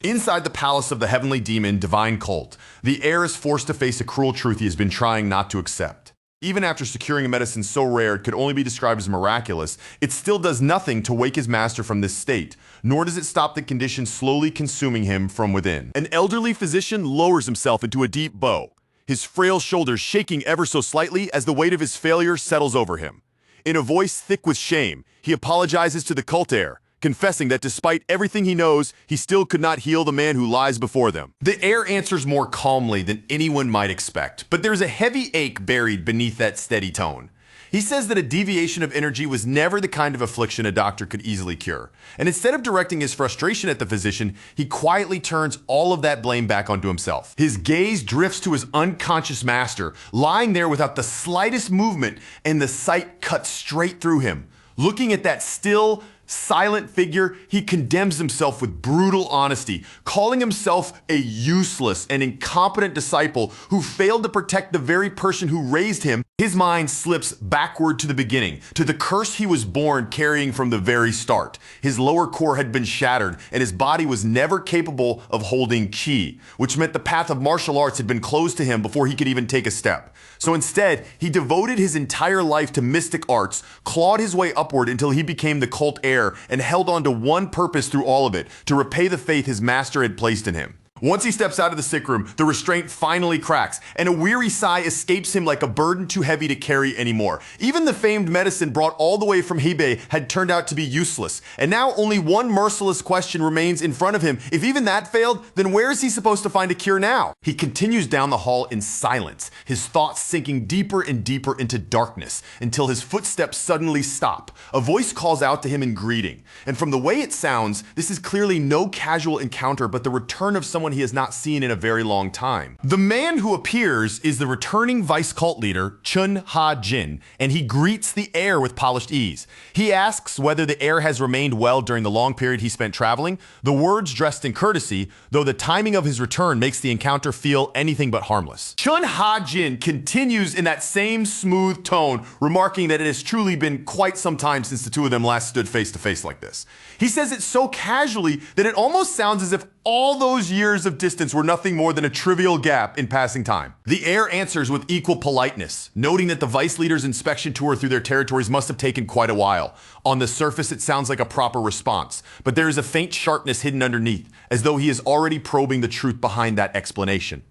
Inside the palace of the heavenly demon, Divine Cult, the heir is forced to face a cruel truth he has been trying not to accept. Even after securing a medicine so rare it could only be described as miraculous, it still does nothing to wake his master from this state, nor does it stop the condition slowly consuming him from within. An elderly physician lowers himself into a deep bow, his frail shoulders shaking ever so slightly as the weight of his failure settles over him. In a voice thick with shame, he apologizes to the cult heir, confessing that despite everything he knows, he still could not heal the man who lies before them. The heir answers more calmly than anyone might expect, but there's a heavy ache buried beneath that steady tone. He says that a deviation of energy was never the kind of affliction a doctor could easily cure, and instead of directing his frustration at the physician, he quietly turns all of that blame back onto himself. His gaze drifts to his unconscious master, lying there without the slightest movement, and the sight cuts straight through him. Looking at that still, silent figure, he condemns himself with brutal honesty, calling himself a useless and incompetent disciple who failed to protect the very person who raised him. His mind slips backward to the beginning, to the curse he was born carrying from the very start. His lower core had been shattered, and his body was never capable of holding chi, which meant the path of martial arts had been closed to him before he could even take a step. So instead, he devoted his entire life to mystic arts, clawed his way upward until he became the cult heir, and held on to one purpose through all of it, to repay the faith his master had placed in him. Once he steps out of the sick room, the restraint finally cracks, and a weary sigh escapes him like a burden too heavy to carry anymore. Even the famed medicine brought all the way from Hebei had turned out to be useless, and now only one merciless question remains in front of him. If even that failed, then where is he supposed to find a cure now? He continues down the hall in silence, his thoughts sinking deeper and deeper into darkness, until his footsteps suddenly stop. A voice calls out to him in greeting, and from the way it sounds, this is clearly no casual encounter, but the return of someone he has not seen in a very long time. The man who appears is the returning vice cult leader, Chun Ha-jin, and he greets the heir with polished ease. He asks whether the heir has remained well during the long period he spent traveling, the words dressed in courtesy, though the timing of his return makes the encounter feel anything but harmless. Chun Ha-jin continues in that same smooth tone, remarking that it has truly been quite some time since the two of them last stood face to face like this. He says it so casually that it almost sounds as if all those years of distance were nothing more than a trivial gap in passing time. The heir answers with equal politeness, noting that the vice leader's inspection tour through their territories must have taken quite a while. On the surface, it sounds like a proper response, but there is a faint sharpness hidden underneath, as though he is already probing the truth behind that explanation.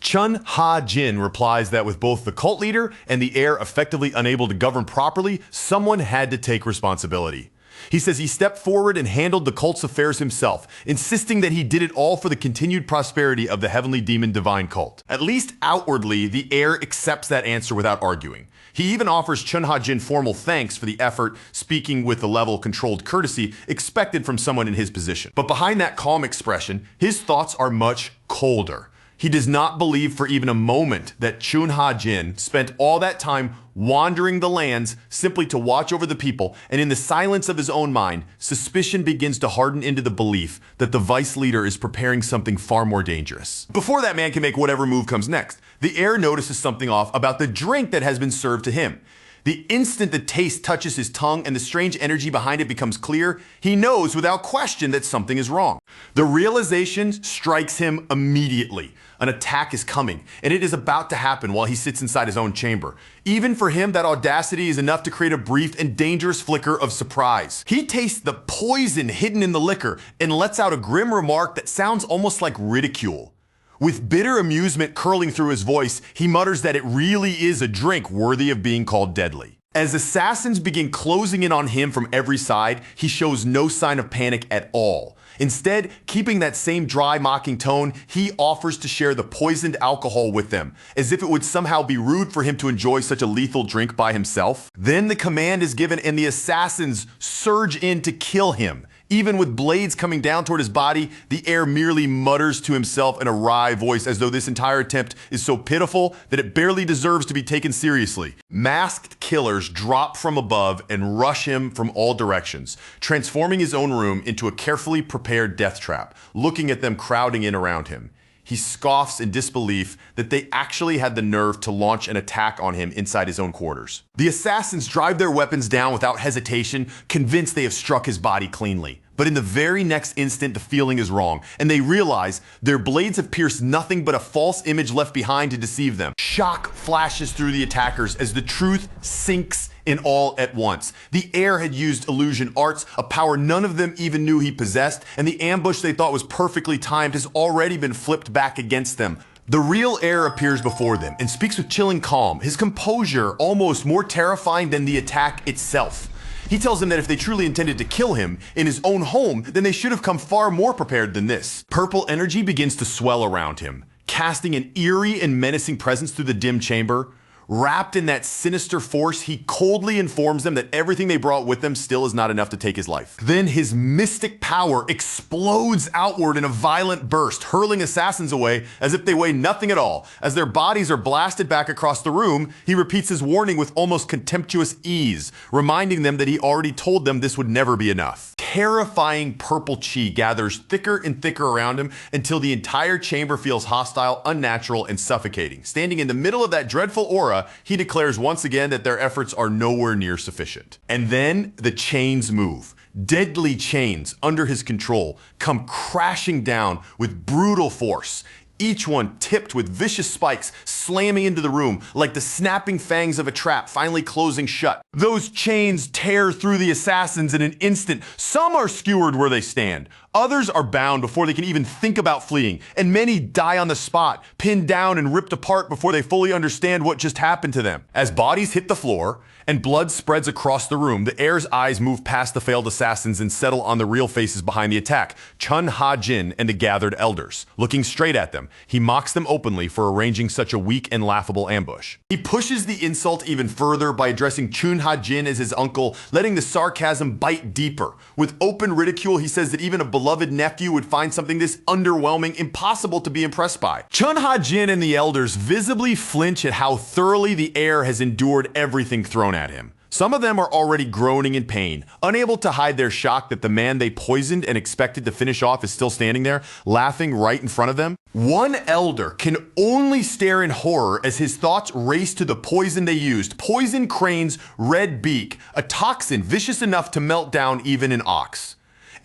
Chun Ha-jin replies that with both the cult leader and the heir effectively unable to govern properly, someone had to take responsibility. He says he stepped forward and handled the cult's affairs himself, insisting that he did it all for the continued prosperity of the heavenly demon Divine Cult. At least outwardly, the heir accepts that answer without arguing. He even offers Chun Ha-jin formal thanks for the effort, speaking with the level of controlled courtesy expected from someone in his position. But behind that calm expression, his thoughts are much colder. He does not believe for even a moment that Chun Ha-jin spent all that time wandering the lands simply to watch over the people, and in the silence of his own mind, suspicion begins to harden into the belief that the vice leader is preparing something far more dangerous. Before that man can make whatever move comes next, the heir notices something off about the drink that has been served to him. The instant the taste touches his tongue and the strange energy behind it becomes clear, he knows without question that something is wrong. The realization strikes him immediately. An attack is coming, and it is about to happen while he sits inside his own chamber. Even for him, that audacity is enough to create a brief and dangerous flicker of surprise. He tastes the poison hidden in the liquor and lets out a grim remark that sounds almost like ridicule. With bitter amusement curling through his voice, he mutters that it really is a drink worthy of being called deadly. As assassins begin closing in on him from every side, he shows no sign of panic at all. Instead, keeping that same dry, mocking tone, he offers to share the poisoned alcohol with them, as if it would somehow be rude for him to enjoy such a lethal drink by himself. Then the command is given and the assassins surge in to kill him. Even with blades coming down toward his body, the heir merely mutters to himself in a wry voice as though this entire attempt is so pitiful that it barely deserves to be taken seriously. Masked killers drop from above and rush him from all directions, transforming his own room into a carefully prepared death trap, looking at them crowding in around him. He scoffs in disbelief that they actually had the nerve to launch an attack on him inside his own quarters. The assassins drive their weapons down without hesitation, convinced they have struck his body cleanly. But in the very next instant, the feeling is wrong, and they realize their blades have pierced nothing but a false image left behind to deceive them. Shock flashes through the attackers as the truth sinks in all at once. The Heir had used illusion arts, a power none of them even knew he possessed, and the ambush they thought was perfectly timed has already been flipped back against them. The real Heir appears before them and speaks with chilling calm, his composure almost more terrifying than the attack itself. He tells them that if they truly intended to kill him in his own home, then they should have come far more prepared than this. Purple energy begins to swell around him, casting an eerie and menacing presence through the dim chamber. Wrapped in that sinister force, he coldly informs them that everything they brought with them still is not enough to take his life. Then his mystic power explodes outward in a violent burst, hurling assassins away as if they weigh nothing at all. As their bodies are blasted back across the room, he repeats his warning with almost contemptuous ease, reminding them that he already told them this would never be enough. Terrifying purple chi gathers thicker and thicker around him until the entire chamber feels hostile, unnatural, and suffocating. Standing in the middle of that dreadful aura, he declares once again that their efforts are nowhere near sufficient. And then the chains move. Deadly chains under his control come crashing down with brutal force, each one tipped with vicious spikes slamming into the room like the snapping fangs of a trap finally closing shut. Those chains tear through the assassins in an instant. Some are skewered where they stand. Others are bound before they can even think about fleeing, and many die on the spot, pinned down and ripped apart before they fully understand what just happened to them. As bodies hit the floor and blood spreads across the room, the Heir's eyes move past the failed assassins and settle on the real faces behind the attack, Chun Ha-jin and the gathered elders. Looking straight at them, he mocks them openly for arranging such a weak and laughable ambush. He pushes the insult even further by addressing Chun Ha-jin as his uncle, letting the sarcasm bite deeper. With open ridicule, he says that even a beloved nephew would find something this underwhelming impossible to be impressed by. Chun Ha-jin and the elders visibly flinch at how thoroughly the Heir has endured everything thrown at him. Some of them are already groaning in pain, unable to hide their shock that the man they poisoned and expected to finish off is still standing there, laughing right in front of them. One elder can only stare in horror as his thoughts race to the poison they used, Poison Crane's red beak, a toxin vicious enough to melt down even an ox.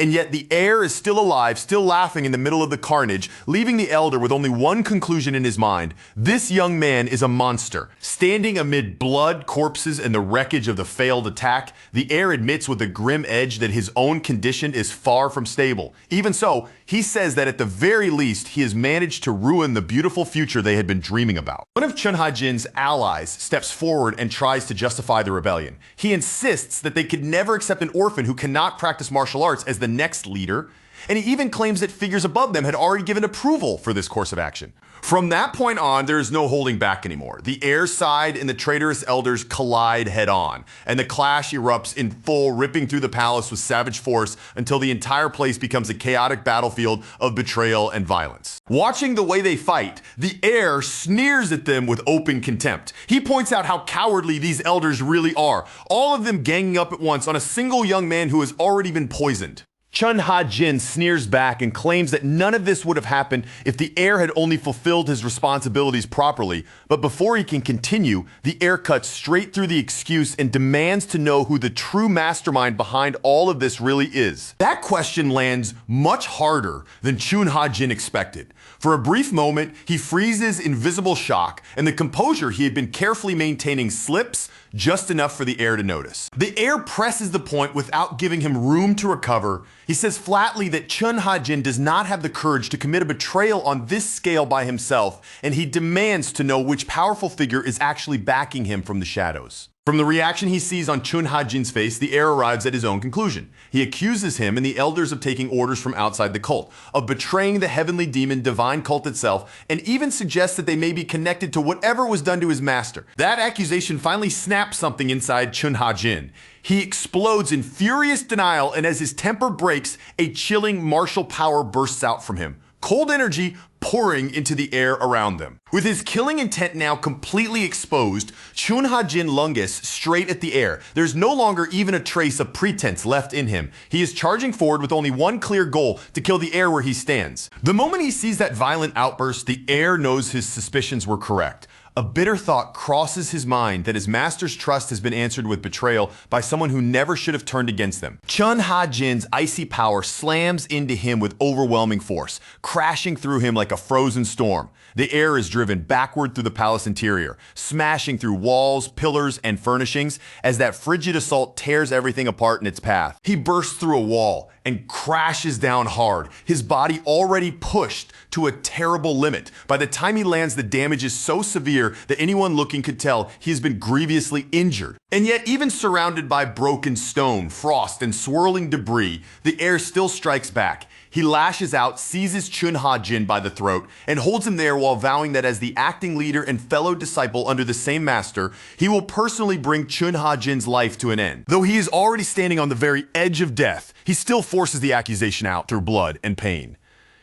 And yet the Heir is still alive, still laughing in the middle of the carnage, leaving the elder with only one conclusion in his mind. This young man is a monster. Standing amid blood, corpses, and the wreckage of the failed attack, the Heir admits with a grim edge that his own condition is far from stable. Even so, he says that at the very least, he has managed to ruin the beautiful future they had been dreaming about. One of Chun Ha-jin's allies steps forward and tries to justify the rebellion. He insists that they could never accept an orphan who cannot practice martial arts as the next leader, and he even claims that figures above them had already given approval for this course of action. From that point on, there is no holding back anymore. The Heir's side and the traitorous elders collide head on, and the clash erupts in full, ripping through the palace with savage force until the entire place becomes a chaotic battlefield of betrayal and violence. Watching the way they fight, the Heir sneers at them with open contempt. He points out how cowardly these elders really are, all of them ganging up at once on a single young man who has already been poisoned. Chun Ha-jin sneers back and claims that none of this would have happened if the Heir had only fulfilled his responsibilities properly. But before he can continue, the Heir cuts straight through the excuse and demands to know who the true mastermind behind all of this really is. That question lands much harder than Chun Ha-jin expected. For a brief moment, he freezes in visible shock, and the composure he had been carefully maintaining slips just enough for the Heir to notice. The Heir presses the point without giving him room to recover. He says flatly that Chun Ha-jin does not have the courage to commit a betrayal on this scale by himself, and he demands to know which powerful figure is actually backing him from the shadows. From the reaction he sees on Chun Ha-jin's face, the Heir arrives at his own conclusion. He accuses him and the elders of taking orders from outside the cult, of betraying the heavenly demon divine cult itself, and even suggests that they may be connected to whatever was done to his master. That accusation finally snaps something inside Chun Ha-jin. He explodes in furious denial, and as his temper breaks, a chilling martial power bursts out from him. Cold energy pouring into the air around them. With his killing intent now completely exposed, Chun Ha-jin lunges straight at the Heir. There's no longer even a trace of pretense left in him. He is charging forward with only one clear goal: to kill the Heir where he stands. The moment he sees that violent outburst, the Heir knows his suspicions were correct. A bitter thought crosses his mind that his master's trust has been answered with betrayal by someone who never should have turned against them. Chun Ha-jin's icy power slams into him with overwhelming force, crashing through him like a frozen storm. The air is driven backward through the palace interior, smashing through walls, pillars, and furnishings as that frigid assault tears everything apart in its path. He bursts through a wall and crashes down hard, his body already pushed to a terrible limit. By the time he lands, the damage is so severe that anyone looking could tell he has been grievously injured. And yet, even surrounded by broken stone, frost, and swirling debris, the air still strikes back. He lashes out, seizes Chun Ha-jin by the throat, and holds him there while vowing that as the acting leader and fellow disciple under the same master, he will personally bring Chun Ha-jin's life to an end. Though he is already standing on the very edge of death, he still forces the accusation out through blood and pain.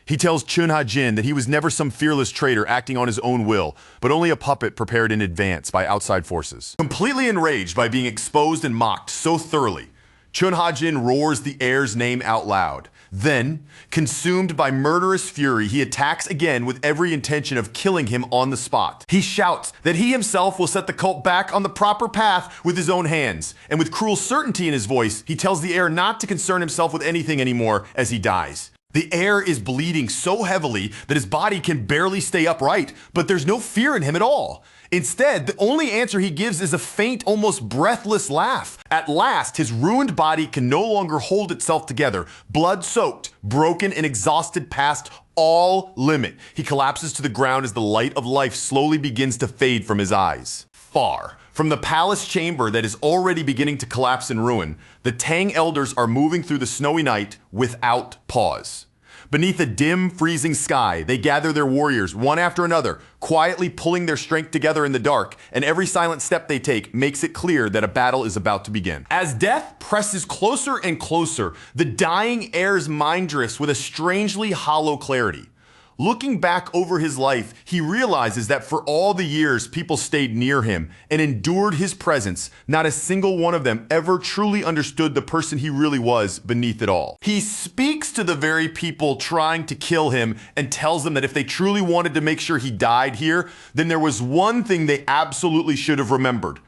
He tells Chun Ha-jin that he was never some fearless traitor acting on his own will, but only a puppet prepared in advance by outside forces. Completely enraged by being exposed and mocked so thoroughly, Chun Ha-jin roars the heir's name out loud. Then, consumed by murderous fury, he attacks again with every intention of killing him on the spot. He shouts that he himself will set the cult back on the proper path with his own hands, and with cruel certainty in his voice, he tells the heir not to concern himself with anything anymore as he dies. The heir is bleeding so heavily that his body can barely stay upright, but there's no fear in him at all. Instead, the only answer he gives is a faint, almost breathless laugh. At last, his ruined body can no longer hold itself together, blood-soaked, broken, and exhausted past all limit. He collapses to the ground as the light of life slowly begins to fade from his eyes. Far from the palace chamber that is already beginning to collapse in ruin, the Tang elders are moving through the snowy night without pause. Beneath a dim, freezing sky, they gather their warriors, one after another, quietly pulling their strength together in the dark, and every silent step they take makes it clear that a battle is about to begin. As death presses closer and closer, the dying heir's mind drifts with a strangely hollow clarity. Looking back over his life, he realizes that for all the years people stayed near him and endured his presence, not a single one of them ever truly understood the person he really was beneath it all. He speaks to the very people trying to kill him and tells them that if they truly wanted to make sure he died here, then there was one thing they absolutely should have remembered.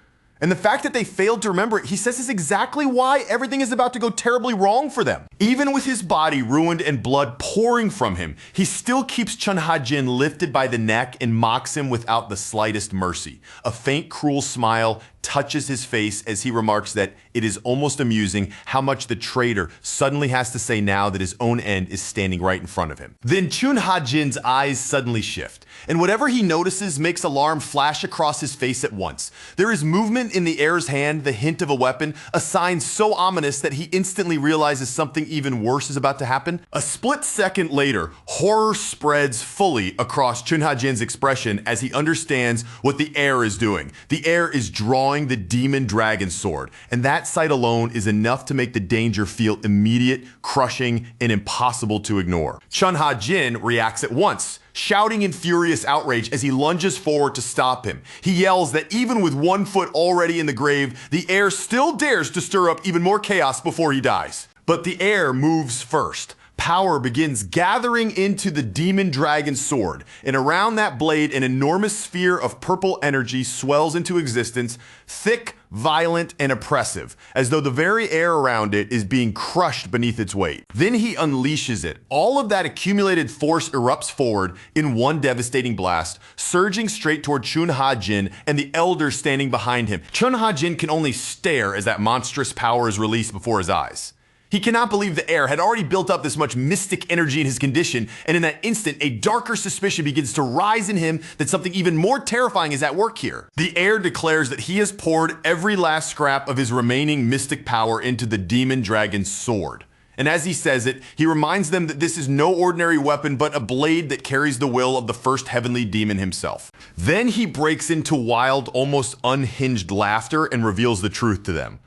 And the fact that they failed to remember it, he says, is exactly why everything is about to go terribly wrong for them. Even with his body ruined and blood pouring from him, he still keeps Chun Ha-jin lifted by the neck and mocks him without the slightest mercy. A faint, cruel smile touches his face as he remarks that it is almost amusing how much the traitor suddenly has to say now that his own end is standing right in front of him. Then Chun Ha-jin's eyes suddenly shift, and whatever he notices makes alarm flash across his face at once. There is movement in the heir's hand, the hint of a weapon, a sign so ominous that he instantly realizes something even worse is about to happen. A split second later, horror spreads fully across Chun Ha-jin's expression as he understands what the heir is doing. The heir is drawing the demon dragon sword, and that sight alone is enough to make the danger feel immediate, crushing, and impossible to ignore. Chun Ha-jin reacts at once, shouting in furious outrage as he lunges forward to stop him. He yells that even with one foot already in the grave, the heir still dares to stir up even more chaos before he dies. But the heir moves first. Power begins gathering into the demon dragon sword, and around that blade an enormous sphere of purple energy swells into existence, thick, violent, and oppressive, as though the very air around it is being crushed beneath its weight. Then he unleashes it. All of that accumulated force erupts forward in one devastating blast, surging straight toward Chun Ha-jin and the elders standing behind him. Chun Ha-jin can only stare as that monstrous power is released before his eyes. He cannot believe the heir had already built up this much mystic energy in his condition, and in that instant, a darker suspicion begins to rise in him that something even more terrifying is at work here. The heir declares that he has poured every last scrap of his remaining mystic power into the demon dragon's sword. And as he says it, he reminds them that this is no ordinary weapon, but a blade that carries the will of the first heavenly demon himself. Then he breaks into wild, almost unhinged laughter and reveals the truth to them.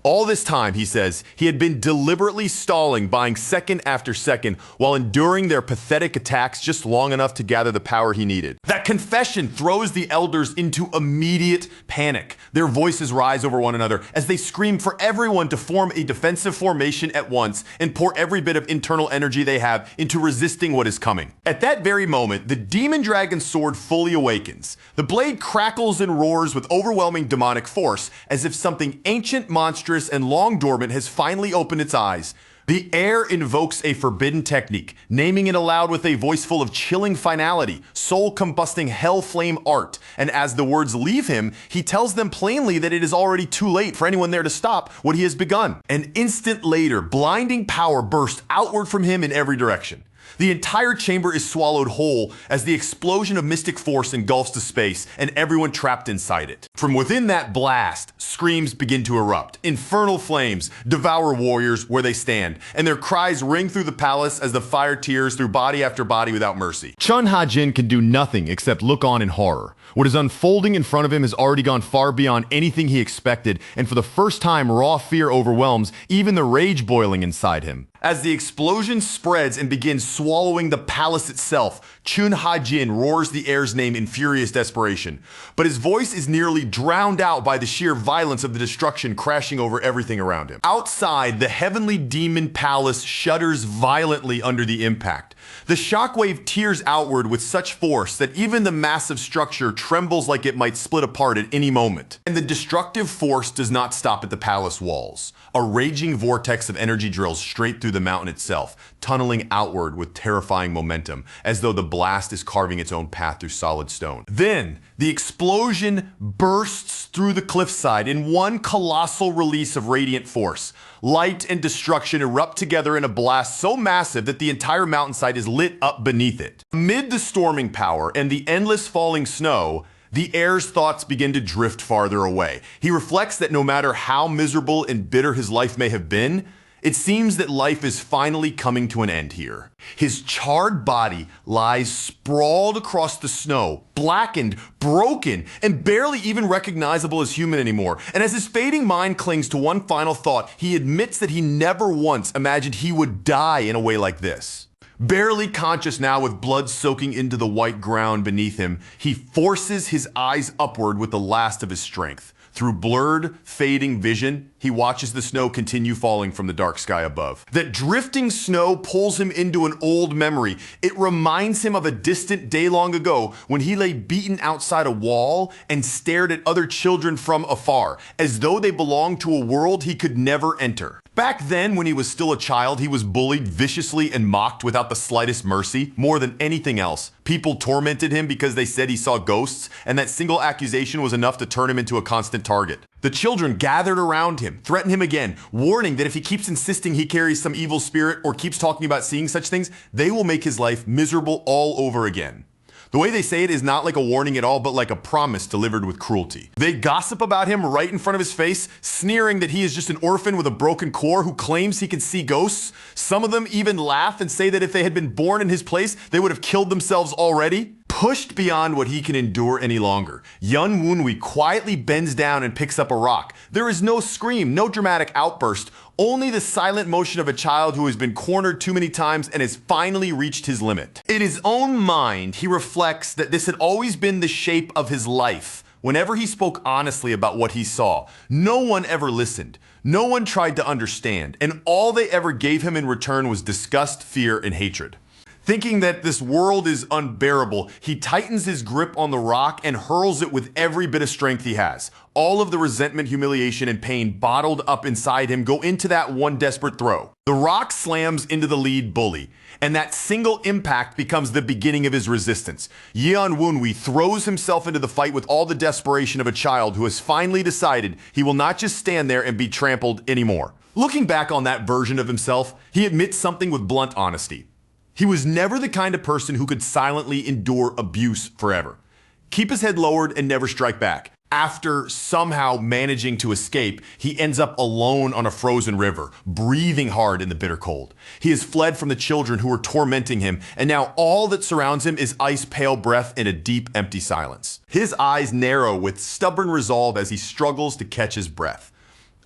All this time, he says, he had been deliberately stalling, buying second after second, while enduring their pathetic attacks just long enough to gather the power he needed. That confession throws the elders into immediate panic. Their voices rise over one another as they scream for everyone to form a defensive formation at once and pour every bit of internal energy they have into resisting what is coming. At that very moment, the demon dragon sword fully awakens. The blade crackles and roars with overwhelming demonic force, as if something ancient, monstrous, and long dormant has finally opened its eyes. The Heir invokes a forbidden technique, naming it aloud with a voice full of chilling finality, soul-combusting hell flame art, and as the words leave him, he tells them plainly that it is already too late for anyone there to stop what he has begun. An instant later, blinding power bursts outward from him in every direction. The entire chamber is swallowed whole as the explosion of mystic force engulfs the space and everyone trapped inside it. From within that blast, screams begin to erupt. Infernal flames devour warriors where they stand, and their cries ring through the palace as the fire tears through body after body without mercy. Chun Ha-jin can do nothing except look on in horror. What is unfolding in front of him has already gone far beyond anything he expected, and for the first time, raw fear overwhelms even the rage boiling inside him. As the explosion spreads and begins swallowing the palace itself, Chun Ha-jin roars the Heir's name in furious desperation. But his voice is nearly drowned out by the sheer violence of the destruction crashing over everything around him. Outside, the heavenly demon palace shudders violently under the impact. The shockwave tears outward with such force that even the massive structure trembles like it might split apart at any moment. And the destructive force does not stop at the palace walls. A raging vortex of energy drills straight through the mountain itself, tunneling outward with terrifying momentum, as though the blast is carving its own path through solid stone. Then, the explosion bursts through the cliffside in one colossal release of radiant force. Light and destruction erupt together in a blast so massive that the entire mountainside is lit up beneath it. Amid the storming power and the endless falling snow, the Heir's thoughts begin to drift farther away. He reflects that no matter how miserable and bitter his life may have been, it seems that life is finally coming to an end here. His charred body lies sprawled across the snow, blackened, broken, and barely even recognizable as human anymore. And as his fading mind clings to one final thought, he admits that he never once imagined he would die in a way like this. Barely conscious now with blood soaking into the white ground beneath him, he forces his eyes upward with the last of his strength. Through blurred, fading vision, he watches the snow continue falling from the dark sky above. That drifting snow pulls him into an old memory. It reminds him of a distant day long ago when he lay beaten outside a wall and stared at other children from afar, as though they belonged to a world he could never enter. Back then, when he was still a child, he was bullied viciously and mocked without the slightest mercy. More than anything else, people tormented him because they said he saw ghosts, and that single accusation was enough to turn him into a constant target. The children gathered around him, threatened him again, warning that if he keeps insisting he carries some evil spirit or keeps talking about seeing such things, they will make his life miserable all over again. The way they say it is not like a warning at all, but like a promise delivered with cruelty. They gossip about him right in front of his face, sneering that he is just an orphan with a broken core who claims he can see ghosts. Some of them even laugh and say that if they had been born in his place, they would have killed themselves already. Pushed beyond what he can endure any longer, Yun Woonwi quietly bends down and picks up a rock. There is no scream, no dramatic outburst, only the silent motion of a child who has been cornered too many times and has finally reached his limit. In his own mind, he reflects that this had always been the shape of his life. Whenever he spoke honestly about what he saw, no one ever listened. No one tried to understand, and all they ever gave him in return was disgust, fear, and hatred. Thinking that this world is unbearable, he tightens his grip on the rock and hurls it with every bit of strength he has. All of the resentment, humiliation, and pain bottled up inside him go into that one desperate throw. The rock slams into the lead bully, and that single impact becomes the beginning of his resistance. Yeon Woonwi throws himself into the fight with all the desperation of a child who has finally decided he will not just stand there and be trampled anymore. Looking back on that version of himself, he admits something with blunt honesty. He was never the kind of person who could silently endure abuse forever. Keep his head lowered and never strike back. After somehow managing to escape, he ends up alone on a frozen river, breathing hard in the bitter cold. He has fled from the children who were tormenting him, and now all that surrounds him is ice-pale breath and a deep, empty silence. His eyes narrow with stubborn resolve as he struggles to catch his breath.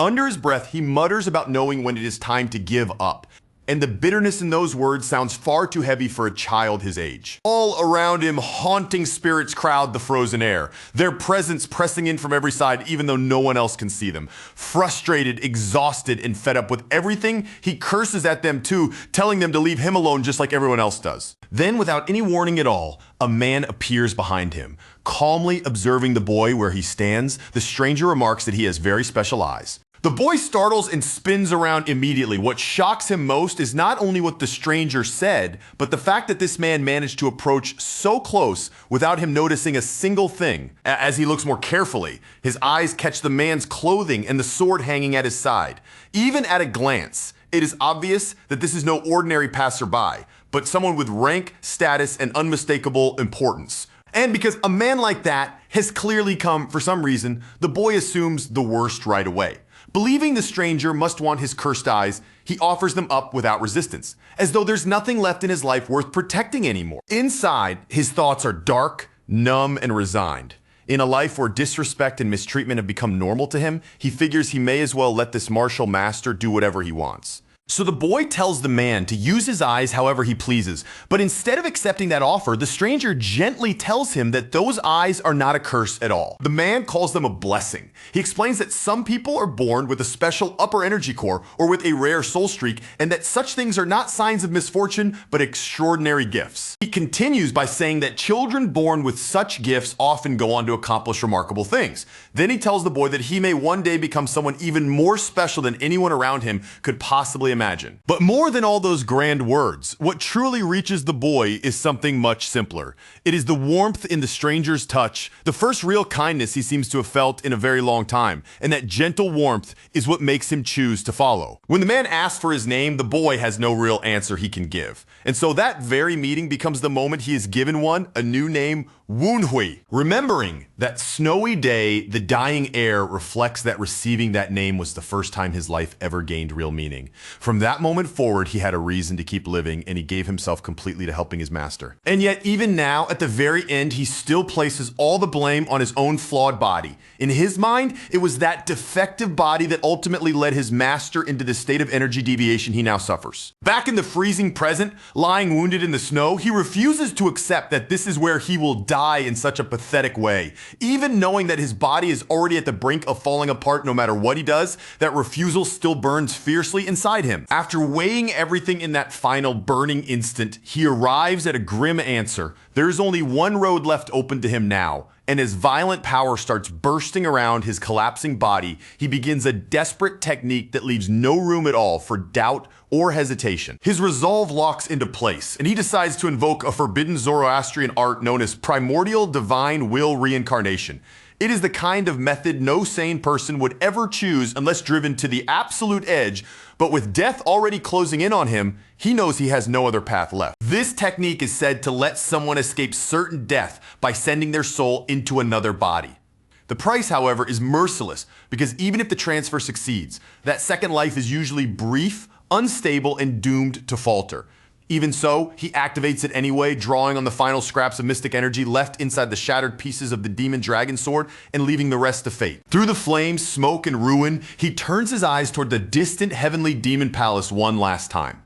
Under his breath, he mutters about knowing when it is time to give up. And the bitterness in those words sounds far too heavy for a child his age. All around him, haunting spirits crowd the frozen air, their presence pressing in from every side even though no one else can see them. Frustrated, exhausted, and fed up with everything, he curses at them too, telling them to leave him alone just like everyone else does. Then, without any warning at all, a man appears behind him. Calmly observing the boy where he stands, the stranger remarks that he has very special eyes. The boy startles and spins around immediately. What shocks him most is not only what the stranger said, but the fact that this man managed to approach so close without him noticing a single thing. As he looks more carefully, his eyes catch the man's clothing and the sword hanging at his side. Even at a glance, it is obvious that this is no ordinary passerby, but someone with rank, status, and unmistakable importance. And because a man like that has clearly come for some reason, the boy assumes the worst right away. Believing the stranger must want his cursed eyes, he offers them up without resistance, as though there's nothing left in his life worth protecting anymore. Inside, his thoughts are dark, numb, and resigned. In a life where disrespect and mistreatment have become normal to him, he figures he may as well let this martial master do whatever he wants. So the boy tells the man to use his eyes however he pleases, but instead of accepting that offer, the stranger gently tells him that those eyes are not a curse at all. The man calls them a blessing. He explains that some people are born with a special upper energy core or with a rare soul streak, and that such things are not signs of misfortune, but extraordinary gifts. He continues by saying that children born with such gifts often go on to accomplish remarkable things. Then he tells the boy that he may one day become someone even more special than anyone around him could possibly imagine. But more than all those grand words, what truly reaches the boy is something much simpler. It is the warmth in the stranger's touch, the first real kindness he seems to have felt in a very long time, and that gentle warmth is what makes him choose to follow. When the man asks for his name, the boy has no real answer he can give. And so that very meeting becomes the moment he is given one, a new name, Woonhui. Remembering that snowy day, the dying air reflects that receiving that name was the first time his life ever gained real meaning. From that moment forward, he had a reason to keep living, and he gave himself completely to helping his master. And yet, even now, at the very end, he still places all the blame on his own flawed body. In his mind, it was that defective body that ultimately led his master into the state of energy deviation he now suffers. Back in the freezing present, lying wounded in the snow, he refuses to accept that this is where he will die in such a pathetic way. Even knowing that his body is already at the brink of falling apart no matter what he does, that refusal still burns fiercely inside him. After weighing everything in that final burning instant, he arrives at a grim answer. There is only one road left open to him now. And as violent power starts bursting around his collapsing body, he begins a desperate technique that leaves no room at all for doubt or hesitation. His resolve locks into place, and he decides to invoke a forbidden Zoroastrian art known as primordial divine will reincarnation. It is the kind of method no sane person would ever choose unless driven to the absolute edge, but with death already closing in on him, he knows he has no other path left. This technique is said to let someone escape certain death by sending their soul into another body. The price, however, is merciless, because even if the transfer succeeds, that second life is usually brief, unstable, and doomed to falter. Even so, he activates it anyway, drawing on the final scraps of mystic energy left inside the shattered pieces of the demon dragon sword and leaving the rest to fate. Through the flames, smoke, and ruin, he turns his eyes toward the distant heavenly demon palace one last time.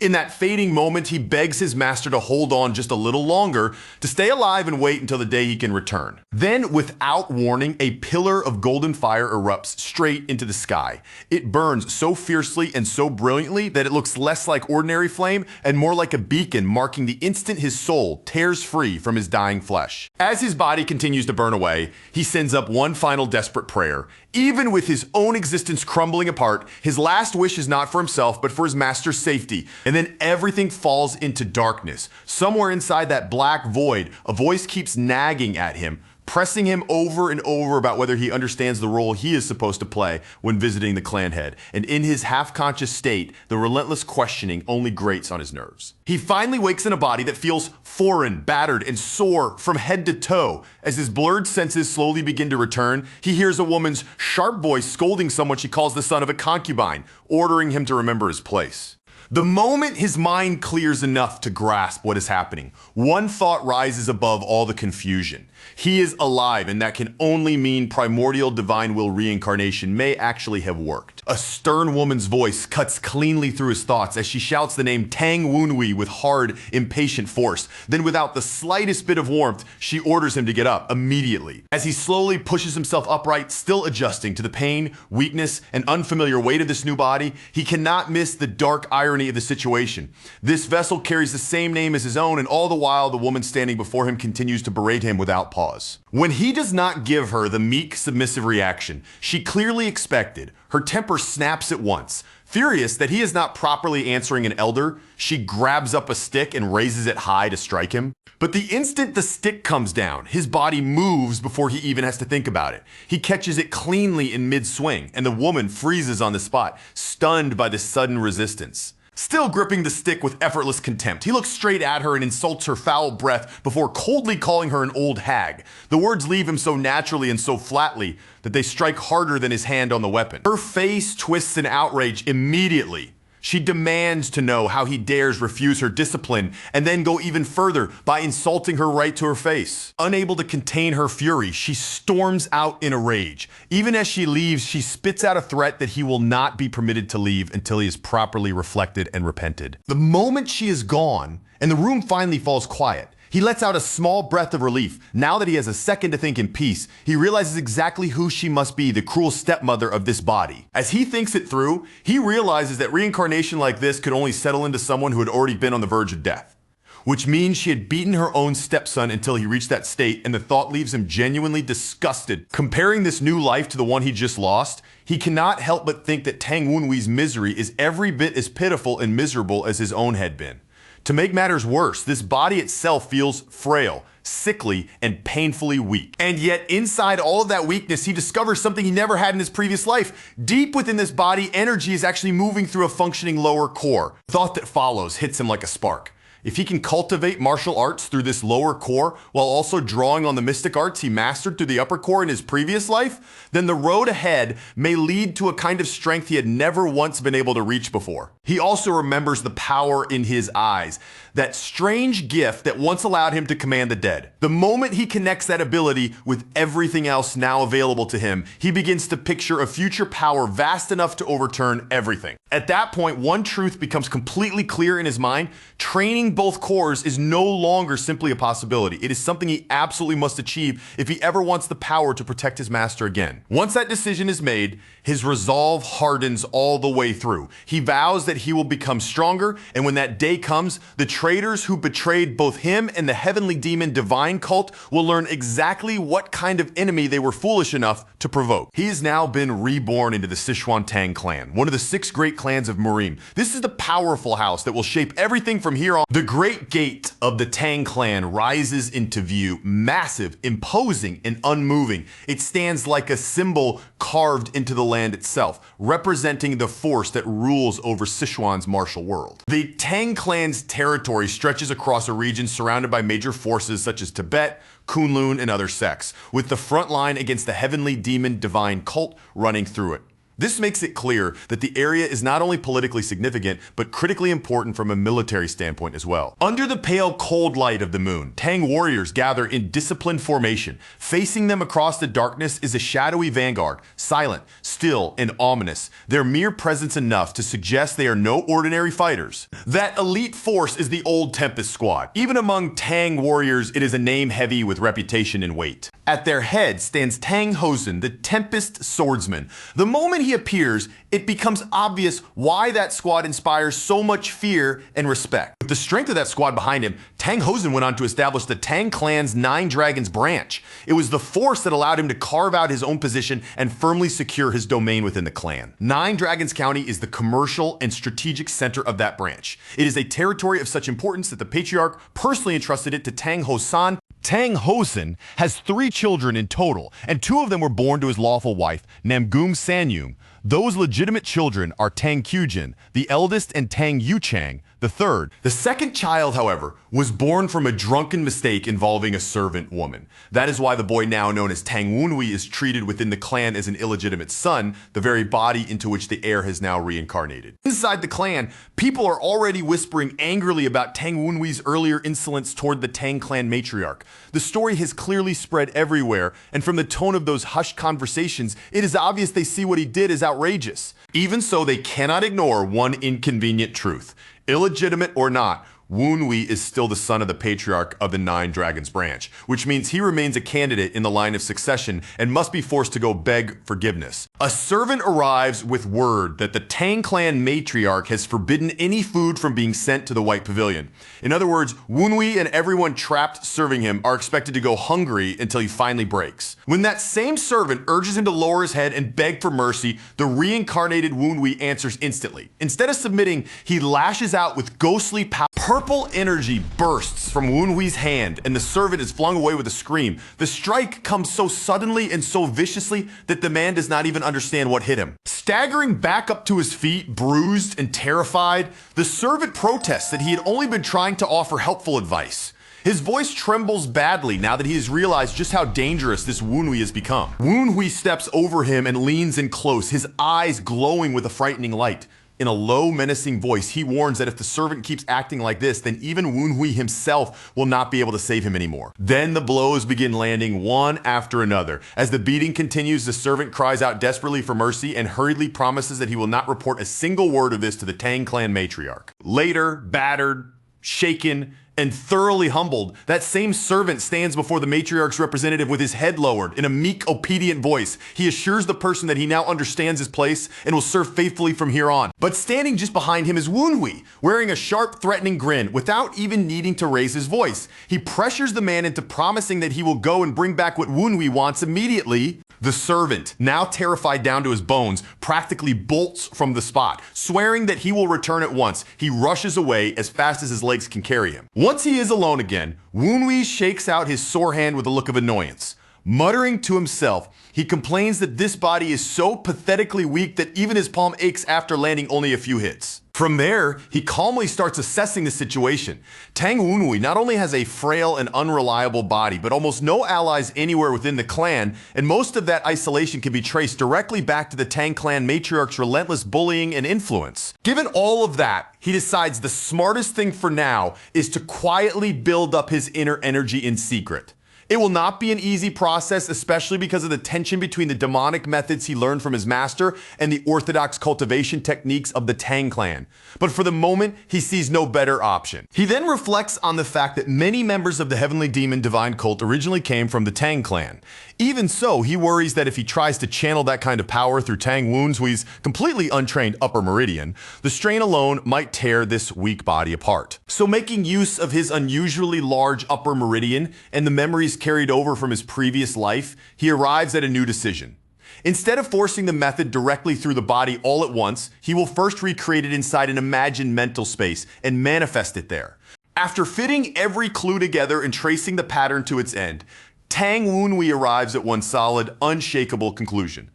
In that fading moment, he begs his master to hold on just a little longer, to stay alive and wait until the day he can return. Then, without warning, a pillar of golden fire erupts straight into the sky. It burns so fiercely and so brilliantly that it looks less like ordinary flame and more like a beacon, marking the instant his soul tears free from his dying flesh. As his body continues to burn away, he sends up one final desperate prayer. Even with his own existence crumbling apart, his last wish is not for himself, but for his master's safety. And then everything falls into darkness. Somewhere inside that black void, a voice keeps nagging at him, pressing him over and over about whether he understands the role he is supposed to play when visiting the clan head. And in his half-conscious state, the relentless questioning only grates on his nerves. He finally wakes in a body that feels foreign, battered, and sore from head to toe. As his blurred senses slowly begin to return, he hears a woman's sharp voice scolding someone she calls the son of a concubine, ordering him to remember his place. The moment his mind clears enough to grasp what is happening, one thought rises above all the confusion. He is alive, and that can only mean primordial divine will reincarnation may actually have worked. A stern woman's voice cuts cleanly through his thoughts as she shouts the name Tang Wunwei with hard, impatient force. Then without the slightest bit of warmth, she orders him to get up immediately. As he slowly pushes himself upright, still adjusting to the pain, weakness, and unfamiliar weight of this new body, he cannot miss the dark irony of the situation. This vessel carries the same name as his own, and all the while the woman standing before him continues to berate him without pause. When he does not give her the meek, submissive reaction she clearly expected, her temper snaps at once. Furious that he is not properly answering an elder, she grabs up a stick and raises it high to strike him. But the instant the stick comes down, his body moves before he even has to think about it. He catches it cleanly in mid-swing, and the woman freezes on the spot, stunned by this sudden resistance. Still gripping the stick with effortless contempt, he looks straight at her and insults her foul breath before coldly calling her an old hag. The words leave him so naturally and so flatly that they strike harder than his hand on the weapon. Her face twists in outrage immediately. She demands to know how he dares refuse her discipline and then go even further by insulting her right to her face. Unable to contain her fury, she storms out in a rage. Even as she leaves, she spits out a threat that he will not be permitted to leave until he is properly reflected and repented. The moment she is gone and the room finally falls quiet, he lets out a small breath of relief. Now that he has a second to think in peace, he realizes exactly who she must be, the cruel stepmother of this body. As he thinks it through, he realizes that reincarnation like this could only settle into someone who had already been on the verge of death. Which means she had beaten her own stepson until he reached that state, and the thought leaves him genuinely disgusted. Comparing this new life to the one he just lost, he cannot help but think that Tang Wunwei's misery is every bit as pitiful and miserable as his own had been. To make matters worse, this body itself feels frail, sickly, and painfully weak. And yet, inside all of that weakness, he discovers something he never had in his previous life. Deep within this body, energy is actually moving through a functioning lower core. The thought that follows hits him like a spark. If he can cultivate martial arts through this lower core while also drawing on the mystic arts he mastered through the upper core in his previous life, then the road ahead may lead to a kind of strength he had never once been able to reach before. He also remembers the power in his eyes, that strange gift that once allowed him to command the dead. The moment he connects that ability with everything else now available to him, he begins to picture a future power vast enough to overturn everything. At that point, one truth becomes completely clear in his mind: training both cores is no longer simply a possibility. It is something he absolutely must achieve if he ever wants the power to protect his master again. Once that decision is made, his resolve hardens all the way through. He vows that he will become stronger, and when that day comes, the traitors who betrayed both him and the heavenly demon divine cult will learn exactly what kind of enemy they were foolish enough to provoke. He has now been reborn into the Sichuan Tang clan, one of the 6 great clans of Merim. This is the powerful house that will shape everything from here on. The great gate of the Tang clan rises into view, massive, imposing, and unmoving. It stands like a symbol carved into the land itself, representing the force that rules over Sichuan's martial world. The Tang clan's territory stretches across a region surrounded by major forces such as Tibet, Kunlun, and other sects, with the front line against the heavenly demon divine cult running through it. This makes it clear that the area is not only politically significant, but critically important from a military standpoint as well. Under the pale, cold light of the moon, Tang warriors gather in disciplined formation. Facing them across the darkness is a shadowy vanguard, silent, still, and ominous, their mere presence enough to suggest they are no ordinary fighters. That elite force is the old Tempest Squad. Even among Tang warriors, it is a name heavy with reputation and weight. At their head stands Tang Hosen, the Tempest Swordsman. The moment he appears, it becomes obvious why that squad inspires so much fear and respect. With the strength of that squad behind him, Tang Hosen went on to establish the Tang clan's 9 Dragons branch. It was the force that allowed him to carve out his own position and firmly secure his domain within the clan. 9 Dragons County is the commercial and strategic center of that branch. It is a territory of such importance that the patriarch personally entrusted it to Tang Hosan. Tang Hosen has 3 children in total, and 2 of them were born to his lawful wife, Namgung Sanyung. Those legitimate children are Tang Kyujin, the eldest, and Tang Yuchang, the third. The second child, however, was born from a drunken mistake involving a servant woman. That is why the boy now known as Tang is treated within the clan as an illegitimate son, the very body into which the heir has now reincarnated. Inside the clan, people are already whispering angrily about Tang earlier insolence toward the Tang clan matriarch. The story has clearly spread everywhere, and from the tone of those hushed conversations, it is obvious they see what he did as outrageous. Even so, they cannot ignore one inconvenient truth. Illegitimate or not, Woon-wee is still the son of the patriarch of the Nine Dragons branch, which means he remains a candidate in the line of succession and must be forced to go beg forgiveness. A servant arrives with word that the Tang clan matriarch has forbidden any food from being sent to the White Pavilion. In other words, Woon-wee and everyone trapped serving him are expected to go hungry until he finally breaks. When that same servant urges him to lower his head and beg for mercy, the reincarnated Woon-wee answers instantly. Instead of submitting, he lashes out with ghostly power. Purple energy bursts from Woon-wee's hand, and the servant is flung away with a scream. The strike comes so suddenly and so viciously that the man does not even understand what hit him. Staggering back up to his feet, bruised and terrified, the servant protests that he had only been trying to offer helpful advice. His voice trembles badly now that he has realized just how dangerous this Woon-wee has become. Woon-wee steps over him and leans in close, his eyes glowing with a frightening light. In a low, menacing voice, he warns that if the servant keeps acting like this, then even Woon-wee himself will not be able to save him anymore. Then the blows begin landing one after another. As the beating continues, the servant cries out desperately for mercy and hurriedly promises that he will not report a single word of this to the Tang clan matriarch. Later, battered, shaken, and thoroughly humbled, that same servant stands before the matriarch's representative with his head lowered. In a meek, obedient voice, he assures the person that he now understands his place and will serve faithfully from here on. But standing just behind him is Woon-wee, wearing a sharp, threatening grin without even needing to raise his voice. He pressures the man into promising that he will go and bring back what Woon-wee wants immediately. The servant, now terrified down to his bones, practically bolts from the spot. Swearing that he will return at once, he rushes away as fast as his legs can carry him. Once he is alone again, Woon-wee shakes out his sore hand with a look of annoyance. Muttering to himself, he complains that this body is so pathetically weak that even his palm aches after landing only a few hits. From there, he calmly starts assessing the situation. Tang Woon-wee not only has a frail and unreliable body, but almost no allies anywhere within the clan, and most of that isolation can be traced directly back to the Tang clan matriarch's relentless bullying and influence. Given all of that, he decides the smartest thing for now is to quietly build up his inner energy in secret. It will not be an easy process, especially because of the tension between the demonic methods he learned from his master and the orthodox cultivation techniques of the Tang clan. But for the moment, he sees no better option. He then reflects on the fact that many members of the Heavenly Demon Divine Cult originally came from the Tang clan. Even so, he worries that if he tries to channel that kind of power through Tang Woon-wee's completely untrained upper meridian, the strain alone might tear this weak body apart. So making use of his unusually large upper meridian and the memories carried over from his previous life, he arrives at a new decision. Instead of forcing the method directly through the body all at once, he will first recreate it inside an imagined mental space and manifest it there. After fitting every clue together and tracing the pattern to its end, Tang Woon-wee arrives at one solid, unshakable conclusion.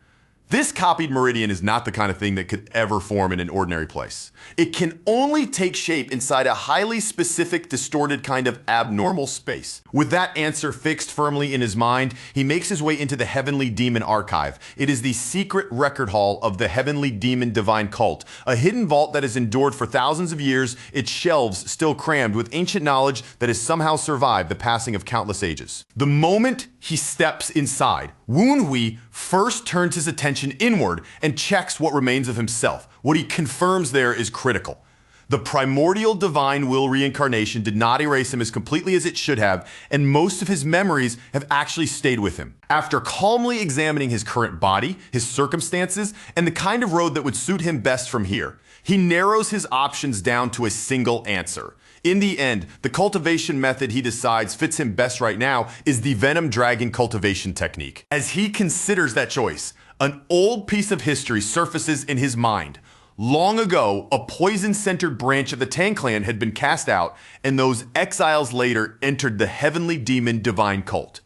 This copied meridian is not the kind of thing that could ever form in an ordinary place. It can only take shape inside a highly specific, distorted kind of abnormal space. With that answer fixed firmly in his mind, he makes his way into the Heavenly Demon Archive. It is the secret record hall of the Heavenly Demon Divine Cult, a hidden vault that has endured for thousands of years, its shelves still crammed with ancient knowledge that has somehow survived the passing of countless ages. The moment he steps inside, Woon-wee first turns his attention inward and checks what remains of himself. What he confirms there is critical. The primordial divine will reincarnation did not erase him as completely as it should have, and most of his memories have actually stayed with him. After calmly examining his current body, his circumstances, and the kind of road that would suit him best from here, he narrows his options down to a single answer. In the end, the cultivation method he decides fits him best right now is the venom dragon cultivation technique. As he considers that choice, an old piece of history surfaces in his mind. Long ago, a poison-centered branch of the Tang clan had been cast out, and those exiles later entered the Heavenly Demon Divine Cult.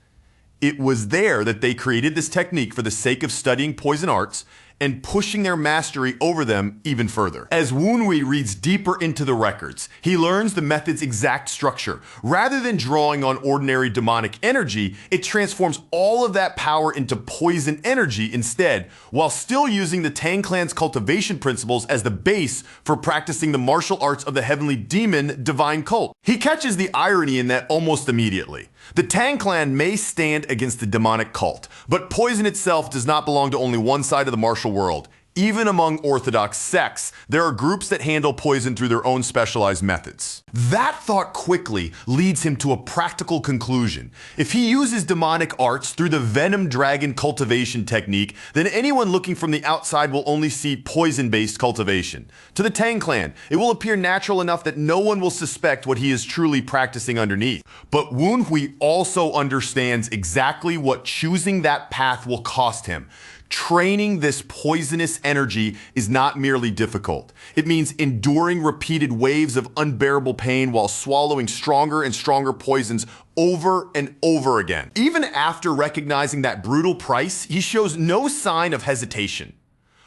It was there that they created this technique for the sake of studying poison arts, and pushing their mastery over them even further. As Woonwee reads deeper into the records, he learns the method's exact structure. Rather than drawing on ordinary demonic energy, it transforms all of that power into poison energy instead, while still using the Tang clan's cultivation principles as the base for practicing the martial arts of the heavenly demon divine cult. He catches the irony in that almost immediately. The Tang clan may stand against the demonic cult, but poison itself does not belong to only one side of the martial world. Even among orthodox sects, there are groups that handle poison through their own specialized methods. That thought quickly leads him to a practical conclusion. If he uses demonic arts through the venom dragon cultivation technique, then anyone looking from the outside will only see poison-based cultivation. To the Tang clan, it will appear natural enough that no one will suspect what he is truly practicing underneath. But Woonwee also understands exactly what choosing that path will cost him. Training this poisonous energy is not merely difficult. It means enduring repeated waves of unbearable pain while swallowing stronger and stronger poisons over and over again. Even after recognizing that brutal price, he shows no sign of hesitation.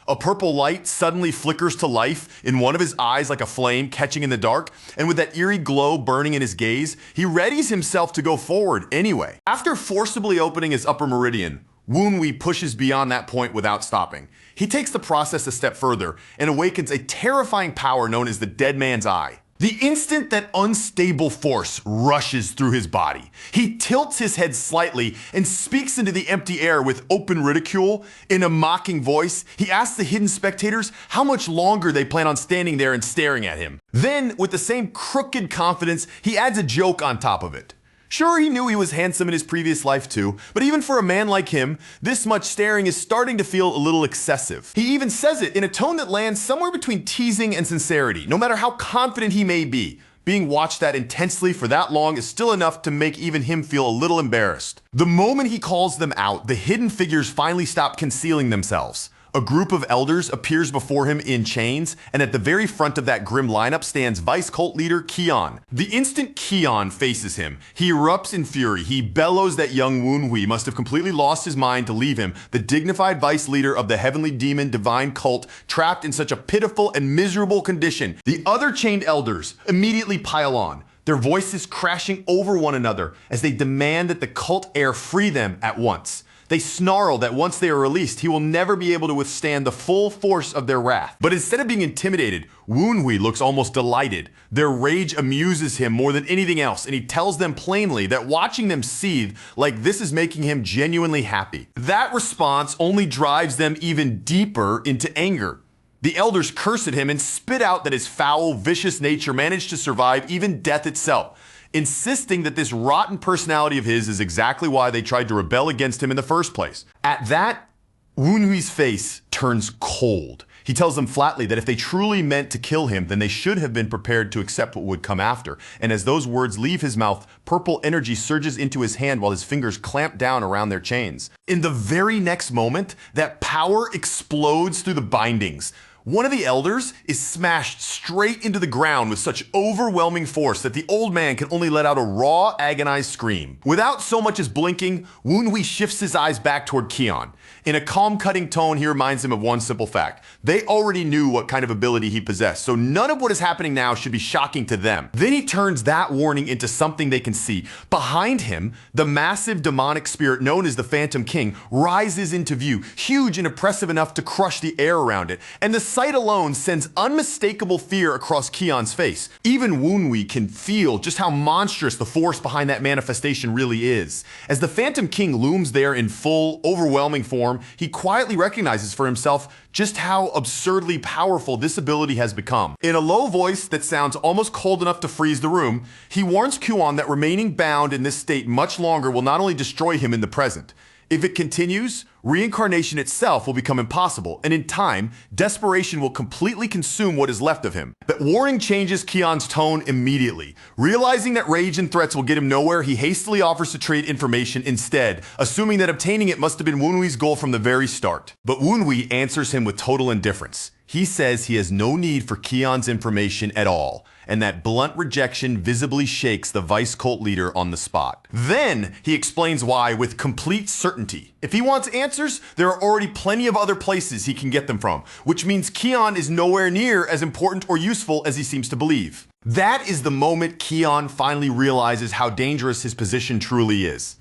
A purple light suddenly flickers to life in one of his eyes like a flame catching in the dark, and with that eerie glow burning in his gaze, he readies himself to go forward anyway. After forcibly opening his upper meridian, Woonwee pushes beyond that point without stopping. He takes the process a step further and awakens a terrifying power known as the Dead Man's Eye. The instant that unstable force rushes through his body, he tilts his head slightly and speaks into the empty air with open ridicule. In a mocking voice, he asks the hidden spectators how much longer they plan on standing there and staring at him. Then, with the same crooked confidence, he adds a joke on top of it. Sure, he knew he was handsome in his previous life too, but even for a man like him, this much staring is starting to feel a little excessive. He even says it in a tone that lands somewhere between teasing and sincerity, no matter how confident he may be. Being watched that intensely for that long is still enough to make even him feel a little embarrassed. The moment he calls them out, the hidden figures finally stop concealing themselves. A group of elders appears before him in chains, and at the very front of that grim lineup stands Vice Cult Leader Keon. The instant Keon faces him, he erupts in fury. He bellows that young Woonwee must have completely lost his mind to leave him, the dignified vice leader of the heavenly demon divine cult, trapped in such a pitiful and miserable condition. The other chained elders immediately pile on, their voices crashing over one another as they demand that the cult heir free them at once. They snarl that once they are released, he will never be able to withstand the full force of their wrath. But instead of being intimidated, Woonwee looks almost delighted. Their rage amuses him more than anything else, and he tells them plainly that watching them seethe like this is making him genuinely happy. That response only drives them even deeper into anger. The elders curse at him and spit out that his foul, vicious nature managed to survive even death itself, insisting that this rotten personality of his is exactly why they tried to rebel against him in the first place. At that, Woonwee's face turns cold. He tells them flatly that if they truly meant to kill him, then they should have been prepared to accept what would come after. And as those words leave his mouth, purple energy surges into his hand while his fingers clamp down around their chains. In the very next moment, that power explodes through the bindings. One of the elders is smashed straight into the ground with such overwhelming force that the old man can only let out a raw, agonized scream. Without so much as blinking, Woonwee shifts his eyes back toward Keon. In a calm, cutting tone, he reminds him of one simple fact. They already knew what kind of ability he possessed, so none of what is happening now should be shocking to them. Then he turns that warning into something they can see. Behind him, the massive demonic spirit known as the Phantom King rises into view, huge and oppressive enough to crush the air around it, and the sight alone sends unmistakable fear across Keon's face. Even Woonwee can feel just how monstrous the force behind that manifestation really is. As the Phantom King looms there in full, overwhelming form, he quietly recognizes for himself just how absurdly powerful this ability has become. In a low voice that sounds almost cold enough to freeze the room, he warns Keon that remaining bound in this state much longer will not only destroy him in the present. If it continues, reincarnation itself will become impossible, and in time, desperation will completely consume what is left of him. That warning changes Keon's tone immediately. Realizing that rage and threats will get him nowhere, he hastily offers to trade information instead, assuming that obtaining it must have been Woonwee's goal from the very start. But Woonwee answers him with total indifference. He says he has no need for Keon's information at all, and that blunt rejection visibly shakes the vice cult leader on the spot. Then he explains why with complete certainty. If he wants answers, there are already plenty of other places he can get them from, which means Keon is nowhere near as important or useful as he seems to believe. That is the moment Keon finally realizes how dangerous his position truly is.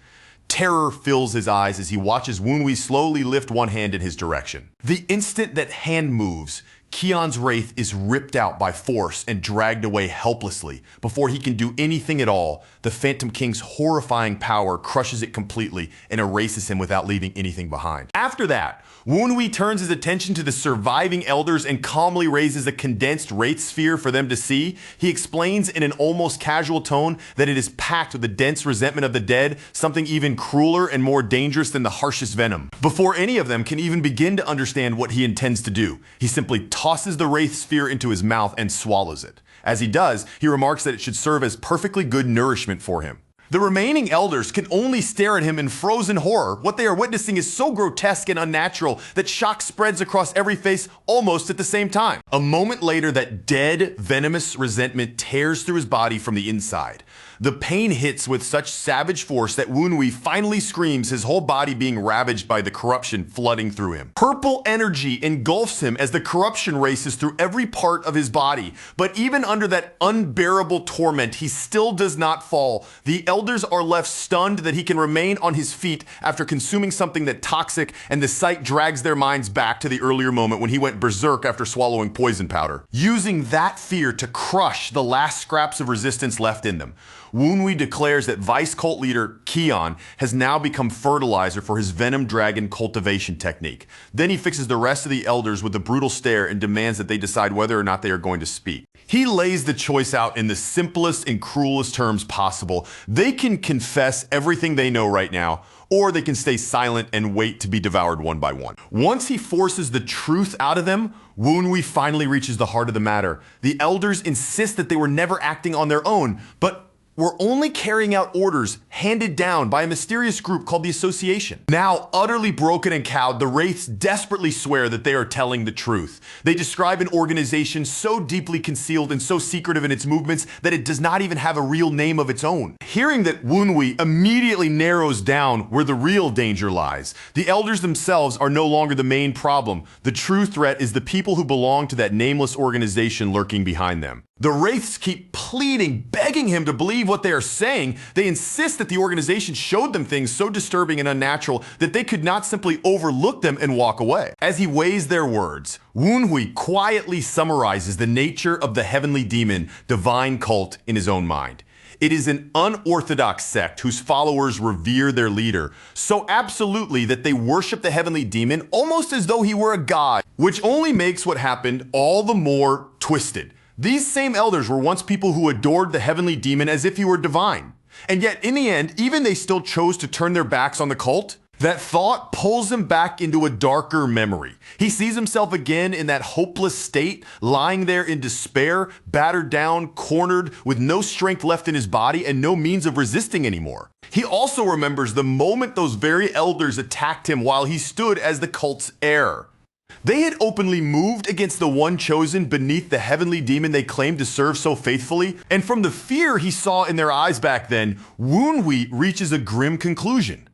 Terror fills his eyes as he watches Woonwee slowly lift one hand in his direction. The instant that hand moves, Keon's wraith is ripped out by force and dragged away helplessly. Before he can do anything at all, the Phantom King's horrifying power crushes it completely and erases him without leaving anything behind. After that, Woonwee turns his attention to the surviving elders and calmly raises a condensed wraith sphere for them to see. He explains in an almost casual tone that it is packed with the dense resentment of the dead, something even crueler and more dangerous than the harshest venom. Before any of them can even begin to understand what he intends to do, he simply tosses the wraith sphere into his mouth and swallows it. As he does, he remarks that it should serve as perfectly good nourishment for him. The remaining elders can only stare at him in frozen horror. What they are witnessing is so grotesque and unnatural that shock spreads across every face almost at the same time. A moment later, that dead, venomous resentment tears through his body from the inside. The pain hits with such savage force that Woonwee finally screams, his whole body being ravaged by the corruption flooding through him. Purple energy engulfs him as the corruption races through every part of his body. But even under that unbearable torment, he still does not fall. The elders are left stunned that he can remain on his feet after consuming something that toxic, and the sight drags their minds back to the earlier moment when he went berserk after swallowing poison powder. Using that fear to crush the last scraps of resistance left in them, Woonwee declares that Vice Cult leader Keon has now become fertilizer for his Venom Dragon cultivation technique. Then he fixes the rest of the elders with a brutal stare and demands that they decide whether or not they are going to speak. He lays the choice out in the simplest and cruelest terms possible. They can confess everything they know right now, or they can stay silent and wait to be devoured one by one. Once he forces the truth out of them, Woonwee finally reaches the heart of the matter. The elders insist that they were never acting on their own, but were only carrying out orders handed down by a mysterious group called the Association. Now utterly broken and cowed, the Wraiths desperately swear that they are telling the truth. They describe an organization so deeply concealed and so secretive in its movements that it does not even have a real name of its own. Hearing that, Woonwee immediately narrows down where the real danger lies. The elders themselves are no longer the main problem. The true threat is the people who belong to that nameless organization lurking behind them. The Wraiths keep pleading, begging him to believe what they are saying. They insist that the organization showed them things so disturbing and unnatural that they could not simply overlook them and walk away. As he weighs their words, Woonwee quietly summarizes the nature of the heavenly demon divine cult in his own mind. It is an unorthodox sect whose followers revere their leader so absolutely that they worship the heavenly demon almost as though he were a god, which only makes what happened all the more twisted. These same elders were once people who adored the heavenly demon as if he were divine. And yet, in the end, even they still chose to turn their backs on the cult. That thought pulls him back into a darker memory. He sees himself again in that hopeless state, lying there in despair, battered down, cornered, with no strength left in his body and no means of resisting anymore. He also remembers the moment those very elders attacked him while he stood as the cult's heir. They had openly moved against the one chosen beneath the heavenly demon they claimed to serve so faithfully, and from the fear he saw in their eyes back then, Woonwee reaches a grim conclusion.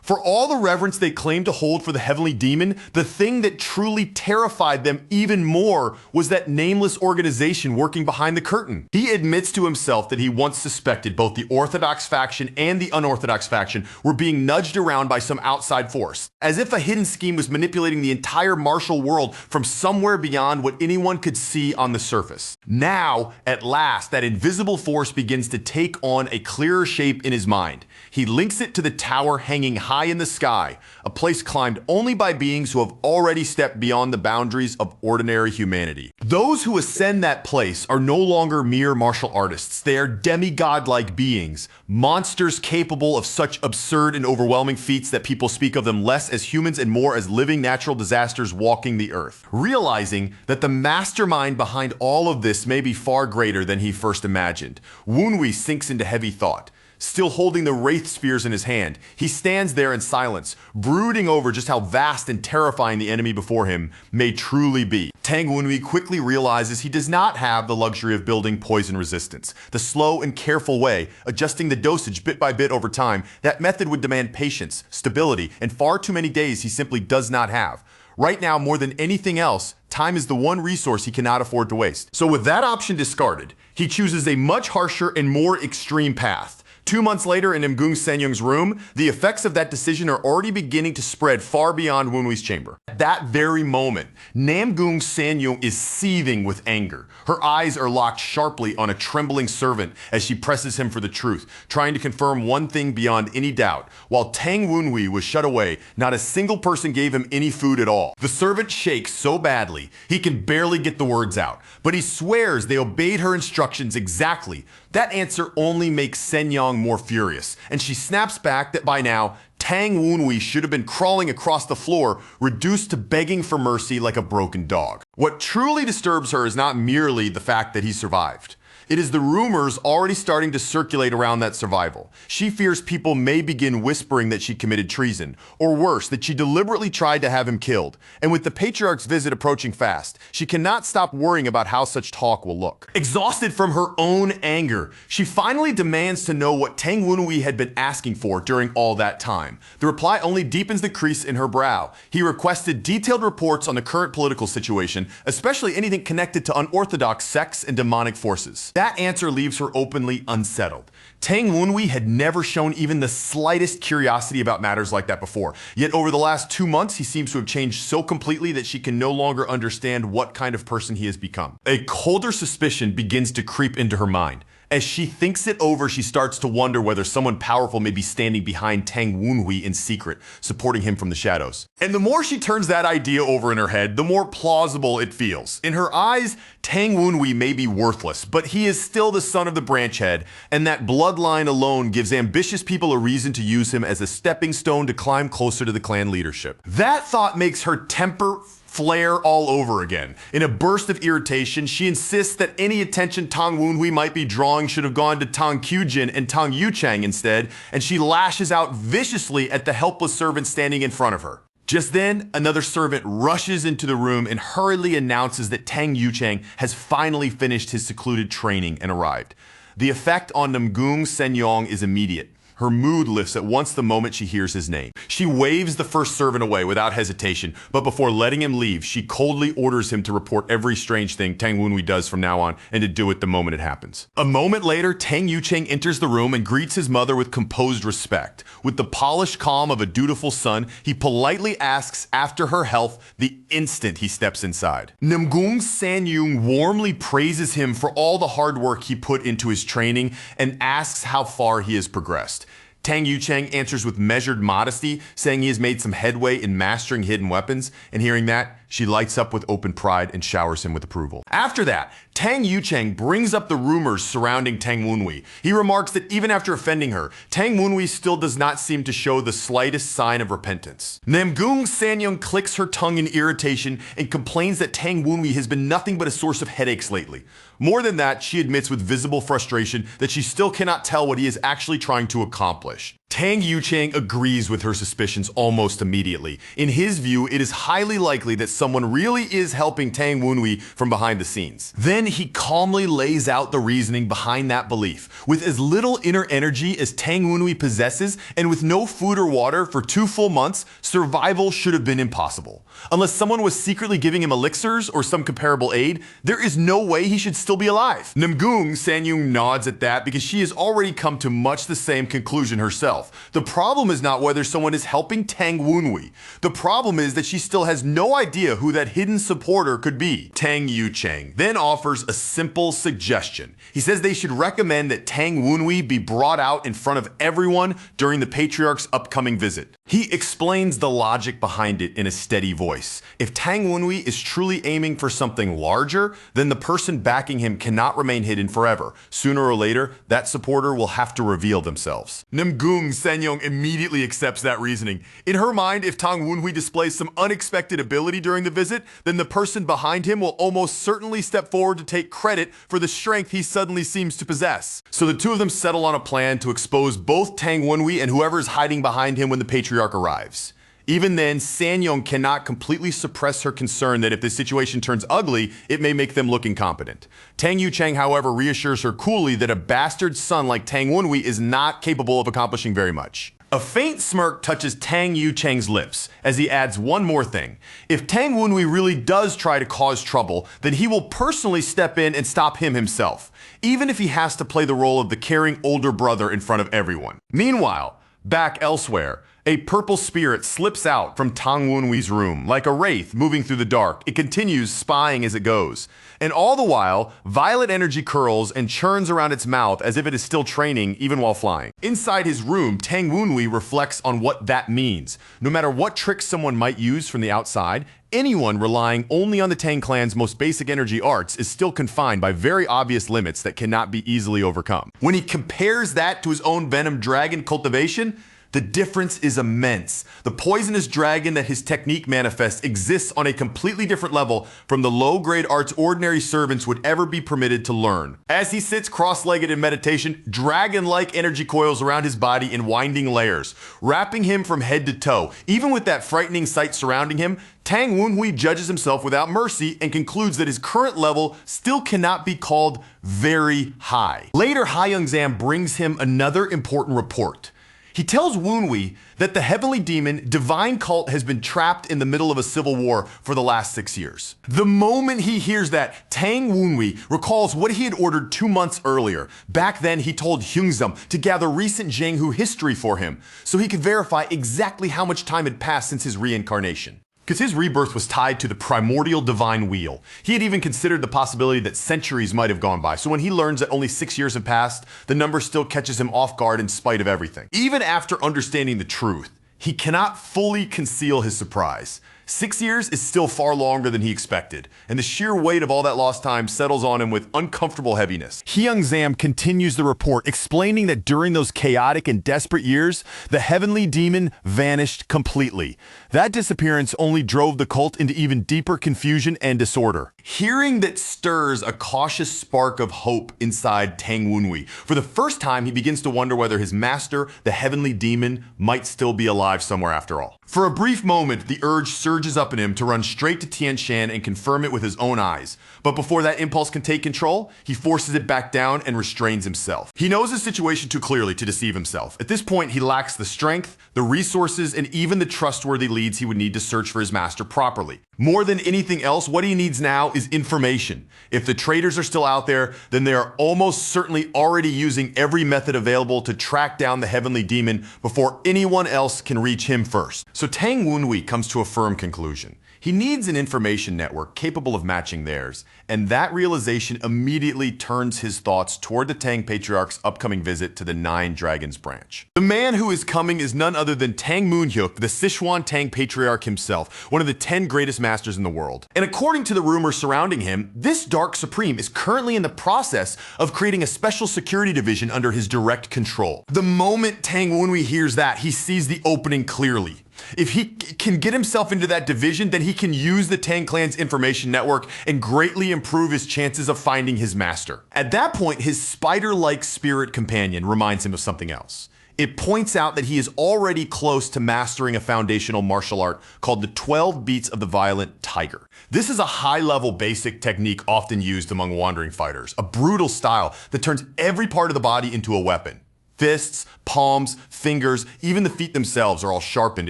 For all the reverence they claimed to hold for the heavenly demon, the thing that truly terrified them even more was that nameless organization working behind the curtain. He admits to himself that he once suspected both the Orthodox faction and the unorthodox faction were being nudged around by some outside force, as if a hidden scheme was manipulating the entire martial world from somewhere beyond what anyone could see on the surface. Now, at last, that invisible force begins to take on a clearer shape in his mind. He links it to the tower hanging high in the sky, a place climbed only by beings who have already stepped beyond the boundaries of ordinary humanity. Those who ascend that place are no longer mere martial artists. They are demigod-like beings, monsters capable of such absurd and overwhelming feats that people speak of them less as humans and more as living natural disasters walking the earth. Realizing that the mastermind behind all of this may be far greater than he first imagined, Woonwee sinks into heavy thought. Still holding the wraith spears in his hand, he stands there in silence, brooding over just how vast and terrifying the enemy before him may truly be. Tang Wenhui quickly realizes he does not have the luxury of building poison resistance. The slow and careful way, adjusting the dosage bit by bit over time, that method would demand patience, stability, and far too many days he simply does not have. Right now, more than anything else, time is the one resource he cannot afford to waste. So with that option discarded, he chooses a much harsher and more extreme path. 2 months later in Namgung Sanyung's room, the effects of that decision are already beginning to spread far beyond Wenhui's chamber. At that very moment, Namgung Sanyung is seething with anger. Her eyes are locked sharply on a trembling servant as she presses him for the truth, trying to confirm one thing beyond any doubt. While Tang Wenhui was shut away, not a single person gave him any food at all. The servant shakes so badly, he can barely get the words out, but he swears they obeyed her instructions exactly. That answer only makes Senyang more furious, and she snaps back that by now, Tang Wenhui should have been crawling across the floor, reduced to begging for mercy like a broken dog. What truly disturbs her is not merely the fact that he survived. It is the rumors already starting to circulate around that survival. She fears people may begin whispering that she committed treason, or worse, that she deliberately tried to have him killed. And with the patriarch's visit approaching fast, she cannot stop worrying about how such talk will look. Exhausted from her own anger, she finally demands to know what Tang Wenhui had been asking for during all that time. The reply only deepens the crease in her brow. He requested detailed reports on the current political situation, especially anything connected to unorthodox sects and demonic forces. That answer leaves her openly unsettled. Tang Wenhui had never shown even the slightest curiosity about matters like that before. Yet over the last 2 months, he seems to have changed so completely that she can no longer understand what kind of person he has become. A colder suspicion begins to creep into her mind. As she thinks it over, she starts to wonder whether someone powerful may be standing behind Tang Wenhui in secret, supporting him from the shadows. And the more she turns that idea over in her head, the more plausible it feels. In her eyes, Tang Wenhui may be worthless, but he is still the son of the branch head, and that bloodline alone gives ambitious people a reason to use him as a stepping stone to climb closer to the clan leadership. That thought makes her temper flare all over again. In a burst of irritation, she insists that any attention Tang Wenhui might be drawing should have gone to Tang Qujin and Tang Yuchang instead, and she lashes out viciously at the helpless servant standing in front of her. Just then, another servant rushes into the room and hurriedly announces that Tang Yuchang has finally finished his secluded training and arrived. The effect on Namgung Senyong is immediate. Her mood lifts at once the moment she hears his name. She waves the first servant away without hesitation, but before letting him leave, she coldly orders him to report every strange thing Tang Wenhui does from now on and to do it the moment it happens. A moment later, Tang Yuchang enters the room and greets his mother with composed respect. With the polished calm of a dutiful son, he politely asks after her health the instant he steps inside. Namgung Sanyung warmly praises him for all the hard work he put into his training and asks how far he has progressed. Tang Yuchang answers with measured modesty, saying he has made some headway in mastering hidden weapons, and hearing that, she lights up with open pride and showers him with approval. After that, Tang Yuchang brings up the rumors surrounding Tang Wenhui. He remarks that even after offending her, Tang Wenhui still does not seem to show the slightest sign of repentance. Namgung Sanyung clicks her tongue in irritation and complains that Tang Wenhui has been nothing but a source of headaches lately. More than that, she admits with visible frustration that she still cannot tell what he is actually trying to accomplish. Tang Yuchang agrees with her suspicions almost immediately. In his view, it is highly likely that someone really is helping Tang Wenhui from behind the scenes. Then he calmly lays out the reasoning behind that belief. With as little inner energy as Tang Wenhui possesses, and with no food or water for 2 full months, survival should have been impossible. Unless someone was secretly giving him elixirs or some comparable aid, there is no way he should still be alive. Namgung Sanyung nods at that because she has already come to much the same conclusion herself. The problem is not whether someone is helping Tang Wenhui. The problem is that she still has no idea who that hidden supporter could be. Tang Yuchang then offers a simple suggestion. He says they should recommend that Tang Wenhui be brought out in front of everyone during the patriarch's upcoming visit. He explains the logic behind it in a steady voice. If Tang Wenhui is truly aiming for something larger, then the person backing him cannot remain hidden forever. Sooner or later, that supporter will have to reveal themselves. Namgung Sanyong immediately accepts that reasoning. In her mind, if Tang Wenhui displays some unexpected ability during the visit, then the person behind him will almost certainly step forward to take credit for the strength he suddenly seems to possess. So the two of them settle on a plan to expose both Tang Wenhui and whoever is hiding behind him when the patriarch arrives. Even then, Sanyong cannot completely suppress her concern that if this situation turns ugly, it may make them look incompetent. Tang Yuchang, however, reassures her coolly that a bastard son like Tang Wenhui is not capable of accomplishing very much. A faint smirk touches Tang Yuchang's lips as he adds one more thing. If Tang Wenhui really does try to cause trouble, then he will personally step in and stop him himself, even if he has to play the role of the caring older brother in front of everyone. Meanwhile, back elsewhere, a purple spirit slips out from Tang Wenhui's room, like a wraith moving through the dark. It continues spying as it goes. And all the while, violet energy curls and churns around its mouth as if it is still training even while flying. Inside his room, Tang Wenhui reflects on what that means. No matter what tricks someone might use from the outside, anyone relying only on the Tang clan's most basic energy arts is still confined by very obvious limits that cannot be easily overcome. When he compares that to his own venom dragon cultivation, the difference is immense. The poisonous dragon that his technique manifests exists on a completely different level from the low-grade arts ordinary servants would ever be permitted to learn. As he sits cross-legged in meditation, dragon-like energy coils around his body in winding layers, wrapping him from head to toe. Even with that frightening sight surrounding him, Tang Wenhui judges himself without mercy and concludes that his current level still cannot be called very high. Later, Haiyangzam brings him another important report. He tells Wenhui that the heavenly demon, Divine Cult, has been trapped in the middle of a civil war for the last 6 years. The moment he hears that, Tang Wenhui recalls what he had ordered 2 months earlier. Back then, he told Hyungzam to gather recent Jianghu history for him so he could verify exactly how much time had passed since his reincarnation. Because his rebirth was tied to the primordial divine wheel. He had even considered the possibility that centuries might have gone by, so when he learns that only 6 years have passed, the number still catches him off guard in spite of everything. Even after understanding the truth, he cannot fully conceal his surprise. 6 years is still far longer than he expected, and the sheer weight of all that lost time settles on him with uncomfortable heaviness. Hyungzam continues the report, explaining that during those chaotic and desperate years, the heavenly demon vanished completely. That disappearance only drove the cult into even deeper confusion and disorder. Hearing that stirs a cautious spark of hope inside Tang Wenhui. For the first time, he begins to wonder whether his master, the heavenly demon, might still be alive somewhere after all. For a brief moment, the urge surges up in him to run straight to Tian Shan and confirm it with his own eyes. But before that impulse can take control, he forces it back down and restrains himself. He knows his situation too clearly to deceive himself. At this point, he lacks the strength, the resources, and even the trustworthy leads he would need to search for his master properly. More than anything else, what he needs now is information. If the traitors are still out there, then they are almost certainly already using every method available to track down the heavenly demon before anyone else can reach him first. So Tang Wenhui comes to a firm conclusion. He needs an information network capable of matching theirs, and that realization immediately turns his thoughts toward the Tang Patriarch's upcoming visit to the Nine Dragons branch. The man who is coming is none other than Tang Moonhyuk, the Sichuan Tang Patriarch himself, one of the 10 greatest masters in the world. And according to the rumors surrounding him, this Dark Supreme is currently in the process of creating a special security division under his direct control. The moment Tang Wenhui hears that, he sees the opening clearly. If he can get himself into that division, then he can use the Tang clan's information network and greatly improve his chances of finding his master. At that point, his spider-like spirit companion reminds him of something else. It points out that he is already close to mastering a foundational martial art called the 12 Beats of the Violent Tiger. This is a high-level basic technique often used among wandering fighters, a brutal style that turns every part of the body into a weapon. Fists, palms, fingers, even the feet themselves are all sharpened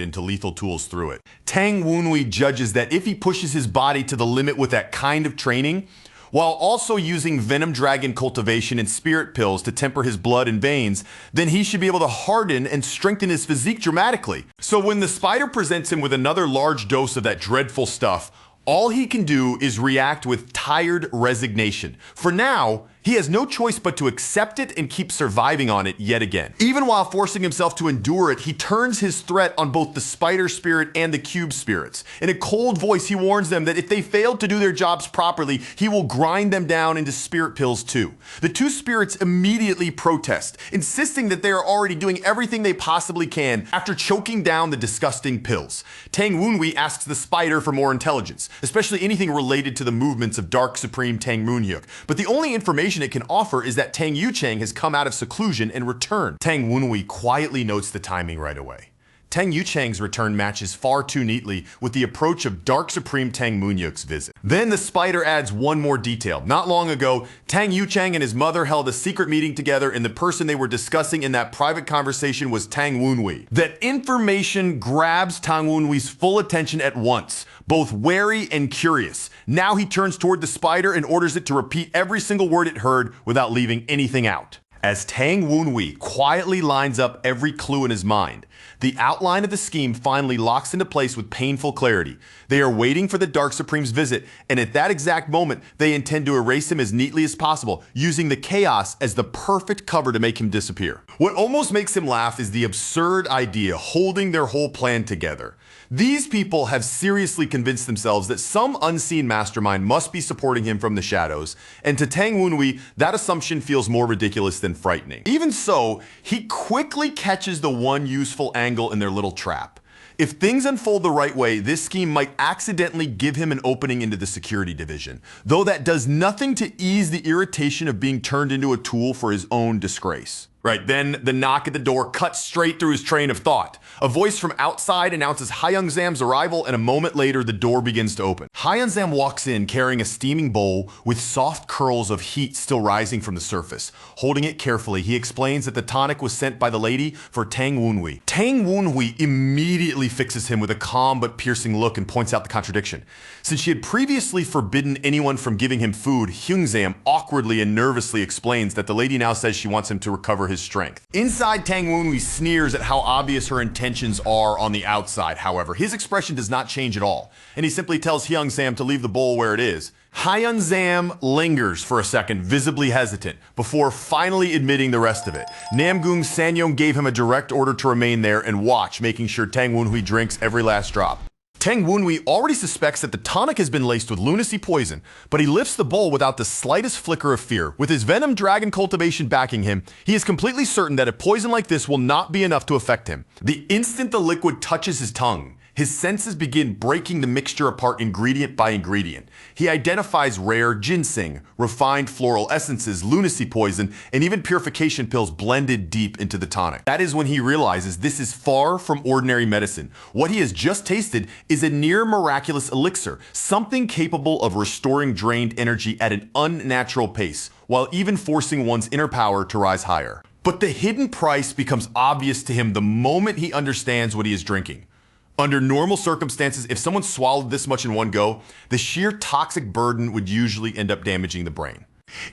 into lethal tools through it. Tang Wenhui judges that if he pushes his body to the limit with that kind of training, while also using venom dragon cultivation and spirit pills to temper his blood and veins, then he should be able to harden and strengthen his physique dramatically. So when the spider presents him with another large dose of that dreadful stuff, all he can do is react with tired resignation. For now, he has no choice but to accept it and keep surviving on it yet again. Even while forcing himself to endure it, he turns his threat on both the spider spirit and the cube spirits. In a cold voice, he warns them that if they fail to do their jobs properly, he will grind them down into spirit pills too. The two spirits immediately protest, insisting that they are already doing everything they possibly can after choking down the disgusting pills. Tang Wenhui asks the spider for more intelligence, especially anything related to the movements of Dark Supreme Tang Moonhyuk, but the only information it can offer is that Tang Yuchang has come out of seclusion and returned. Tang Wenhui quietly notes the timing right away. Tang Yuchang's return matches far too neatly with the approach of Dark Supreme Tang Munyuk's visit. Then the spider adds one more detail. Not long ago, Tang Yuchang and his mother held a secret meeting together, and the person they were discussing in that private conversation was Tang Wunhui. That information grabs Tang Wunhui's full attention at once, both wary and curious. Now he turns toward the spider and orders it to repeat every single word it heard without leaving anything out. As Tang Wunhui quietly lines up every clue in his mind, the outline of the scheme finally locks into place with painful clarity. They are waiting for the Dark Supreme's visit, and at that exact moment, they intend to erase him as neatly as possible, using the chaos as the perfect cover to make him disappear. What almost makes him laugh is the absurd idea holding their whole plan together. These people have seriously convinced themselves that some unseen mastermind must be supporting him from the shadows, and to Tang Wunhui, that assumption feels more ridiculous than frightening. Even so, he quickly catches the one useful angle in their little trap. If things unfold the right way, this scheme might accidentally give him an opening into the security division, though that does nothing to ease the irritation of being turned into a tool for his own disgrace. Right, then the knock at the door cuts straight through his train of thought. A voice from outside announces Hyunzam's arrival, and a moment later the door begins to open. Hyunzam walks in carrying a steaming bowl with soft curls of heat still rising from the surface. Holding it carefully, he explains that the tonic was sent by the lady for Tang Wunhui. Tang Wunhui immediately fixes him with a calm but piercing look and points out the contradiction. Since she had previously forbidden anyone from giving him food, Hyunzam awkwardly and nervously explains that the lady now says she wants him to recover his strength. Inside, Tang Wunhui sneers at how obvious her intentions are on the outside. However, his expression does not change at all, and he simply tells Hyunzam to leave the bowl where it is. Hyunzam lingers for a second, visibly hesitant, before finally admitting the rest of it. Namgung Sanyong gave him a direct order to remain there and watch, making sure Tang Wunhui drinks every last drop. Tang Wunhui already suspects that the tonic has been laced with lunacy poison, but he lifts the bowl without the slightest flicker of fear. With his venom dragon cultivation backing him, he is completely certain that a poison like this will not be enough to affect him. The instant the liquid touches his tongue, his senses begin breaking the mixture apart ingredient by ingredient. He identifies rare ginseng, refined floral essences, lunacy poison, and even purification pills blended deep into the tonic. That is when he realizes this is far from ordinary medicine. What he has just tasted is a near miraculous elixir, something capable of restoring drained energy at an unnatural pace, while even forcing one's inner power to rise higher. But the hidden price becomes obvious to him the moment he understands what he is drinking. Under normal circumstances, if someone swallowed this much in one go, the sheer toxic burden would usually end up damaging the brain.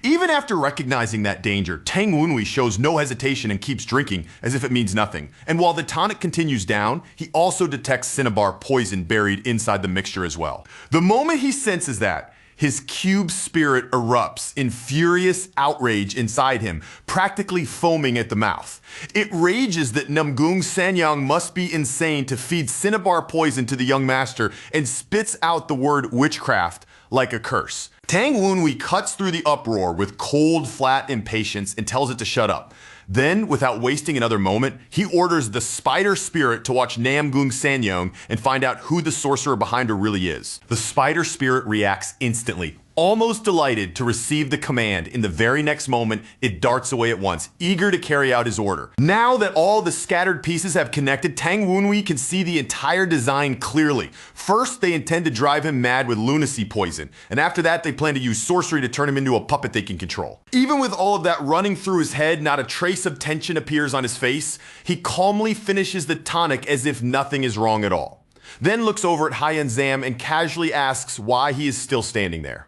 Even after recognizing that danger, Tang Wunhui shows no hesitation and keeps drinking as if it means nothing. And while the tonic continues down, he also detects cinnabar poison buried inside the mixture as well. The moment he senses that, his cube spirit erupts in furious outrage inside him, practically foaming at the mouth. It rages that Namgung Sanyang must be insane to feed cinnabar poison to the young master and spits out the word witchcraft like a curse. Tang Wunhui cuts through the uproar with cold, flat impatience and tells it to shut up. Then, without wasting another moment, he orders the spider spirit to watch Namgung Sanyong and find out who the sorcerer behind her really is. The spider spirit reacts instantly, almost delighted to receive the command. In the very next moment, it darts away at once, eager to carry out his order. Now that all the scattered pieces have connected, Tang Wunhui can see the entire design clearly. First, they intend to drive him mad with lunacy poison, and after that, they plan to use sorcery to turn him into a puppet they can control. Even with all of that running through his head, not a trace of tension appears on his face. He calmly finishes the tonic as if nothing is wrong at all. Then looks over at Hyunzam and casually asks why he is still standing there.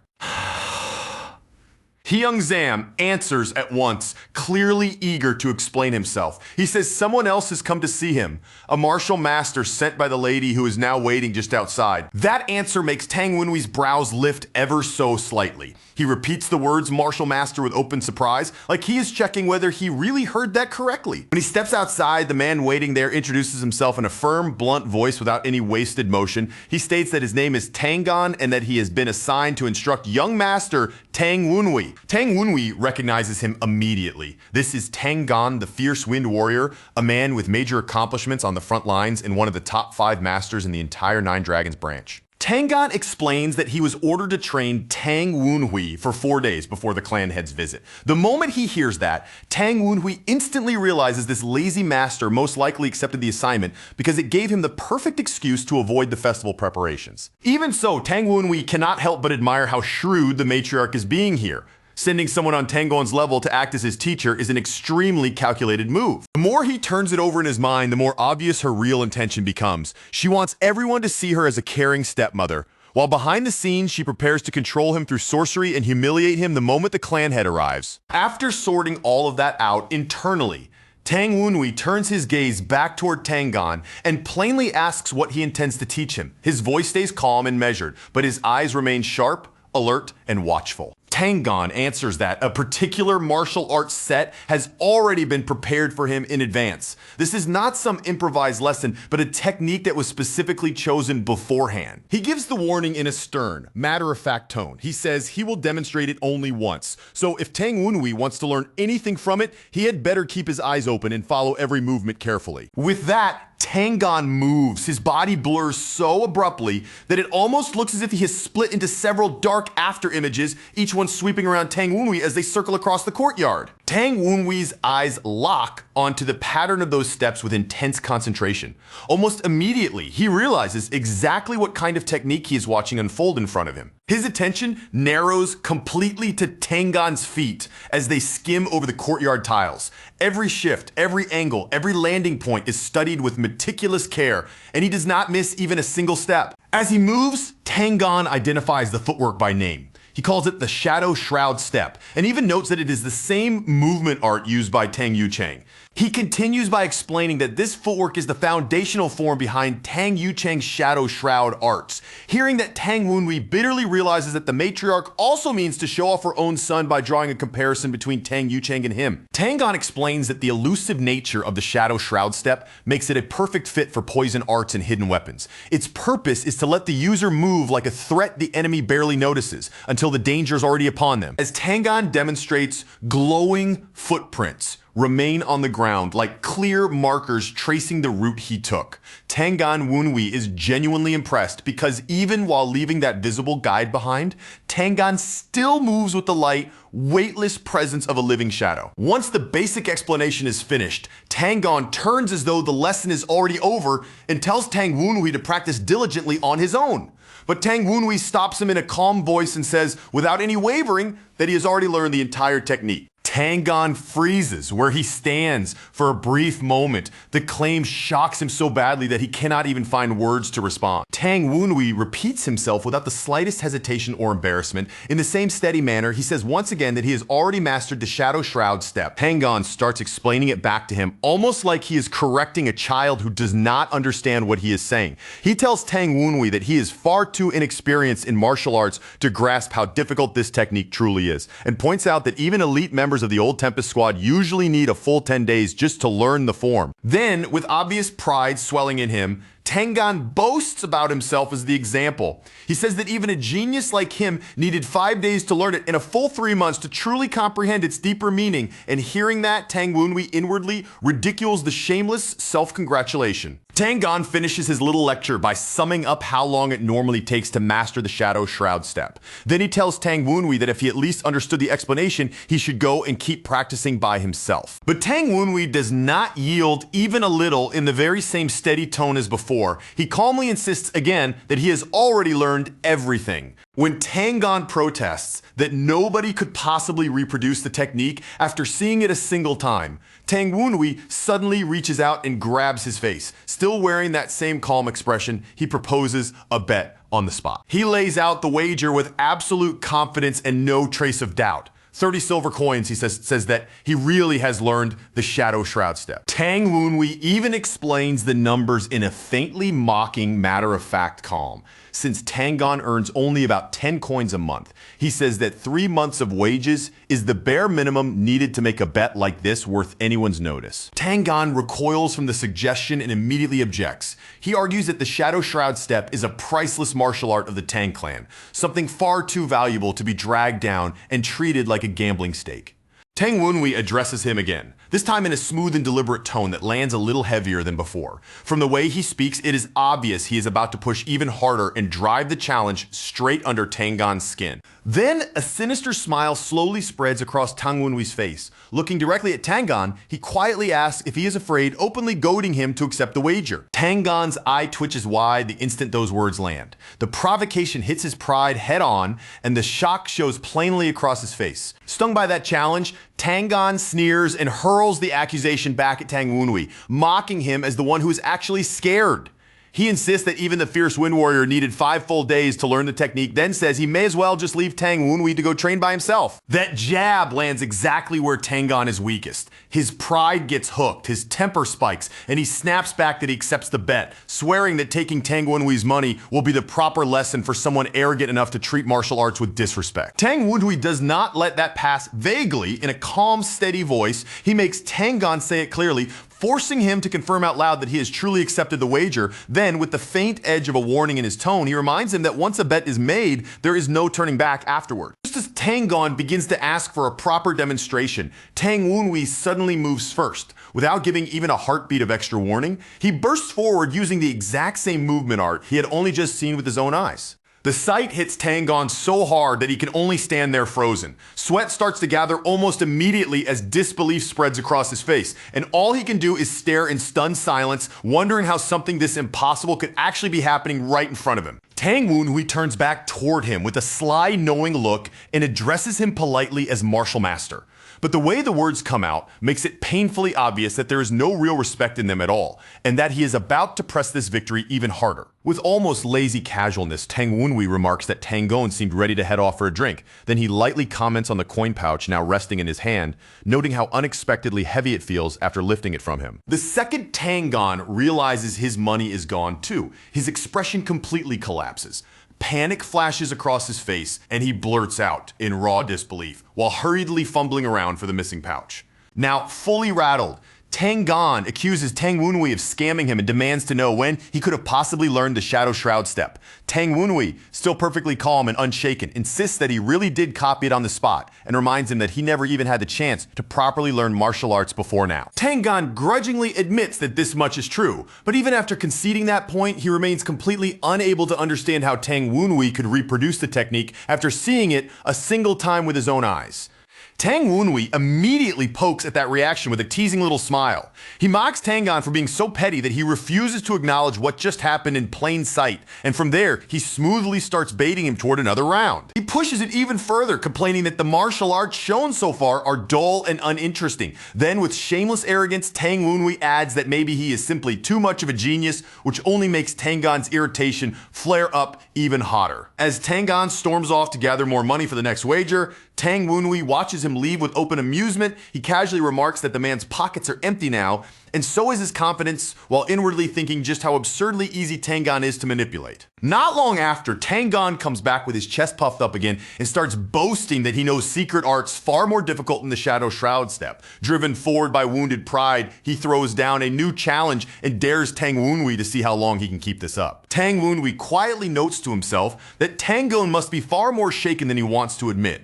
Hyunzam answers at once, clearly eager to explain himself. He says someone else has come to see him, a martial master sent by the lady who is now waiting just outside. That answer makes Tang Wunhui's brows lift ever so slightly. He repeats the words martial master with open surprise, like he is checking whether he really heard that correctly. When he steps outside, the man waiting there introduces himself in a firm, blunt voice without any wasted motion. He states that his name is Tangon and that he has been assigned to instruct young master Tang Wunhui. Tang Wunhui recognizes him immediately. This is Tangon, the fierce wind warrior, a man with major accomplishments on the front lines and one of the top 5 masters in the entire Nine Dragons branch. Tangan explains that he was ordered to train Tang Woonhui for 4 days before the clan head's visit. The moment he hears that, Tang Woonhui instantly realizes this lazy master most likely accepted the assignment because it gave him the perfect excuse to avoid the festival preparations. Even so, Tang Woonhui cannot help but admire how shrewd the matriarch is being here. Sending someone on Tangon's level to act as his teacher is an extremely calculated move. The more he turns it over in his mind, the more obvious her real intention becomes. She wants everyone to see her as a caring stepmother, while behind the scenes she prepares to control him through sorcery and humiliate him the moment the clan head arrives. After sorting all of that out internally, Tang Woonhui turns his gaze back toward Tangan and plainly asks what he intends to teach him. His voice stays calm and measured, but his eyes remain sharp, alert, and watchful. Tangan answers that a particular martial arts set has already been prepared for him in advance. This is not some improvised lesson, but a technique that was specifically chosen beforehand. He gives the warning in a stern, matter-of-fact tone. He says he will demonstrate it only once. So if Tang Woonhui wants to learn anything from it, he had better keep his eyes open and follow every movement carefully. With that, Tangan moves. His body blurs so abruptly that it almost looks as if he has split into several dark after images, each one sweeping around Tang Woonhui as they circle across the courtyard. Tang Woonhui's eyes lock onto the pattern of those steps with intense concentration. Almost immediately, he realizes exactly what kind of technique he is watching unfold in front of him. His attention narrows completely to Tangan's feet as they skim over the courtyard tiles. Every shift, every angle, every landing point is studied with meticulous care, and he does not miss even a single step. As he moves, Tangan identifies the footwork by name. He calls it the Shadow Shroud Step, and even notes that it is the same movement art used by Tang Yuchang. He continues by explaining that this footwork is the foundational form behind Tang Yuchang's Shadow Shroud arts. Hearing that, Tang Woonhui bitterly realizes that the matriarch also means to show off her own son by drawing a comparison between Tang Yuchang and him. Tangan explains that the elusive nature of the Shadow Shroud Step makes it a perfect fit for poison arts and hidden weapons. Its purpose is to let the user move like a threat the enemy barely notices, until the danger is already upon them. As Tangan demonstrates, glowing footprints remain on the ground like clear markers tracing the route he took. Tangan Woonhui is genuinely impressed because even while leaving that visible guide behind, Tangan still moves with the light, weightless presence of a living shadow. Once the basic explanation is finished, Tangan turns as though the lesson is already over and tells Tang Woonhui to practice diligently on his own. But Tang Woonhui stops him in a calm voice and says, without any wavering, that he has already learned the entire technique. Tangan freezes where he stands for a brief moment. The claim shocks him so badly that he cannot even find words to respond. Tang Woonhui repeats himself without the slightest hesitation or embarrassment. In the same steady manner, he says once again that he has already mastered the Shadow Shroud Step. Tangan starts explaining it back to him, almost like he is correcting a child who does not understand what he is saying. He tells Tang Woonhui that he is far too inexperienced in martial arts to grasp how difficult this technique truly is, and points out that even elite members of the Old Tempest Squad usually need a full 10 days just to learn the form. Then, with obvious pride swelling in him, Tangan boasts about himself as the example. He says that even a genius like him needed 5 days to learn it and a full 3 months to truly comprehend its deeper meaning, and hearing that, Tang Woonhui inwardly ridicules the shameless self-congratulation. Tangan finishes his little lecture by summing up how long it normally takes to master the Shadow Shroud Step. Then he tells Tang Woonhui that if he at least understood the explanation, he should go and keep practicing by himself. But Tang Woonhui does not yield even a little. In the very same steady tone as before, he calmly insists again that he has already learned everything. When Tangan protests that nobody could possibly reproduce the technique after seeing it a single time, Tang Woonhui suddenly reaches out and grabs his face. Still wearing that same calm expression, he proposes a bet on the spot. He lays out the wager with absolute confidence and no trace of doubt. 30 silver coins, he says that he really has learned the Shadow Shroud Step. Tang Woonhui even explains the numbers in a faintly mocking, matter-of-fact calm. Since Tangan earns only about 10 coins a month, he says that 3 months of wages is the bare minimum needed to make a bet like this worth anyone's notice. Tangan recoils from the suggestion and immediately objects. He argues that the Shadow Shroud Step is a priceless martial art of the Tang clan, something far too valuable to be dragged down and treated like a gambling stake. Tang Wenhui addresses him again, this time in a smooth and deliberate tone that lands a little heavier than before. From the way he speaks, it is obvious he is about to push even harder and drive the challenge straight under Tang Gan's skin. Then, a sinister smile slowly spreads across Tang Wenhui's face. Looking directly at Tang Gan, he quietly asks if he is afraid, openly goading him to accept the wager. Tang Gan's eye twitches wide the instant those words land. The provocation hits his pride head on, and the shock shows plainly across his face. Stung by that challenge, Tang Gan sneers and hurls the accusation back at Tang Wenhui, mocking him as the one who is actually scared. He insists that even the fierce Wind Warrior needed 5 full days to learn the technique, then says he may as well just leave Tang Wenhui to go train by himself. That jab lands exactly where Tang Gan is weakest. His pride gets hooked, his temper spikes, and he snaps back that he accepts the bet, swearing that taking Tang Wenhui's money will be the proper lesson for someone arrogant enough to treat martial arts with disrespect. Tang Wenhui does not let that pass vaguely. In a calm, steady voice, he makes Tang Gan say it clearly, forcing him to confirm out loud that he has truly accepted the wager. Then, with the faint edge of a warning in his tone, he reminds him that once a bet is made, there is no turning back afterward. Just as Tang Gan begins to ask for a proper demonstration, Tang Wenhui suddenly moves first. Without giving even a heartbeat of extra warning, he bursts forward using the exact same movement art he had only just seen with his own eyes. The sight hits Tang Gan so hard that he can only stand there frozen. Sweat starts to gather almost immediately as disbelief spreads across his face, and all he can do is stare in stunned silence, wondering how something this impossible could actually be happening right in front of him. Tang Wenhui turns back toward him with a sly, knowing look and addresses him politely as Martial Master. But the way the words come out makes it painfully obvious that there is no real respect in them at all, and that he is about to press this victory even harder. With almost lazy casualness, Tang Wenhui remarks that Tang Gan seemed ready to head off for a drink. Then he lightly comments on the coin pouch now resting in his hand, noting how unexpectedly heavy it feels after lifting it from him. The second Tang Gan realizes his money is gone too, his expression completely collapses. Panic flashes across his face, and he blurts out in raw disbelief while hurriedly fumbling around for the missing pouch. Now, fully rattled, Tang Gan accuses Tang Wenhui of scamming him and demands to know when he could have possibly learned the Shadow Shroud step. Tang Wenhui, still perfectly calm and unshaken, insists that he really did copy it on the spot and reminds him that he never even had the chance to properly learn martial arts before now. Tang Gan grudgingly admits that this much is true, but even after conceding that point, he remains completely unable to understand how Tang Wenhui could reproduce the technique after seeing it a single time with his own eyes. Tang Wenhui immediately pokes at that reaction with a teasing little smile. He mocks Tang Gan for being so petty that he refuses to acknowledge what just happened in plain sight, and from there, he smoothly starts baiting him toward another round. He pushes it even further, complaining that the martial arts shown so far are dull and uninteresting. Then, with shameless arrogance, Tang Wenhui adds that maybe he is simply too much of a genius, which only makes Tang Gan's irritation flare up even hotter. As Tang Gan storms off to gather more money for the next wager, Tang Wenhui watches him leave with open amusement. He casually remarks that the man's pockets are empty now, and so is his confidence, while inwardly thinking just how absurdly easy Tang Gan is to manipulate. Not long after, Tang Gan comes back with his chest puffed up again and starts boasting that he knows secret arts far more difficult than the Shadow Shroud step. Driven forward by wounded pride, he throws down a new challenge and dares Tang Wenhui to see how long he can keep this up. Tang Wenhui quietly notes to himself that Tang Gan must be far more shaken than he wants to admit.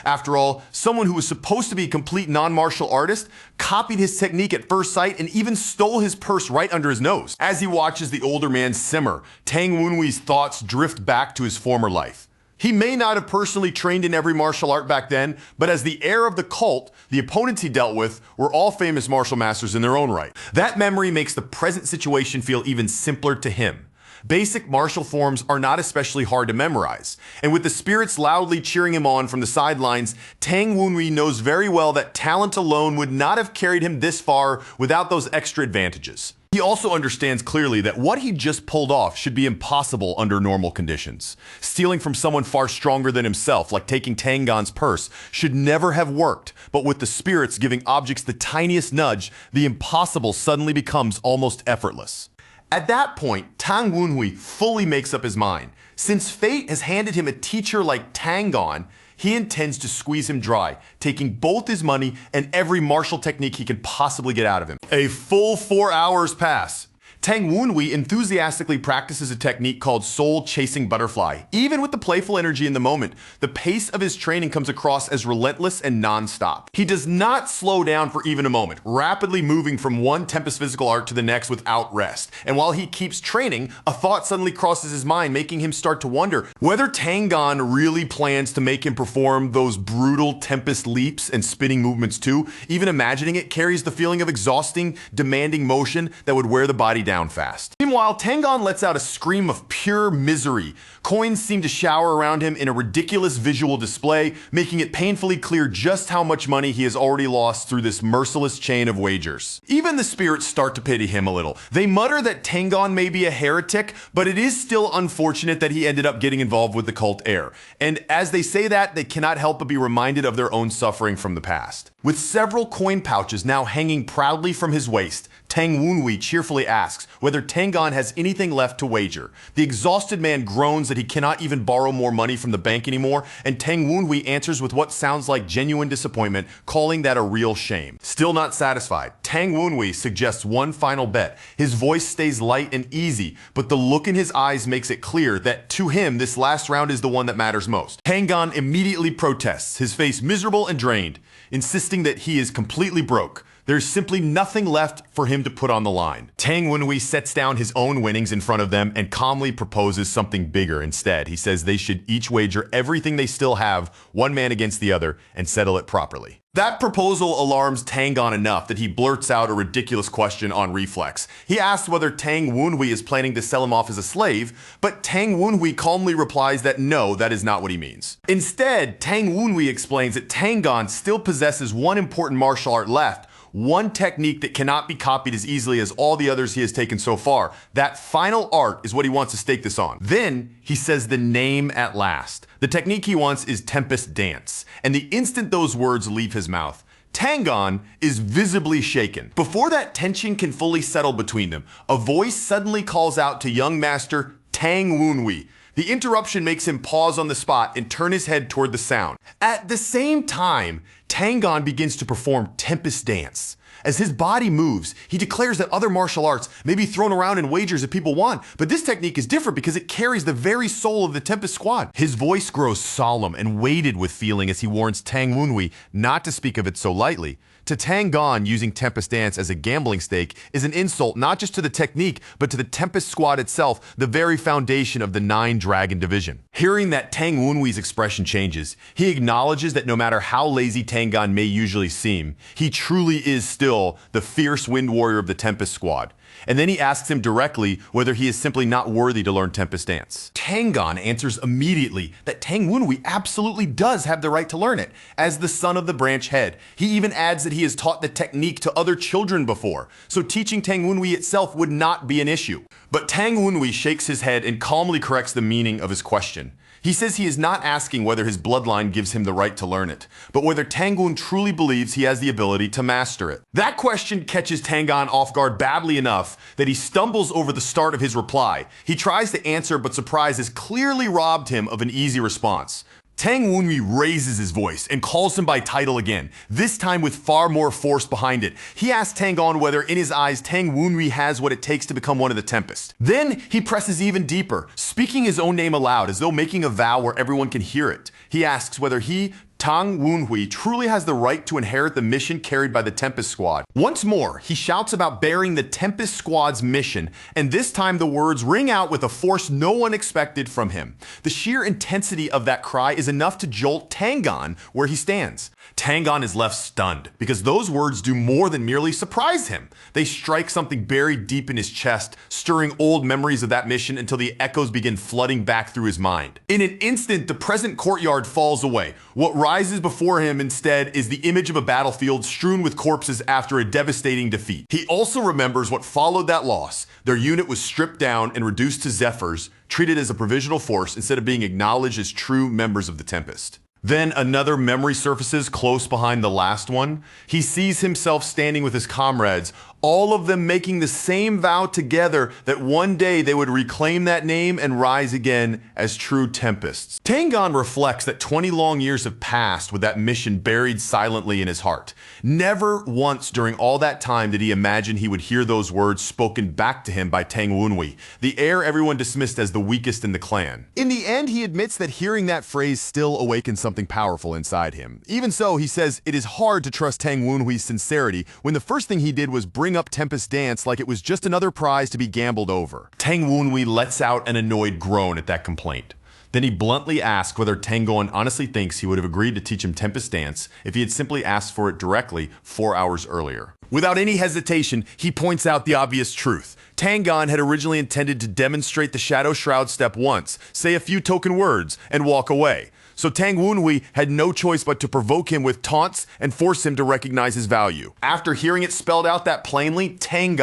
After all, someone who was supposed to be a complete non-martial artist copied his technique at first sight and even stole his purse right under his nose. As he watches the older man simmer, Tang Wenhui's thoughts drift back to his former life. He may not have personally trained in every martial art back then, but as the heir of the cult, the opponents he dealt with were all famous martial masters in their own right. That memory makes the present situation feel even simpler to him. Basic martial forms are not especially hard to memorize, and with the spirits loudly cheering him on from the sidelines, Tang Wenhui knows very well that talent alone would not have carried him this far without those extra advantages. He also understands clearly that what he just pulled off should be impossible under normal conditions. Stealing from someone far stronger than himself, like taking Tang Gan's purse, should never have worked, but with the spirits giving objects the tiniest nudge, the impossible suddenly becomes almost effortless. At that point, Tang Wenhui fully makes up his mind. Since fate has handed him a teacher like Tang Gan, he intends to squeeze him dry, taking both his money and every martial technique he can possibly get out of him. A full 4 hours pass. Tang Wunhui enthusiastically practices a technique called soul-chasing butterfly. Even with the playful energy in the moment, the pace of his training comes across as relentless and non-stop. He does not slow down for even a moment, rapidly moving from one Tempest physical art to the next without rest. And while he keeps training, a thought suddenly crosses his mind, making him start to wonder whether Tangon really plans to make him perform those brutal Tempest leaps and spinning movements too. Even imagining it carries the feeling of exhausting, demanding motion that would wear the body down fast. Meanwhile, Tangon lets out a scream of pure misery. Coins seem to shower around him in a ridiculous visual display, making it painfully clear just how much money he has already lost through this merciless chain of wagers. Even the spirits start to pity him a little. They mutter that Tangon may be a heretic, but it is still unfortunate that he ended up getting involved with the cult Heir. And as they say that, they cannot help but be reminded of their own suffering from the past. With several coin pouches now hanging proudly from his waist, Tang Wunhui cheerfully asks whether Tangon has anything left to wager. The exhausted man groans that he cannot even borrow more money from the bank anymore, and Tang Wunhui answers with what sounds like genuine disappointment, calling that a real shame. Still not satisfied, Tang Wunhui suggests one final bet. His voice stays light and easy, but the look in his eyes makes it clear that to him this last round is the one that matters most. Tangon immediately protests, his face miserable and drained, insisting that he is completely broke. There's simply nothing left for him to put on the line. Tang Wunhui sets down his own winnings in front of them and calmly proposes something bigger instead. He says they should each wager everything they still have, one man against the other, and settle it properly. That proposal alarms Tangon enough that he blurts out a ridiculous question on reflex. He asks whether Tang Wunhui is planning to sell him off as a slave, but Tang Wunhui calmly replies that no, that is not what he means. Instead, Tang Wunhui explains that Tangon still possesses one important martial art left, one technique that cannot be copied as easily as all the others he has taken so far. That final art is what he wants to stake this on. Then he says the name at last. The technique he wants is Tempest Dance, and the instant those words leave his mouth, Tangon is visibly shaken. Before that tension can fully settle between them, a voice suddenly calls out to young master Tang Wunhui. The interruption makes him pause on the spot and turn his head toward the sound. At the same time, Tangon begins to perform Tempest Dance. As his body moves, he declares that other martial arts may be thrown around in wagers if people want, but this technique is different because it carries the very soul of the Tempest squad. His voice grows solemn and weighted with feeling as he warns Tang Wunhui not to speak of it so lightly. To Tangon, using Tempest Dance as a gambling stake is an insult not just to the technique, but to the Tempest squad itself, the very foundation of the 9 Dragon Division. Hearing that, Tang Wunhui's expression changes. He acknowledges that no matter how lazy Tangon may usually seem, he truly is still the fierce wind warrior of the Tempest squad. And then he asks him directly whether he is simply not worthy to learn Tempest Dance. Tangon answers immediately that Tang Wunhui absolutely does have the right to learn it. As the son of the branch head, he even adds that he has taught the technique to other children before, so teaching Tang Wunhui itself would not be an issue. But Tang Wunhui shakes his head and calmly corrects the meaning of his question. He says he is not asking whether his bloodline gives him the right to learn it, but whether Tangon truly believes he has the ability to master it. That question catches Tangon off guard badly enough that he stumbles over the start of his reply. He tries to answer, but surprise has clearly robbed him of an easy response. Tang Wunhui raises his voice and calls him by title again, this time with far more force behind it. He asks Tangon whether in his eyes Tang Wunhui has what it takes to become one of the Tempest. Then he presses even deeper, speaking his own name aloud as though making a vow where everyone can hear it. He asks whether he, Tang Wunhui, truly has the right to inherit the mission carried by the Tempest Squad. Once more, he shouts about bearing the Tempest Squad's mission, and this time the words ring out with a force no one expected from him. The sheer intensity of that cry is enough to jolt Tangon where he stands. Tangon is left stunned, because those words do more than merely surprise him. They strike something buried deep in his chest, stirring old memories of that mission until the echoes begin flooding back through his mind. In an instant, the present courtyard falls away. What rises before him instead is the image of a battlefield strewn with corpses after a devastating defeat. He also remembers what followed that loss. Their unit was stripped down and reduced to Zephyrs, treated as a provisional force instead of being acknowledged as true members of the Tempest. Then another memory surfaces close behind the last one. He sees himself standing with his comrades, all of them making the same vow together that one day they would reclaim that name and rise again as true tempests. Tang reflects that 20 long years have passed with that mission buried silently in his heart. Never once during all that time did he imagine he would hear those words spoken back to him by Tang Wenhui, the heir everyone dismissed as the weakest in the clan. In the end, he admits that hearing that phrase still awakens something powerful inside him. Even so, he says it is hard to trust Tang Wenhui's sincerity when the first thing he did was bring up Tempest Dance like it was just another prize to be gambled over. Tang Wenhui lets out an annoyed groan at that complaint. Then he bluntly asks whether Tang honestly thinks he would have agreed to teach him Tempest Dance if he had simply asked for it directly 4 hours earlier. Without any hesitation, he points out the obvious truth. Tang had originally intended to demonstrate the Shadow Shroud step once, say a few token words, and walk away. So Tang Wenhui had no choice but to provoke him with taunts and force him to recognize his value. After hearing it spelled out that plainly, Tang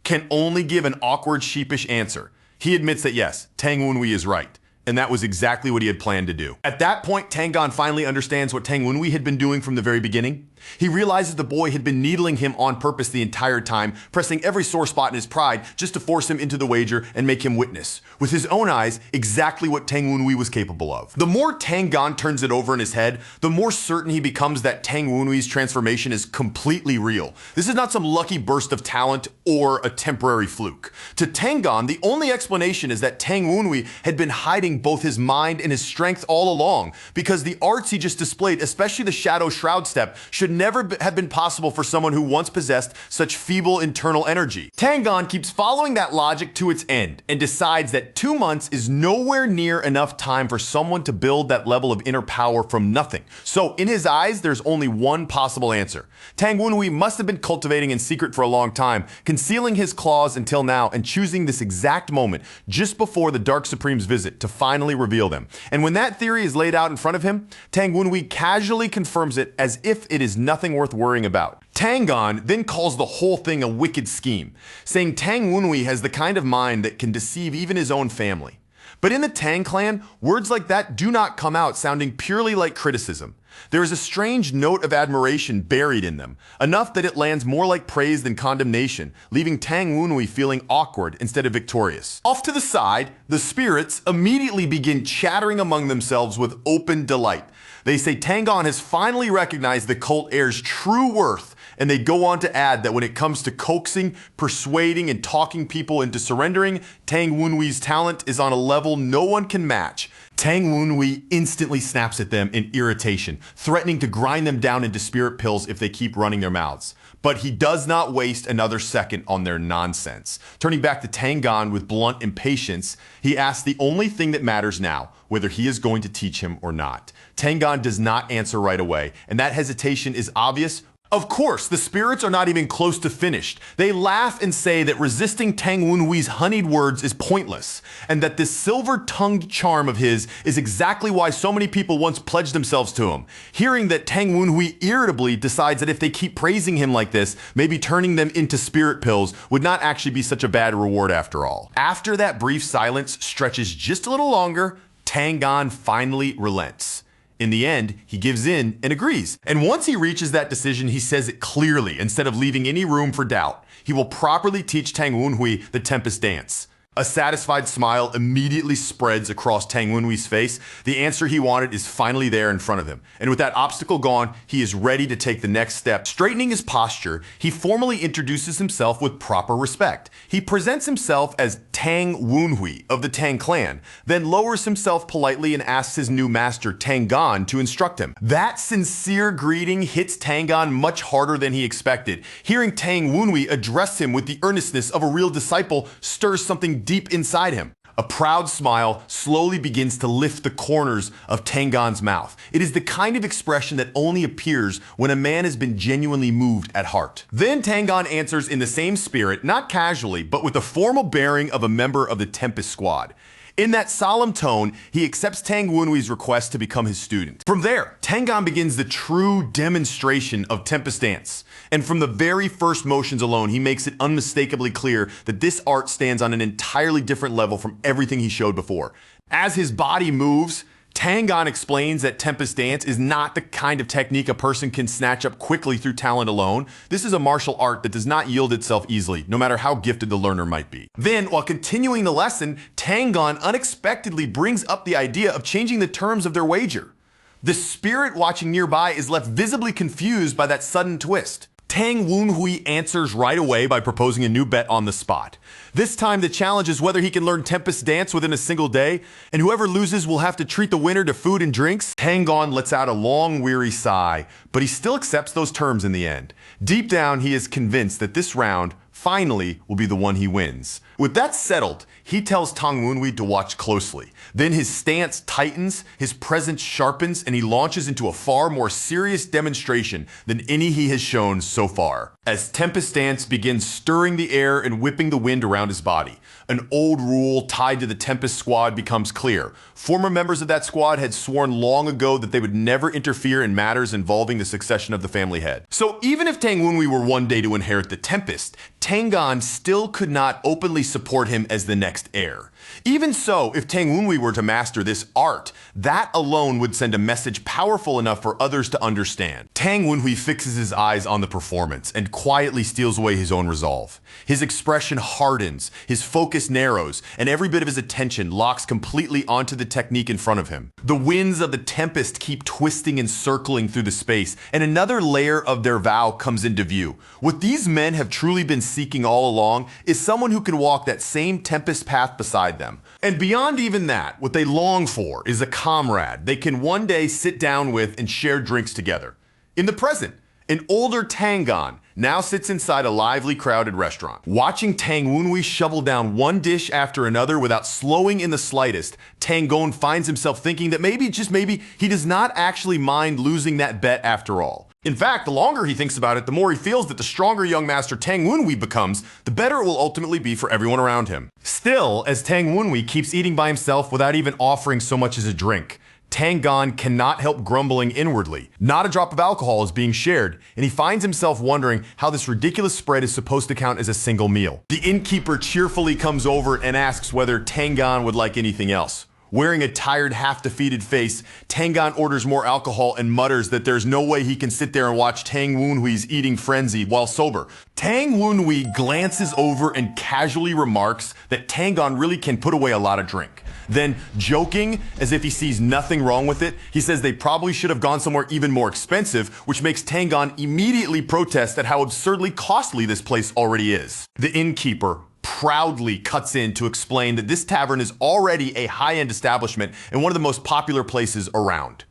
can only give an awkward, sheepish answer. He admits that yes, Tang Wenhui is right. And that was exactly what he had planned to do. At that point, Tang finally understands what Tang Wenhui had been doing from the very beginning. He realizes the boy had been needling him on purpose the entire time, pressing every sore spot in his pride just to force him into the wager and make him witness, with his own eyes, exactly what Tang Wenhui was capable of. The more Tang turns it over in his head, the more certain he becomes that Tang Wenhui's transformation is completely real. This is not some lucky burst of talent or a temporary fluke. To Tang, the only explanation is that Tang Wenhui had been hiding both his mind and his strength all along, because the arts he just displayed, especially the Shadow Shroud step, should never have been possible for someone who once possessed such feeble internal energy. Tang keeps following that logic to its end and decides that 2 months is nowhere near enough time for someone to build that level of inner power from nothing. So in his eyes, there's only one possible answer. Tang Wenhui must have been cultivating in secret for a long time, concealing his claws until now and choosing this exact moment just before the Dark Supreme's visit to finally reveal them. And when that theory is laid out in front of him, Tang Wenhui casually confirms it as if it is nothing worth worrying about. Tang then calls the whole thing a wicked scheme, saying Tang Wenhui has the kind of mind that can deceive even his own family. But in the Tang clan, words like that do not come out sounding purely like criticism. There is a strange note of admiration buried in them, enough that it lands more like praise than condemnation, leaving Tang Wenhui feeling awkward instead of victorious. Off to the side, the spirits immediately begin chattering among themselves with open delight. They say Tang has finally recognized the cult heir's true worth, and they go on to add that when it comes to coaxing, persuading, and talking people into surrendering, Tang Wenhui's talent is on a level no one can match. Tang Wenhui instantly snaps at them in irritation, threatening to grind them down into spirit pills if they keep running their mouths. But he does not waste another second on their nonsense. Turning back to Tang with blunt impatience, he asks the only thing that matters now, whether he is going to teach him or not. Tang does not answer right away, and that hesitation is obvious. Of course, the spirits are not even close to finished. They laugh and say that resisting Tang Wenhui's honeyed words is pointless, and that this silver-tongued charm of his is exactly why so many people once pledged themselves to him. Hearing that Tang Wenhui irritably decides that if they keep praising him like this, maybe turning them into spirit pills would not actually be such a bad reward after all. After that brief silence stretches just a little longer, Tang finally relents. In the end, he gives in and agrees. And once he reaches that decision, he says it clearly instead of leaving any room for doubt. He will properly teach Tang Wenhui the Tempest Dance. A satisfied smile immediately spreads across Tang Wenhui's face. The answer he wanted is finally there in front of him. And with that obstacle gone, he is ready to take the next step. Straightening his posture, he formally introduces himself with proper respect. He presents himself as Tang Wenhui of the Tang clan, then lowers himself politely and asks his new master Tang to instruct him. That sincere greeting hits Tang much harder than he expected. Hearing Tang Wenhui address him with the earnestness of a real disciple stirs something deep inside him. A proud smile slowly begins to lift the corners of Tang mouth. It is the kind of expression that only appears when a man has been genuinely moved at heart. Then Tang answers in the same spirit, not casually, but with the formal bearing of a member of the Tempest Squad. In that solemn tone, he accepts Tang Wenhui's request to become his student. From there, Tang begins the true demonstration of Tempest Dance. And from the very first motions alone, he makes it unmistakably clear that this art stands on an entirely different level from everything he showed before. As his body moves, Tang explains that Tempest Dance is not the kind of technique a person can snatch up quickly through talent alone. This is a martial art that does not yield itself easily, no matter how gifted the learner might be. Then, while continuing the lesson, Tang unexpectedly brings up the idea of changing the terms of their wager. The spirit watching nearby is left visibly confused by that sudden twist. Tang Wunhui answers right away by proposing a new bet on the spot. This time the challenge is whether he can learn Tempest Dance within a single day, and whoever loses will have to treat the winner to food and drinks. Tang lets out a long, weary sigh, but he still accepts those terms in the end. Deep down, he is convinced that this round, finally, will be the one he wins. With that settled, he tells Tang Wunhui to watch closely. Then his stance tightens, his presence sharpens, and he launches into a far more serious demonstration than any he has shown so far. As Tempest Dance begins stirring the air and whipping the wind around his body, an old rule tied to the Tempest squad becomes clear. Former members of that squad had sworn long ago that they would never interfere in matters involving the succession of the family head. So even if Tang Wunhui were one day to inherit the Tempest, Tang still could not openly support him as the next heir. Even so, if Tang Wunhui were to master this art, that alone would send a message powerful enough for others to understand. Tang Wunhui fixes his eyes on the performance and quietly steals away his own resolve. His expression hardens, his focus narrows, and every bit of his attention locks completely onto the technique in front of him. The winds of the tempest keep twisting and circling through the space, and another layer of their vow comes into view. What these men have truly been seeking all along is someone who can walk that same tempest path beside them. And beyond even that, what they long for is a comrade they can one day sit down with and share drinks together. In the present, an older Tang now sits inside a lively, crowded restaurant. Watching Tang Wunhui shovel down one dish after another without slowing in the slightest, Tang finds himself thinking that maybe, just maybe, he does not actually mind losing that bet after all. In fact, the longer he thinks about it, the more he feels that the stronger young master Tang Wunhui becomes, the better it will ultimately be for everyone around him. Still, as Tang Wunhui keeps eating by himself without even offering so much as a drink, Tang cannot help grumbling inwardly. Not a drop of alcohol is being shared, and he finds himself wondering how this ridiculous spread is supposed to count as a single meal. The innkeeper cheerfully comes over and asks whether Tang would like anything else. Wearing a tired, half-defeated face, Tang orders more alcohol and mutters that there's no way he can sit there and watch Tang Wunhui's eating frenzy while sober. Tang Wunhui glances over and casually remarks that Tang really can put away a lot of drink. Then, joking, as if he sees nothing wrong with it, he says they probably should have gone somewhere even more expensive, which makes Tang immediately protest at how absurdly costly this place already is. The innkeeper proudly cuts in to explain that this tavern is already a high-end establishment and one of the most popular places around.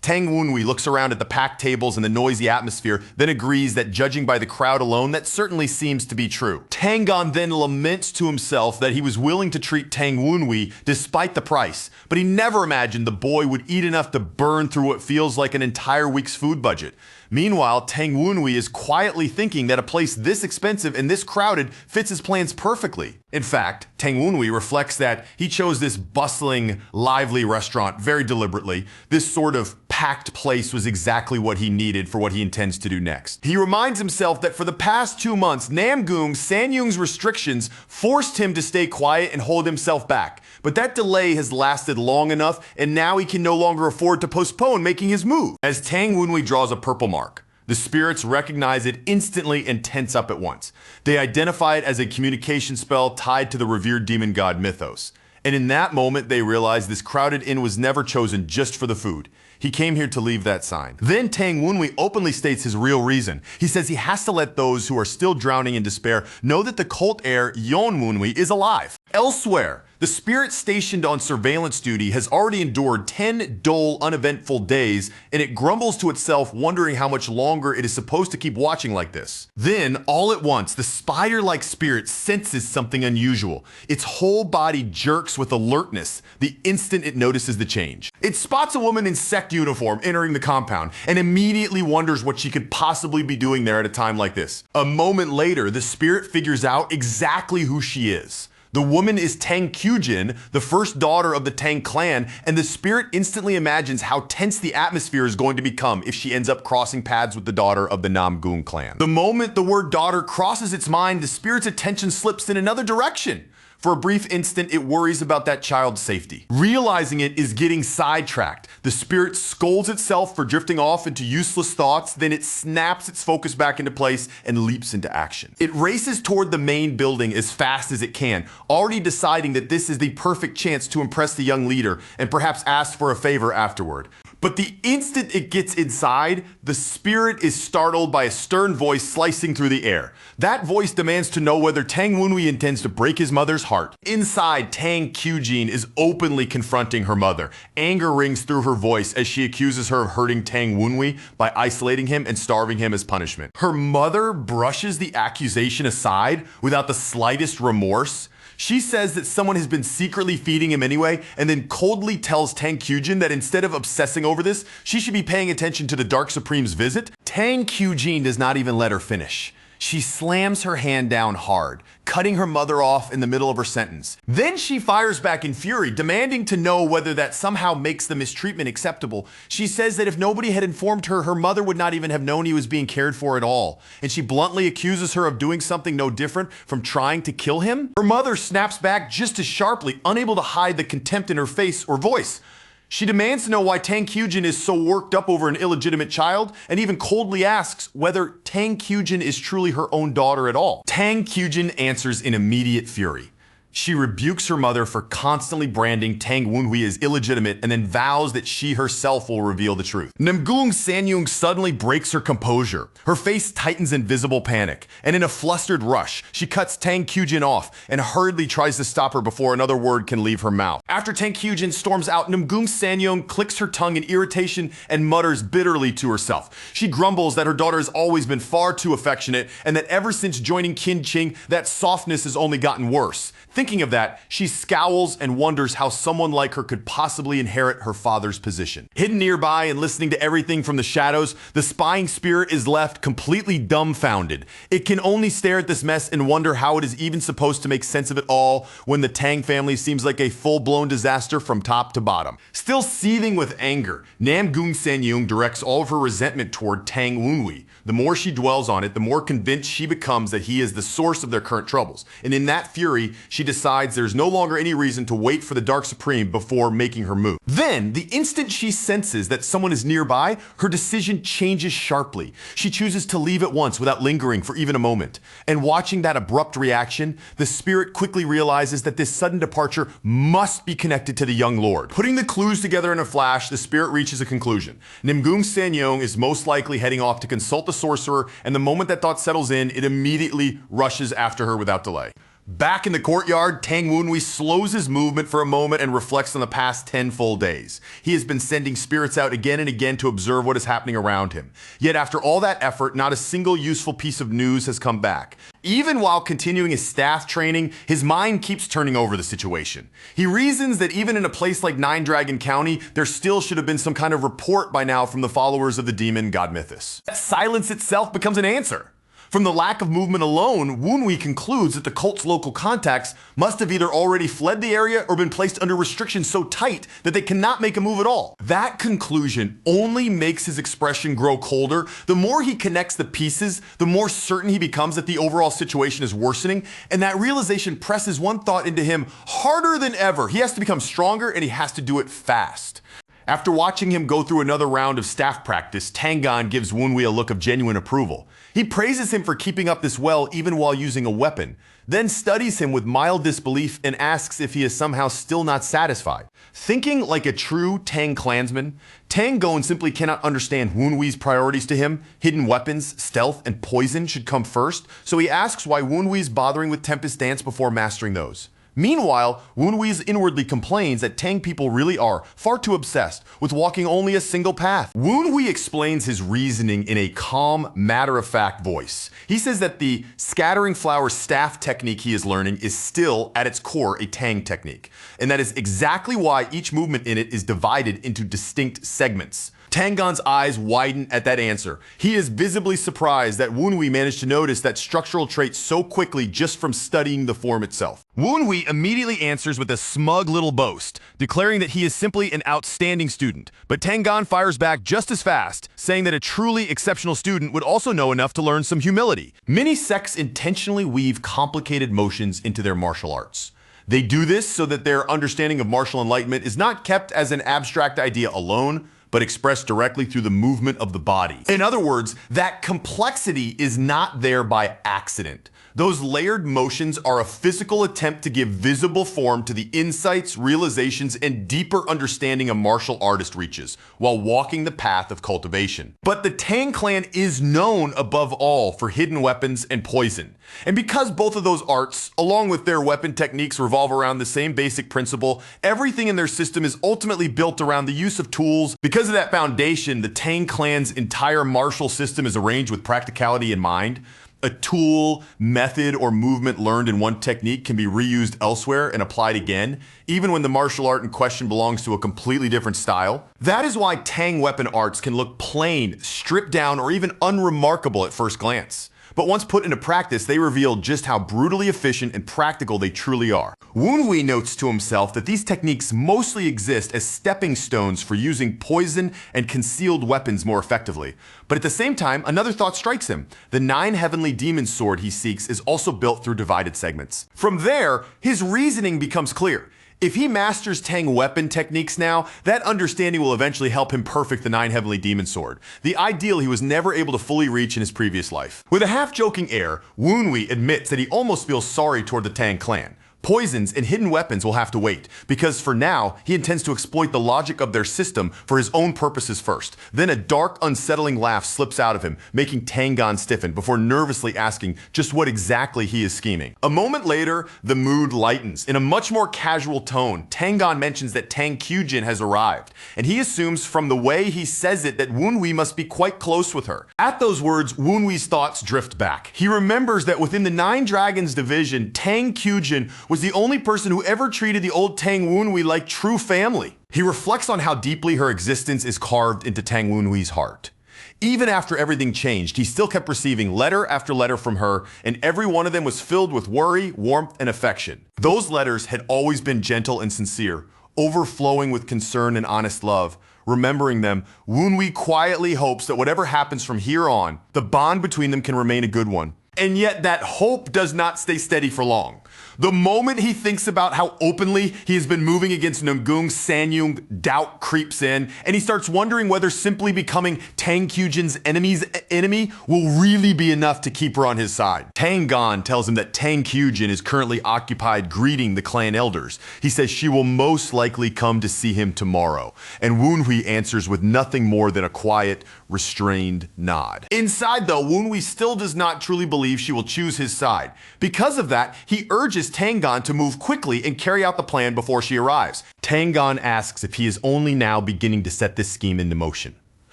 Tang Wunhui looks around at the packed tables and the noisy atmosphere, then agrees that judging by the crowd alone, that certainly seems to be true. Tang then laments to himself that he was willing to treat Tang Wunhui despite the price, but he never imagined the boy would eat enough to burn through what feels like an entire week's food budget. Meanwhile, Tang Wunhui is quietly thinking that a place this expensive and this crowded fits his plans perfectly. In fact, Tang Wunhui reflects that he chose this bustling, lively restaurant very deliberately. This sort of packed place was exactly what he needed for what he intends to do next. He reminds himself that for the past 2 months, Sanyung's restrictions forced him to stay quiet and hold himself back. But that delay has lasted long enough, and now he can no longer afford to postpone making his move. As Tang Wunhui draws a purple mark, the spirits recognize it instantly and tense up at once. They identify it as a communication spell tied to the revered demon god mythos. And in that moment, they realize this crowded inn was never chosen just for the food. He came here to leave that sign. Then Tang Wunhui openly states his real reason. He says he has to let those who are still drowning in despair know that the cult heir Yon Wunhui is alive. Elsewhere, the spirit stationed on surveillance duty has already endured 10 dull, uneventful days, and it grumbles to itself, wondering how much longer it is supposed to keep watching like this. Then, all at once, the spider-like spirit senses something unusual. Its whole body jerks with alertness the instant it notices the change. It spots a woman in sect uniform entering the compound, and immediately wonders what she could possibly be doing there at a time like this. A moment later, the spirit figures out exactly who she is. The woman is Tang Kyujin, the first daughter of the Tang clan, and the spirit instantly imagines how tense the atmosphere is going to become if she ends up crossing paths with the daughter of the Namgung clan. The moment the word daughter crosses its mind, the spirit's attention slips in another direction. For a brief instant, it worries about that child's safety. Realizing it is getting sidetracked. The spirit scolds itself for drifting off into useless thoughts, then it snaps its focus back into place and leaps into action. It races toward the main building as fast as it can, already deciding that this is the perfect chance to impress the young leader and perhaps ask for a favor afterward. But the instant it gets inside, the spirit is startled by a stern voice slicing through the air. That voice demands to know whether Tang Wenhui intends to break his mother's heart. Inside, Tang Qujin is openly confronting her mother. Anger rings through her voice as she accuses her of hurting Tang Wenhui by isolating him and starving him as punishment. Her mother brushes the accusation aside without the slightest remorse. She says that someone has been secretly feeding him anyway, and then coldly tells Tang Qujin that instead of obsessing over this, she should be paying attention to the Dark Supreme's visit. Tang Qujin does not even let her finish. She slams her hand down hard, cutting her mother off in the middle of her sentence. Then she fires back in fury, demanding to know whether that somehow makes the mistreatment acceptable. She says that if nobody had informed her, her mother would not even have known he was being cared for at all. And she bluntly accuses her of doing something no different from trying to kill him. Her mother snaps back just as sharply, unable to hide the contempt in her face or voice. She demands to know why Tang Qujin is so worked up over an illegitimate child, and even coldly asks whether Tang Qujin is truly her own daughter at all. Tang Qujin answers in immediate fury. She rebukes her mother for constantly branding Tang Wenhui as illegitimate and then vows that she herself will reveal the truth. Namgung Sanyung suddenly breaks her composure. Her face tightens in visible panic, and in a flustered rush, she cuts Tang Qujin off and hurriedly tries to stop her before another word can leave her mouth. After Tang Qujin storms out, Namgung Sanyung clicks her tongue in irritation and mutters bitterly to herself. She grumbles that her daughter has always been far too affectionate and that ever since joining Qin Qing, that softness has only gotten worse. Thinking of that, she scowls and wonders how someone like her could possibly inherit her father's position. Hidden nearby and listening to everything from the shadows, the spying spirit is left completely dumbfounded. It can only stare at this mess and wonder how it is even supposed to make sense of it all when the Tang family seems like a full-blown disaster from top to bottom. Still seething with anger, Namgung Sanyung directs all of her resentment toward Tang Wenhui. The more she dwells on it, the more convinced she becomes that he is the source of their current troubles. And in that fury, she decides there's no longer any reason to wait for the Dark Supreme before making her move. Then, the instant she senses that someone is nearby, her decision changes sharply. She chooses to leave at once without lingering for even a moment. And watching that abrupt reaction, the spirit quickly realizes that this sudden departure must be connected to the young lord. Putting the clues together in a flash, the spirit reaches a conclusion. Namgung Sanyong is most likely heading off to consult the sorcerer, and the moment that thought settles in, it immediately rushes after her without delay. Back in the courtyard, Tang Wenhui slows his movement for a moment and reflects on the past 10 full days. He has been sending spirits out again and again to observe what is happening around him. Yet after all that effort, not a single useful piece of news has come back. Even while continuing his staff training, his mind keeps turning over the situation. He reasons that even in a place like Nine Dragon County, there still should have been some kind of report by now from the followers of the demon god Mythos. That silence itself becomes an answer. From the lack of movement alone, Wenhui concludes that the cult's local contacts must have either already fled the area or been placed under restrictions so tight that they cannot make a move at all. That conclusion only makes his expression grow colder. The more he connects the pieces, the more certain he becomes that the overall situation is worsening, and that realization presses one thought into him harder than ever. He has to become stronger, and he has to do it fast. After watching him go through another round of staff practice, Tangan gives Wenhui a look of genuine approval. He praises him for keeping up this well even while using a weapon, then studies him with mild disbelief and asks if he is somehow still not satisfied. Thinking like a true Tang clansman, Tang Gon simply cannot understand Wenhui's priorities to him. Hidden weapons, stealth, and poison should come first, so he asks why Wenhui is bothering with Tempest Dance before mastering those. Meanwhile, Wenhui inwardly complains that Tang people really are far too obsessed with walking only a single path. Wenhui explains his reasoning in a calm, matter-of-fact voice. He says that the scattering flower staff technique he is learning is still, at its core, a Tang technique, and that is exactly why each movement in it is divided into distinct segments. Tangon's eyes widen at that answer. He is visibly surprised that Wenhui managed to notice that structural trait so quickly just from studying the form itself. Wenhui immediately answers with a smug little boast, declaring that he is simply an outstanding student. But Tangon fires back just as fast, saying that a truly exceptional student would also know enough to learn some humility. Many sects intentionally weave complicated motions into their martial arts. They do this so that their understanding of martial enlightenment is not kept as an abstract idea alone, but expressed directly through the movement of the body. In other words, that complexity is not there by accident. Those layered motions are a physical attempt to give visible form to the insights, realizations, and deeper understanding a martial artist reaches while walking the path of cultivation. But the Tang clan is known above all for hidden weapons and poison. And because both of those arts, along with their weapon techniques, revolve around the same basic principle, everything in their system is ultimately built around the use of tools. Because of that foundation, the Tang clan's entire martial system is arranged with practicality in mind. A tool, method, or movement learned in one technique can be reused elsewhere and applied again, even when the martial art in question belongs to a completely different style. That is why Tang weapon arts can look plain, stripped down, or even unremarkable at first glance. But once put into practice, they reveal just how brutally efficient and practical they truly are. Woonwee notes to himself that these techniques mostly exist as stepping stones for using poison and concealed weapons more effectively. But at the same time, another thought strikes him. The 9 heavenly demon sword he seeks is also built through divided segments. From there, his reasoning becomes clear. If he masters Tang weapon techniques now, that understanding will eventually help him perfect the 9 heavenly demon sword, the ideal he was never able to fully reach in his previous life. With a half-joking air, Woonwee admits that he almost feels sorry toward the Tang clan. Poisons and hidden weapons will have to wait, because for now, he intends to exploit the logic of their system for his own purposes first. Then a dark, unsettling laugh slips out of him, making Tangon stiffen before nervously asking just what exactly he is scheming. A moment later, the mood lightens. In a much more casual tone, Tangon mentions that Tang Kyujin has arrived, and he assumes from the way he says it that Woonwee must be quite close with her. At those words, Woonwee's thoughts drift back. He remembers that within the 9 Dragons division, Tang Kyujin was the only person who ever treated the old Tang Woonwee like true family. He reflects on how deeply her existence is carved into Tang Woonwee's heart. Even after everything changed, he still kept receiving letter after letter from her, and every one of them was filled with worry, warmth, and affection. Those letters had always been gentle and sincere, overflowing with concern and honest love. Remembering them, Woonwee quietly hopes that whatever happens from here on, the bond between them can remain a good one. And yet that hope does not stay steady for long. The moment he thinks about how openly he has been moving against Nunggung Sanyung, doubt creeps in, and he starts wondering whether simply becoming Tang Kyujin's enemy's enemy will really be enough to keep her on his side. Tangon tells him that Tang Kyujin is currently occupied greeting the clan elders. He says she will most likely come to see him tomorrow, and Woonwee answers with nothing more than a quiet, restrained nod. Inside though, Woonwee still does not truly believe she will choose his side. Because of that, he urges Tangon to move quickly and carry out the plan before she arrives. Tangon asks if he is only now beginning to set this scheme into motion.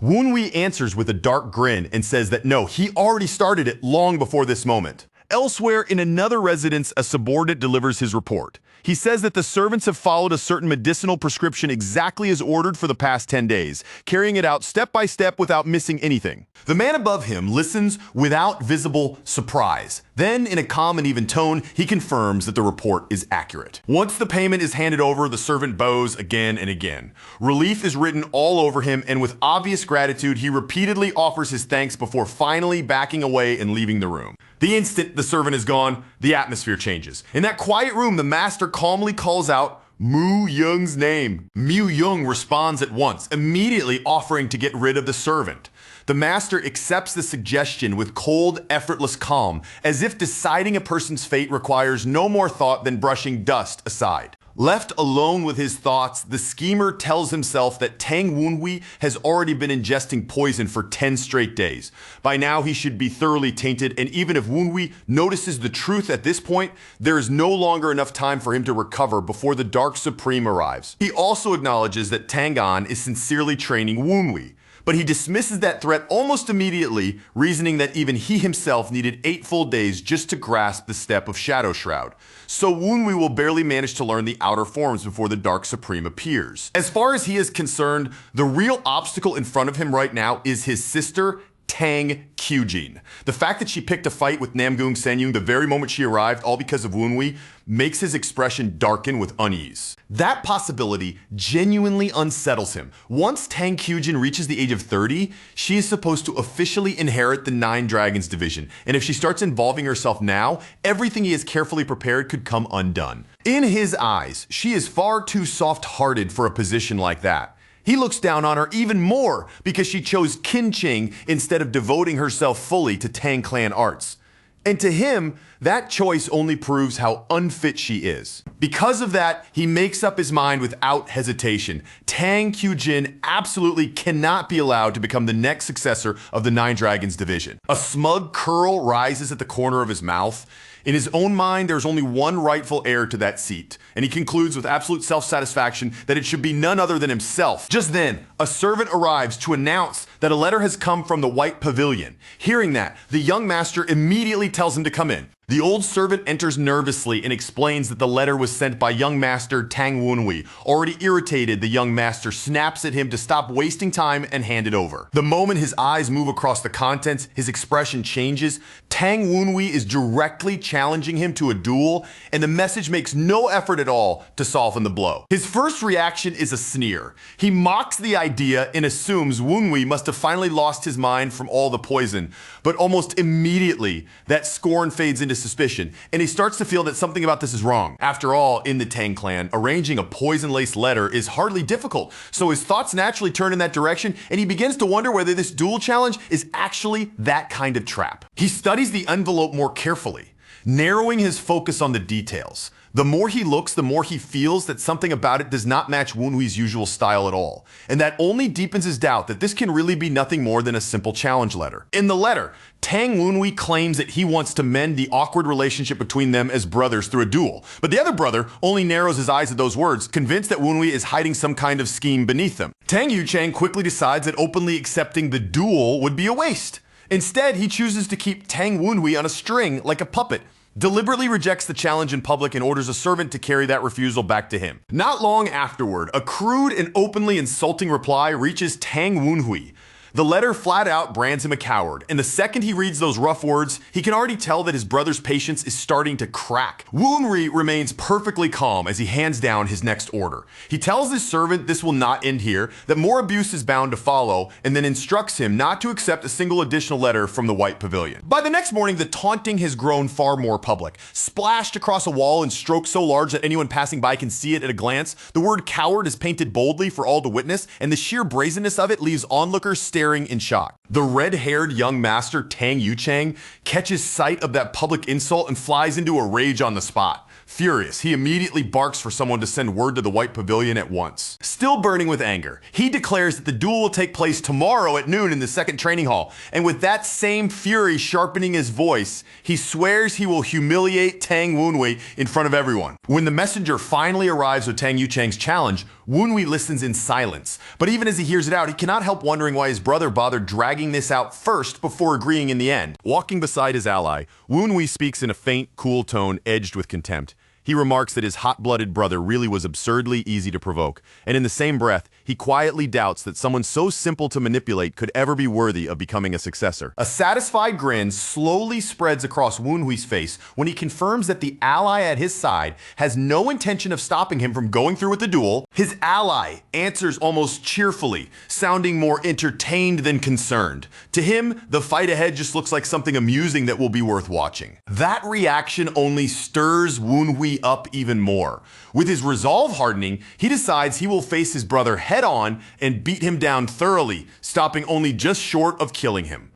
Woonwee answers with a dark grin and says that no, he already started it long before this moment. Elsewhere, in another residence, a subordinate delivers his report. He says that the servants have followed a certain medicinal prescription exactly as ordered for the past 10 days, carrying it out step by step without missing anything. The man above him listens without visible surprise. Then, in a calm and even tone, he confirms that the report is accurate. Once the payment is handed over, the servant bows again and again. Relief is written all over him, and with obvious gratitude, he repeatedly offers his thanks before finally backing away and leaving the room. The instant the servant is gone, the atmosphere changes. In that quiet room, the master calmly calls out Mu Young's name. Mu Young responds at once, immediately offering to get rid of the servant. The master accepts the suggestion with cold, effortless calm, as if deciding a person's fate requires no more thought than brushing dust aside. Left alone with his thoughts, the schemer tells himself that Tang Woonwee has already been ingesting poison for 10 straight days. By now, he should be thoroughly tainted, and even if Woonwee notices the truth at this point, there is no longer enough time for him to recover before the Dark Supreme arrives. He also acknowledges that Tangon is sincerely training Woonwee, but he dismisses that threat almost immediately, reasoning that even he himself needed 8 full days just to grasp the step of Shadow Shroud. So Woonwee will barely manage to learn the outer forms before the Dark Supreme appears. As far as he is concerned, the real obstacle in front of him right now is his sister, Tang Kyujin. The fact that she picked a fight with Namgung Senyung the very moment she arrived, all because of Woonwi, makes his expression darken with unease. That possibility genuinely unsettles him. Once Tang Kyujin reaches the age of 30, she is supposed to officially inherit the Nine Dragons division, and if she starts involving herself now, everything he has carefully prepared could come undone. In his eyes, she is far too soft-hearted for a position like that. He looks down on her even more because she chose Kinching instead of devoting herself fully to Tang clan arts. And to him, that choice only proves how unfit she is. Because of that, he makes up his mind without hesitation. Tang Kyujin absolutely cannot be allowed to become the next successor of the Nine Dragons division. A smug curl rises at the corner of his mouth. In his own mind, there's only one rightful heir to that seat, and he concludes with absolute self-satisfaction that it should be none other than himself. Just then, a servant arrives to announce that a letter has come from the White Pavilion. Hearing that, the young master immediately tells him to come in. The old servant enters nervously and explains that the letter was sent by young master Tang Woonwi. Already irritated, the young master snaps at him to stop wasting time and hand it over. The moment his eyes move across the contents, his expression changes. Tang Woonwi is directly challenging him to a duel, and the message makes no effort at all to soften the blow. His first reaction is a sneer. He mocks the idea and assumes Woonwi must have finally lost his mind from all the poison, but almost immediately that scorn fades into suspicion, and he starts to feel that something about this is wrong. After all, in the Tang clan, arranging a poison-laced letter is hardly difficult, so his thoughts naturally turn in that direction, and he begins to wonder whether this duel challenge is actually that kind of trap. He studies the envelope more carefully, narrowing his focus on the details. The more he looks, the more he feels that something about it does not match Woonwi's usual style at all. And that only deepens his doubt that this can really be nothing more than a simple challenge letter. In the letter, Tang Woonwi claims that he wants to mend the awkward relationship between them as brothers through a duel. But the other brother only narrows his eyes at those words, convinced that Woonwi is hiding some kind of scheme beneath them. Tang Yuchang quickly decides that openly accepting the duel would be a waste. Instead, he chooses to keep Tang Woonwi on a string like a puppet, deliberately rejects the challenge in public and orders a servant to carry that refusal back to him. Not long afterward, a crude and openly insulting reply reaches Tang Woonwi. The letter flat out brands him a coward, and the second he reads those rough words, he can already tell that his brother's patience is starting to crack. Woonri remains perfectly calm as he hands down his next order. He tells his servant this will not end here, that more abuse is bound to follow, and then instructs him not to accept a single additional letter from the White Pavilion. By the next morning, the taunting has grown far more public. Splashed across a wall in strokes so large that anyone passing by can see it at a glance, the word coward is painted boldly for all to witness, and the sheer brazenness of it leaves onlookers staring in shock. The red-haired young master Tang Yuchang catches sight of that public insult and flies into a rage on the spot. Furious, he immediately barks for someone to send word to the White Pavilion at once. Still burning with anger, he declares that the duel will take place tomorrow at noon in the second training hall, and with that same fury sharpening his voice, he swears he will humiliate Tang Woonwi in front of everyone. When the messenger finally arrives with Tang Yuchang's challenge, Woonwi listens in silence, but even as he hears it out, he cannot help wondering why his brother bothered dragging this out first before agreeing in the end. Walking beside his ally, Woonwi speaks in a faint, cool tone edged with contempt. He remarks that his hot-blooded brother really was absurdly easy to provoke, and in the same breath, he quietly doubts that someone so simple to manipulate could ever be worthy of becoming a successor. A satisfied grin slowly spreads across Woonhui's face when he confirms that the ally at his side has no intention of stopping him from going through with the duel. His ally answers almost cheerfully, sounding more entertained than concerned. To him, the fight ahead just looks like something amusing that will be worth watching. That reaction only stirs Woonhui up even more. With his resolve hardening, he decides he will face his brother head-on and beat him down thoroughly, stopping only just short of killing him.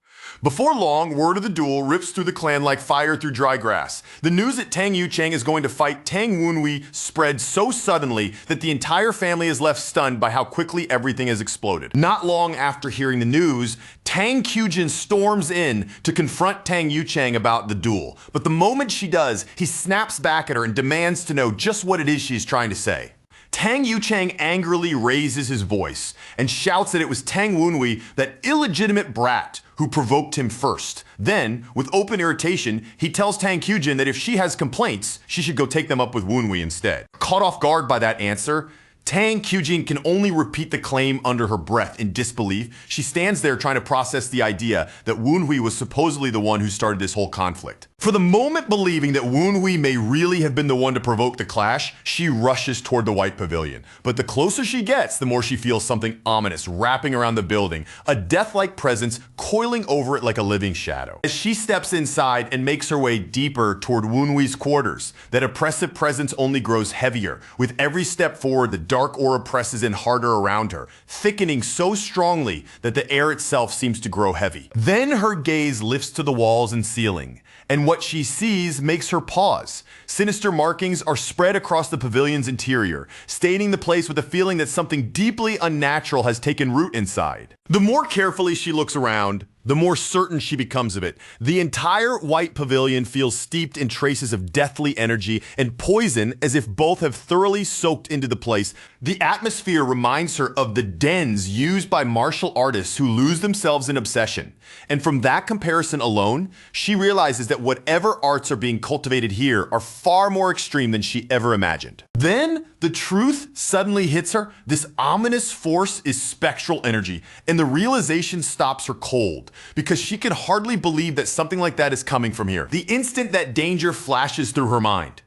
Before long, word of the duel rips through the clan like fire through dry grass. The news that Tang Yuchang is going to fight Tang Woonhui spread so suddenly that the entire family is left stunned by how quickly everything has exploded. Not long after hearing the news, Tang Kyujin storms in to confront Tang Yuchang about the duel. But the moment she does, he snaps back at her and demands to know just what it is she's trying to say. Tang Yuchang angrily raises his voice and shouts that it was Tang Woonhui, that illegitimate brat, who provoked him first. Then, with open irritation, he tells Tang Kyujin that if she has complaints, she should go take them up with Woonhui instead. Caught off guard by that answer, Tang Kyujin can only repeat the claim under her breath in disbelief. She stands there trying to process the idea that Woonhui was supposedly the one who started this whole conflict. For the moment believing that Woonhui may really have been the one to provoke the clash, she rushes toward the White Pavilion. But the closer she gets, the more she feels something ominous wrapping around the building, a death-like presence coiling over it like a living shadow. As she steps inside and makes her way deeper toward Woonhui's quarters, that oppressive presence only grows heavier. With every step forward, the dark aura presses in harder around her, thickening so strongly that the air itself seems to grow heavy. Then her gaze lifts to the walls and ceiling, and what she sees makes her pause. Sinister markings are spread across the pavilion's interior, staining the place with a feeling that something deeply unnatural has taken root inside. The more carefully she looks around, the more certain she becomes of it. The entire White Pavilion feels steeped in traces of deathly energy and poison, as if both have thoroughly soaked into the place. The atmosphere reminds her of the dens used by martial artists who lose themselves in obsession. And from that comparison alone, she realizes that whatever arts are being cultivated here are far more extreme than she ever imagined. Then, the truth suddenly hits her. This ominous force is spectral energy, and the realization stops her cold, because she can hardly believe that something like that is coming from here. The instant that danger flashes through her mind,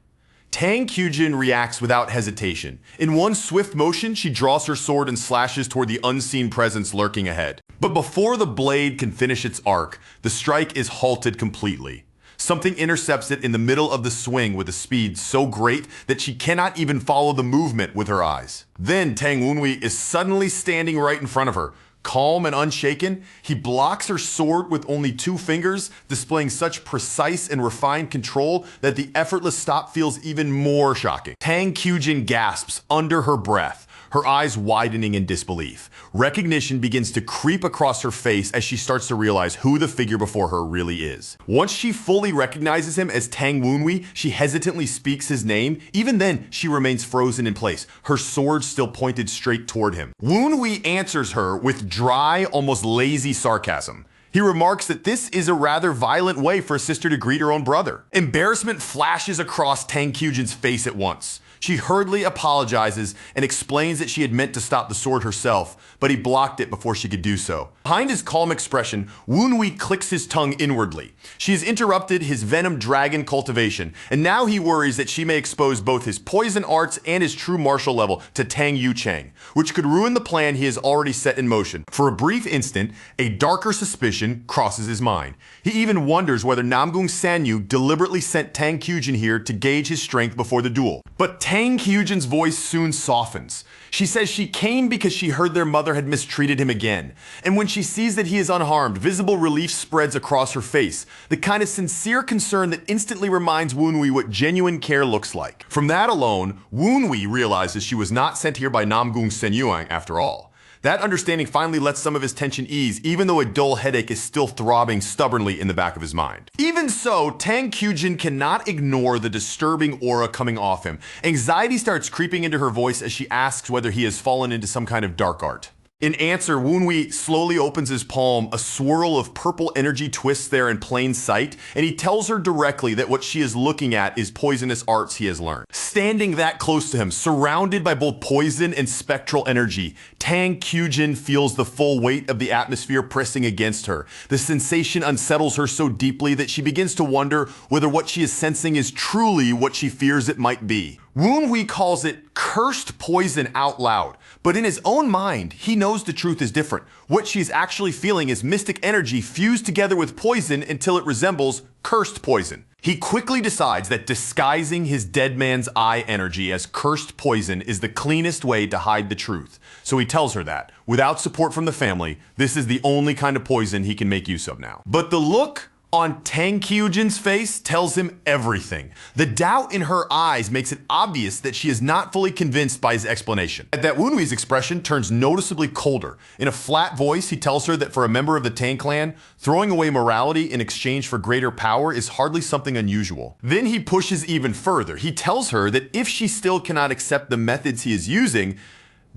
Tang Kyujin reacts without hesitation. In one swift motion, she draws her sword and slashes toward the unseen presence lurking ahead. But before the blade can finish its arc, the strike is halted completely. Something intercepts it in the middle of the swing with a speed so great that she cannot even follow the movement with her eyes. Then Tang Woonhui is suddenly standing right in front of her. Calm and unshaken, he blocks her sword with only 2 fingers, displaying such precise and refined control that the effortless stop feels even more shocking. Tang Kyujin gasps under her breath, her eyes widening in disbelief. Recognition begins to creep across her face as she starts to realize who the figure before her really is. Once she fully recognizes him as Tang Woonhui, she hesitantly speaks his name. Even then, she remains frozen in place, her sword still pointed straight toward him. Woonhui answers her with dry, almost lazy sarcasm. He remarks that this is a rather violent way for a sister to greet her own brother. Embarrassment flashes across Tang Kyujin's face at once. She hurriedly apologizes and explains that she had meant to stop the sword herself, but he blocked it before she could do so. Behind his calm expression, Woonhui clicks his tongue inwardly. She has interrupted his venom dragon cultivation, and now he worries that she may expose both his poison arts and his true martial level to Tang Yuchang, which could ruin the plan he has already set in motion. For a brief instant, a darker suspicion crosses his mind. He even wonders whether Namgung Sanyu deliberately sent Tang Kyujin here to gauge his strength before the duel. But Tang Kyujin's voice soon softens. She says she came because she heard their mother had mistreated him again. And when she sees that he is unharmed, visible relief spreads across her face, the kind of sincere concern that instantly reminds Woonhui what genuine care looks like. From that alone, Woonhui realizes she was not sent here by Namgung Senyuang after all. That understanding finally lets some of his tension ease, even though a dull headache is still throbbing stubbornly in the back of his mind. Even so, Tang Kyujin cannot ignore the disturbing aura coming off him. Anxiety starts creeping into her voice as she asks whether he has fallen into some kind of dark art. In answer, Woonhui slowly opens his palm, a swirl of purple energy twists there in plain sight, and he tells her directly that what she is looking at is poisonous arts he has learned. Standing that close to him, surrounded by both poison and spectral energy, Tang Kyujin feels the full weight of the atmosphere pressing against her. The sensation unsettles her so deeply that she begins to wonder whether what she is sensing is truly what she fears it might be. Woonhui calls it cursed poison out loud, but in his own mind, he knows the truth is different. What she's actually feeling is mystic energy fused together with poison until it resembles cursed poison. He quickly decides that disguising his dead man's eye energy as cursed poison is the cleanest way to hide the truth. So he tells her that, without support from the family, this is the only kind of poison he can make use of now. But the look on Tang Kyujin's face tells him everything. The doubt in her eyes makes it obvious that she is not fully convinced by his explanation. At that, Woonhui's expression turns noticeably colder. In a flat voice, he tells her that for a member of the Tang clan, throwing away morality in exchange for greater power is hardly something unusual. Then he pushes even further. He tells her that if she still cannot accept the methods he is using,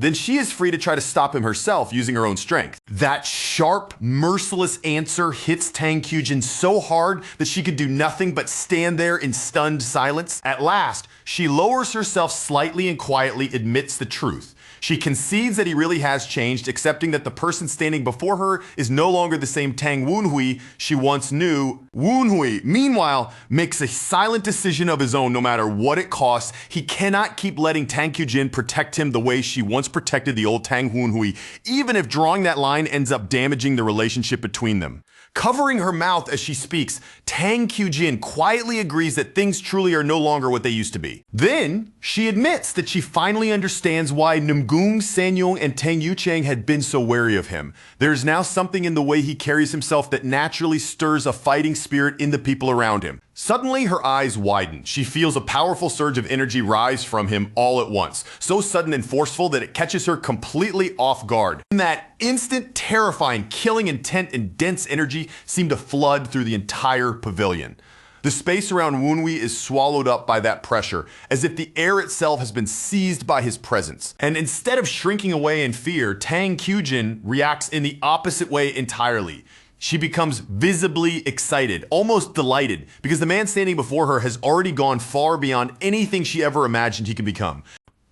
then she is free to try to stop him herself using her own strength. That sharp, merciless answer hits Tang Kyujin so hard that she could do nothing but stand there in stunned silence. At last, she lowers herself slightly and quietly admits the truth. She concedes that he really has changed, accepting that the person standing before her is no longer the same Tang Wunhui she once knew. Wunhui, meanwhile, makes a silent decision of his own no matter what it costs. He cannot keep letting Tang Kyujin protect him the way she once protected the old Tang Wunhui, even if drawing that line ends up damaging the relationship between them. Covering her mouth as she speaks, Tang Kyujin quietly agrees that things truly are no longer what they used to be. Then, she admits that she finally understands why Namgung, Sanyong, and Tang Yuchang had been so wary of him. There is now something in the way he carries himself that naturally stirs a fighting spirit in the people around him. Suddenly, her eyes widen. She feels a powerful surge of energy rise from him all at once, so sudden and forceful that it catches her completely off guard. In that instant, terrifying, killing intent and dense energy seem to flood through the entire pavilion. The space around Wunhui is swallowed up by that pressure, as if the air itself has been seized by his presence. And instead of shrinking away in fear, Tang Kyujin reacts in the opposite way entirely. She becomes visibly excited, almost delighted, because the man standing before her has already gone far beyond anything she ever imagined he could become.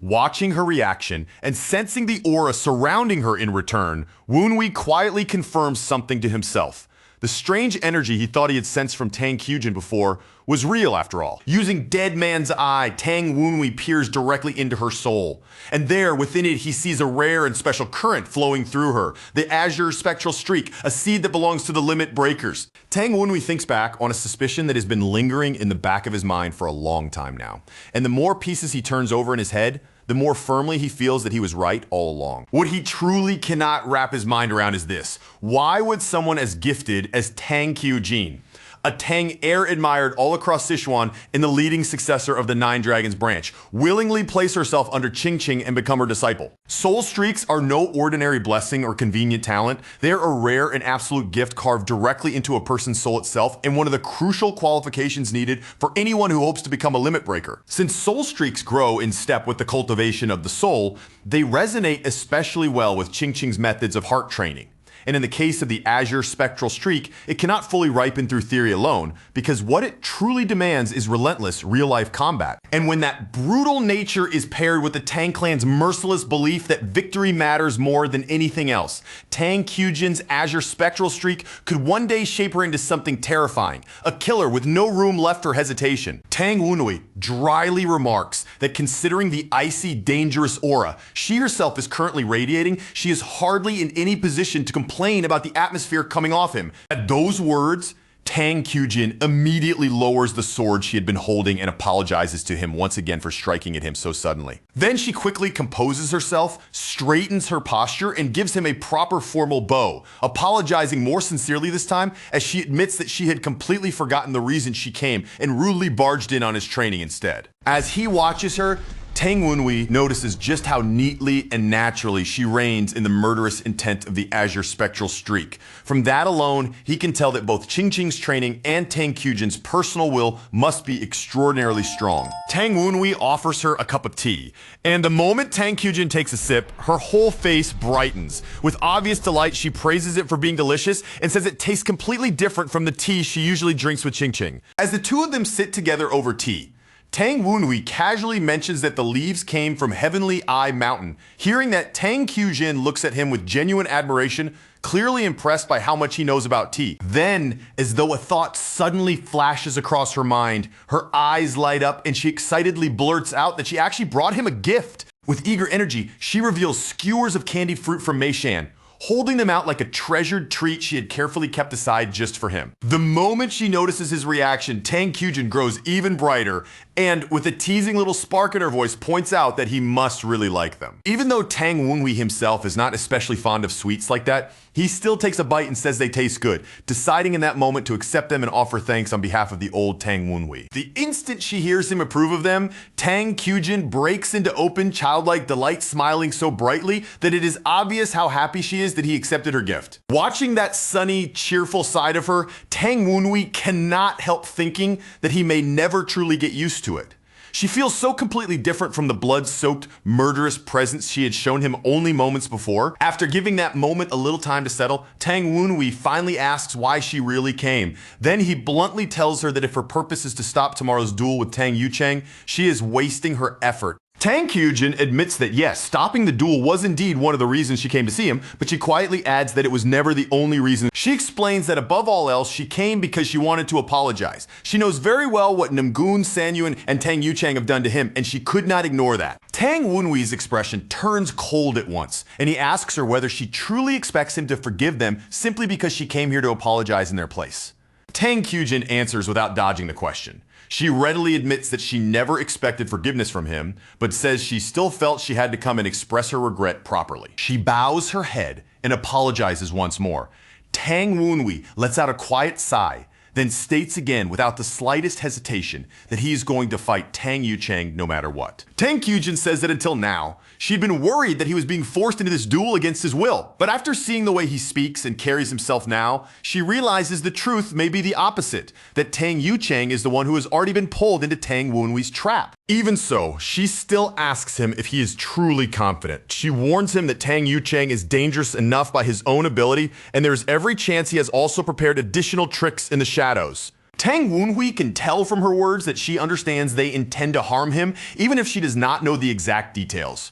Watching her reaction and sensing the aura surrounding her in return, Wunhui quietly confirms something to himself. The strange energy he thought he had sensed from Tang Kyujin before was real after all. Using Dead Man's Eye, Tang Wunhui peers directly into her soul. And there, within it, he sees a rare and special current flowing through her, the azure spectral streak, a seed that belongs to the limit breakers. Tang Wunhui thinks back on a suspicion that has been lingering in the back of his mind for a long time now. And the more pieces he turns over in his head, the more firmly he feels that he was right all along. What he truly cannot wrap his mind around is this. Why would someone as gifted as Tang Kyujin, a Tang heir admired all across Sichuan and the leading successor of the Nine Dragons branch, willingly place herself under Qingqing and become her disciple? Soul streaks are no ordinary blessing or convenient talent. They are a rare and absolute gift carved directly into a person's soul itself, and one of the crucial qualifications needed for anyone who hopes to become a limit breaker. Since soul streaks grow in step with the cultivation of the soul, they resonate especially well with Qingqing's methods of heart training. And in the case of the azure spectral streak, it cannot fully ripen through theory alone, because what it truly demands is relentless real-life combat. And when that brutal nature is paired with the Tang clan's merciless belief that victory matters more than anything else, Tang Kyujin's azure spectral streak could one day shape her into something terrifying, a killer with no room left for hesitation. Tang Wunhui dryly remarks that considering the icy, dangerous aura she herself is currently radiating, she is hardly in any position to complain about the atmosphere coming off him. At those words, Tang Kyujin immediately lowers the sword she had been holding and apologizes to him once again for striking at him so suddenly. Then she quickly composes herself, straightens her posture, and gives him a proper formal bow, apologizing more sincerely this time as she admits that she had completely forgotten the reason she came and rudely barged in on his training instead. As he watches her, Tang Wunhui notices just how neatly and naturally she reigns in the murderous intent of the azure spectral streak. From that alone, he can tell that both Qingqing's training and Tang Kyujin's personal will must be extraordinarily strong. Tang Wunhui offers her a cup of tea, and the moment Tang Kyujin takes a sip, her whole face brightens. With obvious delight, she praises it for being delicious and says it tastes completely different from the tea she usually drinks with Qingqing. As the two of them sit together over tea, Tang Wunhui casually mentions that the leaves came from Heavenly Eye Mountain. Hearing that, Tang Kyujin looks at him with genuine admiration, clearly impressed by how much he knows about tea. Then, as though a thought suddenly flashes across her mind, her eyes light up and she excitedly blurts out that she actually brought him a gift. With eager energy, she reveals skewers of candied fruit from Meishan, holding them out like a treasured treat she had carefully kept aside just for him. The moment she notices his reaction, Tang Kyujin grows even brighter and, with a teasing little spark in her voice, points out that he must really like them. Even though Tang Wunhui himself is not especially fond of sweets like that, he still takes a bite and says they taste good, deciding in that moment to accept them and offer thanks on behalf of the old Tang Wunhui. The instant she hears him approve of them, Tang Kyujin breaks into open, childlike delight, smiling so brightly that it is obvious how happy she is that he accepted her gift. Watching that sunny, cheerful side of her, Tang Wunhui cannot help thinking that he may never truly get used to it. She feels so completely different from the blood-soaked, murderous presence she had shown him only moments before. After giving that moment a little time to settle, Tang Wenhui finally asks why she really came. Then he bluntly tells her that if her purpose is to stop tomorrow's duel with Tang Yucheng, she is wasting her effort. Tang Kyujin admits that yes, stopping the duel was indeed one of the reasons she came to see him, but she quietly adds that it was never the only reason. She explains that above all else, she came because she wanted to apologize. She knows very well what Namgun, Sanyun, and Tang Yucheng have done to him, and she could not ignore that. Tang Wenhui's expression turns cold at once, and he asks her whether she truly expects him to forgive them simply because she came here to apologize in their place. Tang Kyujin answers without dodging the question. She readily admits that she never expected forgiveness from him, but says she still felt she had to come and express her regret properly. She bows her head and apologizes once more. Tang Wenhui lets out a quiet sigh, then states again without the slightest hesitation that he is going to fight Tang Yucheng no matter what. Tang Kyujin says that until now, she'd been worried that he was being forced into this duel against his will. But after seeing the way he speaks and carries himself now, she realizes the truth may be the opposite, that Tang Yucheng is the one who has already been pulled into Tang Wenhui's trap. Even so, she still asks him if he is truly confident. She warns him that Tang Yucheng is dangerous enough by his own ability, and there's every chance he has also prepared additional tricks in the shadows. Tang Wenhui can tell from her words that she understands they intend to harm him, even if she does not know the exact details.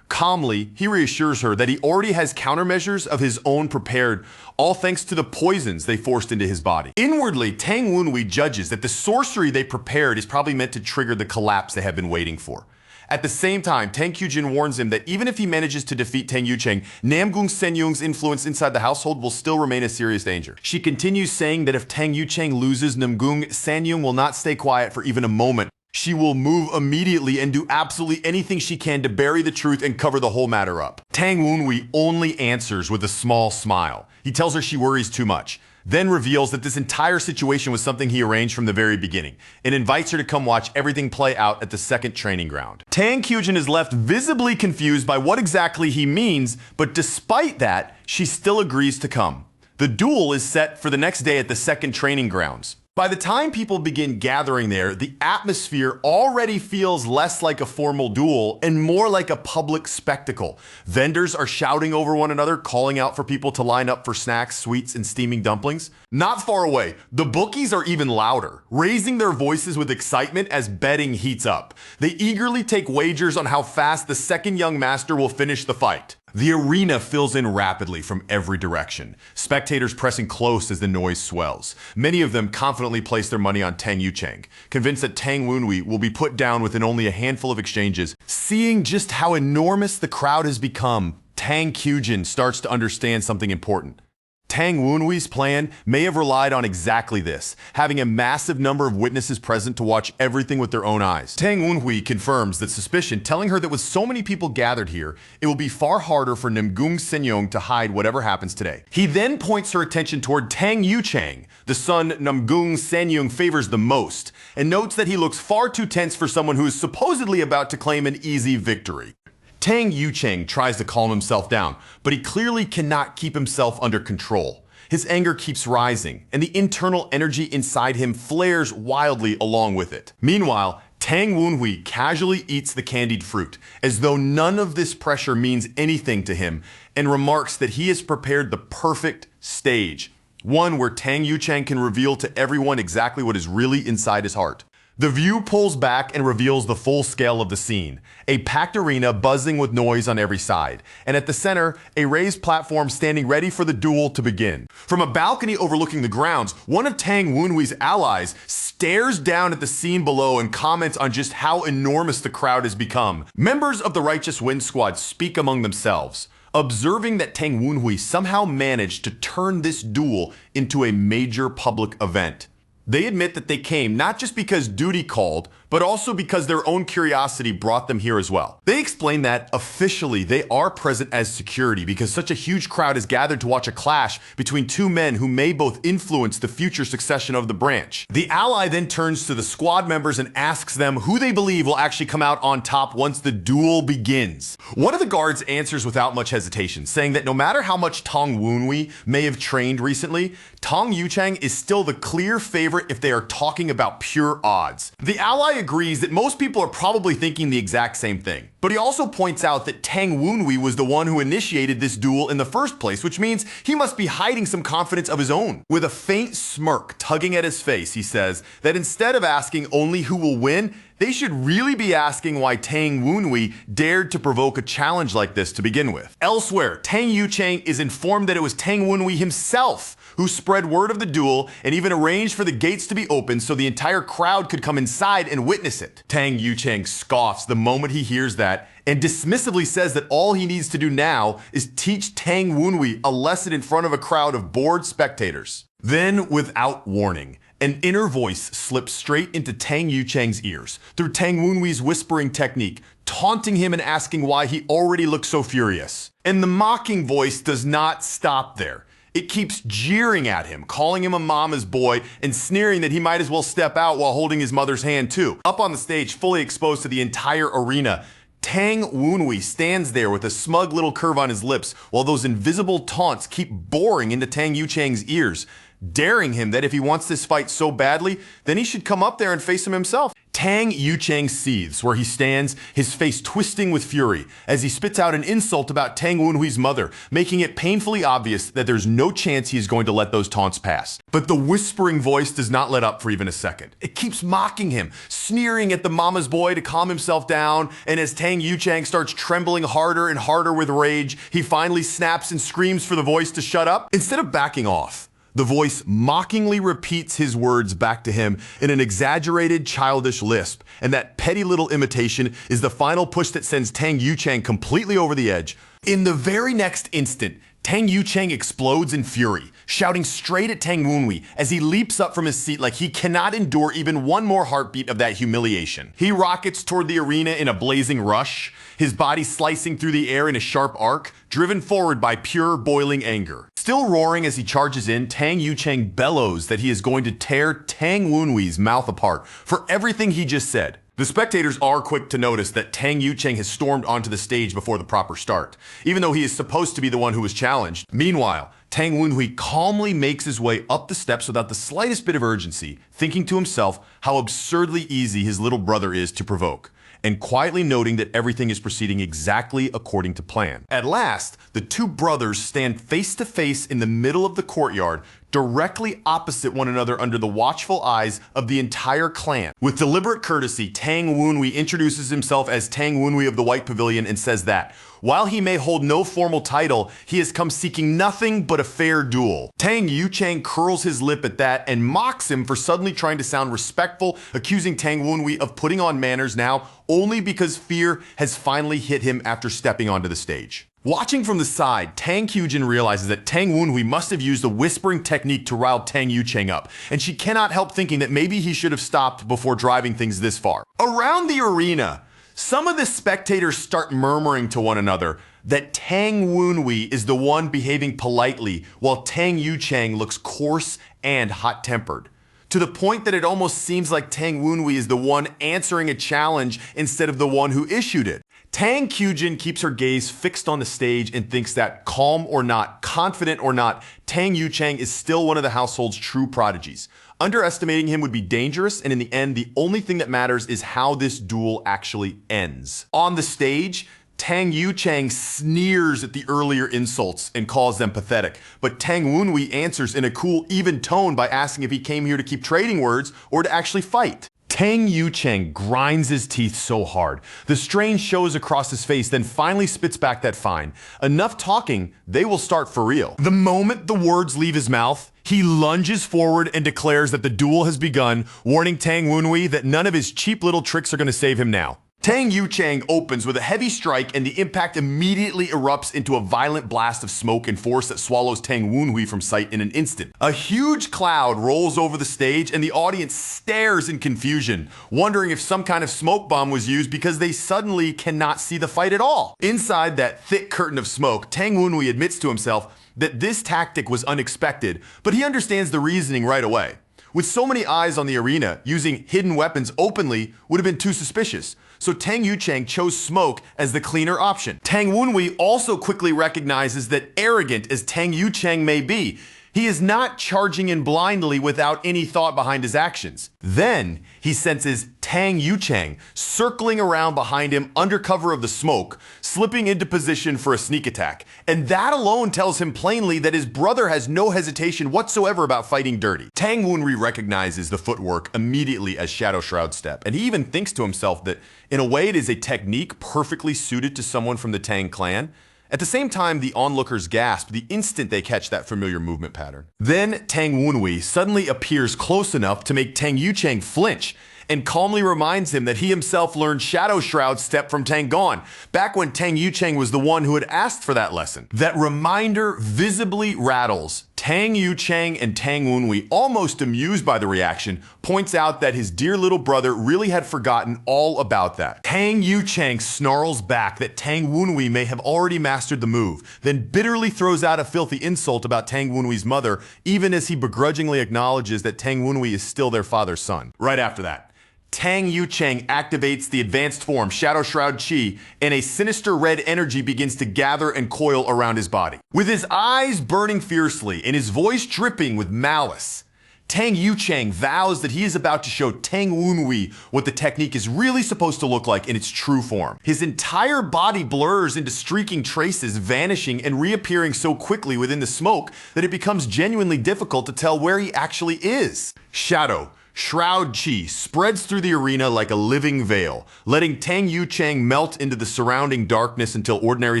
Calmly, he reassures her that he already has countermeasures of his own prepared, all thanks to the poisons they forced into his body. Inwardly, Tang Wenhui judges that the sorcery they prepared is probably meant to trigger the collapse they have been waiting for. At the same time, Tang Kyujin warns him that even if he manages to defeat Tang Yucheng, Namgung Senyung's influence inside the household will still remain a serious danger. She continues saying that if Tang Yucheng loses, Namgung Senyung will not stay quiet for even a moment. She will move immediately and do absolutely anything she can to bury the truth and cover the whole matter up. Tang Wenhui only answers with a small smile. He tells her she worries too much, then reveals that this entire situation was something he arranged from the very beginning, and invites her to come watch everything play out at the second training ground. Tang Kyujin is left visibly confused by what exactly he means, but despite that, she still agrees to come. The duel is set for the next day at the second training grounds. By the time people begin gathering there, the atmosphere already feels less like a formal duel and more like a public spectacle. Vendors are shouting over one another, calling out for people to line up for snacks, sweets, and steaming dumplings. Not far away, the bookies are even louder, raising their voices with excitement as betting heats up. They eagerly take wagers on how fast the second young master will finish the fight. The arena fills in rapidly from every direction, spectators pressing close as the noise swells. Many of them confidently place their money on Tang Yucheng, convinced that Tang Wenhui will be put down within only a handful of exchanges. Seeing just how enormous the crowd has become, Tang Kyujin starts to understand something important. Tang Wenhui's plan may have relied on exactly this, having a massive number of witnesses present to watch everything with their own eyes. Tang Wenhui confirms that suspicion, telling her that with so many people gathered here, it will be far harder for Namgung Senyong to hide whatever happens today. He then points her attention toward Tang Yucheng, the son Namgung Senyong favors the most, and notes that he looks far too tense for someone who is supposedly about to claim an easy victory. Tang Yucheng tries to calm himself down, but he clearly cannot keep himself under control. His anger keeps rising, and the internal energy inside him flares wildly along with it. Meanwhile, Tang Wenhui casually eats the candied fruit, as though none of this pressure means anything to him, and remarks that he has prepared the perfect stage, one where Tang Yucheng can reveal to everyone exactly what is really inside his heart. The view pulls back and reveals the full scale of the scene, a packed arena buzzing with noise on every side, and at the center, a raised platform standing ready for the duel to begin. From a balcony overlooking the grounds, one of Tang Wenhui's allies stares down at the scene below and comments on just how enormous the crowd has become. Members of the Righteous Wind Squad speak among themselves, observing that Tang Wenhui somehow managed to turn this duel into a major public event. They admit that they came not just because duty called, but also because their own curiosity brought them here as well. They explain that officially they are present as security because such a huge crowd has gathered to watch a clash between two men who may both influence the future succession of the branch. The ally then turns to the squad members and asks them who they believe will actually come out on top once the duel begins. One of the guards answers without much hesitation, saying that no matter how much Tang Wenhui may have trained recently, Tang Yucheng is still the clear favorite if they are talking about pure odds. The ally Wei agrees that most people are probably thinking the exact same thing. But he also points out that Tang Wenhui was the one who initiated this duel in the first place, which means he must be hiding some confidence of his own. With a faint smirk tugging at his face, he says that instead of asking only who will win, they should really be asking why Tang Wenhui dared to provoke a challenge like this to begin with. Elsewhere, Tang Yuchang is informed that it was Tang Wenhui himself who spread word of the duel and even arranged for the gates to be opened so the entire crowd could come inside and witness it. Tang Yuchang scoffs the moment he hears that and dismissively says that all he needs to do now is teach Tang Wenhui a lesson in front of a crowd of bored spectators. Then, without warning, an inner voice slips straight into Tang Yuchang's ears through Tang Wenhui's whispering technique, taunting him and asking why he already looked so furious. And the mocking voice does not stop there. It keeps jeering at him, calling him a mama's boy, and sneering that he might as well step out while holding his mother's hand too. Up on the stage, fully exposed to the entire arena, Tang Wenhui stands there with a smug little curve on his lips while those invisible taunts keep boring into Tang Yuchang's ears, daring him that if he wants this fight so badly, then he should come up there and face him himself. Tang Yuchang seethes where he stands, his face twisting with fury, as he spits out an insult about Tang Wenhui's mother, making it painfully obvious that there's no chance he is going to let those taunts pass. But the whispering voice does not let up for even a second. It keeps mocking him, sneering at the mama's boy to calm himself down, and as Tang Yuchang starts trembling harder and harder with rage, he finally snaps and screams for the voice to shut up. Instead of backing off, the voice mockingly repeats his words back to him in an exaggerated, childish lisp, and that petty little imitation is the final push that sends Tang Yuchang completely over the edge. In the very next instant, Tang Yuchang explodes in fury, shouting straight at Tang Wenhui as he leaps up from his seat like he cannot endure even one more heartbeat of that humiliation. He rockets toward the arena in a blazing rush, his body slicing through the air in a sharp arc, driven forward by pure boiling anger. Still roaring as he charges in, Tang Yuchang bellows that he is going to tear Tang Wenhui's mouth apart for everything he just said. The spectators are quick to notice that Tang Yuchang has stormed onto the stage before the proper start, even though he is supposed to be the one who was challenged. Meanwhile, Tang Wenhui calmly makes his way up the steps without the slightest bit of urgency, thinking to himself how absurdly easy his little brother is to provoke, and quietly noting that everything is proceeding exactly according to plan. At last, the two brothers stand face to face in the middle of the courtyard, directly opposite one another under the watchful eyes of the entire clan. With deliberate courtesy, Tang Wenhui introduces himself as Tang Wenhui of the White Pavilion and says that, while he may hold no formal title, he has come seeking nothing but a fair duel. Tang Yuchang curls his lip at that and mocks him for suddenly trying to sound respectful, accusing Tang Wenhui of putting on manners now only because fear has finally hit him after stepping onto the stage. Watching from the side, Tang Kyujin realizes that Tang Wenhui must have used a whispering technique to rile Tang Yuchang up, and she cannot help thinking that maybe he should have stopped before driving things this far. Around the arena, some of the spectators start murmuring to one another that Tang Wenhui is the one behaving politely while Tang Yuchang looks coarse and hot-tempered, to the point that it almost seems like Tang Wenhui is the one answering a challenge instead of the one who issued it. Tang Kyujin keeps her gaze fixed on the stage and thinks that, calm or not, confident or not, Tang Yuchang is still one of the household's true prodigies. Underestimating him would be dangerous, and in the end, the only thing that matters is how this duel actually ends. On the stage, Tang Yuchang sneers at the earlier insults and calls them pathetic, but Tang Wenhui answers in a cool, even tone by asking if he came here to keep trading words or to actually fight. Tang Yuchang grinds his teeth so hard, the strain shows across his face, then finally spits back that fine. Enough talking, they will start for real. The moment the words leave his mouth, he lunges forward and declares that the duel has begun, warning Tang Wenhui that none of his cheap little tricks are going to save him now. Tang Yuchang opens with a heavy strike, and the impact immediately erupts into a violent blast of smoke and force that swallows Tang Wenhui from sight in an instant. A huge cloud rolls over the stage, and the audience stares in confusion, wondering if some kind of smoke bomb was used because they suddenly cannot see the fight at all. Inside that thick curtain of smoke, Tang Wenhui admits to himself that this tactic was unexpected, but he understands the reasoning right away. With so many eyes on the arena, using hidden weapons openly would have been too suspicious, so Tang Yuchang chose smoke as the cleaner option. Tang Wenhui also quickly recognizes that, arrogant as Tang Yuchang may be, He is not charging in blindly without any thought behind his actions. Then he senses Tang Yuchang circling around behind him under cover of the smoke, slipping into position for a sneak attack. And that alone tells him plainly that his brother has no hesitation whatsoever about fighting dirty. Tang Wenhui recognizes the footwork immediately as Shadow Shroud step, and he even thinks to himself that in a way it is a technique perfectly suited to someone from the Tang clan. At the same time, the onlookers gasp the instant they catch that familiar movement pattern. Then Tang Wenhui suddenly appears close enough to make Tang Yuchang flinch, and calmly reminds him that he himself learned Shadow Shroud step from Tang Gon, back when Tang Yuchang was the one who had asked for that lesson. That reminder visibly rattles Tang Yuchang, and Tang Wenhui, almost amused by the reaction, points out that his dear little brother really had forgotten all about that. Tang Yuchang snarls back that Tang Wenhui may have already mastered the move, then bitterly throws out a filthy insult about Tang Wenhui's mother, even as he begrudgingly acknowledges that Tang Wenhui is still their father's son. Right after that, Tang Yuchang activates the advanced form Shadow Shroud Chi, and a sinister red energy begins to gather and coil around his body. With his eyes burning fiercely and his voice dripping with malice, Tang Yuchang vows that he is about to show Tang Wenhui what the technique is really supposed to look like in its true form. His entire body blurs into streaking traces, vanishing and reappearing so quickly within the smoke that it becomes genuinely difficult to tell where he actually is. Shadow Shroud Chi spreads through the arena like a living veil, letting Tang Yuchang melt into the surrounding darkness until ordinary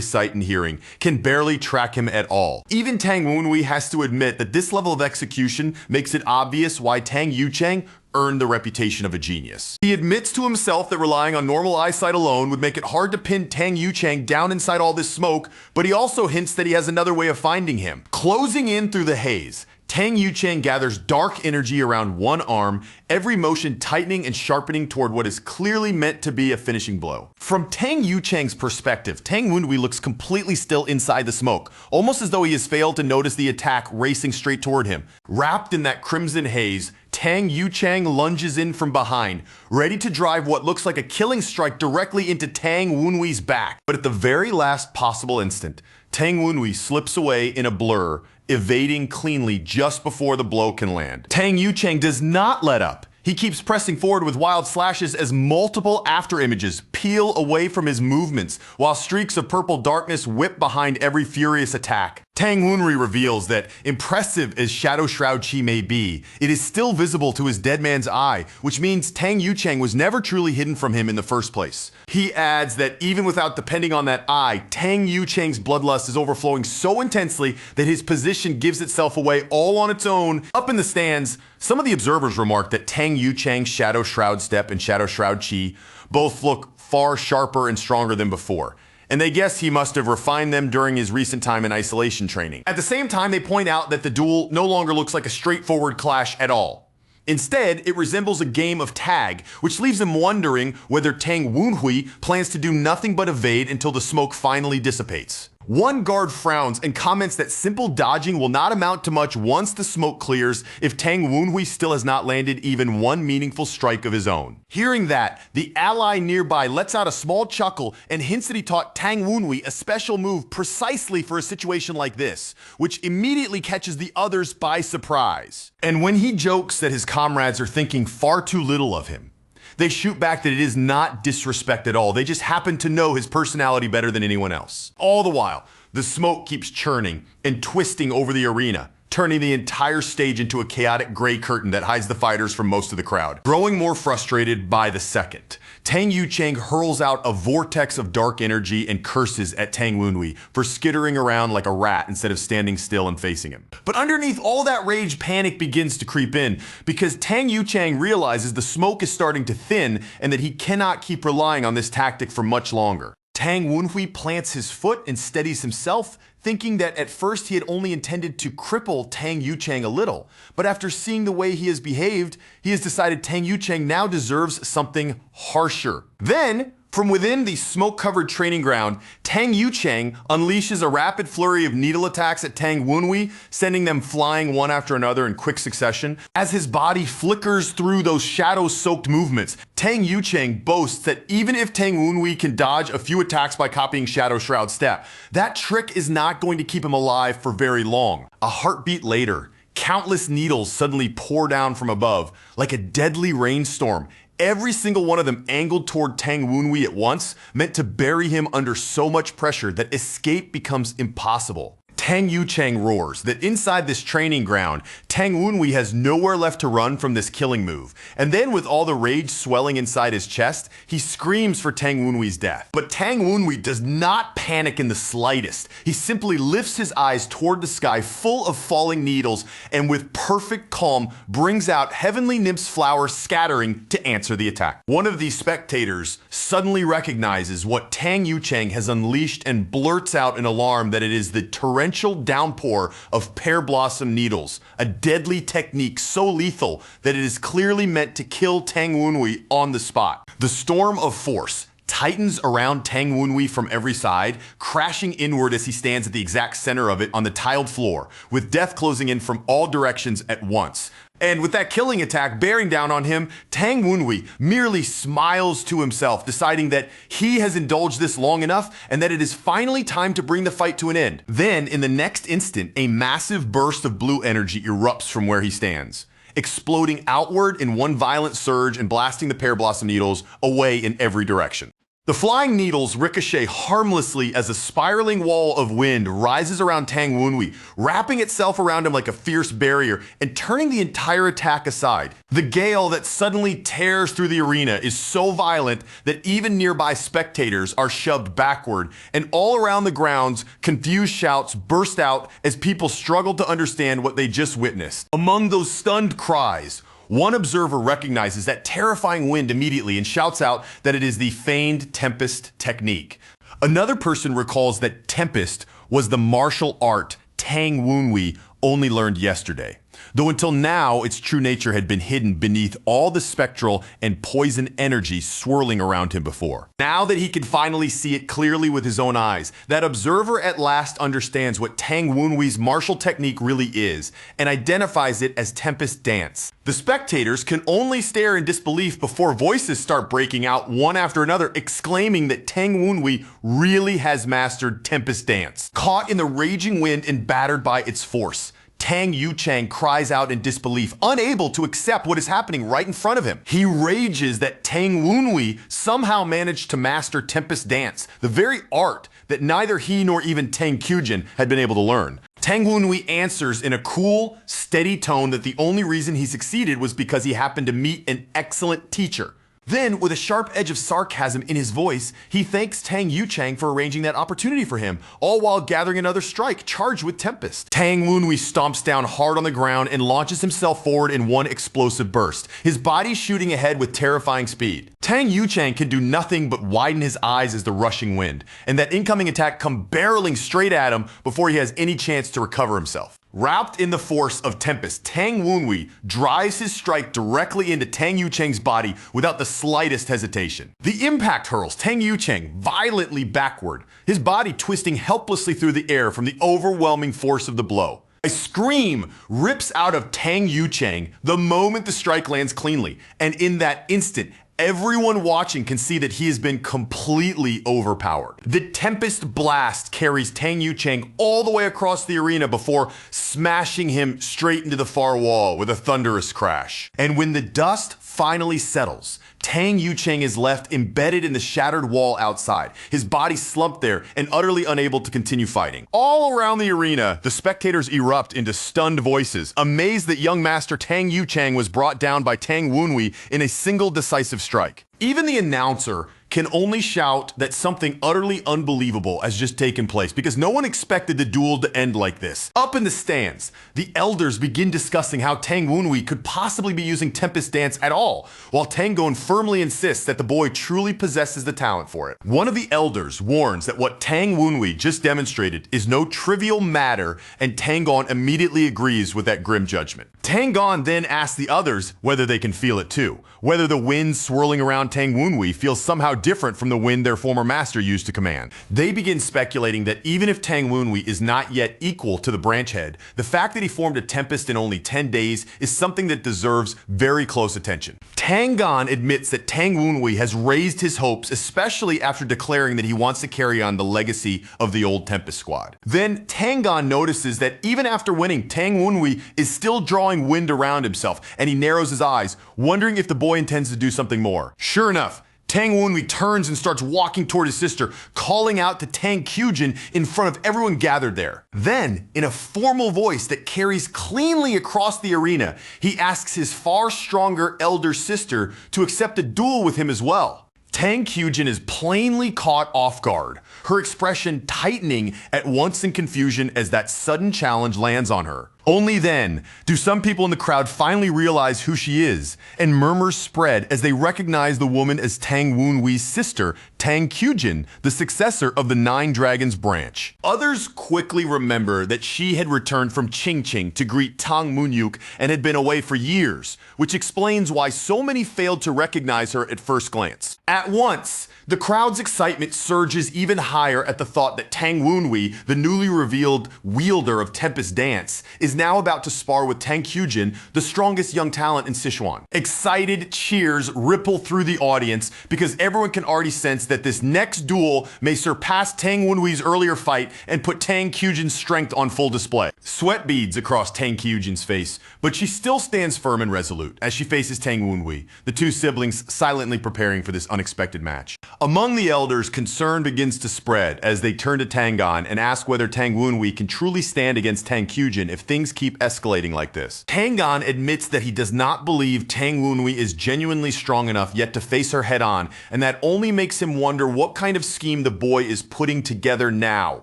sight and hearing can barely track him at all. Even Tang Wenhui has to admit that this level of execution makes it obvious why Tang Yuchang earned the reputation of a genius. He admits to himself that relying on normal eyesight alone would make it hard to pin Tang Yuchang down inside all this smoke, but he also hints that he has another way of finding him. Closing in through the haze, Tang Yuchang gathers dark energy around one arm, every motion tightening and sharpening toward what is clearly meant to be a finishing blow. From Tang Yuchang's perspective, Tang Wenhui looks completely still inside the smoke, almost as though he has failed to notice the attack racing straight toward him. Wrapped in that crimson haze, Tang Yuchang lunges in from behind, ready to drive what looks like a killing strike directly into Tang Wenhui's back. But at the very last possible instant, Tang Wenhui slips away in a blur, evading cleanly just before the blow can land. Tang Yuchang does not let up. He keeps pressing forward with wild slashes as multiple afterimages peel away from his movements, while streaks of purple darkness whip behind every furious attack. Tang Wenhui reveals that, impressive as Shadow Shroud Chi may be, it is still visible to his dead man's eye, which means Tang Yuchang was never truly hidden from him in the first place. He adds that even without depending on that eye, Tang Yuchang's bloodlust is overflowing so intensely that his position gives itself away all on its own. Up in the stands, some of the observers remark that Tang Yuchang's Shadow Shroud Step and Shadow Shroud Chi both look far sharper and stronger than before, and they guess he must have refined them during his recent time in isolation training. At the same time, they point out that the duel no longer looks like a straightforward clash at all. Instead, it resembles a game of tag, which leaves him wondering whether Tang Wenhui plans to do nothing but evade until the smoke finally dissipates. One guard frowns and comments that simple dodging will not amount to much once the smoke clears if Tang Wenhui still has not landed even one meaningful strike of his own. Hearing that, the ally nearby lets out a small chuckle and hints that he taught Tang Wenhui a special move precisely for a situation like this, which immediately catches the others by surprise. And when he jokes that his comrades are thinking far too little of him, they shoot back that it is not disrespect at all. They just happen to know his personality better than anyone else. All the while, the smoke keeps churning and twisting over the arena, turning the entire stage into a chaotic gray curtain that hides the fighters from most of the crowd. Growing more frustrated by the second, Tang Yuchang hurls out a vortex of dark energy and curses at Tang Wenhui for skittering around like a rat instead of standing still and facing him. But underneath all that rage, panic begins to creep in because Tang Yuchang realizes the smoke is starting to thin and that he cannot keep relying on this tactic for much longer. Tang Wenhui plants his foot and steadies himself, thinking that at first he had only intended to cripple Tang Yuchang a little. But after seeing the way he has behaved, he has decided Tang Yuchang now deserves something harsher. Then, From within the smoke-covered training ground, Tang Yuchang unleashes a rapid flurry of needle attacks at Tang Wunwei, sending them flying one after another in quick succession. As his body flickers through those shadow-soaked movements, Tang Yuchang boasts that even if Tang Wunwei can dodge a few attacks by copying Shadow Shroud's step, that trick is not going to keep him alive for very long. A heartbeat later, countless needles suddenly pour down from above, like a deadly rainstorm. Every single one of them angled toward Tang Wunwei at once, meant to bury him under so much pressure that escape becomes impossible. Tang Yuchang roars that inside this training ground, Tang Wunwei has nowhere left to run from this killing move. And then with all the rage swelling inside his chest, he screams for Tang Wunwei's death. But Tang Wunwei does not panic in the slightest. He simply lifts his eyes toward the sky full of falling needles and with perfect calm brings out Heavenly Nymph's flowers scattering to answer the attack. One of these spectators suddenly recognizes what Tang Yuchang has unleashed and blurts out in alarm that it is the torrential downpour of pear blossom needles, a deadly technique so lethal that it is clearly meant to kill Tang Wunwei on the spot. The storm of force tightens around Tang Wunwei from every side, crashing inward as he stands at the exact center of it on the tiled floor, with death closing in from all directions at once. And with that killing attack bearing down on him, Tang Wunwei merely smiles to himself, deciding that he has indulged this long enough and that it is finally time to bring the fight to an end. Then, in the next instant, a massive burst of blue energy erupts from where he stands, exploding outward in one violent surge and blasting the pear blossom needles away in every direction. The flying needles ricochet harmlessly as a spiraling wall of wind rises around Tang Wunwei, wrapping itself around him like a fierce barrier and turning the entire attack aside. The gale that suddenly tears through the arena is so violent that even nearby spectators are shoved backward, and all around the grounds, confused shouts burst out as people struggle to understand what they just witnessed. Among those stunned cries, one observer recognizes that terrifying wind immediately and shouts out that it is the feigned Tempest technique. Another person recalls that Tempest was the martial art Tang Wunwei only learned yesterday, though until now its true nature had been hidden beneath all the spectral and poison energy swirling around him before. Now that he can finally see it clearly with his own eyes, that observer at last understands what Tang Wunwei's martial technique really is and identifies it as Tempest Dance. The spectators can only stare in disbelief before voices start breaking out one after another, exclaiming that Tang Wunwei really has mastered Tempest Dance. Caught in the raging wind and battered by its force, Tang Yuchang cries out in disbelief, unable to accept what is happening right in front of him. He rages that Tang Wunwei somehow managed to master Tempest Dance, the very art that neither he nor even Tang Kyujin had been able to learn. Tang Wunwei answers in a cool, steady tone that the only reason he succeeded was because he happened to meet an excellent teacher. Then, with a sharp edge of sarcasm in his voice, he thanks Tang Yuchang for arranging that opportunity for him, all while gathering another strike charged with Tempest. Tang Wunwei stomps down hard on the ground and launches himself forward in one explosive burst, his body shooting ahead with terrifying speed. Tang Yuchang can do nothing but widen his eyes as the rushing wind, and that incoming attack come barreling straight at him before he has any chance to recover himself. Wrapped in the force of Tempest, Tang Wunwei drives his strike directly into Tang Yuchang's body without the slightest hesitation. The impact hurls Tang Yuchang violently backward, his body twisting helplessly through the air from the overwhelming force of the blow. A scream rips out of Tang Yuchang the moment the strike lands cleanly, and in that instant, everyone watching can see that he has been completely overpowered. The Tempest Blast carries Tang Yuchang all the way across the arena before smashing him straight into the far wall with a thunderous crash. And when the dust finally settles, Tang Yuchang is left embedded in the shattered wall outside, his body slumped there and utterly unable to continue fighting. All around the arena, the spectators erupt into stunned voices, amazed that young master Tang Yuchang was brought down by Tang Wunwei in a single decisive strike. Even the announcer can only shout that something utterly unbelievable has just taken place because no one expected the duel to end like this. Up in the stands, the elders begin discussing how Tang Wunwei could possibly be using Tempest Dance at all, while Tangon firmly insists that the boy truly possesses the talent for it. One of the elders warns that what Tang Wunwei just demonstrated is no trivial matter, and Tangon immediately agrees with that grim judgment. Tangon then asks the others whether they can feel it too, whether the wind swirling around Tang Wunwei feels somehow different from the wind their former master used to command. They begin speculating that even if Tang Wenhui is not yet equal to the branch head, the fact that he formed a tempest in only 10 days is something that deserves very close attention. Tang Gan admits that Tang Wenhui has raised his hopes, especially after declaring that he wants to carry on the legacy of the old Tempest Squad. Then Tang Gan notices that even after winning, Tang Wenhui is still drawing wind around himself, and he narrows his eyes, wondering if the boy intends to do something more. Sure enough, Tang Wenhui turns and starts walking toward his sister, calling out to Tang Kyujin in front of everyone gathered there. Then, in a formal voice that carries cleanly across the arena, he asks his far stronger elder sister to accept a duel with him as well. Tang Kyujin is plainly caught off guard, her expression tightening at once in confusion as that sudden challenge lands on her. Only then do some people in the crowd finally realize who she is, and murmurs spread as they recognize the woman as Tang Wenhui's sister, Tang Kyujin, the successor of the Nine Dragons branch. Others quickly remember that she had returned from Qingqing to greet Tang Munyuk and had been away for years, which explains why so many failed to recognize her at first glance. At once, the crowd's excitement surges even higher at the thought that Tang Wenhui, the newly revealed wielder of Tempest Dance, is now about to spar with Tang Kyujin, the strongest young talent in Sichuan. Excited cheers ripple through the audience because everyone can already sense that this next duel may surpass Tang Wenhui's earlier fight and put Tang Kyujin's strength on full display. Sweat beads across Tang Kyujin's face, but she still stands firm and resolute as she faces Tang Wenhui, the two siblings silently preparing for this unexpected match. Among the elders, concern begins to spread as they turn to Tang Gan and ask whether Tang Wenhui can truly stand against Tang Kyujin if things keep escalating like this. Tang Gan admits that he does not believe Tang Wenhui is genuinely strong enough yet to face her head on, and that only makes him wonder what kind of scheme the boy is putting together now.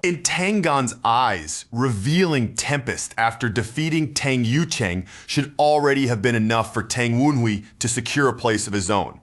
In Tang Gan's eyes, revealing Tempest after defeating Tang Yucheng should already have been enough for Tang Wenhui to secure a place of his own.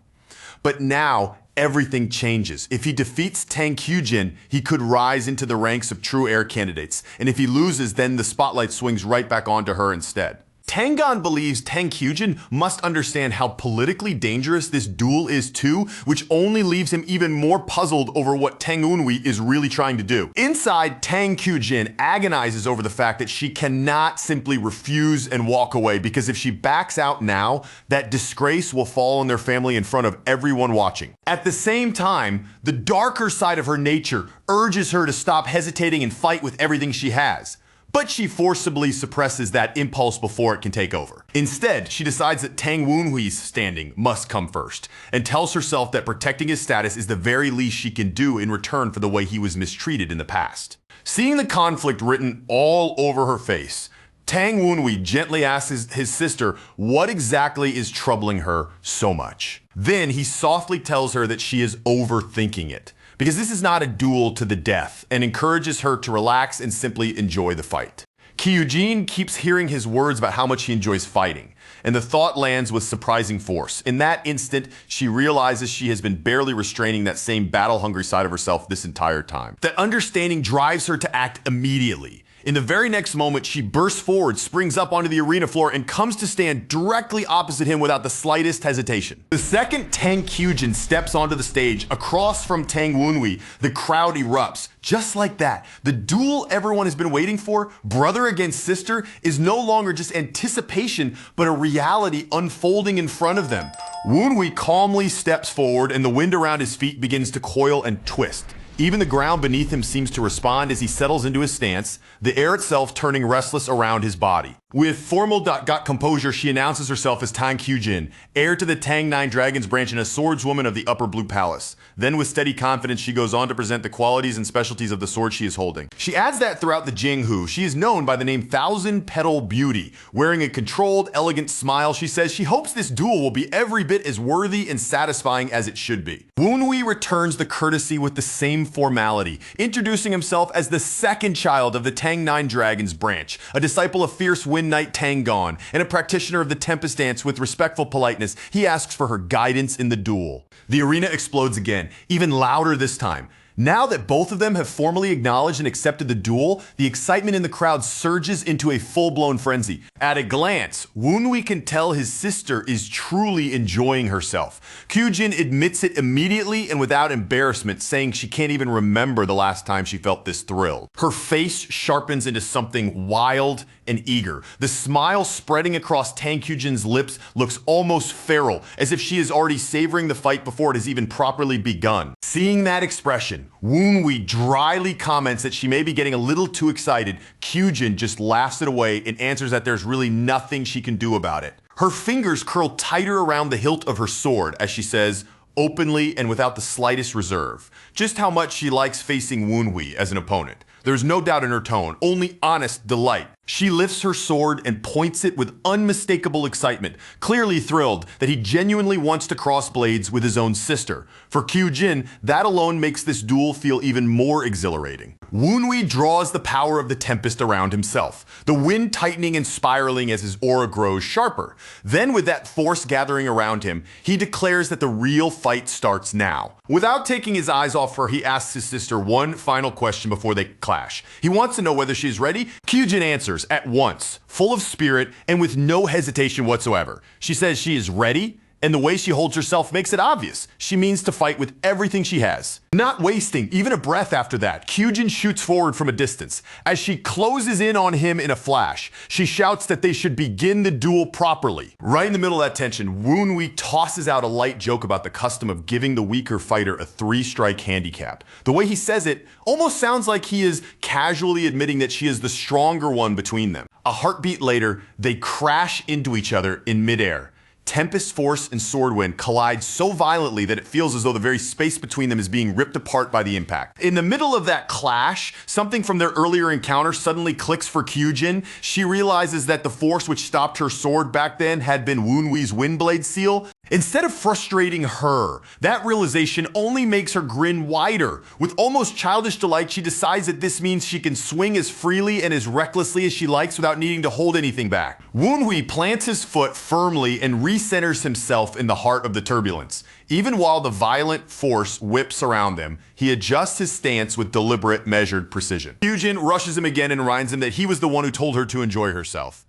But now, everything changes. If he defeats Tang Kyujin, he could rise into the ranks of true heir candidates, and if he loses, then the spotlight swings right back onto her instead. Tang Gan believes Tang Kyujin must understand how politically dangerous this duel is too, which only leaves him even more puzzled over what Tang Wenhui is really trying to do. Inside, Tang Kyujin agonizes over the fact that she cannot simply refuse and walk away, because if she backs out now, that disgrace will fall on their family in front of everyone watching. At the same time, the darker side of her nature urges her to stop hesitating and fight with everything she has. But she forcibly suppresses that impulse before it can take over. Instead, she decides that Tang Wenhui's standing must come first, and tells herself that protecting his status is the very least she can do in return for the way he was mistreated in the past. Seeing the conflict written all over her face, Tang Wenhui gently asks his sister what exactly is troubling her so much. Then he softly tells her that she is overthinking it, because this is not a duel to the death, and encourages her to relax and simply enjoy the fight. Kyujin keeps hearing his words about how much he enjoys fighting, and the thought lands with surprising force. In that instant, she realizes she has been barely restraining that same battle-hungry side of herself this entire time. That understanding drives her to act immediately. In the very next moment, she bursts forward, springs up onto the arena floor, and comes to stand directly opposite him without the slightest hesitation. The second Tang Kyujin steps onto the stage, across from Tang Wenhui, the crowd erupts. Just like that, the duel everyone has been waiting for, brother against sister, is no longer just anticipation, but a reality unfolding in front of them. Wenhui calmly steps forward, and the wind around his feet begins to coil and twist. Even the ground beneath him seems to respond as he settles into his stance, the air itself turning restless around his body. With formal composure, she announces herself as Tang Kyujin, heir to the Tang Nine Dragons branch and a swordswoman of the Upper Blue Palace. Then with steady confidence, she goes on to present the qualities and specialties of the sword she is holding. She adds that throughout the Jinghu, she is known by the name Thousand Petal Beauty. Wearing a controlled, elegant smile, she says she hopes this duel will be every bit as worthy and satisfying as it should be. Wenhui returns the courtesy with the same formality, introducing himself as the second child of the Tang Nine Dragons branch, a disciple of fierce Wind Knight Tang Gan, and a practitioner of the Tempest Dance. With respectful politeness, he asks for her guidance in the duel. The arena explodes again, even louder this time. Now that both of them have formally acknowledged and accepted the duel, the excitement in the crowd surges into a full-blown frenzy. At a glance, Woonwee can tell his sister is truly enjoying herself. Kyujin admits it immediately and without embarrassment, saying she can't even remember the last time she felt this thrill. Her face sharpens into something wild and eager. The smile spreading across Tang Kyujin's lips looks almost feral, as if she is already savoring the fight before it has even properly begun. Seeing that expression, Woonwee dryly comments that she may be getting a little too excited. Kyujin just laughs it away and answers that there's really nothing she can do about it. Her fingers curl tighter around the hilt of her sword as she says, openly and without the slightest reserve, just how much she likes facing Woonwee as an opponent. There's no doubt in her tone, only honest delight. She lifts her sword and points it with unmistakable excitement, clearly thrilled that he genuinely wants to cross blades with his own sister. For Kyujin, that alone makes this duel feel even more exhilarating. Woonwee draws the power of the Tempest around himself, the wind tightening and spiraling as his aura grows sharper. Then with that force gathering around him, he declares that the real fight starts now. Without taking his eyes off her, he asks his sister one final question before they clash. He wants to know whether she's ready. Kyujin answers at once, full of spirit and with no hesitation whatsoever. She says she is ready, and the way she holds herself makes it obvious. She means to fight with everything she has. Not wasting even a breath after that, Kyujin shoots forward from a distance. As she closes in on him in a flash, she shouts that they should begin the duel properly. Right in the middle of that tension, Woonwee tosses out a light joke about the custom of giving the weaker fighter a 3-strike handicap. The way he says it almost sounds like he is casually admitting that she is the stronger one between them. A heartbeat later, they crash into each other in midair. Tempest force and sword wind collide so violently that it feels as though the very space between them is being ripped apart by the impact. In the middle of that clash, something from their earlier encounter suddenly clicks for Kyujin. She realizes that the force which stopped her sword back then had been Woonwee's windblade seal. Instead of frustrating her, that realization only makes her grin wider. With almost childish delight, she decides that this means she can swing as freely and as recklessly as she likes without needing to hold anything back. Woonwee plants his foot firmly and recenters himself in the heart of the turbulence. Even while the violent force whips around them, he adjusts his stance with deliberate, measured precision. Kyujin rushes him again and reminds him that he was the one who told her to enjoy herself.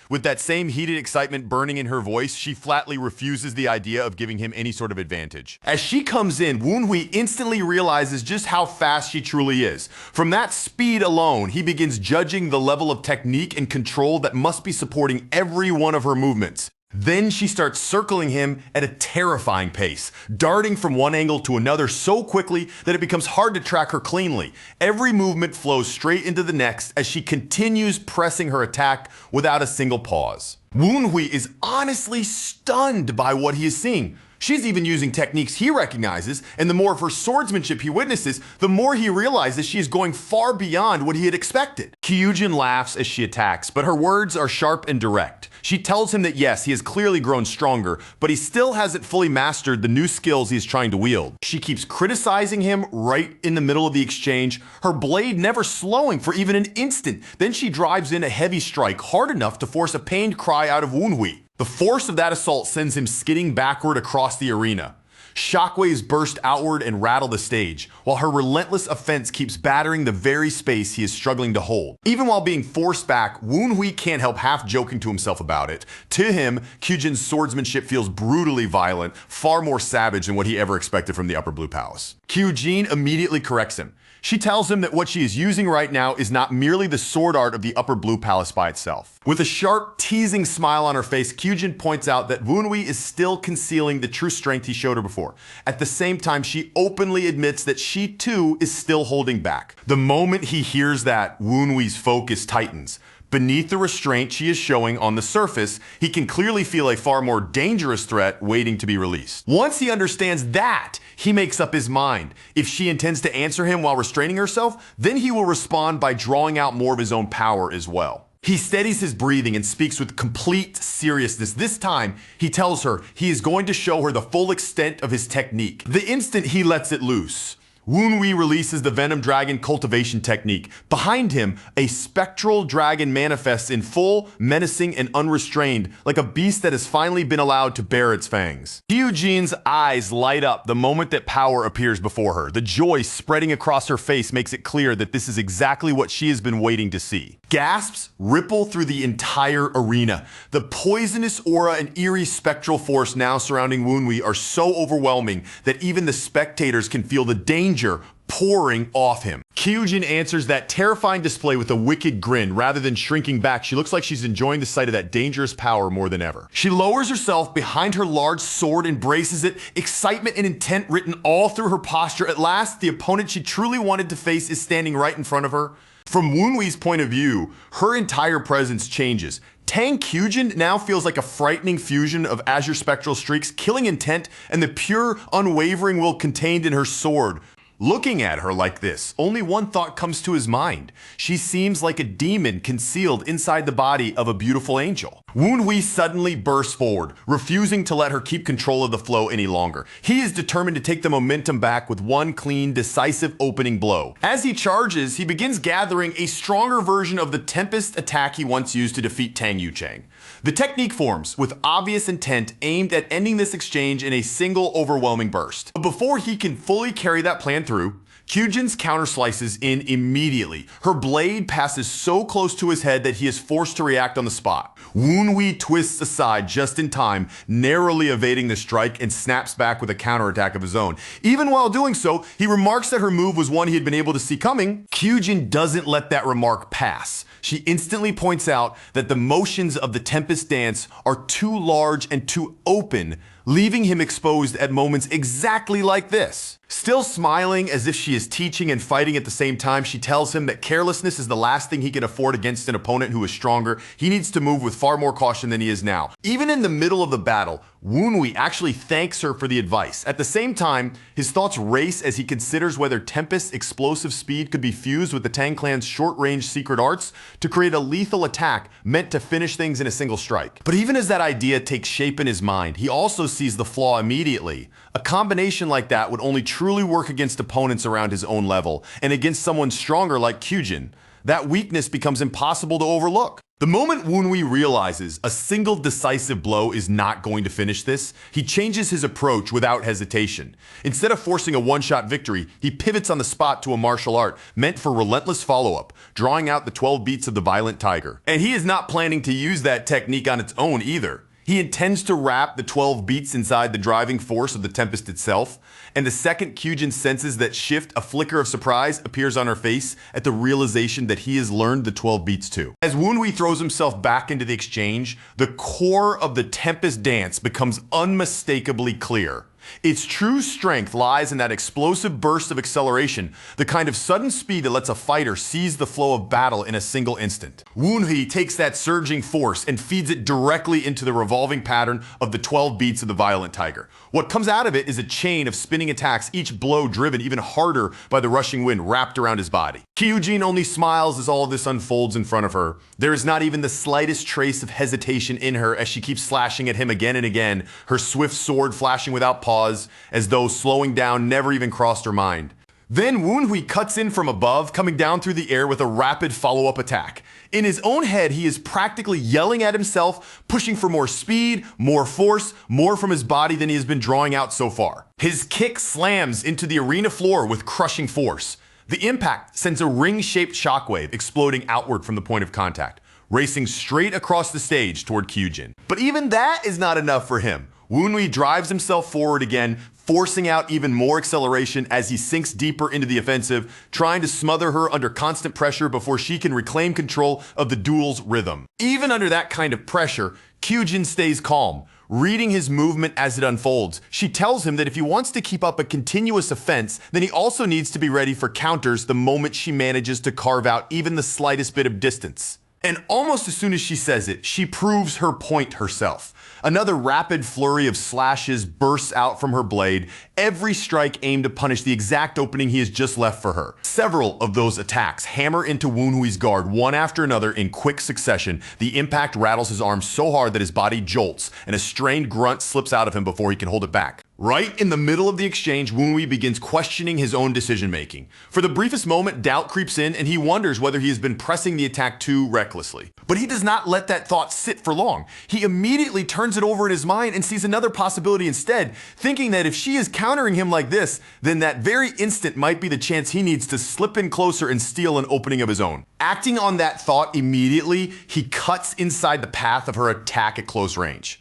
With that same heated excitement burning in her voice, she flatly refuses the idea of giving him any sort of advantage. As she comes in, Woonwee instantly realizes just how fast she truly is. From that speed alone, he begins judging the level of technique and control that must be supporting every one of her movements. Then she starts circling him at a terrifying pace, darting from one angle to another so quickly that it becomes hard to track her cleanly. Every movement flows straight into the next as she continues pressing her attack without a single pause. Woonwee is honestly stunned by what he is seeing. She's even using techniques he recognizes, and the more of her swordsmanship he witnesses, the more he realizes she is going far beyond what he had expected. Kyujin laughs as she attacks, but her words are sharp and direct. She tells him that yes, he has clearly grown stronger, but he still hasn't fully mastered the new skills he is trying to wield. She keeps criticizing him right in the middle of the exchange, her blade never slowing for even an instant. Then she drives in a heavy strike hard enough to force a pained cry out of Woonwee. The force of that assault sends him skidding backward across the arena. Shockwaves burst outward and rattle the stage, while her relentless offense keeps battering the very space he is struggling to hold. Even while being forced back, Woonwee can't help half joking to himself about it. To him, Kyujin's swordsmanship feels brutally violent, far more savage than what he ever expected from the Upper Blue Palace. Kyujin immediately corrects him. She tells him that what she is using right now is not merely the sword art of the Upper Blue Palace by itself. With a sharp, teasing smile on her face, Kyujin points out that Woonwee is still concealing the true strength he showed her before. At the same time, she openly admits that she too is still holding back. The moment he hears that, Woonwee's focus tightens. Beneath the restraint she is showing on the surface, he can clearly feel a far more dangerous threat waiting to be released. Once he understands that, he makes up his mind. If she intends to answer him while restraining herself, then he will respond by drawing out more of his own power as well. He steadies his breathing and speaks with complete seriousness. This time, he tells her he is going to show her the full extent of his technique. The instant he lets it loose, Woon-wee releases the Venom Dragon cultivation technique. Behind him, a spectral dragon manifests in full, menacing, and unrestrained, like a beast that has finally been allowed to bare its fangs. Hyojin's eyes light up the moment that power appears before her. The joy spreading across her face makes it clear that this is exactly what she has been waiting to see. Gasps ripple through the entire arena. The poisonous aura and eerie spectral force now surrounding Woon-wee are so overwhelming that even the spectators can feel the danger pouring off him. Kyujin answers that terrifying display with a wicked grin. Rather than shrinking back, she looks like she's enjoying the sight of that dangerous power more than ever. She lowers herself behind her large sword, embraces it, excitement and intent written all through her posture. At last, the opponent she truly wanted to face is standing right in front of her. From Woon-wee's point of view, her entire presence changes. Tang Kyujin now feels like a frightening fusion of azure spectral streaks, killing intent, and the pure, unwavering will contained in her sword. Looking at her like this, only one thought comes to his mind. She seems like a demon concealed inside the body of a beautiful angel. Woon-wee suddenly bursts forward, refusing to let her keep control of the flow any longer. He is determined to take the momentum back with one clean, decisive opening blow. As he charges, he begins gathering a stronger version of the Tempest attack he once used to defeat Tang Yuchang. The technique forms with obvious intent aimed at ending this exchange in a single overwhelming burst. But before he can fully carry that plan through, Kyujin's counter slices in immediately. Her blade passes so close to his head that he is forced to react on the spot. Woon-wee twists aside just in time, narrowly evading the strike and snaps back with a counterattack of his own. Even while doing so, he remarks that her move was one he had been able to see coming. Kyujin doesn't let that remark pass. She instantly points out that the motions of the Tempest dance are too large and too open, leaving him exposed at moments exactly like this. Still smiling as if she is teaching and fighting at the same time, she tells him that carelessness is the last thing he can afford against an opponent who is stronger. He needs to move with far more caution than he is now. Even in the middle of the battle, Woon-wee actually thanks her for the advice. At the same time, his thoughts race as he considers whether Tempest's explosive speed could be fused with the Tang clan's short-range secret arts to create a lethal attack meant to finish things in a single strike. But even as that idea takes shape in his mind, he also sees the flaw immediately. A combination like that would only truly work against opponents around his own level, and against someone stronger like Kyujin. That weakness becomes impossible to overlook. The moment Woon-wee realizes a single decisive blow is not going to finish this, he changes his approach without hesitation. Instead of forcing a one-shot victory, he pivots on the spot to a martial art meant for relentless follow-up, drawing out the 12 beats of the violent tiger. And he is not planning to use that technique on its own either. He intends to wrap the 12 beats inside the driving force of the Tempest itself, and the second Kyujin senses that shift, a flicker of surprise appears on her face at the realization that he has learned the 12 beats too. As Woon-wee throws himself back into the exchange, the core of the Tempest dance becomes unmistakably clear. Its true strength lies in that explosive burst of acceleration, the kind of sudden speed that lets a fighter seize the flow of battle in a single instant. Woon-wee takes that surging force and feeds it directly into the revolving pattern of the 12 beats of the violent tiger. What comes out of it is a chain of spinning attacks, each blow driven even harder by the rushing wind wrapped around his body. Kyujin only smiles as all of this unfolds in front of her. There is not even the slightest trace of hesitation in her as she keeps slashing at him again and again, her swift sword flashing without pause, as though slowing down never even crossed her mind. Then Woon-wee cuts in from above, coming down through the air with a rapid follow-up attack. In his own head, he is practically yelling at himself, pushing for more speed, more force, more from his body than he has been drawing out so far. His kick slams into the arena floor with crushing force. The impact sends a ring-shaped shockwave exploding outward from the point of contact, racing straight across the stage toward Kyujin. But even that is not enough for him. Woon-wee drives himself forward again, forcing out even more acceleration as he sinks deeper into the offensive, trying to smother her under constant pressure before she can reclaim control of the duel's rhythm. Even under that kind of pressure, Kyujin stays calm, reading his movement as it unfolds. She tells him that if he wants to keep up a continuous offense, then he also needs to be ready for counters the moment she manages to carve out even the slightest bit of distance. And almost as soon as she says it, she proves her point herself. Another rapid flurry of slashes bursts out from her blade, every strike aimed to punish the exact opening he has just left for her. Several of those attacks hammer into Woon-wee's guard one after another in quick succession. The impact rattles his arm so hard that his body jolts, and a strained grunt slips out of him before he can hold it back. Right in the middle of the exchange, Woonwee begins questioning his own decision-making. For the briefest moment, doubt creeps in and he wonders whether he has been pressing the attack too recklessly. But he does not let that thought sit for long. He immediately turns it over in his mind and sees another possibility instead, thinking that if she is countering him like this, then that very instant might be the chance he needs to slip in closer and steal an opening of his own. Acting on that thought immediately, he cuts inside the path of her attack at close range.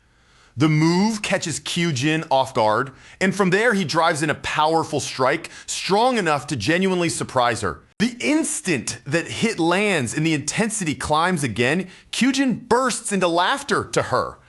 The move catches Kyujin off guard, and from there he drives in a powerful strike, strong enough to genuinely surprise her. The instant that hit lands and the intensity climbs again, Kyujin bursts into laughter to her.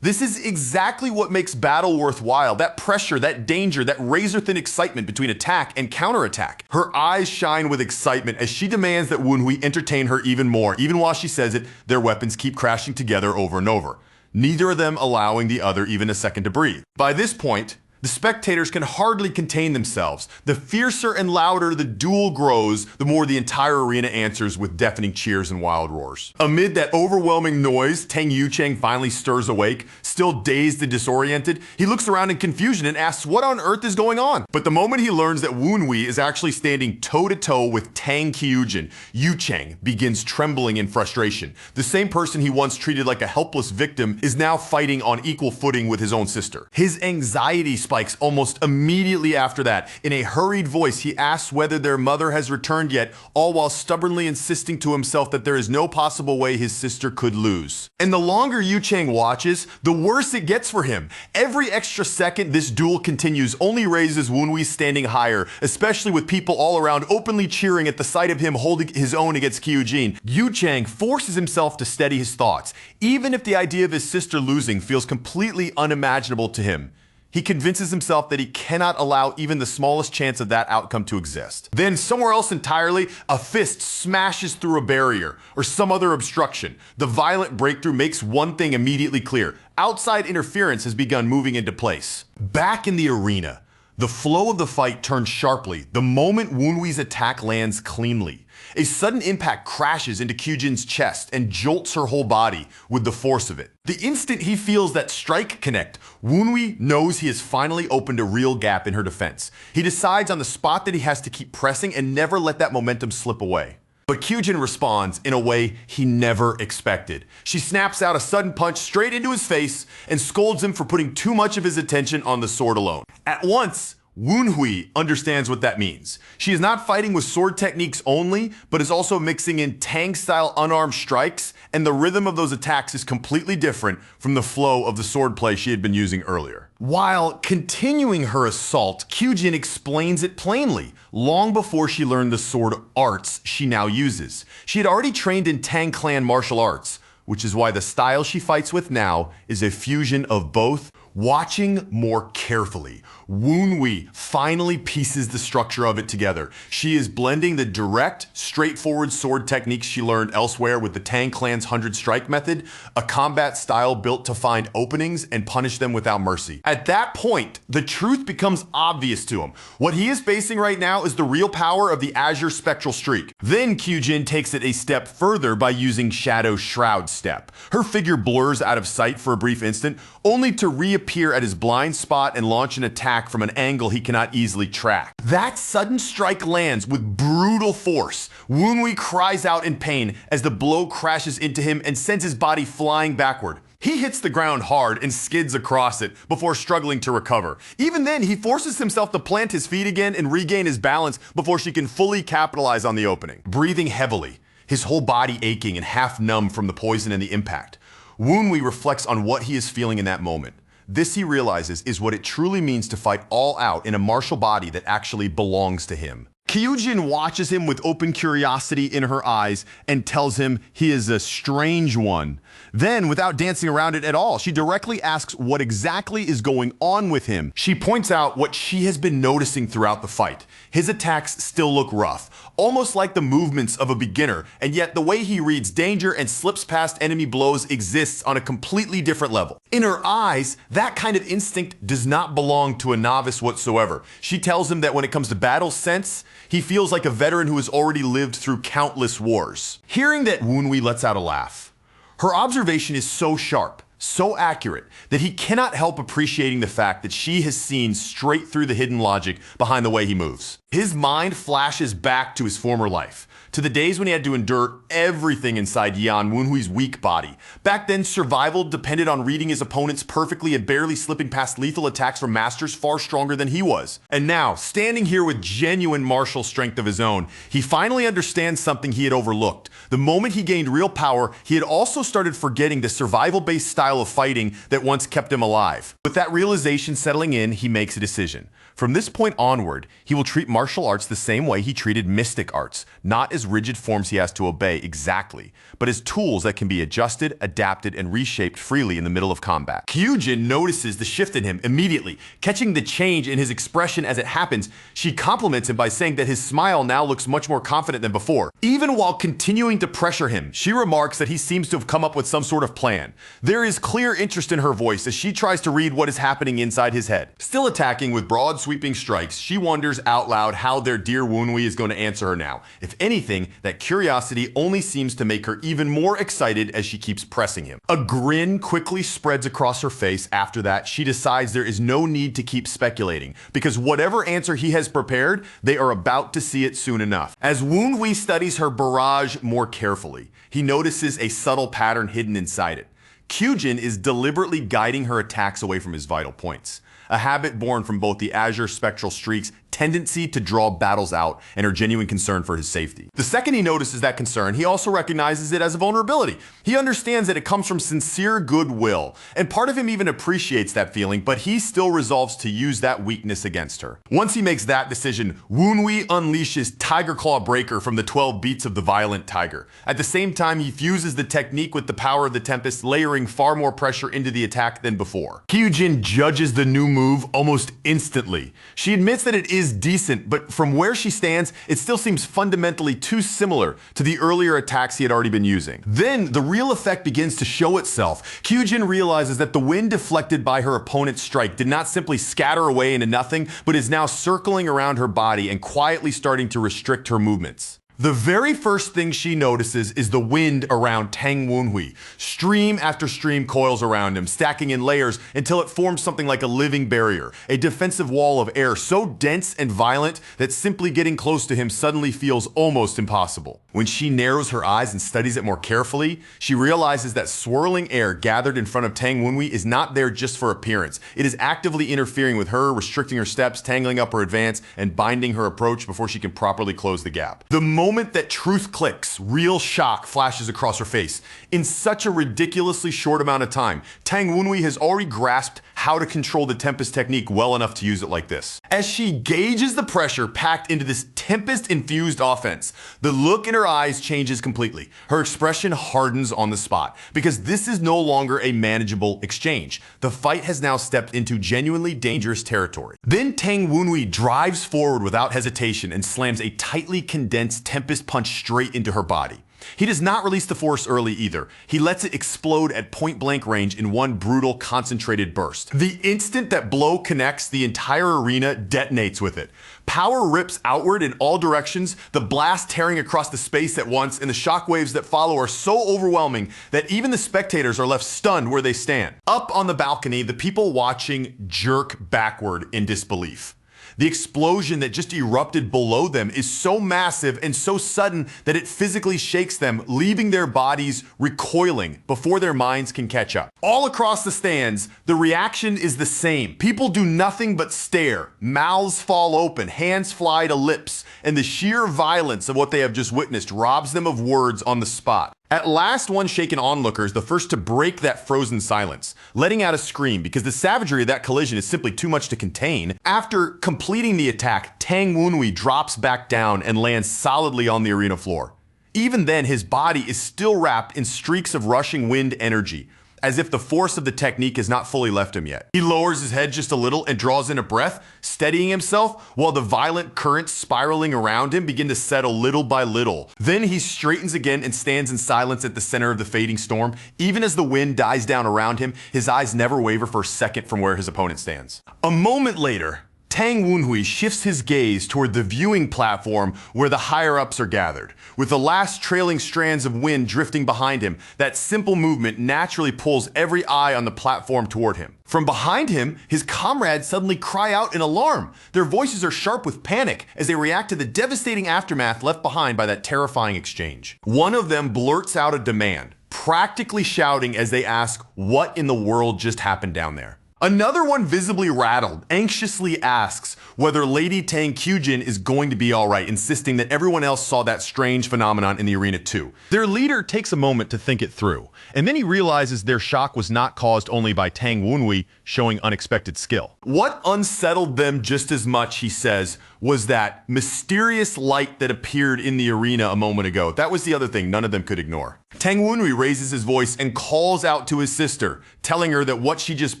This is exactly what makes battle worthwhile, that pressure, that danger, that razor-thin excitement between attack and counterattack. Her eyes shine with excitement as she demands that Woonwee entertain her even more. Even while she says it, their weapons keep crashing together over and over, neither of them allowing the other even a second to breathe. By this point, the spectators can hardly contain themselves. The fiercer and louder the duel grows, the more the entire arena answers with deafening cheers and wild roars. Amid that overwhelming noise, Tang Yucheng finally stirs awake. Still dazed and disoriented, he looks around in confusion and asks what on earth is going on. But the moment he learns that Woonwee is actually standing toe-to-toe with Tang Kyujin, Yucheng begins trembling in frustration. The same person he once treated like a helpless victim is now fighting on equal footing with his own sister. His anxiety spikes almost immediately after that. In a hurried voice, he asks whether their mother has returned yet, all while stubbornly insisting to himself that there is no possible way his sister could lose. And the longer Yucheng watches, the worse it gets for him. Every extra second this duel continues only raises Woonwee standing higher, especially with people all around openly cheering at the sight of him holding his own against Kyujin. Yucheng forces himself to steady his thoughts, even if the idea of his sister losing feels completely unimaginable to him. He convinces himself that he cannot allow even the smallest chance of that outcome to exist. Then, somewhere else entirely, a fist smashes through a barrier or some other obstruction. The violent breakthrough makes one thing immediately clear. Outside interference has begun moving into place. Back in the arena, the flow of the fight turns sharply the moment Woonwee's attack lands cleanly. A sudden impact crashes into Kyujin's chest and jolts her whole body with the force of it. The instant he feels that strike connect, Woonwee knows he has finally opened a real gap in her defense. He decides on the spot that he has to keep pressing and never let that momentum slip away. But Kyujin responds in a way he never expected. She snaps out a sudden punch straight into his face and scolds him for putting too much of his attention on the sword alone. At once, Woonwee understands what that means. She is not fighting with sword techniques only, but is also mixing in Tang-style unarmed strikes, and the rhythm of those attacks is completely different from the flow of the swordplay she had been using earlier. While continuing her assault, Kyujin explains it plainly, long before she learned the sword arts she now uses. She had already trained in Tang clan martial arts, which is why the style she fights with now is a fusion of both. Watching more carefully, Woonwee finally pieces the structure of it together. She is blending the direct, straightforward sword techniques she learned elsewhere with the Tang clan's 100 strike method, a combat style built to find openings and punish them without mercy. At that point, the truth becomes obvious to him. What he is facing right now is the real power of the Azure Spectral Streak. Then Kyujin takes it a step further by using Shadow Shroud Step. Her figure blurs out of sight for a brief instant, only to reappear at his blind spot and launch an attack from an angle he cannot easily track. That sudden strike lands with brutal force. Woonwee cries out in pain as the blow crashes into him and sends his body flying backward. He hits the ground hard and skids across it before struggling to recover. Even then, he forces himself to plant his feet again and regain his balance before she can fully capitalize on the opening. Breathing heavily, his whole body aching and half numb from the poison and the impact, Woonwee reflects on what he is feeling in that moment. This, he realizes, is what it truly means to fight all out in a martial body that actually belongs to him. Kyujin watches him with open curiosity in her eyes and tells him he is a strange one. Then, without dancing around it at all, she directly asks what exactly is going on with him. She points out what she has been noticing throughout the fight. His attacks still look rough, almost like the movements of a beginner, and yet the way he reads danger and slips past enemy blows exists on a completely different level. In her eyes, that kind of instinct does not belong to a novice whatsoever. She tells him that when it comes to battle sense, he feels like a veteran who has already lived through countless wars. Hearing that, Woonwee lets out a laugh. Her observation is so sharp, so accurate that he cannot help appreciating the fact that she has seen straight through the hidden logic behind the way he moves. His mind flashes back to his former life, to the days when he had to endure everything inside Yan Wenhui's weak body. Back then, survival depended on reading his opponents perfectly and barely slipping past lethal attacks from masters far stronger than he was. And now, standing here with genuine martial strength of his own, he finally understands something he had overlooked. The moment he gained real power, he had also started forgetting the survival-based style of fighting that once kept him alive. With that realization settling in, he makes a decision. From this point onward, he will treat martial arts the same way he treated mystic arts, not as rigid forms he has to obey exactly, but as tools that can be adjusted, adapted, and reshaped freely in the middle of combat. Kyujin notices the shift in him immediately. Catching the change in his expression as it happens, she compliments him by saying that his smile now looks much more confident than before. Even while continuing to pressure him, she remarks that he seems to have come up with some sort of plan. There is clear interest in her voice as she tries to read what is happening inside his head. Still attacking with broad sweeping strikes, she wonders out loud how their dear Wenhui is going to answer her now. If anything, that curiosity only seems to make her even more excited as she keeps pressing him. A grin quickly spreads across her face. After that, she decides there is no need to keep speculating, because whatever answer he has prepared, they are about to see it soon enough. As Wenhui studies her barrage more carefully, he notices a subtle pattern hidden inside it. Kyujin is deliberately guiding her attacks away from his vital points, a habit born from both the azure spectral streak's tendency to draw battles out and her genuine concern for his safety. The second he notices that concern, he also recognizes it as a vulnerability. He understands that it comes from sincere goodwill, and part of him even appreciates that feeling, but he still resolves to use that weakness against her. Once he makes that decision, Wenhui unleashes Tiger Claw Breaker from the 12 beats of the Violent Tiger. At the same time, he fuses the technique with the power of the Tempest, layering far more pressure into the attack than before. Kyujin judges the new move almost instantly. She admits that it is decent, but from where she stands, it still seems fundamentally too similar to the earlier attacks he had already been using. Then the real effect begins to show itself. Kyujin realizes that the wind deflected by her opponent's strike did not simply scatter away into nothing, but is now circling around her body and quietly starting to restrict her movements. The very first thing she notices is the wind around Tang Wenhui. Stream after stream coils around him, stacking in layers until it forms something like a living barrier, a defensive wall of air so dense and violent that simply getting close to him suddenly feels almost impossible. When she narrows her eyes and studies it more carefully, she realizes that swirling air gathered in front of Tang Wenhui is not there just for appearance. It is actively interfering with her, restricting her steps, tangling up her advance, and binding her approach before she can properly close the gap. The moment that truth clicks, real shock flashes across her face. In such a ridiculously short amount of time, Tang Wenhui has already grasped how to control the Tempest technique well enough to use it like this. As she gauges the pressure packed into this Tempest-infused offense, the look in her eyes changes completely. Her expression hardens on the spot, because this is no longer a manageable exchange. The fight has now stepped into genuinely dangerous territory. Then Tang Wenhui drives forward without hesitation and slams a tightly condensed Tempest punch straight into her body. He does not release the force early either. He lets it explode at point-blank range in one brutal, concentrated burst. The instant that blow connects, the entire arena detonates with it. Power rips outward in all directions, the blast tearing across the space at once, and the shockwaves that follow are so overwhelming that even the spectators are left stunned where they stand. Up on the balcony, the people watching jerk backward in disbelief. The explosion that just erupted below them is so massive and so sudden that it physically shakes them, leaving their bodies recoiling before their minds can catch up. All across the stands, the reaction is the same. People do nothing but stare. Mouths fall open, hands fly to lips, and the sheer violence of what they have just witnessed robs them of words on the spot. At last, one shaken onlooker is the first to break that frozen silence, letting out a scream because the savagery of that collision is simply too much to contain. After completing the attack, Tang Wenhui drops back down and lands solidly on the arena floor. Even then, his body is still wrapped in streaks of rushing wind energy, as if the force of the technique has not fully left him yet. He lowers his head just a little and draws in a breath, steadying himself while the violent currents spiraling around him begin to settle little by little. Then he straightens again and stands in silence at the center of the fading storm. Even as the wind dies down around him, his eyes never waver for a second from where his opponent stands. A moment later, Tang Wunhui shifts his gaze toward the viewing platform where the higher-ups are gathered. With the last trailing strands of wind drifting behind him, that simple movement naturally pulls every eye on the platform toward him. From behind him, his comrades suddenly cry out in alarm. Their voices are sharp with panic as they react to the devastating aftermath left behind by that terrifying exchange. One of them blurts out a demand, practically shouting as they ask what in the world just happened down there. Another one, visibly rattled, anxiously asks whether Lady Tang Kyujin is going to be alright, insisting that everyone else saw that strange phenomenon in the arena too. Their leader takes a moment to think it through, and then he realizes their shock was not caused only by Tang Wunhui showing unexpected skill. What unsettled them just as much, he says, was that mysterious light that appeared in the arena a moment ago. That was the other thing none of them could ignore. Tang Wunhui raises his voice and calls out to his sister, telling her that what she just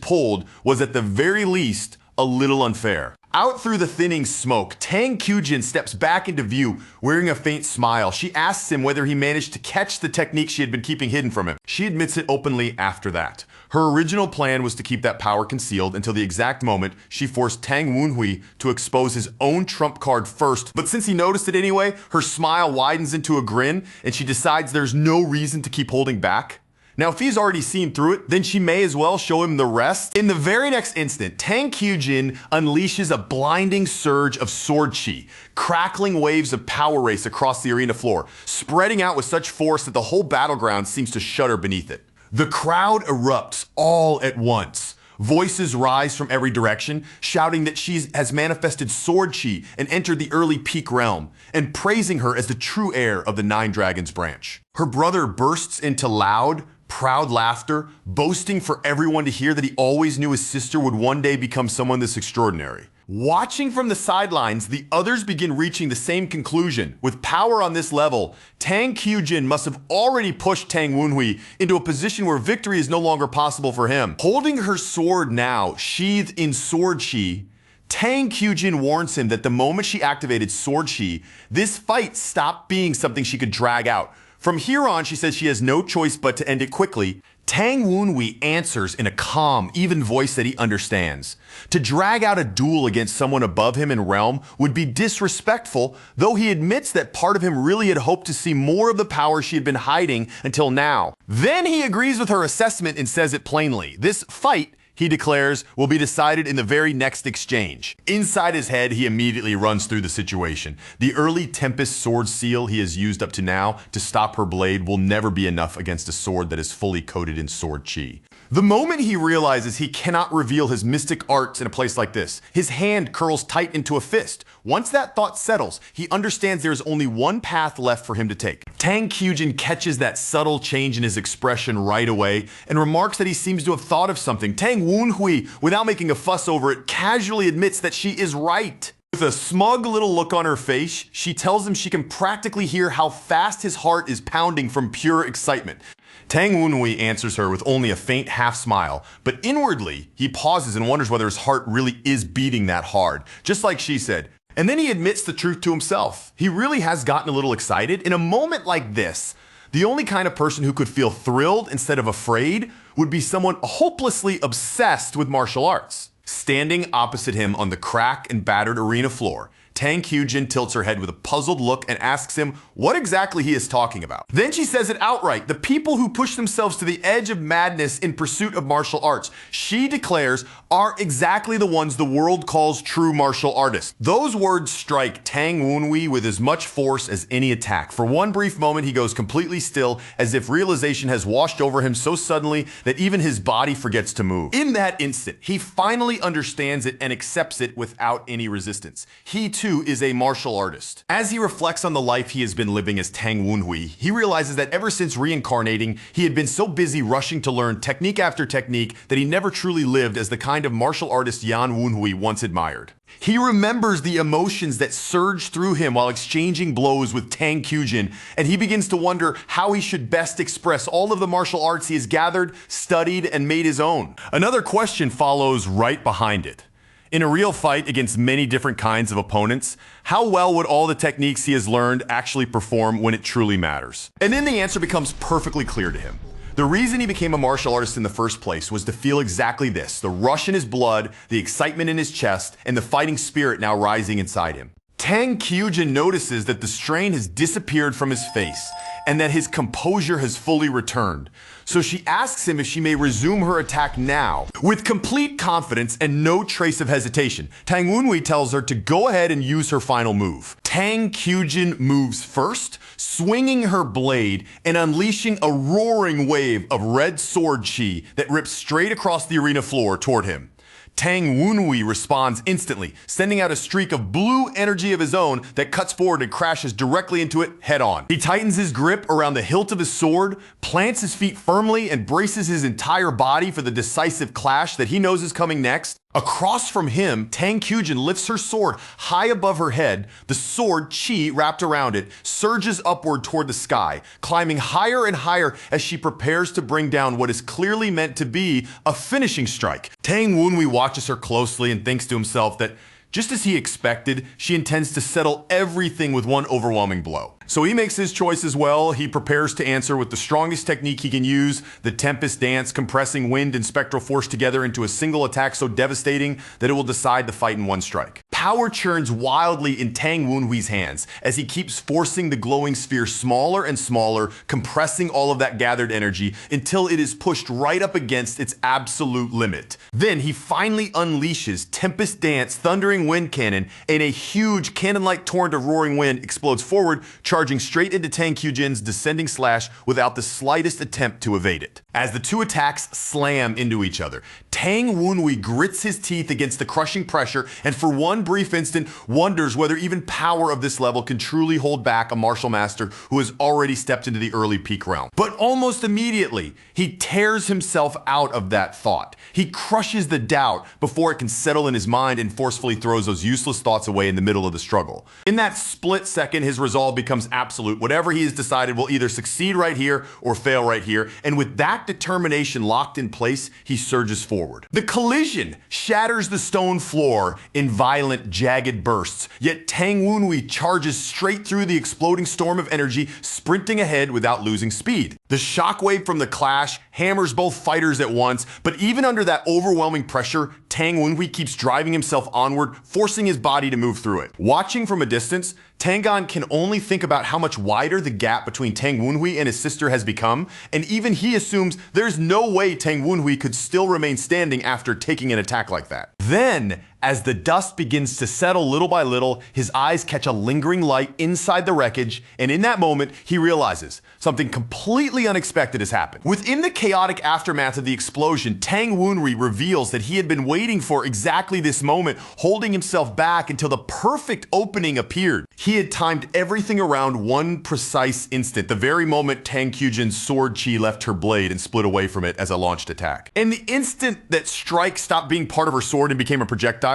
pulled was at the very least a little unfair. Out through the thinning smoke, Tang Kyujin steps back into view, wearing a faint smile. She asks him whether he managed to catch the technique she had been keeping hidden from him. She admits it openly after that. Her original plan was to keep that power concealed until the exact moment she forced Tang Wunhui to expose his own trump card first. But since he noticed it anyway, her smile widens into a grin, and she decides there's no reason to keep holding back. Now, if he's already seen through it, then she may as well show him the rest. In the very next instant, Tang Kyujin unleashes a blinding surge of sword chi. Crackling waves of power race across the arena floor, spreading out with such force that the whole battleground seems to shudder beneath it. The crowd erupts all at once. Voices rise from every direction, shouting that she has manifested sword chi and entered the early peak realm, and praising her as the true heir of the Nine Dragons branch. Her brother bursts into loud, proud laughter, boasting for everyone to hear that he always knew his sister would one day become someone this extraordinary. Watching from the sidelines, the others begin reaching the same conclusion. With power on this level, Tang Kyujin must have already pushed Tang Wunhui into a position where victory is no longer possible for him. Holding her sword now, sheathed in sword chi, Tang Kyujin warns him that the moment she activated sword chi, this fight stopped being something she could drag out. From here on, she says she has no choice but to end it quickly. Tang Wunhui answers in a calm, even voice that he understands. To drag out a duel against someone above him in realm would be disrespectful, though he admits that part of him really had hoped to see more of the power she had been hiding until now. Then he agrees with her assessment and says it plainly. This fight, he declares, will be decided in the very next exchange. Inside his head, he immediately runs through the situation. The early Tempest sword seal he has used up to now to stop her blade will never be enough against a sword that is fully coated in sword chi. The moment he realizes he cannot reveal his mystic arts in a place like this, his hand curls tight into a fist. Once that thought settles, he understands there is only one path left for him to take. Tang Kyujin catches that subtle change in his expression right away and remarks that he seems to have thought of something. Tang Wunhui, without making a fuss over it, casually admits that she is right. With a smug little look on her face, she tells him she can practically hear how fast his heart is pounding from pure excitement. Tang Wunhui answers her with only a faint half smile, but inwardly, he pauses and wonders whether his heart really is beating that hard, just like she said. And then he admits the truth to himself. He really has gotten a little excited. In a moment like this, the only kind of person who could feel thrilled instead of afraid would be someone hopelessly obsessed with martial arts. Standing opposite him on the cracked and battered arena floor, Tang Kyujin tilts her head with a puzzled look and asks him what exactly he is talking about. Then she says it outright, the people who push themselves to the edge of madness in pursuit of martial arts, she declares, are exactly the ones the world calls true martial artists. Those words strike Tang Wunhui with as much force as any attack. For one brief moment, he goes completely still, as if realization has washed over him so suddenly that even his body forgets to move. In that instant, he finally understands it and accepts it without any resistance. He too is a martial artist. As he reflects on the life he has been living as Tang Wunhui, he realizes that ever since reincarnating, he had been so busy rushing to learn technique after technique that he never truly lived as the kind of martial artist Yan Wunhui once admired. He remembers the emotions that surged through him while exchanging blows with Tang Kyujin, and he begins to wonder how he should best express all of the martial arts he has gathered, studied, and made his own. Another question follows right behind it. In a real fight against many different kinds of opponents, how well would all the techniques he has learned actually perform when it truly matters? And then the answer becomes perfectly clear to him. The reason he became a martial artist in the first place was to feel exactly this: the rush in his blood, the excitement in his chest, and the fighting spirit now rising inside him. Tang Kyujin notices that the strain has disappeared from his face and that his composure has fully returned. So she asks him if she may resume her attack now. With complete confidence and no trace of hesitation, Tang Wenhui tells her to go ahead and use her final move. Tang Kyujin moves first, swinging her blade and unleashing a roaring wave of red sword chi that rips straight across the arena floor toward him. Tang Wenhui responds instantly, sending out a streak of blue energy of his own that cuts forward and crashes directly into it head on. He tightens his grip around the hilt of his sword, plants his feet firmly, and braces his entire body for the decisive clash that he knows is coming next. Across from him, Tang Kyujin lifts her sword high above her head. The sword, chi wrapped around it, surges upward toward the sky, climbing higher and higher as she prepares to bring down what is clearly meant to be a finishing strike. Tang Wenhui watches her closely and thinks to himself that, just as he expected, she intends to settle everything with one overwhelming blow. So he makes his choice as well. He prepares to answer with the strongest technique he can use, the Tempest Dance, compressing wind and spectral force together into a single attack so devastating that it will decide the fight in one strike. Power churns wildly in Tang Wenhui's hands as he keeps forcing the glowing sphere smaller and smaller, compressing all of that gathered energy until it is pushed right up against its absolute limit. Then he finally unleashes Tempest Dance, Thundering Wind Cannon, and a huge cannon-like torrent of roaring wind explodes forward, charging straight into Tang Kyujin's descending slash without the slightest attempt to evade it. As the two attacks slam into each other, Tang Wenhui grits his teeth against the crushing pressure and for one brief instant wonders whether even power of this level can truly hold back a martial master who has already stepped into the early peak realm. But almost immediately, he tears himself out of that thought. He crushes the doubt before it can settle in his mind and forcefully throws those useless thoughts away in the middle of the struggle. In that split second, his resolve becomes absolute. Whatever he has decided will either succeed right here or fail right here, and with that determination locked in place, he surges forward. The collision shatters the stone floor in violent, jagged bursts, yet Tang Wenhui charges straight through the exploding storm of energy, sprinting ahead without losing speed. The shockwave from the clash hammers both fighters at once, but even under that overwhelming pressure, Tang Wenhui keeps driving himself onward, forcing his body to move through it. Watching from a distance, Tangan can only think about how much wider the gap between Tang Wenhui and his sister has become, and even he assumes there's no way Tang Wenhui could still remain standing after taking an attack like that. Then, as the dust begins to settle little by little, his eyes catch a lingering light inside the wreckage, and in that moment, he realizes something completely unexpected has happened. Within the chaotic aftermath of the explosion, Tang Wenhui reveals that he had been waiting for exactly this moment, holding himself back until the perfect opening appeared. He had timed everything around one precise instant, the very moment Tang Kyujin's sword chi left her blade and split away from it as a launched attack. And the instant that strike stopped being part of her sword and became a projectile,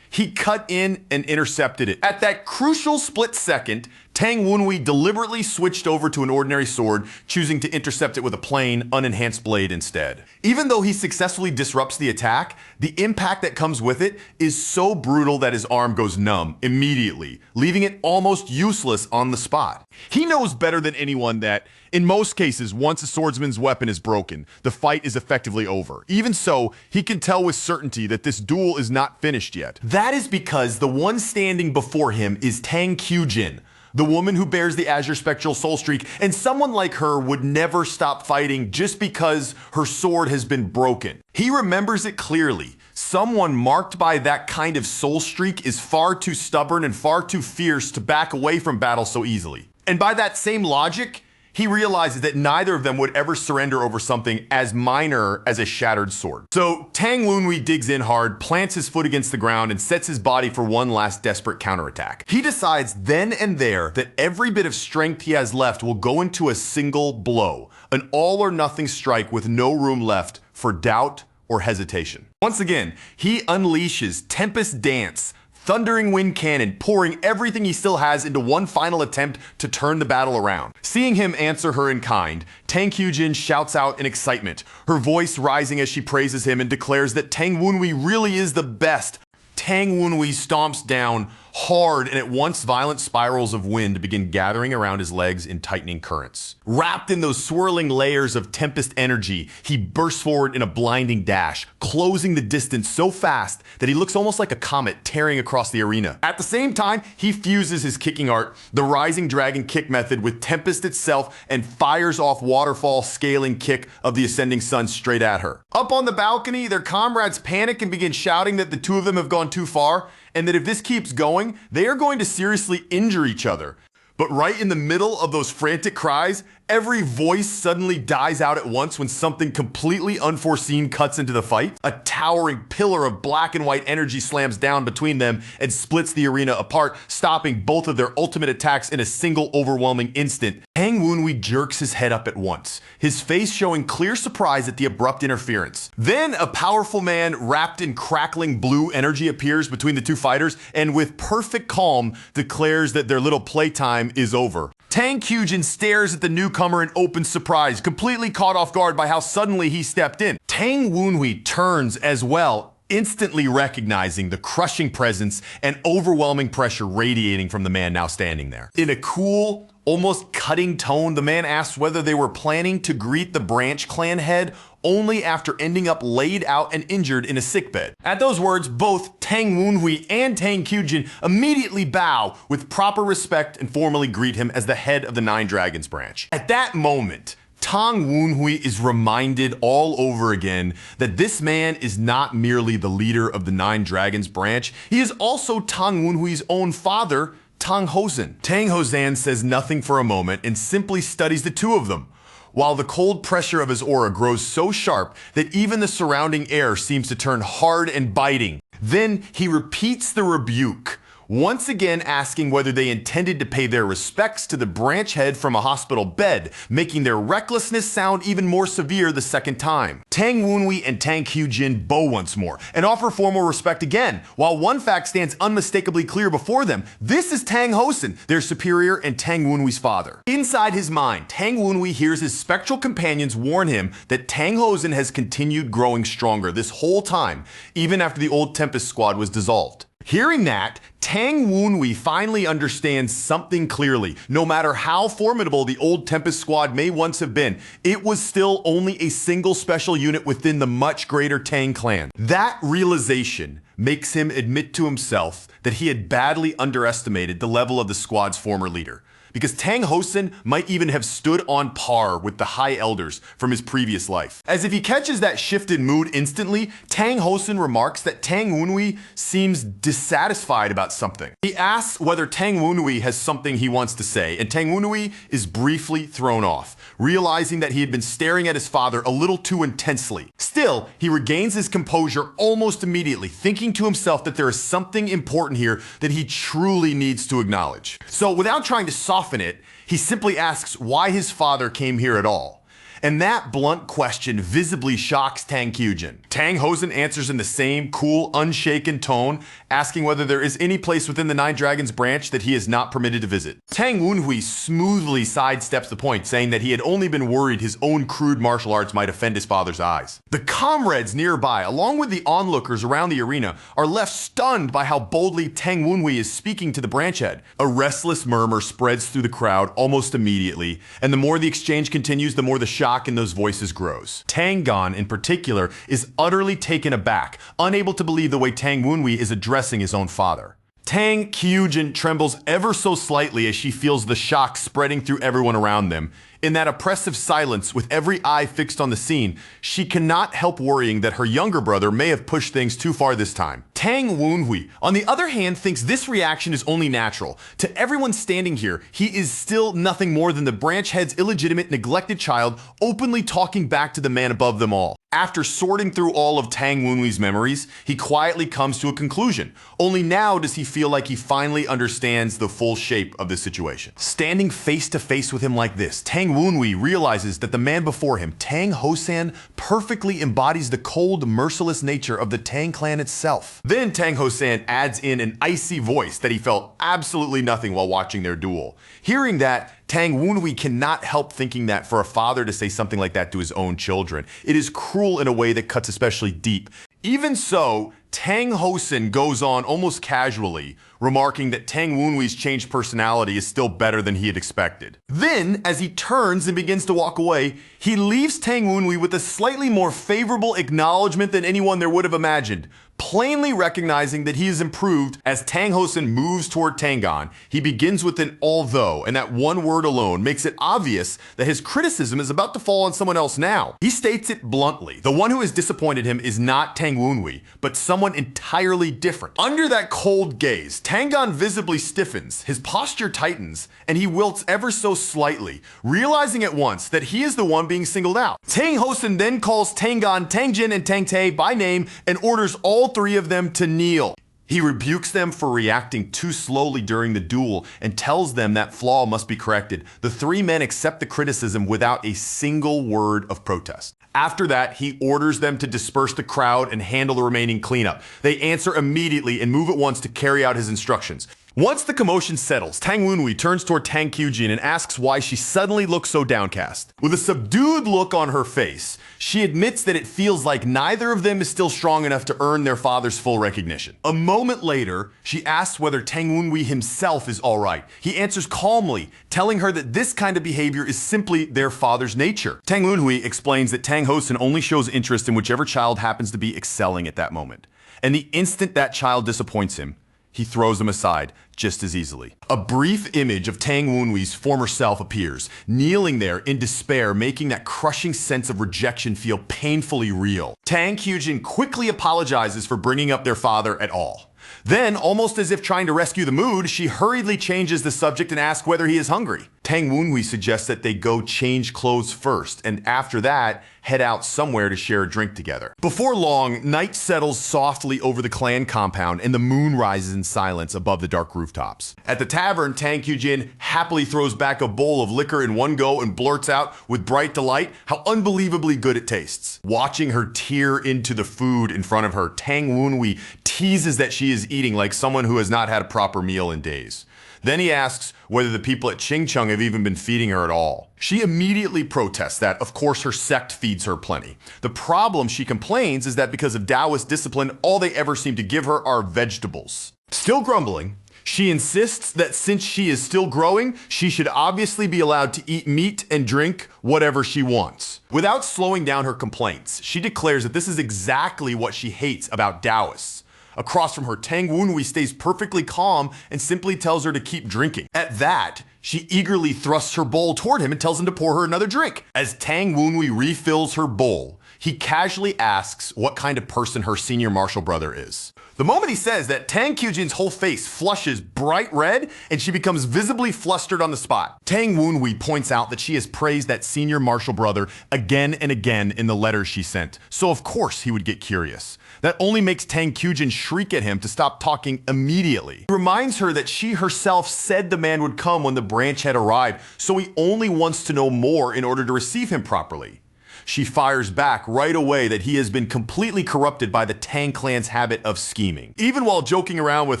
he cut in and intercepted it. At that crucial split second, Tang Wenhui deliberately switched over to an ordinary sword, choosing to intercept it with a plain, unenhanced blade instead. Even though he successfully disrupts the attack, the impact that comes with it is so brutal that his arm goes numb immediately, leaving it almost useless on the spot. He knows better than anyone that, in most cases, once a swordsman's weapon is broken, the fight is effectively over. Even so, he can tell with certainty that this duel is not finished yet. That is because the one standing before him is Tang Kyujin, the woman who bears the Azure Spectral Soul Streak, and someone like her would never stop fighting just because her sword has been broken. He remembers it clearly. Someone marked by that kind of soul streak is far too stubborn and far too fierce to back away from battle so easily. And by that same logic, he realizes that neither of them would ever surrender over something as minor as a shattered sword. So Tang Wenhui digs in hard, plants his foot against the ground, and sets his body for one last desperate counterattack. He decides then and there that every bit of strength he has left will go into a single blow, an all or nothing strike with no room left for doubt or hesitation. Once again, he unleashes Tempest Dance, Thundering Wind Cannon, pouring everything he still has into one final attempt to turn the battle around. Seeing him answer her in kind, Tang Kyujin shouts out in excitement, her voice rising as she praises him and declares that Tang Wenhui really is the best. Tang Wenhui stomps down, Hard and at once violent spirals of wind begin gathering around his legs in tightening currents. Wrapped in those swirling layers of tempest energy, he bursts forward in a blinding dash, closing the distance so fast that he looks almost like a comet tearing across the arena. At the same time, he fuses his kicking art, the rising dragon kick method, with Tempest itself and fires off waterfall scaling kick of the ascending sun straight at her. Up on the balcony, their comrades panic and begin shouting that the two of them have gone too far, and that if this keeps going, they are going to seriously injure each other. But right in the middle of those frantic cries, every voice suddenly dies out at once when something completely unforeseen cuts into the fight. A towering pillar of black and white energy slams down between them and splits the arena apart, stopping both of their ultimate attacks in a single overwhelming instant. Tang Wunhui jerks his head up at once, his face showing clear surprise at the abrupt interference. Then a powerful man wrapped in crackling blue energy appears between the two fighters and with perfect calm declares that their little playtime is over. Tang Kyujin stares at the newcomer in open surprise, completely caught off guard by how suddenly he stepped in. Tang Wunhui turns as well, instantly recognizing the crushing presence and overwhelming pressure radiating from the man now standing there. In a cool, almost cutting tone, the man asks whether they were planning to greet the branch clan head only after ending up laid out and injured in a sickbed. At those words, both Tang Wunhui and Tang Kyujin immediately bow with proper respect and formally greet him as the head of the Nine Dragons branch. At that moment, Tang Wunhui is reminded all over again that this man is not merely the leader of the Nine Dragons branch, he is also Tang Wunhui's own father, Tang Hozan. Tang Hozan says nothing for a moment and simply studies the two of them, while the cold pressure of his aura grows so sharp that even the surrounding air seems to turn hard and biting. Then he repeats the rebuke, once again asking whether they intended to pay their respects to the branch head from a hospital bed, making their recklessness sound even more severe the second time. Tang Wunhui and Tang Kyujin bow once more and offer formal respect again, while one fact stands unmistakably clear before them. This is Tang Hozan, their superior and Tang Wunhui's father. Inside his mind, Tang Wunhui hears his spectral companions warn him that Tang Hozan has continued growing stronger this whole time, even after the old Tempest squad was dissolved. Hearing that, Tang Wunhui finally understands something clearly. No matter how formidable the old Tempest squad may once have been, it was still only a single special unit within the much greater Tang clan. That realization makes him admit to himself that he had badly underestimated the level of the squad's former leader, because Tang Hozan might even have stood on par with the High Elders from his previous life. As if he catches that shift in mood instantly, Tang Hozan remarks that Tang Wunhui seems dissatisfied about something. He asks whether Tang Wunhui has something he wants to say, and Tang Wunhui is briefly thrown off, realizing that he had been staring at his father a little too intensely. Still, he regains his composure almost immediately, thinking to himself that there is something important here that he truly needs to acknowledge. So without trying to soften it, he simply asks why his father came here at all. And that blunt question visibly shocks Tang Kyujin. Tang Hozan answers in the same cool, unshaken tone, asking whether there is any place within the Nine Dragons branch that he is not permitted to visit. Tang Wunhui smoothly sidesteps the point, saying that he had only been worried his own crude martial arts might offend his father's eyes. The comrades nearby, along with the onlookers around the arena, are left stunned by how boldly Tang Wunhui is speaking to the branch head. A restless murmur spreads through the crowd almost immediately, and the more the exchange continues, the more the shock in those voices grows. Tang Gan, in particular, is utterly taken aback, unable to believe the way Tang Wunhui is addressing his own father. Tang Kyujin trembles ever so slightly as she feels the shock spreading through everyone around them. In that oppressive silence, with every eye fixed on the scene, she cannot help worrying that her younger brother may have pushed things too far this time. Tang Wunhui, on the other hand, thinks this reaction is only natural. To everyone standing here, he is still nothing more than the branch head's illegitimate, neglected child, openly talking back to the man above them all. After sorting through all of Tang Wunhui's memories, he quietly comes to a conclusion. Only now does he feel like he finally understands the full shape of the situation. Standing face to face with him like this, Tang Wunhui realizes that the man before him, Tang Hozan, perfectly embodies the cold, merciless nature of the Tang clan itself. Then Tang Hozan adds in an icy voice that he felt absolutely nothing while watching their duel. Hearing that, Tang Wunhui cannot help thinking that for a father to say something like that to his own children, it is cruel in a way that cuts especially deep. Even so, Tang Hozan goes on almost casually, remarking that Tang Wunwee's changed personality is still better than he had expected. Then, as he turns and begins to walk away, he leaves Tang Wunwee with a slightly more favorable acknowledgement than anyone there would have imagined, plainly recognizing that he has improved. As Tang Hosen moves toward Tangon, he begins with an although, and that one word alone makes it obvious that his criticism is about to fall on someone else now. He states it bluntly. The one who has disappointed him is not Tang Wunwee, but someone entirely different. Under that cold gaze, Tangon visibly stiffens, his posture tightens, and he wilts ever so slightly, realizing at once that he is the one being singled out. Tang Hosen then calls Tangon, Tangjin, and Tangtae by name and orders all three of them to kneel. He rebukes them for reacting too slowly during the duel and tells them that flaw must be corrected. The three men accept the criticism without a single word of protest. After that, he orders them to disperse the crowd and handle the remaining cleanup. They answer immediately and move at once to carry out his instructions. Once the commotion settles, Tang Wunwee turns toward Tang Kyujin and asks why she suddenly looks so downcast. With a subdued look on her face, she admits that it feels like neither of them is still strong enough to earn their father's full recognition. A moment later, she asks whether Tang Wunwee himself is alright. He answers calmly, telling her that this kind of behavior is simply their father's nature. Tang Wunwee explains that Tang Hosen only shows interest in whichever child happens to be excelling at that moment. And the instant that child disappoints him, he throws them aside just as easily. A brief image of Tang Wunwee's former self appears, kneeling there in despair, making that crushing sense of rejection feel painfully real. Tang Kyujin quickly apologizes for bringing up their father at all. Then, almost as if trying to rescue the mood, she hurriedly changes the subject and asks whether he is hungry. Tang Wunwee suggests that they go change clothes first, and after that, head out somewhere to share a drink together. Before long, night settles softly over the clan compound and the moon rises in silence above the dark rooftops. At the tavern, Tang Kyujin happily throws back a bowl of liquor in one go and blurts out with bright delight how unbelievably good it tastes. Watching her tear into the food in front of her, Tang Wunwee teases that she is eating like someone who has not had a proper meal in days. Then he asks whether the people at Chingcheng have even been feeding her at all. She immediately protests that, of course, her sect feeds her plenty. The problem, she complains, is that because of Taoist discipline, all they ever seem to give her are vegetables. Still grumbling, she insists that since she is still growing, she should obviously be allowed to eat meat and drink whatever she wants. Without slowing down her complaints, she declares that this is exactly what she hates about Taoists. Across from her, Tang Wunwee stays perfectly calm and simply tells her to keep drinking. At that, she eagerly thrusts her bowl toward him and tells him to pour her another drink. As Tang Wunwee refills her bowl, he casually asks what kind of person her senior martial brother is. The moment he says that, Tang Kyujin's whole face flushes bright red and she becomes visibly flustered on the spot. Tang Wunwee points out that she has praised that senior martial brother again and again in the letters she sent, so of course he would get curious. That only makes Tang Kyujin shriek at him to stop talking immediately. He reminds her that she herself said the man would come when the branch had arrived, so he only wants to know more in order to receive him properly. She fires back right away that he has been completely corrupted by the Tang clan's habit of scheming. Even while joking around with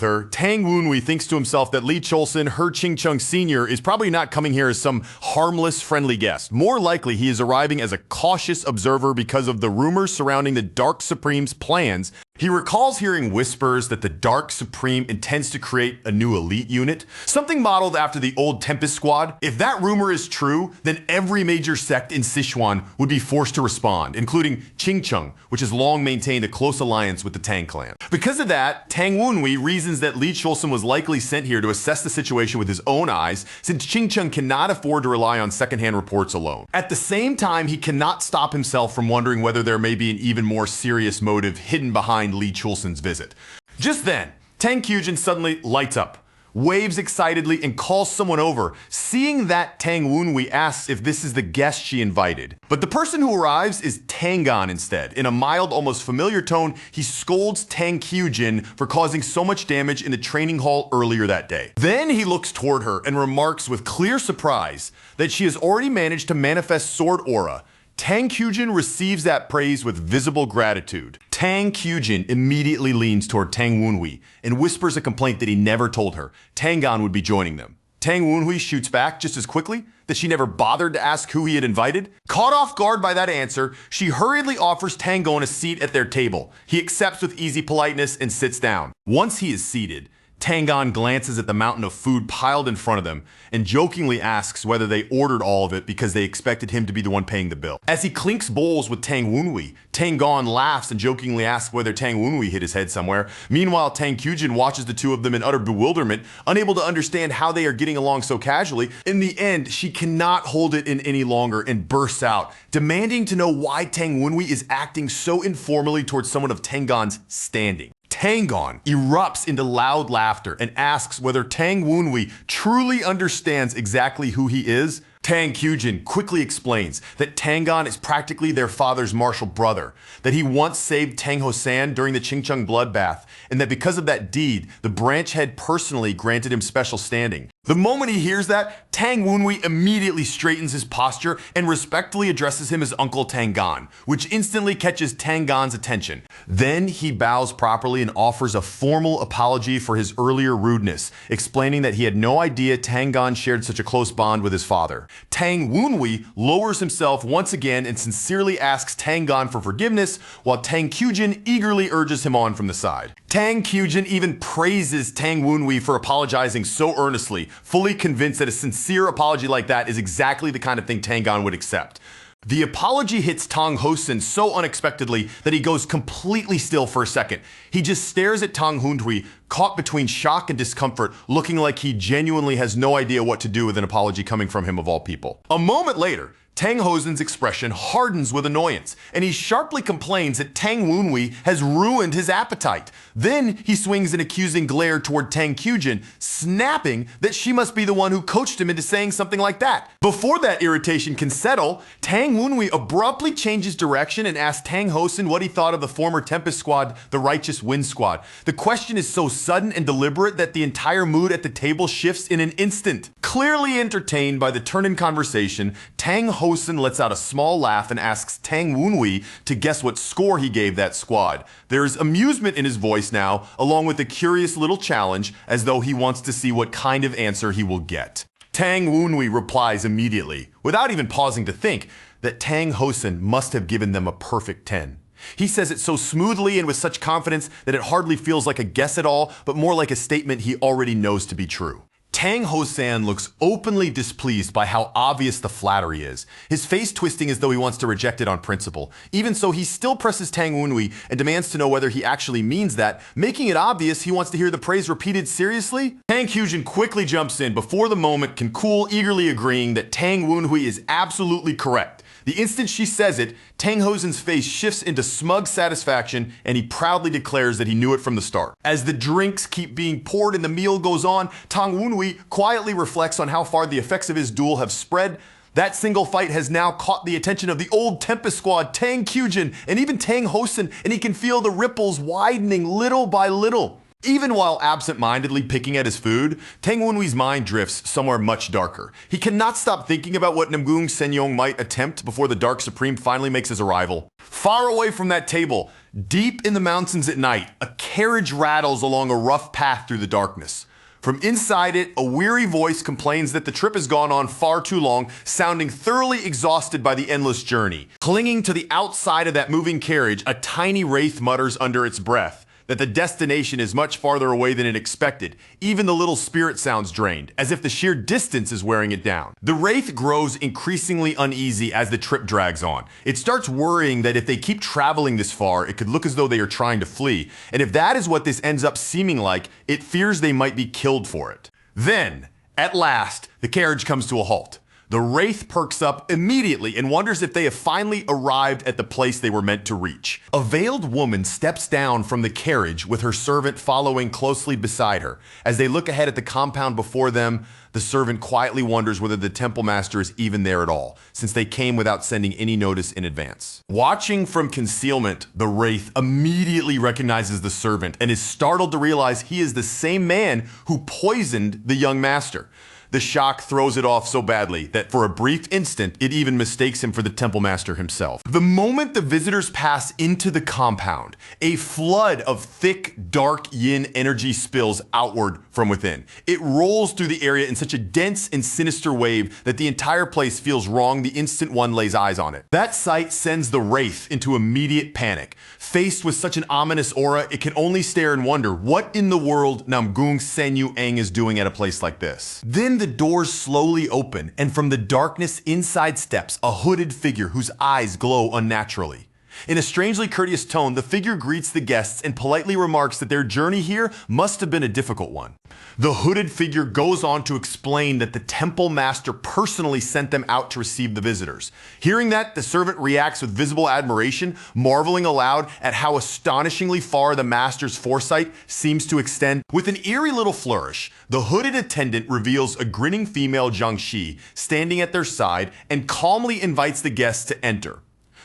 her, Tang Wunwee thinks to himself that Li Cholson, her Chingcheng senior, is probably not coming here as some harmless, friendly guest. More likely, he is arriving as a cautious observer because of the rumors surrounding the Dark Supreme's plans. He recalls hearing whispers that the Dark Supreme intends to create a new elite unit, something modeled after the old Tempest Squad. If that rumor is true, then every major sect in Sichuan would be forced to respond, including Chingcheng, which has long maintained a close alliance with the Tang clan. Because of that, Tang Wunwee reasons that Li Cholson was likely sent here to assess the situation with his own eyes, since Chingcheng cannot afford to rely on secondhand reports alone. At the same time, he cannot stop himself from wondering whether there may be an even more serious motive hidden behind Li Cholson's visit. Just then, Tang Kyujin suddenly lights up, waves excitedly, and calls someone over. Seeing that, Tang Wunwee asks if this is the guest she invited. But the person who arrives is Tangon instead. In a mild, almost familiar tone, he scolds Tang Kyujin for causing so much damage in the training hall earlier that day. Then he looks toward her and remarks with clear surprise that she has already managed to manifest sword aura. Tang Kyujin receives that praise with visible gratitude. Tang Kyujin immediately leans toward Tang Wunwee and whispers a complaint that he never told her. Tangon would be joining them. Tang Wunwee shoots back just as quickly that she never bothered to ask who he had invited. Caught off guard by that answer, she hurriedly offers Tangon a seat at their table. He accepts with easy politeness and sits down. Once he is seated, Tangon glances at the mountain of food piled in front of them and jokingly asks whether they ordered all of it because they expected him to be the one paying the bill. As he clinks bowls with Tang Wunhui, Tangon laughs and jokingly asks whether Tang Wunhui hit his head somewhere. Meanwhile, Tang Kyujin watches the two of them in utter bewilderment, unable to understand how they are getting along so casually. In the end, she cannot hold it in any longer and bursts out, demanding to know why Tang Wunhui is acting so informally towards someone of Tangon's standing. Tangon erupts into loud laughter and asks whether Tang Wunhui truly understands exactly who he is. Tang Kyujin quickly explains that Tangon is practically their father's martial brother, that he once saved Tang Hosan during the Qingcheng bloodbath, and that because of that deed, the branch head personally granted him special standing. The moment he hears that, Tang Wunhui immediately straightens his posture and respectfully addresses him as Uncle Tangon, which instantly catches Tangon's attention. Then he bows properly and offers a formal apology for his earlier rudeness, explaining that he had no idea Tangon shared such a close bond with his father. Tang Wunhui lowers himself once again and sincerely asks Tangon for forgiveness, while Tang Kyujin eagerly urges him on from the side. Tang Kyujin even praises Tang Wunhui for apologizing so earnestly, fully convinced that a sincere apology like that is exactly the kind of thing Tangon would accept. The apology hits Tang Hosen so unexpectedly that he goes completely still for a second. He just stares at Tang Wunhui, caught between shock and discomfort, looking like he genuinely has no idea what to do with an apology coming from him of all people. A moment later, Tang Hosen's expression hardens with annoyance, and he sharply complains that Tang Wunhui has ruined his appetite. Then he swings an accusing glare toward Tang Kyujin, snapping that she must be the one who coached him into saying something like that. Before that irritation can settle, Tang Wunhui abruptly changes direction and asks Tang Hosen what he thought of the former Tempest Squad, the Righteous Wind Squad. The question is so sudden and deliberate that the entire mood at the table shifts in an instant. Clearly entertained by the turn in conversation, Tang Hosen lets out a small laugh and asks Tang Wunhui to guess what score he gave that squad. There's amusement in his voice now, along with a curious little challenge, as though he wants to see what kind of answer he will get. Tang Wunhui replies immediately, without even pausing to think, that Tang Hosen must have given them a perfect 10. He says it so smoothly and with such confidence that it hardly feels like a guess at all, but more like a statement he already knows to be true. Tang Hosan looks openly displeased by how obvious the flattery is, his face twisting as though he wants to reject it on principle. Even so, he still presses Tang Wunhui and demands to know whether he actually means that, making it obvious he wants to hear the praise repeated seriously. Tang Kyujin quickly jumps in before the moment can cool, eagerly agreeing that Tang Wunhui is absolutely correct. The instant she says it, Tang Hosen's face shifts into smug satisfaction and he proudly declares that he knew it from the start. As the drinks keep being poured and the meal goes on, Tang Wunhui quietly reflects on how far the effects of his duel have spread. That single fight has now caught the attention of the old Tempest Squad, Tang Kyujin, and even Tang Hosen, and he can feel the ripples widening little by little. Even while absent-mindedly picking at his food, Tang Wunhui's mind drifts somewhere much darker. He cannot stop thinking about what Namgung Senyong might attempt before the Dark Supreme finally makes his arrival. Far away from that table, deep in the mountains at night, a carriage rattles along a rough path through the darkness. From inside it, a weary voice complains that the trip has gone on far too long, sounding thoroughly exhausted by the endless journey. Clinging to the outside of that moving carriage, a tiny wraith mutters under its breath that the destination is much farther away than it expected. Even the little spirit sounds drained, as if the sheer distance is wearing it down. The wraith grows increasingly uneasy as the trip drags on. It starts worrying that if they keep traveling this far, it could look as though they are trying to flee. And if that is what this ends up seeming like, it fears they might be killed for it. Then, at last, the carriage comes to a halt. The wraith perks up immediately and wonders if they have finally arrived at the place they were meant to reach. A veiled woman steps down from the carriage with her servant following closely beside her. As they look ahead at the compound before them, the servant quietly wonders whether the temple master is even there at all, since they came without sending any notice in advance. Watching from concealment, the wraith immediately recognizes the servant and is startled to realize he is the same man who poisoned the young master. The shock throws it off so badly that for a brief instant, it even mistakes him for the Temple Master himself. The moment the visitors pass into the compound, a flood of thick, dark yin energy spills outward from within. It rolls through the area in such a dense and sinister wave that the entire place feels wrong the instant one lays eyes on it. That sight sends the Wraith into immediate panic. Faced with such an ominous aura, it can only stare and wonder what in the world Namgung Senyu Eng is doing at a place like this. Then the doors slowly open, and from the darkness inside steps a hooded figure whose eyes glow unnaturally. In a strangely courteous tone, the figure greets the guests and politely remarks that their journey here must have been a difficult one. The hooded figure goes on to explain that the Temple Master personally sent them out to receive the visitors. Hearing that, the servant reacts with visible admiration, marveling aloud at how astonishingly far the Master's foresight seems to extend. With an eerie little flourish, the hooded attendant reveals a grinning female Jiangxi standing at their side and calmly invites the guests to enter.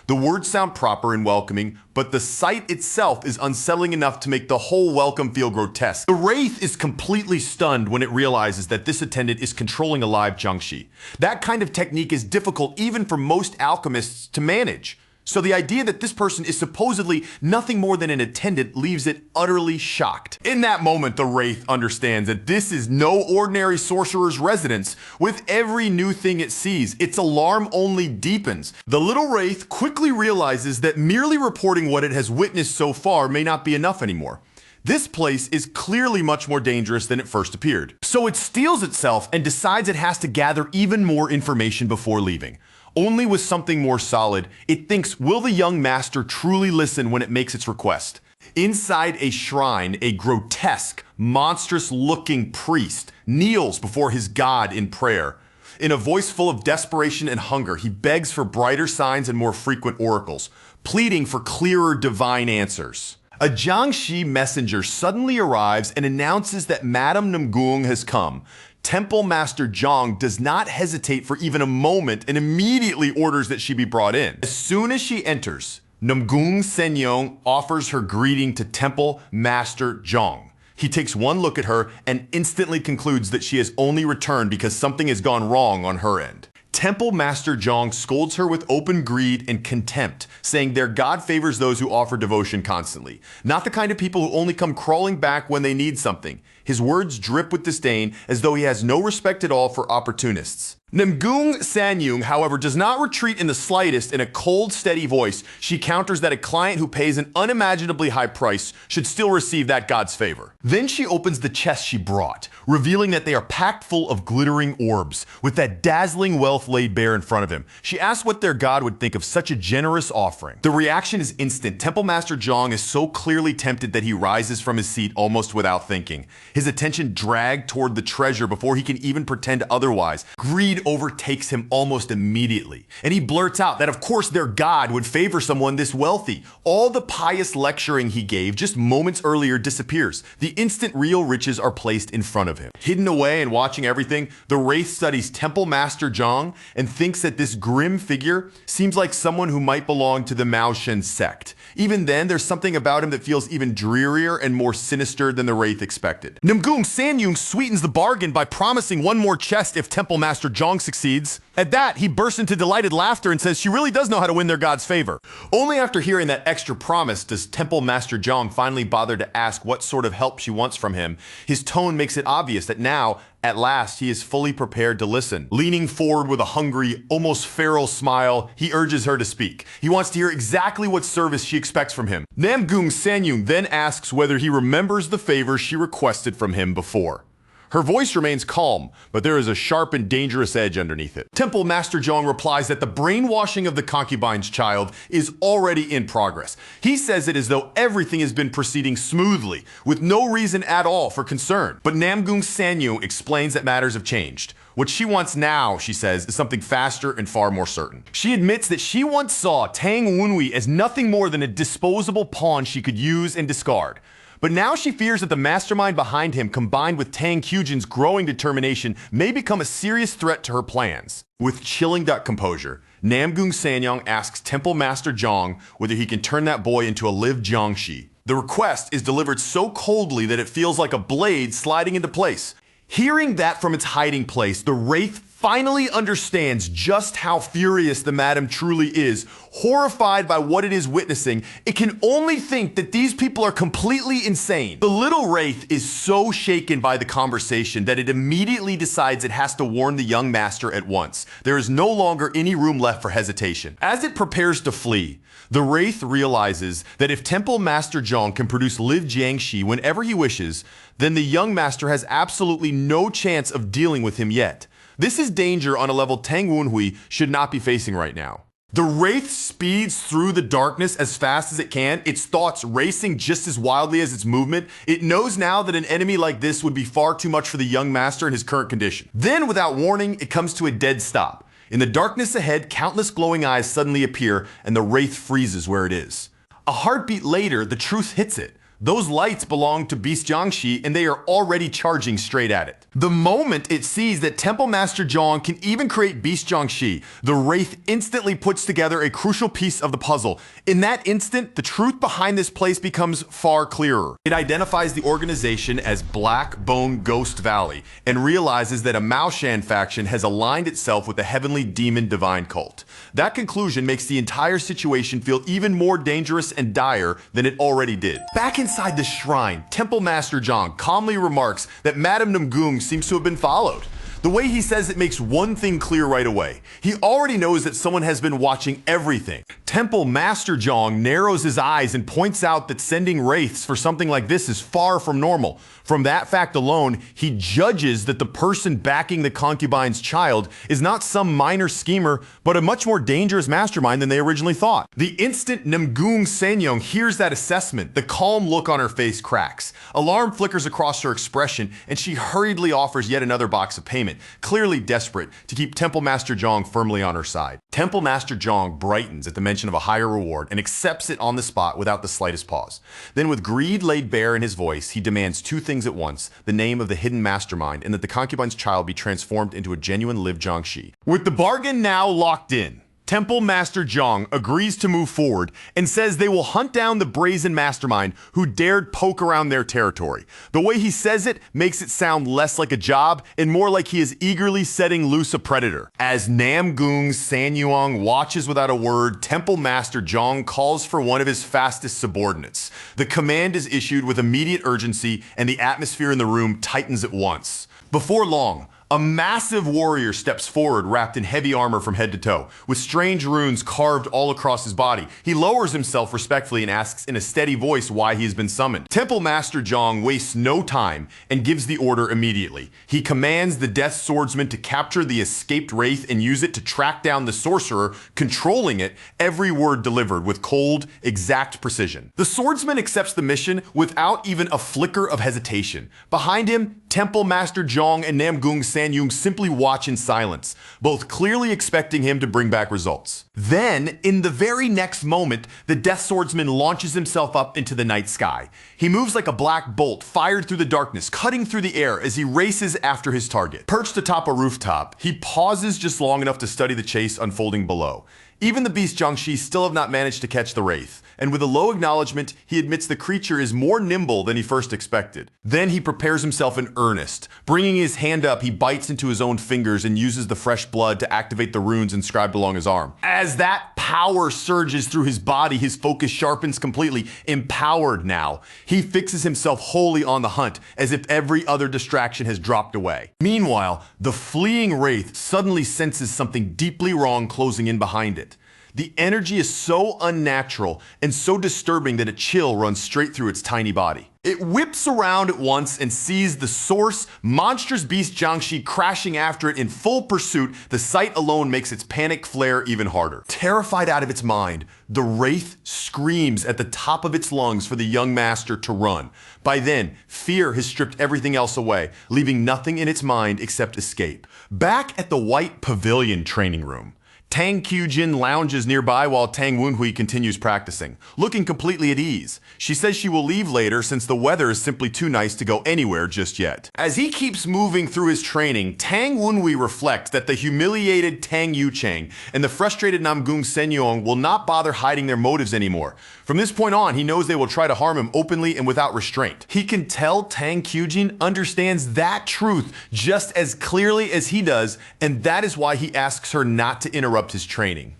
The words sound proper and welcoming, but the sight itself is unsettling enough to make the whole welcome feel grotesque. The Wraith is completely stunned when it realizes that this attendant is controlling a live Jiangxi. That kind of technique is difficult even for most alchemists to manage. So the idea that this person is supposedly nothing more than an attendant leaves it utterly shocked. In that moment, the Wraith understands that this is no ordinary sorcerer's residence. With every new thing it sees, its alarm only deepens. The little Wraith quickly realizes that merely reporting what it has witnessed so far may not be enough anymore. This place is clearly much more dangerous than it first appeared. So it steels itself and decides it has to gather even more information before leaving. Only with something more solid, it thinks, will the young master truly listen when it makes its request? Inside a shrine, a grotesque, monstrous-looking priest kneels before his god in prayer. In a voice full of desperation and hunger, he begs for brighter signs and more frequent oracles, pleading for clearer divine answers. A Jiangxi messenger suddenly arrives and announces that Madame Namgung has come. Temple Master Zhang does not hesitate for even a moment and immediately orders that she be brought in. As soon as she enters, Namgung Senyu offers her greeting to Temple Master Zhang. He takes one look at her and instantly concludes that she has only returned because something has gone wrong on her end. Temple Master Zhang scolds her with open greed and contempt, saying their god favors those who offer devotion constantly, not the kind of people who only come crawling back when they need something. His words drip with disdain, as though he has no respect at all for opportunists. Namgung Senyu, however, does not retreat in the slightest. In a cold, steady voice, she counters that a client who pays an unimaginably high price should still receive that god's favor. Then she opens the chest she brought, revealing that they are packed full of glittering orbs, with that dazzling wealth laid bare in front of him. She asks what their god would think of such a generous offering. The reaction is instant. Temple Master Zhang is so clearly tempted that he rises from his seat almost without thinking. His attention dragged toward the treasure before he can even pretend otherwise. Greed overtakes him almost immediately, and he blurts out that of course their god would favor someone this wealthy. All the pious lecturing he gave just moments earlier disappears. The instant real riches are placed in front of him. Hidden away and watching everything, the Wraith studies Temple Master Zhang and thinks that this grim figure seems like someone who might belong to the Mao Shen sect. Even then, there's something about him that feels even drearier and more sinister than the Wraith expected. Namgung Senyu sweetens the bargain by promising one more chest if Temple Master Zhang succeeds. At that, he bursts into delighted laughter and says she really does know how to win their god's favor. Only after hearing that extra promise does Temple Master Zhang finally bother to ask what sort of help she wants from him. His tone makes it obvious that now, at last, he is fully prepared to listen. Leaning forward with a hungry, almost feral smile, he urges her to speak. He wants to hear exactly what service she expects from him. Namgung Senyu then asks whether he remembers the favor she requested from him before. Her voice remains calm, but there is a sharp and dangerous edge underneath it. Temple Master Zhang replies that the brainwashing of the concubine's child is already in progress. He says it as though everything has been proceeding smoothly, with no reason at all for concern. But Namgung Senyu explains that matters have changed. What she wants now, she says, is something faster and far more certain. She admits that she once saw Tang Wenhui as nothing more than a disposable pawn she could use and discard. But now she fears that the mastermind behind him, combined with Tang Kyujin's growing determination, may become a serious threat to her plans. With chilling composure, Namgung Senyu asks Temple Master Zhang whether he can turn that boy into a live Jiangxi. The request is delivered so coldly that it feels like a blade sliding into place. Hearing that from its hiding place, the Wraith finally understands just how furious the Madam truly is. Horrified by what it is witnessing, it can only think that these people are completely insane. The little Wraith is so shaken by the conversation that it immediately decides it has to warn the young master at once. There is no longer any room left for hesitation. As it prepares to flee, the Wraith realizes that if Temple Master Zhong can produce Liv Jiangxi whenever he wishes, then the young master has absolutely no chance of dealing with him yet. This is danger on a level Tang Wenhui should not be facing right now. The Wraith speeds through the darkness as fast as it can, its thoughts racing just as wildly as its movement. It knows now that an enemy like this would be far too much for the young master in his current condition. Then, without warning, it comes to a dead stop. In the darkness ahead, countless glowing eyes suddenly appear, and the Wraith freezes where it is. A heartbeat later, the truth hits it. Those lights belong to Beast Jiangxi, and they are already charging straight at it. The moment it sees that Temple Master Zhong can even create Beast Jiangxi, the Wraith instantly puts together a crucial piece of the puzzle. In that instant, the truth behind this place becomes far clearer. It identifies the organization as Black Bone Ghost Valley, and realizes that a Mao Shan faction has aligned itself with the Heavenly Demon Divine Cult. That conclusion makes the entire situation feel even more dangerous and dire than it already did. Back inside the shrine, Temple Master Zhong calmly remarks that Madame Namgung seems to have been followed. The way he says it makes one thing clear right away. He already knows that someone has been watching everything. Temple Master Zhong narrows his eyes and points out that sending wraiths for something like this is far from normal. From that fact alone, he judges that the person backing the concubine's child is not some minor schemer, but a much more dangerous mastermind than they originally thought. The instant Namgung Senyong hears that assessment, the calm look on her face cracks. Alarm flickers across her expression, and she hurriedly offers yet another box of payment, clearly desperate to keep Temple Master Zhong firmly on her side. Temple Master Zhong brightens at the mention of a higher reward and accepts it on the spot without the slightest pause. Then, with greed laid bare in his voice, he demands two things at once: the name of the hidden mastermind and that the concubine's child be transformed into a genuine Liv Jiangxi. With the bargain now locked in, Temple Master Zhong agrees to move forward and says they will hunt down the brazen mastermind who dared poke around their territory. The way he says it makes it sound less like a job and more like he is eagerly setting loose a predator. As Namgung Sanyuang watches without a word, Temple Master Zhong calls for one of his fastest subordinates. The command is issued with immediate urgency, and the atmosphere in the room tightens at once. Before long, a massive warrior steps forward wrapped in heavy armor from head to toe, with strange runes carved all across his body. He lowers himself respectfully and asks in a steady voice why he has been summoned. Temple Master Zhong wastes no time and gives the order immediately. He commands the Death Swordsman to capture the escaped wraith and use it to track down the sorcerer, controlling it, every word delivered with cold, exact precision. The swordsman accepts the mission without even a flicker of hesitation. Behind him, Temple Master Zhong and Namgung Sanyung simply watch in silence, both clearly expecting him to bring back results. Then, in the very next moment, the Death Swordsman launches himself up into the night sky. He moves like a black bolt fired through the darkness, cutting through the air as he races after his target. Perched atop a rooftop, he pauses just long enough to study the chase unfolding below. Even the Beast Jiangxi still have not managed to catch the wraith, and with a low acknowledgement, he admits the creature is more nimble than he first expected. Then he prepares himself in earnest. Bringing his hand up, he bites into his own fingers and uses the fresh blood to activate the runes inscribed along his arm. As that power surges through his body, his focus sharpens completely. Empowered now, he fixes himself wholly on the hunt, as if every other distraction has dropped away. Meanwhile, the fleeing wraith suddenly senses something deeply wrong closing in behind it. The energy is so unnatural and so disturbing that a chill runs straight through its tiny body. It whips around at once and sees the source, monstrous Beast Jiangxi, crashing after it in full pursuit. The sight alone makes its panic flare even harder. Terrified out of its mind, the wraith screams at the top of its lungs for the young master to run. By then, fear has stripped everything else away, leaving nothing in its mind except escape. Back at the White Pavilion training room, Tang Kyujin lounges nearby while Tang Wunhui continues practicing, looking completely at ease. She says she will leave later since the weather is simply too nice to go anywhere just yet. As he keeps moving through his training, Tang Wunhui reflects that the humiliated Tang Yuchang and the frustrated Namgung Senyong will not bother hiding their motives anymore. From this point on, he knows they will try to harm him openly and without restraint. He can tell Tang Kyujin understands that truth just as clearly as he does, and that is why he asks her not to interrupt his training.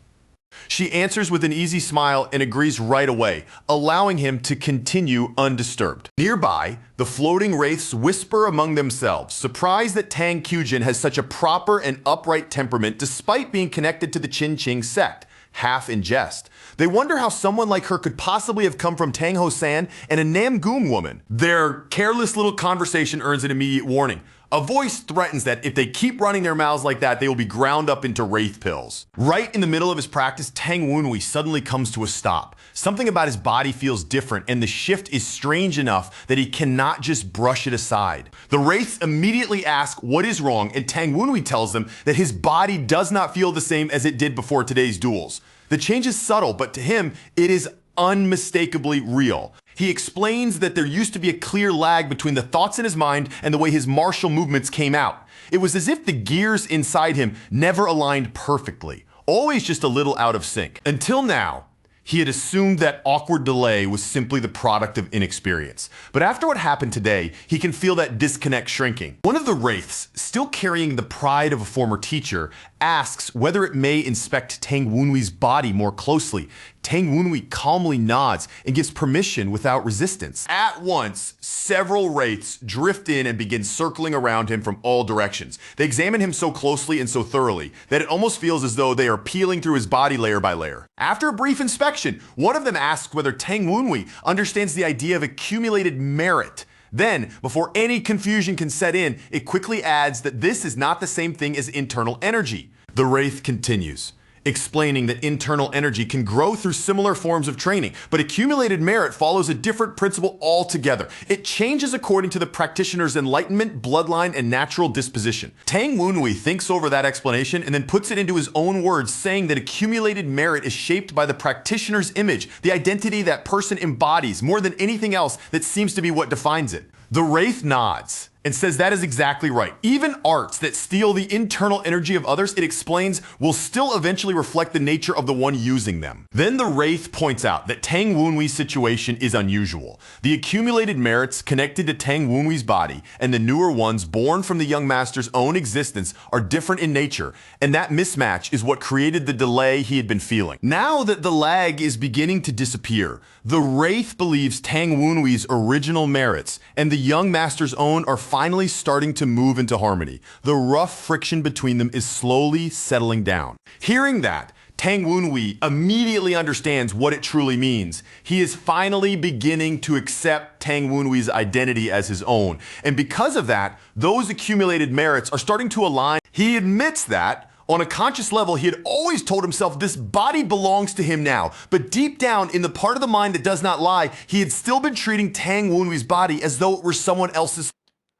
She answers with an easy smile and agrees right away, allowing him to continue undisturbed. Nearby, the floating wraiths whisper among themselves, surprised that Tang Kyujin has such a proper and upright temperament despite being connected to the Qin Qing sect, half in jest. They wonder how someone like her could possibly have come from Tang Hosan and a Namgung woman. Their careless little conversation earns an immediate warning. A voice threatens that if they keep running their mouths like that, they will be ground up into wraith pills. Right in the middle of his practice, Tang Wunhui suddenly comes to a stop. Something about his body feels different, and the shift is strange enough that he cannot just brush it aside. The wraiths immediately ask what is wrong, and Tang Wunhui tells them that his body does not feel the same as it did before today's duels. The change is subtle, but to him, it is unmistakably real. He explains that there used to be a clear lag between the thoughts in his mind and the way his martial movements came out. It was as if the gears inside him never aligned perfectly, always just a little out of sync. Until now, he had assumed that awkward delay was simply the product of inexperience. But after what happened today, he can feel that disconnect shrinking. One of the wraiths, still carrying the pride of a former teacher, asks whether it may inspect Tang Wunhui's body more closely. Tang Wunhui calmly nods and gives permission without resistance. At once, several wraiths drift in and begin circling around him from all directions. They examine him so closely and so thoroughly that it almost feels as though they are peeling through his body layer by layer. After a brief inspection, one of them asks whether Tang Wunhui understands the idea of accumulated merit. Then, before any confusion can set in, it quickly adds that this is not the same thing as internal energy. The wraith continues, explaining that internal energy can grow through similar forms of training, but accumulated merit follows a different principle altogether. It changes according to the practitioner's enlightenment, bloodline, and natural disposition. Tang Wunhui thinks over that explanation and then puts it into his own words, saying that accumulated merit is shaped by the practitioner's image, the identity that person embodies, more than anything else that seems to be what defines it. The wraith nods and says that is exactly right. Even arts that steal the internal energy of others, it explains, will still eventually reflect the nature of the one using them. Then the wraith points out that Tang Wunhui's situation is unusual. The accumulated merits connected to Tang Wunhui's body and the newer ones born from the young master's own existence are different in nature, and that mismatch is what created the delay he had been feeling. Now that the lag is beginning to disappear, the wraith believes Tang Wunhui's original merits and the young master's own are finally starting to move into harmony. The rough friction between them is slowly settling down. Hearing that, Tang Wunhui immediately understands what it truly means. He is finally beginning to accept Tang Wunhui's identity as his own. And because of that, those accumulated merits are starting to align. He admits that on a conscious level, he had always told himself this body belongs to him now. But deep down, in the part of the mind that does not lie, he had still been treating Tang Wunhui's body as though it were someone else's.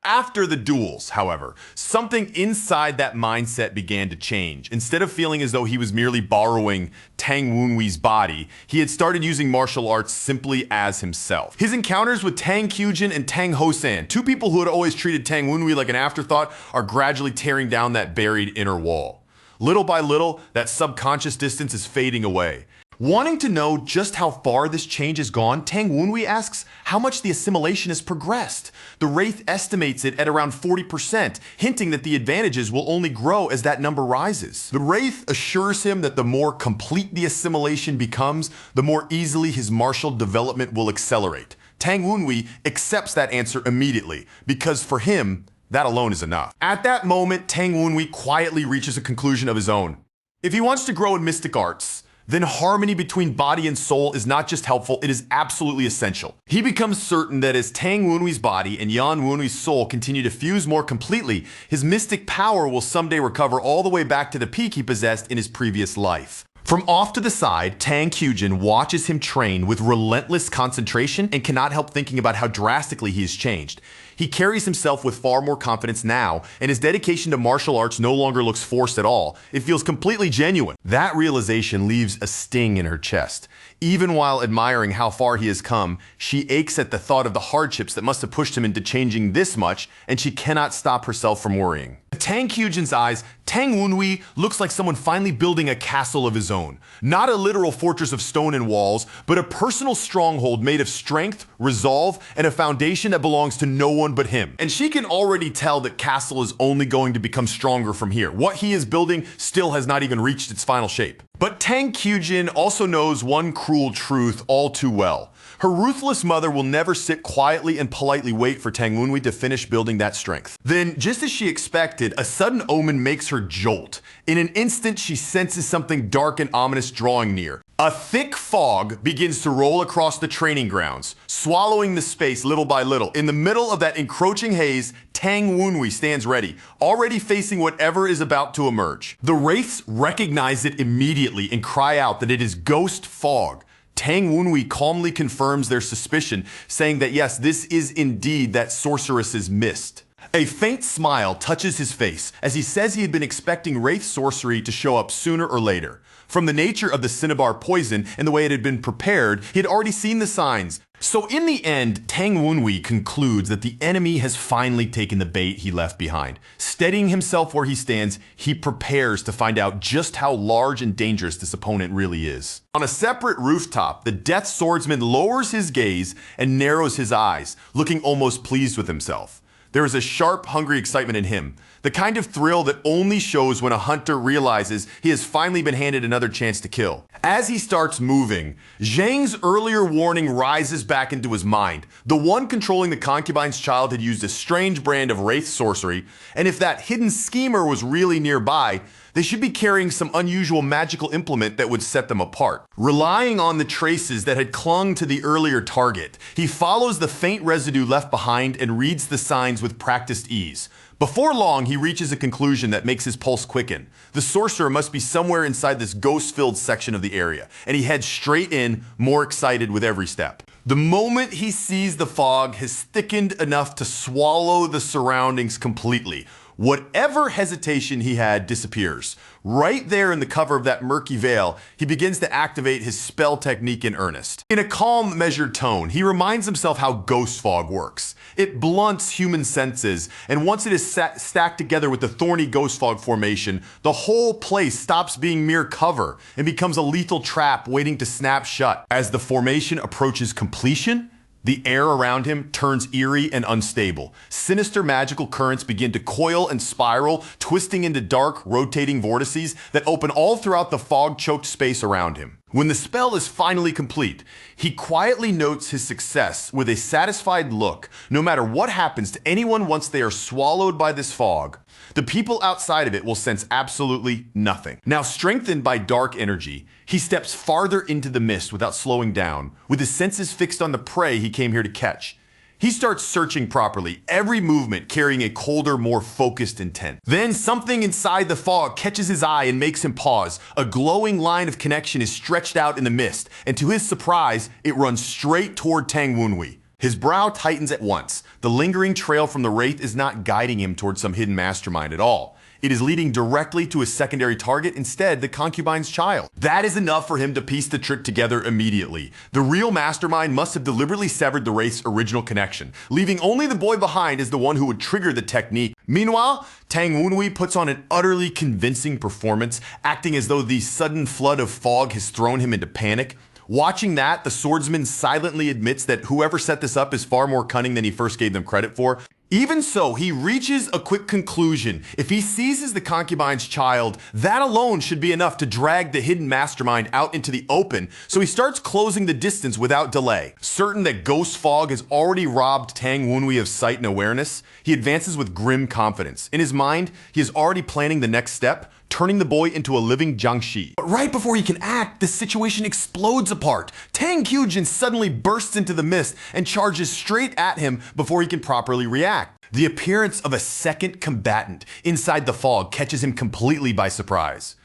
After the duels, however, something inside that mindset began to change. Instead of feeling as though he was merely borrowing Tang Wunhui's body, he had started using martial arts simply as himself. His encounters with Tang Kyujin and Tang Hosan, two people who had always treated Tang Wunhui like an afterthought, are gradually tearing down that buried inner wall. Little by little, that subconscious distance is fading away. Wanting to know just how far this change has gone, Tang Wunhui asks how much the assimilation has progressed. The wraith estimates it at around 40%, hinting that the advantages will only grow as that number rises. The wraith assures him that the more complete the assimilation becomes, the more easily his martial development will accelerate. Tang Wunhui accepts that answer immediately, because for him, that alone is enough. At that moment, Tang Wunhui quietly reaches a conclusion of his own. If he wants to grow in mystic arts, then harmony between body and soul is not just helpful, it is absolutely essential. He becomes certain that as Tang Wunhui's body and Yan Wunhui's soul continue to fuse more completely, his mystic power will someday recover all the way back to the peak he possessed in his previous life. From off to the side, Tang watches him train with relentless concentration and cannot help thinking about how drastically he has changed. He carries himself with far more confidence now, and his dedication to martial arts no longer looks forced at all. It feels completely genuine. That realization leaves a sting in her chest. Even while admiring how far he has come, she aches at the thought of the hardships that must have pushed him into changing this much, and she cannot stop herself from worrying. In Tang Kyujin's eyes, Tang Wunhui looks like someone finally building a castle of his own. Not a literal fortress of stone and walls, but a personal stronghold made of strength, resolve, and a foundation that belongs to no one but him. And she can already tell that castle is only going to become stronger from here. What he is building still has not even reached its final shape. But Tang Kyujin also knows one cruel truth all too well. Her ruthless mother will never sit quietly and politely wait for Tang Wunhui to finish building that strength. Then, just as she expected, a sudden omen makes her jolt. In an instant, she senses something dark and ominous drawing near. A thick fog begins to roll across the training grounds, swallowing the space little by little. In the middle of that encroaching haze, Tang Wunhui stands ready, already facing whatever is about to emerge. The wraiths recognize it immediately and cry out that it is ghost fog. Tang Wunhui calmly confirms their suspicion, saying that yes, this is indeed that sorceress's mist. A faint smile touches his face as he says he had been expecting wraith sorcery to show up sooner or later. From the nature of the cinnabar poison and the way it had been prepared, he had already seen the signs. So in the end, Tang Wunhui concludes that the enemy has finally taken the bait he left behind. Steadying himself where he stands, he prepares to find out just how large and dangerous this opponent really is. On a separate rooftop, the Death Swordsman lowers his gaze and narrows his eyes, looking almost pleased with himself. There is a sharp, hungry excitement in him, the kind of thrill that only shows when a hunter realizes he has finally been handed another chance to kill. As he starts moving, Zhang's earlier warning rises back into his mind. The one controlling the concubine's child had used a strange brand of wraith sorcery, and if that hidden schemer was really nearby, they should be carrying some unusual magical implement that would set them apart. Relying on the traces that had clung to the earlier target, he follows the faint residue left behind and reads the signs with practiced ease. Before long, he reaches a conclusion that makes his pulse quicken. The sorcerer must be somewhere inside this ghost-filled section of the area, and he heads straight in, more excited with every step. The moment he sees the fog has thickened enough to swallow the surroundings completely. Whatever hesitation he had disappears. Right there in the cover of that murky veil, he begins to activate his spell technique in earnest. In a calm, measured tone, he reminds himself how ghost fog works. It blunts human senses, and once it is stacked together with the thorny ghost fog formation, the whole place stops being mere cover and becomes a lethal trap waiting to snap shut. As the formation approaches completion, the air around him turns eerie and unstable. Sinister magical currents begin to coil and spiral, twisting into dark, rotating vortices that open all throughout the fog-choked space around him. When the spell is finally complete, he quietly notes his success with a satisfied look. No matter what happens to anyone once they are swallowed by this fog, the people outside of it will sense absolutely nothing. Now, strengthened by dark energy, he steps farther into the mist without slowing down, with his senses fixed on the prey he came here to catch. He starts searching properly, every movement carrying a colder, more focused intent. Then something inside the fog catches his eye and makes him pause. A glowing line of connection is stretched out in the mist, and to his surprise, it runs straight toward Tang Wunhui. His brow tightens at once. The lingering trail from the wraith is not guiding him towards some hidden mastermind at all. It is leading directly to his secondary target, instead the concubine's child. That is enough for him to piece the trick together immediately. The real mastermind must have deliberately severed the wraith's original connection, leaving only the boy behind as the one who would trigger the technique. Meanwhile, Tang Wunhui puts on an utterly convincing performance, acting as though the sudden flood of fog has thrown him into panic. Watching that, the swordsman silently admits that whoever set this up is far more cunning than he first gave them credit for. Even so, he reaches a quick conclusion. If he seizes the concubine's child, that alone should be enough to drag the hidden mastermind out into the open, so he starts closing the distance without delay. Certain that ghost fog has already robbed Tang Wunhui of sight and awareness, he advances with grim confidence. In his mind, he is already planning the next step, turning the boy into a living Jiangshi. But right before he can act, the situation explodes apart. Tang Kyujin suddenly bursts into the mist and charges straight at him before he can properly react. The appearance of a second combatant inside the fog catches him completely by surprise.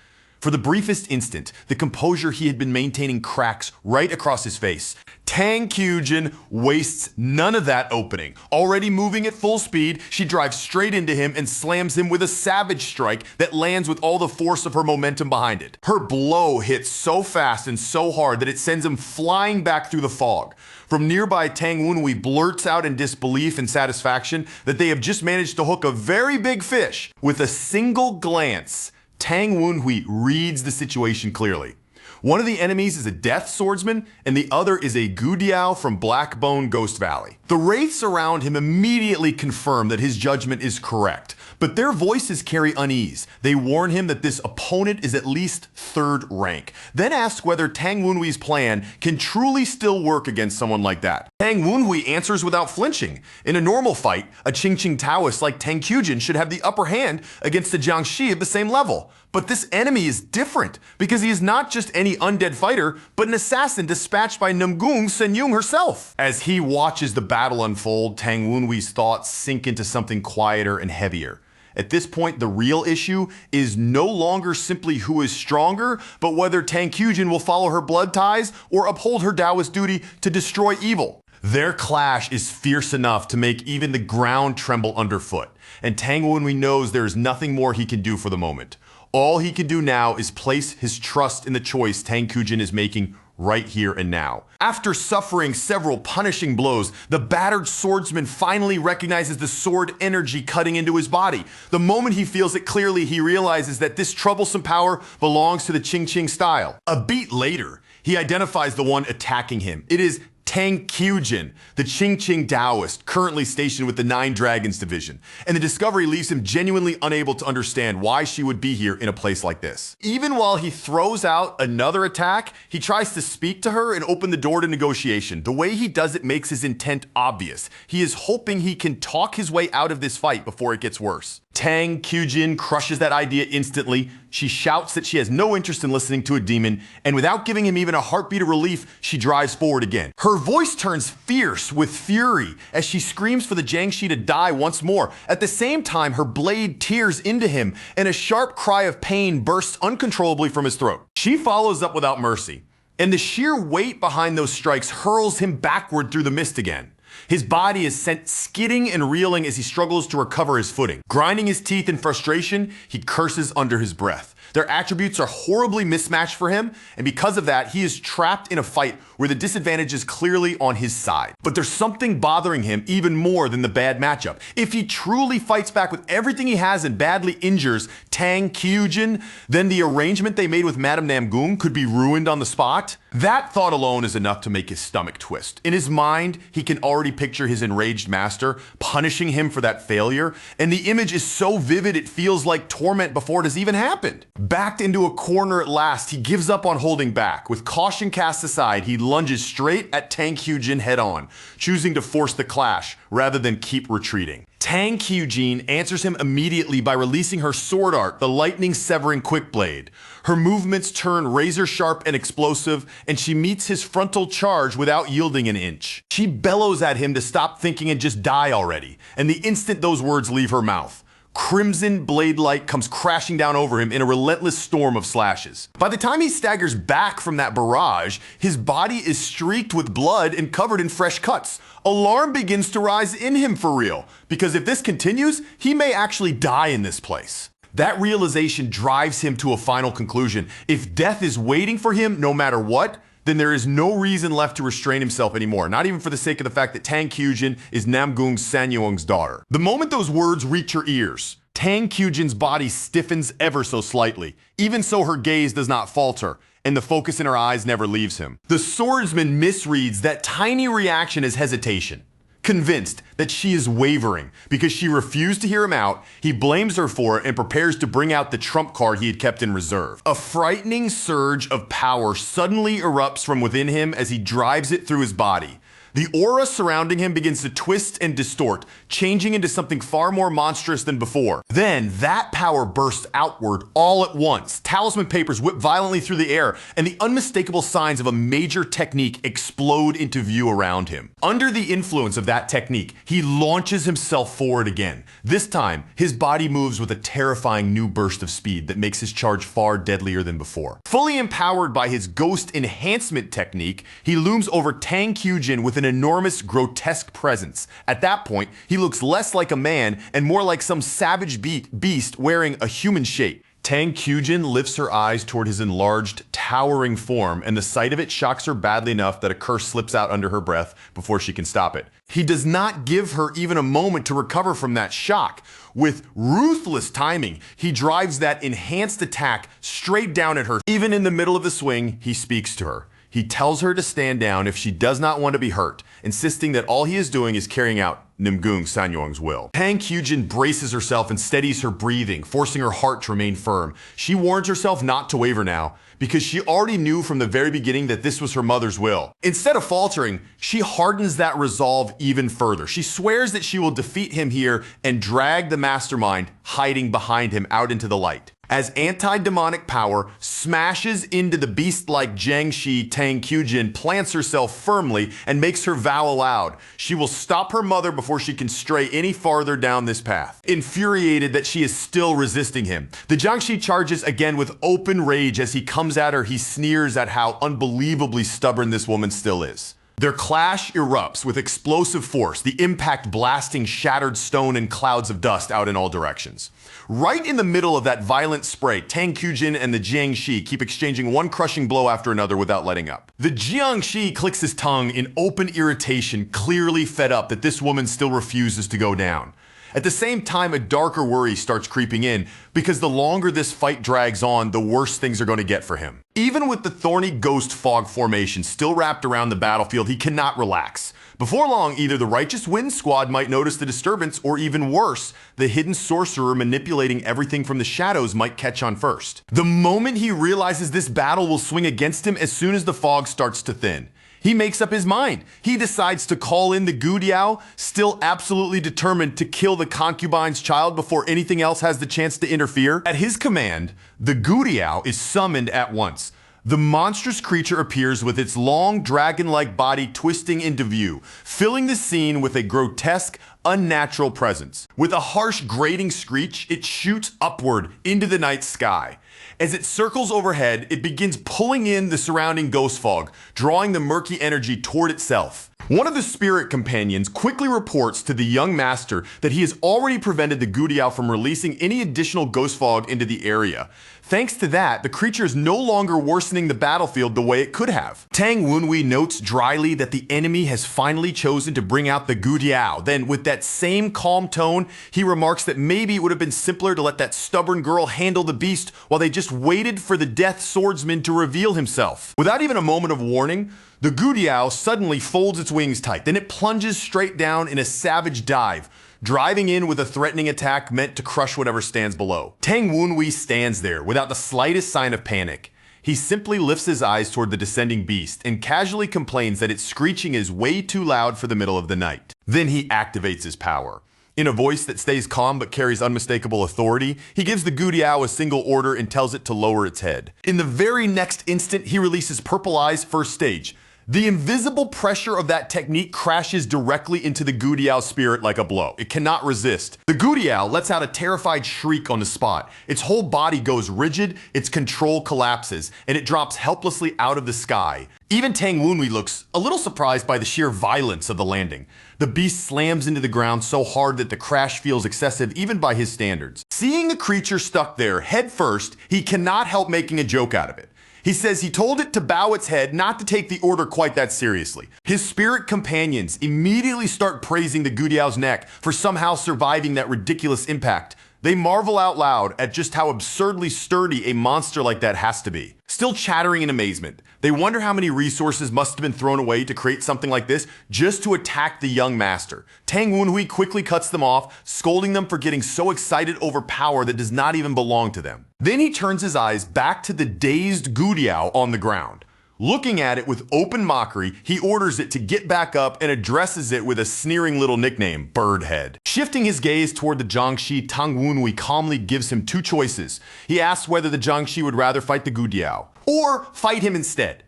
For the briefest instant, the composure he had been maintaining cracks right across his face. Tang Kyujin wastes none of that opening. Already moving at full speed, she drives straight into him and slams him with a savage strike that lands with all the force of her momentum behind it. Her blow hits so fast and so hard that it sends him flying back through the fog. From nearby, Tang Wenhui blurts out in disbelief and satisfaction that they have just managed to hook a very big fish. With a single glance, Tang Wenhui reads the situation clearly. One of the enemies is a death swordsman, and the other is a Gudiao from Blackbone Ghost Valley. The wraiths around him immediately confirm that his judgment is correct, but their voices carry unease. They warn him that this opponent is at least third rank, then ask whether Tang Wenhui's plan can truly still work against someone like that. Tang Wenhui answers without flinching. In a normal fight, a Qingqing Taoist like Tang Kyujin should have the upper hand against a Jiangxi of the same level. But this enemy is different, because he is not just any undead fighter, but an assassin dispatched by Namgung Senyung herself. As he watches the battle unfold, Tang Wenhui's thoughts sink into something quieter and heavier. At this point, the real issue is no longer simply who is stronger, but whether Tang Kyujin will follow her blood ties or uphold her Taoist duty to destroy evil. Their clash is fierce enough to make even the ground tremble underfoot, and Tang Wenhui knows there is nothing more he can do for the moment. All he can do now is place his trust in the choice Tang Kyujin is making right here and now. After suffering several punishing blows, the battered swordsman finally recognizes the sword energy cutting into his body. The moment he feels it clearly, he realizes that this troublesome power belongs to the Qingqing style. A beat later, he identifies the one attacking him. It is Tang Kyujin, the Qingqing Taoist, currently stationed with the Nine Dragons Division, and the discovery leaves him genuinely unable to understand why she would be here in a place like this. Even while he throws out another attack, he tries to speak to her and open the door to negotiation. The way he does it makes his intent obvious. He is hoping he can talk his way out of this fight before it gets worse. Tang Kyujin crushes that idea instantly. She shouts that she has no interest in listening to a demon, and without giving him even a heartbeat of relief, she drives forward again. Her voice turns fierce with fury as she screams for the Jiangxi to die once more. At the same time, her blade tears into him, and a sharp cry of pain bursts uncontrollably from his throat. She follows up without mercy, and the sheer weight behind those strikes hurls him backward through the mist again. His body is sent skidding and reeling as he struggles to recover his footing. Grinding his teeth in frustration, he curses under his breath. Their attributes are horribly mismatched for him, and because of that, he is trapped in a fight where the disadvantage is clearly on his side. But there's something bothering him even more than the bad matchup. If he truly fights back with everything he has and badly injures Tang Kyujin, then the arrangement they made with Madame Namgung could be ruined on the spot. That thought alone is enough to make his stomach twist. In his mind, he can already picture his enraged master punishing him for that failure, and the image is so vivid it feels like torment before it has even happened. Backed into a corner at last, he gives up on holding back. With caution cast aside, he lunges straight at Tang Kyujin head on, choosing to force the clash rather than keep retreating. Tang Kyujin answers him immediately by releasing her sword art, the lightning-severing quick blade. Her movements turn razor-sharp and explosive, and she meets his frontal charge without yielding an inch. She bellows at him to stop thinking and just die already, and the instant those words leave her mouth, crimson blade light comes crashing down over him in a relentless storm of slashes. By the time he staggers back from that barrage, his body is streaked with blood and covered in fresh cuts. Alarm begins to rise in him for real, because if this continues, he may actually die in this place. That realization drives him to a final conclusion. If death is waiting for him no matter what, then there is no reason left to restrain himself anymore, not even for the sake of the fact that Tang Kyujin is Namgung Sanyung's daughter. The moment those words reach her ears, Tang Kyujin's body stiffens ever so slightly. Even so, her gaze does not falter, and the focus in her eyes never leaves him. The swordsman misreads that tiny reaction as hesitation. Convinced that she is wavering because she refused to hear him out, he blames her for it and prepares to bring out the trump card he had kept in reserve. A frightening surge of power suddenly erupts from within him as he drives it through his body. The aura surrounding him begins to twist and distort, changing into something far more monstrous than before. Then, that power bursts outward all at once. Talisman papers whip violently through the air, and the unmistakable signs of a major technique explode into view around him. Under the influence of that technique, he launches himself forward again. This time, his body moves with a terrifying new burst of speed that makes his charge far deadlier than before. Fully empowered by his ghost enhancement technique, he looms over Tang with an enormous, grotesque presence. At that point, he looks less like a man and more like some savage beast wearing a human shape. Tang lifts her eyes toward his enlarged, towering form, and the sight of it shocks her badly enough that a curse slips out under her breath before she can stop it. He does not give her even a moment to recover from that shock. With ruthless timing, he drives that enhanced attack straight down at her. Even in the middle of the swing, he speaks to her. He tells her to stand down if she does not want to be hurt, insisting that all he is doing is carrying out Nimgung Sanyong's will. Tang braces herself and steadies her breathing, forcing her heart to remain firm. She warns herself not to waver now, because she already knew from the very beginning that this was her mother's will. Instead of faltering, she hardens that resolve even further. She swears that she will defeat him here and drag the mastermind hiding behind him out into the light. As anti-demonic power smashes into the beast-like Jiangshi, Tang plants herself firmly and makes her vow aloud. She will stop her mother before she can stray any farther down this path. Infuriated that she is still resisting him, the Jiangshi charges again with open rage. As he comes at her, he sneers at how unbelievably stubborn this woman still is. Their clash erupts with explosive force, the impact blasting shattered stone and clouds of dust out in all directions. Right in the middle of that violent spray, Tang and the Jiangshi keep exchanging one crushing blow after another without letting up. The Jiangshi clicks his tongue in open irritation, clearly fed up that this woman still refuses to go down. At the same time, a darker worry starts creeping in, because the longer this fight drags on, the worse things are going to get for him. Even with the thorny ghost fog formation still wrapped around the battlefield, he cannot relax. Before long, either the Righteous Wind Squad might notice the disturbance, or even worse, the hidden sorcerer manipulating everything from the shadows might catch on first. The moment he realizes this battle will swing against him as soon as the fog starts to thin, he makes up his mind. He decides to call in the Gudiao, still absolutely determined to kill the concubine's child before anything else has the chance to interfere. At his command, the Gudiao is summoned at once. The monstrous creature appears with its long, dragon-like body twisting into view, filling the scene with a grotesque, unnatural presence. With a harsh, grating screech, it shoots upward into the night sky. As it circles overhead, it begins pulling in the surrounding ghost fog, drawing the murky energy toward itself. One of the spirit companions quickly reports to the young master that he has already prevented the Gudiao from releasing any additional ghost fog into the area. Thanks to that, the creature is no longer worsening the battlefield the way it could have. Tang Wenhui notes dryly that the enemy has finally chosen to bring out the Gudiao. Then, with that same calm tone, he remarks that maybe it would have been simpler to let that stubborn girl handle the beast while they just waited for the death swordsman to reveal himself. Without even a moment of warning, the Gudiao suddenly folds its wings tight. Then it plunges straight down in a savage dive, driving in with a threatening attack meant to crush whatever stands below. Tang Wenhui stands there without the slightest sign of panic. He simply lifts his eyes toward the descending beast and casually complains that its screeching is way too loud for the middle of the night. Then he activates his power. In a voice that stays calm but carries unmistakable authority, he gives the Gudiao a single order and tells it to lower its head. In the very next instant, he releases Purple Eye's first stage. The invisible pressure of that technique crashes directly into the Gudiao's spirit like a blow. It cannot resist. The Gudiao lets out a terrified shriek on the spot. Its whole body goes rigid, its control collapses, and it drops helplessly out of the sky. Even Tang Wenhui looks a little surprised by the sheer violence of the landing. The beast slams into the ground so hard that the crash feels excessive even by his standards. Seeing the creature stuck there head first, he cannot help making a joke out of it. He says he told it to bow its head, not to take the order quite that seriously. His spirit companions immediately start praising the Gudiao's neck for somehow surviving that ridiculous impact. They marvel out loud at just how absurdly sturdy a monster like that has to be. Still chattering in amazement, they wonder how many resources must have been thrown away to create something like this just to attack the young master. Tang Wenhui quickly cuts them off, scolding them for getting so excited over power that does not even belong to them. Then he turns his eyes back to the dazed Gudiao on the ground. Looking at it with open mockery, he orders it to get back up and addresses it with a sneering little nickname, Birdhead. Shifting his gaze toward the Jiangshi, Tang Wunhui calmly gives him two choices. He asks whether the Jiangshi would rather fight the Gudiao or fight him instead.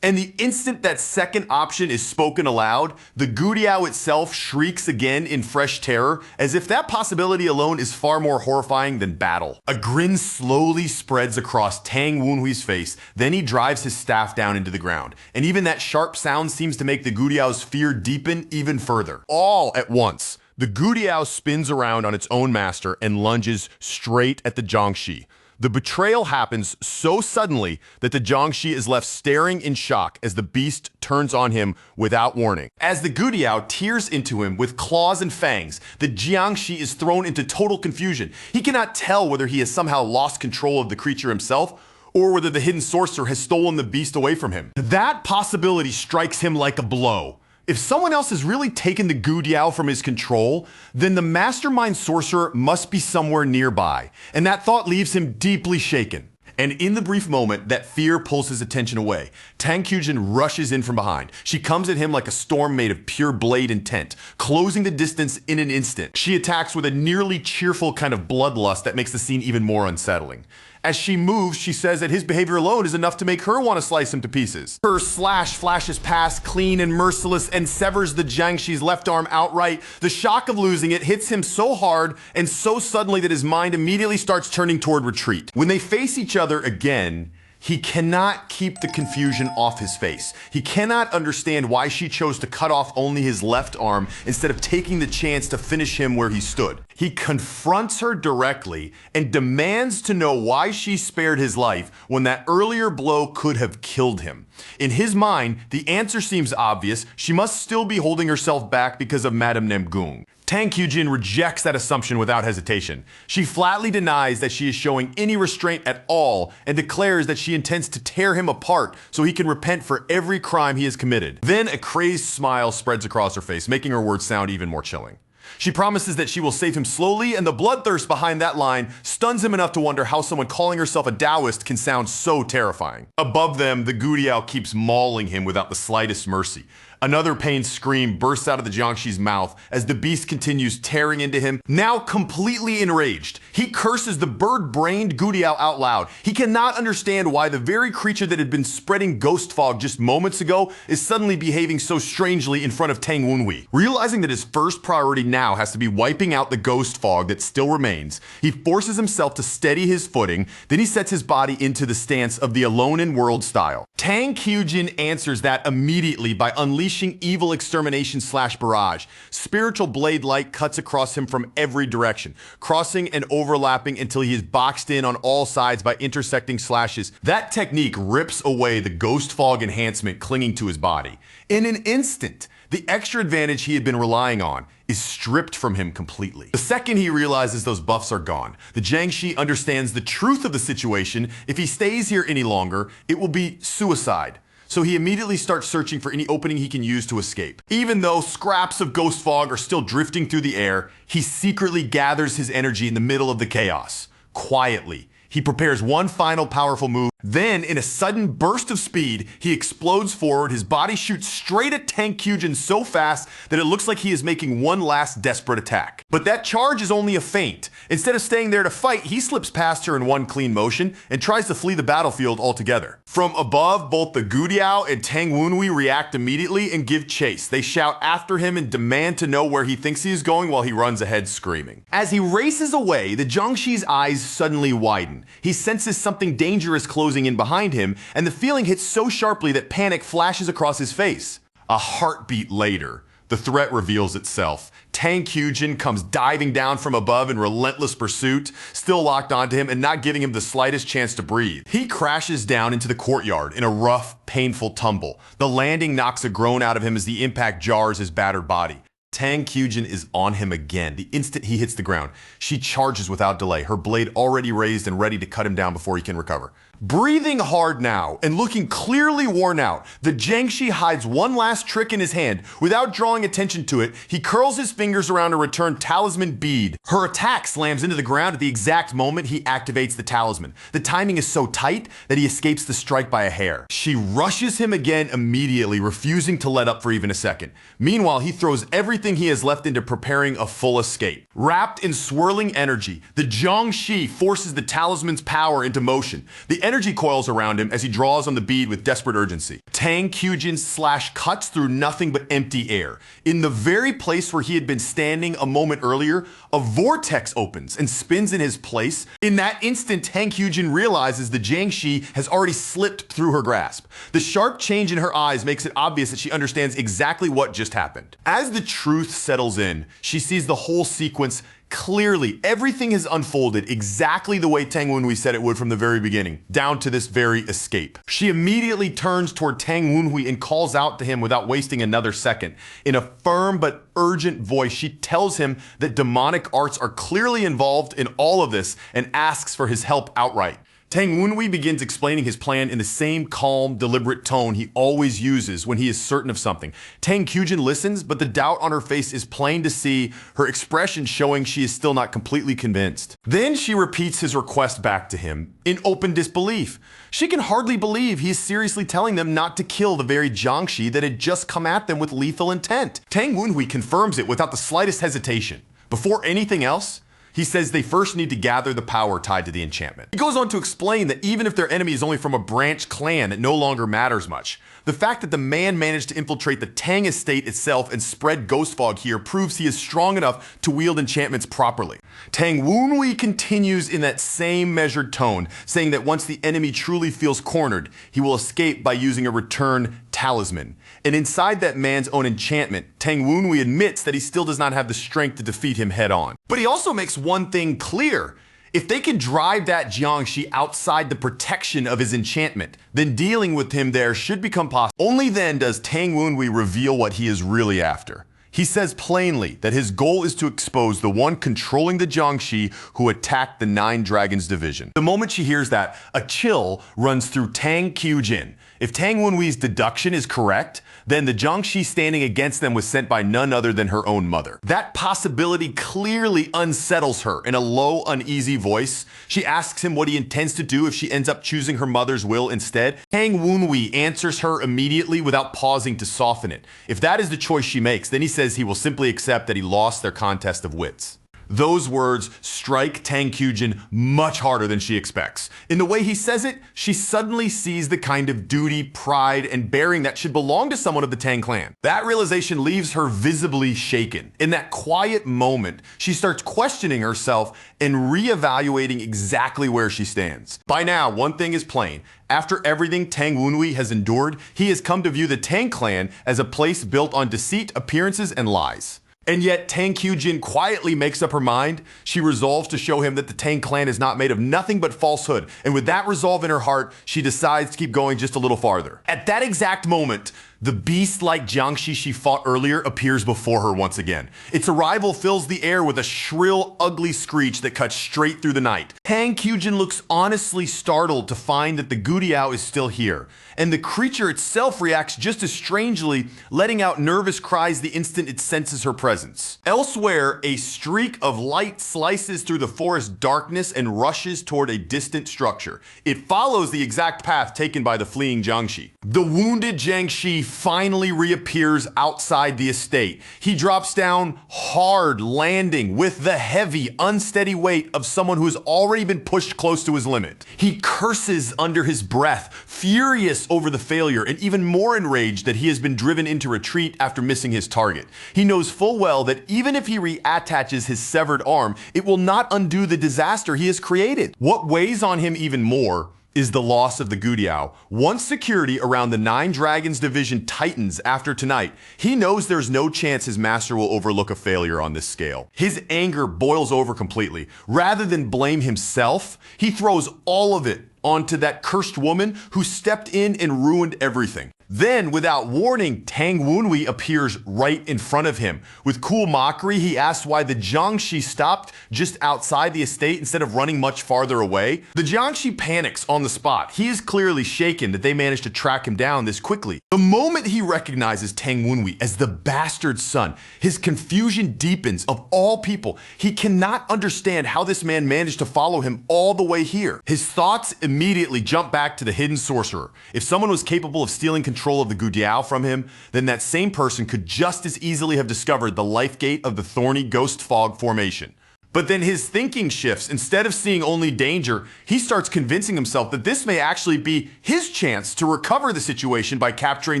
And the instant that second option is spoken aloud, the Gudiao itself shrieks again in fresh terror, as if that possibility alone is far more horrifying than battle. A grin slowly spreads across Tang Wunhui's face, then he drives his staff down into the ground. And even that sharp sound seems to make the Gudiao's fear deepen even further. All at once, the Gudiao spins around on its own master and lunges straight at the Jiangshi. The betrayal happens so suddenly that the Jiangshi is left staring in shock as the beast turns on him without warning. As the Gudiao tears into him with claws and fangs, the Jiangshi is thrown into total confusion. He cannot tell whether he has somehow lost control of the creature himself or whether the hidden sorcerer has stolen the beast away from him. That possibility strikes him like a blow. If someone else has really taken the Gudiao from his control, then the mastermind sorcerer must be somewhere nearby, and that thought leaves him deeply shaken. And in the brief moment that fear pulls his attention away, Tang Kyujin rushes in from behind. She comes at him like a storm made of pure blade intent, closing the distance in an instant. She attacks with a nearly cheerful kind of bloodlust that makes the scene even more unsettling. As she moves, she says that his behavior alone is enough to make her want to slice him to pieces. Her slash flashes past, clean and merciless, and severs the Jiangshi's left arm outright. The shock of losing it hits him so hard and so suddenly that his mind immediately starts turning toward retreat. When they face each other again, he cannot keep the confusion off his face. He cannot understand why she chose to cut off only his left arm instead of taking the chance to finish him where he stood. He confronts her directly and demands to know why she spared his life when that earlier blow could have killed him. In his mind, the answer seems obvious. She must still be holding herself back because of Madame Nemgung. Tang Kyujin rejects that assumption without hesitation. She flatly denies that she is showing any restraint at all and declares that she intends to tear him apart so he can repent for every crime he has committed. Then a crazed smile spreads across her face, making her words sound even more chilling. She promises that she will save him slowly, and the bloodthirst behind that line stuns him enough to wonder how someone calling herself a Taoist can sound so terrifying. Above them, the Gudiao keeps mauling him without the slightest mercy. Another pained scream bursts out of the Jiangshi's mouth as the beast continues tearing into him. Now completely enraged, he curses the bird-brained Gudiao out loud. He cannot understand why the very creature that had been spreading ghost fog just moments ago is suddenly behaving so strangely in front of Tang Wunhui. Realizing that his first priority now has to be wiping out the ghost fog that still remains, he forces himself to steady his footing, then he sets his body into the stance of the alone in world style. Tang Kyujin answers that immediately by unleashing evil extermination / barrage. Spiritual blade light cuts across him from every direction, crossing and overlapping until he is boxed in on all sides by intersecting slashes. That technique rips away the ghost fog enhancement clinging to his body. In an instant, the extra advantage he had been relying on is stripped from him completely. The second he realizes those buffs are gone, the Jiangshi understands the truth of the situation. If he stays here any longer, it will be suicide. So he immediately starts searching for any opening he can use to escape. Even though scraps of ghost fog are still drifting through the air, he secretly gathers his energy in the middle of the chaos. Quietly, he prepares one final powerful move. Then, in a sudden burst of speed, he explodes forward. His body shoots straight at Tang Kyujin so fast that it looks like he is making one last desperate attack. But that charge is only a feint. Instead of staying there to fight, he slips past her in one clean motion and tries to flee the battlefield altogether. From above, both the Gudiao and Tang Wunhui react immediately and give chase. They shout after him and demand to know where he thinks he is going while he runs ahead screaming. As he races away, the Jiangshi's eyes suddenly widen. He senses something dangerous closing in behind him, and the feeling hits so sharply that panic flashes across his face. A heartbeat later, the threat reveals itself. Tang Kyujin comes diving down from above in relentless pursuit, still locked onto him and not giving him the slightest chance to breathe. He crashes down into the courtyard in a rough, painful tumble. The landing knocks a groan out of him as the impact jars his battered body. Tang Kyujin is on him again. The instant he hits the ground, she charges without delay, her blade already raised and ready to cut him down before he can recover. Breathing hard now and looking clearly worn out, the Jiangshi hides one last trick in his hand. Without drawing attention to it, he curls his fingers around a returned talisman bead. Her attack slams into the ground at the exact moment he activates the talisman. The timing is so tight that he escapes the strike by a hair. She rushes him again immediately, refusing to let up for even a second. Meanwhile, he throws everything he has left into preparing a full escape. Wrapped in swirling energy, the Jiangshi forces the talisman's power into motion. The energy coils around him as he draws on the bead with desperate urgency. Tang Kyujin's slash cuts through nothing but empty air. In the very place where he had been standing a moment earlier, a vortex opens and spins in his place. In that instant, Tang Kyujin realizes the Jiangshi has already slipped through her grasp. The sharp change in her eyes makes it obvious that she understands exactly what just happened. As the truth settles in, she sees the whole sequence clearly. Everything has unfolded exactly the way Tang Wenhui said it would from the very beginning, down to this very escape. She immediately turns toward Tang Wenhui and calls out to him without wasting another second. In a firm but urgent voice, she tells him that demonic arts are clearly involved in all of this and asks for his help outright. Tang Wenhui begins explaining his plan in the same calm, deliberate tone he always uses when he is certain of something. Tang Kyujin listens, but the doubt on her face is plain to see, her expression showing she is still not completely convinced. Then she repeats his request back to him, in open disbelief. She can hardly believe he is seriously telling them not to kill the very Jiangshi that had just come at them with lethal intent. Tang Wenhui confirms it without the slightest hesitation. Before anything else, he says they first need to gather the power tied to the enchantment. He goes on to explain that even if their enemy is only from a branch clan, it no longer matters much. The fact that the man managed to infiltrate the Tang estate itself and spread ghost fog here proves he is strong enough to wield enchantments properly. Tang Wenhui continues in that same measured tone, saying that once the enemy truly feels cornered, he will escape by using a return talisman. And inside that man's own enchantment, Tang Wenhui admits that he still does not have the strength to defeat him head on. But he also makes one thing clear. If they can drive that Jiangshi outside the protection of his enchantment, then dealing with him there should become possible. Only then does Tang Wenhui reveal what he is really after. He says plainly that his goal is to expose the one controlling the Jiangshi who attacked the Nine Dragons division. The moment she hears that, a chill runs through Tang Kyujin. If Tang Wenhui's deduction is correct, then the Jiangshi standing against them was sent by none other than her own mother. That possibility clearly unsettles her. In a low, uneasy voice, she asks him what he intends to do if she ends up choosing her mother's will instead. Tang Wenhui answers her immediately without pausing to soften it. If that is the choice she makes, then he says he will simply accept that he lost their contest of wits. Those words strike Tang Kyujin much harder than she expects. In the way he says it, she suddenly sees the kind of duty, pride, and bearing that should belong to someone of the Tang clan. That realization leaves her visibly shaken. In that quiet moment, she starts questioning herself and reevaluating exactly where she stands. By now, one thing is plain. After everything Tang Wenhui has endured, he has come to view the Tang clan as a place built on deceit, appearances, and lies. And yet, Tang Kyujin quietly makes up her mind. She resolves to show him that the Tang clan is not made of nothing but falsehood. And with that resolve in her heart, she decides to keep going just a little farther. At that exact moment, the beast-like Jiangshi she fought earlier appears before her once again. Its arrival fills the air with a shrill, ugly screech that cuts straight through the night. Tang Kyujin looks honestly startled to find that the Gudiao is still here. And the creature itself reacts just as strangely, letting out nervous cries the instant it senses her presence. Elsewhere, a streak of light slices through the forest darkness and rushes toward a distant structure. It follows the exact path taken by the fleeing Jiangshi. The wounded Jiangshi finally reappears outside the estate. He drops down hard, landing with the heavy, unsteady weight of someone who has already been pushed close to his limit. He curses under his breath, furious over the failure and even more enraged that he has been driven into retreat after missing his target. He knows full well that even if he reattaches his severed arm, it will not undo the disaster he has created. What weighs on him even more is the loss of the Gudiao. Once security around the Nine Dragons division tightens after tonight, he knows there's no chance his master will overlook a failure on this scale. His anger boils over completely. Rather than blame himself, he throws all of it onto that cursed woman who stepped in and ruined everything. Then, without warning, Tang Wunhui appears right in front of him. With cool mockery, he asks why the Jiangshi stopped just outside the estate instead of running much farther away. The Jiangshi panics on the spot. He is clearly shaken that they managed to track him down this quickly. The moment he recognizes Tang Wunhui as the bastard son, his confusion deepens. Of all people, he cannot understand how this man managed to follow him all the way here. His thoughts immediately jump back to the hidden sorcerer. If someone was capable of stealing control of the Gudiao from him, then that same person could just as easily have discovered the life gate of the thorny ghost fog formation. But then his thinking shifts. Instead of seeing only danger, he starts convincing himself that this may actually be his chance to recover the situation by capturing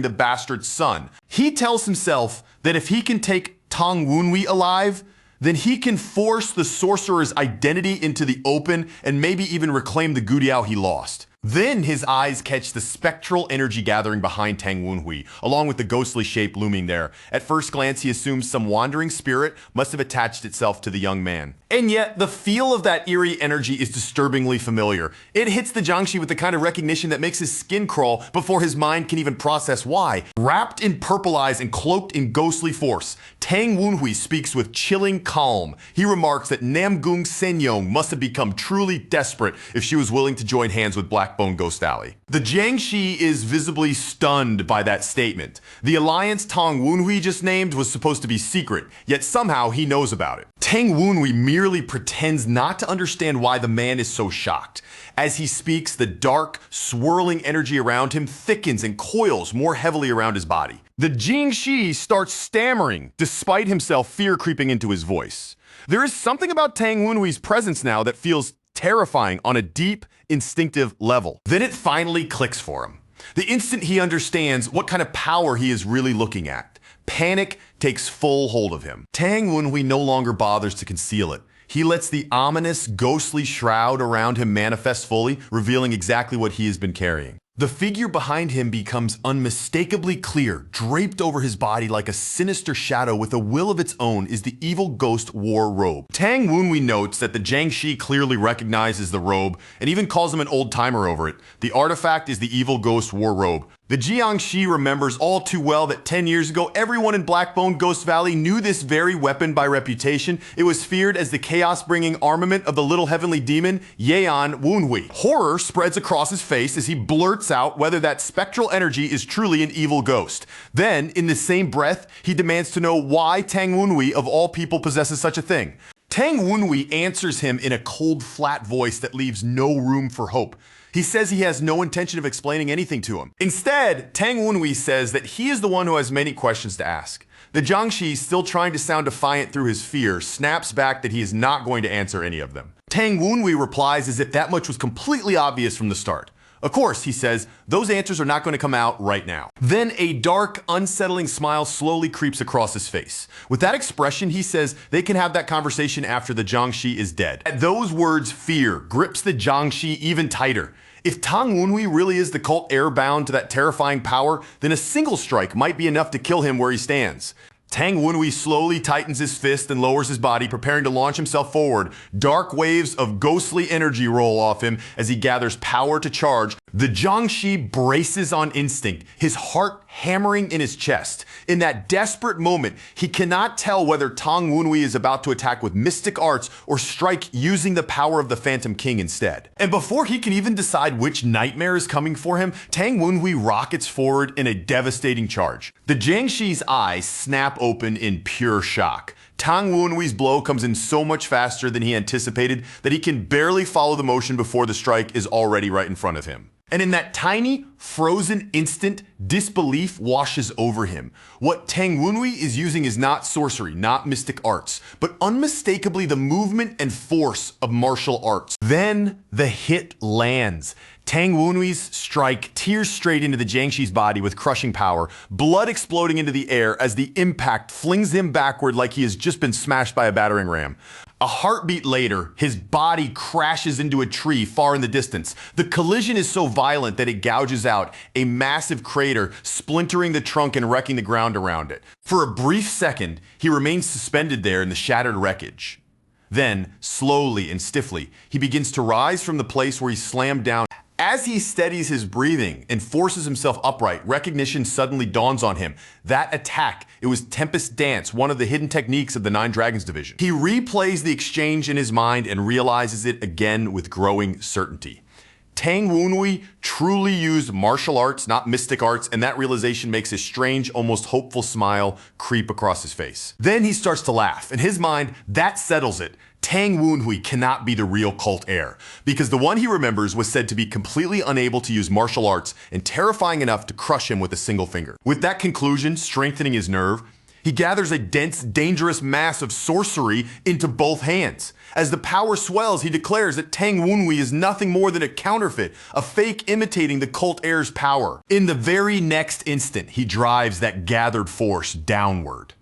the bastard's son. He tells himself that if he can take Tang Wunhui alive, then he can force the sorcerer's identity into the open and maybe even reclaim the Gudiao he lost. Then his eyes catch the spectral energy gathering behind Tang Wunhui, along with the ghostly shape looming there. At first glance, he assumes some wandering spirit must have attached itself to the young man. And yet, the feel of that eerie energy is disturbingly familiar. It hits the Jiangshi with the kind of recognition that makes his skin crawl before his mind can even process why. Wrapped in purple eyes and cloaked in ghostly force, Tang Wunhui speaks with chilling calm. He remarks that Namgung Senyong must have become truly desperate if she was willing to join hands with Blackbone Ghost Alley. The Jiangshi is visibly stunned by that statement. The alliance Tang Wunhui just named was supposed to be secret, yet somehow he knows about it. Tang Wunhui merely pretends not to understand why the man is so shocked. As he speaks, the dark, swirling energy around him thickens and coils more heavily around his body. The Jiangshi starts stammering, despite himself fear creeping into his voice. There is something about Tang Wunhui's presence now that feels terrifying on a deep, instinctive level. Then it finally clicks for him. The instant he understands what kind of power he is really looking at, panic takes full hold of him. Tang Wunhui no longer bothers to conceal it. He lets the ominous, ghostly shroud around him manifest fully, revealing exactly what he has been carrying. The figure behind him becomes unmistakably clear. Draped over his body like a sinister shadow with a will of its own is the evil ghost war robe. Tang Wunhui notes that the Jiangshi clearly recognizes the robe and even calls him an old-timer over it. The artifact is the evil ghost war robe. The Jiangshi remembers all too well that 10 years ago, everyone in Blackbone Ghost Valley knew this very weapon by reputation. It was feared as the chaos-bringing armament of the little heavenly demon, Yeon Wunhui. Horror spreads across his face as he blurts out whether that spectral energy is truly an evil ghost. Then, in the same breath, he demands to know why Tang Wunhui, of all people, possesses such a thing. Tang Wunhui answers him in a cold, flat voice that leaves no room for hope. He says he has no intention of explaining anything to him. Instead, Tang Wunhui says that he is the one who has many questions to ask. The Jiangshi, still trying to sound defiant through his fear, snaps back that he is not going to answer any of them. Tang Wunhui replies as if that much was completely obvious from the start. Of course, he says, those answers are not going to come out right now. Then a dark, unsettling smile slowly creeps across his face. With that expression, he says they can have that conversation after the Jiangshi is dead. At those words, fear grips the Jiangshi even tighter. If Tang Wunhui really is the cult heir bound to that terrifying power, then a single strike might be enough to kill him where he stands. Tang Wunhui slowly tightens his fist and lowers his body, preparing to launch himself forward. Dark waves of ghostly energy roll off him as he gathers power to charge. The Jiangshi braces on instinct, his heart hammering in his chest. In that desperate moment, he cannot tell whether Tang Wunhui is about to attack with mystic arts or strike using the power of the Phantom King instead. And before he can even decide which nightmare is coming for him, Tang Wunhui rockets forward in a devastating charge. The Jiangshi's eyes snap open in pure shock. Tang Wunhui's blow comes in so much faster than he anticipated that he can barely follow the motion before the strike is already right in front of him. And in that tiny, frozen instant, disbelief washes over him. What Tang Wunhui is using is not sorcery, not mystic arts, but unmistakably the movement and force of martial arts. Then the hit lands. Tang Wunhui's strike tears straight into the Jiangshi's body with crushing power, blood exploding into the air as the impact flings him backward like he has just been smashed by a battering ram. A heartbeat later, his body crashes into a tree far in the distance. The collision is so violent that it gouges out a massive crater, splintering the trunk and wrecking the ground around it. For a brief second, he remains suspended there in the shattered wreckage. Then, slowly and stiffly, he begins to rise from the place where he slammed down. As he steadies his breathing and forces himself upright, recognition suddenly dawns on him. That attack, it was Tempest Dance, one of the hidden techniques of the Nine Dragons division. He replays the exchange in his mind and realizes it again with growing certainty. Tang Wunhui truly used martial arts, not mystic arts, and that realization makes a strange, almost hopeful smile creep across his face. Then he starts to laugh. In his mind, that settles it. Tang Wunhui cannot be the real cult heir, because the one he remembers was said to be completely unable to use martial arts and terrifying enough to crush him with a single finger. With that conclusion strengthening his nerve, he gathers a dense, dangerous mass of sorcery into both hands. As the power swells, he declares that Tang Wunhui is nothing more than a counterfeit, a fake imitating the cult heir's power. In the very next instant, he drives that gathered force downward.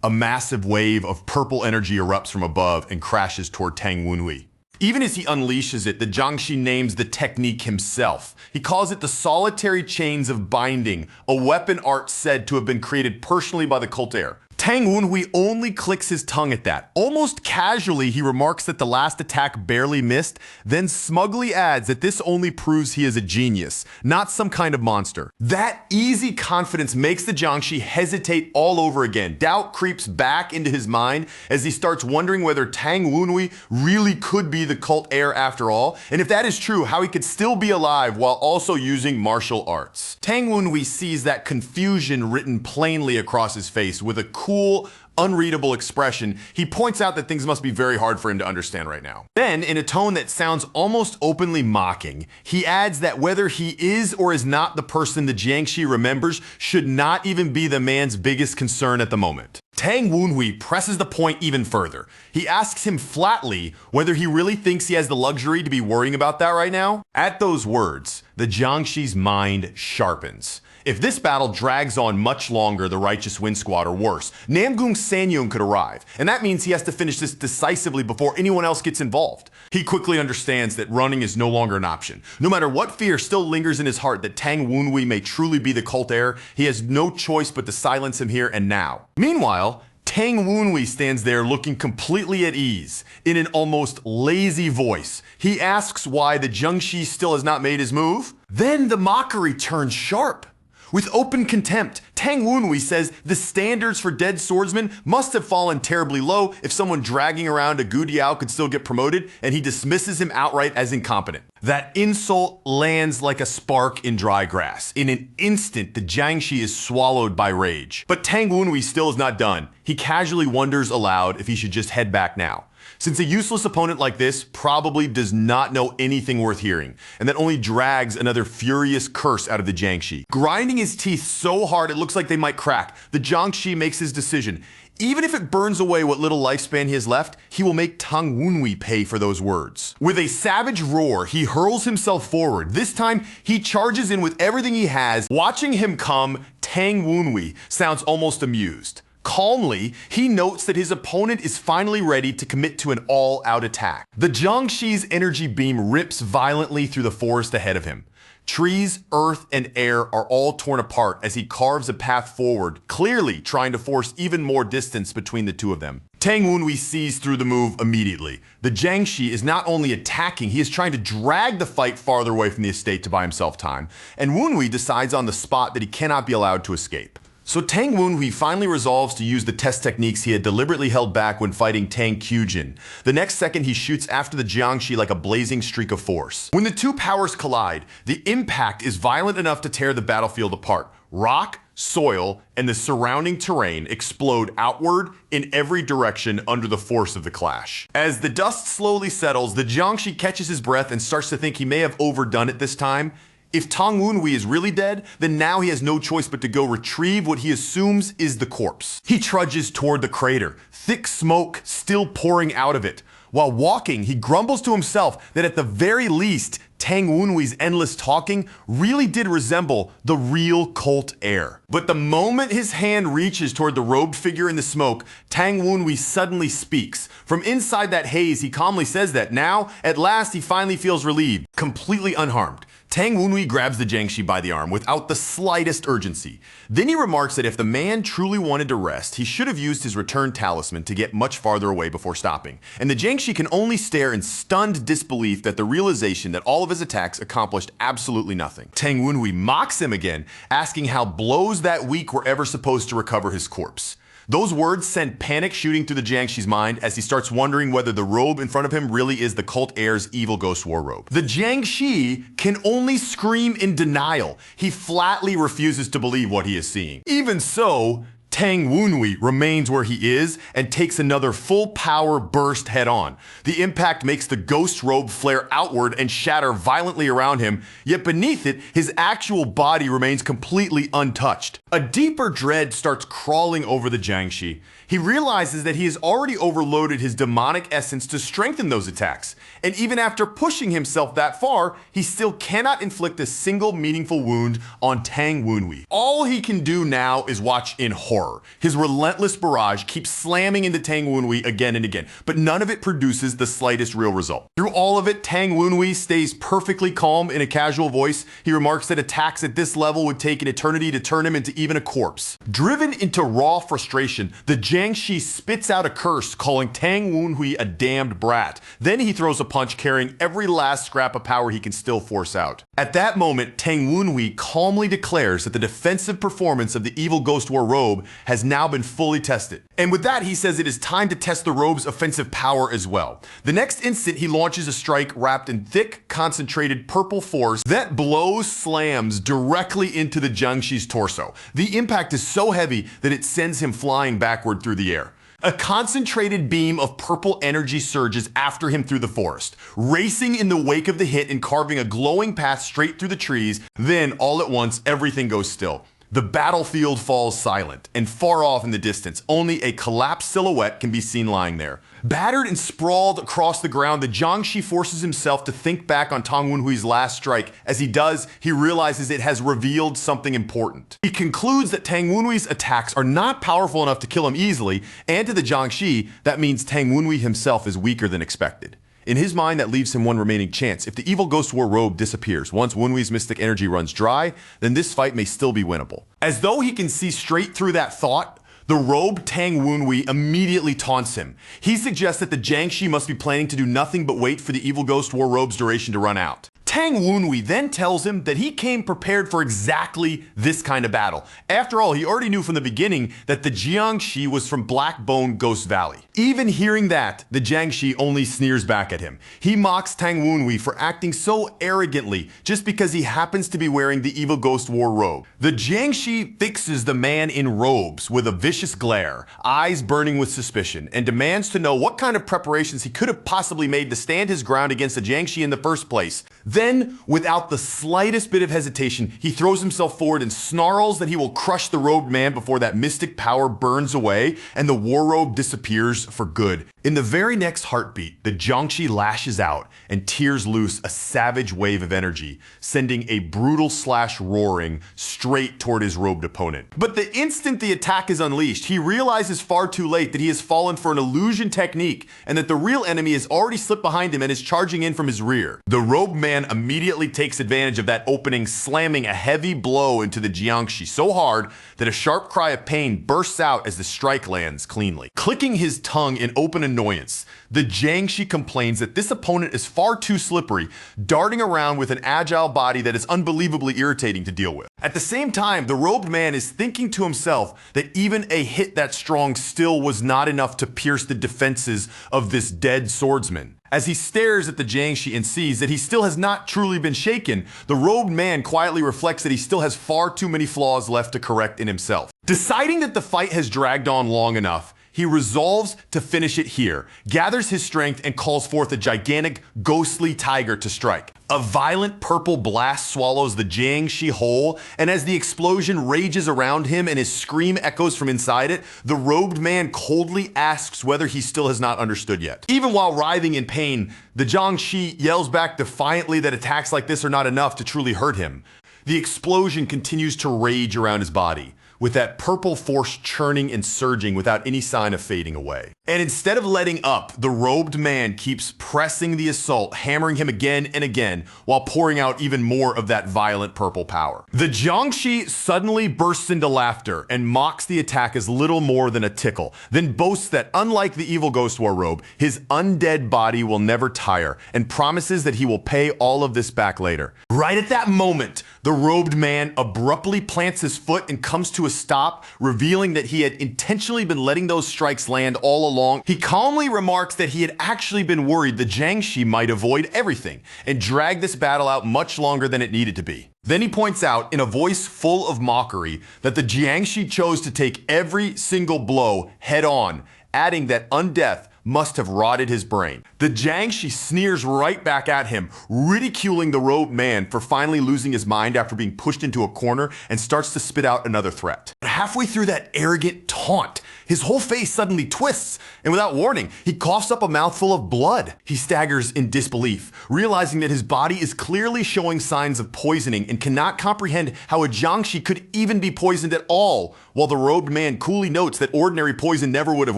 A massive wave of purple energy erupts from above and crashes toward Tang Wunhui. Even as he unleashes it, the Jiangshi names the technique himself. He calls it the solitary chains of binding, a weapon art said to have been created personally by the cult heir. Tang Wunhui only clicks his tongue at that. Almost casually, he remarks that the last attack barely missed, then smugly adds that this only proves he is a genius, not some kind of monster. That easy confidence makes the Jiangshi hesitate all over again. Doubt creeps back into his mind as he starts wondering whether Tang Wunhui really could be the cult heir after all, and if that is true, how he could still be alive while also using martial arts. Tang Wunhui sees that confusion written plainly across his face with a cool, unreadable expression. He points out that things must be very hard for him to understand right now. Then, in a tone that sounds almost openly mocking, he adds that whether he is or is not the person the Jiangshi remembers should not even be the man's biggest concern at the moment. Tang Wunhui presses the point even further. He asks him flatly whether he really thinks he has the luxury to be worrying about that right now. At those words, the Jiangshi's mind sharpens. If this battle drags on much longer, the Righteous Wind Squad, or worse, Namgung Sanyong could arrive, and that means he has to finish this decisively before anyone else gets involved. He quickly understands that running is no longer an option. No matter what fear still lingers in his heart that Tang Wunhui may truly be the cult heir, he has no choice but to silence him here and now. Meanwhile, Tang Wunhui stands there looking completely at ease. In an almost lazy voice, he asks why the Jiangshi still has not made his move. Then the mockery turns sharp. With open contempt, Tang Wunhui says the standards for dead swordsmen must have fallen terribly low if someone dragging around a Gu Diao could still get promoted, and he dismisses him outright as incompetent. That insult lands like a spark in dry grass. In an instant, the Jiangshi is swallowed by rage. But Tang Wunhui still is not done. He casually wonders aloud if he should just head back now, since a useless opponent like this probably does not know anything worth hearing, and that only drags another furious curse out of the Jiangshi. Grinding his teeth so hard it looks like they might crack, the Jiangshi makes his decision. Even if it burns away what little lifespan he has left, he will make Tang Wunhui pay for those words. With a savage roar, he hurls himself forward. This time, he charges in with everything he has. Watching him come, Tang Wunhui sounds almost amused. Calmly, he notes that his opponent is finally ready to commit to an all-out attack. The Jiangshi's energy beam rips violently through the forest ahead of him. Trees, earth, and air are all torn apart as he carves a path forward, clearly trying to force even more distance between the two of them. Tang Wunhui sees through the move immediately. The Jiangshi is not only attacking, he is trying to drag the fight farther away from the estate to buy himself time, and Wunhui decides on the spot that he cannot be allowed to escape. So Tang Wunhui finally resolves to use the test techniques he had deliberately held back when fighting Tang Qujin. The next second, he shoots after the Jiangshi like a blazing streak of force. When the two powers collide, the impact is violent enough to tear the battlefield apart. Rock, soil, and the surrounding terrain explode outward in every direction under the force of the clash. As the dust slowly settles, the Jiangshi catches his breath and starts to think he may have overdone it this time. If Tang Wunhui is really dead, then now he has no choice but to go retrieve what he assumes is the corpse. He trudges toward the crater, thick smoke still pouring out of it. While walking, he grumbles to himself that at the very least, Tang Wunhui's endless talking really did resemble the real cult heir. But the moment his hand reaches toward the robed figure in the smoke, Tang Wunhui suddenly speaks. From inside that haze, he calmly says that now, at last, he finally feels relieved, completely unharmed. Tang Wenhui grabs the Jiangshi by the arm without the slightest urgency. Then he remarks that if the man truly wanted to rest, he should have used his return talisman to get much farther away before stopping. And the Jiangshi can only stare in stunned disbelief at the realization that all of his attacks accomplished absolutely nothing. Tang Wenhui mocks him again, asking how blows that weak were ever supposed to recover his corpse. Those words send panic shooting through the Jiangshi's mind as he starts wondering whether the robe in front of him really is the cult heir's evil ghost war robe. The Jiangshi can only scream in denial. He flatly refuses to believe what he is seeing. Even so, Tang Wenhui remains where he is and takes another full power burst head on. The impact makes the ghost robe flare outward and shatter violently around him, yet beneath it, his actual body remains completely untouched. A deeper dread starts crawling over the Jiangshi. He realizes that he has already overloaded his demonic essence to strengthen those attacks, and even after pushing himself that far, he still cannot inflict a single meaningful wound on Tang Wenhui. All he can do now is watch in horror. His relentless barrage keeps slamming into Tang Wenhui again and again, but none of it produces the slightest real result. Through all of it, Tang Wenhui stays perfectly calm. In a casual voice, he remarks that attacks at this level would take an eternity to turn him into even a corpse. Driven into raw frustration, the Jiangshi spits out a curse, calling Tang Wenhui a damned brat. Then he throws a punch carrying every last scrap of power he can still force out. At that moment, Tang Wenhui calmly declares that the defensive performance of the evil ghost war robe has now been fully tested. And with that, he says it is time to test the robe's offensive power as well. The next instant, he launches a strike wrapped in thick, concentrated purple force that blow slams directly into the Jiangshi's torso. The impact is so heavy that it sends him flying backward through the air. A concentrated beam of purple energy surges after him through the forest, racing in the wake of the hit and carving a glowing path straight through the trees. Then, all at once, everything goes still. The battlefield falls silent, and far off in the distance, only a collapsed silhouette can be seen lying there. Battered and sprawled across the ground, the Jiangshi forces himself to think back on Tang Wenhui's last strike. As he does, he realizes it has revealed something important. He concludes that Tang Wenhui's attacks are not powerful enough to kill him easily, and to the Jiangshi, that means Tang Wenhui himself is weaker than expected. In his mind, that leaves him one remaining chance. If the evil ghost war robe disappears, once Wenhui's mystic energy runs dry, then this fight may still be winnable. As though he can see straight through that thought, the robe Tang Wenhui immediately taunts him. He suggests that the Jiangshi must be planning to do nothing but wait for the evil ghost war robe's duration to run out. Tang Wenhui then tells him that he came prepared for exactly this kind of battle. After all, he already knew from the beginning that the Jiangshi was from Blackbone Ghost Valley. Even hearing that, the Jiangshi only sneers back at him. He mocks Tang Wenhui for acting so arrogantly just because he happens to be wearing the evil ghost war robe. The Jiangshi fixes the man in robes with a vicious glare, eyes burning with suspicion, and demands to know what kind of preparations he could have possibly made to stand his ground against the Jiangshi in the first place. Then, without the slightest bit of hesitation, he throws himself forward and snarls that he will crush the robed man before that mystic power burns away and the war robe disappears for good. In the very next heartbeat, the Jiangshi lashes out and tears loose a savage wave of energy, sending a brutal slash roaring straight toward his robed opponent. But the instant the attack is unleashed, he realizes far too late that he has fallen for an illusion technique and that the real enemy has already slipped behind him and is charging in from his rear. The robed man immediately takes advantage of that opening, slamming a heavy blow into the Jiangshi so hard that a sharp cry of pain bursts out as the strike lands cleanly. Clicking his tongue in open annoyance, the Jiangshi complains that this opponent is far too slippery, darting around with an agile body that is unbelievably irritating to deal with. At the same time, the robed man is thinking to himself that even a hit that strong still was not enough to pierce the defenses of this dead swordsman. As he stares at the Jiangshi and sees that he still has not truly been shaken, the robed man quietly reflects that he still has far too many flaws left to correct in himself. Deciding that the fight has dragged on long enough, he resolves to finish it here, gathers his strength, and calls forth a gigantic, ghostly tiger to strike. A violent purple blast swallows the Jiangshi whole, and as the explosion rages around him and his scream echoes from inside it, the robed man coldly asks whether he still has not understood yet. Even while writhing in pain, the Jiangshi yells back defiantly that attacks like this are not enough to truly hurt him. The explosion continues to rage around his body, with that purple force churning and surging without any sign of fading away. And instead of letting up, the robed man keeps pressing the assault, hammering him again and again, while pouring out even more of that violent purple power. The Jiangshi suddenly bursts into laughter and mocks the attack as little more than a tickle, then boasts that unlike the evil Ghost War robe, his undead body will never tire, and promises that he will pay all of this back later. Right at that moment, the robed man abruptly plants his foot and comes to a stop, revealing that he had intentionally been letting those strikes land all along. He calmly remarks that he had actually been worried the Jiangshi might avoid everything and drag this battle out much longer than it needed to be. Then he points out, in a voice full of mockery, that the Jiangshi chose to take every single blow head on, adding that undeath must have rotted his brain. The Jiangshi sneers right back at him, ridiculing the robed man for finally losing his mind after being pushed into a corner, and starts to spit out another threat. But halfway through that arrogant taunt, his whole face suddenly twists, and without warning, he coughs up a mouthful of blood. He staggers in disbelief, realizing that his body is clearly showing signs of poisoning and cannot comprehend how a Jiangshi could even be poisoned at all, while the robed man coolly notes that ordinary poison never would have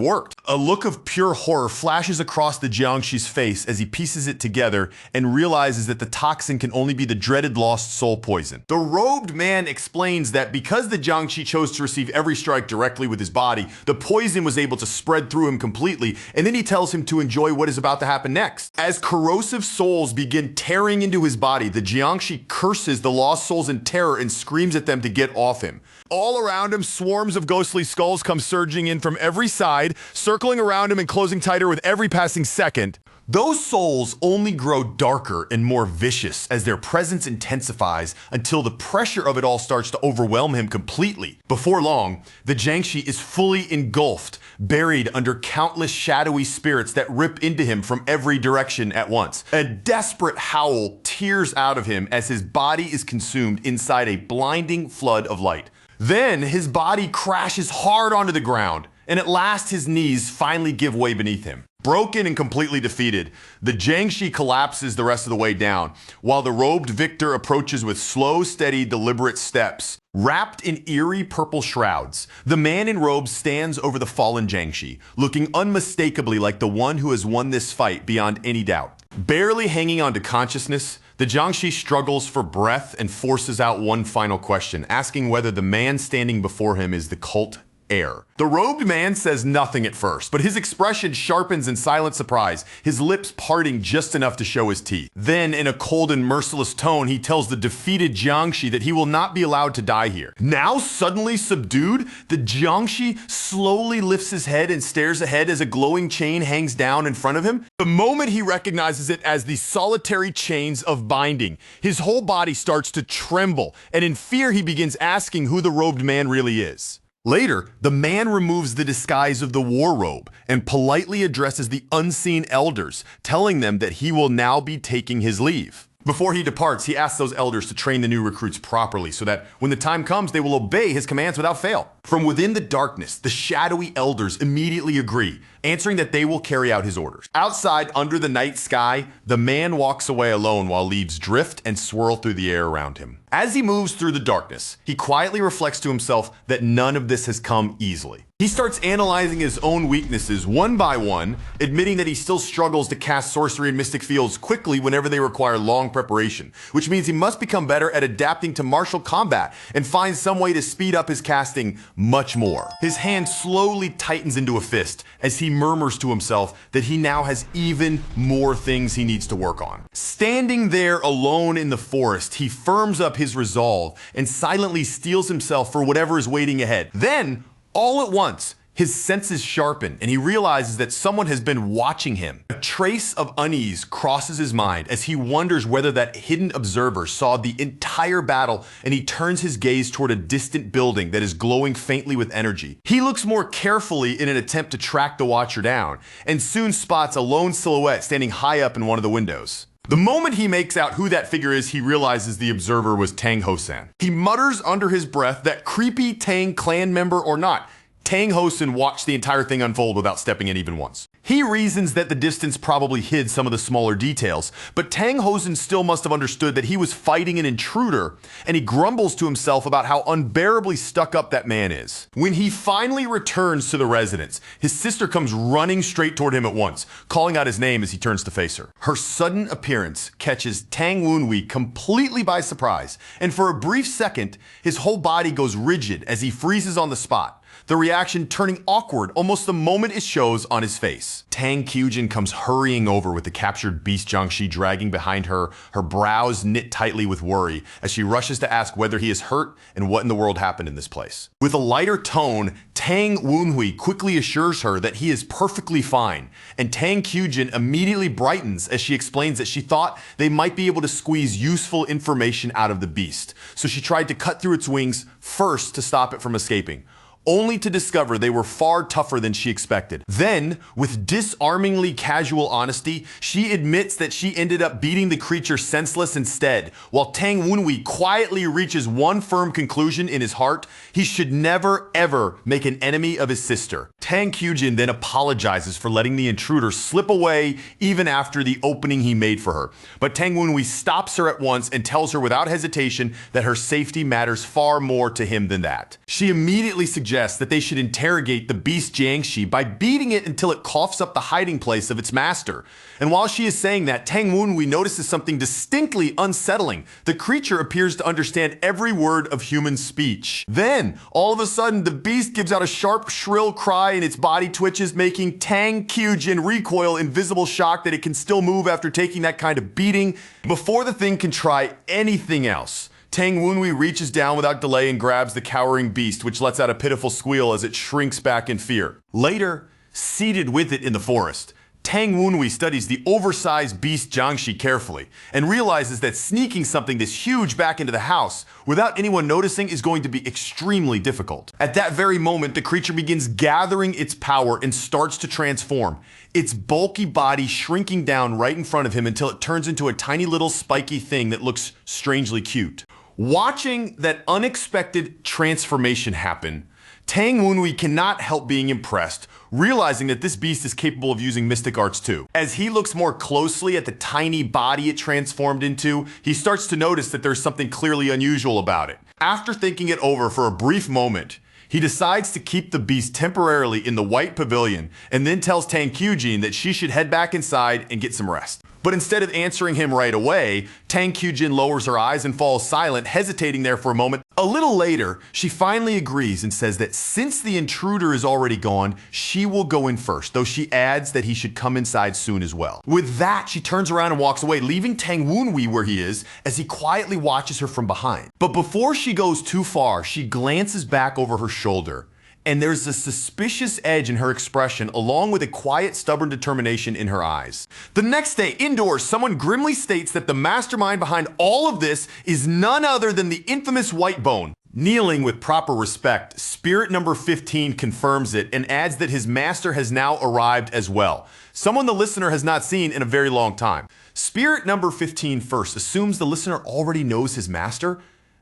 worked. A look of pure horror flashes across the Jiangshi's face as he pieces it together and realizes that the toxin can only be the dreaded lost soul poison. The robed man explains that because the Jiangshi chose to receive every strike directly with his body, the poison was able to spread through him completely, and then he tells him to enjoy what is about to happen next. As corrosive souls begin tearing into his body, the Jiangshi curses the lost souls in terror and screams at them to get off him. All around him, swarms of ghostly skulls come surging in from every side, circling around him and closing tighter with every passing second. Those souls only grow darker and more vicious as their presence intensifies until the pressure of it all starts to overwhelm him completely. Before long, the Jiangshi is fully engulfed, buried under countless shadowy spirits that rip into him from every direction at once. A desperate howl tears out of him as his body is consumed inside a blinding flood of light. Then his body crashes hard onto the ground, and at last his knees finally give way beneath him. Broken and completely defeated, the Jiangshi collapses the rest of the way down, while the robed victor approaches with slow, steady, deliberate steps. Wrapped in eerie purple shrouds, the man in robes stands over the fallen Jiangshi, looking unmistakably like the one who has won this fight beyond any doubt. Barely hanging on to consciousness, the Jiangshi struggles for breath and forces out one final question, asking whether the man standing before him is the cult Heir. The robed man says nothing at first, but his expression sharpens in silent surprise, his lips parting just enough to show his teeth. Then, in a cold and merciless tone, he tells the defeated Jiangshi that he will not be allowed to die here. Now suddenly subdued, the Jiangshi slowly lifts his head and stares ahead as a glowing chain hangs down in front of him. The moment he recognizes it as the solitary chains of binding, his whole body starts to tremble, and in fear he begins asking who the robed man really is. Later, the man removes the disguise of the war robe and politely addresses the unseen elders, telling them that he will now be taking his leave. Before he departs, he asks those elders to train the new recruits properly so that when the time comes, they will obey his commands without fail. From within the darkness, the shadowy elders immediately agree, answering that they will carry out his orders. Outside, under the night sky, the man walks away alone while leaves drift and swirl through the air around him. As he moves through the darkness, he quietly reflects to himself that none of this has come easily. He starts analyzing his own weaknesses one by one, admitting that he still struggles to cast sorcery and mystic fields quickly whenever they require long preparation, which means he must become better at adapting to martial combat and find some way to speed up his casting much more. His hand slowly tightens into a fist as he murmurs to himself that he now has even more things he needs to work on. Standing there alone in the forest, he firms up his resolve and silently steels himself for whatever is waiting ahead. Then, all at once, his senses sharpen and he realizes that someone has been watching him. A trace of unease crosses his mind as he wonders whether that hidden observer saw the entire battle, and he turns his gaze toward a distant building that is glowing faintly with energy. He looks more carefully in an attempt to track the watcher down and soon spots a lone silhouette standing high up in one of the windows. The moment he makes out who that figure is, he realizes the observer was Tang Hosan. He mutters under his breath that creepy Tang clan member or not, Tang Hosan watched the entire thing unfold without stepping in even once. He reasons that the distance probably hid some of the smaller details, but Tang Hosen still must have understood that he was fighting an intruder, and he grumbles to himself about how unbearably stuck up that man is. When he finally returns to the residence, his sister comes running straight toward him at once, calling out his name as he turns to face her. Her sudden appearance catches Tang Wunhui completely by surprise, and for a brief second, his whole body goes rigid as he freezes on the spot, the reaction turning awkward almost the moment it shows on his face. Tang Kyujin comes hurrying over with the captured beast Jiangxi dragging behind her, her brows knit tightly with worry as she rushes to ask whether he is hurt and what in the world happened in this place. With a lighter tone, Tang Wunhui quickly assures her that he is perfectly fine, and Tang Kyujin immediately brightens as she explains that she thought they might be able to squeeze useful information out of the beast, so she tried to cut through its wings first to stop it from escaping, only to discover they were far tougher than she expected. Then, with disarmingly casual honesty, she admits that she ended up beating the creature senseless instead, while Tang Wunhui quietly reaches one firm conclusion in his heart: he should never ever make an enemy of his sister. Tang Kyujin then apologizes for letting the intruder slip away even after the opening he made for her, but Tang Wunhui stops her at once and tells her without hesitation that her safety matters far more to him than that. She immediately suggests that they should interrogate the beast Jiangxi by beating it until it coughs up the hiding place of its master. And while she is saying that, Tang Wunhui notices something distinctly unsettling. The creature appears to understand every word of human speech. Then, all of a sudden, the beast gives out a sharp, shrill cry and its body twitches, making Tang Kyujin recoil in visible shock that it can still move after taking that kind of beating. Before the thing can try anything else, Tang Wunhui reaches down without delay and grabs the cowering beast, which lets out a pitiful squeal as it shrinks back in fear. Later, seated with it in the forest, Tang Wunhui studies the oversized beast Jiangxi carefully and realizes that sneaking something this huge back into the house without anyone noticing is going to be extremely difficult. At that very moment, the creature begins gathering its power and starts to transform, its bulky body shrinking down right in front of him until it turns into a tiny little spiky thing that looks strangely cute. Watching that unexpected transformation happen, Tang Wunhui cannot help being impressed, realizing that this beast is capable of using mystic arts too. As he looks more closely at the tiny body it transformed into, he starts to notice that there's something clearly unusual about it. After thinking it over for a brief moment, he decides to keep the beast temporarily in the white pavilion and then tells Tang Kyujin that she should head back inside and get some rest. But instead of answering him right away, Tang Kyujin lowers her eyes and falls silent, hesitating there for a moment. A little later, she finally agrees and says that since the intruder is already gone, she will go in first, though she adds that he should come inside soon as well. With that, she turns around and walks away, leaving Tang Wunhui where he is as he quietly watches her from behind. But before she goes too far, she glances back over her shoulder, and there's a suspicious edge in her expression along with a quiet, stubborn determination in her eyes. The next day, indoors, someone grimly states that the mastermind behind all of this is none other than the infamous White Bone. Kneeling with proper respect, Spirit number 15 confirms it and adds that his master has now arrived as well, someone the listener has not seen in a very long time. Spirit number 15 first assumes the listener already knows his master,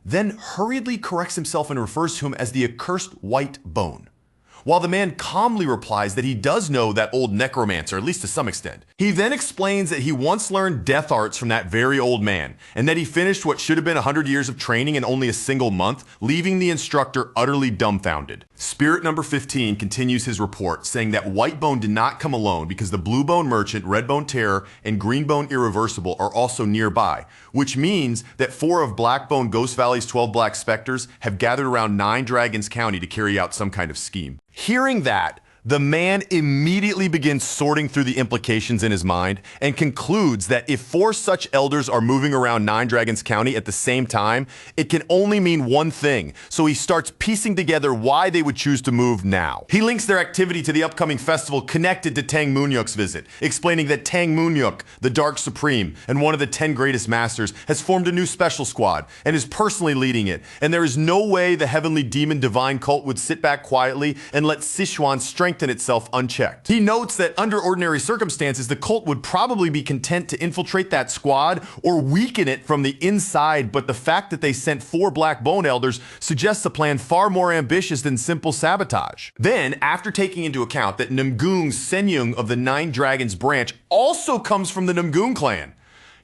then hurriedly corrects himself and refers to him as the accursed White Bone, while the man calmly replies that he does know that old necromancer, at least to some extent. He then explains that he once learned death arts from that very old man, and that he finished what should have been 100 years of training in only a single month, leaving the instructor utterly dumbfounded. Spirit number 15 continues his report, saying that White Bone did not come alone because the Blue Bone Merchant, Red Bone Terror, and Green Bone Irreversible are also nearby, which means that 4 of Black Bone Ghost Valley's 12 Black Specters have gathered around 9 Dragons County to carry out some kind of scheme. Hearing that, the man immediately begins sorting through the implications in his mind and concludes that if 4 such elders are moving around 9 Dragons County at the same time, it can only mean one thing. So he starts piecing together why they would choose to move now. He links their activity to the upcoming festival connected to Tang Munyuk's visit, explaining that Tang Munyuk, the Dark Supreme, and one of the 10 greatest masters, has formed a new special squad and is personally leading it. And there is no way the heavenly demon divine cult would sit back quietly and let Sichuan strengthen strengthen itself unchecked. He notes that under ordinary circumstances, the cult would probably be content to infiltrate that squad or weaken it from the inside, but the fact that they sent 4 Black Bone Elders suggests a plan far more ambitious than simple sabotage. Then, after taking into account that Namgoong Senyung of the Nine Dragons branch also comes from the Namgoong clan,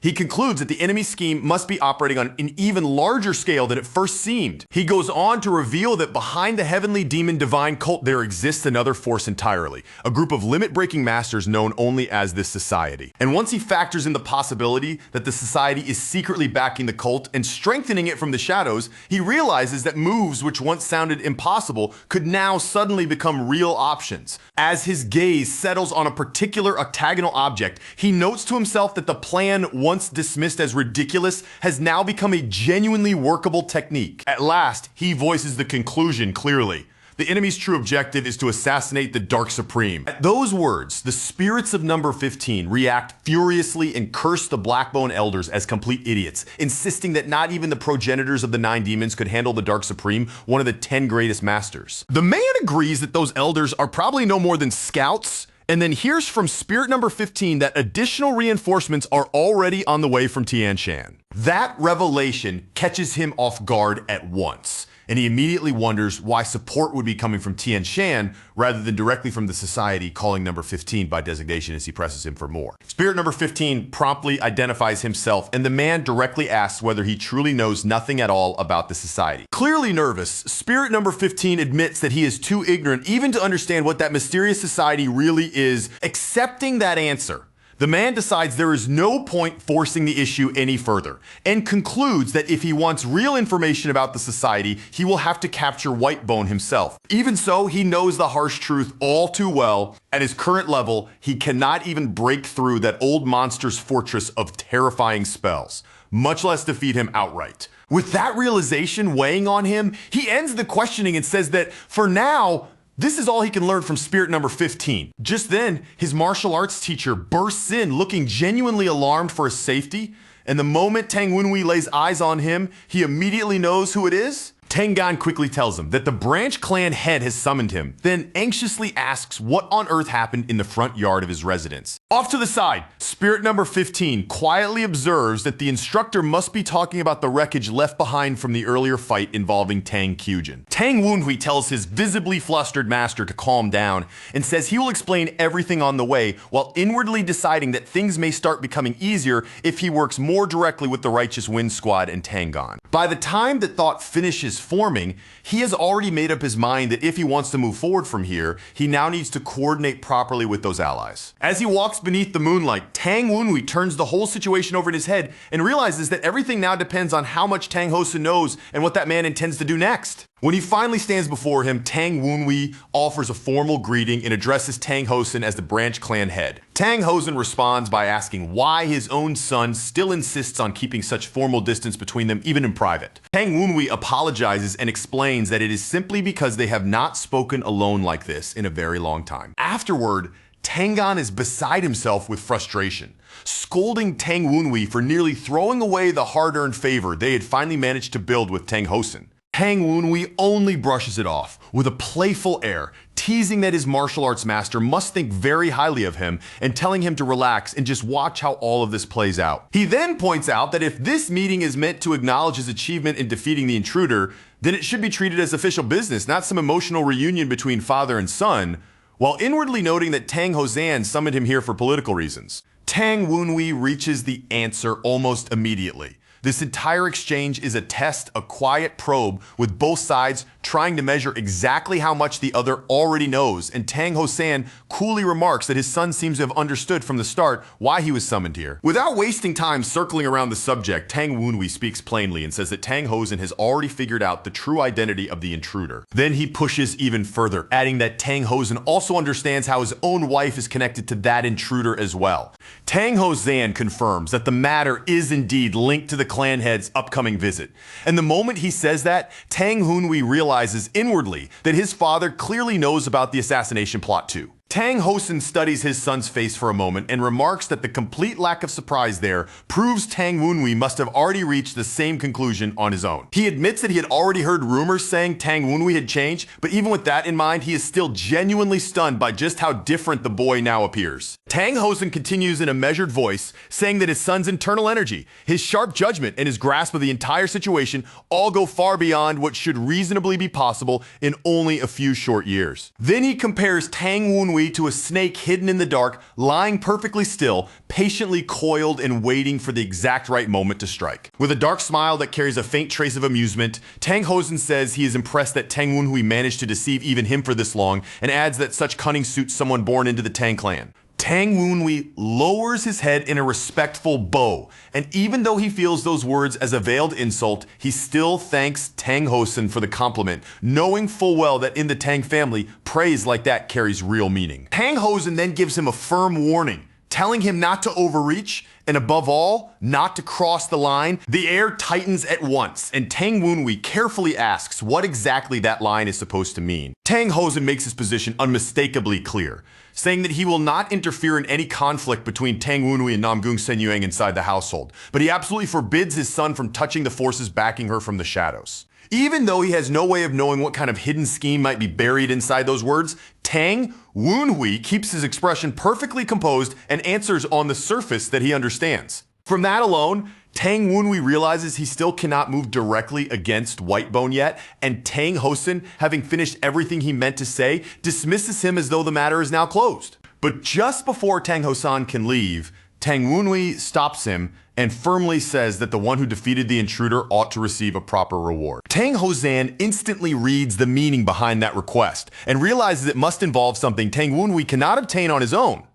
he concludes that the enemy scheme must be operating on an even larger scale than it first seemed. He goes on to reveal that behind the Heavenly Demon Divine cult there exists another force entirely, a group of limit-breaking masters known only as the Society. And once he factors in the possibility that the Society is secretly backing the cult and strengthening it from the shadows, he realizes that moves which once sounded impossible could now suddenly become real options. As his gaze settles on a particular octagonal object, he notes to himself that the plan once dismissed as ridiculous has now become a genuinely workable technique. At last, he voices the conclusion clearly. The enemy's true objective is to assassinate the Dark Supreme. At those words, the spirits of number 15 react furiously and curse the Blackbone Elders as complete idiots, insisting that not even the progenitors of the 9 demons could handle the Dark Supreme, one of the 10 greatest masters. The man agrees that those elders are probably no more than scouts, and then hears from spirit number 15 that additional reinforcements are already on the way from Tian Shan. That revelation catches him off guard at once, and he immediately wonders why support would be coming from Tian Shan rather than directly from the Society, calling number 15 by designation as he presses him for more. Spirit number 15 promptly identifies himself, and the man directly asks whether he truly knows nothing at all about the Society. Clearly nervous, Spirit number 15 admits that he is too ignorant even to understand what that mysterious Society really is. Accepting that answer, the man decides there is no point forcing the issue any further, and concludes that if he wants real information about the Society, he will have to capture Whitebone himself. Even so, he knows the harsh truth all too well. At his current level, he cannot even break through that old monster's fortress of terrifying spells, much less defeat him outright. With that realization weighing on him, he ends the questioning and says that, for now, this is all he can learn from spirit number 15. Just then, his martial arts teacher bursts in looking genuinely alarmed for his safety, and the moment Tang Wenhui lays eyes on him, he immediately knows who it is. Tang Gan quickly tells him that the branch clan head has summoned him, then anxiously asks what on earth happened in the front yard of his residence. Off to the side, spirit number 15 quietly observes that the instructor must be talking about the wreckage left behind from the earlier fight involving Tang Kyujin. Tang Wenhui tells his visibly flustered master to calm down and says he will explain everything on the way, while inwardly deciding that things may start becoming easier if he works more directly with the Righteous Wind Squad and Tangon. By the time that thought finishes forming, he has already made up his mind that if he wants to move forward from here, he now needs to coordinate properly with those allies. As he walks beneath the moonlight, Tang Wenhui turns the whole situation over in his head and realizes that everything now depends on how much Tang Hosen knows and what that man intends to do next. When he finally stands before him, Tang Wenhui offers a formal greeting and addresses Tang Hosen as the branch clan head. Tang Hosen responds by asking why his own son still insists on keeping such formal distance between them, even in private. Tang Wenhui apologizes and explains that it is simply because they have not spoken alone like this in a very long time. Afterward, Tangon is beside himself with frustration, scolding Tang Wenhui for nearly throwing away the hard-earned favor they had finally managed to build with Tang Hosen. Tang Wenhui only brushes it off with a playful air, teasing that his martial arts master must think very highly of him and telling him to relax and just watch how all of this plays out. He then points out that if this meeting is meant to acknowledge his achievement in defeating the intruder, then it should be treated as official business, not some emotional reunion between father and son, while inwardly noting that Tang Hosan summoned him here for political reasons. Tang Wenhui reaches the answer almost immediately. This entire exchange is a test, a quiet probe, with both sides trying to measure exactly how much the other already knows, and Tang Hosan coolly remarks that his son seems to have understood from the start why he was summoned here. Without wasting time circling around the subject, Tang Wenhui speaks plainly and says that Tang Hosen has already figured out the true identity of the intruder. Then he pushes even further, adding that Tang Hosen also understands how his own wife is connected to that intruder as well. Tang Hosan confirms that the matter is indeed linked to the clan head's upcoming visit, and the moment he says that, Tang Wenhui realizes inwardly that his father clearly knows about the assassination plot too. Tang Hosen studies his son's face for a moment and remarks that the complete lack of surprise there proves Tang Wunhui must have already reached the same conclusion on his own. He admits that he had already heard rumors saying Tang Wunhui had changed, but even with that in mind, he is still genuinely stunned by just how different the boy now appears. Tang Hosen continues in a measured voice, saying that his son's internal energy, his sharp judgment, and his grasp of the entire situation all go far beyond what should reasonably be possible in only a few short years. Then he compares Tang Wunhui to a snake hidden in the dark, lying perfectly still, patiently coiled and waiting for the exact right moment to strike. With a dark smile that carries a faint trace of amusement, Tang Hosen says he is impressed that Tang Wunhui managed to deceive even him for this long, and adds that such cunning suits someone born into the Tang clan. Tang Wunhui lowers his head in a respectful bow, and even though he feels those words as a veiled insult, he still thanks Tang Hosen for the compliment, knowing full well that in the Tang family, praise like that carries real meaning. Tang Hosen then gives him a firm warning, telling him not to overreach, and above all, not to cross the line. The air tightens at once, and Tang Wunhui carefully asks what exactly that line is supposed to mean. Tang Hosen makes his position unmistakably clear, saying that he will not interfere in any conflict between Tang Wunhui and Namgung Senyueng inside the household, but he absolutely forbids his son from touching the forces backing her from the shadows. Even though he has no way of knowing what kind of hidden scheme might be buried inside those words, Tang Wunhui keeps his expression perfectly composed and answers on the surface that he understands. From that alone, Tang Wunhui realizes he still cannot move directly against Whitebone yet, and Tang Hosen, having finished everything he meant to say, dismisses him as though the matter is now closed. But just before Tang Hosen can leave, Tang Wunhui stops him and firmly says that the one who defeated the intruder ought to receive a proper reward. Tang Hosen instantly reads the meaning behind that request and realizes it must involve something Tang Wunhui cannot obtain on his own.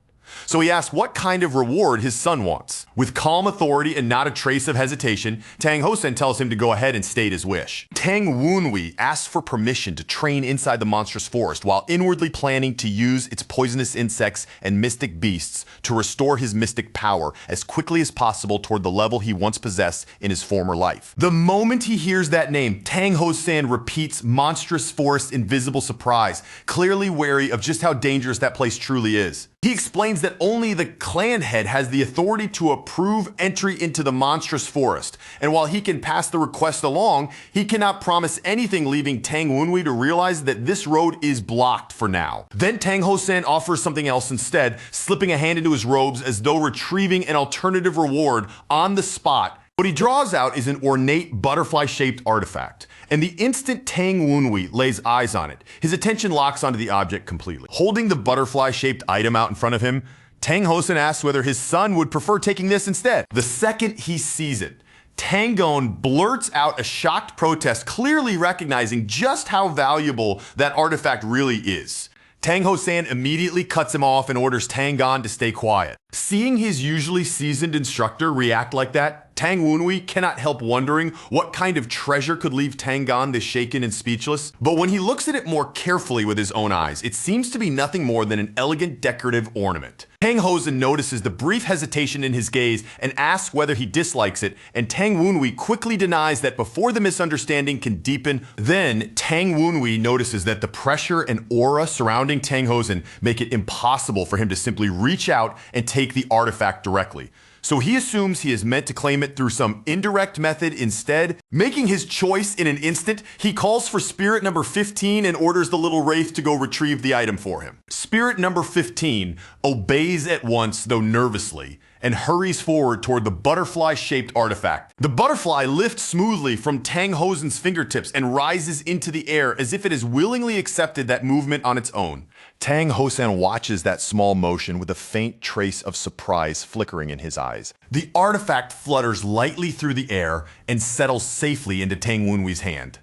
So he asks what kind of reward his son wants. With calm authority and not a trace of hesitation, Tang Hosen tells him to go ahead and state his wish. Tang Wunhui asks for permission to train inside the monstrous forest while inwardly planning to use its poisonous insects and mystic beasts to restore his mystic power as quickly as possible toward the level he once possessed in his former life. The moment he hears that name, Tang Hosen repeats monstrous forest in visible surprise, clearly wary of just how dangerous that place truly is. He explains that only the clan head has the authority to approve entry into the monstrous forest, and while he can pass the request along, he cannot promise anything, leaving Tang Wunhui to realize that this road is blocked for now. Then Tang Hosen offers something else instead, slipping a hand into his robes as though retrieving an alternative reward on the spot. What he draws out is an ornate butterfly-shaped artifact, and the instant Tang Wunhui lays eyes on it, his attention locks onto the object completely. Holding the butterfly-shaped item out in front of him, Tang Hosen asks whether his son would prefer taking this instead. The second he sees it, Tang Gon blurts out a shocked protest, clearly recognizing just how valuable that artifact really is. Tang Hosen immediately cuts him off and orders Tang Gon to stay quiet. Seeing his usually seasoned instructor react like that, Tang Wunhui cannot help wondering what kind of treasure could leave Tang Gon this shaken and speechless. But when he looks at it more carefully with his own eyes, it seems to be nothing more than an elegant decorative ornament. Tang Hosen notices the brief hesitation in his gaze and asks whether he dislikes it, and Tang Wunhui quickly denies that before the misunderstanding can deepen. Then Tang Wunhui notices that the pressure and aura surrounding Tang Hosen make it impossible for him to simply reach out and take the artifact directly. So he assumes he is meant to claim it through some indirect method instead. Making his choice in an instant, he calls for spirit number 15 and orders the little wraith to go retrieve the item for him. Spirit number 15 obeys at once, though nervously, and hurries forward toward the butterfly-shaped artifact. The butterfly lifts smoothly from Tang Hosen's fingertips and rises into the air as if it has willingly accepted that movement on its own. Tang Hosen watches that small motion with a faint trace of surprise flickering in his eyes. The artifact flutters lightly through the air and settles safely into Tang Wunhui's hand.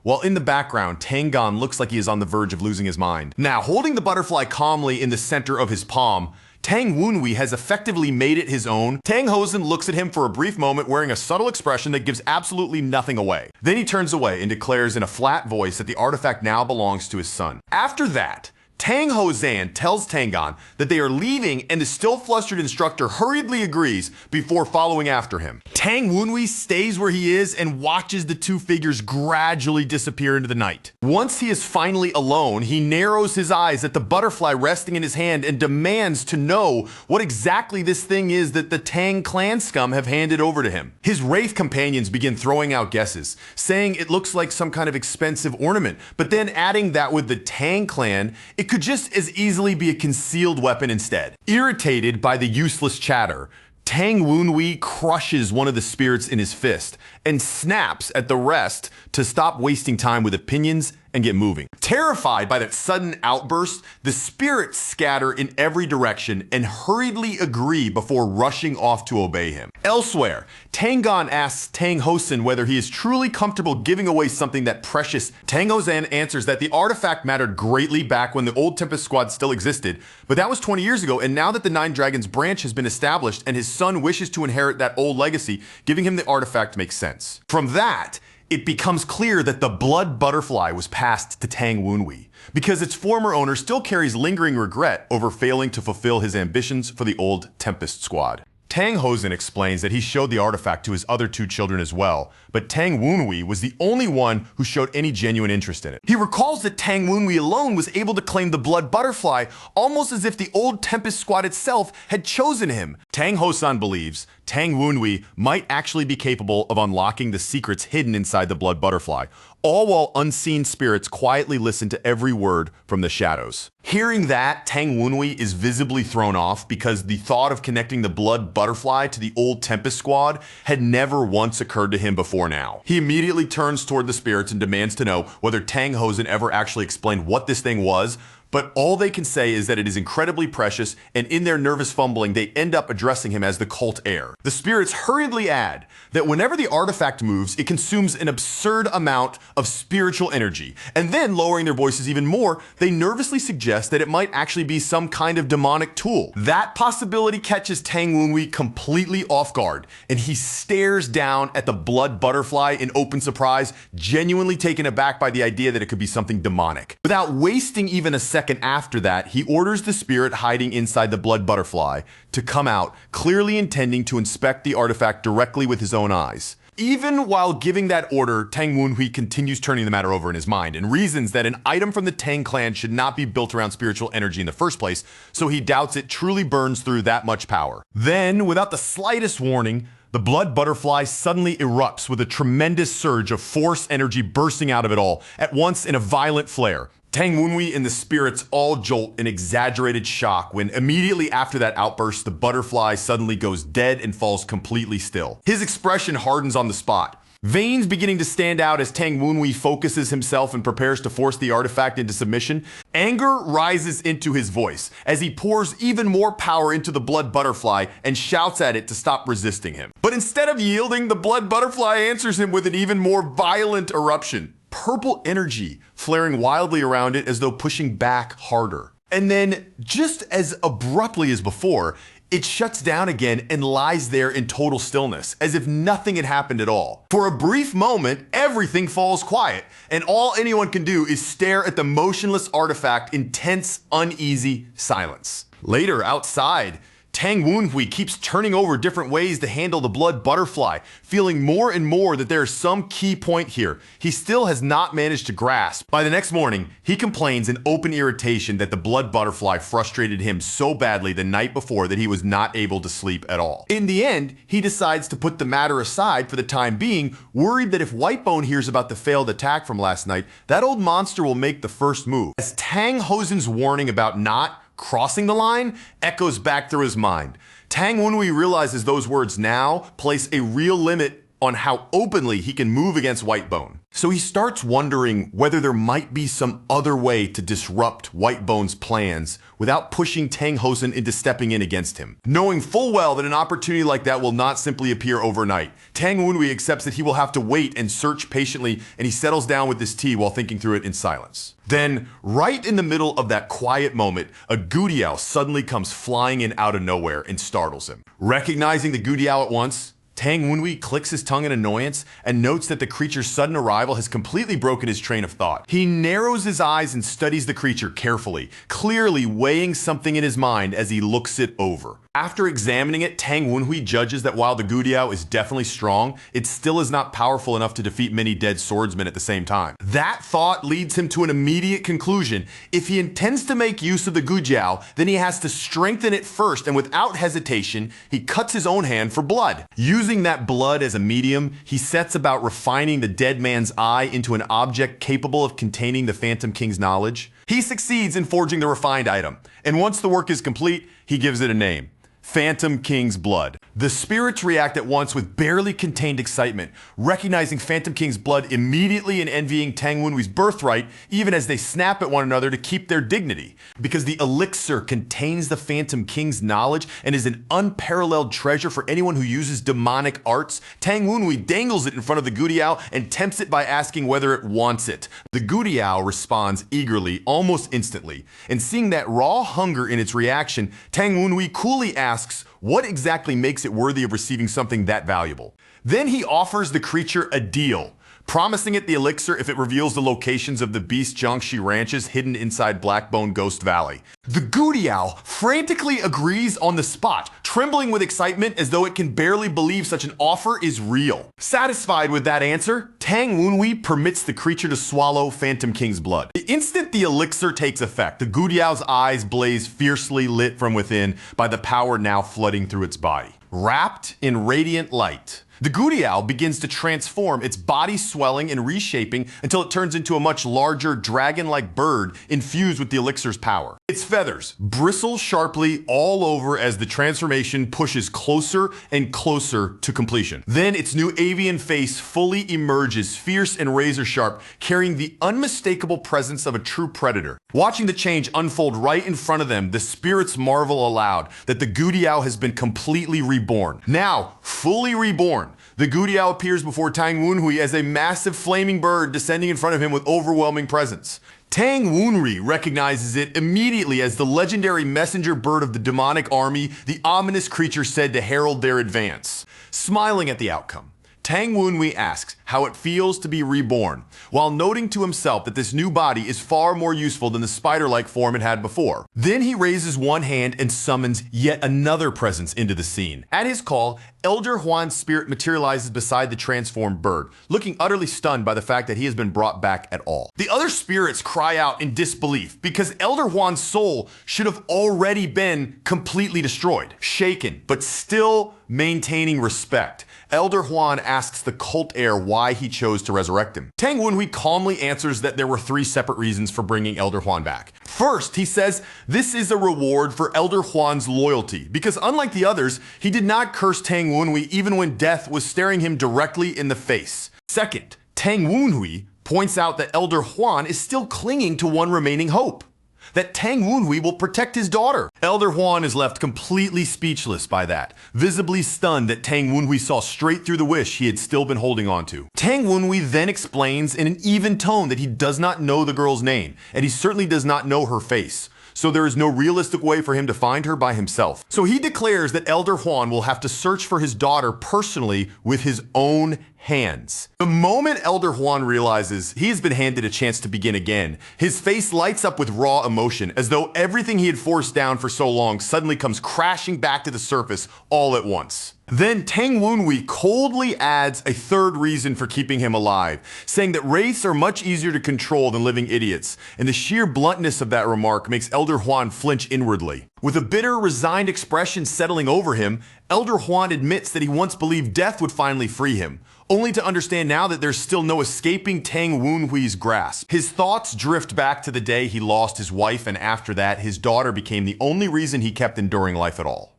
While in the background, Tang Gon looks like he is on the verge of losing his mind. Now, holding the butterfly calmly in the center of his palm, Tang Wunhui has effectively made it his own. Tang Hosen looks at him for a brief moment, wearing a subtle expression that gives absolutely nothing away. Then he turns away and declares in a flat voice that the artifact now belongs to his son. After that, Tang Hozan tells Tangon that they are leaving, and the still flustered instructor hurriedly agrees before following after him. Tang Wunhui stays where he is and watches the two figures gradually disappear into the night. Once he is finally alone, he narrows his eyes at the butterfly resting in his hand and demands to know what exactly this thing is that the Tang clan scum have handed over to him. His Wraith companions begin throwing out guesses, saying it looks like some kind of expensive ornament, but then adding that with the Tang clan, it could just as easily be a concealed weapon instead. Irritated by the useless chatter, Tang Wunhui crushes one of the spirits in his fist and snaps at the rest to stop wasting time with opinions and get moving. Terrified by that sudden outburst, the spirits scatter in every direction and hurriedly agree before rushing off to obey him. Elsewhere, Tangon asks Tang Hosen whether he is truly comfortable giving away something that precious. Tang Hozan answers that the artifact mattered greatly back when the old Tempest Squad still existed, but that was 20 years ago, and now that the Nine Dragons branch has been established and his son wishes to inherit that old legacy, giving him the artifact makes sense. From that, it becomes clear that the blood butterfly was passed to Tang Wunhui, because its former owner still carries lingering regret over failing to fulfill his ambitions for the old Tempest Squad. Tang Hosen explains that he showed the artifact to his other two children as well, but Tang Wunhui was the only one who showed any genuine interest in it. He recalls that Tang Wunhui alone was able to claim the blood butterfly, almost as if the old Tempest Squad itself had chosen him. Tang Hosen believes Tang Wunhui might actually be capable of unlocking the secrets hidden inside the blood butterfly, all while unseen spirits quietly listen to every word from the shadows. Hearing that, Tang Wunhui is visibly thrown off because the thought of connecting the blood butterfly to the old Tempest Squad had never once occurred to him before now. He immediately turns toward the spirits and demands to know whether Tang Hosen ever actually explained what this thing was, but all they can say is that it is incredibly precious, and in their nervous fumbling, they end up addressing him as the cult heir. The spirits hurriedly add that whenever the artifact moves, it consumes an absurd amount of spiritual energy, and then, lowering their voices even more, they nervously suggest that it might actually be some kind of demonic tool. That possibility catches Tang Wunhui completely off guard, and he stares down at the blood butterfly in open surprise, genuinely taken aback by the idea that it could be something demonic. Without wasting even a second after that, he orders the spirit hiding inside the blood butterfly to come out, clearly intending to inspect the artifact directly with his own eyes. Even while giving that order, Tang Wunhui continues turning the matter over in his mind and reasons that an item from the Tang clan should not be built around spiritual energy in the first place, so he doubts it truly burns through that much power. Then, without the slightest warning, the blood butterfly suddenly erupts with a tremendous surge of force energy bursting out of it all, at once in a violent flare. Tang Wunhui and the spirits all jolt in exaggerated shock when immediately after that outburst, the butterfly suddenly goes dead and falls completely still. His expression hardens on the spot, veins beginning to stand out as Tang Wunhui focuses himself and prepares to force the artifact into submission. Anger rises into his voice as he pours even more power into the blood butterfly and shouts at it to stop resisting him. But instead of yielding, the blood butterfly answers him with an even more violent eruption. Purple energy flaring wildly around it as though pushing back harder. And then, just as abruptly as before, it shuts down again and lies there in total stillness, as if nothing had happened at all. For a brief moment, everything falls quiet, and all anyone can do is stare at the motionless artifact in tense, uneasy silence. Later, outside, Tang Wunhui keeps turning over different ways to handle the blood butterfly, feeling more and more that there is some key point here he still has not managed to grasp. By the next morning, he complains in open irritation that the blood butterfly frustrated him so badly the night before that he was not able to sleep at all. In the end, he decides to put the matter aside for the time being, worried that if Whitebone hears about the failed attack from last night, that old monster will make the first move. As Tang Hosen's warning about not crossing the line echoes back through his mind, Tang Wunhui realizes those words now place a real limit on how openly he can move against Whitebone. So he starts wondering whether there might be some other way to disrupt Whitebone's plans without pushing Tang Hosen into stepping in against him. Knowing full well that an opportunity like that will not simply appear overnight, Tang Wunhui accepts that he will have to wait and search patiently, and he settles down with his tea while thinking through it in silence. Then, right in the middle of that quiet moment, a Gudiao suddenly comes flying in out of nowhere and startles him. Recognizing the Gudiao at once, Tang Wenhui clicks his tongue in annoyance and notes that the creature's sudden arrival has completely broken his train of thought. He narrows his eyes and studies the creature carefully, clearly weighing something in his mind as he looks it over. After examining it, Tang Wenhui judges that while the Gudiao is definitely strong, it still is not powerful enough to defeat many dead swordsmen at the same time. That thought leads him to an immediate conclusion. If he intends to make use of the Gudiao, then he has to strengthen it first, and without hesitation, he cuts his own hand for blood. Using that blood as a medium, he sets about refining the dead man's eye into an object capable of containing the Phantom King's knowledge. He succeeds in forging the refined item, and once the work is complete, he gives it a name. Phantom King's blood. The spirits react at once with barely contained excitement, recognizing Phantom King's blood immediately and envying Tang Wenhui's birthright, even as they snap at one another to keep their dignity. Because the elixir contains the Phantom King's knowledge and is an unparalleled treasure for anyone who uses demonic arts, Tang Wenhui dangles it in front of the Gudiao and tempts it by asking whether it wants it. The Gudiao responds eagerly, almost instantly, and seeing that raw hunger in its reaction, Tang Wenhui coolly asks what exactly makes it worthy of receiving something that valuable. Then he offers the creature a deal, promising it the elixir if it reveals the locations of the beast Jiangxi ranches hidden inside Blackbone Ghost Valley. The Gudiao frantically agrees on the spot, trembling with excitement as though it can barely believe such an offer is real. Satisfied with that answer, Tang Wenhui permits the creature to swallow Phantom King's blood. The instant the elixir takes effect, the Gudiao's eyes blaze fiercely, lit from within by the power now flooding through its body. Wrapped in radiant light, the Gudiao begins to transform, its body swelling and reshaping until it turns into a much larger dragon-like bird infused with the elixir's power. Its feathers bristle sharply all over as the transformation pushes closer and closer to completion. Then its new avian face fully emerges, fierce and razor-sharp, carrying the unmistakable presence of a true predator. Watching the change unfold right in front of them, the spirits marvel aloud that the Gudiao has been completely reborn. Now, fully reborn, the Gudiao appears before Tang Wenhui as a massive flaming bird descending in front of him with overwhelming presence. Tang Wenhui recognizes it immediately as the legendary messenger bird of the demonic army, the ominous creature said to herald their advance. Smiling at the outcome, Tang Wenhui asks how it feels to be reborn, while noting to himself that this new body is far more useful than the spider-like form it had before. Then he raises one hand and summons yet another presence into the scene. At his call, Elder Huan's spirit materializes beside the transformed bird, looking utterly stunned by the fact that he has been brought back at all. The other spirits cry out in disbelief because Elder Huan's soul should have already been completely destroyed. Shaken, but still maintaining respect, Elder Huan asks the cult heir why he chose to resurrect him. Tang Wenhui calmly answers that there were 3 separate reasons for bringing Elder Huan back. First, he says this is a reward for Elder Huan's loyalty, because unlike the others, he did not curse Tang Wenhui even when death was staring him directly in the face. Second, Tang Wenhui points out that Elder Huan is still clinging to one remaining hope, that Tang Wenhui will protect his daughter. Elder Huan is left completely speechless by that, visibly stunned that Tang Wenhui saw straight through the wish he had still been holding on to. Tang Wenhui then explains in an even tone that he does not know the girl's name, and he certainly does not know her face, so there is no realistic way for him to find her by himself. So he declares that Elder Huan will have to search for his daughter personally with his own hands. The moment Elder Huan realizes he has been handed a chance to begin again, his face lights up with raw emotion, as though everything he had forced down for so long suddenly comes crashing back to the surface all at once. Then Tang Wenhui coldly adds a third reason for keeping him alive, saying that wraiths are much easier to control than living idiots, and the sheer bluntness of that remark makes Elder Huan flinch inwardly. With a bitter, resigned expression settling over him, Elder Huan admits that he once believed death would finally free him, only to understand now that there's still no escaping Tang Wenhui's grasp. His thoughts drift back to the day he lost his wife, and after that, his daughter became the only reason he kept enduring life at all.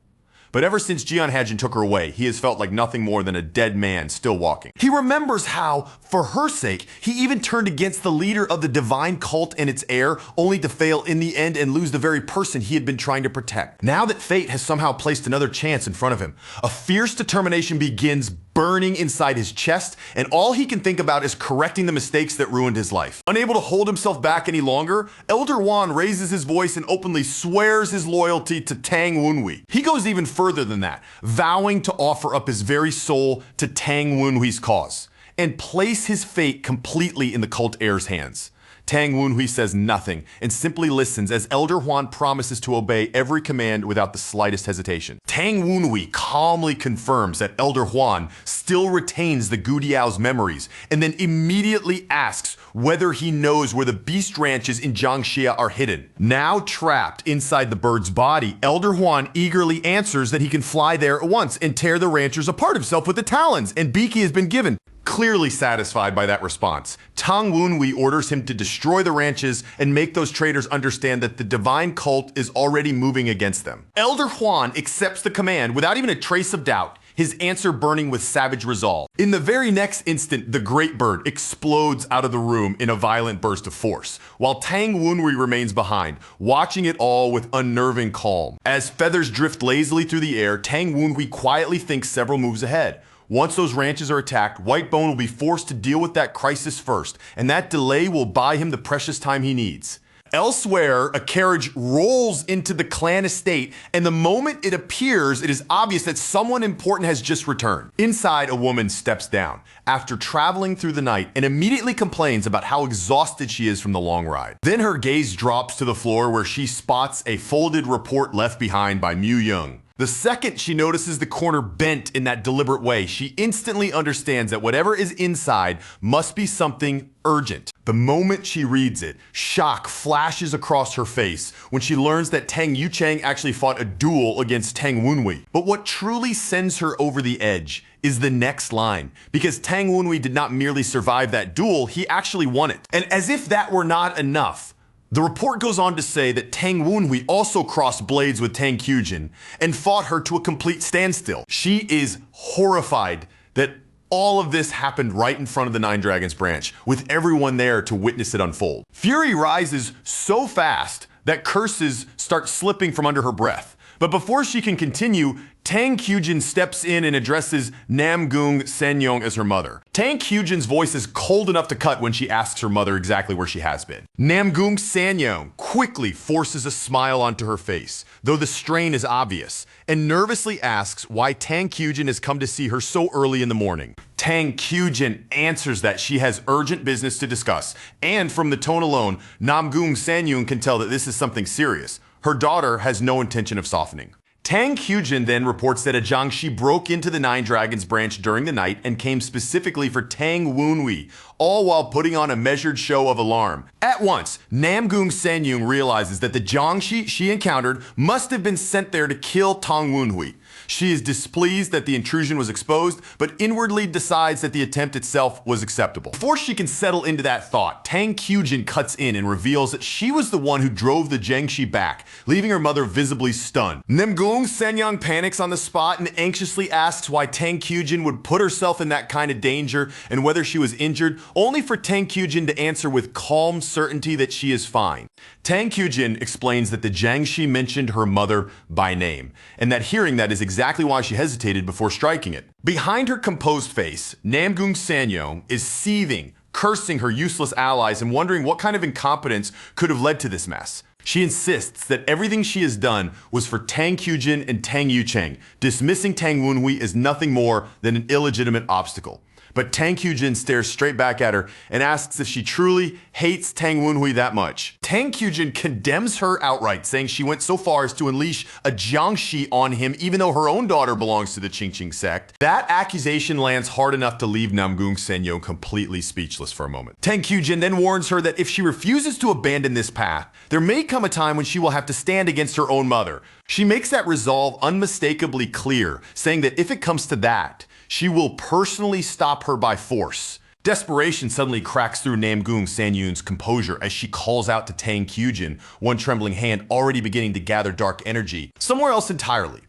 But ever since Jian Hajin took her away, he has felt like nothing more than a dead man still walking. He remembers how, for her sake, he even turned against the leader of the divine cult and its heir, only to fail in the end and lose the very person he had been trying to protect. Now that fate has somehow placed another chance in front of him, a fierce determination begins burning inside his chest, and all he can think about is correcting the mistakes that ruined his life. Unable to hold himself back any longer, Elder Huan raises his voice and openly swears his loyalty to Tang Wenhui. He goes even further than that, vowing to offer up his very soul to Tang Wenhui's cause and place his fate completely in the cult heir's hands. Tang Wenhui says nothing and simply listens as Elder Huan promises to obey every command without the slightest hesitation. Tang Wenhui calmly confirms that Elder Huan still retains the Gudiao's memories and then immediately asks whether he knows where the beast ranches in Jiangxia are hidden. Now trapped inside the bird's body, Elder Huan eagerly answers that he can fly there at once and tear the ranchers apart himself with the talons and beak he has been given. Clearly satisfied by that response, Tang Wenhui orders him to destroy the ranches and make those traitors understand that the divine cult is already moving against them. Elder Huan accepts the command without even a trace of doubt, his answer burning with savage resolve. In the very next instant, the great bird explodes out of the room in a violent burst of force, while Tang Wenhui remains behind, watching it all with unnerving calm. As feathers drift lazily through the air, Tang Wenhui quietly thinks several moves ahead. Once those ranches are attacked, Whitebone will be forced to deal with that crisis first, and that delay will buy him the precious time he needs. Elsewhere, a carriage rolls into the clan estate, and the moment it appears, it is obvious that someone important has just returned. Inside, a woman steps down after traveling through the night and immediately complains about how exhausted she is from the long ride. Then her gaze drops to the floor where she spots a folded report left behind by Mu Young. The second she notices the corner bent in that deliberate way, she instantly understands that whatever is inside must be something urgent. The moment she reads it, shock flashes across her face when she learns that Tang Yucheng actually fought a duel against Tang Wenhui. But what truly sends her over the edge is the next line, because Tang Wenhui did not merely survive that duel, he actually won it. And as if that were not enough, the report goes on to say that Tang Wenhui also crossed blades with Tang Kyujin and fought her to a complete standstill. She is horrified that all of this happened right in front of the Nine Dragons branch, with everyone there to witness it unfold. Fury rises so fast that curses start slipping from under her breath. But before she can continue, Tang Kyujin steps in and addresses Namgung Sanyong as her mother. Tang Kyujin's voice is cold enough to cut when she asks her mother exactly where she has been. Namgung Sanyong quickly forces a smile onto her face, though the strain is obvious, and nervously asks why Tang Kyujin has come to see her so early in the morning. Tang Kyujin answers that she has urgent business to discuss, and from the tone alone, Namgung Sanyong can tell that this is something serious. Her daughter has no intention of softening. Tang Kyujin then reports that a Jiangshi broke into the Nine Dragons branch during the night and came specifically for Tang Wenhui, all while putting on a measured show of alarm. At once, Namgung Sanyong realizes that the Jiangshi she encountered must have been sent there to kill Tang Wenhui. She is displeased that the intrusion was exposed, but inwardly decides that the attempt itself was acceptable. Before she can settle into that thought, Tang Kyujin cuts in and reveals that she was the one who drove the Jiangshi back, leaving her mother visibly stunned. Namgung Sanyong panics on the spot and anxiously asks why Tang Kyujin would put herself in that kind of danger and whether she was injured, only for Tang Kyujin to answer with calm certainty that she is fine. Tang Kyujin explains that the Jiangshi mentioned her mother by name, and that hearing that is exactly why she hesitated before striking it. Behind her composed face, Namgung Sanyong is seething, cursing her useless allies and wondering what kind of incompetence could have led to this mess. She insists that everything she has done was for Tang Kyujin and Tang Yucheng, dismissing Tang Wenhui as nothing more than an illegitimate obstacle. But Tang Kyujin stares straight back at her and asks if she truly hates Tang Wenhui that much. Tang Kyujin condemns her outright, saying she went so far as to unleash a Jiangshi on him even though her own daughter belongs to the Qingqing sect. That accusation lands hard enough to leave Namgung Sanyong completely speechless for a moment. Tang Kyujin then warns her that if she refuses to abandon this path, there may come a time when she will have to stand against her own mother. She makes that resolve unmistakably clear, saying that if it comes to that, she will personally stop her by force. Desperation suddenly cracks through Namgung Sanyong's composure as she calls out to Tang Kyujin, one trembling hand already beginning to gather dark energy. Somewhere else entirely,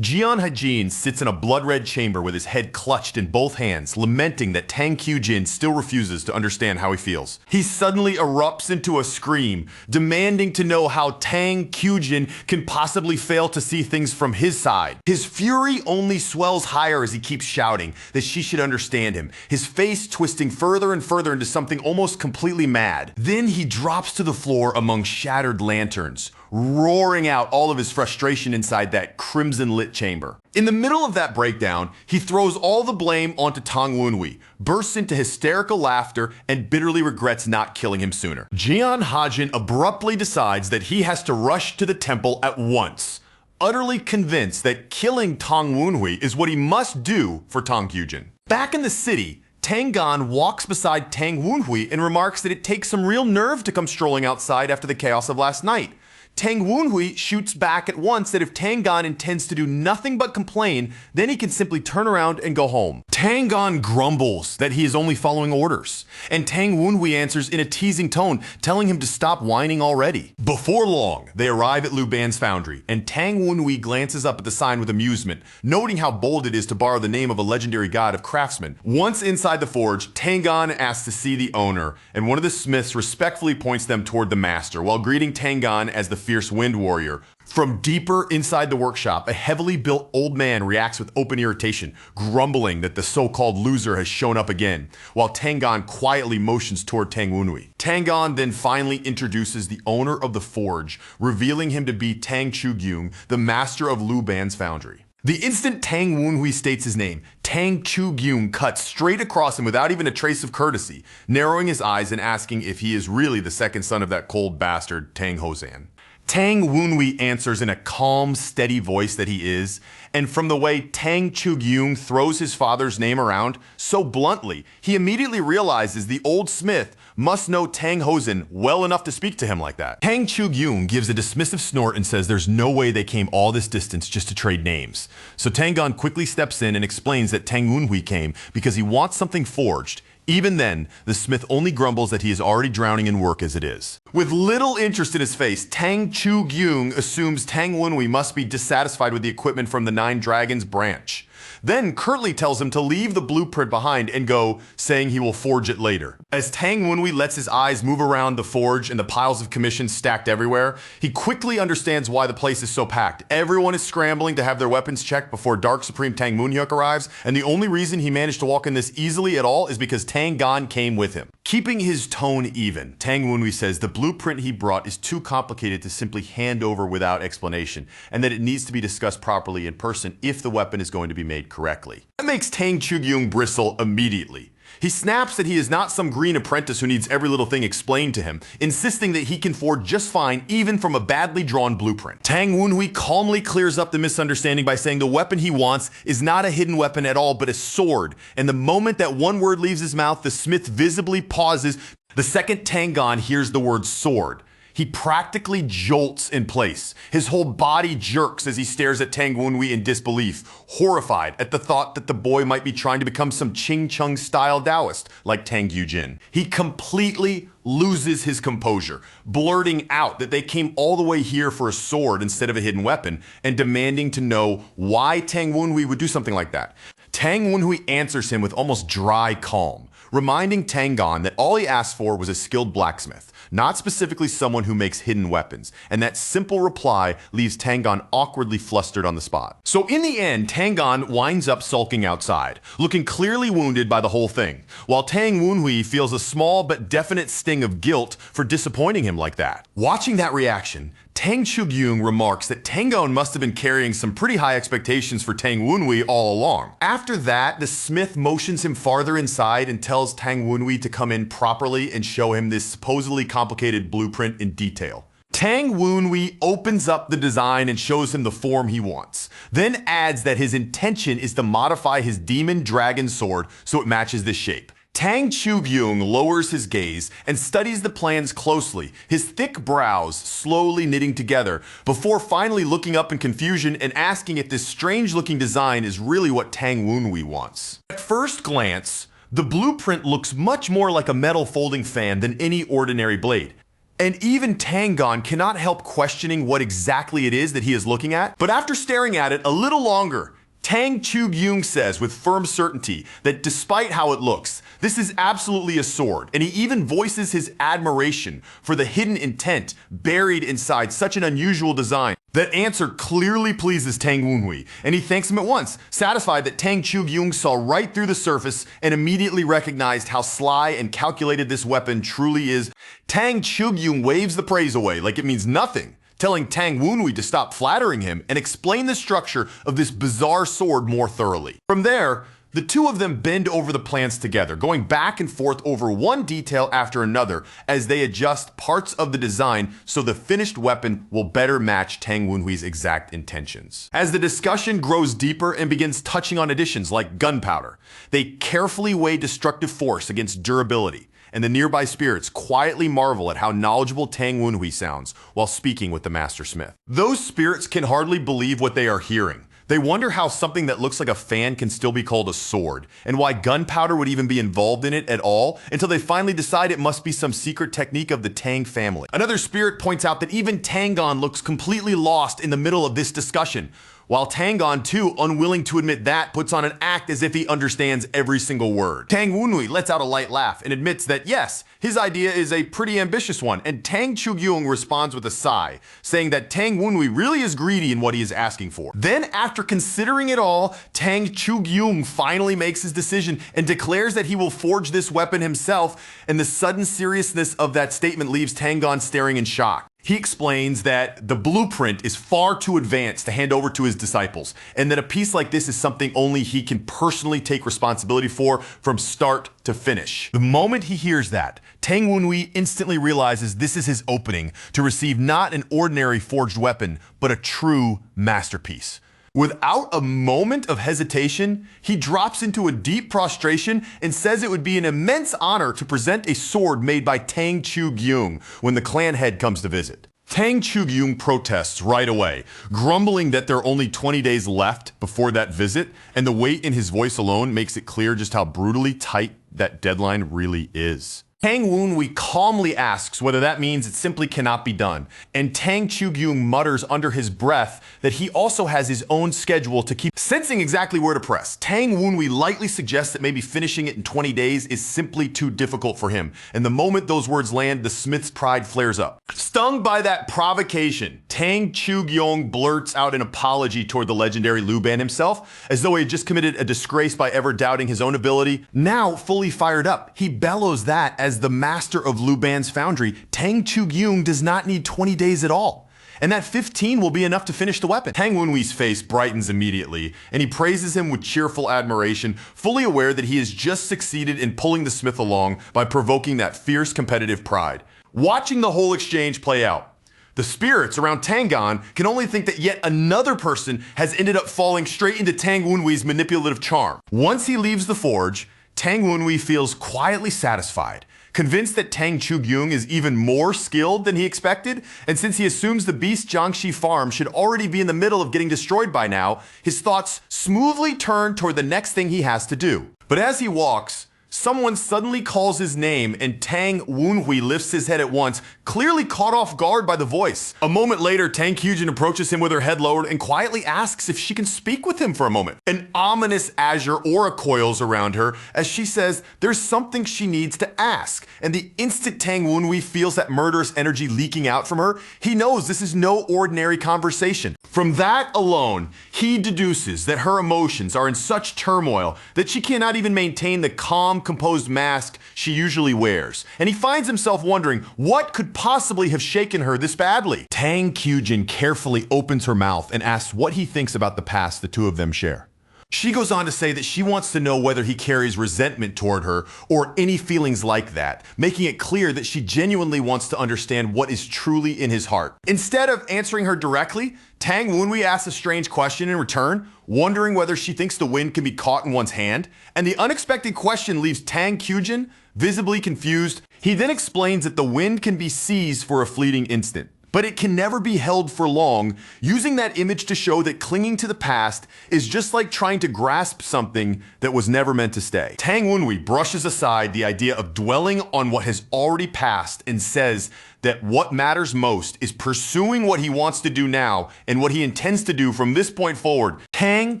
Jian Hajin sits in a blood-red chamber with his head clutched in both hands, lamenting that Tang Kyujin still refuses to understand how he feels. He suddenly erupts into a scream, demanding to know how Tang Kyujin can possibly fail to see things from his side. His fury only swells higher as he keeps shouting that she should understand him, his face twisting further and further into something almost completely mad. Then he drops to the floor among shattered lanterns, roaring out all of his frustration inside that crimson unlit chamber. In the middle of that breakdown, he throws all the blame onto Tang Wenhui, bursts into hysterical laughter, and bitterly regrets not killing him sooner. Jian Hajin abruptly decides that he has to rush to the temple at once, utterly convinced that killing Tang Wenhui is what he must do for Tang Kyujin. Back in the city, Tang Gan walks beside Tang Wenhui and remarks that it takes some real nerve to come strolling outside after the chaos of last night. Tang Wenhui shoots back at once that if Tang Gan intends to do nothing but complain, then he can simply turn around and go home. Tang Gan grumbles that he is only following orders, and Tang Wenhui answers in a teasing tone, telling him to stop whining already. Before long, they arrive at Liu Ban's foundry, and Tang Wenhui glances up at the sign with amusement, noting how bold it is to borrow the name of a legendary god of craftsmen. Once inside the forge, Tang Gan asks to see the owner, and one of the smiths respectfully points them toward the master, while greeting Tang Gan as the fierce wind warrior. From deeper inside the workshop, a heavily built old man reacts with open irritation, grumbling that the so-called loser has shown up again, while Tang Gan quietly motions toward Tang Wenhui. Tang Gan then finally introduces the owner of the forge, revealing him to be Tang Chu-gyung, the master of Liu Ban's foundry. The instant Tang Wenhui states his name, Tang Chu-gyung cuts straight across him without even a trace of courtesy, narrowing his eyes and asking if he is really the second son of that cold bastard, Tang Hozan. Tang Wenhui answers in a calm, steady voice that he is, and from the way Tang Chu-gyung throws his father's name around so bluntly, he immediately realizes the old smith must know Tang Hozan well enough to speak to him like that. Tang Chu-gyung gives a dismissive snort and says there's no way they came all this distance just to trade names. So Tang Gan quickly steps in and explains that Tang Wenhui came because he wants something forged. Even then, the smith only grumbles that he is already drowning in work as it is. With little interest in his face, Tang Chu-gyung assumes Tang Wenhui must be dissatisfied with the equipment from the Nine Dragons branch. Then curtly tells him to leave the blueprint behind and go, saying he will forge it later. As Tang Wenhui lets his eyes move around the forge and the piles of commissions stacked everywhere, he quickly understands why the place is so packed. Everyone is scrambling to have their weapons checked before Dark Supreme Tang Moonhyuk arrives, and the only reason he managed to walk in this easily at all is because Tang Gan came with him. Keeping his tone even, Tang Wenhui says the blueprint he brought is too complicated to simply hand over without explanation, and that it needs to be discussed properly in person if the weapon is going to be made correctly. That makes Tang Chu-gyung bristle immediately. He snaps that he is not some green apprentice who needs every little thing explained to him, insisting that he can forge just fine even from a badly drawn blueprint. Tang Wenhui calmly clears up the misunderstanding by saying the weapon he wants is not a hidden weapon at all but a sword, and the moment that one word leaves his mouth, the smith visibly pauses. The second Tang Gan hears the word sword, he practically jolts in place. His whole body jerks as he stares at Tang Wenhui in disbelief, horrified at the thought that the boy might be trying to become some Ching Chung style Taoist like Tang Kyujin. He completely loses his composure, blurting out that they came all the way here for a sword instead of a hidden weapon, and demanding to know why Tang Wenhui would do something like that. Tang Wenhui answers him with almost dry calm, reminding Tang Gan that all he asked for was a skilled blacksmith, not specifically someone who makes hidden weapons, and that simple reply leaves Tang Gan awkwardly flustered on the spot. So in the end, Tang Gan winds up sulking outside, looking clearly wounded by the whole thing, while Tang Wenhui feels a small but definite sting of guilt for disappointing him like that. Watching that reaction, Tang Chu-gyung remarks that Tang Gan must have been carrying some pretty high expectations for Tang Wenhui all along. After that, the smith motions him farther inside and tells Tang Wenhui to come in properly and show him this supposedly complicated blueprint in detail. Tang Wenhui opens up the design and shows him the form he wants, then adds that his intention is to modify his demon dragon sword so it matches this shape. Tang Chu-gyung lowers his gaze and studies the plans closely, his thick brows slowly knitting together, before finally looking up in confusion and asking if this strange-looking design is really what Tang Wenhui wants. At first glance, the blueprint looks much more like a metal folding fan than any ordinary blade. And even Tang Gan cannot help questioning what exactly it is that he is looking at, but after staring at it a little longer, Tang Chu-gyung says with firm certainty that despite how it looks, this is absolutely a sword, and he even voices his admiration for the hidden intent buried inside such an unusual design. That answer clearly pleases Tang Wenhui, and he thanks him at once, satisfied that Tang Chu-gyung saw right through the surface and immediately recognized how sly and calculated this weapon truly is. Tang Chu-gyung waves the praise away like it means nothing, telling Tang Wunhui to stop flattering him and explain the structure of this bizarre sword more thoroughly. From there, the two of them bend over the plans together, going back and forth over one detail after another as they adjust parts of the design so the finished weapon will better match Tang Wunhui's exact intentions. As the discussion grows deeper and begins touching on additions like gunpowder, they carefully weigh destructive force against durability, and the nearby spirits quietly marvel at how knowledgeable Tang Wunhui sounds while speaking with the Master Smith. Those spirits can hardly believe what they are hearing. They wonder how something that looks like a fan can still be called a sword, and why gunpowder would even be involved in it at all, until they finally decide it must be some secret technique of the Tang family. Another spirit points out that even Tangon looks completely lost in the middle of this discussion, while Tangon, too, unwilling to admit that, puts on an act as if he understands every single word. Tang Wunhui lets out a light laugh and admits that yes, his idea is a pretty ambitious one, and Tang Chugyung responds with a sigh, saying that Tang Wunhui really is greedy in what he is asking for. Then, after considering it all, Tang Chugyung finally makes his decision and declares that he will forge this weapon himself, and the sudden seriousness of that statement leaves Tangon staring in shock. He explains that the blueprint is far too advanced to hand over to his disciples, and that a piece like this is something only he can personally take responsibility for from start to finish. The moment he hears that, Tang Wunhui instantly realizes this is his opening to receive not an ordinary forged weapon, but a true masterpiece. Without a moment of hesitation, he drops into a deep prostration and says it would be an immense honor to present a sword made by Tang Chugyung when the clan head comes to visit. Tang Chugyung protests right away, grumbling that there are only 20 days left before that visit, and the weight in his voice alone makes it clear just how brutally tight that deadline really is. Tang Wunhui calmly asks whether that means it simply cannot be done, and Tang Chugyung mutters under his breath that he also has his own schedule to keep. Sensing exactly where to press, Tang Wunhui lightly suggests that maybe finishing it in 20 days is simply too difficult for him, and the moment those words land, the smith's pride flares up. Stung by that provocation, Tang Chugyung blurts out an apology toward the legendary Liu Ban himself, as though he had just committed a disgrace by ever doubting his own ability. Now, fully fired up, he bellows that as the master of Liu Ban's foundry, Tang Chugyung does not need 20 days at all, and that 15 will be enough to finish the weapon. Tang Wunhui's face brightens immediately, and he praises him with cheerful admiration, fully aware that he has just succeeded in pulling the smith along by provoking that fierce competitive pride. Watching the whole exchange play out, the spirits around Tangon can only think that yet another person has ended up falling straight into Tang Wunhui's manipulative charm. Once he leaves the forge, Tang Wunhui feels quietly satisfied, convinced that Tang Chugyung is even more skilled than he expected, and since he assumes the beast Jiangxi farm should already be in the middle of getting destroyed by now, his thoughts smoothly turn toward the next thing he has to do. But as he walks, someone suddenly calls his name, and Tang Wunhui lifts his head at once, clearly caught off guard by the voice. A moment later, Tang Chugyun approaches him with her head lowered and quietly asks if she can speak with him for a moment. An ominous azure aura coils around her as she says there's something she needs to ask, and the instant Tang Wunhui feels that murderous energy leaking out from her, he knows this is no ordinary conversation. From that alone, he deduces that her emotions are in such turmoil that she cannot even maintain the calm, composed mask she usually wears, and he finds himself wondering what could possibly have shaken her this badly. Tang Chugyun carefully opens her mouth and asks what he thinks about the past the two of them share. She goes on to say that she wants to know whether he carries resentment toward her or any feelings like that, making it clear that she genuinely wants to understand what is truly in his heart. Instead of answering her directly, Tang Wunhui asks a strange question in return, wondering whether she thinks the wind can be caught in one's hand, and the unexpected question leaves Tang Chugyun visibly confused. He then explains that the wind can be seized for a fleeting instant, but it can never be held for long, using that image to show that clinging to the past is just like trying to grasp something that was never meant to stay. Tang Wunhui brushes aside the idea of dwelling on what has already passed and says that what matters most is pursuing what he wants to do now and what he intends to do from this point forward. Tang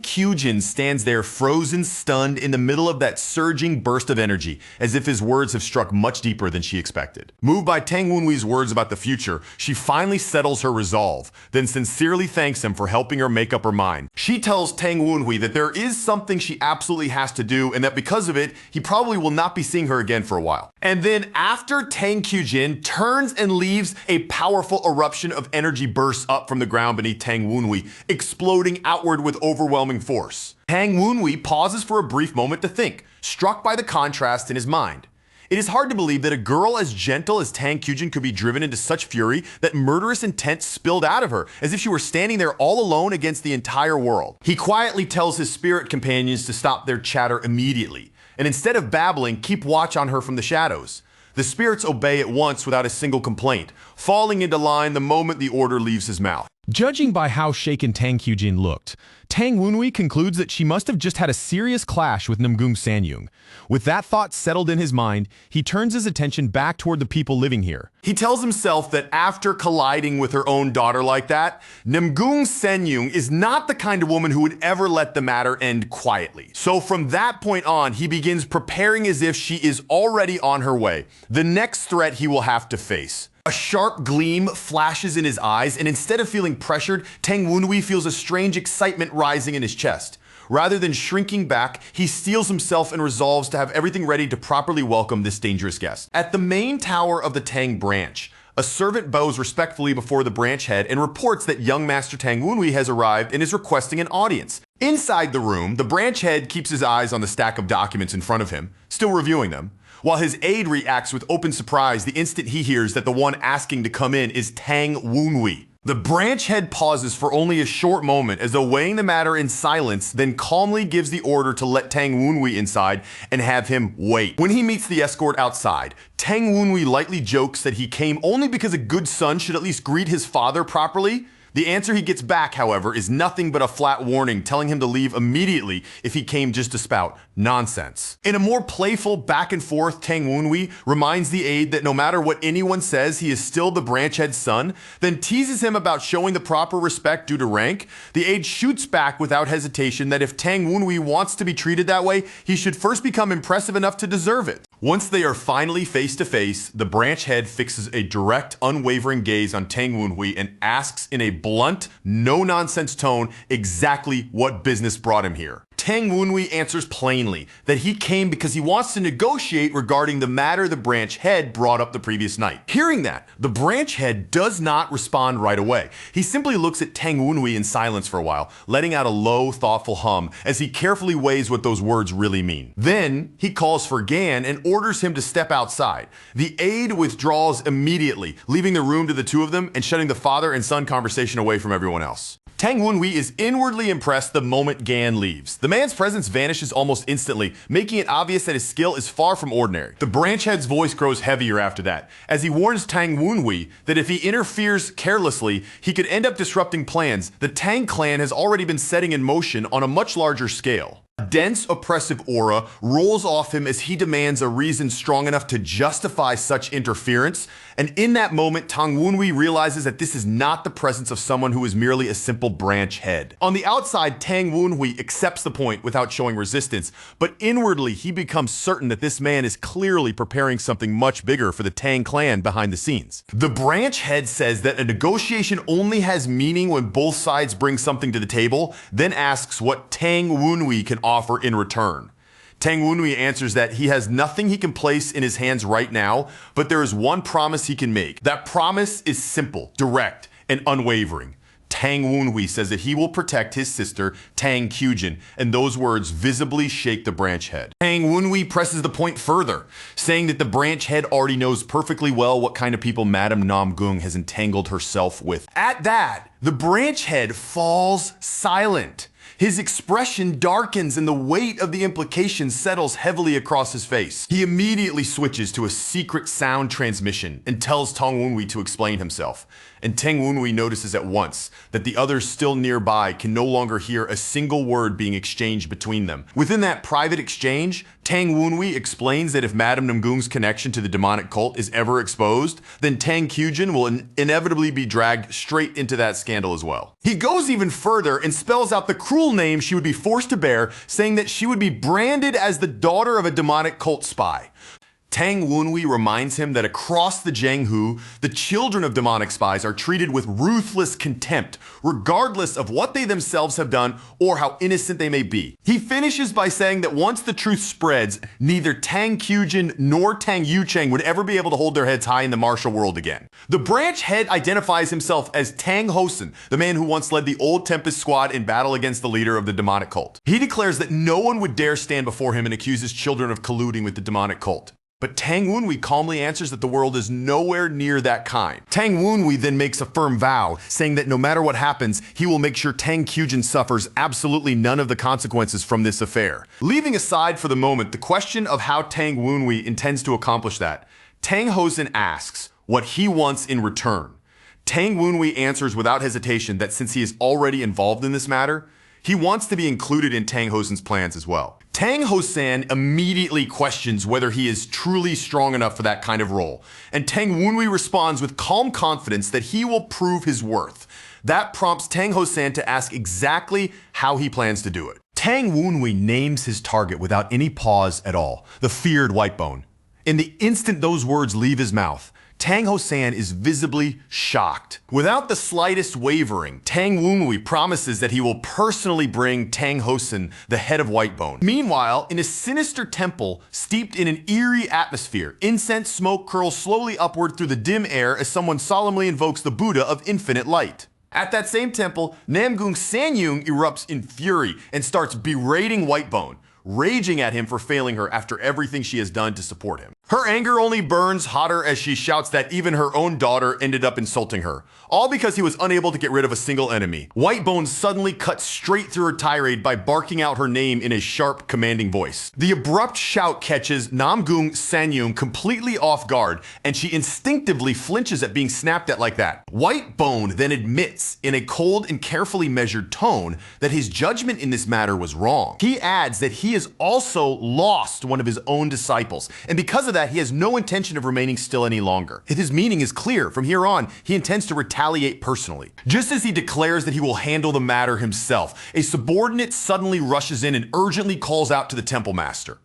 Chugyun stands there frozen, stunned in the middle of that surging burst of energy, as if his words have struck much deeper than she expected. Moved by Tang Wunhui's words about the future, she finally settles her resolve, then sincerely thanks him for helping her make up her mind. She tells Tang Wunhui that there is something she absolutely has to do, and that because of it, he probably will not be seeing her again for a while. And then after Tang Chugyun turns and and leaves, a powerful eruption of energy bursts up from the ground beneath Tang Wunhui, exploding outward with overwhelming force. Tang Wunhui pauses for a brief moment to think, struck by the contrast in his mind. It is hard to believe that a girl as gentle as Tang Kyujin could be driven into such fury that murderous intent spilled out of her, as if she were standing there all alone against the entire world. He quietly tells his spirit companions to stop their chatter immediately, and instead of babbling, keep watch on her from the shadows. The spirits obey at once without a single complaint, falling into line the moment the order leaves his mouth. Judging by how shaken Tang Kyujin looked, Tang Wunhui concludes that she must have just had a serious clash with Namgung Sanyung. With that thought settled in his mind, he turns his attention back toward the people living here. He tells himself that after colliding with her own daughter like that, Namgung Sanyung is not the kind of woman who would ever let the matter end quietly. So from that point on, he begins preparing as if she is already on her way, the next threat he will have to face. A sharp gleam flashes in his eyes, and instead of feeling pressured, Tang Wunhui feels a strange excitement rising in his chest. Rather than shrinking back, he steels himself and resolves to have everything ready to properly welcome this dangerous guest. At the main tower of the Tang branch, a servant bows respectfully before the branch head and reports that young Master Tang Wunhui has arrived and is requesting an audience. Inside the room, the branch head keeps his eyes on the stack of documents in front of him, still reviewing them, while his aide reacts with open surprise the instant he hears that the one asking to come in is Tang Wunhui. The branch head pauses for only a short moment as though weighing the matter in silence, then calmly gives the order to let Tang Wunhui inside and have him wait. When he meets the escort outside, Tang Wunhui lightly jokes that he came only because a good son should at least greet his father properly. The answer he gets back, however, is nothing but a flat warning telling him to leave immediately if he came just to spout nonsense. In a more playful back and forth, Tang Wunhui reminds the aide that no matter what anyone says, he is still the branch head's son, then teases him about showing the proper respect due to rank. The aide shoots back without hesitation that if Tang Wunhui wants to be treated that way, he should first become impressive enough to deserve it. Once they are finally face to face, the branch head fixes a direct, unwavering gaze on Tang Wunhui and asks in a blunt, no-nonsense tone exactly what business brought him here. Tang Wunhui answers plainly that he came because he wants to negotiate regarding the matter the branch head brought up the previous night. Hearing that, the branch head does not respond right away. He simply looks at Tang Wunhui in silence for a while, letting out a low, thoughtful hum as he carefully weighs what those words really mean. Then, he calls for Gan and orders him to step outside. The aide withdraws immediately, leaving the room to the two of them and shutting the father and son conversation away from everyone else. Tang Wunhui is inwardly impressed the moment Gan leaves. The man's presence vanishes almost instantly, making it obvious that his skill is far from ordinary. The branch head's voice grows heavier after that, as he warns Tang Wunhui that if he interferes carelessly, he could end up disrupting plans the Tang clan has already been setting in motion on a much larger scale. A dense, oppressive aura rolls off him as he demands a reason strong enough to justify such interference, and in that moment, Tang Wunhui realizes that this is not the presence of someone who is merely a simple branch head. On the outside, Tang Wunhui accepts the point without showing resistance, but inwardly he becomes certain that this man is clearly preparing something much bigger for the Tang clan behind the scenes. The branch head says that a negotiation only has meaning when both sides bring something to the table, then asks what Tang Wunhui can offer in return. Tang Wunhui answers that he has nothing he can place in his hands right now, but there is one promise he can make. That promise is simple, direct, and unwavering. Tang Wunhui says that he will protect his sister, Tang Kyujin, and those words visibly shake the branch head. Tang Wunhui presses the point further, saying that the branch head already knows perfectly well what kind of people Madame Namgung has entangled herself with. At that, the branch head falls silent. His expression darkens and the weight of the implication settles heavily across his face. He immediately switches to a secret sound transmission and tells Tang Wunhui to explain himself. And Tang Wunhui notices at once that the others still nearby can no longer hear a single word being exchanged between them. Within that private exchange, Tang Wunhui explains that if Madame Namgung's connection to the demonic cult is ever exposed, then Tang Kyujin will inevitably be dragged straight into that scandal as well. He goes even further and spells out the cruel name she would be forced to bear, saying that she would be branded as the daughter of a demonic cult spy. Tang Wenhui reminds him that across the Jianghu, the children of demonic spies are treated with ruthless contempt, regardless of what they themselves have done or how innocent they may be. He finishes by saying that once the truth spreads, neither Tang Qujin nor Tang Yucheng would ever be able to hold their heads high in the martial world again. The branch head identifies himself as Tang Hosen, the man who once led the Old Tempest squad in battle against the leader of the demonic cult. He declares that no one would dare stand before him and accuse his children of colluding with the demonic cult. But Tang Wenhui calmly answers that the world is nowhere near that kind. Tang Wenhui then makes a firm vow, saying that no matter what happens, he will make sure Tang Qujin suffers absolutely none of the consequences from this affair. Leaving aside for the moment the question of how Tang Wenhui intends to accomplish that, Tang Hosen asks what he wants in return. Tang Wenhui answers without hesitation that since he is already involved in this matter, he wants to be included in Tang Hosen's plans as well. Tang Hosen immediately questions whether he is truly strong enough for that kind of role, and Tang Wenhui responds with calm confidence that he will prove his worth. That prompts Tang Hosen to ask exactly how he plans to do it. Tang Wenhui names his target without any pause at all, the feared Whitebone. In the instant those words leave his mouth, Tang Hosen is visibly shocked. Without the slightest wavering, Tang Wenhui promises that he will personally bring Tang Hosen, the head of Whitebone. Meanwhile, in a sinister temple steeped in an eerie atmosphere, incense smoke curls slowly upward through the dim air as someone solemnly invokes the Buddha of infinite light. At that same temple, Namgung Sanyung erupts in fury and starts berating Whitebone, raging at him for failing her after everything she has done to support him. Her anger only burns hotter as she shouts that even her own daughter ended up insulting her, all because he was unable to get rid of a single enemy. Whitebone suddenly cuts straight through her tirade by barking out her name in a sharp, commanding voice. The abrupt shout catches Namgung Sanyung completely off guard, and she instinctively flinches at being snapped at like that. Whitebone then admits, in a cold and carefully measured tone, that his judgment in this matter was wrong. He adds that he has also lost one of his own disciples, and because of that, he has no intention of remaining still any longer. His meaning is clear. From here on, he intends to retaliate personally. Just as he declares that he will handle the matter himself, a subordinate suddenly rushes in and urgently calls out to the temple master.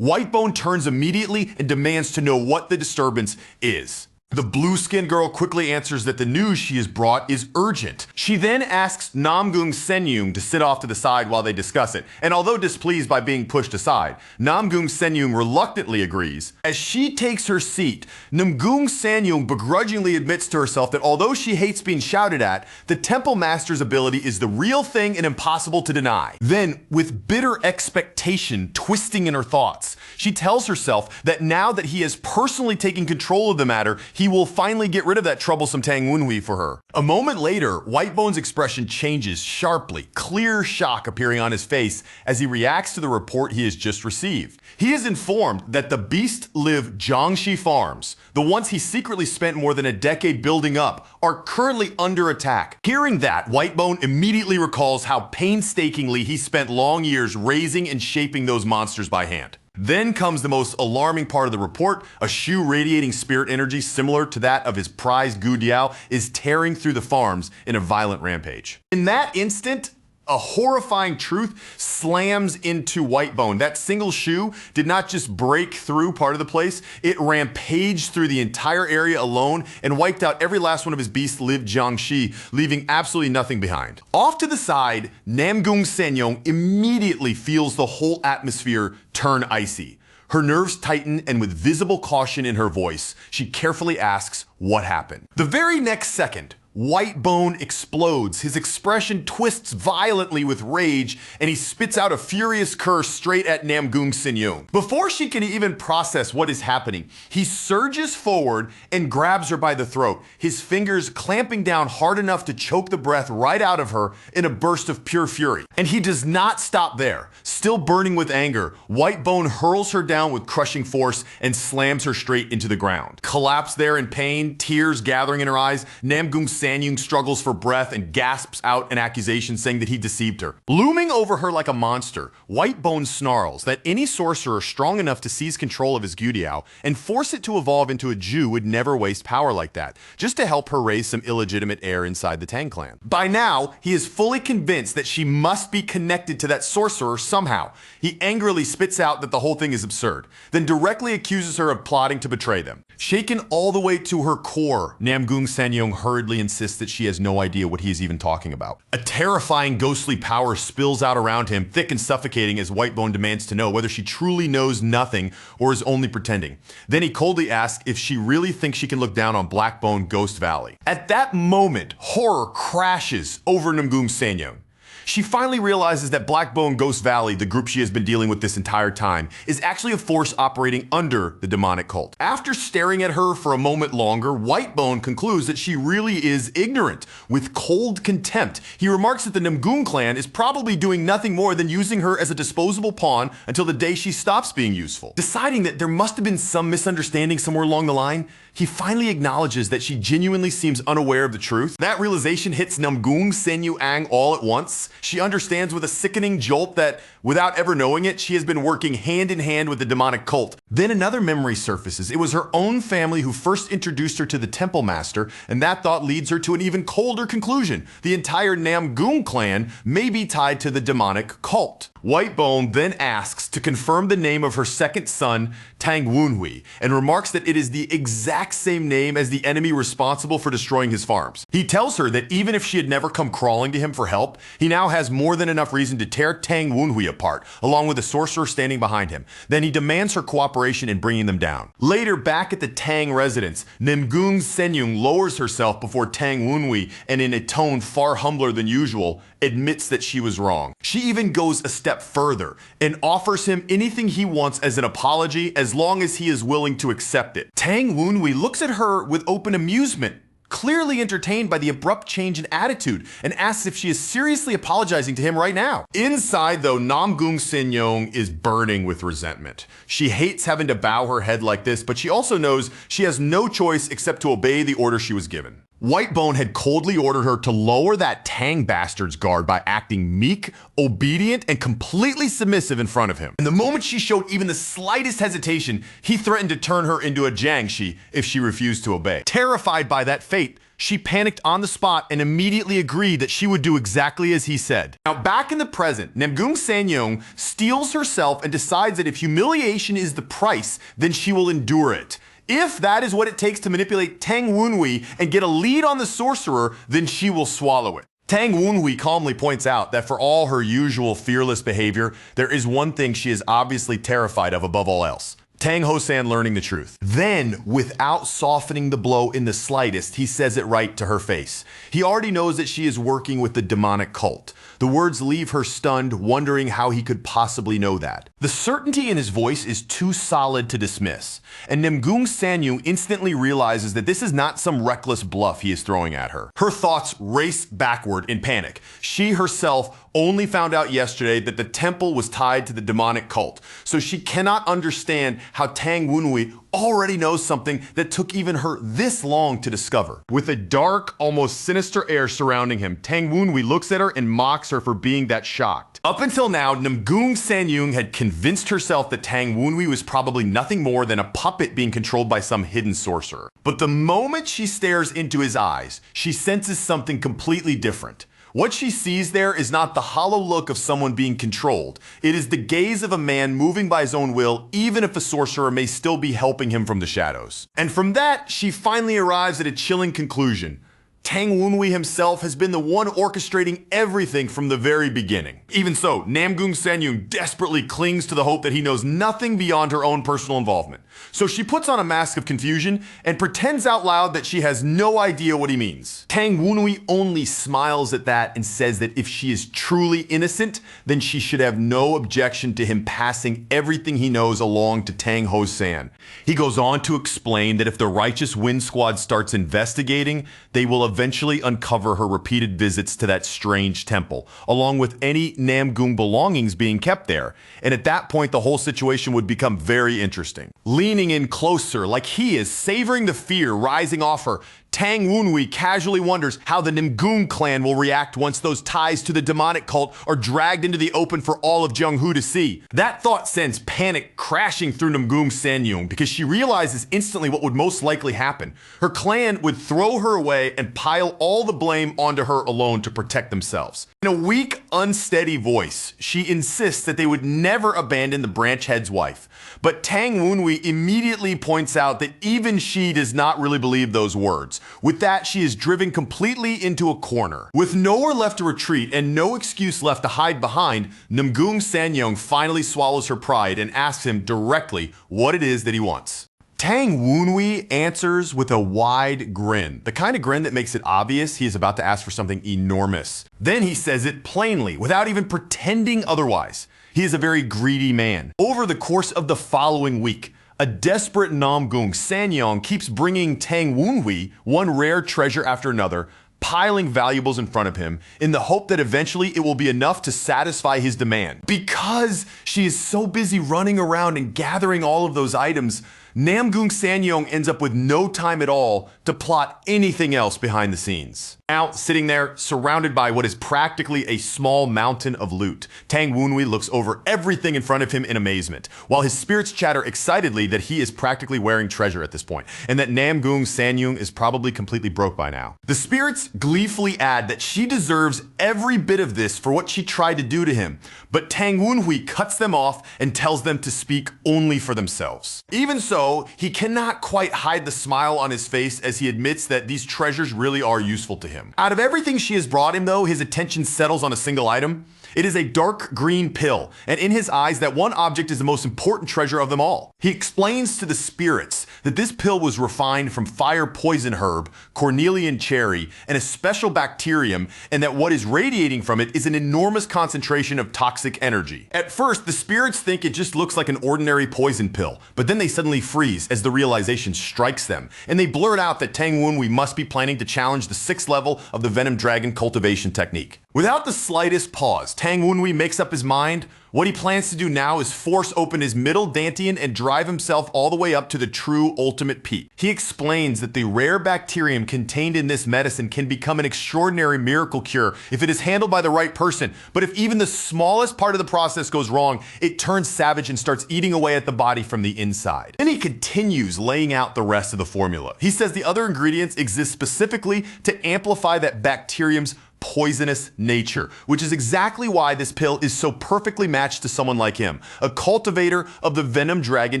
Whitebone turns immediately and demands to know what the disturbance is. The blue-skinned girl quickly answers that the news she has brought is urgent. She then asks Namgung Senyung to sit off to the side while they discuss it, and although displeased by being pushed aside, Namgung Senyung reluctantly agrees. As she takes her seat, Namgung Senyung begrudgingly admits to herself that although she hates being shouted at, the Temple Master's ability is the real thing and impossible to deny. Then, with bitter expectation twisting in her thoughts, she tells herself that now that he has personally taken control of the matter, he will finally get rid of that troublesome Tang Wenhui for her. A moment later, Whitebone's expression changes sharply, clear shock appearing on his face as he reacts to the report he has just received. He is informed that the Beast Live Jiangxi farms, the ones he secretly spent more than a decade building up, are currently under attack. Hearing that, Whitebone immediately recalls how painstakingly he spent long years raising and shaping those monsters by hand. Then comes the most alarming part of the report. A shoe radiating spirit energy similar to that of his prized Gu Diao is tearing through the farms in a violent rampage. In that instant, a horrifying truth slams into Whitebone. That single shoe did not just break through part of the place, it rampaged through the entire area alone and wiped out every last one of his Beast Live Jiangxi, leaving absolutely nothing behind. Off to the side, Namgung Senyong immediately feels the whole atmosphere turn icy. Her nerves tighten, and with visible caution in her voice, she carefully asks what happened. The very next second, Whitebone explodes. His expression twists violently with rage, and he spits out a furious curse straight at Namgung Senyong. Before she can even process what is happening, he surges forward and grabs her by the throat, his fingers clamping down hard enough to choke the breath right out of her in a burst of pure fury. And he does not stop there. Still burning with anger, Whitebone hurls her down with crushing force and slams her straight into the ground. Collapsed there in pain, tears gathering in her eyes, Namgung Senyong Sanyung struggles for breath and gasps out an accusation saying that he deceived her. Looming over her like a monster, Whitebone snarls that any sorcerer strong enough to seize control of his Gudiao and force it to evolve into a Jew would never waste power like that, just to help her raise some illegitimate heir inside the Tang clan. By now, he is fully convinced that she must be connected to that sorcerer somehow. He angrily spits out that the whole thing is absurd, then directly accuses her of plotting to betray them. Shaken all the way to her core, Namgung Sanyong hurriedly insists that she has no idea what he is even talking about. A terrifying ghostly power spills out around him, thick and suffocating, as Whitebone demands to know whether she truly knows nothing or is only pretending. Then he coldly asks if she really thinks she can look down on Blackbone Ghost Valley. At that moment, horror crashes over Namgung Sanyong. She finally realizes that Blackbone Ghost Valley, the group she has been dealing with this entire time, is actually a force operating under the demonic cult. After staring at her for a moment longer, Whitebone concludes that she really is ignorant. With cold contempt, he remarks that the Namgung clan is probably doing nothing more than using her as a disposable pawn until the day she stops being useful. Deciding that there must have been some misunderstanding somewhere along the line, he finally acknowledges that she genuinely seems unaware of the truth. That realization hits Namgung Senyuang all at once. She understands with a sickening jolt that, without ever knowing it, she has been working hand in hand with the demonic cult. Then another memory surfaces. It was her own family who first introduced her to the Temple Master, and that thought leads her to an even colder conclusion. The entire Namgung clan may be tied to the demonic cult. Whitebone then asks to confirm the name of her second son, Tang Wunhui, and remarks that it is the exact same name as the enemy responsible for destroying his farms. He tells her that even if she had never come crawling to him for help, he now has more than enough reason to tear Tang Wunhui apart, along with the sorcerer standing behind him. Then he demands her cooperation in bringing them down. Later, back at the Tang residence, Namgung Senyung lowers herself before Tang Wunhui and, in a tone far humbler than usual, admits that she was wrong. She even goes a step further and offers him anything he wants as an apology as long as he is willing to accept it. Tang Wunhui looks at her with open amusement, clearly entertained by the abrupt change in attitude, and asks if she is seriously apologizing to him right now. Inside, though, Namgung Senyong is burning with resentment. She hates having to bow her head like this, but she also knows she has no choice except to obey the order she was given. Whitebone had coldly ordered her to lower that Tang bastard's guard by acting meek, obedient, and completely submissive in front of him. And the moment she showed even the slightest hesitation, he threatened to turn her into a Jiangshi if she refused to obey. Terrified by that fate, she panicked on the spot and immediately agreed that she would do exactly as he said. Now, back in the present, Namgung Sanyong steels herself and decides that if humiliation is the price, then she will endure it. If that is what it takes to manipulate Tang Wunhui and get a lead on the sorcerer, then she will swallow it. Tang Wunhui calmly points out that for all her usual fearless behavior, there is one thing she is obviously terrified of above all else: Tang Hosan learning the truth. Then, without softening the blow in the slightest, he says it right to her face. He already knows that she is working with the demonic cult. The words leave her stunned, wondering how he could possibly know that. The certainty in his voice is too solid to dismiss, and Namgung Sanyu instantly realizes that this is not some reckless bluff he is throwing at her. Her thoughts race backward in panic. She herself only found out yesterday that the temple was tied to the demonic cult, so she cannot understand how Tang Wunhui already knows something that took even her this long to discover. With a dark, almost sinister air surrounding him, Tang Wunhui looks at her and mocks her for being that shocked. Up until now, Namgung Sanyung had convinced herself that Tang Wunhui was probably nothing more than a puppet being controlled by some hidden sorcerer. But the moment she stares into his eyes, she senses something completely different. What she sees there is not the hollow look of someone being controlled. It is the gaze of a man moving by his own will, even if a sorcerer may still be helping him from the shadows. And from that, she finally arrives at a chilling conclusion. Tang Wunhui himself has been the one orchestrating everything from the very beginning. Even so, Namgung Sanyung desperately clings to the hope that he knows nothing beyond her own personal involvement. So she puts on a mask of confusion and pretends out loud that she has no idea what he means. Tang Wunhui only smiles at that and says that if she is truly innocent, then she should have no objection to him passing everything he knows along to Tang Ho-san. He goes on to explain that if the Righteous Wind Squad starts investigating, they will eventually uncover her repeated visits to that strange temple, along with any Namgung belongings being kept there. And at that point, the whole situation would become very interesting. Leaning in closer, like he is, savoring the fear rising off her, Tang Wunhui casually wonders how the Namgung clan will react once those ties to the demonic cult are dragged into the open for all of Zhenghu to see. That thought sends panic crashing through Namgung Sanyung because she realizes instantly what would most likely happen. Her clan would throw her away and pile all the blame onto her alone to protect themselves. In a weak, unsteady voice, she insists that they would never abandon the branch head's wife. But Tang Wunhui immediately points out that even she does not really believe those words. With that, she is driven completely into a corner. With nowhere left to retreat and no excuse left to hide behind, Namgung Sanyong finally swallows her pride and asks him directly what it is that he wants. Tang Wunhui answers with a wide grin, the kind of grin that makes it obvious he is about to ask for something enormous. Then he says it plainly, without even pretending otherwise. He is a very greedy man. Over the course of the following week, a desperate Namgung Sanyong keeps bringing Tang Wunhui one rare treasure after another, piling valuables in front of him in the hope that eventually it will be enough to satisfy his demand. Because she is so busy running around and gathering all of those items, Namgung Sanyong ends up with no time at all to plot anything else behind the scenes. Now, sitting there, surrounded by what is practically a small mountain of loot, Tang Wunhui looks over everything in front of him in amazement, while his spirits chatter excitedly that he is practically wearing treasure at this point, and that Namgung Sanyong is probably completely broke by now. The spirits gleefully add that she deserves every bit of this for what she tried to do to him, but Tang Wunhui cuts them off and tells them to speak only for themselves. Even so, he cannot quite hide the smile on his face as he admits that these treasures really are useful to him. Out of everything she has brought him though, his attention settles on a single item. It is a dark green pill, and in his eyes that one object is the most important treasure of them all. He explains to the spirits that this pill was refined from fire poison herb, cornelian cherry, and a special bacterium, and that what is radiating from it is an enormous concentration of toxic energy. At first, the spirits think it just looks like an ordinary poison pill, but then they suddenly freeze as the realization strikes them, and they blurt out that Tang Wunhui must be planning to challenge the 6th level of the Venom Dragon cultivation technique. Without the slightest pause, Tang Wunhui makes up his mind. What he plans to do now is force open his middle dantian and drive himself all the way up to the true ultimate peak. He explains that the rare bacterium contained in this medicine can become an extraordinary miracle cure if it is handled by the right person, but if even the smallest part of the process goes wrong, it turns savage and starts eating away at the body from the inside. Then he continues laying out the rest of the formula. He says the other ingredients exist specifically to amplify that bacterium's poisonous nature, which is exactly why this pill is so perfectly matched to someone like him, a cultivator of the Venom Dragon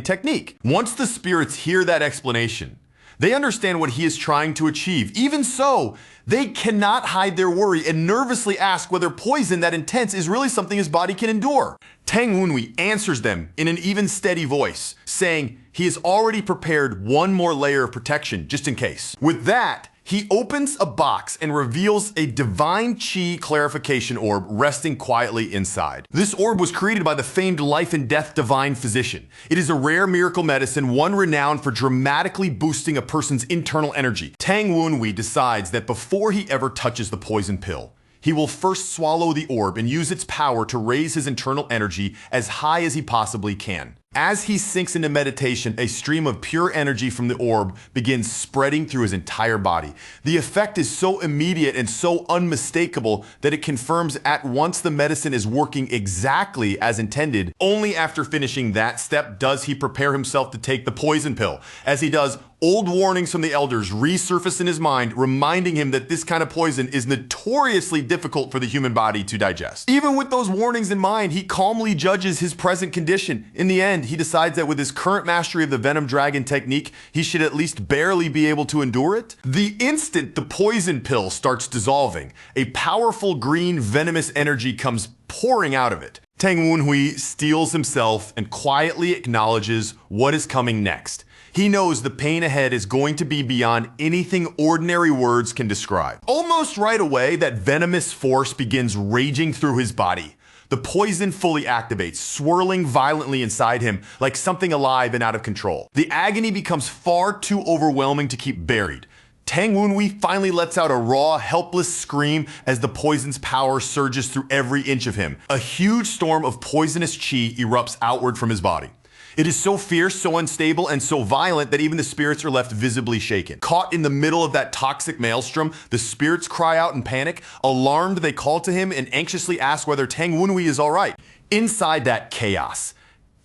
technique. Once the spirits hear that explanation, they understand what he is trying to achieve. Even so, they cannot hide their worry and nervously ask whether poison that intense is really something his body can endure. Tang Wunhui answers them in an even steady voice, saying he has already prepared one more layer of protection just in case. With that, he opens a box and reveals a divine chi clarification orb resting quietly inside. This orb was created by the famed life and death divine physician. It is a rare miracle medicine, one renowned for dramatically boosting a person's internal energy. Tang Wunhui decides that before he ever touches the poison pill, he will first swallow the orb and use its power to raise his internal energy as high as he possibly can. As he sinks into meditation, a stream of pure energy from the orb begins spreading through his entire body. The effect is so immediate and so unmistakable that it confirms at once the medicine is working exactly as intended. Only after finishing that step does he prepare himself to take the poison pill. As he does, old warnings from the elders resurface in his mind, reminding him that this kind of poison is notoriously difficult for the human body to digest. Even with those warnings in mind, he calmly judges his present condition. In the end, he decides that with his current mastery of the Venom Dragon technique, he should at least barely be able to endure it. The instant the poison pill starts dissolving, a powerful green venomous energy comes pouring out of it. Tang Wunhui steels himself and quietly acknowledges what is coming next. He knows the pain ahead is going to be beyond anything ordinary words can describe. Almost right away, that venomous force begins raging through his body. The poison fully activates, swirling violently inside him like something alive and out of control. The agony becomes far too overwhelming to keep buried. Tang Wunhui finally lets out a raw, helpless scream as the poison's power surges through every inch of him. A huge storm of poisonous chi erupts outward from his body. It is so fierce, so unstable, and so violent that even the spirits are left visibly shaken. Caught in the middle of that toxic maelstrom, the spirits cry out in panic. Alarmed, they call to him and anxiously ask whether Tang Wenhui is alright. Inside that chaos,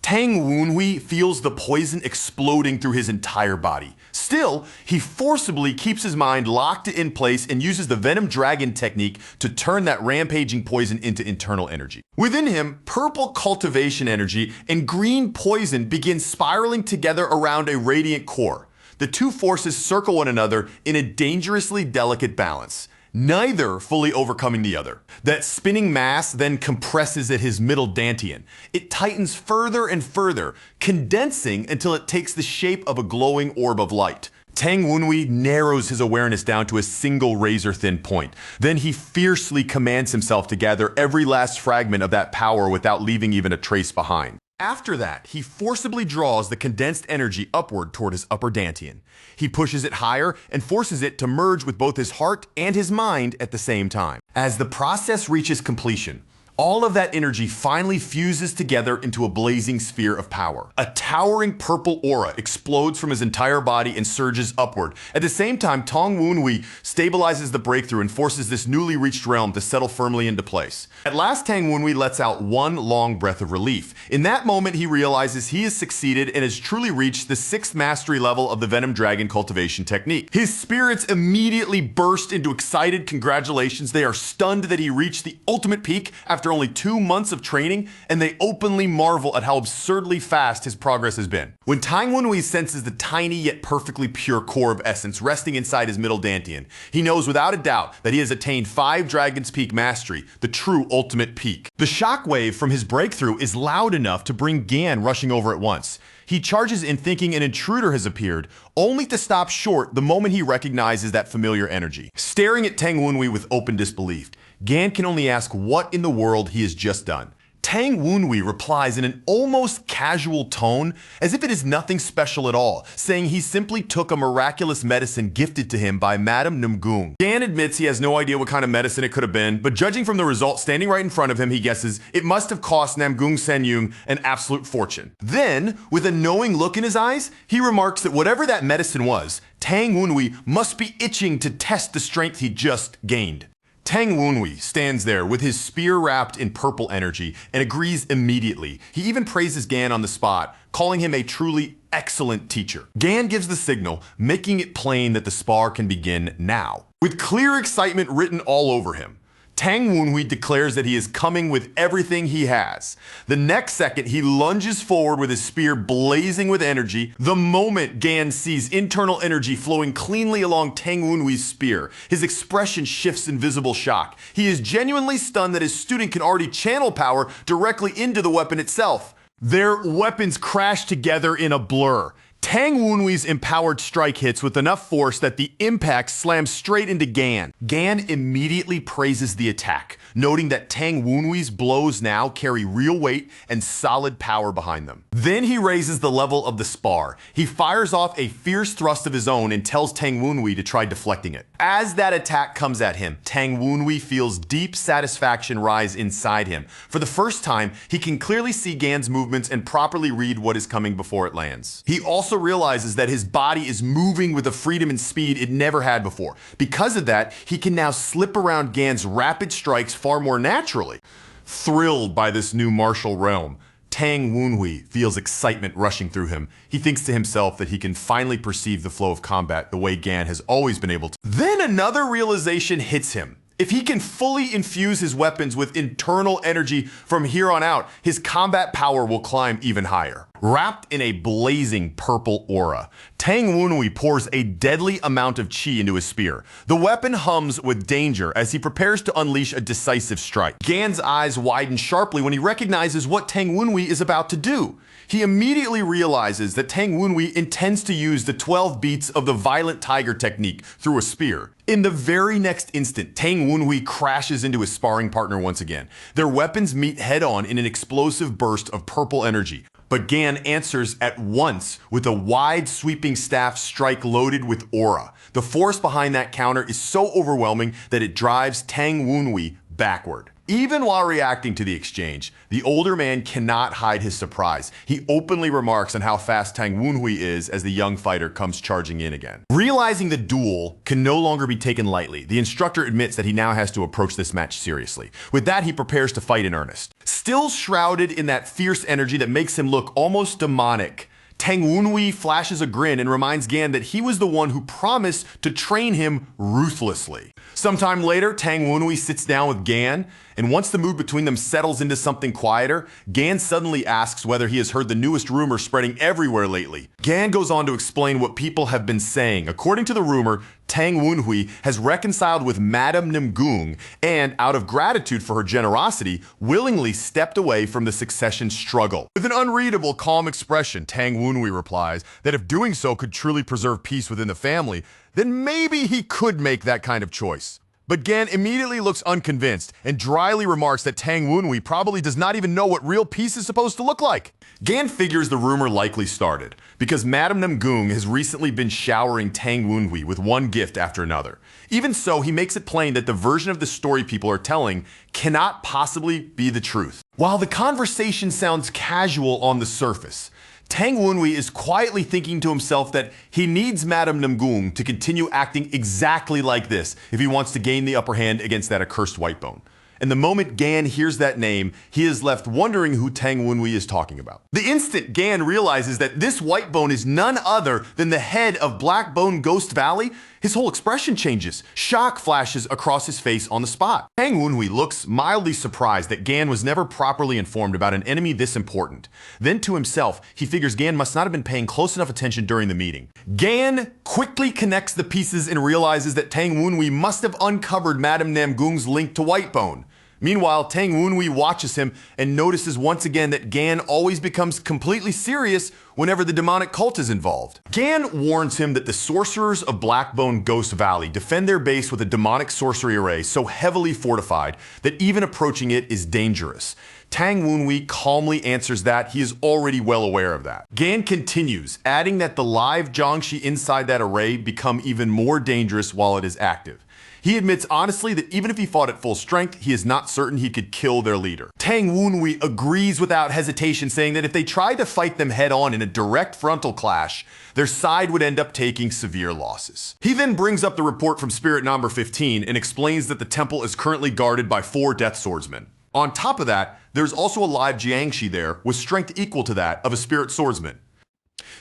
Tang Wenhui feels the poison exploding through his entire body. Still, he forcibly keeps his mind locked in place and uses the Venom Dragon technique to turn that rampaging poison into internal energy. Within him, purple cultivation energy and green poison begin spiraling together around a radiant core. The two forces circle one another in a dangerously delicate balance, neither fully overcoming the other. That spinning mass then compresses at his middle dantian. It tightens further and further, condensing until it takes the shape of a glowing orb of light. Tang Wenhui narrows his awareness down to a single razor-thin point. Then he fiercely commands himself to gather every last fragment of that power without leaving even a trace behind. After that, he forcibly draws the condensed energy upward toward his upper dantian. He pushes it higher and forces it to merge with both his heart and his mind at the same time. As the process reaches completion, all of that energy finally fuses together into a blazing sphere of power. A towering purple aura explodes from his entire body and surges upward. At the same time, Tang Wenhui stabilizes the breakthrough and forces this newly reached realm to settle firmly into place. At last, Tang Wenhui lets out one long breath of relief. In that moment, he realizes he has succeeded and has truly reached the 6th mastery level of the Venom Dragon cultivation technique. His spirits immediately burst into excited congratulations. They are stunned that he reached the ultimate peak after only 2 months of training, and they openly marvel at how absurdly fast his progress has been. When Tang Wenhui senses the tiny yet perfectly pure core of essence resting inside his middle dantian, he knows without a doubt that he has attained 5 Dragon's Peak mastery, the true ultimate peak. The shockwave from his breakthrough is loud enough to bring Gan rushing over at once. He charges in thinking an intruder has appeared, only to stop short the moment he recognizes that familiar energy. Staring at Tang Wenhui with open disbelief, Gan can only ask what in the world he has just done. Tang Wenhui replies in an almost casual tone, as if it is nothing special at all, saying he simply took a miraculous medicine gifted to him by Madame Namgung. Gan admits he has no idea what kind of medicine it could have been, but judging from the result standing right in front of him, he guesses it must have cost Namgung Sanyung an absolute fortune. Then, with a knowing look in his eyes, he remarks that whatever that medicine was, Tang Wenhui must be itching to test the strength he just gained. Tang Wenhui stands there with his spear wrapped in purple energy and agrees immediately. He even praises Gan on the spot, calling him a truly excellent teacher. Gan gives the signal, making it plain that the spar can begin now. With clear excitement written all over him, Tang Wenhui declares that he is coming with everything he has. The next second, he lunges forward with his spear blazing with energy. The moment Gan sees internal energy flowing cleanly along Tang Wenhui's spear, his expression shifts in visible shock. He is genuinely stunned that his student can already channel power directly into the weapon itself. Their weapons crash together in a blur. Tang Wenhui's empowered strike hits with enough force that the impact slams straight into Gan. Gan immediately praises the attack, noting that Tang Wenhui's blows now carry real weight and solid power behind them. Then he raises the level of the spar. He fires off a fierce thrust of his own and tells Tang Wenhui to try deflecting it. As that attack comes at him, Tang Wenhui feels deep satisfaction rise inside him. For the first time, he can clearly see Gan's movements and properly read what is coming before it lands. He also realizes that his body is moving with a freedom and speed it never had before. Because of that, he can now slip around Gan's rapid strikes far more naturally. Thrilled by this new martial realm, Tang Wenhui feels excitement rushing through him. He thinks to himself that he can finally perceive the flow of combat the way Gan has always been able to. Then another realization hits him. If he can fully infuse his weapons with internal energy from here on out, his combat power will climb even higher. Wrapped in a blazing purple aura, Tang Wenhui pours a deadly amount of chi into his spear. The weapon hums with danger as he prepares to unleash a decisive strike. Gan's eyes widen sharply when he recognizes what Tang Wenhui is about to do. He immediately realizes that Tang Wenhui intends to use the 12 beats of the violent tiger technique through a spear. In the very next instant, Tang Wenhui crashes into his sparring partner once again. Their weapons meet head-on in an explosive burst of purple energy. But Gan answers at once with a wide sweeping staff strike loaded with aura. The force behind that counter is so overwhelming that it drives Tang Wenhui backward. Even while reacting to the exchange, the older man cannot hide his surprise. He openly remarks on how fast Tang Wunhui is as the young fighter comes charging in again. Realizing the duel can no longer be taken lightly, the instructor admits that he now has to approach this match seriously. With that, he prepares to fight in earnest. Still shrouded in that fierce energy that makes him look almost demonic, Tang Wunhui flashes a grin and reminds Gan that he was the one who promised to train him ruthlessly. Sometime later, Tang Wunhui sits down with Gan, and once the mood between them settles into something quieter, Gan suddenly asks whether he has heard the newest rumor spreading everywhere lately. Gan goes on to explain what people have been saying. According to the rumor, Tang Wunhui has reconciled with Madame Nimgung and, out of gratitude for her generosity, willingly stepped away from the succession struggle. With an unreadable, calm expression, Tang Wunhui replies that if doing so could truly preserve peace within the family, then maybe he could make that kind of choice. But Gan immediately looks unconvinced and dryly remarks that Tang Wunhui probably does not even know what real peace is supposed to look like. Gan figures the rumor likely started because Madame Nimgung has recently been showering Tang Wunhui with one gift after another. Even so, he makes it plain that the version of the story people are telling cannot possibly be the truth. While the conversation sounds casual on the surface, Tang Wunhui is quietly thinking to himself that he needs Madame Nimgung to continue acting exactly like this if he wants to gain the upper hand against that accursed Whitebone. And the moment Gan hears that name, he is left wondering who Tang Wunhui is talking about. The instant Gan realizes that this Whitebone is none other than the head of Blackbone Ghost Valley, his whole expression changes. Shock flashes across his face on the spot. Tang Wunhui looks mildly surprised that Gan was never properly informed about an enemy this important. Then to himself, he figures Gan must not have been paying close enough attention during the meeting. Gan quickly connects the pieces and realizes that Tang Wunhui must have uncovered Madame Nimgung's link to Whitebone. Meanwhile, Tang Wunhui watches him and notices once again that Gan always becomes completely serious whenever the demonic cult is involved. Gan warns him that the sorcerers of Blackbone Ghost Valley defend their base with a demonic sorcery array so heavily fortified that even approaching it is dangerous. Tang Wunhui calmly answers that he is already well aware of that. Gan continues, adding that the live Jiangshi inside that array become even more dangerous while it is active. He admits honestly that even if he fought at full strength, he is not certain he could kill their leader. Tang Wunhui agrees without hesitation, saying that if they tried to fight them head-on in a direct frontal clash, their side would end up taking severe losses. He then brings up the report from Spirit Number 15 and explains that the temple is currently guarded by 4 Death Swordsmen. On top of that, there's also a live Jiangshi there with strength equal to that of a Spirit Swordsman.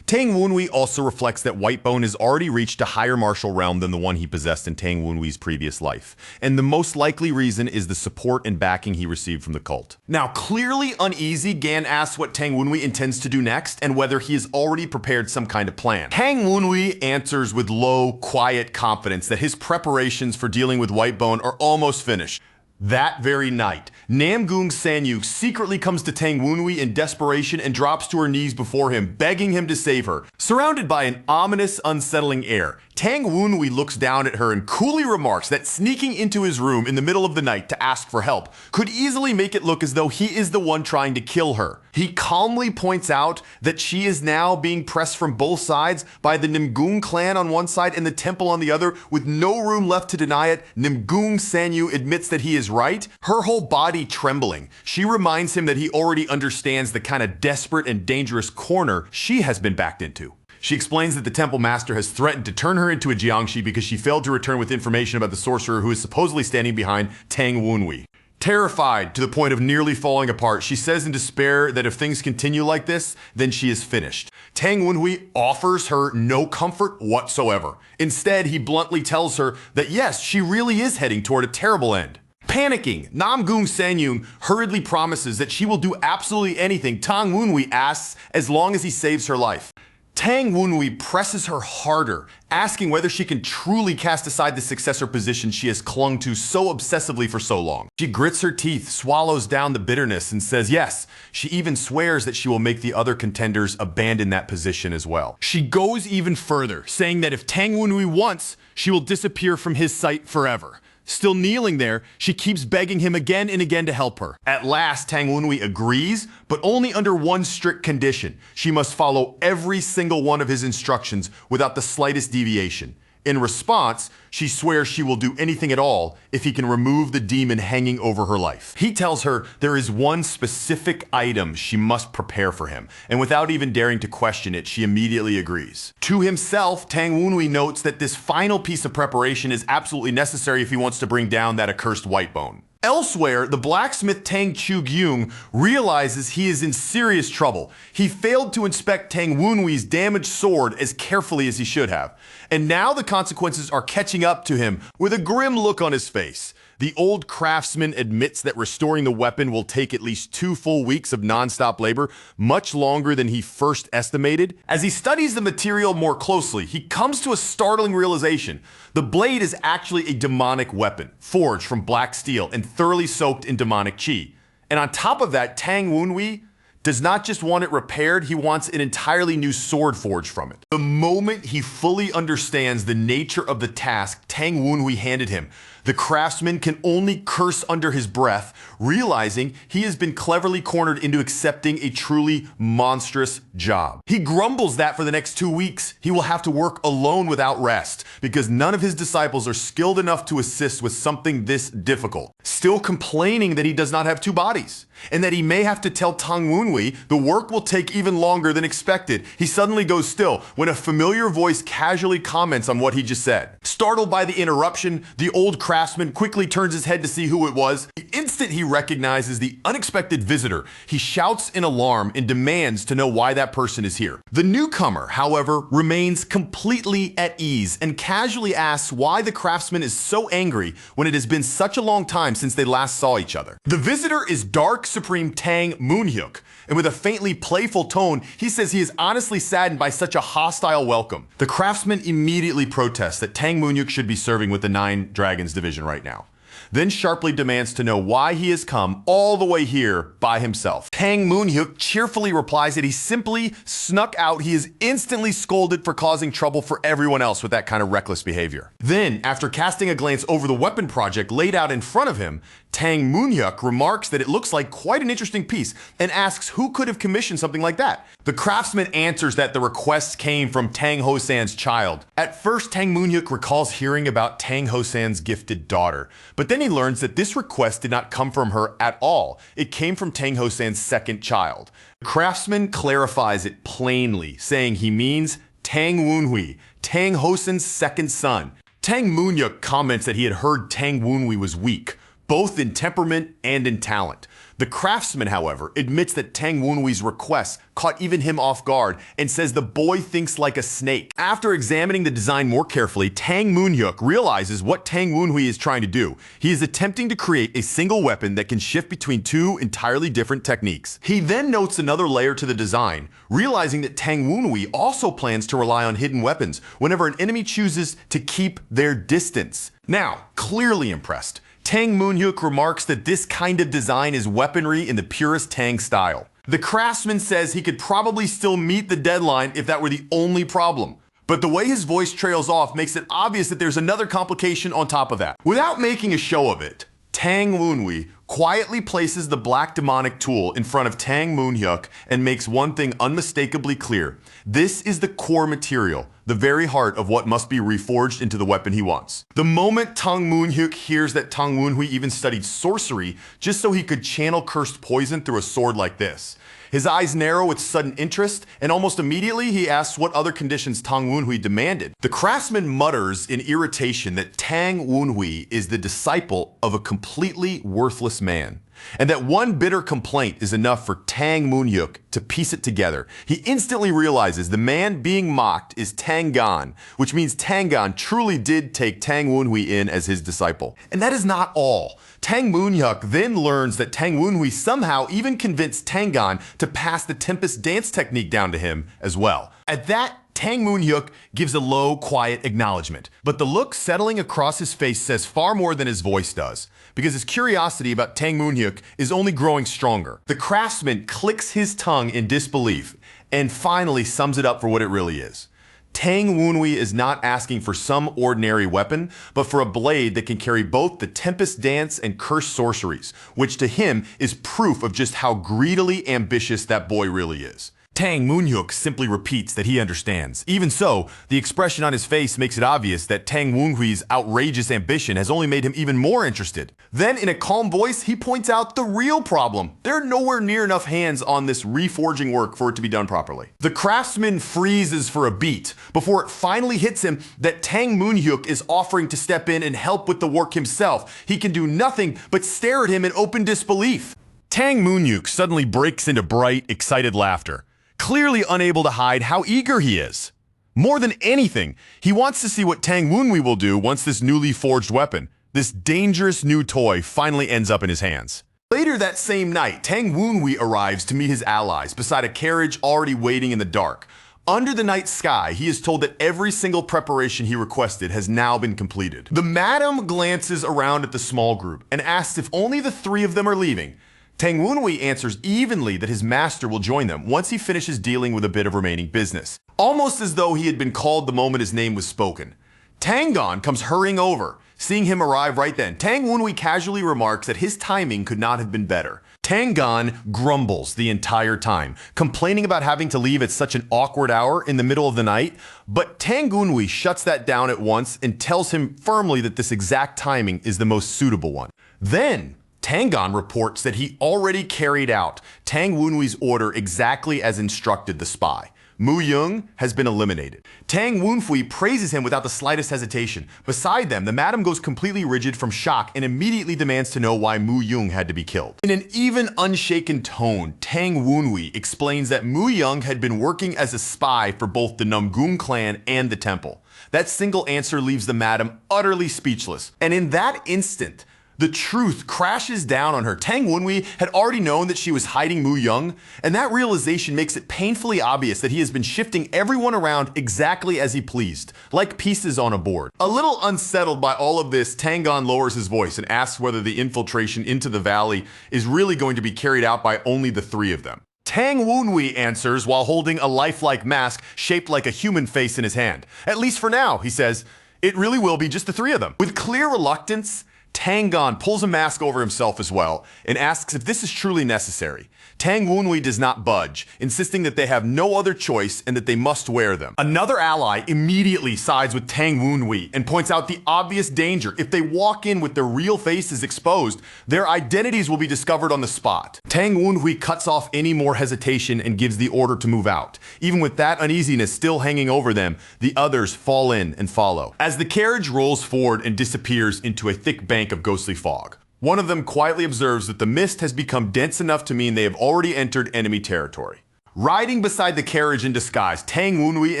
Tang Wunhui also reflects that Whitebone has already reached a higher martial realm than the one he possessed in Tang Wunhui's previous life, and the most likely reason is the support and backing he received from the cult. Now, clearly uneasy, Gan asks what Tang Wunhui intends to do next and whether he has already prepared some kind of plan. Tang Wunhui answers with low, quiet confidence that his preparations for dealing with Whitebone are almost finished. That very night, Namgung Sanyuk secretly comes to Tang Wunhui in desperation and drops to her knees before him, begging him to save her. Surrounded by an ominous, unsettling air, Tang Wunhui looks down at her and coolly remarks that sneaking into his room in the middle of the night to ask for help could easily make it look as though he is the one trying to kill her. He calmly points out that she is now being pressed from both sides by the Nimgung clan on one side and the temple on the other, with no room left to deny it. Namgung Sanyu admits that he is right, her whole body trembling. She reminds him that he already understands the kind of desperate and dangerous corner she has been backed into. She explains that the temple master has threatened to turn her into a Jiangshi because she failed to return with information about the sorcerer who is supposedly standing behind Tang Wunhui. Terrified to the point of nearly falling apart, she says in despair that if things continue like this, then she is finished. Tang Wunhui offers her no comfort whatsoever. Instead, he bluntly tells her that yes, she really is heading toward a terrible end. Panicking, Namgung Sanyung hurriedly promises that she will do absolutely anything Tang Wunhui asks as long as he saves her life. Tang Wunhui presses her harder, asking whether she can truly cast aside the successor position she has clung to so obsessively for so long. She grits her teeth, swallows down the bitterness, and says yes. She even swears that she will make the other contenders abandon that position as well. She goes even further, saying that if Tang Wunhui wants, she will disappear from his sight forever. Still kneeling there, she keeps begging him again and again to help her. At last, Tang Wunhui agrees, but only under one strict condition. She must follow every single one of his instructions without the slightest deviation. In response, she swears she will do anything at all if he can remove the demon hanging over her life. He tells her there is one specific item she must prepare for him, and without even daring to question it, she immediately agrees. To himself, Tang Wunhui notes that this final piece of preparation is absolutely necessary if he wants to bring down that accursed white bone. Elsewhere, the blacksmith Tang Chu-gyung realizes he is in serious trouble. He failed to inspect Tang Wunhui's damaged sword as carefully as he should have. And now the consequences are catching up to him with a grim look on his face. The old craftsman admits that restoring the weapon will take at least 2 full weeks of non-stop labor, much longer than he first estimated. As he studies the material more closely, he comes to a startling realization. The blade is actually a demonic weapon, forged from black steel and thoroughly soaked in demonic chi. And on top of that, Tang Wunhui does not just want it repaired, he wants an entirely new sword forged from it. The moment he fully understands the nature of the task Tang Wunhui handed him, the craftsman can only curse under his breath, realizing he has been cleverly cornered into accepting a truly monstrous job. He grumbles that for the next 2 weeks, he will have to work alone without rest, because none of his disciples are skilled enough to assist with something this difficult. Still complaining that he does not have 2 bodies, and that he may have to tell Tang Wunhui the work will take even longer than expected. He suddenly goes still when a familiar voice casually comments on what he just said. Startled by the interruption, the old craftsman quickly turns his head to see who it was. The instant he recognizes the unexpected visitor, he shouts in alarm and demands to know why that person is here. The newcomer, however, remains completely at ease and casually asks why the craftsman is so angry when it has been such a long time since they last saw each other. The visitor is Dark Supreme Tang Moonhyuk, and with a faintly playful tone, he says he is honestly saddened by such a hostile welcome. The craftsman immediately protests that Tang Moonhyuk should be serving with the 9 Dragons division right now, then sharply demands to know why he has come all the way here by himself. Tang Moonhyuk cheerfully replies that he simply snuck out. He is instantly scolded for causing trouble for everyone else with that kind of reckless behavior. Then, after casting a glance over the weapon project laid out in front of him, Tang Moonhyuk remarks that it looks like quite an interesting piece and asks who could have commissioned something like that. The craftsman answers that the request came from Tang Hosan's child. At first, Tang Moonhyuk recalls hearing about Tang Hosan's gifted daughter, but then he learns that this request did not come from her at all. It came from Tang Hosan's second child. The craftsman clarifies it plainly, saying he means Tang Wunhui, Tang Hosan's second son. Tang Moonhyuk comments that he had heard Tang Wunhui was weak, both in temperament and in talent. The craftsman, however, admits that Tang Wunhui's request caught even him off guard and says the boy thinks like a snake. After examining the design more carefully, Tang Moonhyuk realizes what Tang Wunhui is trying to do. He is attempting to create a single weapon that can shift between 2 entirely different techniques. He then notes another layer to the design, realizing that Tang Wunhui also plans to rely on hidden weapons whenever an enemy chooses to keep their distance. Now, clearly impressed, Tang Moonhyuk remarks that this kind of design is weaponry in the purest Tang style. The craftsman says he could probably still meet the deadline if that were the only problem. But the way his voice trails off makes it obvious that there's another complication on top of that. Without making a show of it, Tang Wunhui quietly places the black demonic tool in front of Tang Moonhyuk and makes one thing unmistakably clear. This is the core material, the very heart of what must be reforged into the weapon he wants. The moment Tang Moonhyuk hears that Tang Wunhui even studied sorcery just so he could channel cursed poison through a sword like this, his eyes narrow with sudden interest, and almost immediately he asks what other conditions Tang Wunhui demanded. The craftsman mutters in irritation that Tang Wunhui is the disciple of a completely worthless man, and that one bitter complaint is enough for Tang Moonhyuk to piece it together. He instantly realizes the man being mocked is Tangan, which means Tangan truly did take Tang Wunhui in as his disciple. And that is not all. Tang Moonhyuk then learns that Tang Wunhui somehow even convinced Tangan to pass the Tempest dance technique down to him as well. At that, Tang Moonhyuk gives a low, quiet acknowledgement, but the look settling across his face says far more than his voice does, because his curiosity about Tang Moonhyuk is only growing stronger. The craftsman clicks his tongue in disbelief and finally sums it up for what it really is. Tang Wunhui is not asking for some ordinary weapon, but for a blade that can carry both the Tempest Dance and Cursed Sorceries, which to him is proof of just how greedily ambitious that boy really is. Tang Moonhyuk simply repeats that he understands. Even so, the expression on his face makes it obvious that Tang Woonhui's outrageous ambition has only made him even more interested. Then, in a calm voice, he points out the real problem. There are nowhere near enough hands on this reforging work for it to be done properly. The craftsman freezes for a beat before it finally hits him that Tang Moonhyuk is offering to step in and help with the work himself. He can do nothing but stare at him in open disbelief. Tang Moonhyuk suddenly breaks into bright, excited laughter, clearly unable to hide how eager he is. More than anything, he wants to see what Tang Woonhui will do once this newly forged weapon, this dangerous new toy, finally ends up in his hands. Later that same night, Tang Woonhui arrives to meet his allies beside a carriage already waiting in the dark. Under the night sky, he is told that every single preparation he requested has now been completed. The madam glances around at the small group and asks if only the three of them are leaving. Tang Woonhui answers evenly that his master will join them once he finishes dealing with a bit of remaining business, almost as though he had been called the moment his name was spoken. Tangon comes hurrying over. Seeing him arrive right then, Tang Woonhui casually remarks that his timing could not have been better. Tangon grumbles the entire time, complaining about having to leave at such an awkward hour in the middle of the night, but Tang Woonhui shuts that down at once and tells him firmly that this exact timing is the most suitable one. Then, Tangon reports that he already carried out Tang Woonhui's order exactly as instructed the spy. Mu Yung has been eliminated. Tang Woonhui praises him without the slightest hesitation. Beside them, the madam goes completely rigid from shock and immediately demands to know why Mu Yung had to be killed. In an even unshaken tone, Tang Woonhui explains that Mu Yung had been working as a spy for both the Namgung clan and the temple. That single answer leaves the madam utterly speechless. And in that instant, the truth crashes down on her. Tang Woonhui had already known that she was hiding Mu Yung, and that realization makes it painfully obvious that he has been shifting everyone around exactly as he pleased, like pieces on a board. A little unsettled by all of this, Tangon lowers his voice and asks whether the infiltration into the valley is really going to be carried out by only the three of them. Tang Woonhui answers while holding a lifelike mask shaped like a human face in his hand. At least for now, he says, it really will be just the three of them. With clear reluctance, Tangon pulls a mask over himself as well and asks if this is truly necessary. Tang Woonhui does not budge, insisting that they have no other choice and that they must wear them. Another ally immediately sides with Tang Woonhui and points out the obvious danger. If they walk in with their real faces exposed, their identities will be discovered on the spot. Tang Woonhui cuts off any more hesitation and gives the order to move out. Even with that uneasiness still hanging over them, the others fall in and follow. As the carriage rolls forward and disappears into a thick bank of ghostly fog, one of them quietly observes that the mist has become dense enough to mean they have already entered enemy territory. Riding beside the carriage in disguise, Tang Woonhui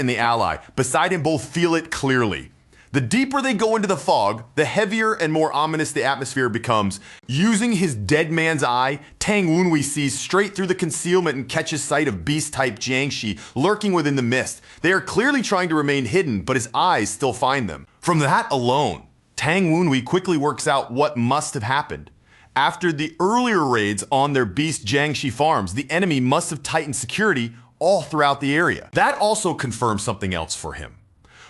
and the ally beside him both feel it clearly. The deeper they go into the fog, the heavier and more ominous the atmosphere becomes. Using his dead man's eye, Tang Woonhui sees straight through the concealment and catches sight of beast-type Jiangshi lurking within the mist. They are clearly trying to remain hidden, but his eyes still find them. From that alone, Tang Woonhui quickly works out what must have happened. After the earlier raids on their beast Jiangshi farms, the enemy must have tightened security all throughout the area. That also confirms something else for him.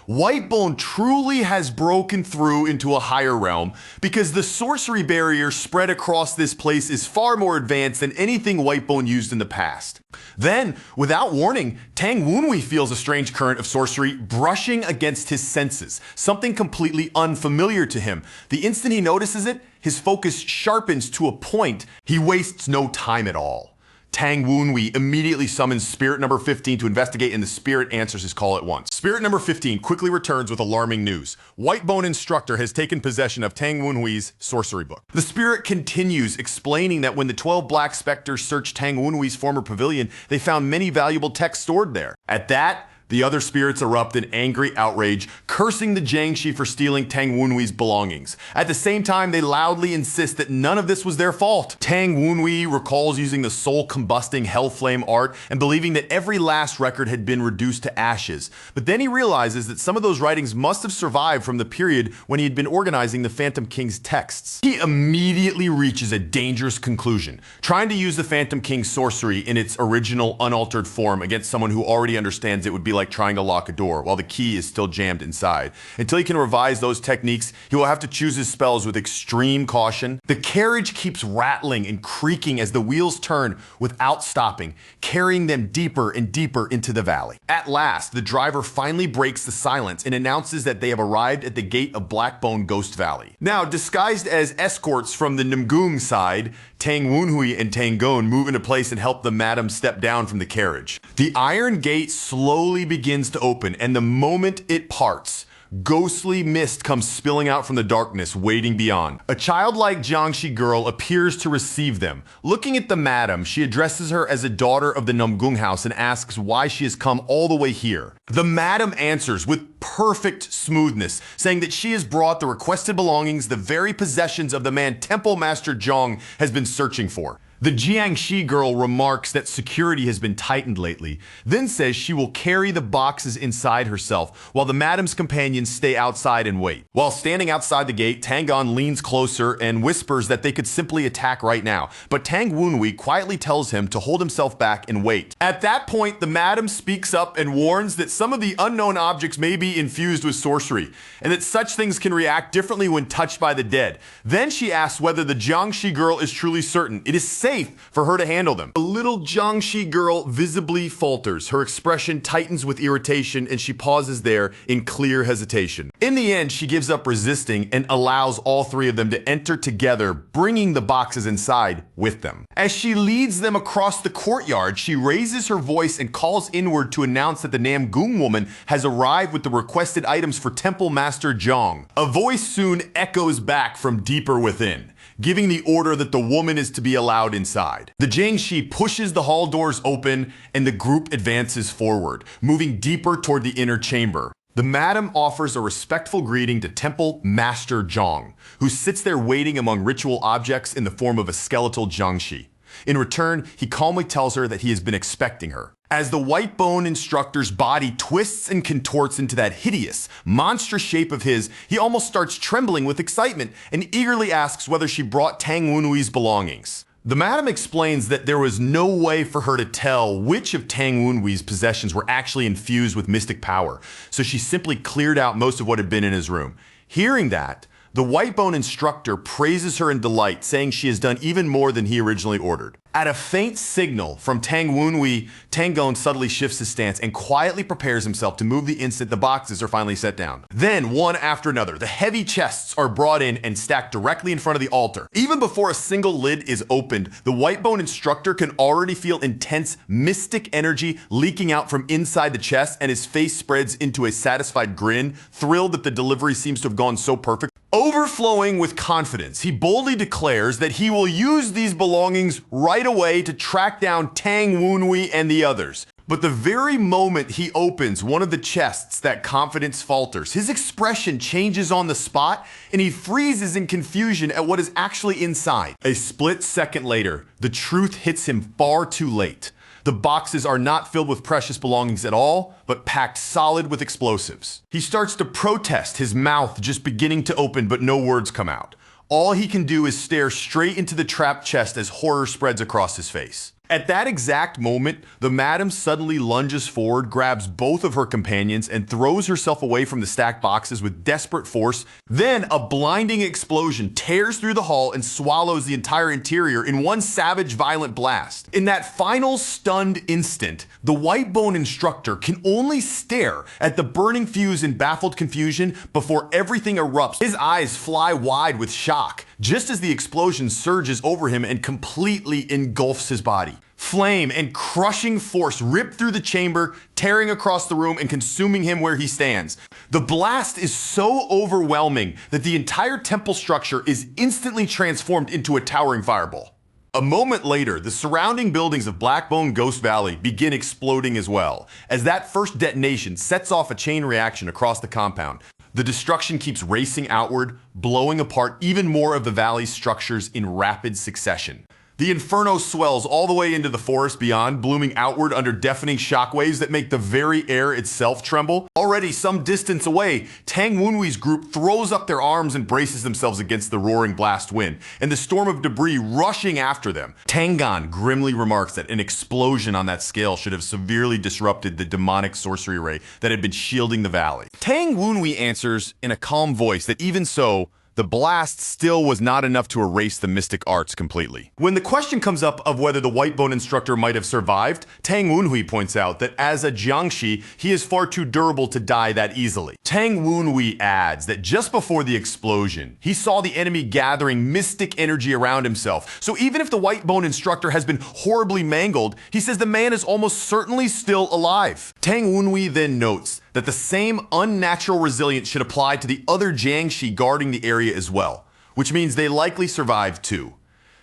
Whitebone truly has broken through into a higher realm because the sorcery barrier spread across this place is far more advanced than anything Whitebone used in the past. Then, without warning, Tang Woonhui feels a strange current of sorcery brushing against his senses, something completely unfamiliar to him. The instant he notices it, his focus sharpens to a point. He wastes no time at all. Tang Woonhui immediately summons Spirit number 15 to investigate, and the spirit answers his call at once. Spirit number 15 quickly returns with alarming news. Whitebone Instructor has taken possession of Tang Woonhui's sorcery book. The spirit continues, explaining that when the 12 black specters searched Tang Woonhui's former pavilion, they found many valuable texts stored there. At that, the other spirits erupt in angry outrage, cursing the Jiangshi for stealing Tang Woonhui's belongings. At the same time, they loudly insist that none of this was their fault. Tang Woonhui recalls using the soul-combusting hellflame art and believing that every last record had been reduced to ashes. But then he realizes that some of those writings must have survived from the period when he had been organizing the Phantom King's texts. He immediately reaches a dangerous conclusion. Trying to use the Phantom King's sorcery in its original, unaltered form against someone who already understands it would be like like trying to lock a door while the key is still jammed inside. Until he can revise those techniques, he will have to choose his spells with extreme caution. The carriage keeps rattling and creaking as the wheels turn without stopping, carrying them deeper and deeper into the valley. At last, the driver finally breaks the silence and announces that they have arrived at the gate of Blackbone Ghost Valley. Now, disguised as escorts from the Namgung side, Tang Wunhui and Tang Gon move into place and help the madam step down from the carriage. The iron gate slowly begins to open, and the moment it parts, ghostly mist comes spilling out from the darkness waiting beyond. A childlike Jiangxi girl appears to receive them. Looking at the madam, she addresses her as a daughter of the Namgung house and asks why she has come all the way here. The madam answers with perfect smoothness, saying that she has brought the requested belongings, the very possessions of the man Temple Master Zhang has been searching for. The Jiangxi girl remarks that security has been tightened lately, then says she will carry the boxes inside herself while the madam's companions stay outside and wait. While standing outside the gate, Tang Gon leans closer and whispers that they could simply attack right now, but Tang Wunhui quietly tells him to hold himself back and wait. At that point, the madam speaks up and warns that some of the unknown objects may be infused with sorcery, and that such things can react differently when touched by the dead. Then she asks whether the Jiangxi girl is truly certain it is safe for her to handle them. The little Jiangxi girl visibly falters. Her expression tightens with irritation and she pauses there in clear hesitation. In the end, she gives up resisting and allows all three of them to enter together, bringing the boxes inside with them. As she leads them across the courtyard, she raises her voice and calls inward to announce that the Namgung woman has arrived with the requested items for Temple Master Zhang. A voice soon echoes back from deeper within, giving the order that the woman is to be allowed inside. The Jiangxi pushes the hall doors open and the group advances forward, moving deeper toward the inner chamber. The madam offers a respectful greeting to Temple Master Zhang, who sits there waiting among ritual objects in the form of a skeletal Jiangxi. In return, he calmly tells her that he has been expecting her. As the white bone instructor's body twists and contorts into that hideous, monstrous shape of his, he almost starts trembling with excitement and eagerly asks whether she brought Tang Wunhui's belongings. The madam explains that there was no way for her to tell which of Tang Wunhui's possessions were actually infused with mystic power, so she simply cleared out most of what had been in his room. Hearing that, the white bone instructor praises her in delight, saying she has done even more than he originally ordered. At a faint signal from Tang Wunhui, Tang Gon suddenly shifts his stance and quietly prepares himself to move the instant the boxes are finally set down. Then, one after another, the heavy chests are brought in and stacked directly in front of the altar. Even before a single lid is opened, the white bone instructor can already feel intense mystic energy leaking out from inside the chest, and his face spreads into a satisfied grin, thrilled that the delivery seems to have gone so perfect. Overflowing with confidence, he boldly declares that he will use these belongings right away to track down Tang Wunhui and the others. But the very moment he opens one of the chests, that confidence falters. His expression changes on the spot, and he freezes in confusion at what is actually inside. A split second later, the truth hits him far too late. The boxes are not filled with precious belongings at all, but packed solid with explosives. He starts to protest, his mouth just beginning to open, but no words come out. All he can do is stare straight into the trapped chest as horror spreads across his face. At that exact moment, the madam suddenly lunges forward, grabs both of her companions, and throws herself away from the stacked boxes with desperate force. Then a blinding explosion tears through the hall and swallows the entire interior in one savage, violent blast. In that final stunned instant, the white bone instructor can only stare at the burning fuse in baffled confusion before everything erupts. His eyes fly wide with shock, just as the explosion surges over him and completely engulfs his body. Flame and crushing force rip through the chamber, tearing across the room and consuming him where he stands. The blast is so overwhelming that the entire temple structure is instantly transformed into a towering fireball. A moment later, the surrounding buildings of Blackbone Ghost Valley begin exploding as well, as that first detonation sets off a chain reaction across the compound. The destruction keeps racing outward, blowing apart even more of the valley's structures in rapid succession. The inferno swells all the way into the forest beyond, blooming outward under deafening shockwaves that make the very air itself tremble. Already some distance away, Tang Wenhui's group throws up their arms and braces themselves against the roaring blast wind, and the storm of debris rushing after them. Tangan grimly remarks that an explosion on that scale should have severely disrupted the demonic sorcery ray that had been shielding the valley. Tang Wenhui answers in a calm voice that even so, the blast still was not enough to erase the mystic arts completely. When the question comes up of whether the Whitebone instructor might have survived, Tang Wenhui points out that as a Jiangshi, he is far too durable to die that easily. Tang Wenhui adds that just before the explosion, he saw the enemy gathering mystic energy around himself. So even if the Whitebone instructor has been horribly mangled, he says the man is almost certainly still alive. Tang Wenhui then notes that the same unnatural resilience should apply to the other Jiangshi guarding the area as well, which means they likely survived too.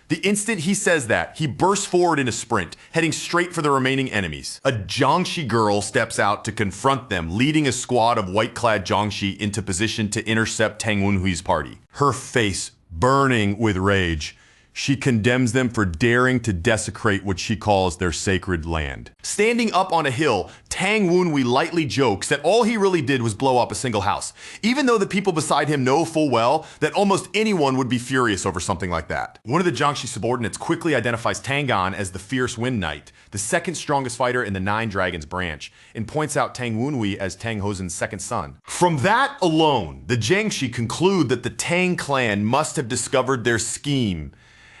The instant he says that, he bursts forward in a sprint, heading straight for the remaining enemies. A Jiangshi girl steps out to confront them, leading a squad of white-clad Jiangshi into position to intercept Tang Wenhui's party. Her face burning with rage, she condemns them for daring to desecrate what she calls their sacred land. Standing up on a hill, Tang Wenhui lightly jokes that all he really did was blow up a single house, even though the people beside him know full well that almost anyone would be furious over something like that. One of the Jiangshi subordinates quickly identifies Tangan as the Fierce Wind Knight, the second strongest fighter in the Nine Dragons branch, and points out Tang Wenhui as Tang Hosen's second son. From that alone, the Jiangshi conclude that the Tang clan must have discovered their scheme.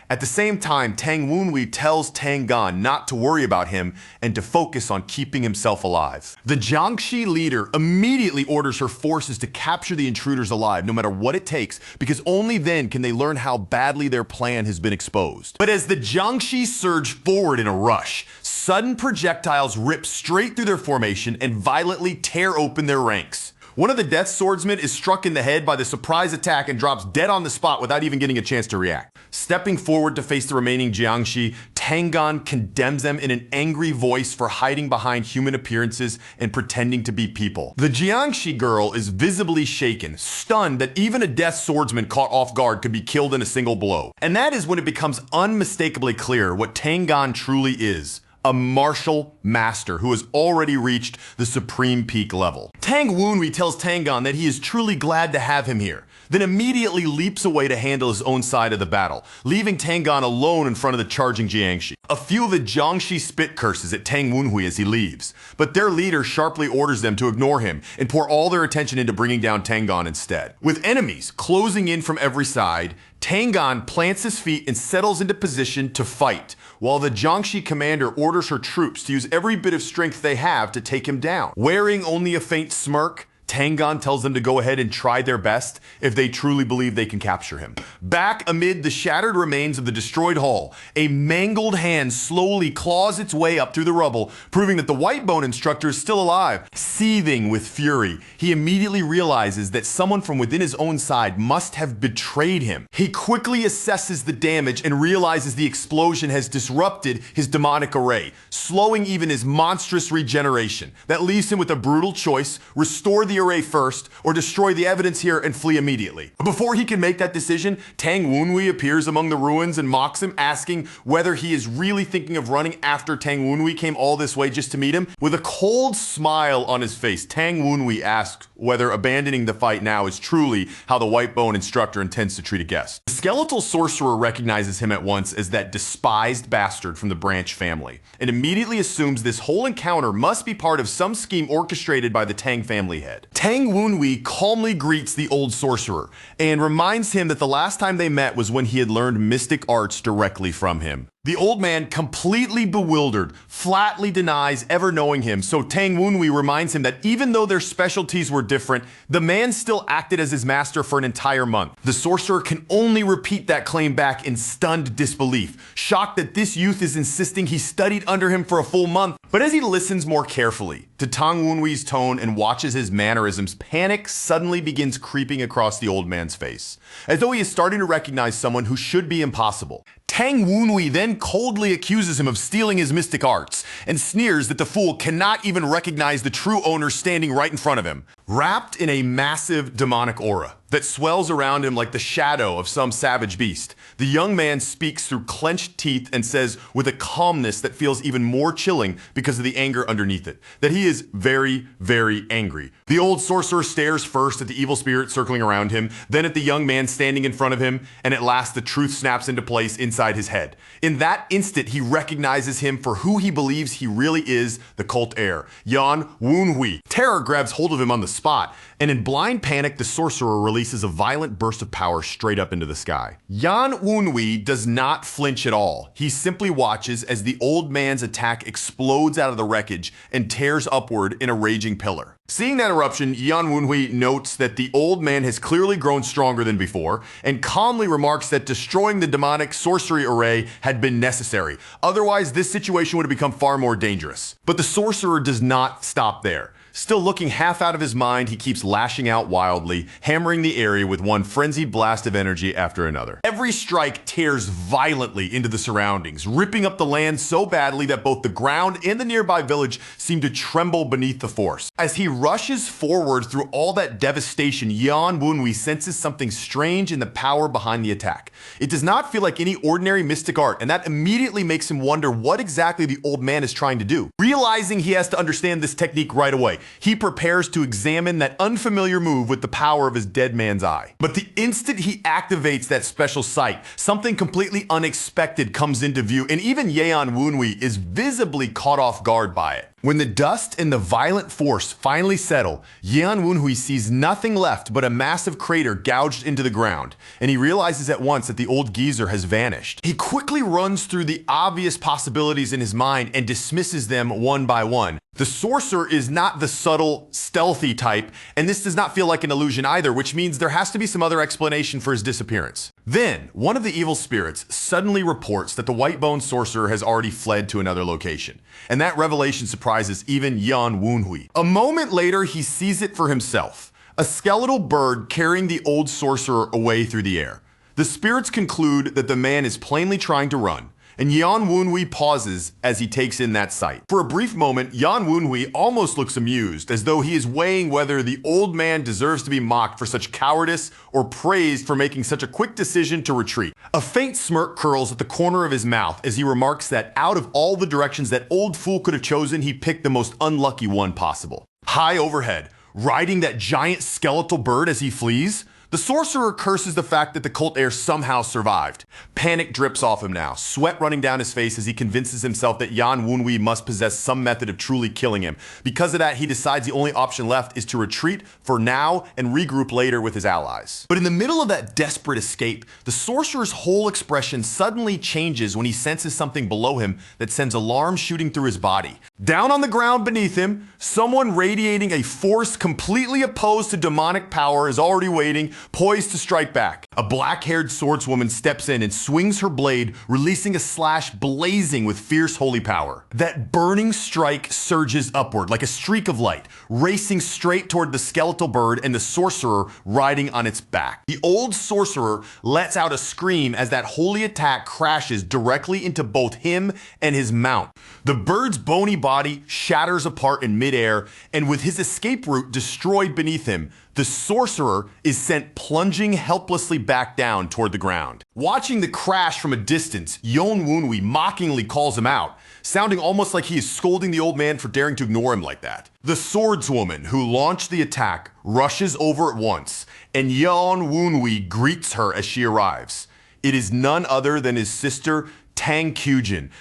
At the same time, Tang Wenhui tells Tangan not to worry about him and to focus on keeping himself alive. The Jiangshi leader immediately orders her forces to capture the intruders alive, no matter what it takes, because only then can they learn how badly their plan has been exposed. But as the Jiangshi surge forward in a rush, sudden projectiles rip straight through their formation and violently tear open their ranks. One of the Death Swordsmen is struck in the head by the surprise attack and drops dead on the spot without even getting a chance to react. Stepping forward to face the remaining Jiangshi, Tangan condemns them in an angry voice for hiding behind human appearances and pretending to be people. The Jiangshi girl is visibly shaken, stunned that even a Death Swordsman caught off guard could be killed in a single blow. And that is when it becomes unmistakably clear what Tangan truly is. A martial master who has already reached the supreme peak level. Tang Wenhui tells Tangan that he is truly glad to have him here, then immediately leaps away to handle his own side of the battle, leaving Tangan alone in front of the charging Jiangshi. A few of the Jiangshi spit curses at Tang Wenhui as he leaves, but their leader sharply orders them to ignore him and pour all their attention into bringing down Tangan instead. With enemies closing in from every side, Tangan plants his feet and settles into position to fight, while the Jiangshi commander orders her troops to use every bit of strength they have to take him down. Wearing only a faint smirk, Tangan tells them to go ahead and try their best if they truly believe they can capture him. Back amid the shattered remains of the destroyed hall, a mangled hand slowly claws its way up through the rubble, proving that the Whitebone instructor is still alive. Seething with fury, he immediately realizes that someone from within his own side must have betrayed him. He quickly assesses the damage and realizes the explosion has disrupted his demonic array, slowing even his monstrous regeneration. That leaves him with a brutal choice: restore the array first, or destroy the evidence here and flee immediately. But before he can make that decision, Tang Wenhui appears among the ruins and mocks him, asking whether he is really thinking of running after Tang Wenhui came all this way just to meet him. With a cold smile on his face, Tang Wenhui asks whether abandoning the fight now is truly how the Whitebone instructor intends to treat a guest. The skeletal sorcerer recognizes him at once as that despised bastard from the Branch family, and immediately assumes this whole encounter must be part of some scheme orchestrated by the Tang family head. Tang Wenhui calmly greets the old sorcerer and reminds him that the last time they met was when he had learned mystic arts directly from him. The old man, completely bewildered, flatly denies ever knowing him, so Tang Wenhui reminds him that even though their specialties were different, the man still acted as his master for an entire month. The sorcerer can only repeat that claim back in stunned disbelief, shocked that this youth is insisting he studied under him for a full month. But as he listens more carefully to Tang Wenhui's tone and watches his mannerisms, panic suddenly begins creeping across the old man's face, as though he is starting to recognize someone who should be impossible. Tang Wenhui then coldly accuses him of stealing his mystic arts and sneers that the fool cannot even recognize the true owner standing right in front of him. Wrapped in a massive demonic aura, that swells around him like the shadow of some savage beast. The young man speaks through clenched teeth and says with a calmness that feels even more chilling because of the anger underneath it, that he is very, very angry. The old sorcerer stares first at the evil spirit circling around him, then at the young man standing in front of him, and at last the truth snaps into place inside his head. In that instant, he recognizes him for who he believes he really is, the cult heir, Yan Wunhui. Terror grabs hold of him on the spot, and in blind panic, the sorcerer releases a violent burst of power straight up into the sky. Yan Wunhui does not flinch at all. He simply watches as the old man's attack explodes out of the wreckage and tears upward in a raging pillar. Seeing that eruption, Yan Wunhui notes that the old man has clearly grown stronger than before, and calmly remarks that destroying the demonic sorcery array had been necessary. Otherwise, this situation would have become far more dangerous. But the sorcerer does not stop there. Still looking half out of his mind, he keeps lashing out wildly, hammering the area with one frenzied blast of energy after another. Every strike tears violently into the surroundings, ripping up the land so badly that both the ground and the nearby village seem to tremble beneath the force. As he rushes forward through all that devastation, Yan Wunhui senses something strange in the power behind the attack. It does not feel like any ordinary mystic art, and that immediately makes him wonder what exactly the old man is trying to do. Realizing he has to understand this technique right away, he prepares to examine that unfamiliar move with the power of his dead man's eye. But the instant he activates that special sight, something completely unexpected comes into view, and even Yan Wunhui is visibly caught off guard by it. When the dust and the violent force finally settle, Yan Wunhui sees nothing left but a massive crater gouged into the ground, and he realizes at once that the old geezer has vanished. He quickly runs through the obvious possibilities in his mind and dismisses them one by one. The sorcerer is not the subtle, stealthy type, and this does not feel like an illusion either, which means there has to be some other explanation for his disappearance. Then, one of the evil spirits suddenly reports that the white-boned sorcerer has already fled to another location, and that revelation surprises even Yan Wunhui. A moment later, he sees it for himself, a skeletal bird carrying the old sorcerer away through the air. The spirits conclude that the man is plainly trying to run, and Yan Wunhui pauses as he takes in that sight. For a brief moment, Yan Wunhui almost looks amused, as though he is weighing whether the old man deserves to be mocked for such cowardice or praised for making such a quick decision to retreat. A faint smirk curls at the corner of his mouth as he remarks that out of all the directions that old fool could have chosen, he picked the most unlucky one possible. High overhead, riding that giant skeletal bird as he flees, the sorcerer curses the fact that the cult heir somehow survived. Panic drips off him now, sweat running down his face as he convinces himself that Yan Wunhui must possess some method of truly killing him. Because of that, he decides the only option left is to retreat for now and regroup later with his allies. But in the middle of that desperate escape, the sorcerer's whole expression suddenly changes when he senses something below him that sends alarms shooting through his body. Down on the ground beneath him, someone radiating a force completely opposed to demonic power is already waiting, poised to strike back. A black-haired swordswoman steps in and swings her blade, releasing a slash blazing with fierce holy power. That burning strike surges upward like a streak of light, racing straight toward the skeletal bird and the sorcerer riding on its back. The old sorcerer lets out a scream as that holy attack crashes directly into both him and his mount. The bird's bony body shatters apart in midair, and with his escape route destroyed beneath him, the sorcerer is sent plunging helplessly back down toward the ground. Watching the crash from a distance, Yan Wunhui mockingly calls him out, sounding almost like he is scolding the old man for daring to ignore him like that. The swordswoman who launched the attack rushes over at once, and Yan Wunhui greets her as she arrives. It is none other than his sister, Tang.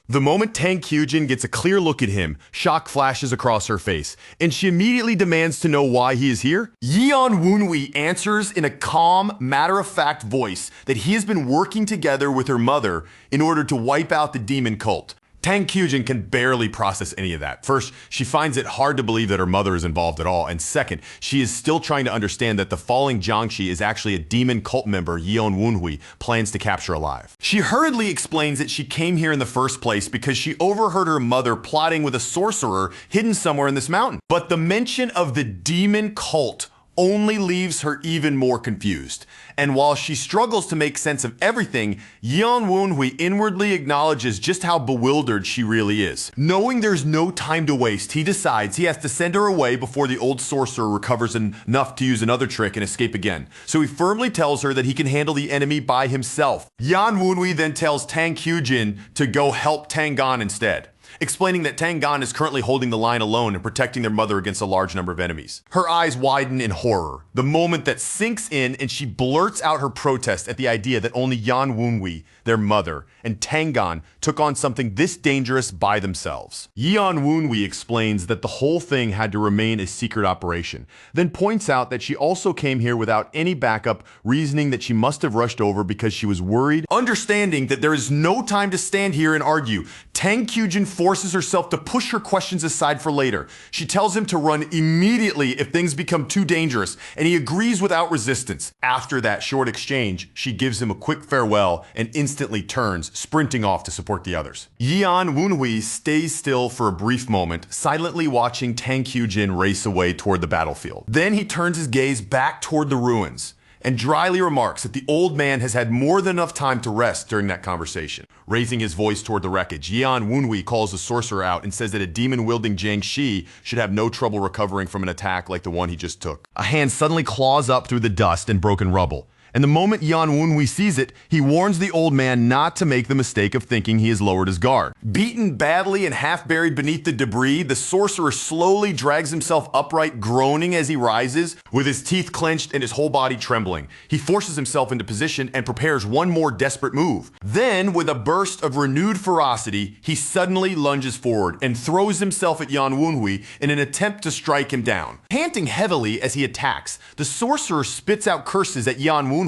The moment Tang gets a clear look at him, shock flashes across her face, and she immediately demands to know why he is here. Yan Wunhui answers in a calm, matter-of-fact voice that he has been working together with her mother in order to wipe out the demon cult. Tang can barely process any of that. First, she finds it hard to believe that her mother is involved at all, and second, she is still trying to understand that the falling Jiangshi is actually a demon cult member Yan Wunhui plans to capture alive. She hurriedly explains that she came here in the first place because she overheard her mother plotting with a sorcerer hidden somewhere in this mountain. But the mention of the demon cult only leaves her even more confused. And while she struggles to make sense of everything, Yan Wenhui inwardly acknowledges just how bewildered she really is. Knowing there's no time to waste, he decides he has to send her away before the old sorcerer recovers enough to use another trick and escape again. So he firmly tells her that he can handle the enemy by himself. Yan Wenhui then tells Tang Kyujin to go help Tang Gan instead, explaining that Tang Gan is currently holding the line alone and protecting their mother against a large number of enemies. Her eyes widen in horror, the moment that sinks in, and she blurts out her protest at the idea that only Yan Wenhui, their mother, and Tang Gan took on something this dangerous by themselves. Yan Wenhui explains that the whole thing had to remain a secret operation, then points out that she also came here without any backup, reasoning that she must have rushed over because she was worried. Understanding that there is no time to stand here and argue, Tang Kyujin forces herself to push her questions aside for later. She tells him to run immediately if things become too dangerous, and he agrees without resistance. After that short exchange, she gives him a quick farewell and instantly turns, sprinting off to support the others. Yan Wenhui stays still for a brief moment, silently watching Tang Kyujin race away toward the battlefield. Then he turns his gaze back toward the ruins and dryly remarks that the old man has had more than enough time to rest during that conversation. Raising his voice toward the wreckage, Yan Wenhui calls the sorcerer out and says that a demon-wielding Jiang Shi should have no trouble recovering from an attack like the one he just took. A hand suddenly claws up through the dust and broken rubble. And the moment Yan Wenhui sees it, he warns the old man not to make the mistake of thinking he has lowered his guard. Beaten badly and half buried beneath the debris, the sorcerer slowly drags himself upright, groaning as he rises, with his teeth clenched and his whole body trembling. He forces himself into position and prepares one more desperate move. Then, with a burst of renewed ferocity, he suddenly lunges forward and throws himself at Yan Wenhui in an attempt to strike him down. Panting heavily as he attacks, the sorcerer spits out curses at Yan Wenhui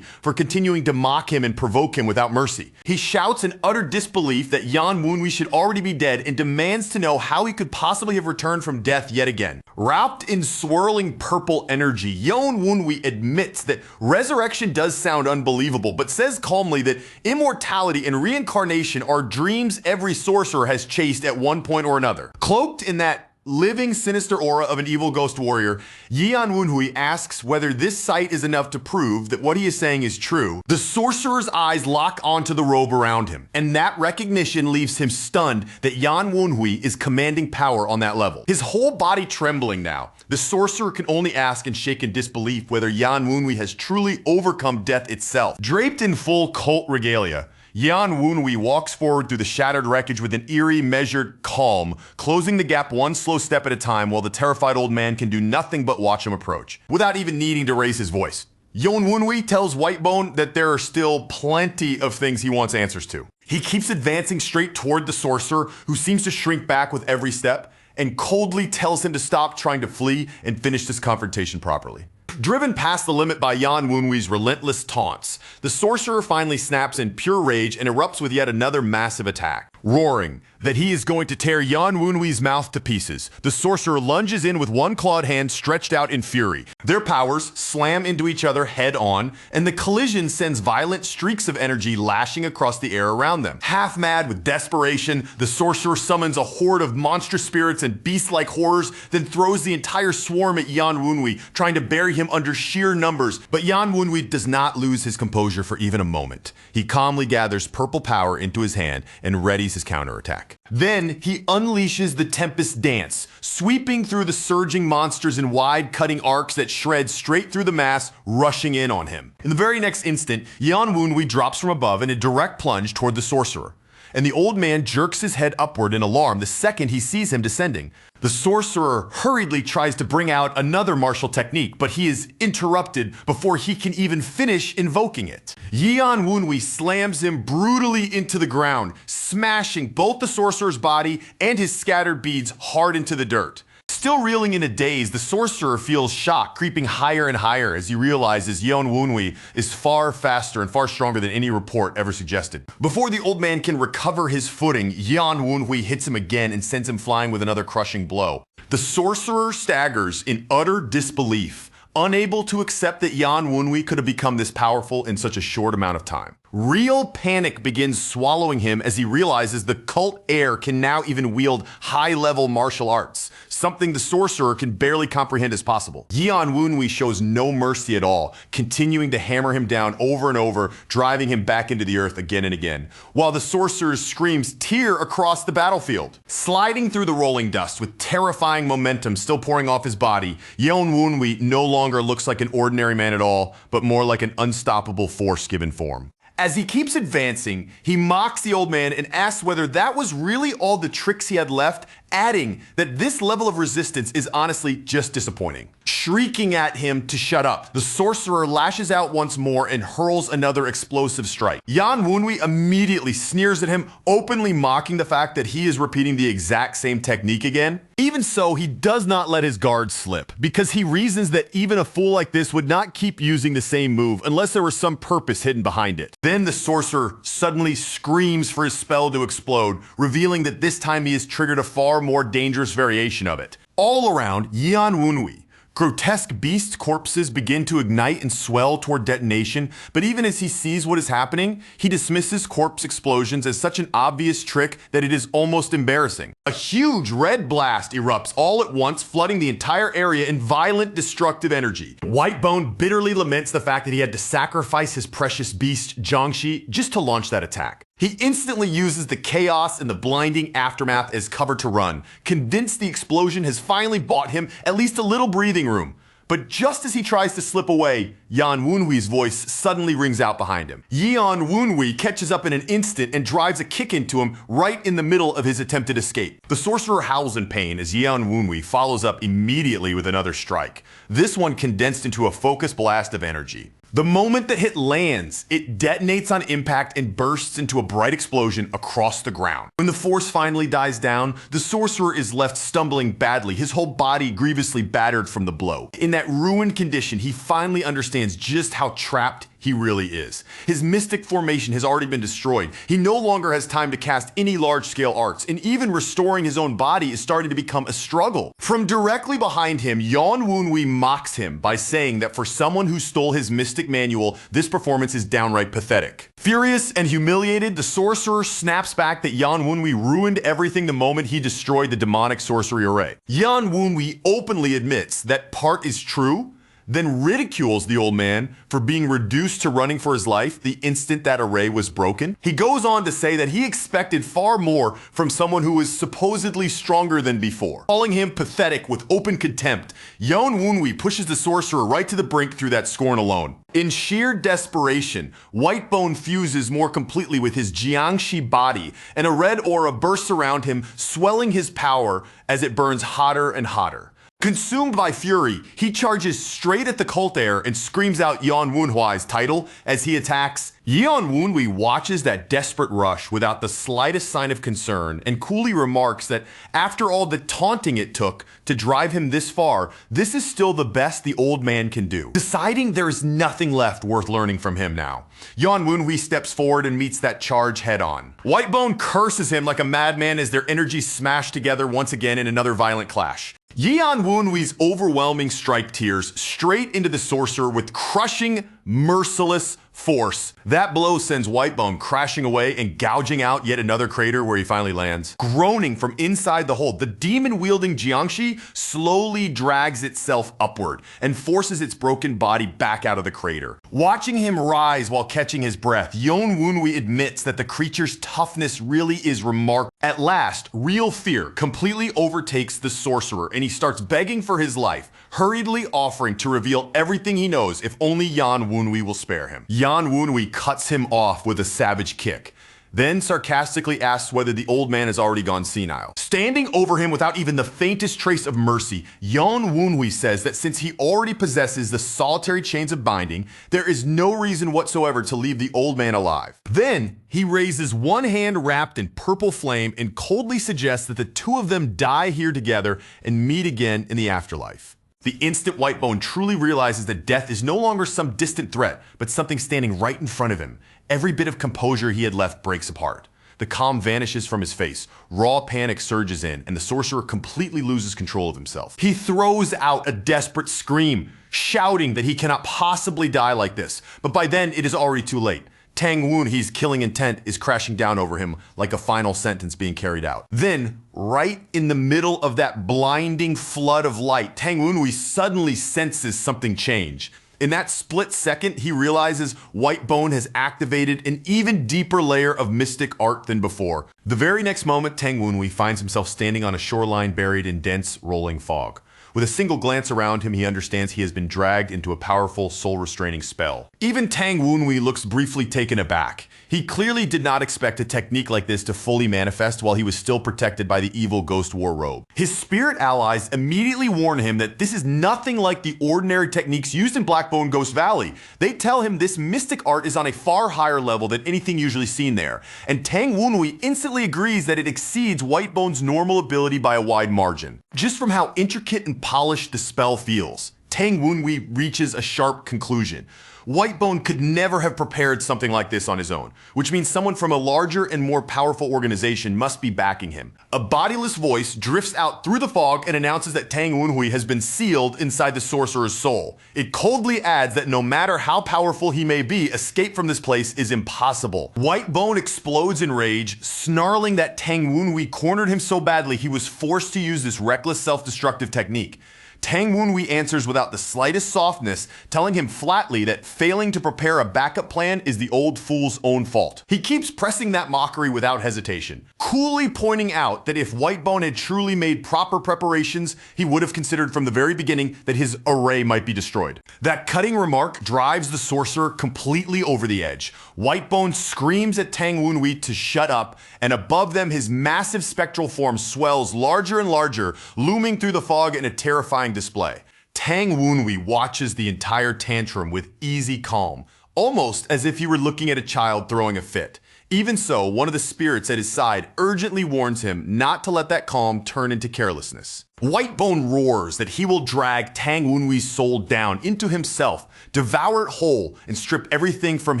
for continuing to mock him and provoke him without mercy. He shouts in utter disbelief that Yan Wenhui should already be dead and demands to know how he could possibly have returned from death yet again. Wrapped in swirling purple energy, Yan Wenhui admits that resurrection does sound unbelievable, but says calmly that immortality and reincarnation are dreams every sorcerer has chased at one point or another. Cloaked in that living sinister aura of an evil ghost warrior, Yan Wenhui asks whether this sight is enough to prove that what he is saying is true. The sorcerer's eyes lock onto the robe around him, and that recognition leaves him stunned that Yan Wenhui is commanding power on that level. His whole body trembling now, the sorcerer can only ask in shaken disbelief whether Yan Wenhui has truly overcome death itself. Draped in full cult regalia, Yan Wenhui walks forward through the shattered wreckage with an eerie, measured calm, closing the gap one slow step at a time while the terrified old man can do nothing but watch him approach, without even needing to raise his voice. Yan Wenhui tells Whitebone that there are still plenty of things he wants answers to. He keeps advancing straight toward the sorcerer, who seems to shrink back with every step, and coldly tells him to stop trying to flee and finish this confrontation properly. Driven past the limit by Yan Wenhui's relentless taunts, the sorcerer finally snaps in pure rage and erupts with yet another massive attack. Roaring that he is going to tear Yan Wenhui's mouth to pieces, the sorcerer lunges in with one clawed hand stretched out in fury. Their powers slam into each other head on, and the collision sends violent streaks of energy lashing across the air around them. Half mad with desperation, the sorcerer summons a horde of monstrous spirits and beast-like horrors, then throws the entire swarm at Yan Wenhui, trying to bury him under sheer numbers. But Yan Wenhui does not lose his composure for even a moment. He calmly gathers purple power into his hand and readies his counterattack. Then he unleashes the Tempest Dance, sweeping through the surging monsters in wide cutting arcs that shred straight through the mass, rushing in on him. In the very next instant, Yan Wenhui drops from above in a direct plunge toward the sorcerer, and the old man jerks his head upward in alarm the second he sees him descending. The sorcerer hurriedly tries to bring out another martial technique, but he is interrupted before he can even finish invoking it. Yan Wenhui slams him brutally into the ground, smashing both the sorcerer's body and his scattered beads hard into the dirt. Still reeling in a daze, the sorcerer feels shock creeping higher and higher as he realizes Yan Wenhui is far faster and far stronger than any report ever suggested. Before the old man can recover his footing, Yan Wenhui hits him again and sends him flying with another crushing blow. The sorcerer staggers in utter disbelief, unable to accept that Yan Wenhui could have become this powerful in such a short amount of time. Real panic begins swallowing him as he realizes the cult heir can now even wield high-level martial arts, something the sorcerer can barely comprehend as possible. Yan Wunwei shows no mercy at all, continuing to hammer him down over and over, driving him back into the earth again and again, while the sorcerer's screams tear across the battlefield. Sliding through the rolling dust with terrifying momentum still pouring off his body, Yan Wunwei no longer looks like an ordinary man at all, but more like an unstoppable force given form. As he keeps advancing, he mocks the old man and asks whether that was really all the tricks he had left, adding that this level of resistance is honestly just disappointing. Shrieking at him to shut up, the sorcerer lashes out once more and hurls another explosive strike. Yan Wunwei immediately sneers at him, openly mocking the fact that he is repeating the exact same technique again. Even so, he does not let his guard slip, because he reasons that even a fool like this would not keep using the same move unless there was some purpose hidden behind it. Then the sorcerer suddenly screams for his spell to explode, revealing that this time he has triggered a far more dangerous variation of it. All around Yan Wunwei, grotesque beast corpses begin to ignite and swell toward detonation, but even as he sees what is happening, he dismisses corpse explosions as such an obvious trick that it is almost embarrassing. A huge red blast erupts all at once, flooding the entire area in violent, destructive energy. Whitebone bitterly laments the fact that he had to sacrifice his precious beast, Jiangxi, just to launch that attack. He instantly uses the chaos and the blinding aftermath as cover to run, convinced the explosion has finally bought him at least a little breathing room. But just as he tries to slip away, Yan Wunwei's voice suddenly rings out behind him. Yan Wunwei catches up in an instant and drives a kick into him right in the middle of his attempted escape. The sorcerer howls in pain as Yan Wunwei follows up immediately with another strike, this one condensed into a focused blast of energy. The moment the hit lands, it detonates on impact and bursts into a bright explosion across the ground. When the force finally dies down, the sorcerer is left stumbling badly, his whole body grievously battered from the blow. In that ruined condition, he finally understands just how trapped he really is. His mystic formation has already been destroyed. He no longer has time to cast any large-scale arts, and even restoring his own body is starting to become a struggle. From directly behind him, Yan Wunwei mocks him by saying that for someone who stole his mystic manual, this performance is downright pathetic. Furious and humiliated, the sorcerer snaps back that Yan Wunwei ruined everything the moment he destroyed the demonic sorcery array. Yan Wunwei openly admits that part is true, then ridicules the old man for being reduced to running for his life the instant that array was broken. He goes on to say that he expected far more from someone who was supposedly stronger than before. Calling him pathetic with open contempt, Yan Wunwei pushes the sorcerer right to the brink through that scorn alone. In sheer desperation, Whitebone fuses more completely with his Jiangxi body, and a red aura bursts around him, swelling his power as it burns hotter and hotter. Consumed by fury, he charges straight at the cult heir and screams out Yan Wunhui's title as he attacks. Yan Wunwei watches that desperate rush without the slightest sign of concern and coolly remarks that after all the taunting it took to drive him this far, this is still the best the old man can do. Deciding there is nothing left worth learning from him now, Yan Wunwei steps forward and meets that charge head on. Whitebone curses him like a madman as their energies smash together once again in another violent clash. Yan Wunwei's overwhelming strike tears straight into the sorcerer with crushing, merciless force. That blow sends Whitebone crashing away and gouging out yet another crater where he finally lands. Groaning from inside the hole, the demon-wielding Jiangxi slowly drags itself upward and forces its broken body back out of the crater. Watching him rise while catching his breath, Yan Wunwei admits that the creature's toughness really is remarkable. At last, real fear completely overtakes the sorcerer and he starts begging for his life, hurriedly offering to reveal everything he knows if only Yan Wunwei will spare him. Yan Wunwei cuts him off with a savage kick, then sarcastically asks whether the old man has already gone senile. Standing over him without even the faintest trace of mercy, Yan Wunwei says that since he already possesses the solitary chains of binding, there is no reason whatsoever to leave the old man alive. Then, he raises one hand wrapped in purple flame and coldly suggests that the two of them die here together and meet again in the afterlife. The instant Whitebone truly realizes that death is no longer some distant threat, but something standing right in front of him, every bit of composure he had left breaks apart. The calm vanishes from his face, raw panic surges in, and the sorcerer completely loses control of himself. He throws out a desperate scream, shouting that he cannot possibly die like this, but by then it is already too late. Tang Wunhui's killing intent is crashing down over him like a final sentence being carried out. Then, right in the middle of that blinding flood of light, Tang Wunhui suddenly senses something change. In that split second, he realizes Whitebone has activated an even deeper layer of mystic art than before. The very next moment, Tang Wunhui finds himself standing on a shoreline buried in dense, rolling fog. With a single glance around him, he understands he has been dragged into a powerful, soul-restraining spell. Even Tang Wunhui looks briefly taken aback. He clearly did not expect a technique like this to fully manifest while he was still protected by the evil Ghost War robe. His spirit allies immediately warn him that this is nothing like the ordinary techniques used in Blackbone Ghost Valley. They tell him this mystic art is on a far higher level than anything usually seen there, and Tang Wunhui instantly agrees that it exceeds Whitebone's normal ability by a wide margin. Just from how intricate and polished the spell feels, Tang Wunhui reaches a sharp conclusion. Whitebone could never have prepared something like this on his own, which means someone from a larger and more powerful organization must be backing him. A bodiless voice drifts out through the fog and announces that Tang Wunhui has been sealed inside the sorcerer's soul. It coldly adds that no matter how powerful he may be, escape from this place is impossible. Whitebone explodes in rage, snarling that Tang Wunhui cornered him so badly he was forced to use this reckless self-destructive technique. Tang Wunhui answers without the slightest softness, telling him flatly that failing to prepare a backup plan is the old fool's own fault. He keeps pressing that mockery without hesitation, coolly pointing out that if Whitebone had truly made proper preparations, he would have considered from the very beginning that his array might be destroyed. That cutting remark drives the sorcerer completely over the edge. Whitebone screams at Tang Wunhui to shut up, and above them his massive spectral form swells larger and larger, looming through the fog in a terrifying display. Tang Wunhui watches the entire tantrum with easy calm, almost as if he were looking at a child throwing a fit. Even so, one of the spirits at his side urgently warns him not to let that calm turn into carelessness. Whitebone roars that he will drag Tang Wunhui's soul down into himself, devour it whole, and strip everything from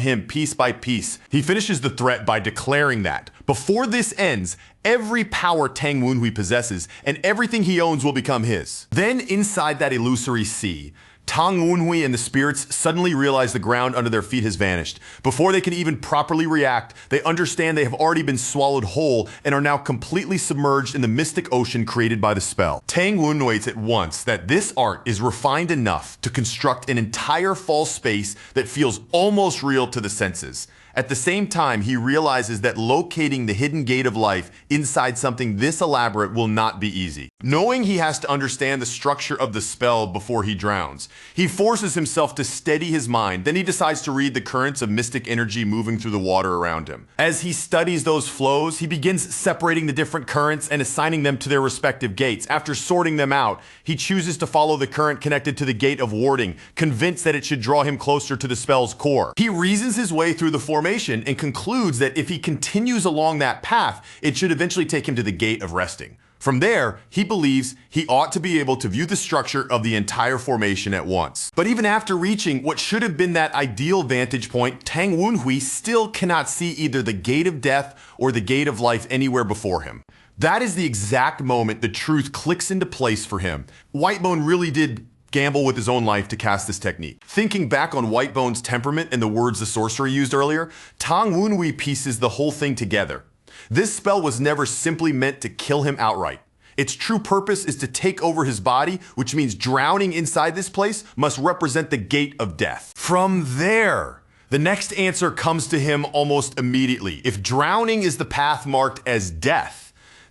him piece by piece. He finishes the threat by declaring that, before this ends, every power Tang Wunhui possesses and everything he owns will become his. Then inside that illusory sea, Tang Wunhui and the spirits suddenly realize the ground under their feet has vanished. Before they can even properly react, they understand they have already been swallowed whole and are now completely submerged in the mystic ocean created by the spell. Tang Wunhui at once that this art is refined enough to construct an entire false space that feels almost real to the senses. At the same time, he realizes that locating the hidden gate of life inside something this elaborate will not be easy. Knowing he has to understand the structure of the spell before he drowns, he forces himself to steady his mind. Then he decides to read the currents of mystic energy moving through the water around him. As he studies those flows, he begins separating the different currents and assigning them to their respective gates. After sorting them out, he chooses to follow the current connected to the gate of warding, convinced that it should draw him closer to the spell's core. He reasons his way through the formation and concludes that if he continues along that path, it should eventually take him to the gate of resting. From there, he believes he ought to be able to view the structure of the entire formation at once. But even after reaching what should have been that ideal vantage point, Tang Wunhui still cannot see either the gate of death or the gate of life anywhere before him. That is the exact moment the truth clicks into place for him. Whitebone really did gamble with his own life to cast this technique. Thinking back on Whitebone's temperament and the words the sorcerer used earlier, Tang Wunhui pieces the whole thing together. This spell was never simply meant to kill him outright. Its true purpose is to take over his body, which means drowning inside this place must represent the gate of death. From there, the next answer comes to him almost immediately. If drowning is the path marked as death,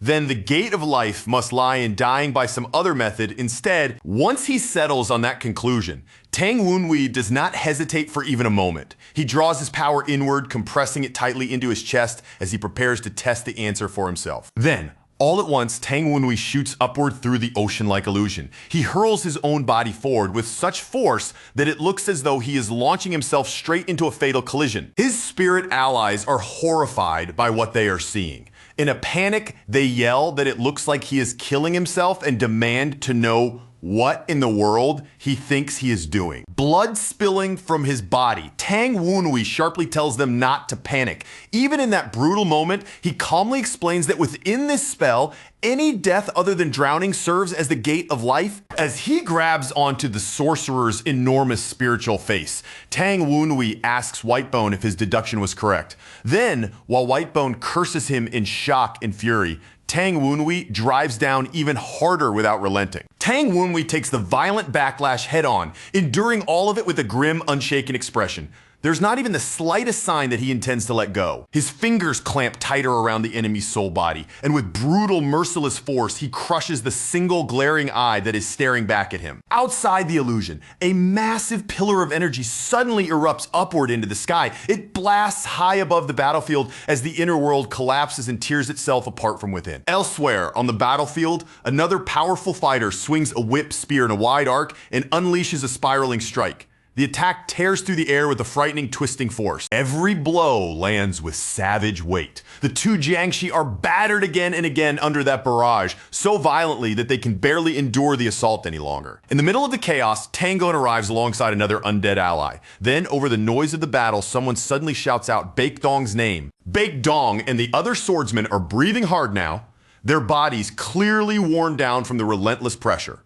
then the gate of life must lie in dying by some other method instead. Once he settles on that conclusion, Tang Wunhui does not hesitate for even a moment. He draws his power inward, compressing it tightly into his chest as he prepares to test the answer for himself. Then, all at once, Tang Wunhui shoots upward through the ocean-like illusion. He hurls his own body forward with such force that it looks as though he is launching himself straight into a fatal collision. His spirit allies are horrified by what they are seeing. In a panic, they yell that it looks like he is killing himself and demand to know what in the world he thinks he is doing. Blood spilling from his body, Tang Wunwei sharply tells them not to panic. Even in that brutal moment, he calmly explains that within this spell, any death other than drowning serves as the gate of life. As he grabs onto the sorcerer's enormous spiritual face, Tang Wunwei asks Whitebone if his deduction was correct. Then, while Whitebone curses him in shock and fury, Tang Wunwei drives down even harder without relenting. Tang Wunwei takes the violent backlash head on, enduring all of it with a grim, unshaken expression. There's not even the slightest sign that he intends to let go. His fingers clamp tighter around the enemy's soul body, and with brutal, merciless force, he crushes the single glaring eye that is staring back at him. Outside the illusion, a massive pillar of energy suddenly erupts upward into the sky. It blasts high above the battlefield as the inner world collapses and tears itself apart from within. Elsewhere, on the battlefield, another powerful fighter swings a whip spear in a wide arc and unleashes a spiraling strike. The attack tears through the air with a frightening, twisting force. Every blow lands with savage weight. The two Jiangshi are battered again and again under that barrage, so violently that they can barely endure the assault any longer. In the middle of the chaos, Tangon arrives alongside another undead ally. Then, over the noise of the battle, someone suddenly shouts out Baekdong's name. Baekdong and the other swordsmen are breathing hard now, their bodies clearly worn down from the relentless pressure.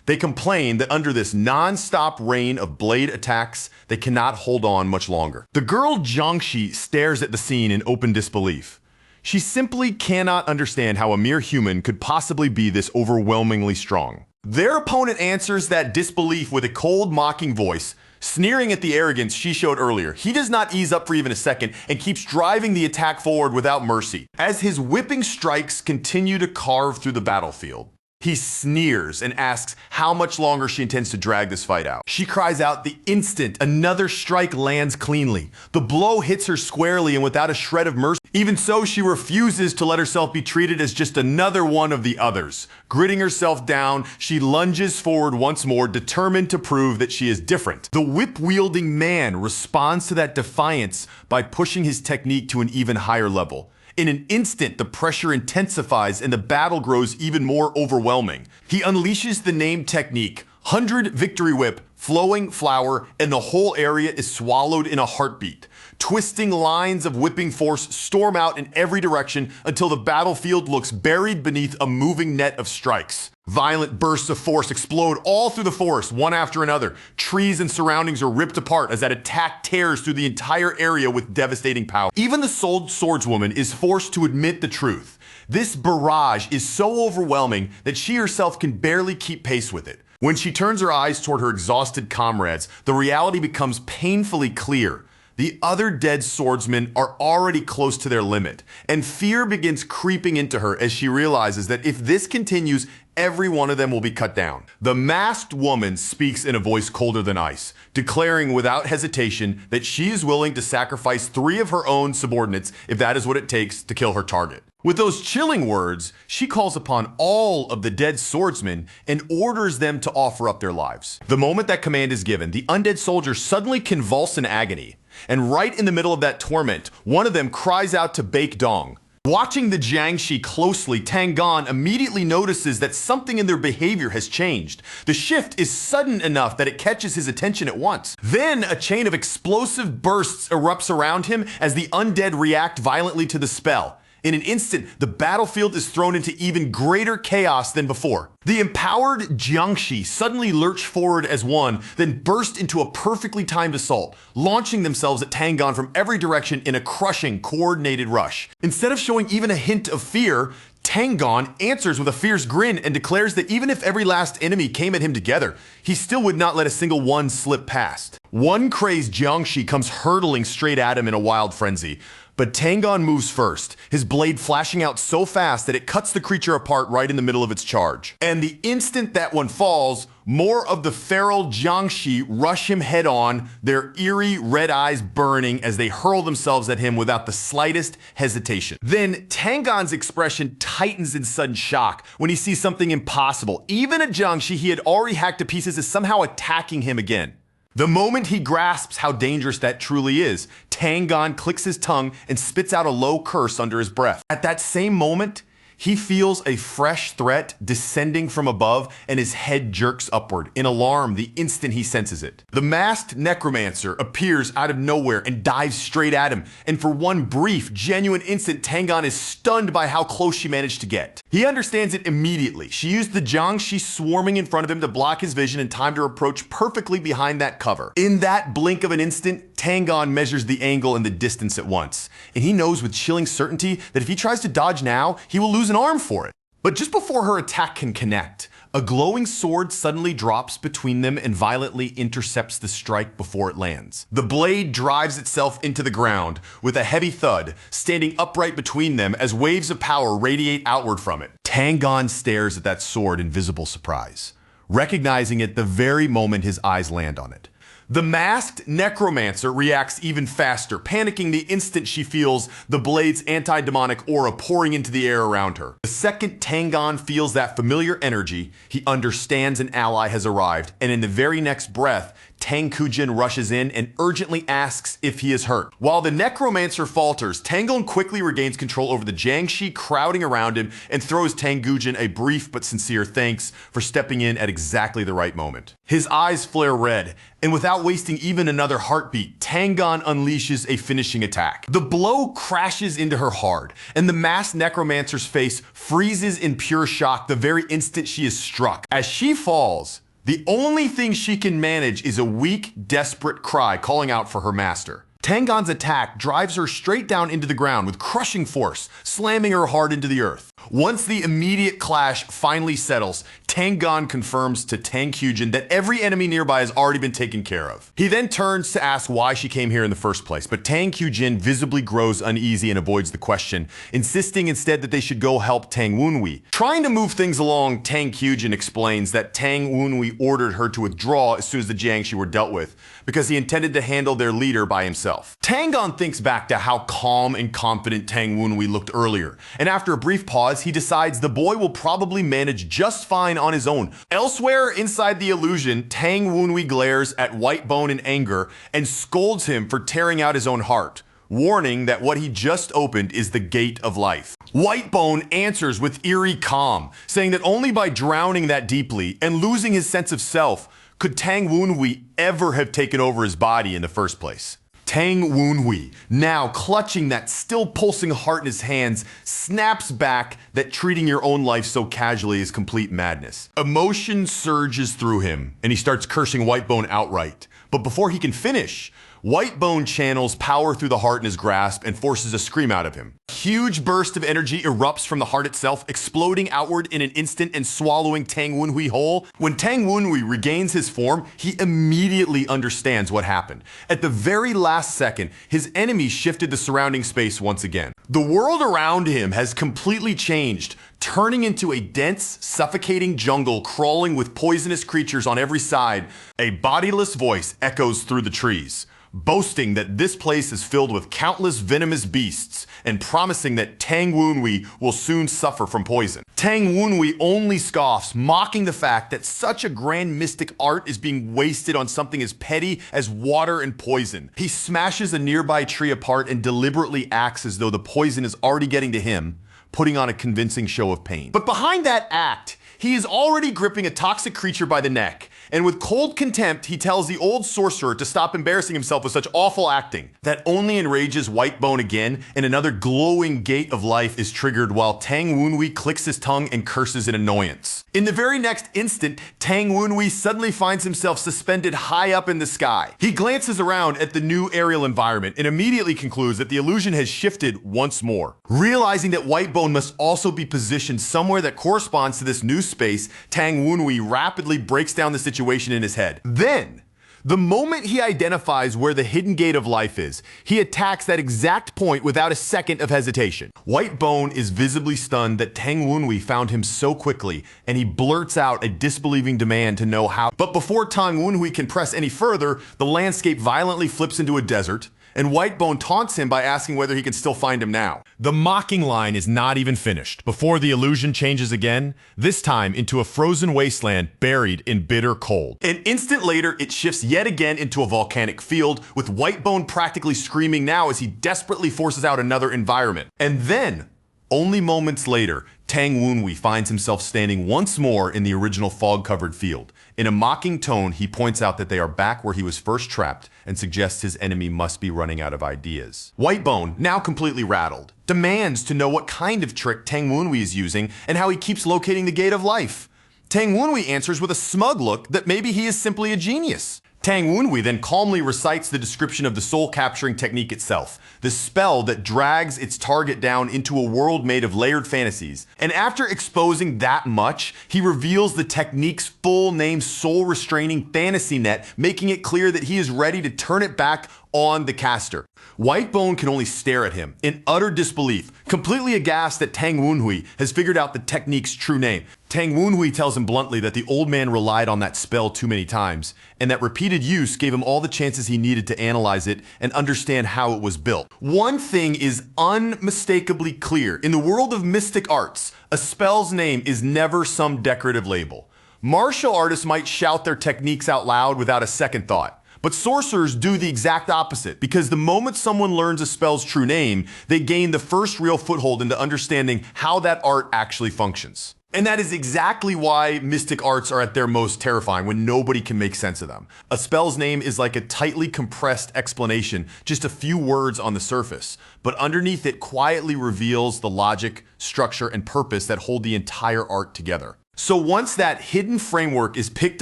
They complain that under this non-stop rain of blade attacks, they cannot hold on much longer. The girl Jiangshi stares at the scene in open disbelief. She simply cannot understand how a mere human could possibly be this overwhelmingly strong. Their opponent answers that disbelief with a cold, mocking voice, sneering at the arrogance she showed earlier. He does not ease up for even a second and keeps driving the attack forward without mercy. As his whipping strikes continue to carve through the battlefield, he sneers and asks how much longer she intends to drag this fight out. She cries out the instant another strike lands cleanly. The blow hits her squarely and without a shred of mercy. Even so, she refuses to let herself be treated as just another one of the others. Gritting herself down, she lunges forward once more, determined to prove that she is different. The whip-wielding man responds to that defiance by pushing his technique to an even higher level. In an instant, the pressure intensifies and the battle grows even more overwhelming. He unleashes the named technique, 100 Victory Whip, Flowing Flower, and the whole area is swallowed in a heartbeat. Twisting lines of whipping force storm out in every direction until the battlefield looks buried beneath a moving net of strikes. Violent bursts of force explode all through the forest, one after another. Trees and surroundings are ripped apart as that attack tears through the entire area with devastating power. Even the sold swordswoman is forced to admit the truth. This barrage is so overwhelming that she herself can barely keep pace with it. When she turns her eyes toward her exhausted comrades, the reality becomes painfully clear. The other dead swordsmen are already close to their limit, and fear begins creeping into her as she realizes that if this continues, every one of them will be cut down. The masked woman speaks in a voice colder than ice, declaring without hesitation that she is willing to sacrifice 3 of her own subordinates if that is what it takes to kill her target. With those chilling words, she calls upon all of the dead swordsmen and orders them to offer up their lives. The moment that command is given, the undead soldiers suddenly convulse in agony. And right in the middle of that torment, one of them cries out to Baekdong. Watching the Jiangshi closely, Tangon immediately notices that something in their behavior has changed. The shift is sudden enough that it catches his attention at once. Then a chain of explosive bursts erupts around him as the undead react violently to the spell. In an instant, the battlefield is thrown into even greater chaos than before. The empowered Jiangshi suddenly lurch forward as one, then burst into a perfectly timed assault, launching themselves at Tangon from every direction in a crushing, coordinated rush. Instead of showing even a hint of fear, Tangon answers with a fierce grin and declares that even if every last enemy came at him together, he still would not let a single one slip past. One crazed Jiangshi comes hurtling straight at him in a wild frenzy. But Tangon moves first, his blade flashing out so fast that it cuts the creature apart right in the middle of its charge. And the instant that one falls, more of the feral Jiangshi rush him head on, their eerie red eyes burning as they hurl themselves at him without the slightest hesitation. Then Tangon's expression tightens in sudden shock when he sees something impossible. Even a Jiangshi he had already hacked to pieces is somehow attacking him again. The moment he grasps how dangerous that truly is, Tangon clicks his tongue and spits out a low curse under his breath. At that same moment, he feels a fresh threat descending from above and his head jerks upward in alarm the instant he senses it. The masked necromancer appears out of nowhere and dives straight at him, and for one brief, genuine instant, Tangon is stunned by how close she managed to get. He understands it immediately. She used the Jiangshi swarming in front of him to block his vision and timed her approach perfectly behind that cover. In that blink of an instant, Tangon measures the angle and the distance at once, and he knows with chilling certainty that if he tries to dodge now, he will lose an arm for it. But just before her attack can connect, a glowing sword suddenly drops between them and violently intercepts the strike before it lands. The blade drives itself into the ground with a heavy thud, standing upright between them as waves of power radiate outward from it. Tangon stares at that sword in visible surprise, recognizing it the very moment his eyes land on it. The masked necromancer reacts even faster, panicking the instant she feels the blade's anti-demonic aura pouring into the air around her. The second Tangon feels that familiar energy, he understands an ally has arrived, and in the very next breath, Tang Kujin rushes in and urgently asks if he is hurt. While the necromancer falters, Tangon quickly regains control over the Jiangshi crowding around him and throws Tang Kujin a brief but sincere thanks for stepping in at exactly the right moment. His eyes flare red, and without wasting even another heartbeat, Tangon unleashes a finishing attack. The blow crashes into her hard, and the masked necromancer's face freezes in pure shock the very instant she is struck. As she falls, the only thing she can manage is a weak, desperate cry calling out for her master. Tangon's attack drives her straight down into the ground with crushing force, slamming her hard into the earth. Once the immediate clash finally settles, Tangon confirms to Tang Kujin that every enemy nearby has already been taken care of. He then turns to ask why she came here in the first place, but Tang Kujin visibly grows uneasy and avoids the question, insisting instead that they should go help Tang Wunhui. Trying to move things along, Tang Kujin explains that Tang Wunhui ordered her to withdraw as soon as the Jiangshi were dealt with, because he intended to handle their leader by himself. Tangon thinks back to how calm and confident Tang Wunhui looked earlier, and after a brief pause, he decides the boy will probably manage just fine on his own. Elsewhere inside the illusion, Tang Wunhui glares at Whitebone in anger and scolds him for tearing out his own heart, warning that what he just opened is the gate of life. Whitebone answers with eerie calm, saying that only by drowning that deeply and losing his sense of self could Tang Wunhui ever have taken over his body in the first place. Tang Wunhui, now clutching that still pulsing heart in his hands, snaps back that treating your own life so casually is complete madness. Emotion surges through him, and he starts cursing Whitebone outright. But before he can finish, Whitebone channels power through the heart in his grasp and forces a scream out of him. A huge burst of energy erupts from the heart itself, exploding outward in an instant and swallowing Tang Wunhui whole. When Tang Wunhui regains his form, he immediately understands what happened. At the very last second, his enemy shifted the surrounding space once again. The world around him has completely changed, turning into a dense, suffocating jungle crawling with poisonous creatures on every side. A bodiless voice echoes through the trees, boasting that this place is filled with countless venomous beasts and promising that Tang Wunhui will soon suffer from poison. Tang Wunhui only scoffs, mocking the fact that such a grand mystic art is being wasted on something as petty as water and poison. He smashes a nearby tree apart and deliberately acts as though the poison is already getting to him, putting on a convincing show of pain. But behind that act, he is already gripping a toxic creature by the neck, and with cold contempt, he tells the old sorcerer to stop embarrassing himself with such awful acting. That only enrages Whitebone again, and another glowing gate of life is triggered while Tang Wunhui clicks his tongue and curses in annoyance. In the very next instant, Tang Wunhui suddenly finds himself suspended high up in the sky. He glances around at the new aerial environment and immediately concludes that the illusion has shifted once more. Realizing that Whitebone must also be positioned somewhere that corresponds to this new space, Tang Wunhui rapidly breaks down the situation in his head. Then, the moment he identifies where the hidden gate of life is, he attacks that exact point without a second of hesitation. Whitebone is visibly stunned that Tang Wunhui found him so quickly, and he blurts out a disbelieving demand to know how. But before Tang Wunhui can press any further, the landscape violently flips into a desert, and Whitebone taunts him by asking whether he can still find him now. The mocking line is not even finished before the illusion changes again, this time into a frozen wasteland buried in bitter cold. An instant later, it shifts yet again into a volcanic field, with Whitebone practically screaming now as he desperately forces out another environment. And then, only moments later, Tang Wunhui finds himself standing once more in the original fog-covered field. In a mocking tone, he points out that they are back where he was first trapped and suggests his enemy must be running out of ideas. Whitebone, now completely rattled, demands to know what kind of trick Tang Wunhui is using and how he keeps locating the Gate of Life. Tang Wunhui answers with a smug look that maybe he is simply a genius. Tang Wunhui then calmly recites the description of the soul-capturing technique itself, the spell that drags its target down into a world made of layered fantasies. And after exposing that much, he reveals the technique's full name, soul-restraining fantasy net, making it clear that he is ready to turn it back on the caster. Whitebone can only stare at him in utter disbelief, completely aghast that Tang Wunhui has figured out the technique's true name. Tang Wunhui tells him bluntly that the old man relied on that spell too many times, and that repeated use gave him all the chances he needed to analyze it and understand how it was built. One thing is unmistakably clear. In the world of mystic arts, a spell's name is never some decorative label. Martial artists might shout their techniques out loud without a second thought. But sorcerers do the exact opposite, because the moment someone learns a spell's true name, they gain the first real foothold into understanding how that art actually functions. And that is exactly why mystic arts are at their most terrifying, when nobody can make sense of them. A spell's name is like a tightly compressed explanation, just a few words on the surface, but underneath it quietly reveals the logic, structure, and purpose that hold the entire art together. So once that hidden framework is picked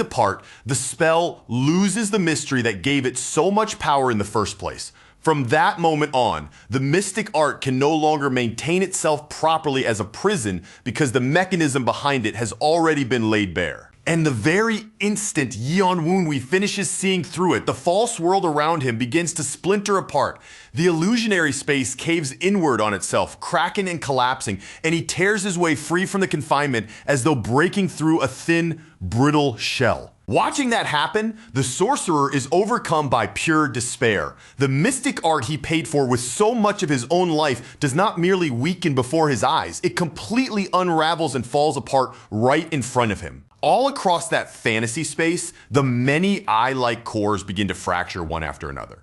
apart, the spell loses the mystery that gave it so much power in the first place. From that moment on, the mystic art can no longer maintain itself properly as a prison because the mechanism behind it has already been laid bare. And the very instant Yan Wunhui finishes seeing through it, the false world around him begins to splinter apart. The illusionary space caves inward on itself, cracking and collapsing, and he tears his way free from the confinement as though breaking through a thin, brittle shell. Watching that happen, the sorcerer is overcome by pure despair. The mystic art he paid for with so much of his own life does not merely weaken before his eyes, it completely unravels and falls apart right in front of him. All across that fantasy space, the many eye-like cores begin to fracture one after another.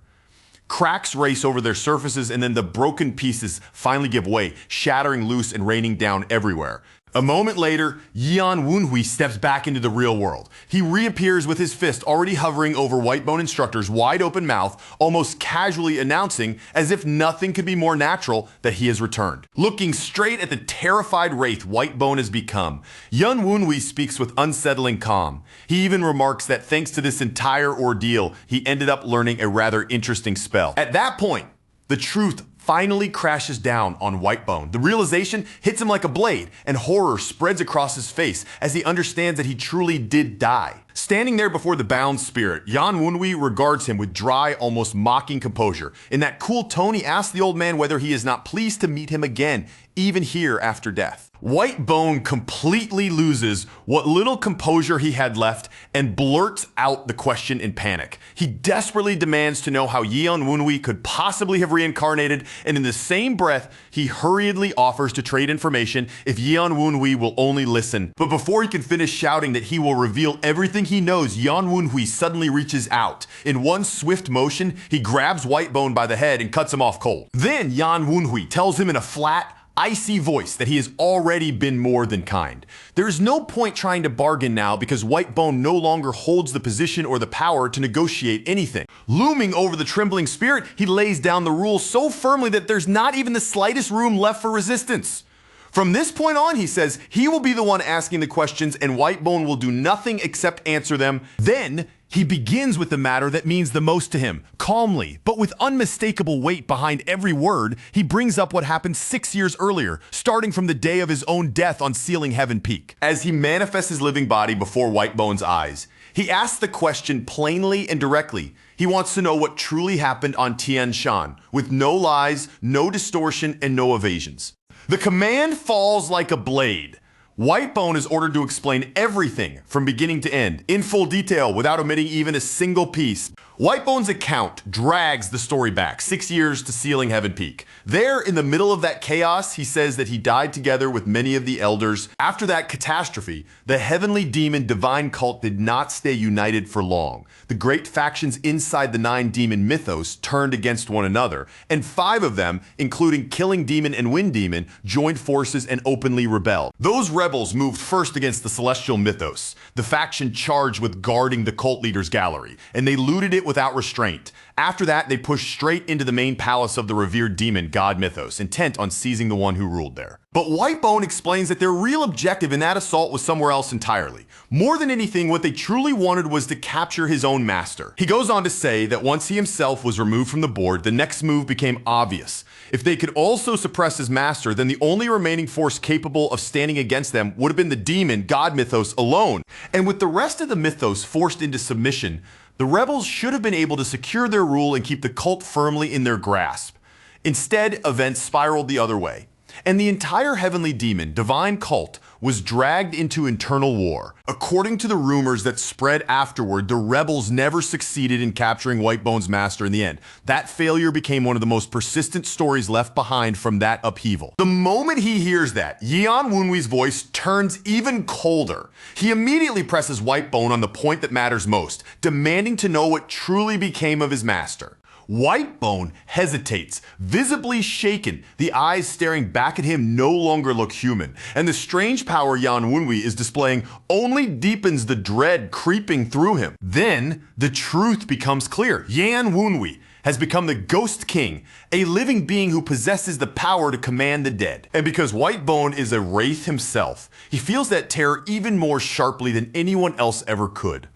Cracks race over their surfaces, and then the broken pieces finally give way, shattering loose and raining down everywhere. A moment later, Yan Wunhui steps back into the real world. He reappears with his fist already hovering over Whitebone Instructor's wide-open mouth, almost casually announcing, as if nothing could be more natural, that he has returned. Looking straight at the terrified wraith Whitebone has become, Yan Wunhui speaks with unsettling calm. He even remarks that thanks to this entire ordeal, he ended up learning a rather interesting spell. At that point, the truth finally crashes down on Whitebone. The realization hits him like a blade, and horror spreads across his face as he understands that he truly did die. Standing there before the bound spirit, Yan Wunhui regards him with dry, almost mocking composure. In that cool tone, he asks the old man whether he is not pleased to meet him again, even here after death. Whitebone completely loses what little composure he had left and blurts out the question in panic. He desperately demands to know how Yan Wunhui could possibly have reincarnated, and in the same breath, he hurriedly offers to trade information if Yan Wunhui will only listen. But before he can finish shouting that he will reveal everything he knows, Yan Wunhui suddenly reaches out. In one swift motion, he grabs Whitebone by the head and cuts him off cold. Then Yan Wunhui tells him in a flat, icy voice that he has already been more than kind. There is no point trying to bargain now because Whitebone no longer holds the position or the power to negotiate anything. Looming over the trembling spirit, he lays down the rules so firmly that there's not even the slightest room left for resistance. From this point on, he says, he will be the one asking the questions and Whitebone will do nothing except answer them. Then, he begins with the matter that means the most to him. Calmly, but with unmistakable weight behind every word, he brings up what happened 6 years earlier, starting from the day of his own death on Sealing Heaven Peak. As he manifests his living body before Whitebone's eyes, he asks the question plainly and directly. He wants to know what truly happened on Tian Shan, with no lies, no distortion, and no evasions. The command falls like a blade. Whitebone is ordered to explain everything from beginning to end, in full detail, without omitting even a single piece. Whitebone's account drags the story back 6 years to Sealing Heaven Peak. There, in the middle of that chaos, he says that he died together with many of the elders. After that catastrophe, the heavenly demon divine cult did not stay united for long. The great factions inside the 9-demon mythos turned against one another, and 5 of them, including Killing Demon and Wind Demon, joined forces and openly rebelled. Those rebels moved first against the celestial mythos, the faction charged with guarding the cult leader's gallery, and they looted it without restraint. After that, they pushed straight into the main palace of the revered demon god mythos, intent on seizing the one who ruled there. But Whitebone explains that their real objective in that assault was somewhere else entirely. More than anything, what they truly wanted was to capture his own master. He goes on to say that once he himself was removed from the board, the next move became obvious. If they could also suppress his master, then the only remaining force capable of standing against them would have been the demon god mythos alone. And with the rest of the mythos forced into submission, the rebels should have been able to secure their rule and keep the cult firmly in their grasp. Instead, events spiraled the other way, and the entire heavenly demon, divine cult, was dragged into internal war. According to the rumors that spread afterward, the rebels never succeeded in capturing Whitebone's master in the end. That failure became one of the most persistent stories left behind from that upheaval. The moment he hears that, Yeon Wunwi's voice turns even colder. He immediately presses Whitebone on the point that matters most, demanding to know what truly became of his master. Whitebone hesitates, visibly shaken. The eyes staring back at him no longer look human, and the strange power Yeon Wunwi is displaying only deepens the dread creeping through him. Then, the truth becomes clear. Yeon Wunwi has become the Ghost King, a living being who possesses the power to command the dead. And because Whitebone is a wraith himself, he feels that terror even more sharply than anyone else ever could.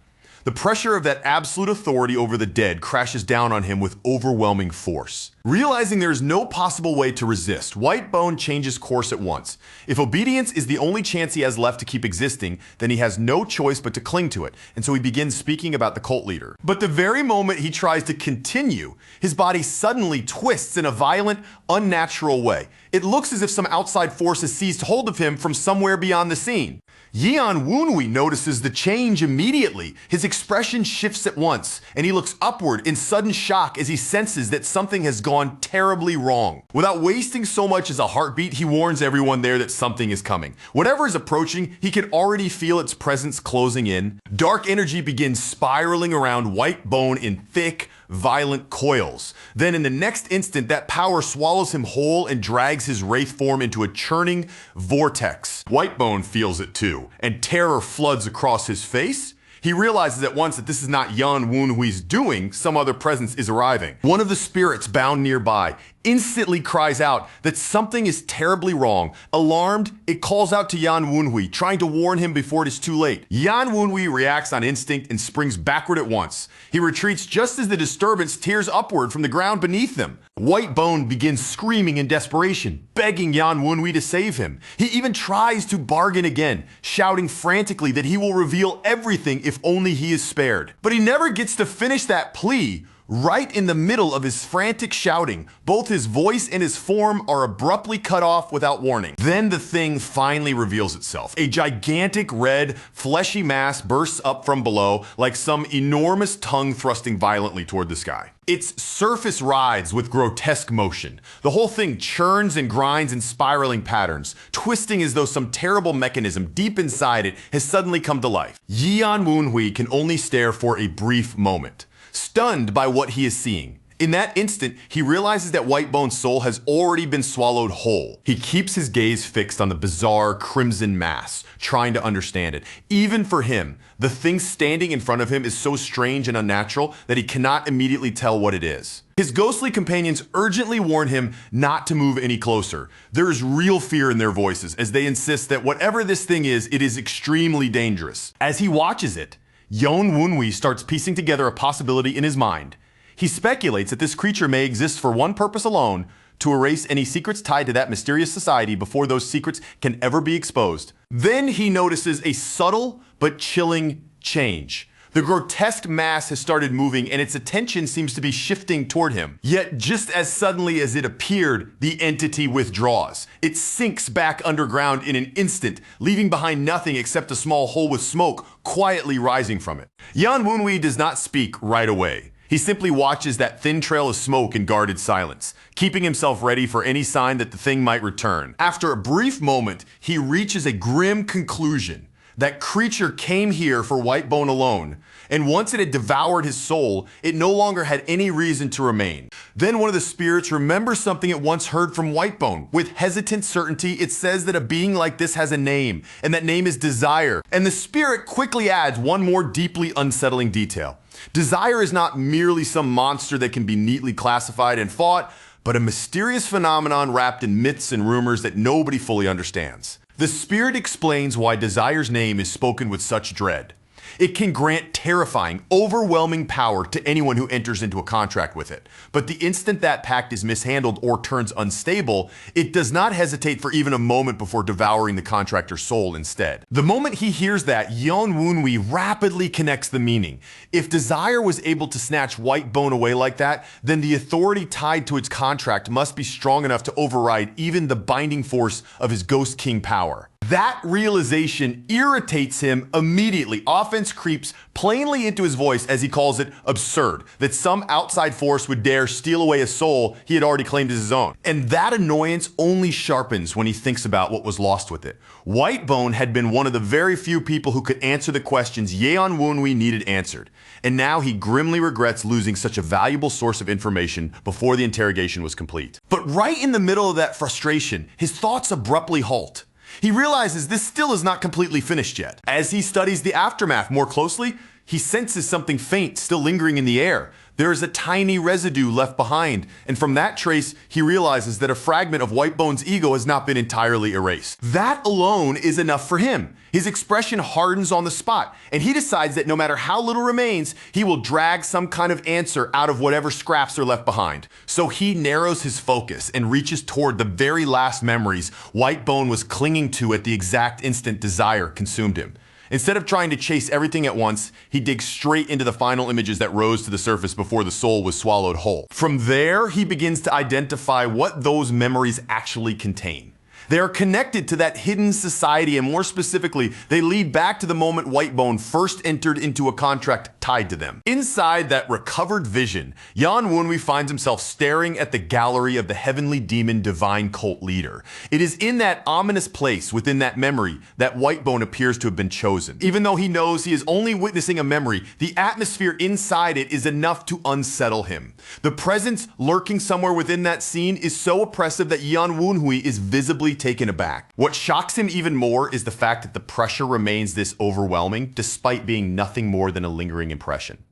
The pressure of that absolute authority over the dead crashes down on him with overwhelming force. Realizing there is no possible way to resist, Whitebone changes course at once. If obedience is the only chance he has left to keep existing, then he has no choice but to cling to it, and so he begins speaking about the cult leader. But the very moment he tries to continue, his body suddenly twists in a violent, unnatural way. It looks as if some outside force has seized hold of him from somewhere beyond the scene. Yeon Wunwi notices the change immediately. His expression shifts at once, and he looks upward in sudden shock as he senses that something has gone terribly wrong. Without wasting so much as a heartbeat, he warns everyone there that something is coming. Whatever is approaching, he can already feel its presence closing in. Dark energy begins spiraling around Whitebone in thick, violent coils. Then in the next instant, that power swallows him whole and drags his wraith form into a churning vortex. Whitebone feels it too, and terror floods across his face. He realizes at once that this is not Yeon Wunwi's doing, some other presence is arriving. One of the spirits bound nearby instantly cries out that something is terribly wrong. Alarmed, it calls out to Yeon Wunwi, trying to warn him before it is too late. Yeon Wunwi reacts on instinct and springs backward at once. He retreats just as the disturbance tears upward from the ground beneath them. Whitebone begins screaming in desperation, begging Yeon Wunwi to save him. He even tries to bargain again, shouting frantically that he will reveal everything if only he is spared. But he never gets to finish that plea. Right in the middle of his frantic shouting, both his voice and his form are abruptly cut off without warning. Then the thing finally reveals itself. A gigantic red, fleshy mass bursts up from below like some enormous tongue thrusting violently toward the sky. Its surface writhes with grotesque motion. The whole thing churns and grinds in spiraling patterns, twisting as though some terrible mechanism deep inside it has suddenly come to life. Yeon Wunwi can only stare for a brief moment, stunned by what he is seeing. In that instant, he realizes that Whitebone's soul has already been swallowed whole. He keeps his gaze fixed on the bizarre crimson mass, trying to understand it. Even for him, the thing standing in front of him is so strange and unnatural that he cannot immediately tell what it is. His ghostly companions urgently warn him not to move any closer. There is real fear in their voices as they insist that whatever this thing is, it is extremely dangerous. As he watches it, Yeon Wunwi starts piecing together a possibility in his mind. He speculates that this creature may exist for one purpose alone: to erase any secrets tied to that mysterious society before those secrets can ever be exposed. Then he notices a subtle but chilling change. The grotesque mass has started moving and its attention seems to be shifting toward him. Yet just as suddenly as it appeared, the entity withdraws. It sinks back underground in an instant, leaving behind nothing except a small hole with smoke quietly rising from it. Yeon Wunwi does not speak right away. He simply watches that thin trail of smoke in guarded silence, keeping himself ready for any sign that the thing might return. After a brief moment, he reaches a grim conclusion. That creature came here for Whitebone alone, and once it had devoured his soul, it no longer had any reason to remain. Then one of the spirits remembers something it once heard from Whitebone. With hesitant certainty, it says that a being like this has a name, and that name is Desire. And the spirit quickly adds one more deeply unsettling detail. Desire is not merely some monster that can be neatly classified and fought, but a mysterious phenomenon wrapped in myths and rumors that nobody fully understands. The spirit explains why Desire's name is spoken with such dread. It can grant terrifying, overwhelming power to anyone who enters into a contract with it. But the instant that pact is mishandled or turns unstable, it does not hesitate for even a moment before devouring the contractor's soul instead. The moment he hears that, Yeon Woonwi rapidly connects the meaning. If Desire was able to snatch Whitebone away like that, then the authority tied to its contract must be strong enough to override even the binding force of his Ghost King power. That realization irritates him immediately. Offense creeps plainly into his voice as he calls it absurd that some outside force would dare steal away a soul he had already claimed as his own. And that annoyance only sharpens when he thinks about what was lost with it. Whitebone had been one of the very few people who could answer the questions Yeon Woonwi needed answered. And now he grimly regrets losing such a valuable source of information before the interrogation was complete. But right in the middle of that frustration, his thoughts abruptly halt. He realizes this still is not completely finished yet. As he studies the aftermath more closely, he senses something faint still lingering in the air. There is a tiny residue left behind, and from that trace, he realizes that a fragment of Whitebone's ego has not been entirely erased. That alone is enough for him. His expression hardens on the spot, and he decides that no matter how little remains, he will drag some kind of answer out of whatever scraps are left behind. So he narrows his focus and reaches toward the very last memories Whitebone was clinging to at the exact instant Desire consumed him. Instead of trying to chase everything at once, he digs straight into the final images that rose to the surface before the soul was swallowed whole. From there, he begins to identify what those memories actually contain. They are connected to that hidden society, and more specifically, they lead back to the moment Whitebone first entered into a contract tied to them. Inside that recovered vision, Yeon Woonwi finds himself staring at the gallery of the heavenly demon divine cult leader. It is in that ominous place within that memory that Whitebone appears to have been chosen. Even though he knows he is only witnessing a memory, the atmosphere inside it is enough to unsettle him. The presence lurking somewhere within that scene is so oppressive that Yeon Woonwi is visibly taken aback. What shocks him even more is the fact that the pressure remains this overwhelming despite being nothing more than a lingering impression.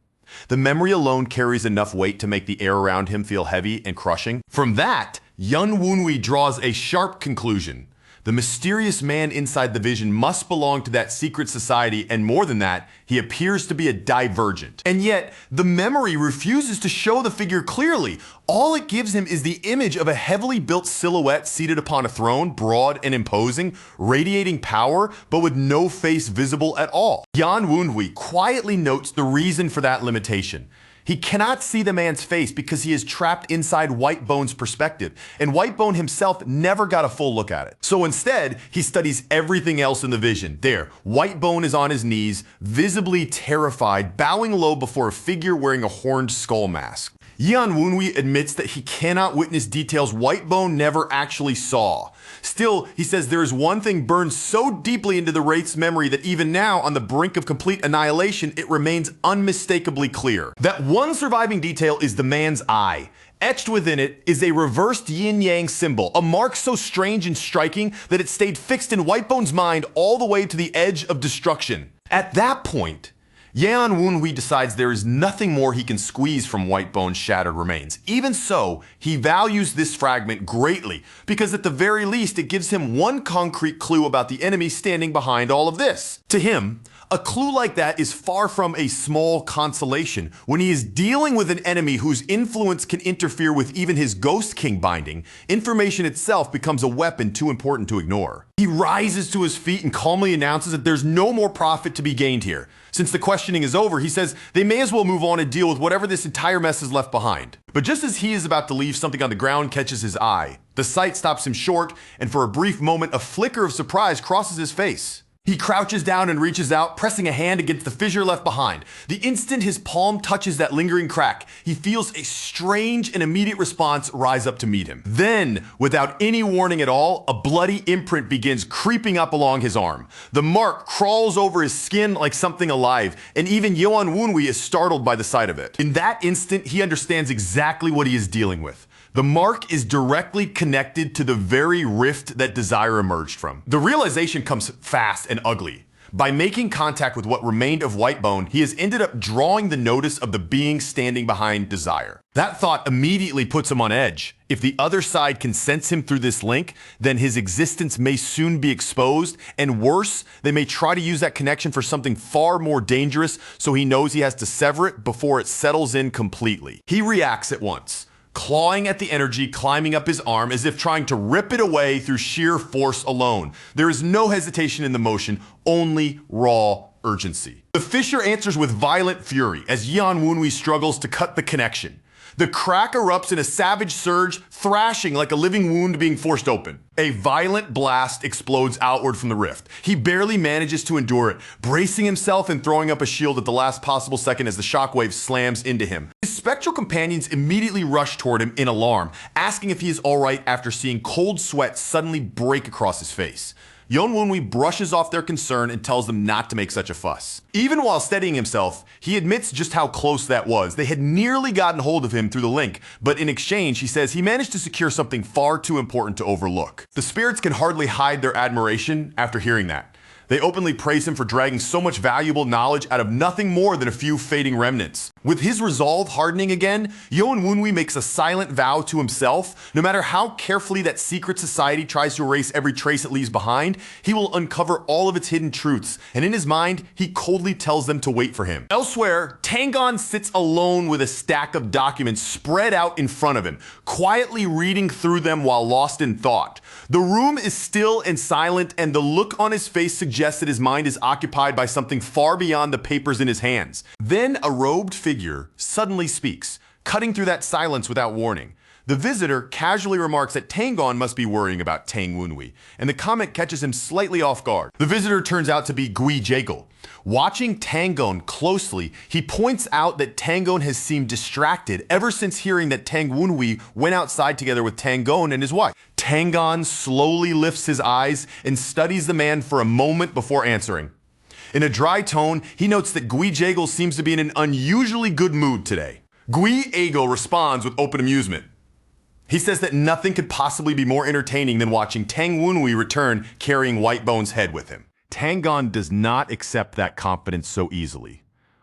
The memory alone carries enough weight to make the air around him feel heavy and crushing. From that, Yeon Woonwi draws a sharp conclusion. The mysterious man inside the vision must belong to that secret society, and more than that, he appears to be a divergent. And yet, the memory refuses to show the figure clearly. All it gives him is the image of a heavily built silhouette seated upon a throne, broad and imposing, radiating power, but with no face visible at all. Yeon Woonwi quietly notes the reason for that limitation. He cannot see the man's face because he is trapped inside Whitebone's perspective, and Whitebone himself never got a full look at it. So instead, he studies everything else in the vision. There, Whitebone is on his knees, visibly terrified, bowing low before a figure wearing a horned skull mask. Yeon Woonwi admits that he cannot witness details Whitebone never actually saw. Still, he says there is one thing burned so deeply into the Wraith's memory that even now, on the brink of complete annihilation, it remains unmistakably clear. That one surviving detail is the man's eye. Etched within it is a reversed yin-yang symbol, a mark so strange and striking that it stayed fixed in Whitebone's mind all the way to the edge of destruction. At that point, Yeon Woonwi decides there is nothing more he can squeeze from Whitebone's shattered remains. Even so, he values this fragment greatly because at the very least it gives him one concrete clue about the enemy standing behind all of this. To him, a clue like that is far from a small consolation. When he is dealing with an enemy whose influence can interfere with even his Ghost King binding, information itself becomes a weapon too important to ignore. He rises to his feet and calmly announces that there's no more profit to be gained here. Since the questioning is over, he says they may as well move on and deal with whatever this entire mess has left behind. But just as he is about to leave, something on the ground catches his eye. The sight stops him short, and for a brief moment, a flicker of surprise crosses his face. He crouches down and reaches out, pressing a hand against the fissure left behind. The instant his palm touches that lingering crack, he feels a strange and immediate response rise up to meet him. Then, without any warning at all, a bloody imprint begins creeping up along his arm. The mark crawls over his skin like something alive, and even Yeon Woonwi is startled by the sight of it. In that instant, he understands exactly what he is dealing with. The mark is directly connected to the very rift that desire emerged from. The realization comes fast and ugly. By making contact with what remained of Whitebone, he has ended up drawing the notice of the being standing behind desire. That thought immediately puts him on edge. If the other side can sense him through this link, then his existence may soon be exposed, and worse, they may try to use that connection for something far more dangerous, so he knows he has to sever it before it settles in completely. He reacts at once, clawing at the energy climbing up his arm as if trying to rip it away through sheer force alone. There is no hesitation in the motion, only raw urgency. The fissure answers with violent fury as Yeon Woonwi struggles to cut the connection. The crack erupts in a savage surge, thrashing like a living wound being forced open. A violent blast explodes outward from the rift. He barely manages to endure it, bracing himself and throwing up a shield at the last possible second as the shockwave slams into him. His spectral companions immediately rush toward him in alarm, asking if he is alright after seeing cold sweat suddenly break across his face. Yeon Woonwi brushes off their concern and tells them not to make such a fuss. Even while steadying himself, he admits just how close that was. They had nearly gotten hold of him through the link, but in exchange, he says he managed to secure something far too important to overlook. The spirits can hardly hide their admiration after hearing that. They openly praise him for dragging so much valuable knowledge out of nothing more than a few fading remnants. With his resolve hardening again, Yeon Woonwi makes a silent vow to himself. No matter how carefully that secret society tries to erase every trace it leaves behind, he will uncover all of its hidden truths, and in his mind, he coldly tells them to wait for him. Elsewhere, Tang sits alone with a stack of documents spread out in front of him, quietly reading through them while lost in thought. The room is still and silent, and the look on his face suggests that his mind is occupied by something far beyond the papers in his hands. Then a robed figure suddenly speaks, cutting through that silence without warning. The visitor casually remarks that Tang must be worrying about Tang Woonwi, and the comment catches him slightly off guard. The visitor turns out to be Gui Jaegul. Watching Tang closely, he points out that Tang has seemed distracted ever since hearing that Tang Woonwi went outside together with Tang and his wife. Tang slowly lifts his eyes and studies the man for a moment before answering. In a dry tone, he notes that Gui Jaegul seems to be in an unusually good mood today. Gui Jaegul responds with open amusement. He says that nothing could possibly be more entertaining than watching Tang Woonwi return carrying Whitebone's head with him. Tang does not accept that confidence so easily.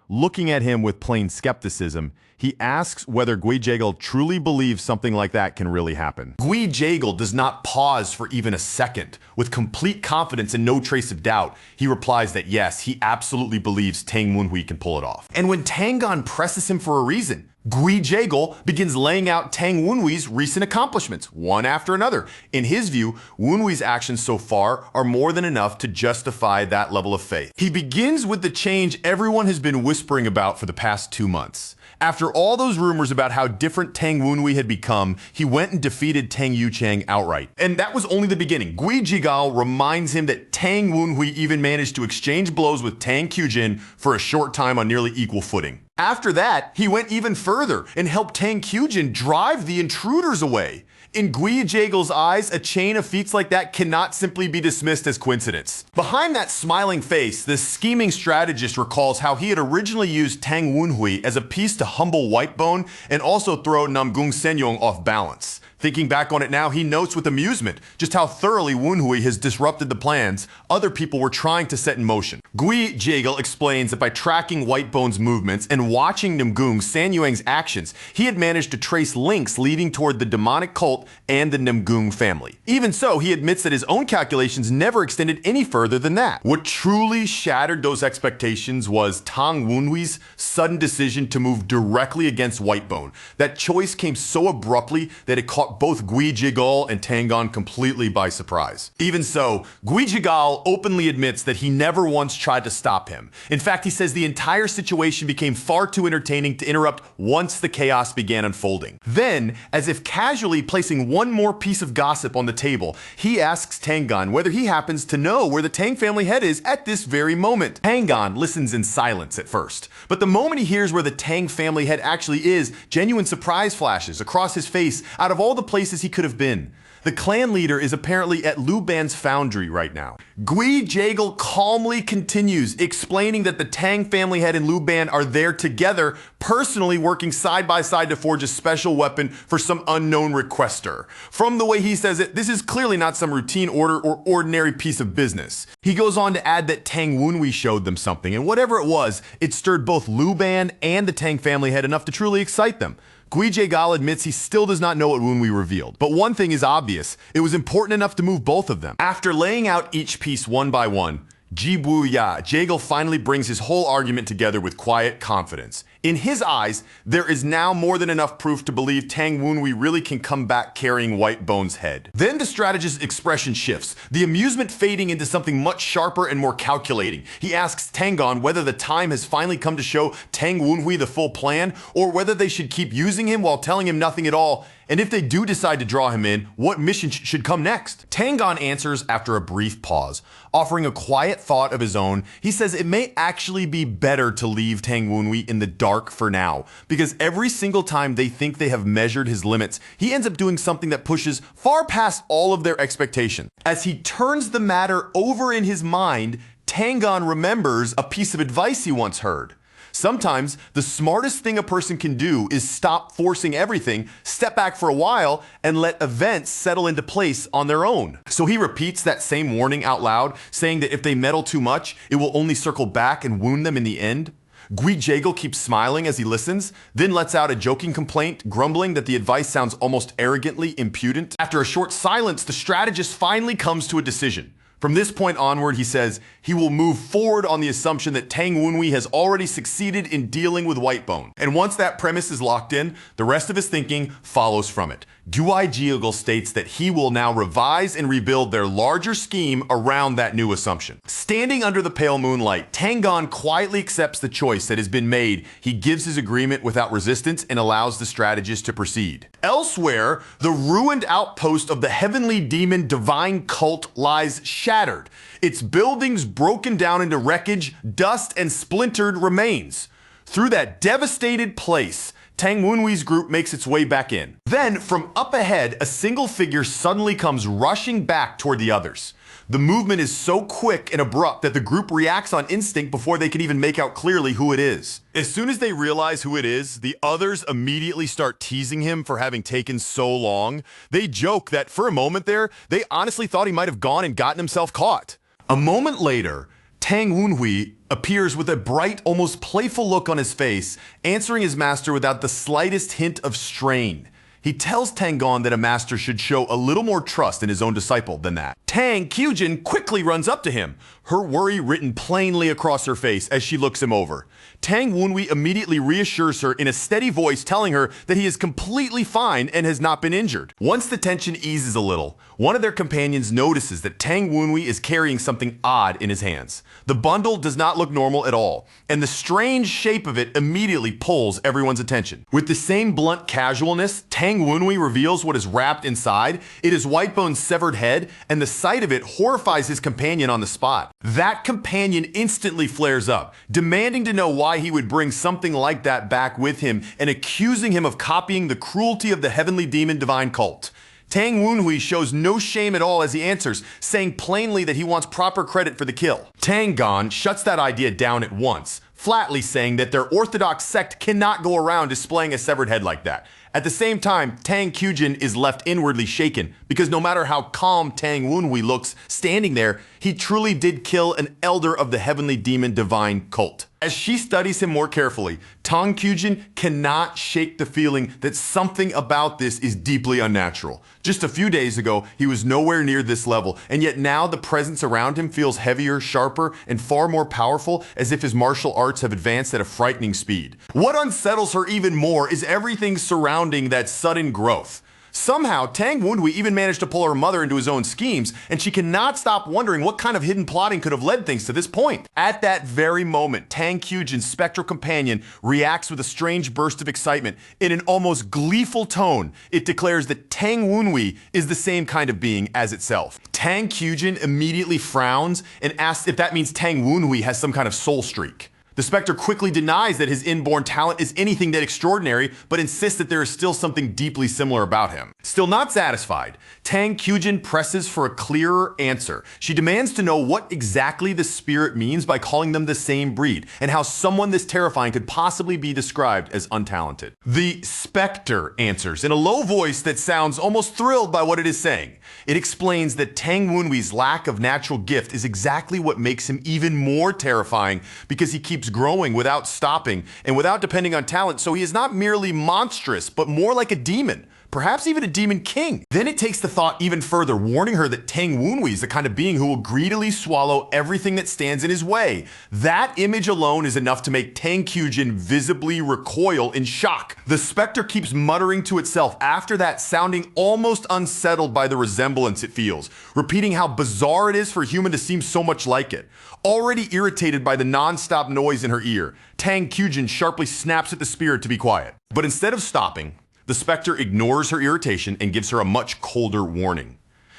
Looking at him with plain skepticism, he asks whether Gui Jaegul truly believes something like that can really happen. Gui Jaegul does not pause for even a second. With complete confidence and no trace of doubt, he replies that yes, he absolutely believes Tang Woonwi can pull it off. And when Tang presses him for a reason, Gui Jaegul begins laying out Tang Woonwi's recent accomplishments, one after another. In his view, Woonwi's actions so far are more than enough to justify that level of faith. He begins with the change everyone has been whispering about for the past 2 months. After all those rumors about how different Tang Woonwi had become, he went and defeated Tang Yuchang outright. And that was only the beginning. Gui Jaegul reminds him that Tang Woonwi even managed to exchange blows with Tang Kyujin for a short time on nearly equal footing. After that, he went even further and helped Tang Kyujin drive the intruders away. In Gui Jaegul's eyes, a chain of feats like that cannot simply be dismissed as coincidence. Behind that smiling face, the scheming strategist recalls how he had originally used Tang Woonwi as a piece to humble Whitebone and also throw Namgung Senyong off balance. Thinking back on it now, he notes with amusement just how thoroughly Woonwi has disrupted the plans other people were trying to set in motion. Gui Jaegul explains that by tracking Whitebone's movements and watching Namgung Sanyuang's actions, he had managed to trace links leading toward the demonic cult and the Namgung family. Even so, he admits that his own calculations never extended any further than that. What truly shattered those expectations was Tang Woonwi's sudden decision to move directly against Whitebone. That choice came so abruptly that it caught both Gui Jaegul and Tang completely by surprise. Even so, Gui Jaegul openly admits that he never once tried to stop him. In fact, he says the entire situation became far too entertaining to interrupt once the chaos began unfolding. Then, as if casually placing placing one more piece of gossip on the table. He asks Tangon whether he happens to know where the Tang family head is at this very moment. Tangon listens in silence at first, but the moment he hears where the Tang family head actually is, genuine surprise flashes across his face out of all the places he could have been. The clan leader is apparently at Liu Ban's foundry right now. Gui Jagal calmly continues, explaining that the Tang family head and Liu Ban are there together, personally working side by side to forge a special weapon for some unknown requester. From the way he says it, this is clearly not some routine order or ordinary piece of business. He goes on to add that Tang Wunhui showed them something, and whatever it was, it stirred both Liu Ban and the Tang family head enough to truly excite them. Gui Jagal admits he still does not know what Wunhui revealed, but one thing is obvious: it was important enough to move both of them. After laying out each piece one by one, Jibu Ya, Jagal finally brings his whole argument together with quiet confidence. In his eyes, there is now more than enough proof to believe Tang Wunhui really can come back carrying White Bone's head. Then the strategist's expression shifts, the amusement fading into something much sharper and more calculating. He asks Tangon whether the time has finally come to show Tang Wunhui the full plan, or whether they should keep using him while telling him nothing at all, and if they do decide to draw him in, what mission should come next? Tangon answers after a brief pause. Offering a quiet thought of his own, he says it may actually be better to leave Tang Wunhui in the dark for now, because every single time they think they have measured his limits, he ends up doing something that pushes far past all of their expectations. As he turns the matter over in his mind, Tangon remembers a piece of advice he once heard. Sometimes the smartest thing a person can do is stop forcing everything, step back for a while, and let events settle into place on their own. So he repeats that same warning out loud, saying that if they meddle too much, it will only circle back and wound them in the end. Gui Jagal keeps smiling as he listens, then lets out a joking complaint, grumbling that the advice sounds almost arrogantly impudent. After a short silence, the strategist finally comes to a decision. From this point onward, he says he will move forward on the assumption that Tang Wunhui has already succeeded in dealing with Whitebone. And once that premise is locked in, the rest of his thinking follows from it. Gui Jagal states that he will now revise and rebuild their larger scheme around that new assumption. Standing under the pale moonlight, Tangon quietly accepts the choice that has been made. He gives his agreement without resistance and allows the strategist to proceed. Elsewhere, the ruined outpost of the heavenly demon divine cult lies shattered, its buildings broken down into wreckage, dust, and splintered remains. Through that devastated place, Tang Wunhui's group makes its way back in. Then, from up ahead, a single figure suddenly comes rushing back toward the others. The movement is so quick and abrupt that the group reacts on instinct before they can even make out clearly who it is. As soon as they realize who it is, the others immediately start teasing him for having taken so long. They joke that for a moment there, they honestly thought he might have gone and gotten himself caught. A moment later, Tang Wunhui appears with a bright, almost playful look on his face, answering his master without the slightest hint of strain. He tells Tangon that a master should show a little more trust in his own disciple than that. Tang Kyujin quickly runs up to him, her worry written plainly across her face as she looks him over. Tang Wunhui immediately reassures her in a steady voice, telling her that he is completely fine and has not been injured. Once the tension eases a little, one of their companions notices that Tang Wunhui is carrying something odd in his hands. The bundle does not look normal at all, and the strange shape of it immediately pulls everyone's attention. With the same blunt casualness, Tang Wunhui reveals what is wrapped inside. It is Whitebone's severed head, and the sight of it horrifies his companion on the spot. That companion instantly flares up, demanding to know why he would bring something like that back with him and accusing him of copying the cruelty of the heavenly demon divine cult. Tang Wunhui shows no shame at all as he answers, saying plainly that he wants proper credit for the kill. Tangon shuts that idea down at once, flatly saying that their orthodox sect cannot go around displaying a severed head like that. At the same time, Tang Kyujin is left inwardly shaken, because no matter how calm Tang Wunhui looks standing there, he truly did kill an elder of the heavenly demon divine cult. As she studies him more carefully, Tang Kyujin cannot shake the feeling that something about this is deeply unnatural. Just a few days ago, he was nowhere near this level, and yet now the presence around him feels heavier, sharper, and far more powerful, as if his martial arts have advanced at a frightening speed. What unsettles her even more is everything surrounding that sudden growth. Somehow, Tang Wenhui even managed to pull her mother into his own schemes, and she cannot stop wondering what kind of hidden plotting could have led things to this point. At that very moment, Tang Kyujin's spectral companion reacts with a strange burst of excitement. In an almost gleeful tone, it declares that Tang Wenhui is the same kind of being as itself. Tang Kyujin immediately frowns and asks if that means Tang Wenhui has some kind of soul streak. The Spectre quickly denies that his inborn talent is anything that extraordinary, but insists that there is still something deeply similar about him. Still not satisfied, Tang Kyujin presses for a clearer answer. She demands to know what exactly the spirit means by calling them the same breed, and how someone this terrifying could possibly be described as untalented. The Spectre answers in a low voice that sounds almost thrilled by what it is saying. It explains that Tang Wenhui's lack of natural gift is exactly what makes him even more terrifying, because he keeps growing without stopping and without depending on talent, so he is not merely monstrous, but more like a demon. Perhaps even a demon king. Then it takes the thought even further, warning her that Tang Wenhui is the kind of being who will greedily swallow everything that stands in his way. That image alone is enough to make Tang Kyujin visibly recoil in shock. The Spectre keeps muttering to itself after that, sounding almost unsettled by the resemblance it feels, repeating how bizarre it is for a human to seem so much like it. Already irritated by the non-stop noise in her ear, Tang Kyujin sharply snaps at the spirit to be quiet. But instead of stopping, the Spectre ignores her irritation and gives her a much colder warning.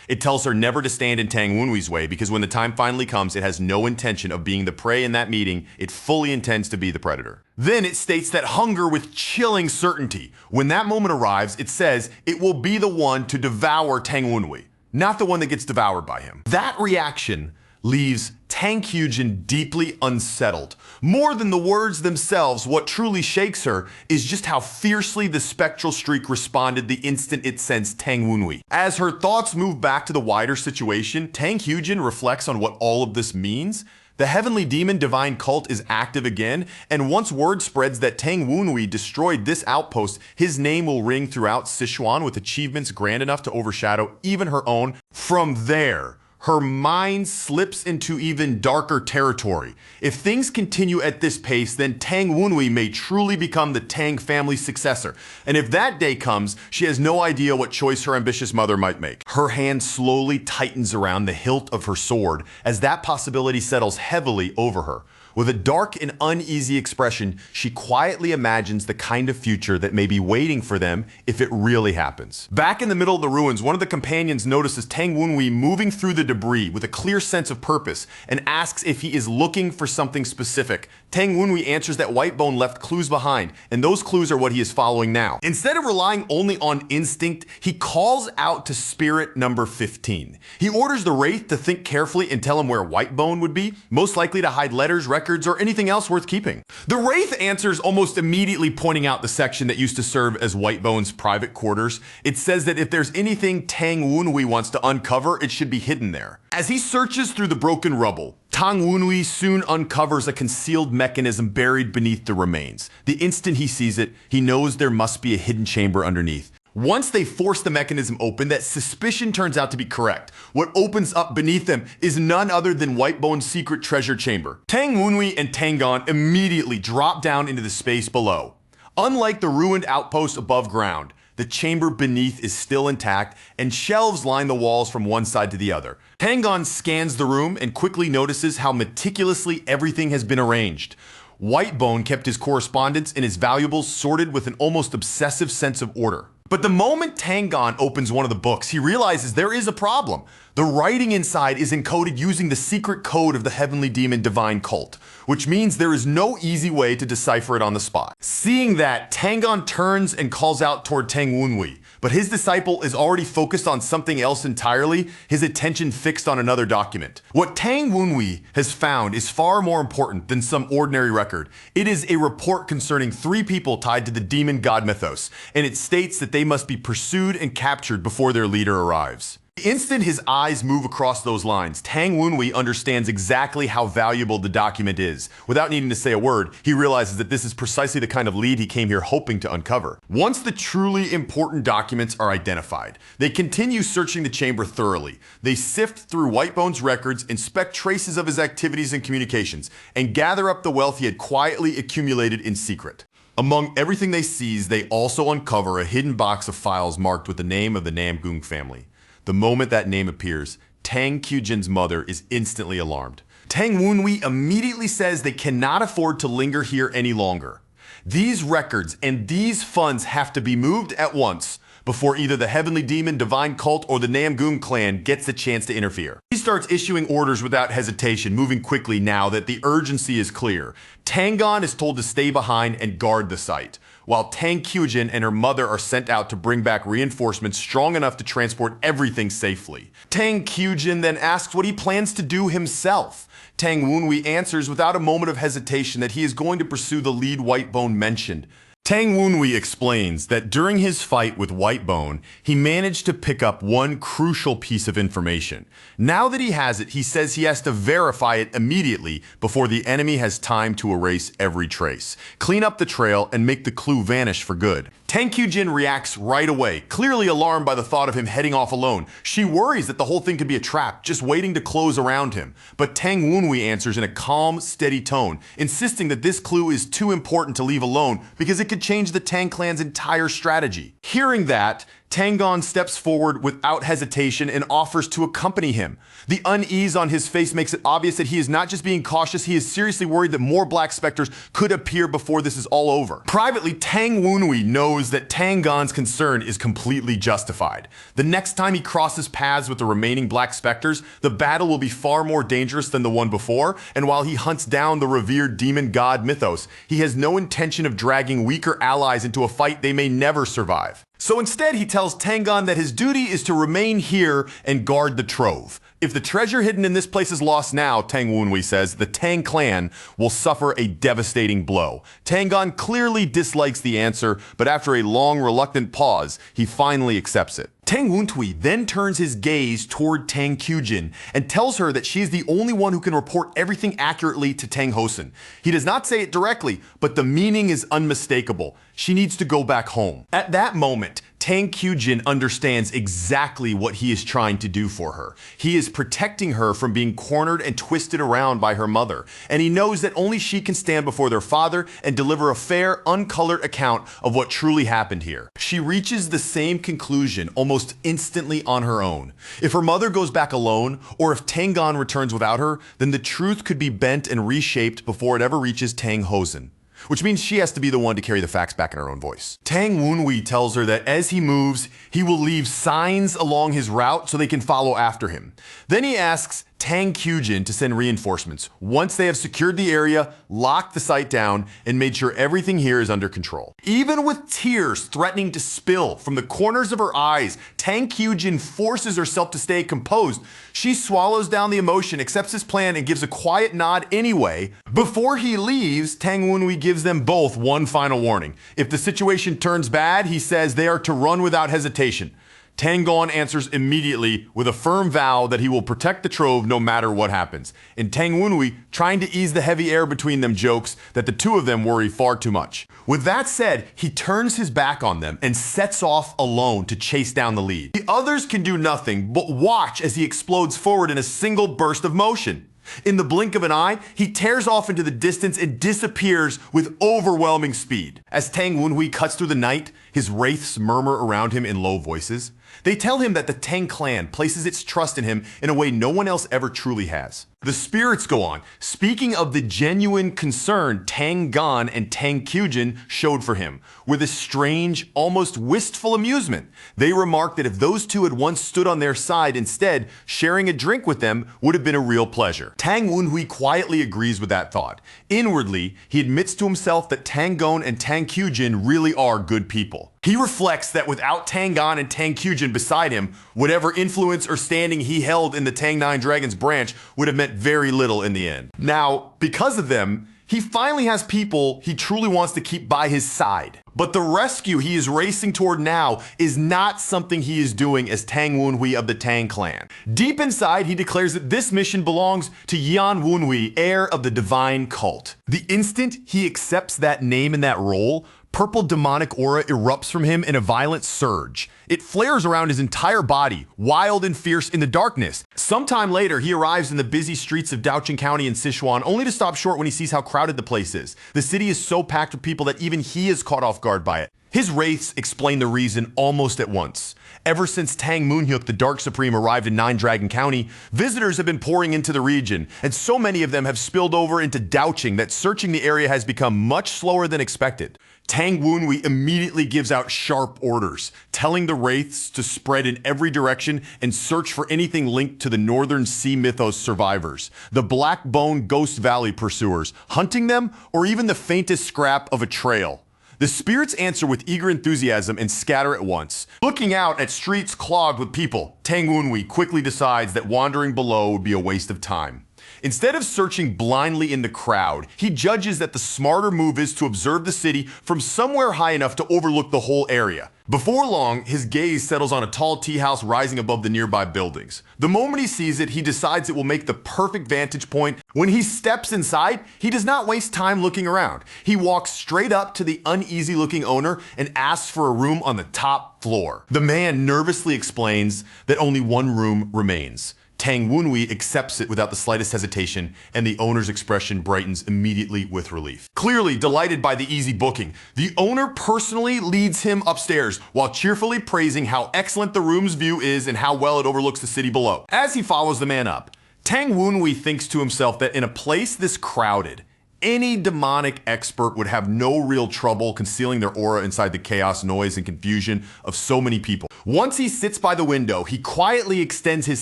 It tells her never to stand in Tang Wenhui's way, because when the time finally comes, it has no intention of being the prey in that meeting. It fully intends to be the predator. Then it states that hunger with chilling certainty. When that moment arrives, it says it will be the one to devour Tang Wenhui, not the one that gets devoured by him. That reaction leaves Tang Kyujin deeply unsettled. More than the words themselves, what truly shakes her is just how fiercely the spectral streak responded the instant it sensed Tang Wenhui. As her thoughts move back to the wider situation, Tang Kyujin reflects on what all of this means. The heavenly demon divine cult is active again, and once word spreads that Tang Wenhui destroyed this outpost, his name will ring throughout Sichuan with achievements grand enough to overshadow even her own. From there, her mind slips into even darker territory. If things continue at this pace, then Tang Wenhui may truly become the Tang family's successor. And if that day comes, she has no idea what choice her ambitious mother might make. Her hand slowly tightens around the hilt of her sword as that possibility settles heavily over her. With a dark and uneasy expression, she quietly imagines the kind of future that may be waiting for them if it really happens. Back in the middle of the ruins, one of the companions notices Tang Wenhui moving through the debris with a clear sense of purpose and asks if he is looking for something specific. Tang Wenhui answers that Whitebone left clues behind, and those clues are what he is following now. Instead of relying only on instinct, he calls out to spirit number 15. He orders the Wraith to think carefully and tell him where Whitebone would be, most likely to hide letters, records, or anything else worth keeping. The Wraith answers almost immediately, pointing out the section that used to serve as Whitebone's private quarters. It says that if there's anything Tang Wenhui wants to uncover, it should be hidden there. As he searches through the broken rubble, Tang Wenhui soon uncovers a concealed mechanism buried beneath the remains. The instant he sees it, he knows there must be a hidden chamber underneath. Once they force the mechanism open, that suspicion turns out to be correct. What opens up beneath them is none other than Whitebone's secret treasure chamber. Tang Wenhui and Tangon immediately drop down into the space below. Unlike the ruined outpost above ground, the chamber beneath is still intact, and shelves line the walls from one side to the other. Tangon scans the room and quickly notices how meticulously everything has been arranged. Whitebone kept his correspondence and his valuables sorted with an almost obsessive sense of order. But the moment Tangon opens one of the books, he realizes there is a problem. The writing inside is encoded using the secret code of the heavenly demon divine cult, which means there is no easy way to decipher it on the spot. Seeing that, Tangon turns and calls out toward Tang Wenhui, but his disciple is already focused on something else entirely, his attention fixed on another document. What Tang Wenhui has found is far more important than some ordinary record. It is a report concerning 3 people tied to the demon god mythos, and it states that they must be pursued and captured before their leader arrives. The instant his eyes move across those lines, Tang Wenhui understands exactly how valuable the document is. Without needing to say a word, he realizes that this is precisely the kind of lead he came here hoping to uncover. Once the truly important documents are identified, they continue searching the chamber thoroughly. They sift through Whitebone's records, inspect traces of his activities and communications, and gather up the wealth he had quietly accumulated in secret. Among everything they seize, they also uncover a hidden box of files marked with the name of the Namgung family. The moment that name appears, Tang Kyujin's mother is instantly alarmed. Tang Wunwi immediately says they cannot afford to linger here any longer. These records and these funds have to be moved at once before either the Heavenly Demon Divine Cult or the Namgung clan gets the chance to interfere. He starts issuing orders without hesitation, moving quickly now that the urgency is clear. Tangon is told to stay behind and guard the site, while Tang Kyujin and her mother are sent out to bring back reinforcements strong enough to transport everything safely. Tang Kyujin then asks what he plans to do himself. Tang Wunwi answers without a moment of hesitation that he is going to pursue the lead Whitebone mentioned. Tang Wunwi explains that during his fight with Whitebone, he managed to pick up one crucial piece of information. Now that he has it, he says he has to verify it immediately before the enemy has time to erase every trace, clean up the trail, and make the clue vanish for good. Tang Kyujin reacts right away, clearly alarmed by the thought of him heading off alone. She worries that the whole thing could be a trap, just waiting to close around him. But Tang Wunwi answers in a calm, steady tone, insisting that this clue is too important to leave alone because it could change the Tang clan's entire strategy. Hearing that, Tangon steps forward without hesitation and offers to accompany him. The unease on his face makes it obvious that he is not just being cautious, he is seriously worried that more Black Specters could appear before this is all over. Privately, Tang Wunwi knows that Tangon's concern is completely justified. The next time he crosses paths with the remaining Black Specters, the battle will be far more dangerous than the one before, and while he hunts down the revered demon god Mythos, he has no intention of dragging weaker allies into a fight they may never survive. So instead, he tells Tangon that his duty is to remain here and guard the trove. If the treasure hidden in this place is lost now, Tang Wunwi says, the Tang clan will suffer a devastating blow. Tangon clearly dislikes the answer, but after a long, reluctant pause, he finally accepts it. Tang Wunwi then turns his gaze toward Tang Kyujin and tells her that she is the only one who can report everything accurately to Tang Hosen. He does not say it directly, but the meaning is unmistakable. She needs to go back home. At that moment, Tang Kyujin understands exactly what he is trying to do for her. He is protecting her from being cornered and twisted around by her mother, and he knows that only she can stand before their father and deliver a fair, uncolored account of what truly happened here. She reaches the same conclusion almost instantly on her own. If her mother goes back alone, or if Tangon returns without her, then the truth could be bent and reshaped before it ever reaches Tang Hosen, which means she has to be the one to carry the facts back in her own voice. Tang Wunwi tells her that as he moves, he will leave signs along his route so they can follow after him. Then he asks Tang Kyujin to send reinforcements once they have secured the area, locked the site down, and made sure everything here is under control. Even with tears threatening to spill from the corners of her eyes, Tang Kyujin forces herself to stay composed. She swallows down the emotion, accepts his plan, and gives a quiet nod anyway. Before he leaves, Tang Wunwi gives them both one final warning. If the situation turns bad, he says they are to run without hesitation. Tangon answers immediately with a firm vow that he will protect the trove no matter what happens. And Tang Wunwi, trying to ease the heavy air between them, jokes that the two of them worry far too much. With that said, he turns his back on them and sets off alone to chase down the lead. The others can do nothing but watch as he explodes forward in a single burst of motion. In the blink of an eye, he tears off into the distance and disappears with overwhelming speed. As Tang Wunwi cuts through the night, his wraiths murmur around him in low voices. They tell him that the Tang clan places its trust in him in a way no one else ever truly has. The spirits go on, speaking of the genuine concern Tangon and Tang Kyujin showed for him, with a strange, almost wistful amusement. They remark that if those two had once stood on their side instead, sharing a drink with them would have been a real pleasure. Tang Wunwi quietly agrees with that thought. Inwardly, he admits to himself that Tangon and Tang Kyujin really are good people. He reflects that without Tangon and Tang Kyujin beside him, whatever influence or standing he held in the Tang Nine Dragons branch would have meant very little in the end. Now, because of them, he finally has people he truly wants to keep by his side. But the rescue he is racing toward now is not something he is doing as Tang Wunwi of the Tang clan. Deep inside, he declares that this mission belongs to Yan Wunwi, heir of the divine cult. The instant he accepts that name and that role, Purple demonic aura erupts from him in a violent surge. It flares around his entire body, wild and fierce in the darkness. Sometime later, he arrives in the busy streets of Daocheng County in Sichuan, only to stop short when he sees how crowded the place is. The city is so packed with people that even he is caught off guard by it. His wraiths explain the reason almost at once. Ever since Tang Moonhyuk, the Dark Supreme, arrived in Nine Dragon County, visitors have been pouring into the region, and so many of them have spilled over into Daocheng that searching the area has become much slower than expected. Tang Wunwei immediately gives out sharp orders, telling the wraiths to spread in every direction and search for anything linked to the Northern Sea Mythos survivors, the Black Bone Ghost Valley pursuers, hunting them, or even the faintest scrap of a trail. The spirits answer with eager enthusiasm and scatter at once. Looking out at streets clogged with people, Tang Wunwei quickly decides that wandering below would be a waste of time. Instead of searching blindly in the crowd, he judges that the smarter move is to observe the city from somewhere high enough to overlook the whole area. Before long, his gaze settles on a tall tea house rising above the nearby buildings. The moment he sees it, he decides it will make the perfect vantage point. When he steps inside, he does not waste time looking around. He walks straight up to the uneasy-looking owner and asks for a room on the top floor. The man nervously explains that only one room remains. Tang Wunwei accepts it without the slightest hesitation, and the owner's expression brightens immediately with relief. Clearly delighted by the easy booking, the owner personally leads him upstairs while cheerfully praising how excellent the room's view is and how well it overlooks the city below. As he follows the man up, Tang Wunwei thinks to himself that in a place this crowded, any demonic expert would have no real trouble concealing their aura inside the chaos, noise, and confusion of so many people. Once he sits by the window, he quietly extends his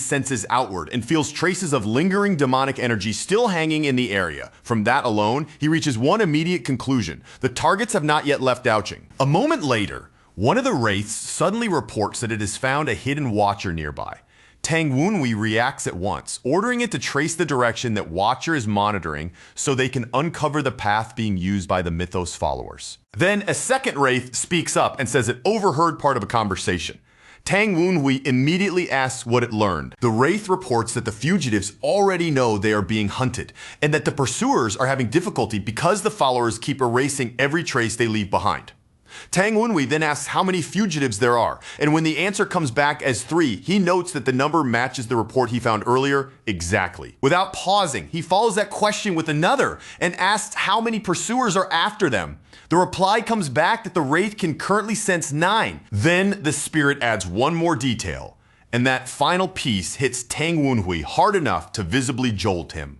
senses outward and feels traces of lingering demonic energy still hanging in the area. From that alone, he reaches one immediate conclusion: the targets have not yet left Daocheng. A moment later, one of the wraiths suddenly reports that it has found a hidden watcher nearby. Tang Wunwei reacts at once, ordering it to trace the direction that Watcher is monitoring so they can uncover the path being used by the Mythos followers. Then a second wraith speaks up and says it overheard part of a conversation. Tang Wunwei immediately asks what it learned. The wraith reports that the fugitives already know they are being hunted, and that the pursuers are having difficulty because the followers keep erasing every trace they leave behind. Tang Wunwei then asks how many fugitives there are, and when the answer comes back as 3, he notes that the number matches the report he found earlier exactly. Without pausing, he follows that question with another and asks how many pursuers are after them. The reply comes back that the wraith can currently sense 9. Then the spirit adds one more detail, and that final piece hits Tang Wunwei hard enough to visibly jolt him.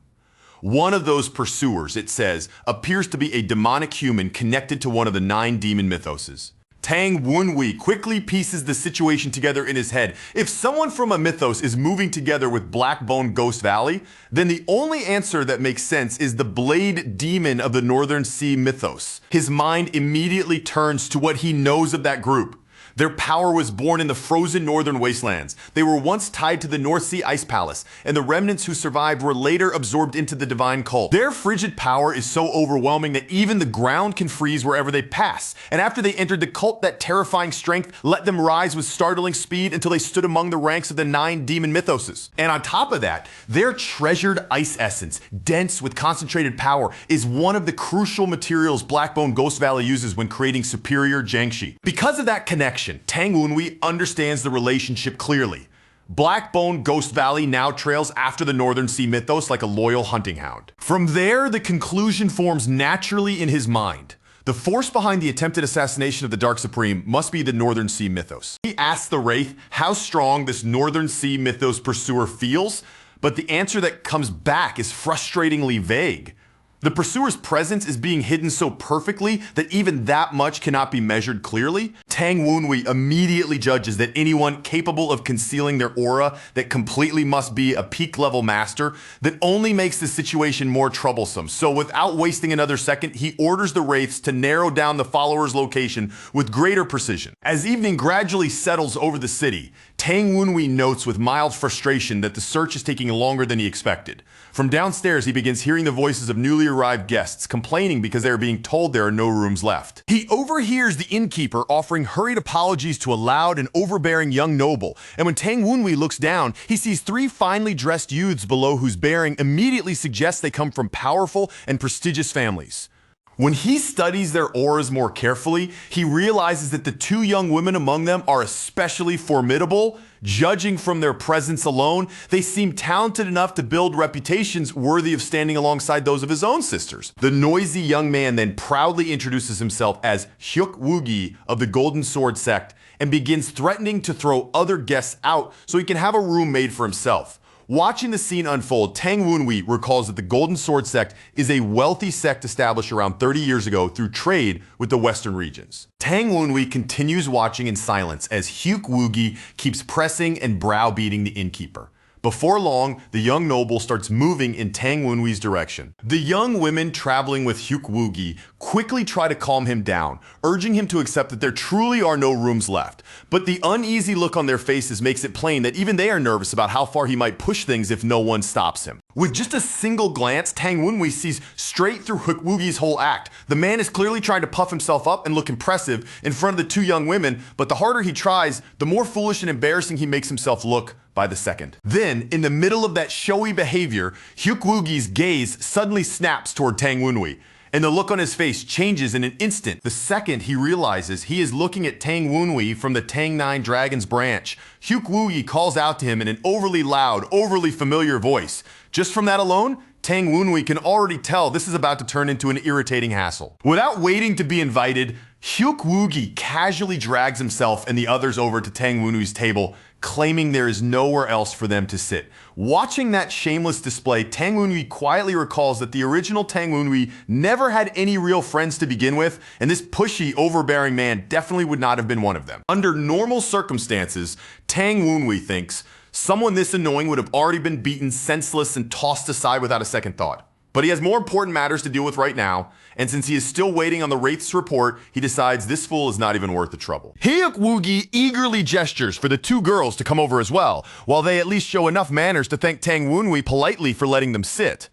One of those pursuers, it says, appears to be a demonic human connected to one of the 9 demon mythoses. Tang Wunwei quickly pieces the situation together in his head. If someone from a mythos is moving together with Black Bone Ghost Valley, then the only answer that makes sense is the Blade Demon of the Northern Sea mythos. His mind immediately turns to what he knows of that group. Their power was born in the frozen northern wastelands. They were once tied to the North Sea Ice Palace, and the remnants who survived were later absorbed into the divine cult. Their frigid power is so overwhelming that even the ground can freeze wherever they pass. And after they entered the cult, that terrifying strength let them rise with startling speed until they stood among the ranks of the 9 demon mythoses. And on top of that, their treasured ice essence, dense with concentrated power, is one of the crucial materials Blackbone Ghost Valley uses when creating superior Jiangshi. Because of that connection, Tang Wunwei understands the relationship clearly. Blackbone Ghost Valley now trails after the Northern Sea mythos like a loyal hunting hound. From there, the conclusion forms naturally in his mind. The force behind the attempted assassination of the Dark Supreme must be the Northern Sea mythos. He asks the wraith how strong this Northern Sea mythos pursuer feels, but the answer that comes back is frustratingly vague. The pursuer's presence is being hidden so perfectly that even that much cannot be measured clearly. Tang Wunwei immediately judges that anyone capable of concealing their aura that completely must be a peak-level master that only makes the situation more troublesome. So without wasting another second, he orders the wraiths to narrow down the follower's location with greater precision. As evening gradually settles over the city, Tang Wunwei notes with mild frustration that the search is taking longer than he expected. From downstairs, he begins hearing the voices of newly arrived guests, complaining because they are being told there are no rooms left. He overhears the innkeeper offering hurried apologies to a loud and overbearing young noble, and when Tang Wunwei looks down, he sees 3 finely dressed youths below whose bearing immediately suggests they come from powerful and prestigious families. When he studies their auras more carefully, he realizes that the two young women among them are especially formidable. Judging from their presence alone, they seem talented enough to build reputations worthy of standing alongside those of his own sisters. The noisy young man then proudly introduces himself as Hyuk Woogi of the Golden Sword sect and begins threatening to throw other guests out so he can have a room made for himself. Watching the scene unfold, Tang Wunhui recalls that the Golden Sword sect is a wealthy sect established around 30 years ago through trade with the western regions. Tang Wunhui continues watching in silence as Hyuk Woogi keeps pressing and browbeating the innkeeper. Before long, the young noble starts moving in Tang Wunhui's direction. The young women traveling with Hyuk Woogi quickly try to calm him down, urging him to accept that there truly are no rooms left. But the uneasy look on their faces makes it plain that even they are nervous about how far he might push things if no one stops him. With just a single glance, Tang Wunhui sees straight through Hyuk Woogi's whole act. The man is clearly trying to puff himself up and look impressive in front of the two young women, but the harder he tries, the more foolish and embarrassing he makes himself look by the second. Then, in the middle of that showy behavior, Hyuk Woogi's gaze suddenly snaps toward Tang Wunhui, and the look on his face changes in an instant. The second he realizes he is looking at Tang Wunhui from the Tang 9 Dragon's branch, Hyuk Woogi calls out to him in an overly loud, overly familiar voice. Just from that alone, Tang Wunhui can already tell this is about to turn into an irritating hassle. Without waiting to be invited, Hyuk Woogi casually drags himself and the others over to Tang Wunhui's table, claiming there is nowhere else for them to sit. Watching that shameless display, Tang Wunhui quietly recalls that the original Tang Wunhui never had any real friends to begin with, and this pushy, overbearing man definitely would not have been one of them. Under normal circumstances, Tang Wunhui thinks someone this annoying would have already been beaten senseless and tossed aside without a second thought. But he has more important matters to deal with right now, and since he is still waiting on the Wraith's report, he decides this fool is not even worth the trouble. Hyuk Woogi eagerly gestures for the two girls to come over as well, while they at least show enough manners to thank Tang Wunhui politely for letting them sit.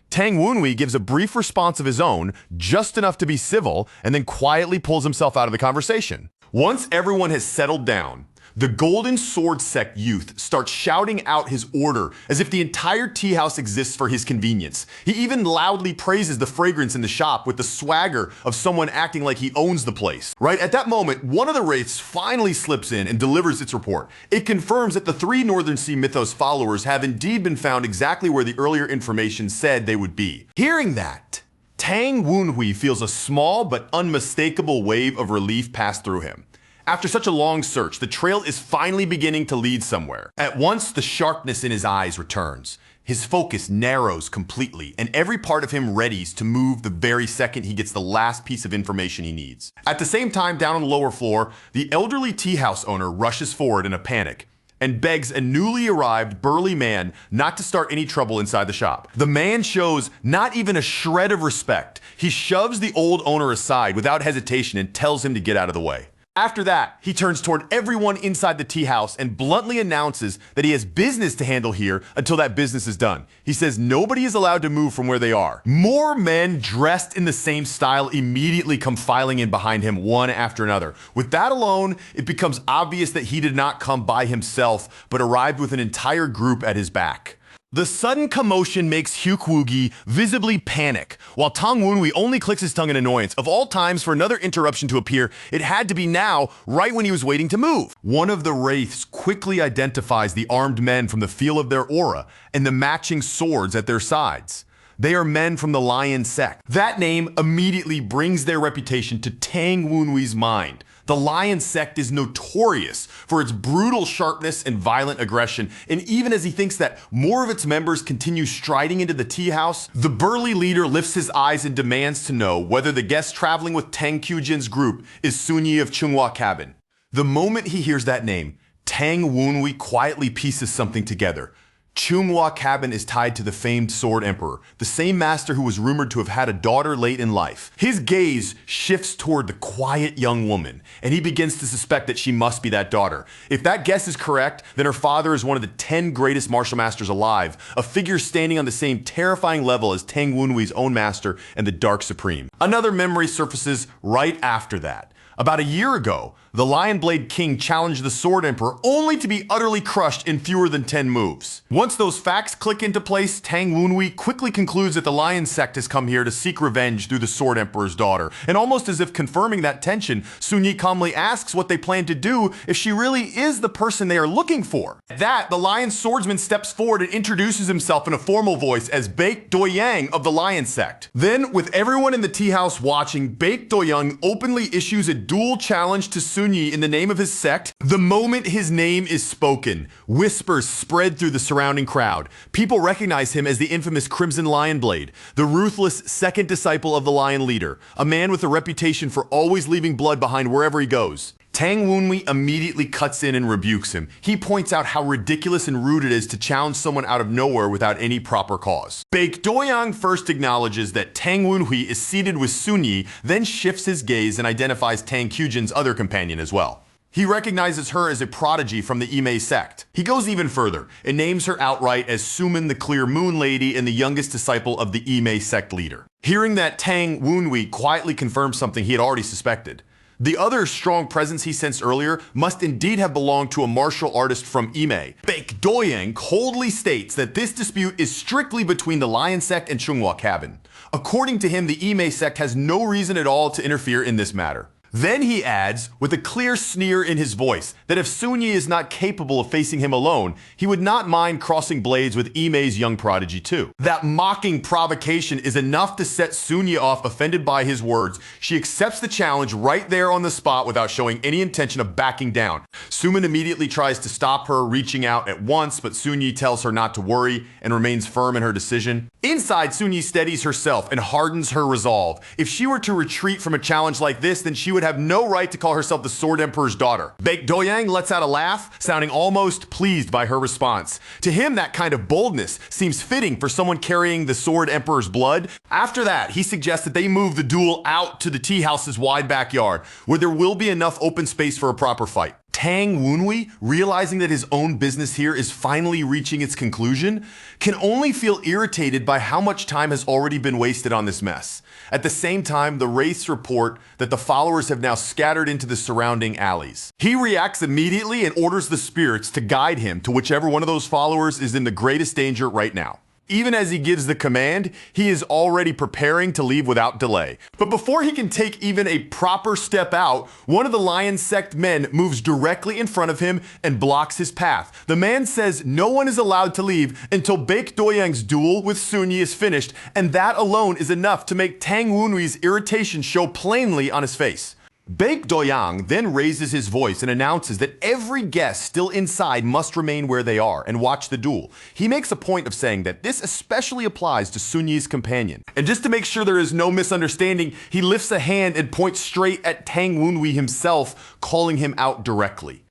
Tang Wunhui gives a brief response of his own, just enough to be civil, and then quietly pulls himself out of the conversation. Once everyone has settled down, the Golden Sword sect youth starts shouting out his order as if the entire tea house exists for his convenience. He even loudly praises the fragrance in the shop with the swagger of someone acting like he owns the place. Right at that moment, one of the wraiths finally slips in and delivers its report. It confirms that the three Northern Sea Mythos followers have indeed been found exactly where the earlier information said they would be. Hearing that, Tang Wunhui feels a small but unmistakable wave of relief pass through him. After such a long search, the trail is finally beginning to lead somewhere. At once, the sharpness in his eyes returns. His focus narrows completely, and every part of him readies to move the very second he gets the last piece of information he needs. At the same time, down on the lower floor, the elderly tea house owner rushes forward in a panic and begs a newly arrived burly man not to start any trouble inside the shop. The man shows not even a shred of respect. He shoves the old owner aside without hesitation and tells him to get out of the way. After that, he turns toward everyone inside the tea house and bluntly announces that he has business to handle here until that business is done. He says nobody is allowed to move from where they are. More men dressed in the same style immediately come filing in behind him one after another. With that alone, it becomes obvious that he did not come by himself, but arrived with an entire group at his back. The sudden commotion makes Hyuk Woogi visibly panic, while Tang Wunhui only clicks his tongue in annoyance. Of all times for another interruption to appear, it had to be now, right when he was waiting to move. One of the wraiths quickly identifies the armed men from the feel of their aura and the matching swords at their sides. They are men from the Lion sect. That name immediately brings their reputation to Tang Wunhui's mind. The Lion sect is notorious for its brutal sharpness and violent aggression, and even as he thinks that more of its members continue striding into the tea house, the burly leader lifts his eyes and demands to know whether the guest traveling with Tang Kyujin's group is Sunyi of Chunghwa Cabin. The moment he hears that name, Tang Wunhui quietly pieces something together. Chunghwa Cabin is tied to the famed Sword Emperor, the same master who was rumored to have had a daughter late in life. His gaze shifts toward the quiet young woman, and he begins to suspect that she must be that daughter. If that guess is correct, then her father is one of the 10 greatest martial masters alive, a figure standing on the same terrifying level as Tang Wunhui's own master and the Dark Supreme. Another memory surfaces right after that. About a year ago, the Lionblade King challenged the Sword Emperor only to be utterly crushed in fewer than 10 moves. Once those facts click into place, Tang Wunhui quickly concludes that the Lion Sect has come here to seek revenge through the Sword Emperor's daughter. And almost as if confirming that tension, Sun Yi calmly asks what they plan to do if she really is the person they are looking for. At that, the Lion Swordsman steps forward and introduces himself in a formal voice as Baek Doyang of the Lion Sect. Then, with everyone in the tea house watching, Baek Doyang openly issues a duel challenge to Sun Yi in the name of his sect. The moment his name is spoken, whispers spread through the surrounding crowd. People recognize him as the infamous Crimson Lionblade, the ruthless second disciple of the Lion Leader, a man with a reputation for always leaving blood behind wherever he goes. Tang Wunhui immediately cuts in and rebukes him. He points out how ridiculous and rude it is to challenge someone out of nowhere without any proper cause. Baek Doyang first acknowledges that Tang Wunhui is seated with Sun Yi, then shifts his gaze and identifies Tang Kyujin's other companion as well. He recognizes her as a prodigy from the Imei sect. He goes even further and names her outright as Suman the Clear Moon Lady and the youngest disciple of the Imei sect leader. Hearing that, Tang Wunhui quietly confirms something he had already suspected. The other strong presence he sensed earlier must indeed have belonged to a martial artist from Imei. Baek Doyang coldly states that this dispute is strictly between the Lion Sect and Chunghwa Cabin. According to him, the Imei sect has no reason at all to interfere in this matter. Then he adds, with a clear sneer in his voice, that if Sun Yi is not capable of facing him alone, he would not mind crossing blades with Imei's young prodigy too. That mocking provocation is enough to set Sun Yi off, offended by his words. She accepts the challenge right there on the spot without showing any intention of backing down. Suman immediately tries to stop her, reaching out at once, but Sun Yi tells her not to worry and remains firm in her decision. Inside, Sun Yi steadies herself and hardens her resolve. If she were to retreat from a challenge like this, then she would have no right to call herself the Sword Emperor's daughter. Baek Doyang lets out a laugh, sounding almost pleased by her response. To him, that kind of boldness seems fitting for someone carrying the Sword Emperor's blood. After that, he suggests that they move the duel out to the tea house's wide backyard, where there will be enough open space for a proper fight. Tang Wunhui, realizing that his own business here is finally reaching its conclusion, can only feel irritated by how much time has already been wasted on this mess. At the same time, the wraiths report that the followers have now scattered into the surrounding alleys. He reacts immediately and orders the spirits to guide him to whichever one of those followers is in the greatest danger right now. Even as he gives the command, he is already preparing to leave without delay. But before he can take even a proper step out, one of the Lion Sect men moves directly in front of him and blocks his path. The man says no one is allowed to leave until Baek Doyang's duel with Sun Yi is finished, and that alone is enough to make Tang Wunhui's irritation show plainly on his face. Baek Doyang then raises his voice and announces that every guest still inside must remain where they are and watch the duel. He makes a point of saying that this especially applies to Sun Yi's companion. And just to make sure there is no misunderstanding, he lifts a hand and points straight at Tang Wunhui himself, calling him out directly.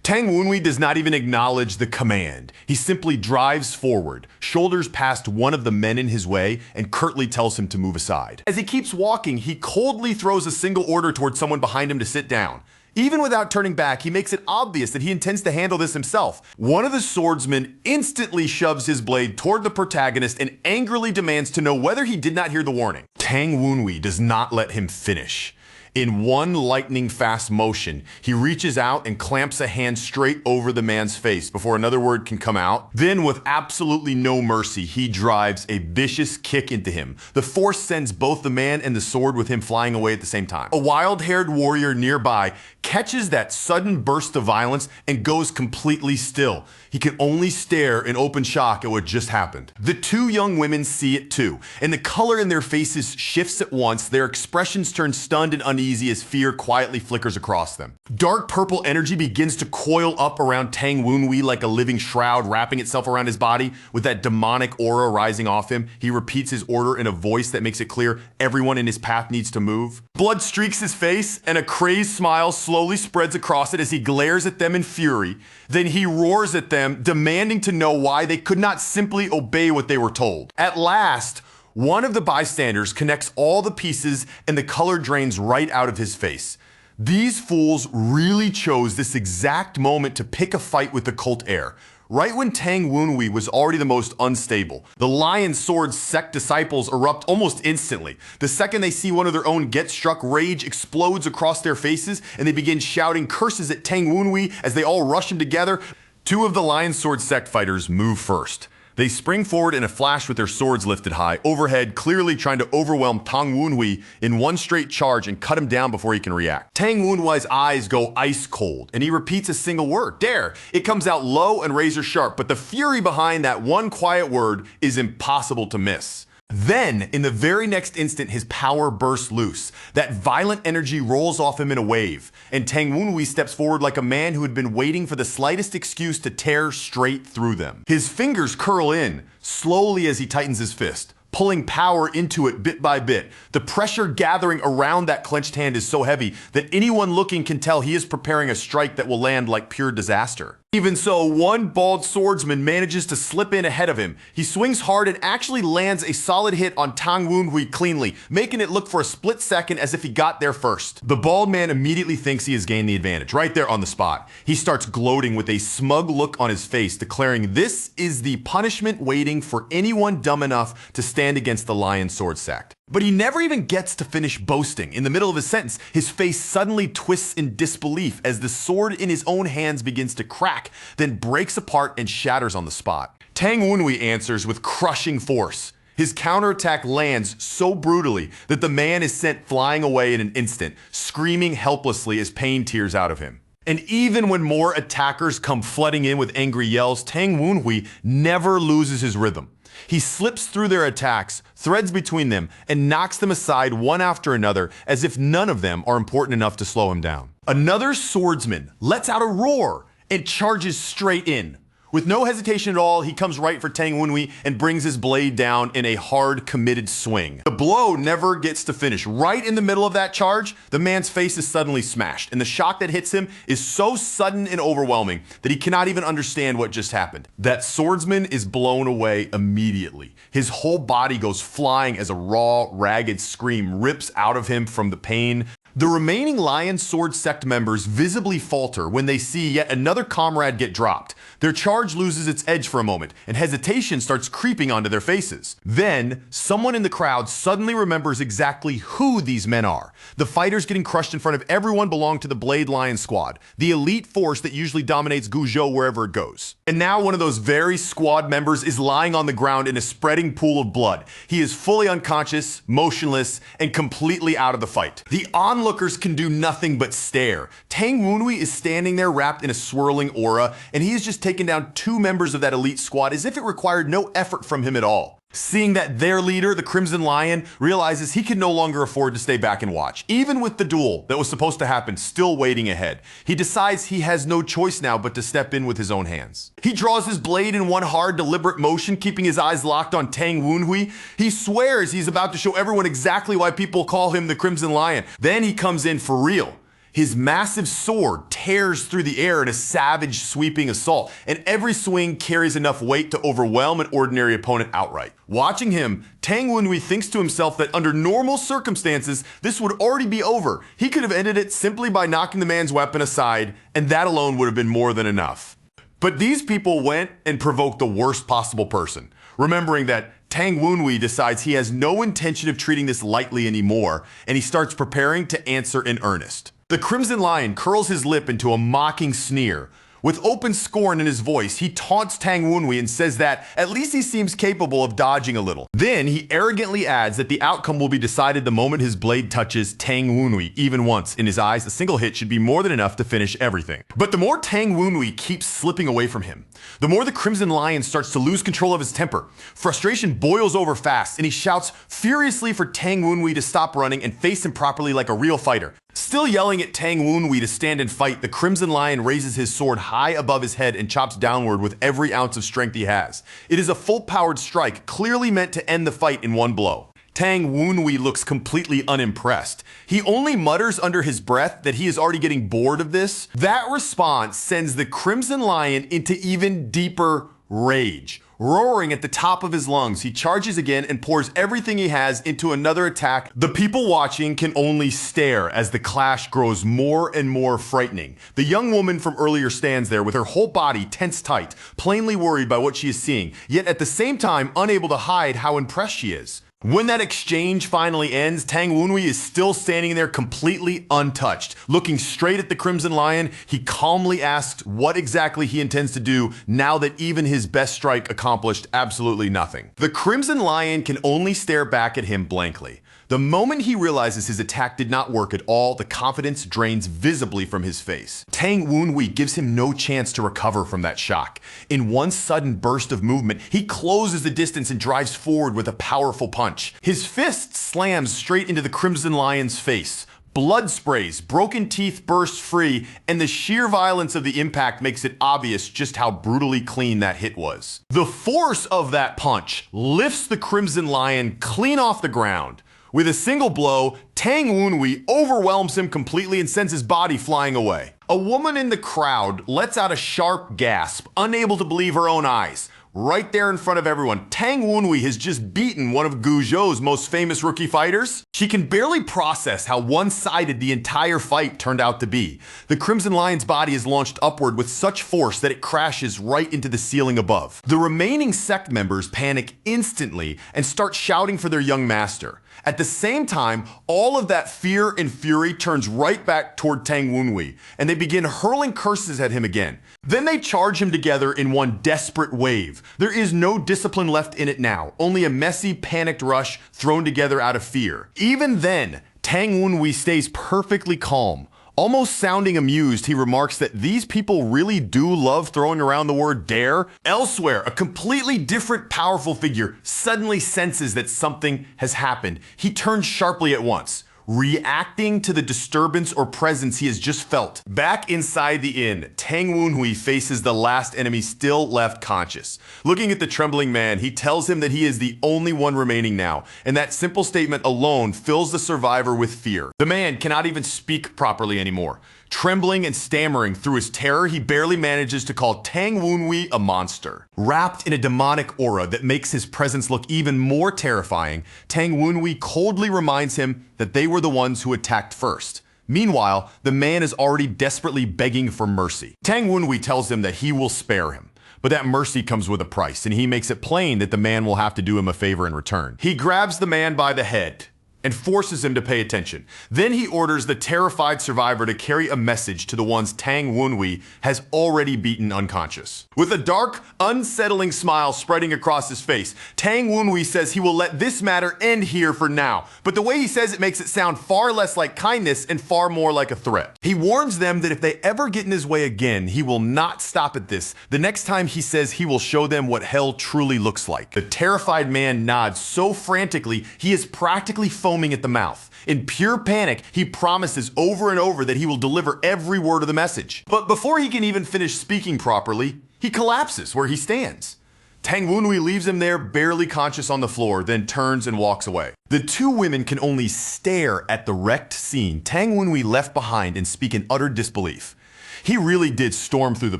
Tang Wunhui does not even acknowledge the command. He simply drives forward, shoulders past one of the men in his way, and curtly tells him to move aside. As he keeps walking, he coldly throws a single order towards someone behind him to sit down. Even without turning back, he makes it obvious that he intends to handle this himself. One of the swordsmen instantly shoves his blade toward the protagonist and angrily demands to know whether he did not hear the warning. Tang Wunhui does not let him finish. In one lightning-fast motion, he reaches out and clamps a hand straight over the man's face before another word can come out. Then, with absolutely no mercy, he drives a vicious kick into him. The force sends both the man and the sword with him flying away at the same time. A wild-haired warrior nearby catches that sudden burst of violence and goes completely still. He can only stare in open shock at what just happened. The two young women see it too, and the color in their faces shifts at once. Their expressions turn stunned and uneasy as fear quietly flickers across them. Dark purple energy begins to coil up around Tang Wunhui like a living shroud, wrapping itself around his body with that demonic aura rising off him. He repeats his order in a voice that makes it clear everyone in his path needs to move. Blood streaks his face, and a crazed smile slowly spreads across it as he glares at them in fury. Then he roars at them, demanding to know why they could not simply obey what they were told. At last, one of the bystanders connects all the pieces and the color drains right out of his face. These fools really chose this exact moment to pick a fight with the cult heir. right when Tang Wunhui was already the most unstable. The Lion Sword sect disciples erupt almost instantly. The second they see one of their own get struck, rage explodes across their faces, and they begin shouting curses at Tang Wunhui as they all rush him together. Two of the Lion Sword sect fighters move first. They spring forward in a flash with their swords lifted high, overhead, clearly trying to overwhelm Tang Wunhui in one straight charge and cut him down before he can react. Tang Wunhui's eyes go ice cold, and he repeats a single word, dare. It comes out low and razor sharp, but the fury behind that one quiet word is impossible to miss. Then, in the very next instant, his power bursts loose. That violent energy rolls off him in a wave, and Tang Wunhui steps forward like a man who had been waiting for the slightest excuse to tear straight through them. His fingers curl in, slowly as he tightens his fist, pulling power into it bit by bit. The pressure gathering around that clenched hand is so heavy that anyone looking can tell he is preparing a strike that will land like pure disaster. Even so, one bald swordsman manages to slip in ahead of him. He swings hard and actually lands a solid hit on Tang Wunhui cleanly, making it look for a split second as if he got there first. The bald man immediately thinks he has gained the advantage, right there on the spot. He starts gloating with a smug look on his face, declaring this is the punishment waiting for anyone dumb enough to stand against the Lion Sword sect. But he never even gets to finish boasting. In the middle of his sentence, his face suddenly twists in disbelief as the sword in his own hands begins to crack, then breaks apart and shatters on the spot. Tang Wunhui answers with crushing force. His counterattack lands so brutally that the man is sent flying away in an instant, screaming helplessly as pain tears out of him. And even when more attackers come flooding in with angry yells, Tang Wunhui never loses his rhythm. He slips through their attacks, threads between them, and knocks them aside one after another as if none of them are important enough to slow him down. Another swordsman lets out a roar and charges straight in. With no hesitation at all, he comes right for Tang Wunhui and brings his blade down in a hard, committed swing. The blow never gets to finish. Right in the middle of that charge, the man's face is suddenly smashed, and the shock that hits him is so sudden and overwhelming that he cannot even understand what just happened. That swordsman is blown away immediately. His whole body goes flying as a raw, ragged scream rips out of him from the pain. The remaining Lion Sword sect members visibly falter when they see yet another comrade get dropped. Their charge loses its edge for a moment, and hesitation starts creeping onto their faces. Then, someone in the crowd suddenly remembers exactly who these men are. The fighters getting crushed in front of everyone belong to the Blade Lion Squad, the elite force that usually dominates Guizhou wherever it goes. And now one of those very squad members is lying on the ground in a spreading pool of blood. He is fully unconscious, motionless, and completely out of the fight. The onlookers can do nothing but stare. Tang Wunhui is standing there wrapped in a swirling aura, and he has just taken down two members of that elite squad as if it required no effort from him at all. Seeing that their leader, the Crimson Lion, realizes he can no longer afford to stay back and watch. Even with the duel that was supposed to happen still waiting ahead, he decides he has no choice now but to step in with his own hands. He draws his blade in one hard, deliberate motion, keeping his eyes locked on Tang Wunhui. He swears he's about to show everyone exactly why people call him the Crimson Lion. Then he comes in for real. His massive sword tears through the air in a savage, sweeping assault, and every swing carries enough weight to overwhelm an ordinary opponent outright. Watching him, Tang Wunhui thinks to himself that under normal circumstances, this would already be over. He could have ended it simply by knocking the man's weapon aside, and that alone would have been more than enough. But these people went and provoked the worst possible person, remembering that Tang Wunhui decides he has no intention of treating this lightly anymore, and he starts preparing to answer in earnest. The Crimson Lion curls his lip into a mocking sneer. With open scorn in his voice, he taunts Tang Wunhui and says that at least he seems capable of dodging a little. Then he arrogantly adds that the outcome will be decided the moment his blade touches Tang Wunhui. Even once, in his eyes, a single hit should be more than enough to finish everything. But the more Tang Wunhui keeps slipping away from him, the more the Crimson Lion starts to lose control of his temper. Frustration boils over fast, and he shouts furiously for Tang Wunhui to stop running and face him properly like a real fighter. Still yelling at Tang Wunhui to stand and fight, the Crimson Lion raises his sword high above his head and chops downward with every ounce of strength he has. It is a full-powered strike, clearly meant to end the fight in one blow. Tang Wunhui looks completely unimpressed. He only mutters under his breath that he is already getting bored of this. That response sends the Crimson Lion into even deeper rage. Roaring at the top of his lungs, he charges again and pours everything he has into another attack. The people watching can only stare as the clash grows more and more frightening. The young woman from earlier stands there with her whole body tense tight, plainly worried by what she is seeing, yet at the same time unable to hide how impressed she is. When that exchange finally ends, Tang Wenhui is still standing there completely untouched. Looking straight at the Crimson Lion, he calmly asks what exactly he intends to do now that even his best strike accomplished absolutely nothing. The Crimson Lion can only stare back at him blankly. The moment he realizes his attack did not work at all, the confidence drains visibly from his face. Tang Wenhui gives him no chance to recover from that shock. In one sudden burst of movement, he closes the distance and drives forward with a powerful punch. His fist slams straight into the Crimson Lion's face. Blood sprays, broken teeth burst free, and the sheer violence of the impact makes it obvious just how brutally clean that hit was. The force of that punch lifts the Crimson Lion clean off the ground. With a single blow, Tang Wenhui overwhelms him completely and sends his body flying away. A woman in the crowd lets out a sharp gasp, unable to believe her own eyes. Right there in front of everyone, Tang Wenhui has just beaten one of Guizhou's most famous rookie fighters. She can barely process how one-sided the entire fight turned out to be. The Crimson Lion's body is launched upward with such force that it crashes right into the ceiling above. The remaining sect members panic instantly and start shouting for their young master. At the same time, all of that fear and fury turns right back toward Tang Wenhui, and they begin hurling curses at him again. Then they charge him together in one desperate wave. There is no discipline left in it now, only a messy, panicked rush thrown together out of fear. Even then, Tang Wenhui stays perfectly calm. Almost sounding amused, he remarks that these people really do love throwing around the word dare. Elsewhere, a completely different powerful figure suddenly senses that something has happened. He turns sharply at once, reacting to the disturbance or presence he has just felt. Back inside the inn, Tang Wenhui faces the last enemy still left conscious. Looking at the trembling man, he tells him that he is the only one remaining now, and that simple statement alone fills the survivor with fear. The man cannot even speak properly anymore. Trembling and stammering through his terror, he barely manages to call Tang Wenhui a monster. Wrapped in a demonic aura that makes his presence look even more terrifying, Tang Wenhui coldly reminds him that they were the ones who attacked first. Meanwhile, the man is already desperately begging for mercy. Tang Wenhui tells him that he will spare him. But that mercy comes with a price, and he makes it plain that the man will have to do him a favor in return. He grabs the man by the head and forces him to pay attention. Then he orders the terrified survivor to carry a message to the ones Tang Wenhui has already beaten unconscious. With a dark, unsettling smile spreading across his face, Tang Wenhui says he will let this matter end here for now, but the way he says it makes it sound far less like kindness and far more like a threat. He warns them that if they ever get in his way again, he will not stop at this. The next time he says he will show them what hell truly looks like. The terrified man nods so frantically, he is practically foaming at the mouth. In pure panic, he promises over and over that he will deliver every word of the message. But before he can even finish speaking properly, he collapses where he stands. Tang Wenhui leaves him there, barely conscious on the floor, then turns and walks away. The two women can only stare at the wrecked scene Tang Wenhui left behind and speak in utter disbelief. He really did storm through the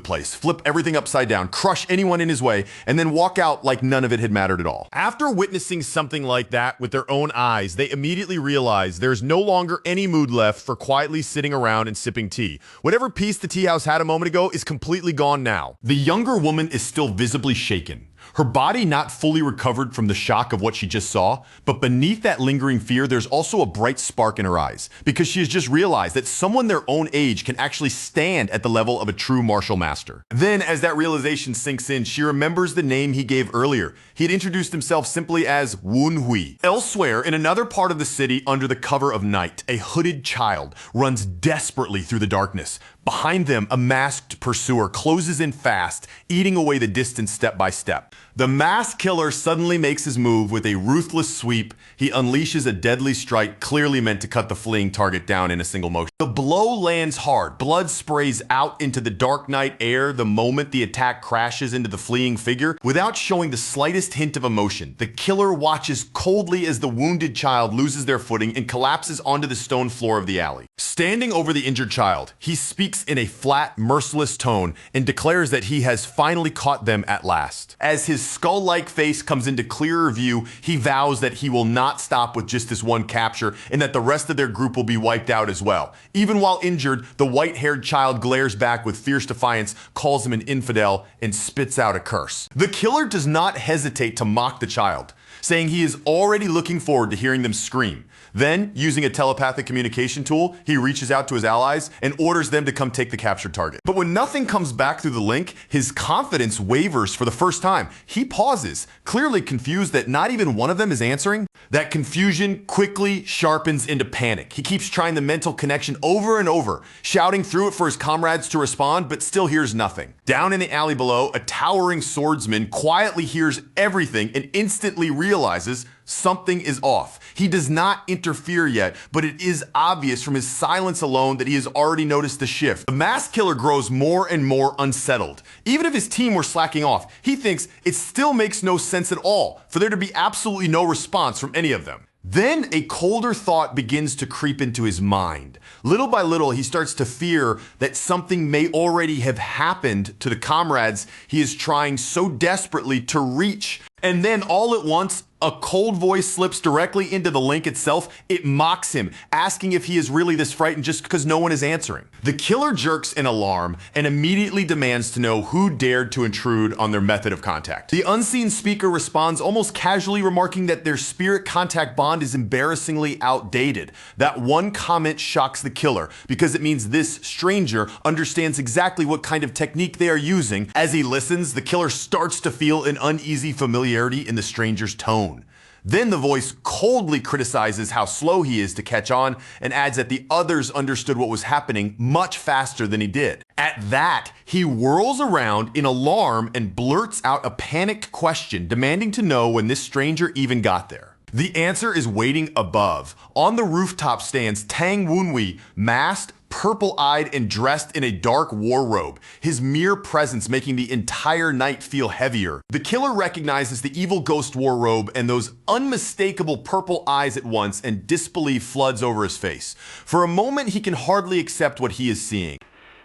place, flip everything upside down, crush anyone in his way, and then walk out like none of it had mattered at all. After witnessing something like that with their own eyes, they immediately realize there's no longer any mood left for quietly sitting around and sipping tea. Whatever peace the tea house had a moment ago is completely gone now. The younger woman is still visibly shaken. Her body not fully recovered from the shock of what she just saw, but beneath that lingering fear, there's also a bright spark in her eyes, because she has just realized that someone their own age can actually stand at the level of a true martial master. Then, as that realization sinks in, she remembers the name he gave earlier. He had introduced himself simply as Wenhui. Elsewhere, in another part of the city, under the cover of night, a hooded child runs desperately through the darkness. Behind them, a masked pursuer closes in fast, eating away the distance step by step. The masked killer suddenly makes his move with a ruthless sweep. He unleashes a deadly strike clearly meant to cut the fleeing target down in a single motion. The blow lands hard. Blood sprays out into the dark night air the moment the attack crashes into the fleeing figure. Without showing the slightest hint of emotion, the killer watches coldly as the wounded child loses their footing and collapses onto the stone floor of the alley. Standing over the injured child, he speaks in a flat, merciless tone and declares that he has finally caught them at last. As his skull-like face comes into clearer view, he vows that he will not stop with just this one capture and that the rest of their group will be wiped out as well. Even while injured, the white-haired child glares back with fierce defiance, calls him an infidel, and spits out a curse. The killer does not hesitate to mock the child, saying he is already looking forward to hearing them scream. Then, using a telepathic communication tool, he reaches out to his allies and orders them to come take the captured target. But when nothing comes back through the link, his confidence wavers for the first time. He pauses, clearly confused that not even one of them is answering. That confusion quickly sharpens into panic. He keeps trying the mental connection over and over, shouting through it for his comrades to respond, but still hears nothing. Down in the alley below, a towering swordsman quietly hears everything and instantly realizes something is off. He does not interfere yet, but it is obvious from his silence alone that he has already noticed the shift. The masked killer grows more and more unsettled. Even if his team were slacking off, he thinks it still makes no sense at all for there to be absolutely no response from any of them. Then a colder thought begins to creep into his mind. Little by little, he starts to fear that something may already have happened to the comrades he is trying so desperately to reach. And then all at once, a cold voice slips directly into the link itself. It mocks him, asking if he is really this frightened just because no one is answering. The killer jerks in alarm and immediately demands to know who dared to intrude on their method of contact. The unseen speaker responds almost casually, remarking that their spirit contact bond is embarrassingly outdated. That one comment shocks the killer because it means this stranger understands exactly what kind of technique they are using. As he listens, the killer starts to feel an uneasy familiarity in the stranger's tone. Then the voice coldly criticizes how slow he is to catch on and adds that the others understood what was happening much faster than he did. At that, he whirls around in alarm and blurts out a panicked question, demanding to know when this stranger even got there. The answer is waiting above. On the rooftop stands Tang Wunwei, masked, purple-eyed, and dressed in a dark war robe, his mere presence making the entire night feel heavier. The killer recognizes the evil ghost war robe and those unmistakable purple eyes at once, and disbelief floods over his face. For a moment, he can hardly accept what he is seeing.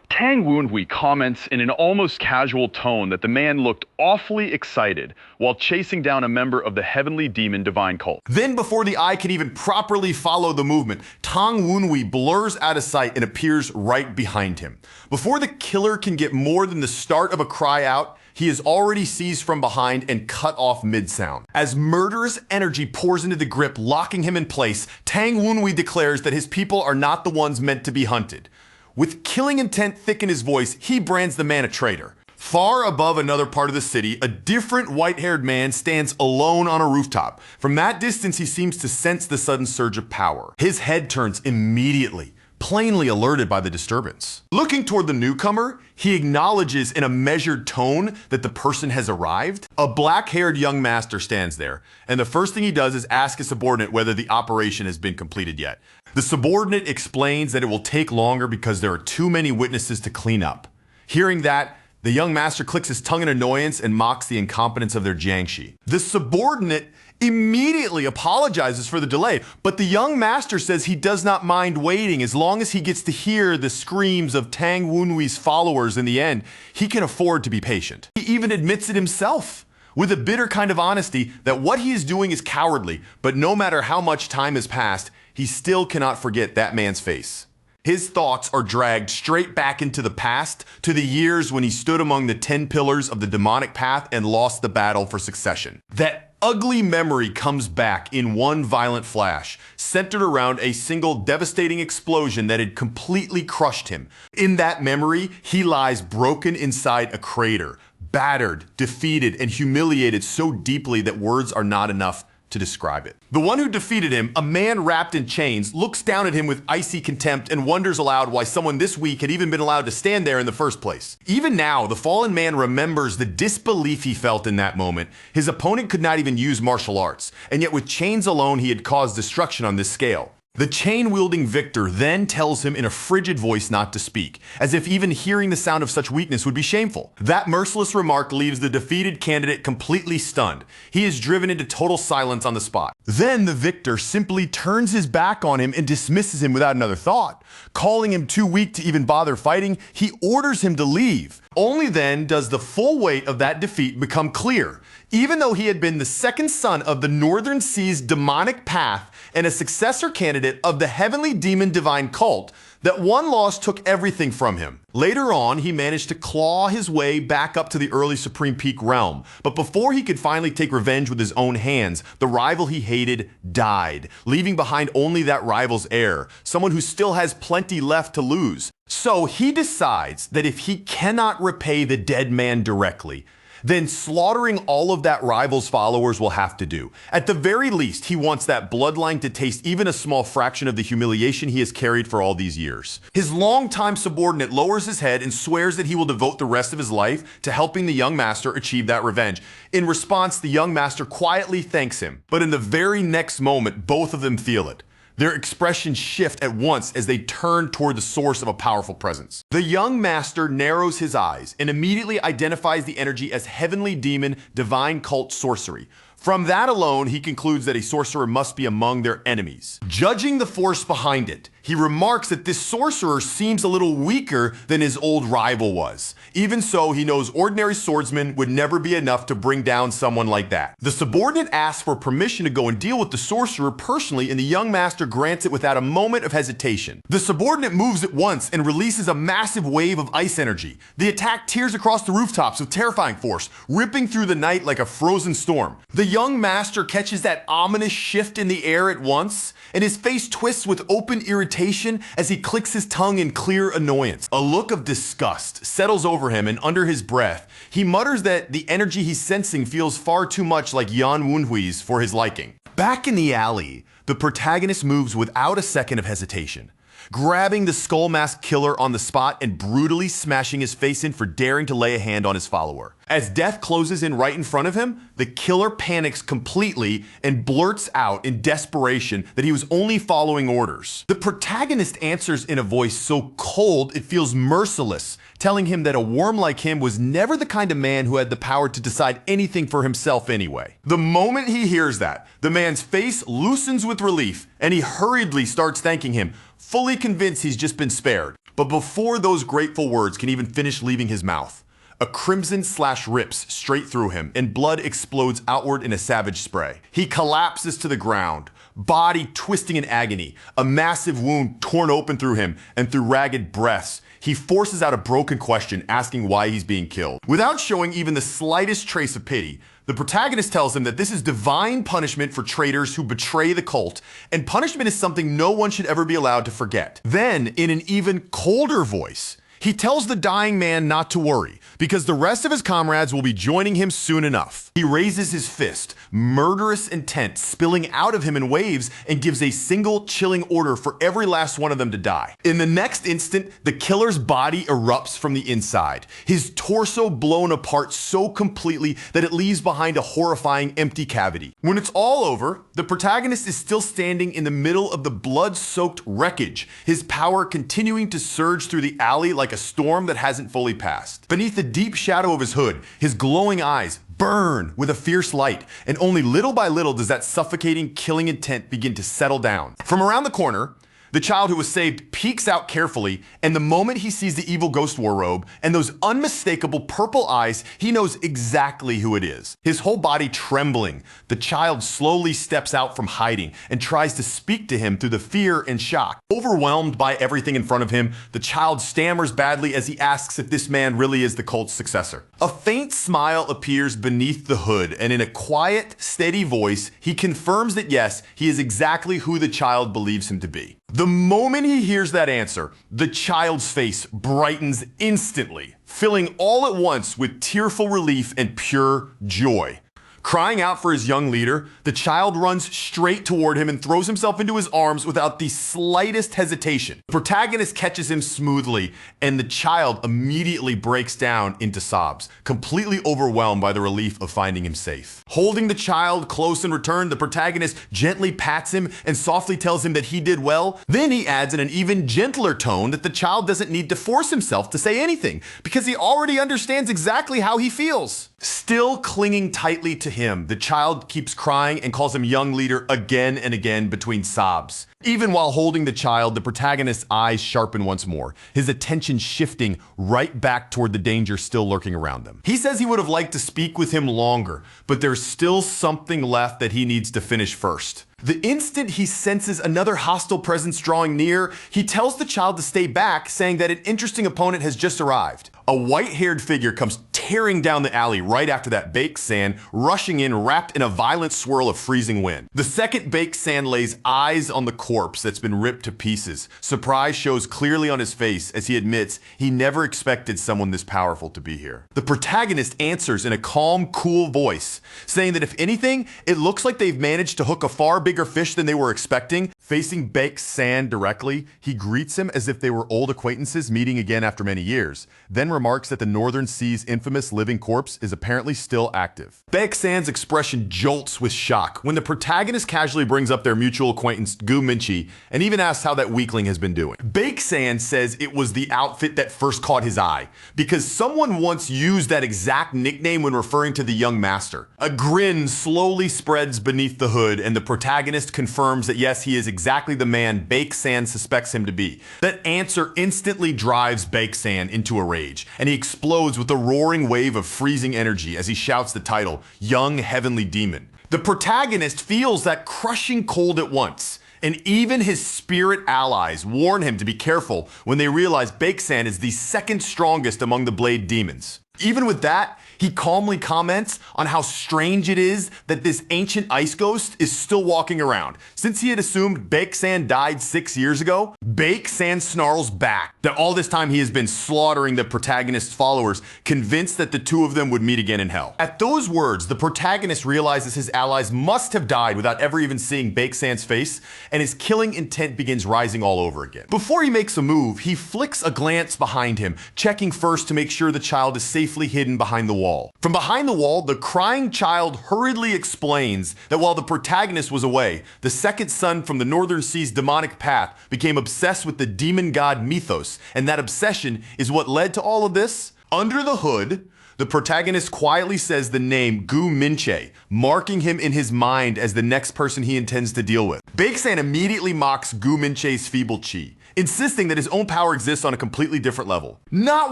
Tang Wunwei comments in an almost casual tone that the man looked awfully excited while chasing down a member of the heavenly demon divine cult. Then, before the eye can even properly follow the movement, Tang Wunwei blurs out of sight and appears right behind him. Before the killer can get more than the start of a cry out, he is already seized from behind and cut off mid-sound. As murderous energy pours into the grip, locking him in place, Tang Wunwei declares that his people are not the ones meant to be hunted. With killing intent thick in his voice, he brands the man a traitor. Far above another part of the city, a different white-haired man stands alone on a rooftop. From that distance, he seems to sense the sudden surge of power. His head turns immediately, plainly alerted by the disturbance. Looking toward the newcomer, he acknowledges in a measured tone that the person has arrived. A black-haired young master stands there, and the first thing he does is ask his subordinate whether the operation has been completed yet. The subordinate explains that it will take longer because there are too many witnesses to clean up. Hearing that, the young master clicks his tongue in annoyance and mocks the incompetence of their jiangshi. The subordinate immediately apologizes for the delay, but the young master says he does not mind waiting as long as he gets to hear the screams of Tang Wunwei's followers in the end. He can afford to be patient. He even admits it himself, with a bitter kind of honesty, that what he is doing is cowardly, but no matter how much time has passed, he still cannot forget that man's face. His thoughts are dragged straight back into the past, to the years when he stood among the 10 pillars of the demonic path and lost the battle for succession. That ugly memory comes back in one violent flash, centered around a single devastating explosion that had completely crushed him. In that memory, he lies broken inside a crater, battered, defeated, and humiliated so deeply that words are not enough to describe it. The one who defeated him, a man wrapped in chains, looks down at him with icy contempt and wonders aloud why someone this weak had even been allowed to stand there in the first place. Even now, the fallen man remembers the disbelief he felt in that moment. His opponent could not even use martial arts, and yet with chains alone he had caused destruction on this scale. The chain-wielding victor then tells him in a frigid voice not to speak, as if even hearing the sound of such weakness would be shameful. That merciless remark leaves the defeated candidate completely stunned. He is driven into total silence on the spot. Then the victor simply turns his back on him and dismisses him without another thought. Calling him too weak to even bother fighting, he orders him to leave. Only then does the full weight of that defeat become clear. Even though he had been the second son of the Northern Sea's demonic path and a successor candidate of the heavenly demon divine cult, that one loss took everything from him. Later on, he managed to claw his way back up to the early Supreme Peak realm, but before he could finally take revenge with his own hands, the rival he hated died, leaving behind only that rival's heir, someone who still has plenty left to lose. So he decides that if he cannot repay the dead man directly, then slaughtering all of that rival's followers will have to do. At the very least, he wants that bloodline to taste even a small fraction of the humiliation he has carried for all these years. His longtime subordinate lowers his head and swears that he will devote the rest of his life to helping the young master achieve that revenge. In response, the young master quietly thanks him, but in the very next moment, both of them feel it. Their expressions shift at once as they turn toward the source of a powerful presence. The young master narrows his eyes and immediately identifies the energy as heavenly demon, divine cult sorcery. From that alone, he concludes that a sorcerer must be among their enemies. Judging the force behind it, he remarks that this sorcerer seems a little weaker than his old rival was. Even so, he knows ordinary swordsmen would never be enough to bring down someone like that. The subordinate asks for permission to go and deal with the sorcerer personally, and the young master grants it without a moment of hesitation. The subordinate moves at once and releases a massive wave of ice energy. The attack tears across the rooftops with terrifying force, ripping through the night like a frozen storm. The young master catches that ominous shift in the air at once, and his face twists with open irritation as he clicks his tongue in clear annoyance. A look of disgust settles over him, and under his breath, he mutters that the energy he's sensing feels far too much like Yan Wunhui's for his liking. Back in the alley, the protagonist moves without a second of hesitation, grabbing the skull mask killer on the spot and brutally smashing his face in for daring to lay a hand on his follower. As death closes in right in front of him, the killer panics completely and blurts out in desperation that he was only following orders. The protagonist answers in a voice so cold it feels merciless, telling him that a worm like him was never the kind of man who had the power to decide anything for himself anyway. The moment he hears that, the man's face loosens with relief and he hurriedly starts thanking him, fully convinced he's just been spared. But before those grateful words can even finish leaving his mouth, a crimson slash rips straight through him and blood explodes outward in a savage spray. He collapses to the ground, body twisting in agony, a massive wound torn open through him, and through ragged breaths, he forces out a broken question asking why he's being killed. Without showing even the slightest trace of pity, the protagonist tells him that this is divine punishment for traitors who betray the cult, and punishment is something no one should ever be allowed to forget. Then, in an even colder voice, he tells the dying man not to worry, because the rest of his comrades will be joining him soon enough. He raises his fist, murderous intent spilling out of him in waves, and gives a single chilling order for every last one of them to die. In the next instant, the killer's body erupts from the inside, his torso blown apart so completely that it leaves behind a horrifying empty cavity. When it's all over, the protagonist is still standing in the middle of the blood-soaked wreckage, his power continuing to surge through the alley like a storm that hasn't fully passed. Beneath the deep shadow of his hood, his glowing eyes burn with a fierce light, and only little by little does that suffocating, killing intent begin to settle down. From around the corner, the child who was saved peeks out carefully, and the moment he sees the evil ghost war robe and those unmistakable purple eyes, he knows exactly who it is. His whole body trembling, the child slowly steps out from hiding and tries to speak to him through the fear and shock. Overwhelmed by everything in front of him, the child stammers badly as he asks if this man really is the cult's successor. A faint smile appears beneath the hood, and in a quiet, steady voice, he confirms that yes, he is exactly who the child believes him to be. The moment he hears that answer, the child's face brightens instantly, filling all at once with tearful relief and pure joy. Crying out for his young leader, the child runs straight toward him and throws himself into his arms without the slightest hesitation. The protagonist catches him smoothly, and the child immediately breaks down into sobs, completely overwhelmed by the relief of finding him safe. Holding the child close in return, the protagonist gently pats him and softly tells him that he did well. Then he adds in an even gentler tone that the child doesn't need to force himself to say anything, because he already understands exactly how he feels. Still clinging tightly to him, the child keeps crying and calls him young leader again and again between sobs. Even while holding the child, the protagonist's eyes sharpen once more, his attention shifting right back toward the danger still lurking around them. He says he would have liked to speak with him longer, but there's still something left that he needs to finish first. The instant he senses another hostile presence drawing near, he tells the child to stay back, saying that an interesting opponent has just arrived. A white-haired figure comes tearing down the alley right after that baked sand, rushing in wrapped in a violent swirl of freezing wind. The second baked sand lays eyes on the corpse that's been ripped to pieces. Surprise shows clearly on his face as he admits he never expected someone this powerful to be here. The protagonist answers in a calm, cool voice, saying that if anything, it looks like they've managed to hook a far bigger fish than they were expecting. Facing baked sand directly, he greets him as if they were old acquaintances meeting again after many years, then remarks that the Northern Sea's infamous living corpse is apparently still active. Baked Sand's expression jolts with shock when the protagonist casually brings up their mutual acquaintance Gu Minchi and even asks how that weakling has been doing. Baked Sand says it was the outfit that first caught his eye, because someone once used that exact nickname when referring to the young master. A grin slowly spreads beneath the hood, and the protagonist confirms that yes, he is exactly the man Baked Sand suspects him to be. That answer instantly drives Baked Sand into a rage, and he explodes with a roaring wave of freezing energy as he shouts the title, Young Heavenly Demon. The protagonist feels that crushing cold at once, and even his spirit allies warn him to be careful when they realize Baked Sand is the second strongest among the Blade demons. Even with that, he calmly comments on how strange it is that this ancient ice ghost is still walking around. Since he had assumed Baked Sand died 6 years ago, Baked Sand snarls back that all this time he has been slaughtering the protagonist's followers, convinced that the two of them would meet again in hell. At those words, the protagonist realizes his allies must have died without ever even seeing Baked Sand's face, and his killing intent begins rising all over again. Before he makes a move, he flicks a glance behind him, checking first to make sure the child is safely hidden behind the wall. From behind the wall, the crying child hurriedly explains that while the protagonist was away, the second son from the Northern Sea's demonic path became obsessed with the demon god mythos, and that obsession is what led to all of this. Under the hood, the protagonist quietly says the name Gu Minche, marking him in his mind as the next person he intends to deal with. Baked Sand immediately mocks Gu Minche's feeble chi, insisting that his own power exists on a completely different level. Not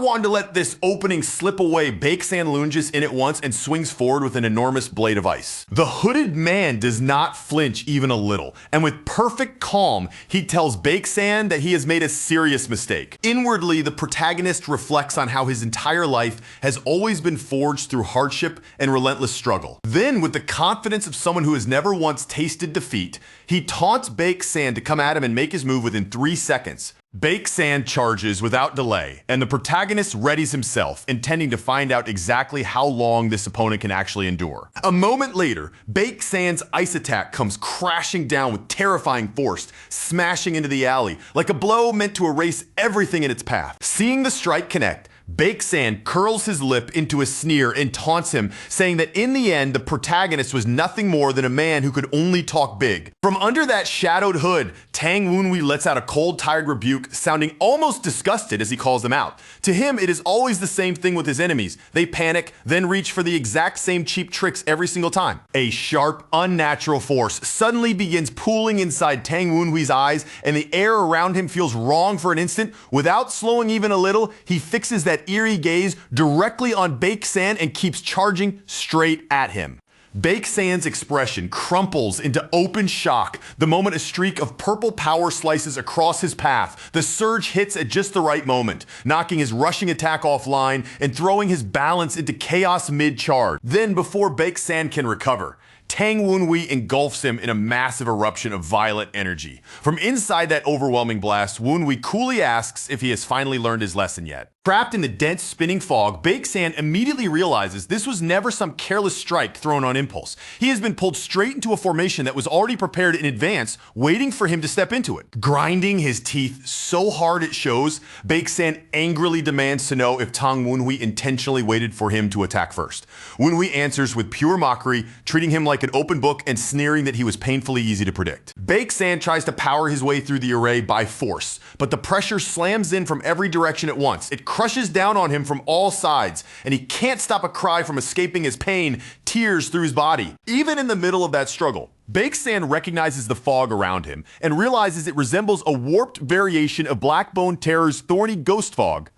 wanting to let this opening slip away, Baked Sand lunges in at once and swings forward with an enormous blade of ice. The hooded man does not flinch even a little, and with perfect calm, he tells Baked Sand that he has made a serious mistake. Inwardly, the protagonist reflects on how his entire life has always been forged through hardship and relentless struggle. Then, with the confidence of someone who has never once tasted defeat, he taunts Baked Sand to come at him and make his move within 3 seconds. Baked Sand charges without delay, and the protagonist readies himself, intending to find out exactly how long this opponent can actually endure. A moment later, Baked Sand's ice attack comes crashing down with terrifying force, smashing into the alley, like a blow meant to erase everything in its path. Seeing the strike connect, Baked Sand curls his lip into a sneer and taunts him, saying that in the end, the protagonist was nothing more than a man who could only talk big. From under that shadowed hood, Tang Wunhui lets out a cold, tired rebuke, sounding almost disgusted as he calls them out. To him, it is always the same thing with his enemies. They panic, then reach for the exact same cheap tricks every single time. A sharp, unnatural force suddenly begins pooling inside Tang Wunhui's eyes, and the air around him feels wrong for an instant. Without slowing even a little, he fixes that eerie gaze directly on Baked Sand and keeps charging straight at him. Baked Sand's expression crumples into open shock the moment a streak of purple power slices across his path. The surge hits at just the right moment, knocking his rushing attack offline and throwing his balance into chaos mid-charge. Then, before Baked Sand can recover, Tang Wunhui engulfs him in a massive eruption of violent energy. From inside that overwhelming blast, Wunhui coolly asks if he has finally learned his lesson yet. Trapped in the dense, spinning fog, Baek-san immediately realizes this was never some careless strike thrown on impulse. He has been pulled straight into a formation that was already prepared in advance, waiting for him to step into it. Grinding his teeth so hard it shows, Baek-san angrily demands to know if Tang Wunhui intentionally waited for him to attack first. Wunhui answers with pure mockery, treating him like an open book and sneering that he was painfully easy to predict. Baek-san tries to power his way through the array by force, but the pressure slams in from every direction at once. It crushes down on him from all sides, and he can't stop a cry from escaping as pain tears through his body. Even in the middle of that struggle, Baek-san recognizes the fog around him and realizes it resembles a warped variation of Blackbone Terror's thorny ghost fog.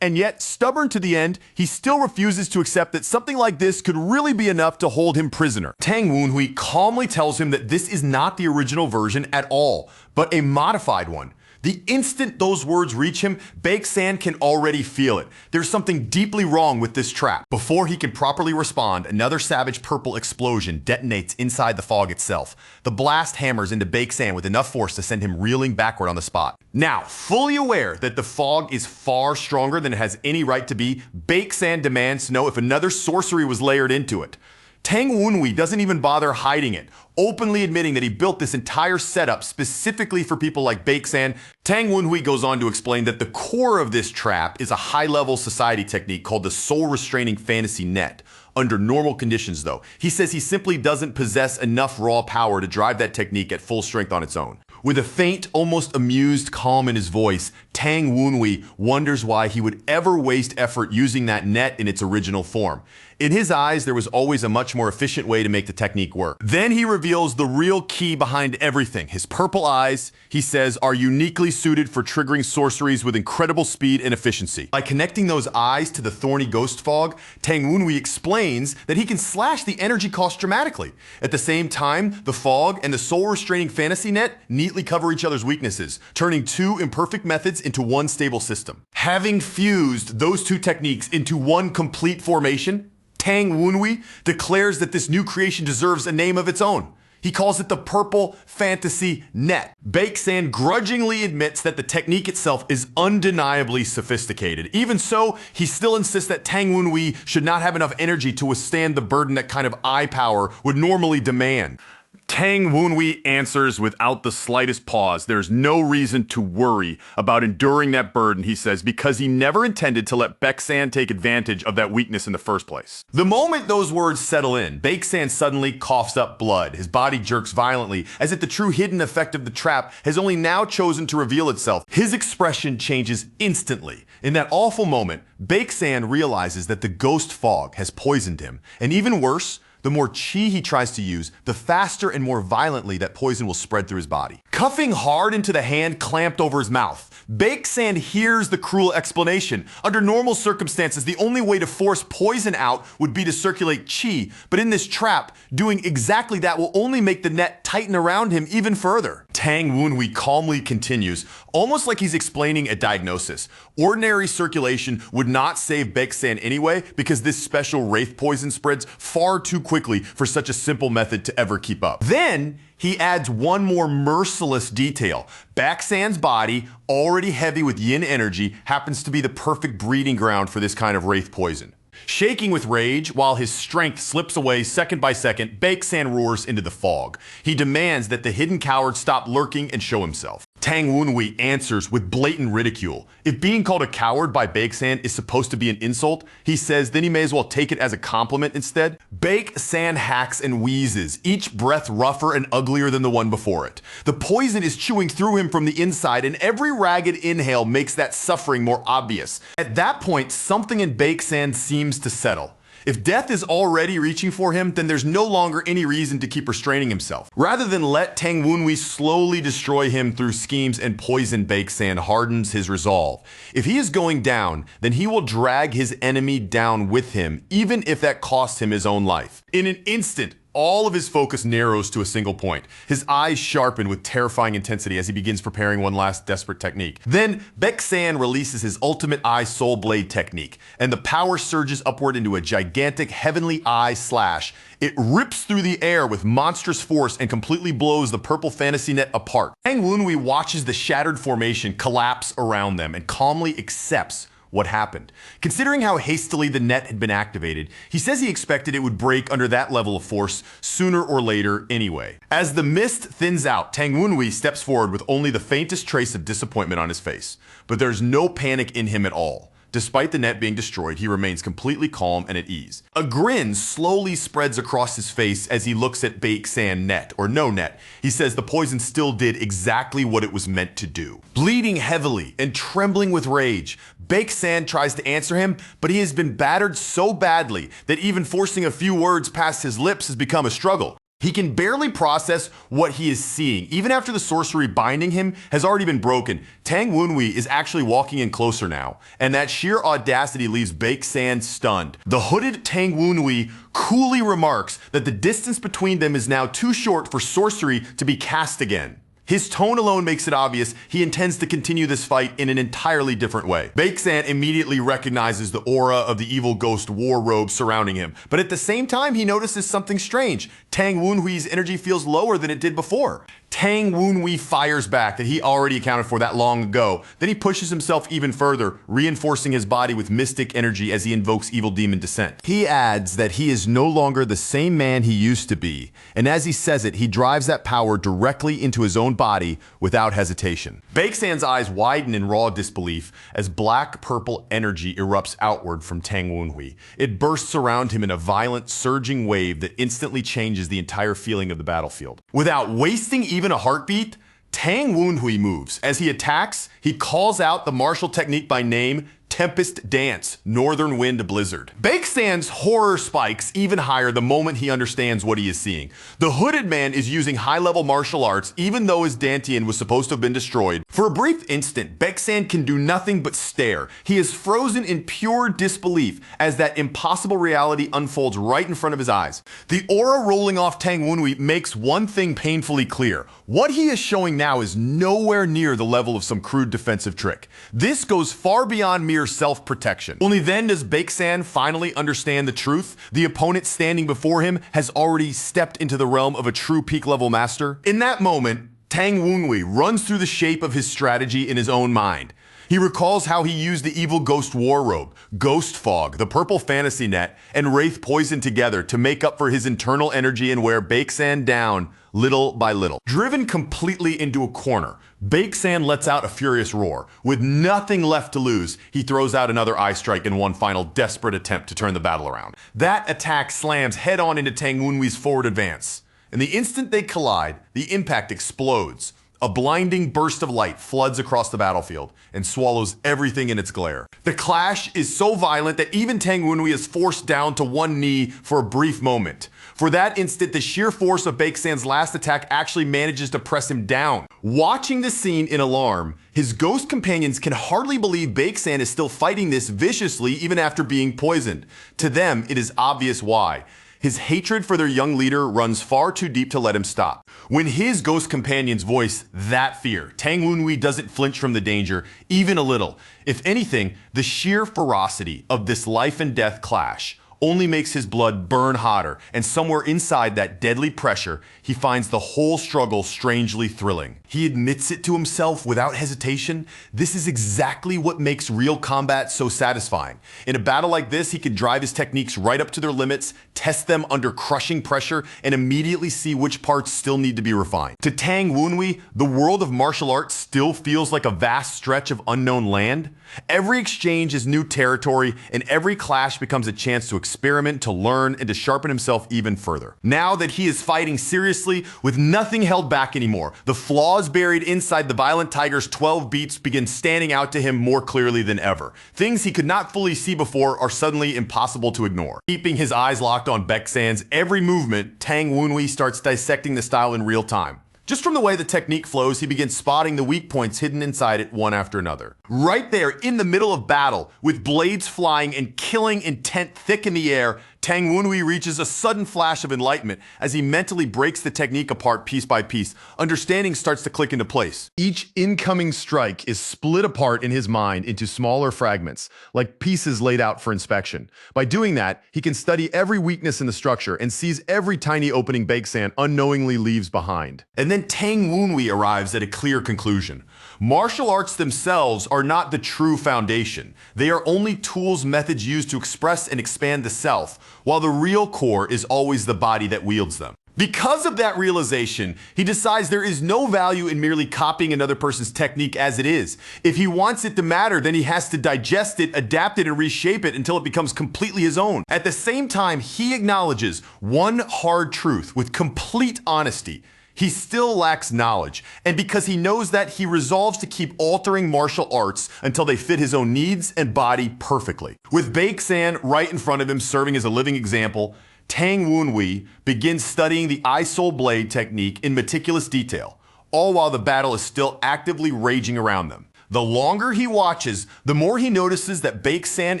And yet, stubborn to the end, he still refuses to accept that something like this could really be enough to hold him prisoner. Tang Wunhui calmly tells him that this is not the original version at all, but a modified one. The instant those words reach him, Baek-san can already feel it. There's something deeply wrong with this trap. Before he can properly respond, another savage purple explosion detonates inside the fog itself. The blast hammers into Baek-san with enough force to send him reeling backward on the spot. Now, fully aware that the fog is far stronger than it has any right to be, Baek-san demands to know if another sorcery was layered into it. Tang Wunhui doesn't even bother hiding it, openly admitting that he built this entire setup specifically for people like Baek-san. Tang Wunhui goes on to explain that the core of this trap is a high-level society technique called the soul-restraining fantasy net. Under normal conditions, though, he says he simply doesn't possess enough raw power to drive that technique at full strength on its own. With a faint, almost amused calm in his voice, Tang Wunhui wonders why he would ever waste effort using that net in its original form. In his eyes, there was always a much more efficient way to make the technique work. Then he reveals the real key behind everything. His purple eyes, he says, are uniquely suited for triggering sorceries with incredible speed and efficiency. By connecting those eyes to the thorny ghost fog, Tang Wunhui explains that he can slash the energy cost dramatically. At the same time, the fog and the soul-restraining fantasy net neatly cover each other's weaknesses, turning two imperfect methods into one stable system. Having fused those two techniques into one complete formation, Tang Wunhui declares that this new creation deserves a name of its own. He calls it the Purple Fantasy Net. Baek-san grudgingly admits that the technique itself is undeniably sophisticated. Even so, he still insists that Tang Wunhui should not have enough energy to withstand the burden that kind of eye power would normally demand. Tang Wunhui answers without the slightest pause. There's no reason to worry about enduring that burden, he says, because he never intended to let Baek-san take advantage of that weakness in the first place. The moment those words settle in, Baek-san suddenly coughs up blood. His body jerks violently, as if the true hidden effect of the trap has only now chosen to reveal itself. His expression changes instantly. In that awful moment, Baek-san realizes that the ghost fog has poisoned him, and even worse, the more chi he tries to use, the faster and more violently that poison will spread through his body. Cuffing hard into the hand clamped over his mouth, Baek-san hears the cruel explanation. Under normal circumstances, the only way to force poison out would be to circulate chi, but in this trap, doing exactly that will only make the net tighten around him even further. Tang Wunhui calmly continues, almost like he's explaining a diagnosis. Ordinary circulation would not save Baek-san anyway, because this special wraith poison spreads far too quickly for such a simple method to ever keep up. Then, he adds one more merciless detail. Baek-san's body, already heavy with yin energy, happens to be the perfect breeding ground for this kind of wraith poison. Shaking with rage, while his strength slips away second by second, Baek-san roars into the fog. He demands that the hidden coward stop lurking and show himself. Tang Wunhui answers with blatant ridicule. If being called a coward by Baek-san is supposed to be an insult, he says then he may as well take it as a compliment instead. Baek-san hacks and wheezes, each breath rougher and uglier than the one before it. The poison is chewing through him from the inside, and every ragged inhale makes that suffering more obvious. At that point, something in Baek-san seems to settle. If death is already reaching for him, then there's no longer any reason to keep restraining himself. Rather than let Tang Wunhui slowly destroy him through schemes and poison, Baek-san hardens his resolve. If he is going down, then he will drag his enemy down with him, even if that costs him his own life. In an instant, All of his focus narrows to a single point. His eyes sharpen with terrifying intensity as he begins preparing one last desperate technique. Then, Baek San releases his ultimate eye soul blade technique, and the power surges upward into a gigantic heavenly eye slash. It rips through the air with monstrous force and completely blows the purple fantasy net apart. Tang Wunwei watches the shattered formation collapse around them and calmly accepts what happened. Considering how hastily the net had been activated, he says he expected it would break under that level of force sooner or later anyway. As the mist thins out, Tang Wunwei steps forward with only the faintest trace of disappointment on his face. But there's no panic in him at all. Despite the net being destroyed, he remains completely calm and at ease. A grin slowly spreads across his face as he looks at Baek San net, or no net. He says the poison still did exactly what it was meant to do. Bleeding heavily and trembling with rage, Baek San tries to answer him, but he has been battered so badly that even forcing a few words past his lips has become a struggle. He can barely process what he is seeing. Even after the sorcery binding him has already been broken, Tang Wunwei is actually walking in closer now, and that sheer audacity leaves Baek San stunned. The hooded Tang Wunwei coolly remarks that the distance between them is now too short for sorcery to be cast again. His tone alone makes it obvious he intends to continue this fight in an entirely different way. Baek San immediately recognizes the aura of the evil ghost war robe surrounding him, but at the same time he notices something strange. Tang Wunhui's energy feels lower than it did before. Tang Wunwei fires back that he already accounted for that long ago. Then he pushes himself even further, reinforcing his body with mystic energy as he invokes evil demon descent. He adds that he is no longer the same man he used to be, and as he says it, he drives that power directly into his own body without hesitation. Baek San's eyes widen in raw disbelief as black-purple energy erupts outward from Tang Wunwei. It bursts around him in a violent, surging wave that instantly changes the entire feeling of the battlefield. Without wasting even a heartbeat, Tang Wunwei moves. As he attacks, he calls out the martial technique by name, Tempest Dance, Northern Wind Blizzard. Baek San's horror spikes even higher the moment he understands what he is seeing. The hooded man is using high-level martial arts even though his Dantian was supposed to have been destroyed. For a brief instant, Baek San can do nothing but stare. He is frozen in pure disbelief as that impossible reality unfolds right in front of his eyes. The aura rolling off Tang Wunwei makes one thing painfully clear. What he is showing now is nowhere near the level of some crude defensive trick. This goes far beyond mere self-protection. Only then does Baek San finally understand the truth. The opponent standing before him has already stepped into the realm of a true peak-level master. In that moment, Tang Wunwei runs through the shape of his strategy in his own mind. He recalls how he used the evil ghost war robe, ghost fog, the purple fantasy net, and wraith poison together to make up for his internal energy and wear Baek San down little by little. Driven completely into a corner, Baek San lets out a furious roar. With nothing left to lose, he throws out another eye strike in one final desperate attempt to turn the battle around. That attack slams head-on into Tang Wunwei's forward advance. In the instant they collide, the impact explodes. A blinding burst of light floods across the battlefield and swallows everything in its glare. The clash is so violent that even Tang Wunwei is forced down to one knee for a brief moment. For that instant, the sheer force of Baek San's last attack actually manages to press him down. Watching the scene in alarm, his ghost companions can hardly believe Baek San is still fighting this viciously even after being poisoned. To them, it is obvious why. His hatred for their young leader runs far too deep to let him stop. When his ghost companions voice that fear, Tang Wunwei doesn't flinch from the danger, even a little. If anything, the sheer ferocity of this life and death clash only makes his blood burn hotter, and somewhere inside that deadly pressure, he finds the whole struggle strangely thrilling. He admits it to himself without hesitation. This is exactly what makes real combat so satisfying. In a battle like this, he can drive his techniques right up to their limits, test them under crushing pressure, and immediately see which parts still need to be refined. To Tang Wunwei, the world of martial arts still feels like a vast stretch of unknown land. Every exchange is new territory, and every clash becomes a chance to experiment, to learn, and to sharpen himself even further. Now that he is fighting seriously, with nothing held back anymore, the flaws buried inside the violent tiger's 12 beats begin standing out to him more clearly than ever. Things he could not fully see before are suddenly impossible to ignore. Keeping his eyes locked on Baek San's every movement, Tang Wunwei starts dissecting the style in real time. Just from the way the technique flows, he begins spotting the weak points hidden inside it one after another. Right there, in the middle of battle, with blades flying and killing intent thick in the air, Tang Wunhui reaches a sudden flash of enlightenment as he mentally breaks the technique apart piece by piece. Understanding starts to click into place. Each incoming strike is split apart in his mind into smaller fragments, like pieces laid out for inspection. By doing that, he can study every weakness in the structure and sees every tiny opening Baeksan unknowingly leaves behind. And then Tang Wunhui arrives at a clear conclusion. Martial arts themselves are not the true foundation. They are only tools, methods used to express and expand the self, while the real core is always the body that wields them. Because of that realization, he decides there is no value in merely copying another person's technique as it is. If he wants it to matter, then he has to digest it, adapt it, and reshape it until it becomes completely his own. At the same time, he acknowledges one hard truth with complete honesty. He still lacks knowledge, and because he knows that, he resolves to keep altering martial arts until they fit his own needs and body perfectly. With Baeksan right in front of him serving as a living example, Tang Wunhui begins studying the eye-soul blade technique in meticulous detail, all while the battle is still actively raging around them. The longer he watches, the more he notices that Baeksan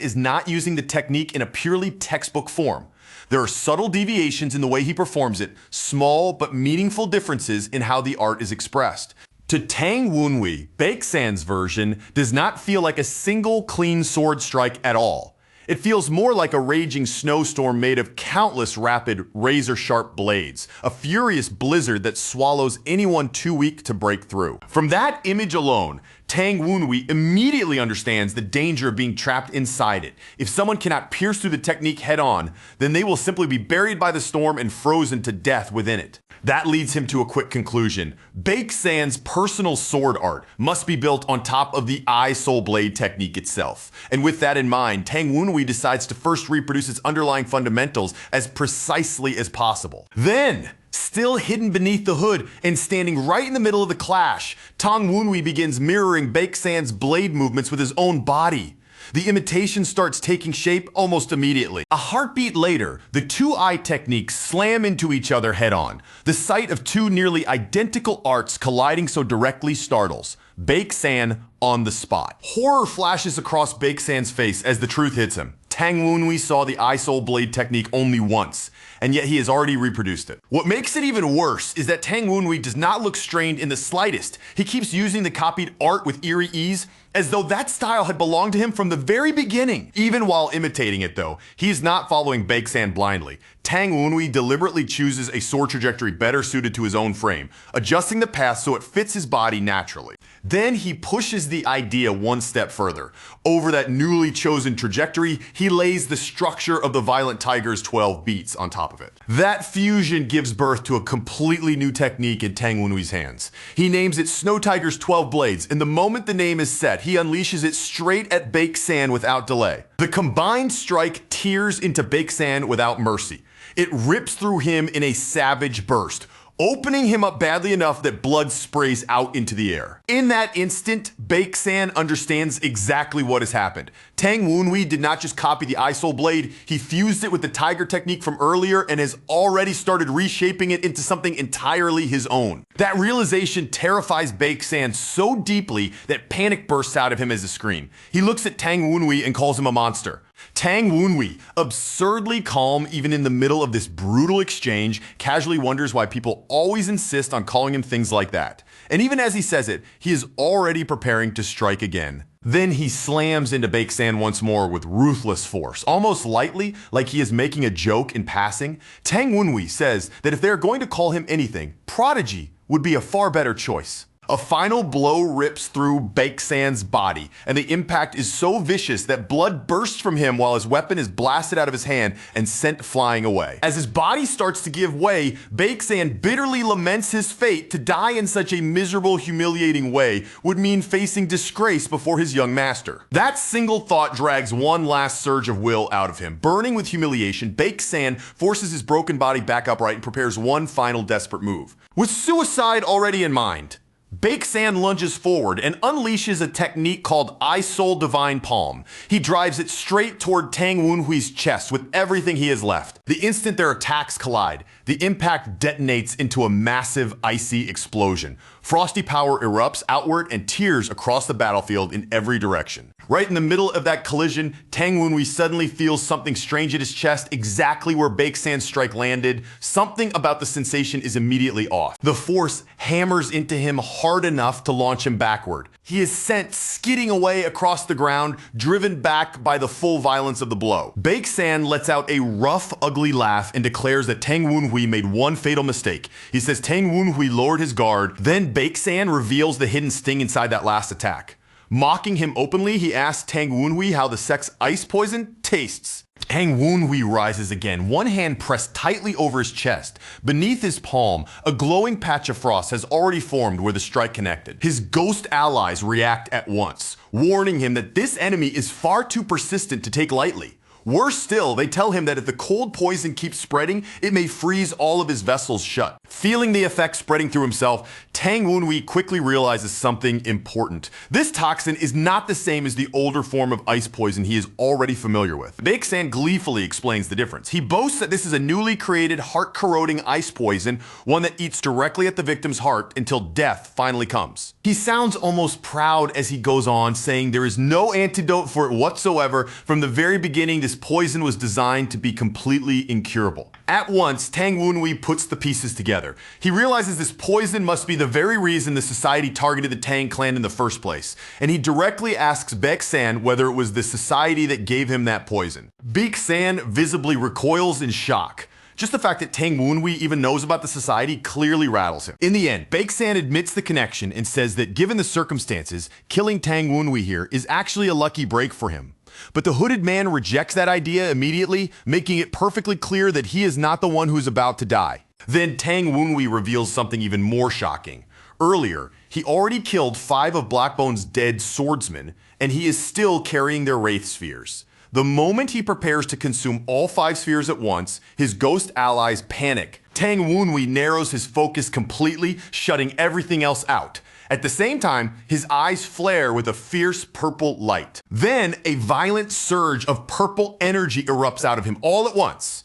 is not using the technique in a purely textbook form. There are subtle deviations in the way he performs it, small but meaningful differences in how the art is expressed. To Tang Wunhui, Baeksan's version does not feel like a single clean sword strike at all. It feels more like a raging snowstorm made of countless rapid, razor-sharp blades, a furious blizzard that swallows anyone too weak to break through. From that image alone, Tang Wunhui immediately understands the danger of being trapped inside it. If someone cannot pierce through the technique head-on, then they will simply be buried by the storm and frozen to death within it. That leads him to a quick conclusion. Baeksan's personal sword art must be built on top of the eye-soul blade technique itself. And with that in mind, Tang Wunhui decides to first reproduce its underlying fundamentals as precisely as possible. Then, still hidden beneath the hood and standing right in the middle of the clash, Tang Wunhui begins mirroring Baeksan's blade movements with his own body. The imitation starts taking shape almost immediately. A heartbeat later, the two eye techniques slam into each other head-on. The sight of two nearly identical arts colliding so directly startles Baeksan on the spot. Horror flashes across Baeksan's face as the truth hits him. Tang Wunhui saw the eye-soul blade technique only once, and yet he has already reproduced it. What makes it even worse is that Tang Wunhui does not look strained in the slightest. He keeps using the copied art with eerie ease, as though that style had belonged to him from the very beginning. Even while imitating it though, he is not following Baeksan blindly. Tang Wunhui deliberately chooses a sword trajectory better suited to his own frame, adjusting the path so it fits his body naturally. Then he pushes the idea one step further. Over that newly chosen trajectory, he lays the structure of the Violent Tiger's 12 beats on top of it. That fusion gives birth to a completely new technique in Tang Wunhui's hands. He names it Snow Tiger's 12 Blades, and the moment the name is set, he unleashes it straight at Baeksan without delay. The combined strike tears into Baeksan without mercy. It rips through him in a savage burst, opening him up badly enough that blood sprays out into the air. In that instant, Baeksan understands exactly what has happened. Tang Wunhui did not just copy the eye-soul blade, he fused it with the tiger technique from earlier and has already started reshaping it into something entirely his own. That realization terrifies Baeksan so deeply that panic bursts out of him as a scream. He looks at Tang Wunhui and calls him a monster. Tang Wunhui, absurdly calm even in the middle of this brutal exchange, casually wonders why people always insist on calling him things like that. And even as he says it, he is already preparing to strike again. Then he slams into Baeksan once more with ruthless force, almost lightly, like he is making a joke in passing. Tang Wunhui says that if they are going to call him anything, prodigy would be a far better choice. A final blow rips through Baeksan's body, and the impact is so vicious that blood bursts from him while his weapon is blasted out of his hand and sent flying away. As his body starts to give way, Baeksan bitterly laments his fate. To die in such a miserable, humiliating way would mean facing disgrace before his young master. That single thought drags one last surge of will out of him. Burning with humiliation, Baeksan forces his broken body back upright and prepares one final desperate move. With suicide already in mind, Baek-san lunges forward and unleashes a technique called I Soul Divine Palm. He drives it straight toward Tang Wunhui's chest with everything he has left. The instant their attacks collide, the impact detonates into a massive icy explosion. Frosty power erupts outward and tears across the battlefield in every direction. Right in the middle of that collision, Tang Wunhui suddenly feels something strange at his chest, exactly where Baek-san's strike landed. Something about the sensation is immediately off. The force hammers into him hard enough to launch him backward. He is sent skidding away across the ground, driven back by the full violence of the blow. Baek-san lets out a rough, ugly laugh and declares that Tang Wunhui made one fatal mistake. He says Tang Wunhui lowered his guard, then Baek-san reveals the hidden sting inside that last attack. Mocking him openly, he asks Tang Wunhui how the sex ice poison tastes. Tang Wunhui rises again, one hand pressed tightly over his chest. Beneath his palm, a glowing patch of frost has already formed where the strike connected. His ghost allies react at once, warning him that this enemy is far too persistent to take lightly. Worse still, they tell him that if the cold poison keeps spreading, it may freeze all of his vessels shut. Feeling the effect spreading through himself, Tang Wunhui quickly realizes something important. This toxin is not the same as the older form of ice poison he is already familiar with. Baek-san gleefully explains the difference. He boasts that this is a newly created heart-corroding ice poison, one that eats directly at the victim's heart until death finally comes. He sounds almost proud as he goes on, saying there is no antidote for it whatsoever. From the very beginning, this poison was designed to be completely incurable. At once, Tang Wunhui puts the pieces together. He realizes this poison must be the very reason the society targeted the Tang clan in the first place, and he directly asks Baek-san whether it was the society that gave him that poison. Baek-san visibly recoils in shock. Just the fact that Tang Wunhui even knows about the society clearly rattles him. In the end, Baek-san admits the connection and says that given the circumstances, killing Tang Wunhui here is actually a lucky break for him. But the hooded man rejects that idea immediately, making it perfectly clear that he is not the one who's about to die. Then Tang Wunhui reveals something even more shocking. Earlier, he already killed 5 of Blackbone's dead swordsmen, and he is still carrying their wraith spheres. The moment he prepares to consume all 5 spheres at once, his ghost allies panic. Tang Wunhui narrows his focus completely, shutting everything else out. At the same time, his eyes flare with a fierce purple light. Then, a violent surge of purple energy erupts out of him all at once.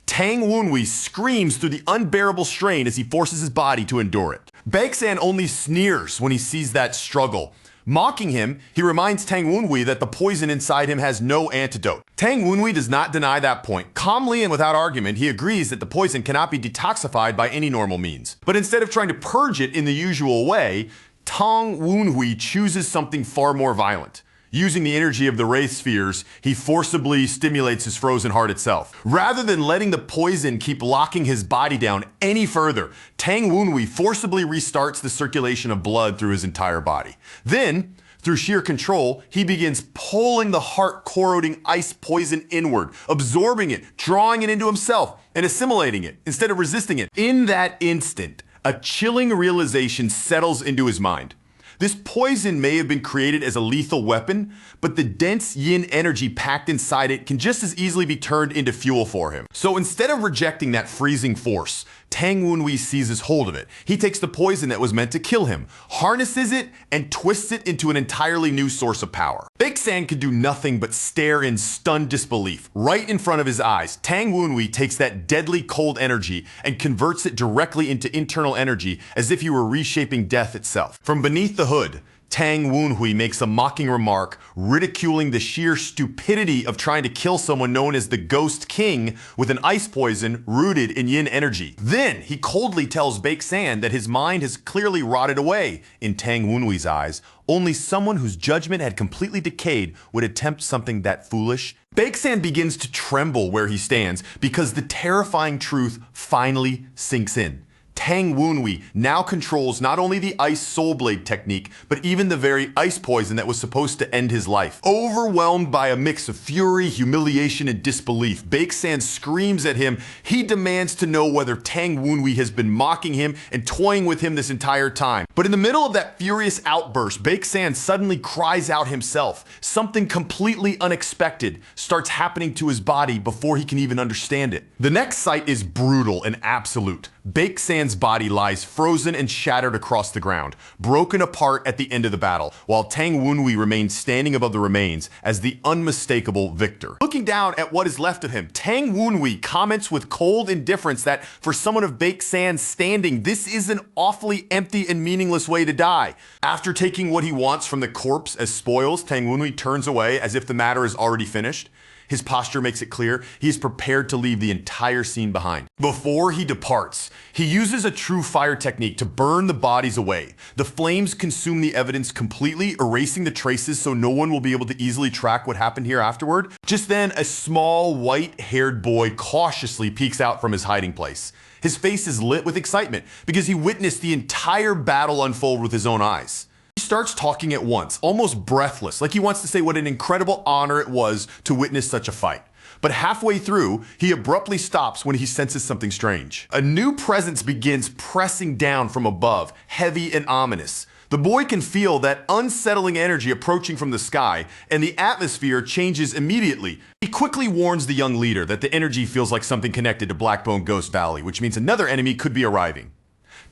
Tang Wunhui screams through the unbearable strain as he forces his body to endure it. Baek-san only sneers when he sees that struggle. Mocking him, he reminds Tang Wunhui that the poison inside him has no antidote. Tang Wunhui does not deny that point. Calmly and without argument, he agrees that the poison cannot be detoxified by any normal means. But instead of trying to purge it in the usual way, Tang Wunhui chooses something far more violent. Using the energy of the wraith spheres, he forcibly stimulates his frozen heart itself. Rather than letting the poison keep locking his body down any further, Tang Wunhui forcibly restarts the circulation of blood through his entire body. Then, through sheer control, he begins pulling the heart-corroding ice poison inward, absorbing it, drawing it into himself, and assimilating it instead of resisting it. In that instant, a chilling realization settles into his mind. This poison may have been created as a lethal weapon, but the dense yin energy packed inside it can just as easily be turned into fuel for him. So instead of rejecting that freezing force, Tang Wunhui seizes hold of it. He takes the poison that was meant to kill him, harnesses it, and twists it into an entirely new source of power. Baek-san could do nothing but stare in stunned disbelief. Right in front of his eyes, Tang Wunhui takes that deadly cold energy and converts it directly into internal energy as if he were reshaping death itself. From beneath the hood, Tang Wunhui makes a mocking remark, ridiculing the sheer stupidity of trying to kill someone known as the Ghost King with an ice poison rooted in yin energy. Then he coldly tells Baek-san that his mind has clearly rotted away. In Tang Wunhui's eyes, only someone whose judgment had completely decayed would attempt something that foolish. Baek-san begins to tremble where he stands because the terrifying truth finally sinks in. Tang Wunhui now controls not only the ice soul blade technique, but even the very ice poison that was supposed to end his life. Overwhelmed by a mix of fury, humiliation, and disbelief, Baek-san screams at him. He demands to know whether Tang Wunhui has been mocking him and toying with him this entire time. But in the middle of that furious outburst, Baek-san suddenly cries out himself. Something completely unexpected starts happening to his body before he can even understand it. The next sight is brutal and absolute. Baeksan's body lies frozen and shattered across the ground, broken apart at the end of the battle, while Tang Wunhui remains standing above the remains as the unmistakable victor. Looking down at what is left of him, Tang Wunhui comments with cold indifference that for someone of Baeksan's standing, this is an awfully empty and meaningless way to die. After taking what he wants from the corpse as spoils, Tang Wunhui turns away as if the matter is already finished. His posture makes it clear he is prepared to leave the entire scene behind. Before he departs, he uses a true fire technique to burn the bodies away. The flames consume the evidence completely, erasing the traces so no one will be able to easily track what happened here afterward. Just then, a small, white-haired boy cautiously peeks out from his hiding place. His face is lit with excitement because he witnessed the entire battle unfold with his own eyes. He starts talking at once, almost breathless, like he wants to say what an incredible honor it was to witness such a fight. But halfway through, he abruptly stops when he senses something strange. A new presence begins pressing down from above, heavy and ominous. The boy can feel that unsettling energy approaching from the sky, and the atmosphere changes immediately. He quickly warns the young leader that the energy feels like something connected to Blackbone Ghost Valley, which means another enemy could be arriving.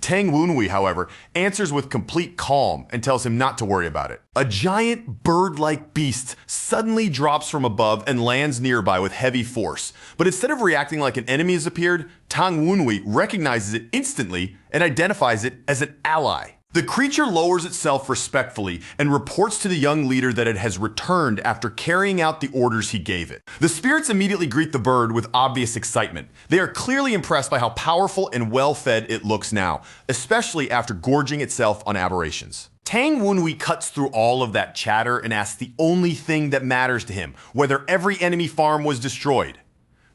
Tang Wunhui, however, answers with complete calm and tells him not to worry about it. A giant bird-like beast suddenly drops from above and lands nearby with heavy force. But instead of reacting like an enemy has appeared, Tang Wunhui recognizes it instantly and identifies it as an ally. The creature lowers itself respectfully and reports to the young leader that it has returned after carrying out the orders he gave it. The spirits immediately greet the bird with obvious excitement. They are clearly impressed by how powerful and well-fed it looks now, especially after gorging itself on aberrations. Tang Wunhui cuts through all of that chatter and asks the only thing that matters to him, whether every enemy farm was destroyed.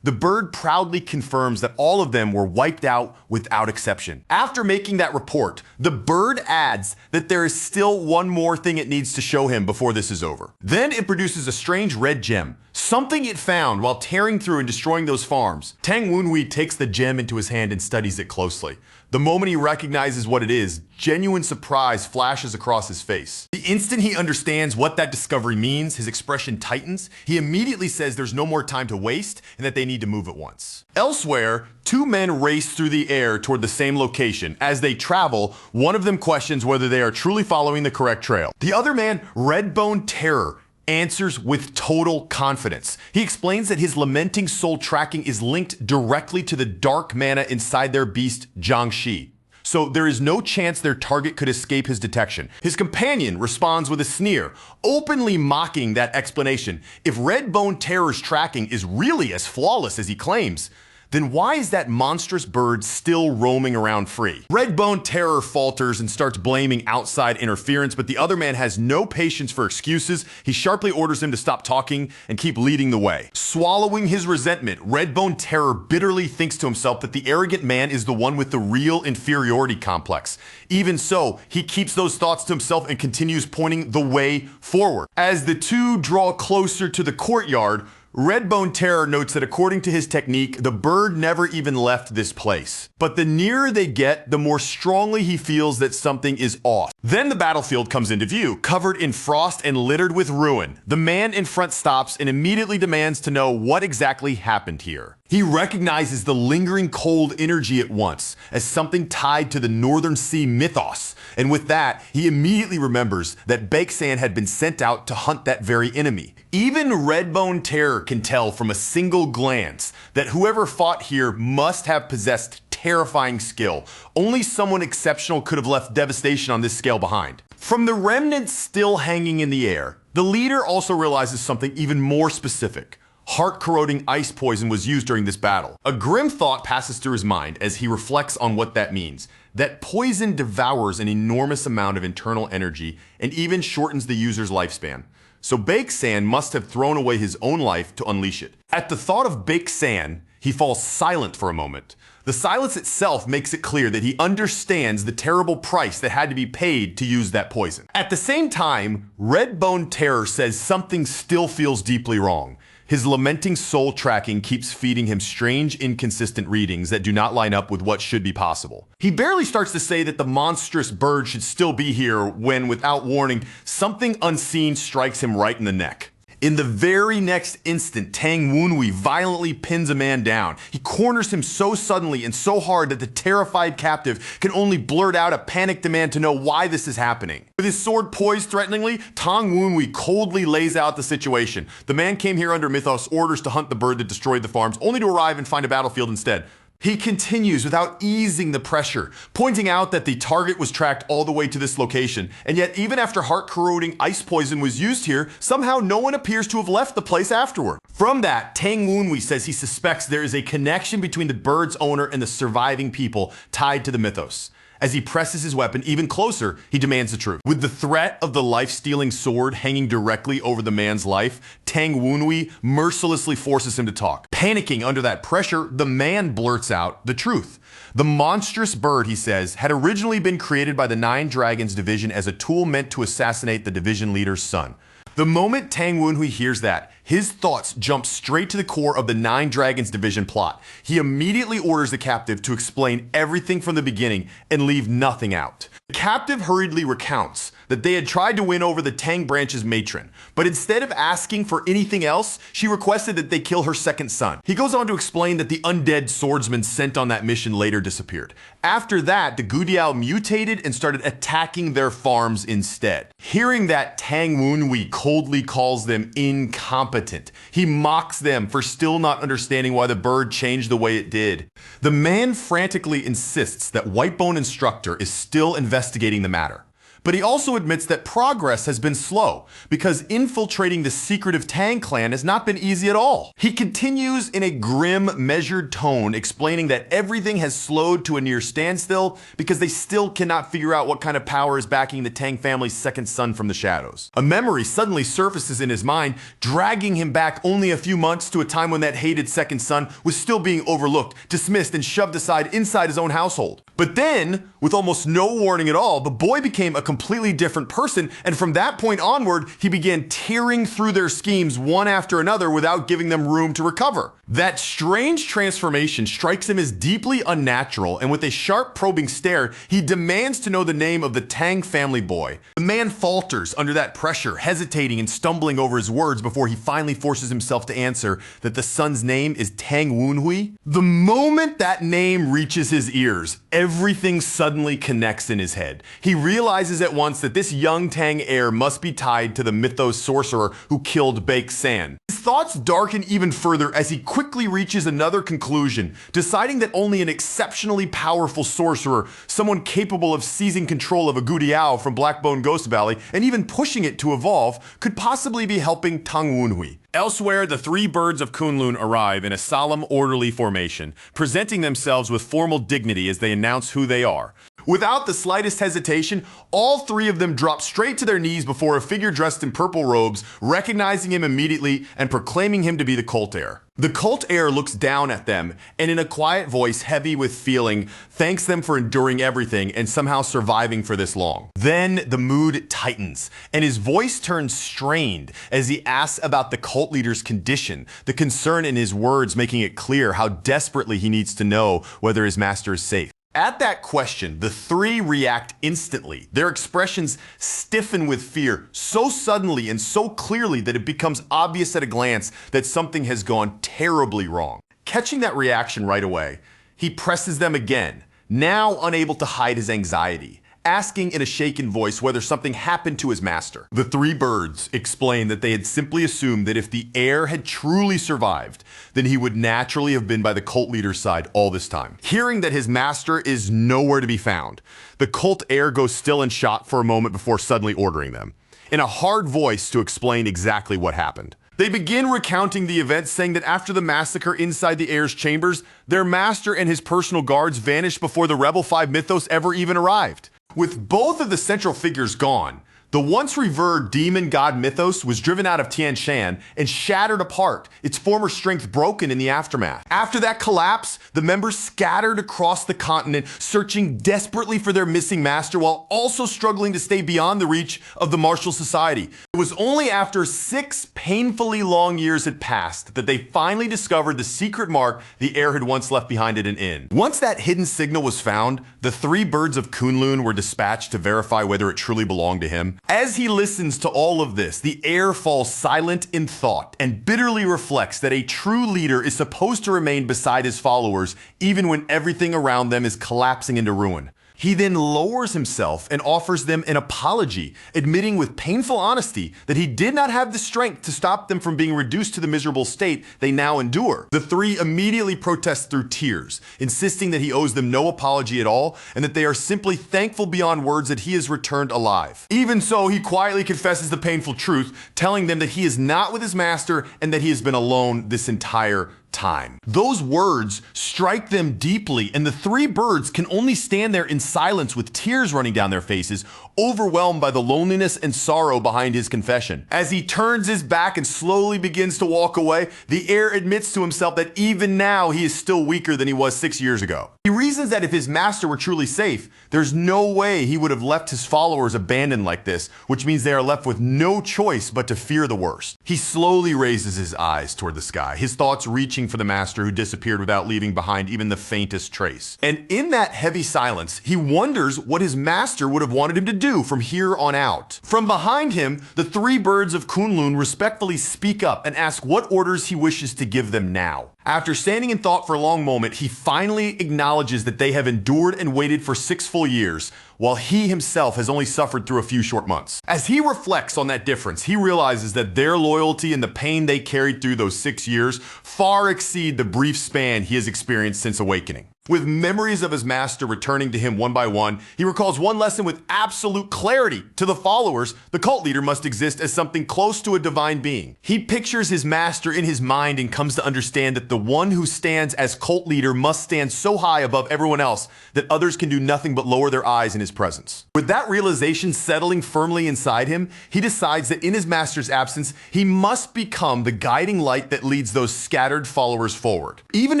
The bird proudly confirms that all of them were wiped out without exception. After making that report, the bird adds that there is still one more thing it needs to show him before this is over. Then it produces a strange red gem, something it found while tearing through and destroying those farms. Tang Wunhui takes the gem into his hand and studies it closely. The moment he recognizes what it is, genuine surprise flashes across his face. The instant he understands what that discovery means, his expression tightens. He immediately says there's no more time to waste and that they need to move at once. Elsewhere, two men race through the air toward the same location. As they travel, one of them questions whether they are truly following the correct trail. The other man, Redbone Terror, answers with total confidence. He explains that his lamenting soul tracking is linked directly to the dark mana inside their beast, Jiangxi. So there is no chance their target could escape his detection. His companion responds with a sneer, openly mocking that explanation. If Redbone Terror's tracking is really as flawless as he claims, then why is that monstrous bird still roaming around free? Redbone Terror falters and starts blaming outside interference, but the other man has no patience for excuses. He sharply orders him to stop talking and keep leading the way. Swallowing his resentment, Redbone Terror bitterly thinks to himself that the arrogant man is the one with the real inferiority complex. Even so, he keeps those thoughts to himself and continues pointing the way forward. As the two draw closer to the courtyard, Redbone Terror notes that according to his technique, the bird never even left this place. But the nearer they get, the more strongly he feels that something is off. Then the battlefield comes into view, covered in frost and littered with ruin. The man in front stops and immediately demands to know what exactly happened here. He recognizes the lingering cold energy at once as something tied to the Northern Sea mythos. And with that, he immediately remembers that Baeksan had been sent out to hunt that very enemy. Even Redbone Terror can tell from a single glance that whoever fought here must have possessed terrifying skill. Only someone exceptional could have left devastation on this scale behind. From the remnants still hanging in the air, the leader also realizes something even more specific. Heart-corroding ice poison was used during this battle. A grim thought passes through his mind as he reflects on what that means. That poison devours an enormous amount of internal energy and even shortens the user's lifespan. So Baeksan must have thrown away his own life to unleash it. At the thought of Baeksan, he falls silent for a moment. The silence itself makes it clear that he understands the terrible price that had to be paid to use that poison. At the same time, Redbone Terror says something still feels deeply wrong. His lamenting soul tracking keeps feeding him strange, inconsistent readings that do not line up with what should be possible. He barely starts to say that the monstrous bird should still be here when, without warning, something unseen strikes him right in the neck. In the very next instant, Tang Wunhui violently pins a man down. He corners him so suddenly and so hard that the terrified captive can only blurt out a panicked demand to know why this is happening. With his sword poised threateningly, Tang Wunhui coldly lays out the situation. The man came here under Mythos orders to hunt the bird that destroyed the farms, only to arrive and find a battlefield instead. He continues without easing the pressure, pointing out that the target was tracked all the way to this location, and yet even after heart-corroding ice poison was used here, somehow no one appears to have left the place afterward. From that, Tang Wunhui says he suspects there is a connection between the bird's owner and the surviving people tied to the Mythos. As he presses his weapon even closer, he demands the truth. With the threat of the life-stealing sword hanging directly over the man's life, Tang Wunhui mercilessly forces him to talk. Panicking under that pressure, the man blurts out the truth. The monstrous bird, he says, had originally been created by the Nine Dragons division as a tool meant to assassinate the division leader's son. The moment Tang Wunhui hears that, his thoughts jump straight to the core of the Nine Dragons division plot. He immediately orders the captive to explain everything from the beginning and leave nothing out. The captive hurriedly recounts that they had tried to win over the Tang branch's matron, but instead of asking for anything else, she requested that they kill her second son. He goes on to explain that the undead swordsman sent on that mission later disappeared. After that, the Gudiao mutated and started attacking their farms instead. Hearing that, Tang Wunhui coldly calls them incompetent. He mocks them for still not understanding why the bird changed the way it did. The man frantically insists that Whitebone Instructor is still investigating the matter. But he also admits that progress has been slow, because infiltrating the secretive Tang clan has not been easy at all. He continues in a grim, measured tone, explaining that everything has slowed to a near standstill because they still cannot figure out what kind of power is backing the Tang family's second son from the shadows. A memory suddenly surfaces in his mind, dragging him back only a few months to a time when that hated second son was still being overlooked, dismissed, and shoved aside inside his own household. But then, with almost no warning at all, the boy became a completely different person, and from that point onward, he began tearing through their schemes one after another without giving them room to recover. That strange transformation strikes him as deeply unnatural, and with a sharp probing stare, he demands to know the name of the Tang family boy. The man falters under that pressure, hesitating and stumbling over his words before he finally forces himself to answer that the son's name is Tang Wunhui. The moment that name reaches his ears, everything suddenly connects in his head. He realizes at once that this young Tang heir must be tied to the Mythos sorcerer who killed Baek San. His thoughts darken even further as he quickly reaches another conclusion, deciding that only an exceptionally powerful sorcerer, someone capable of seizing control of a Gudiao from Blackbone Ghost Valley and even pushing it to evolve, could possibly be helping Tang Wunhui. Elsewhere, the three birds of Kunlun arrive in a solemn, orderly formation, presenting themselves with formal dignity as they announce who they are. Without the slightest hesitation, all three of them drop straight to their knees before a figure dressed in purple robes, recognizing him immediately and proclaiming him to be the cult heir. The cult heir looks down at them and in a quiet voice heavy with feeling, thanks them for enduring everything and somehow surviving for this long. Then the mood tightens and his voice turns strained as he asks about the cult leader's condition, the concern in his words making it clear how desperately he needs to know whether his master is safe. At that question, the three react instantly. Their expressions stiffen with fear so suddenly and so clearly that it becomes obvious at a glance that something has gone terribly wrong. Catching that reaction right away, he presses them again, now unable to hide his anxiety, asking in a shaken voice whether something happened to his master. The three birds explain that they had simply assumed that if the heir had truly survived, then he would naturally have been by the cult leader's side all this time. Hearing that his master is nowhere to be found, the cult heir goes still in shock for a moment before suddenly ordering them, in a hard voice, to explain exactly what happened. They begin recounting the events, saying that after the massacre inside the heir's chambers, their master and his personal guards vanished before the Rebel 5 Mythos ever even arrived. With both of the central figures gone, the once revered demon god Mythos was driven out of Tian Shan and shattered apart, its former strength broken in the aftermath. After that collapse, the members scattered across the continent, searching desperately for their missing master while also struggling to stay beyond the reach of the martial society. It was only after 6 painfully long years had passed that they finally discovered the secret mark the heir had once left behind at an inn. Once that hidden signal was found, the three birds of Kunlun were dispatched to verify whether it truly belonged to him. him. As he listens to all of this, the heir falls silent in thought and bitterly reflects that a true leader is supposed to remain beside his followers even when everything around them is collapsing into ruin. He then lowers himself and offers them an apology, admitting with painful honesty that he did not have the strength to stop them from being reduced to the miserable state they now endure. The three immediately protest through tears, insisting that he owes them no apology at all and that they are simply thankful beyond words that he has returned alive. Even so, he quietly confesses the painful truth, telling them that he is not with his master and that he has been alone this entire time. Those words strike them deeply, and the three birds can only stand there in silence with tears running down their faces, overwhelmed by the loneliness and sorrow behind his confession. As he turns his back and slowly begins to walk away, the heir admits to himself that even now he is still weaker than he was 6 years ago. He reasons that if his master were truly safe, there's no way he would have left his followers abandoned like this, which means they are left with no choice but to fear the worst. He slowly raises his eyes toward the sky, his thoughts reaching for the master who disappeared without leaving behind even the faintest trace. And in that heavy silence, he wonders what his master would have wanted him to do from here on out. From behind him, the three birds of Kunlun respectfully speak up and ask what orders he wishes to give them now. After standing in thought for a long moment, he finally acknowledges that they have endured and waited for 6 full years, while he himself has only suffered through a few short months. As he reflects on that difference, he realizes that their loyalty and the pain they carried through those 6 years far exceed the brief span he has experienced since awakening. With memories of his master returning to him one by one, he recalls one lesson with absolute clarity. To the followers, the cult leader must exist as something close to a divine being. He pictures his master in his mind and comes to understand that the one who stands as cult leader must stand so high above everyone else that others can do nothing but lower their eyes in his presence. With that realization settling firmly inside him, he decides that in his master's absence, he must become the guiding light that leads those scattered followers forward. Even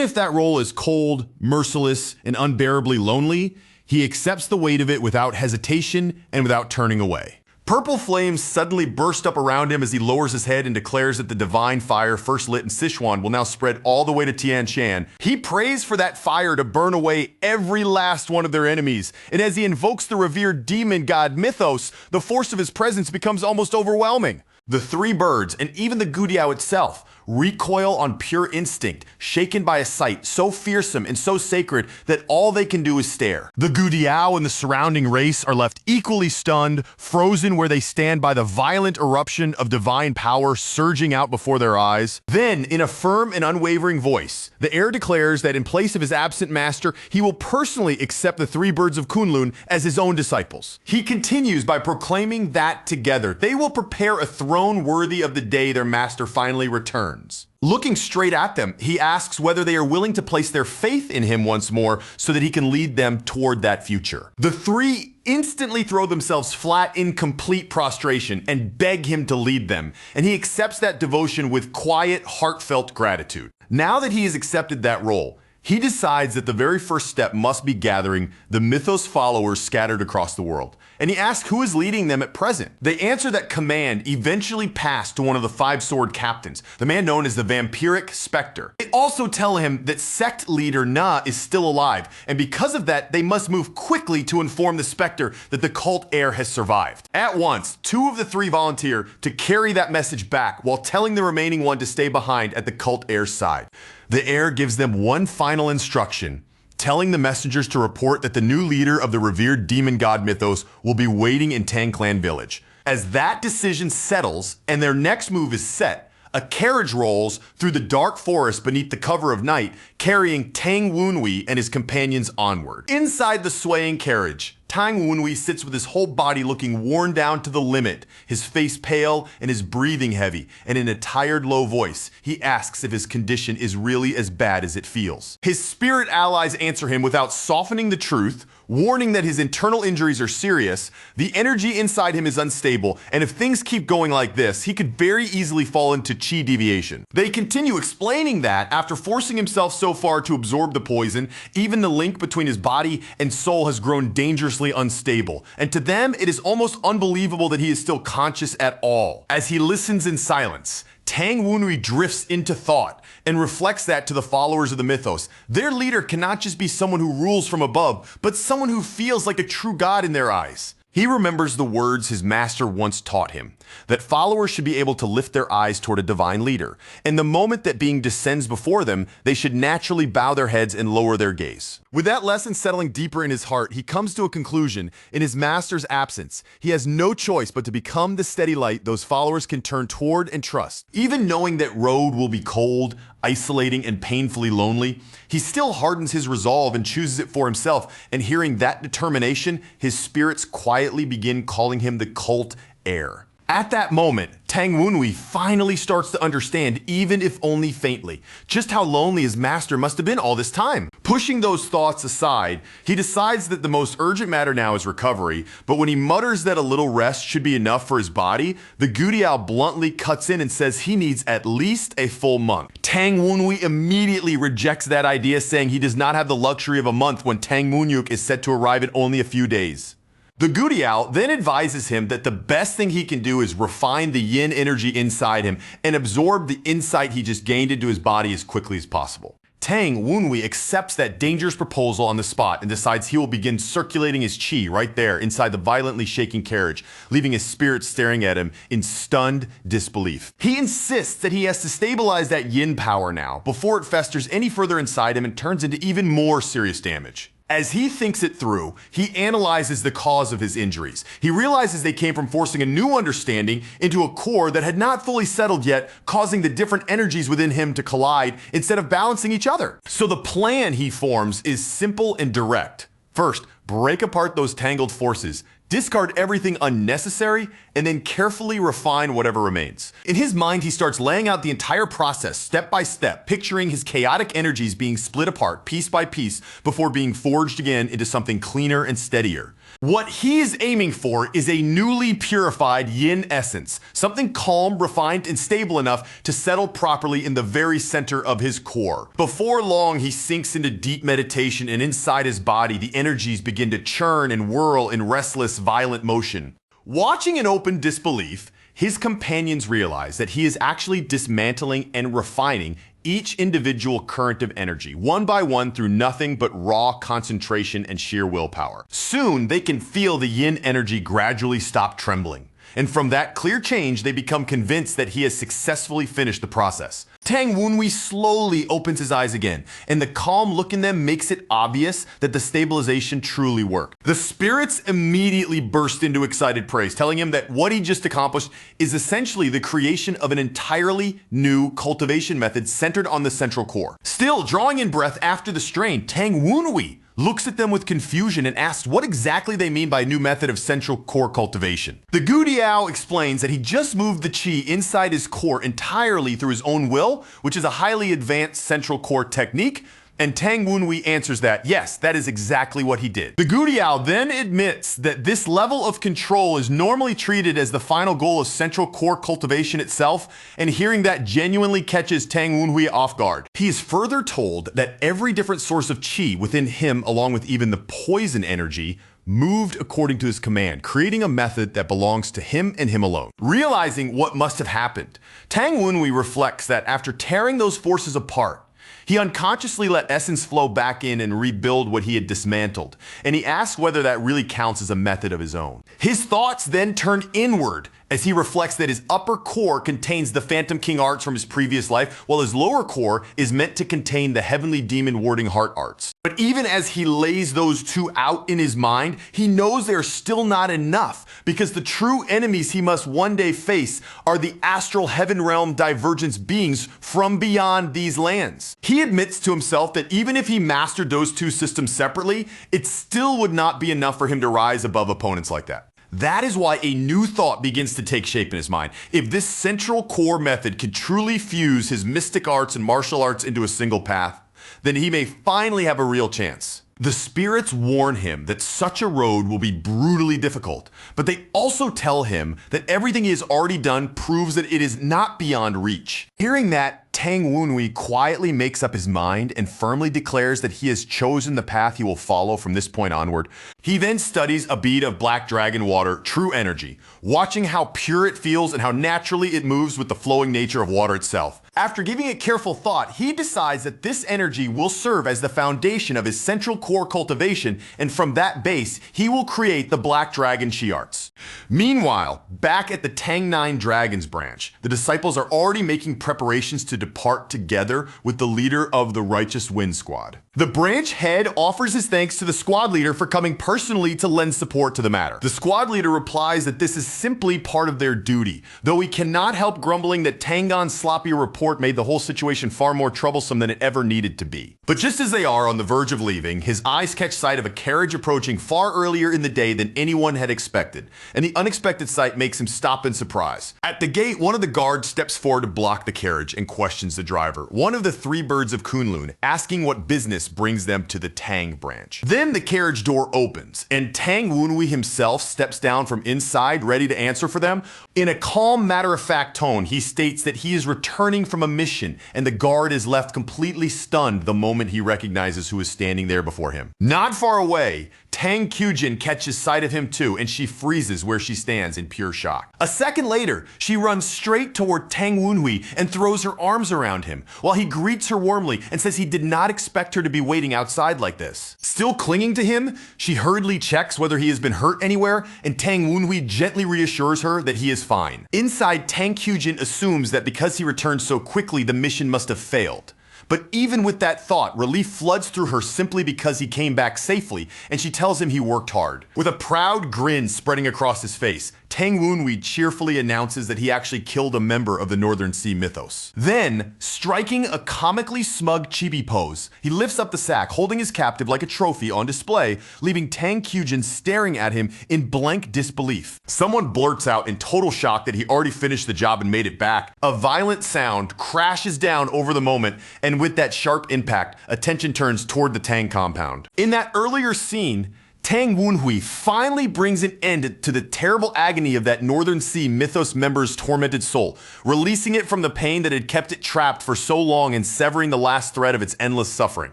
if that role is cold, merciless, and unbearably lonely, he accepts the weight of it without hesitation and without turning away. Purple flames suddenly burst up around him as he lowers his head and declares that the divine fire first lit in Sichuan will now spread all the way to Tian Shan. He prays for that fire to burn away every last one of their enemies, and as he invokes the revered demon god Mythos, the force of his presence becomes almost overwhelming. The three birds, and even the Gudiao itself, recoil on pure instinct, shaken by a sight so fearsome and so sacred that all they can do is stare. The Gudiao and the surrounding race are left equally stunned, frozen where they stand by the violent eruption of divine power surging out before their eyes. Then, in a firm and unwavering voice, the heir declares that in place of his absent master, he will personally accept the three birds of Kunlun as his own disciples. He continues by proclaiming that together, they will prepare a throne worthy of the day their master finally returns. Looking straight at them, he asks whether they are willing to place their faith in him once more so that he can lead them toward that future. The three instantly throw themselves flat in complete prostration and beg him to lead them, and he accepts that devotion with quiet, heartfelt gratitude. Now that he has accepted that role, he decides that the very first step must be gathering the Mythos followers scattered across the world. And he asks who is leading them at present. They answer that command eventually passed to one of the five-sword captains, the man known as the Vampiric Spectre. They also tell him that sect leader Na is still alive, and because of that, they must move quickly to inform the Spectre that the cult heir has survived. At once, 2 of the 3 volunteer to carry that message back while telling the remaining one to stay behind at the cult heir's side. The heir gives them one final instruction, telling the messengers to report that the new leader of the revered demon god Mythos will be waiting in Tang Clan village. As that decision settles and their next move is set, a carriage rolls through the dark forest beneath the cover of night, carrying Tang Wunwei and his companions onward. Inside the swaying carriage, Tang Wunwei sits with his whole body looking worn down to the limit, his face pale and his breathing heavy, and in a tired, low voice, he asks if his condition is really as bad as it feels. His spirit allies answer him without softening the truth, warning that his internal injuries are serious, the energy inside him is unstable, and if things keep going like this, he could very easily fall into chi deviation. They continue explaining that, after forcing himself so far to absorb the poison, even the link between his body and soul has grown dangerously unstable, and to them, it is almost unbelievable that he is still conscious at all. As he listens in silence, Tang Wunwei drifts into thought and reflects that to the followers of the Mythos. Their leader cannot just be someone who rules from above, but someone who feels like a true god in their eyes. He remembers the words his master once taught him, that followers should be able to lift their eyes toward a divine leader, and the moment that being descends before them, they should naturally bow their heads and lower their gaze. With that lesson settling deeper in his heart, he comes to a conclusion. In his master's absence, he has no choice but to become the steady light those followers can turn toward and trust. Even knowing that road will be cold, isolating, and painfully lonely, he still hardens his resolve and chooses it for himself, and hearing that determination, his spirits quietly begin calling him the cult heir. At that moment, Tang Wunhui finally starts to understand, even if only faintly, just how lonely his master must have been all this time. Pushing those thoughts aside, he decides that the most urgent matter now is recovery, but when he mutters that a little rest should be enough for his body, the Gudiao bluntly cuts in and says he needs at least a full month. Tang Wunhui immediately rejects that idea, saying he does not have the luxury of a month when Tang Munyuk is set to arrive in only a few days. The Gudiao then advises him that the best thing he can do is refine the yin energy inside him and absorb the insight he just gained into his body as quickly as possible. Tang Wunhui accepts that dangerous proposal on the spot and decides he will begin circulating his qi right there inside the violently shaking carriage, leaving his spirit staring at him in stunned disbelief. He insists that he has to stabilize that yin power now before it festers any further inside him and turns into even more serious damage. As he thinks it through, he analyzes the cause of his injuries. He realizes they came from forcing a new understanding into a core that had not fully settled yet, causing the different energies within him to collide instead of balancing each other. So the plan he forms is simple and direct. First, break apart those tangled forces, discard everything unnecessary, and then carefully refine whatever remains. In his mind, he starts laying out the entire process step by step, picturing his chaotic energies being split apart piece by piece before being forged again into something cleaner and steadier. What he is aiming for is a newly purified yin essence, something calm, refined, and stable enough to settle properly in the very center of his core. Before long, he sinks into deep meditation, and inside his body, the energies begin to churn and whirl in restless, violent motion. Watching in open disbelief, his companions realize that he is actually dismantling and refining each individual current of energy, one by one, through nothing but raw concentration and sheer willpower. Soon, they can feel the yin energy gradually stop trembling. And from that clear change, they become convinced that he has successfully finished the process. Tang Wunhui slowly opens his eyes again, and the calm look in them makes it obvious that the stabilization truly worked. The spirits immediately burst into excited praise, telling him that what he just accomplished is essentially the creation of an entirely new cultivation method centered on the central core. Still drawing in breath after the strain, Tang Wunhui looks at them with confusion and asks what exactly they mean by a new method of central core cultivation. The Gudiao explains that he just moved the qi inside his core entirely through his own will, which is a highly advanced central core technique, and Tang Wunhui answers that, yes, that is exactly what he did. The Gudiao then admits that this level of control is normally treated as the final goal of central core cultivation itself, and hearing that genuinely catches Tang Wunhui off guard. He is further told that every different source of qi within him, along with even the poison energy, moved according to his command, creating a method that belongs to him and him alone. Realizing what must have happened, Tang Wunhui reflects that after tearing those forces apart, he unconsciously let essence flow back in and rebuild what he had dismantled, and he asks whether that really counts as a method of his own. His thoughts then turn inward as he reflects that his upper core contains the Phantom King arts from his previous life, while his lower core is meant to contain the Heavenly Demon Warding Heart arts. But even as he lays those two out in his mind, he knows they are still not enough, because the true enemies he must one day face are the astral heaven realm divergence beings from beyond these lands. He admits to himself that even if he mastered those two systems separately, it still would not be enough for him to rise above opponents like that. That is why a new thought begins to take shape in his mind. If this central core method could truly fuse his mystic arts and martial arts into a single path, then he may finally have a real chance. The spirits warn him that such a road will be brutally difficult, but they also tell him that everything he has already done proves that it is not beyond reach. Hearing that, Tang Wunhui quietly makes up his mind and firmly declares that he has chosen the path he will follow from this point onward. He then studies a bead of black dragon water, true energy, watching how pure it feels and how naturally it moves with the flowing nature of water itself. After giving it careful thought, he decides that this energy will serve as the foundation of his central core cultivation, and from that base, he will create the Black Dragon Chi Arts. Meanwhile, back at the Tang 9 Dragons branch, the disciples are already making preparations to depart together with the leader of the Righteous Wind Squad. The branch head offers his thanks to the squad leader for coming personally to lend support to the matter. The squad leader replies that this is simply part of their duty, though he cannot help grumbling that Tangon's sloppy report made the whole situation far more troublesome than it ever needed to be. But just as they are on the verge of leaving, his eyes catch sight of a carriage approaching far earlier in the day than anyone had expected, and the unexpected sight makes him stop in surprise. At the gate, one of the guards steps forward to block the carriage and questions the driver, one of the three birds of Kunlun, asking what business brings them to the Tang branch. Then the carriage door opens, and Tang Wunhui himself steps down from inside, ready to answer for them. In a calm, matter-of-fact tone, he states that he is returning from a mission, and the guard is left completely stunned the moment he recognizes who is standing there before him. Not far away, Tang Kyujin catches sight of him too, and she freezes where she stands in pure shock. A second later, she runs straight toward Tang Wunhui and throws her arms around him, while he greets her warmly and says he did not expect her to be waiting outside like this. Still clinging to him, she hurriedly checks whether he has been hurt anywhere, and Tang Wunhui gently reassures her that he is fine. Inside, Tang Kyujin assumes that because he returned so quickly, the mission must have failed. But even with that thought, relief floods through her simply because he came back safely, and she tells him he worked hard. With a proud grin spreading across his face, Tang Wunhui cheerfully announces that he actually killed a member of the Northern Sea mythos. Then, striking a comically smug chibi pose, he lifts up the sack, holding his captive like a trophy on display, leaving Tang Kyujin staring at him in blank disbelief. Someone blurts out in total shock that he already finished the job and made it back. A violent sound crashes down over the moment, and with that sharp impact, attention turns toward the Tang compound. In that earlier scene, Tang Wunhui finally brings an end to the terrible agony of that Northern Sea mythos member's tormented soul, releasing it from the pain that had kept it trapped for so long and severing the last thread of its endless suffering.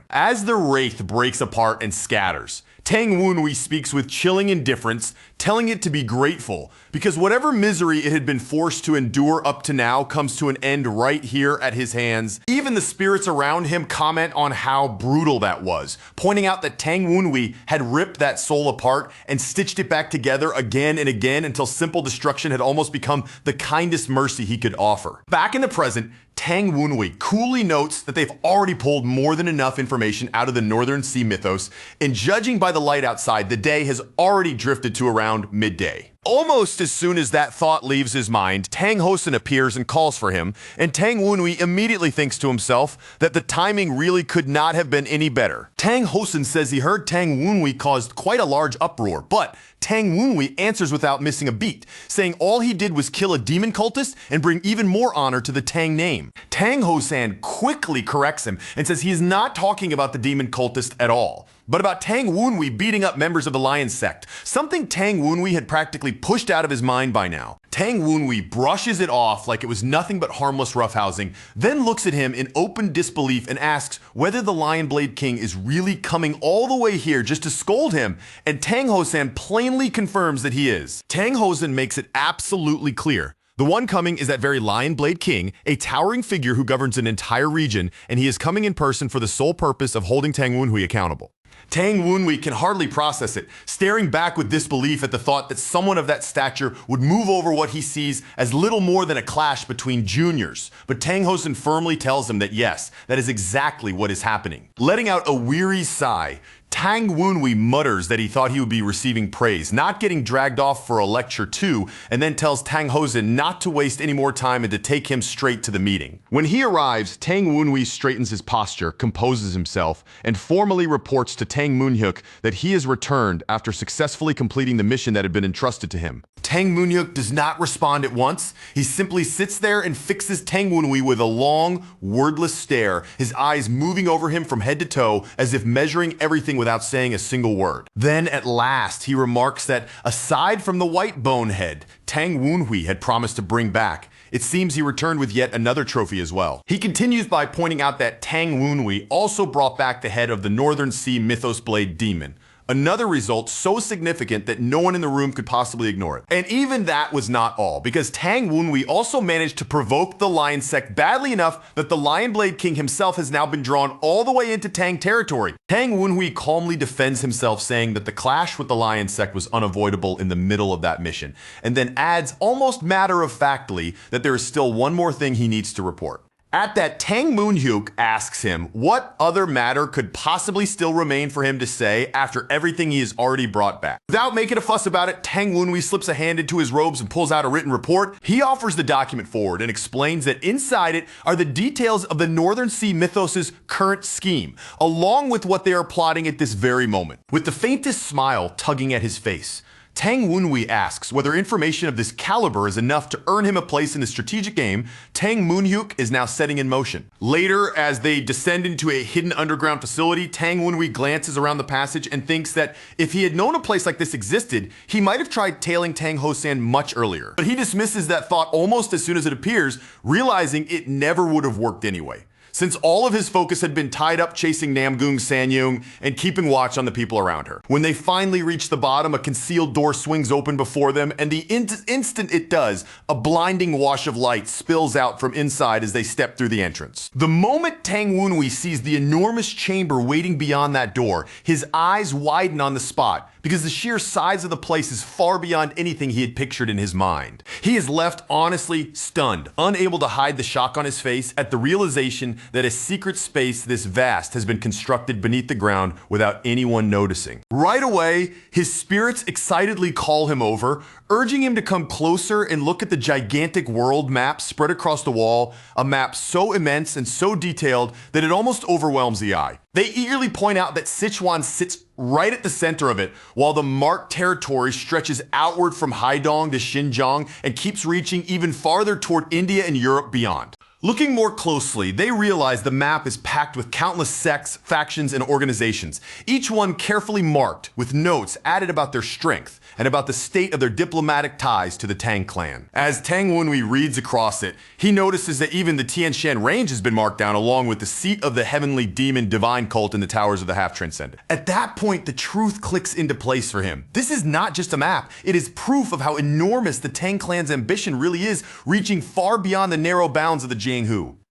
As the wraith breaks apart and scatters, Tang Wunhui speaks with chilling indifference, telling it to be grateful, because whatever misery it had been forced to endure up to now comes to an end right here at his hands. Even the spirits around him comment on how brutal that was, pointing out that Tang Wunhui had ripped that soul apart and stitched it back together again and again until simple destruction had almost become the kindest mercy he could offer. Back in the present, Tang Wunhui coolly notes that they've already pulled more than enough information out of the Northern Sea mythos, and judging by the light outside, the day has already drifted to around midday. Almost as soon as that thought leaves his mind, Tang Hosen appears and calls for him, and Tang Wunhui immediately thinks to himself that the timing really could not have been any better. Tang Hosen says he heard Tang Wunhui caused quite a large uproar, but Tang Wunhui answers without missing a beat, saying all he did was kill a demon cultist and bring even more honor to the Tang name. Tang Hosen quickly corrects him and says he is not talking about the demon cultist at all, but about Tang Wunhui beating up members of the Lion sect, something Tang Wunhui had practically pushed out of his mind by now. Tang Wunhui brushes it off like it was nothing but harmless roughhousing, then looks at him in open disbelief and asks whether the Lion Blade King is really coming all the way here just to scold him, and Tang Hosen plainly confirms that he is. Tang Hosen makes it absolutely clear. The one coming is that very Lion Blade King, a towering figure who governs an entire region, and he is coming in person for the sole purpose of holding Tang Wunhui accountable. Tang Wunhui can hardly process it, staring back with disbelief at the thought that someone of that stature would move over what he sees as little more than a clash between juniors. But Tang Hosen firmly tells him that yes, that is exactly what is happening. Letting out a weary sigh, Tang Wunhui mutters that he thought he would be receiving praise, not getting dragged off for a lecture too, and then tells Tang Hosen not to waste any more time and to take him straight to the meeting. When he arrives, Tang Wunhui straightens his posture, composes himself, and formally reports to Tang Moonhyuk that he has returned after successfully completing the mission that had been entrusted to him. Tang Moonhyuk does not respond at once. He simply sits there and fixes Tang Wunhui with a long, wordless stare, his eyes moving over him from head to toe as if measuring everything without saying a single word. Then at last he remarks that aside from the white bonehead Tang Wunhui had promised to bring back, It seems he returned with yet another trophy as well. He continues by pointing out that Tang Wunhui also brought back the head of the Northern Sea Mythos Blade Demon. Another result so significant that no one in the room could possibly ignore it. And even that was not all, because Tang Wunhui also managed to provoke the Lion Sect badly enough that the Lion Blade King himself has now been drawn all the way into Tang territory. Tang Wunhui calmly defends himself, saying that the clash with the Lion Sect was unavoidable in the middle of that mission, and then adds almost matter-of-factly that there is still one more thing he needs to report. At that, Tang Moonhyuk asks him what other matter could possibly still remain for him to say after everything he has already brought back. Without making a fuss about it, Tang Wunhui slips a hand into his robes and pulls out a written report. He offers the document forward and explains that inside it are the details of the Northern Sea Mythos' current scheme, along with what they are plotting at this very moment. With the faintest smile tugging at his face, Tang Wunhui asks whether information of this caliber is enough to earn him a place in the strategic game Tang Moonhyuk is now setting in motion. Later, as they descend into a hidden underground facility, Tang Wunhui glances around the passage and thinks that if he had known a place like this existed, he might have tried tailing Tang Hosan much earlier. But he dismisses that thought almost as soon as it appears, realizing it never would have worked anyway, since all of his focus had been tied up chasing Namgung Sanyung and keeping watch on the people around her. When they finally reach the bottom, a concealed door swings open before them, and the instant it does, a blinding wash of light spills out from inside as they step through the entrance. The moment Tang Wunhui sees the enormous chamber waiting beyond that door, his eyes widen on the spot, because the sheer size of the place is far beyond anything he had pictured in his mind. He is left honestly stunned, unable to hide the shock on his face at the realization that a secret space this vast has been constructed beneath the ground without anyone noticing. Right away, his spirits excitedly call him over, urging him to come closer and look at the gigantic world map spread across the wall, a map so immense and so detailed that it almost overwhelms the eye. They eagerly point out that Sichuan sits right at the center of it, while the marked territory stretches outward from Haidong to Xinjiang and keeps reaching even farther toward India and Europe beyond. Looking more closely, they realize the map is packed with countless sects, factions, and organizations, each one carefully marked with notes added about their strength and about the state of their diplomatic ties to the Tang clan. As Tang Wunhui reads across it, he notices that even the Tian Shan range has been marked down along with the seat of the heavenly demon divine cult in the towers of the half-transcendent. At that point, the truth clicks into place for him. This is not just a map, it is proof of how enormous the Tang clan's ambition really is, reaching far beyond the narrow bounds of the Jianghu.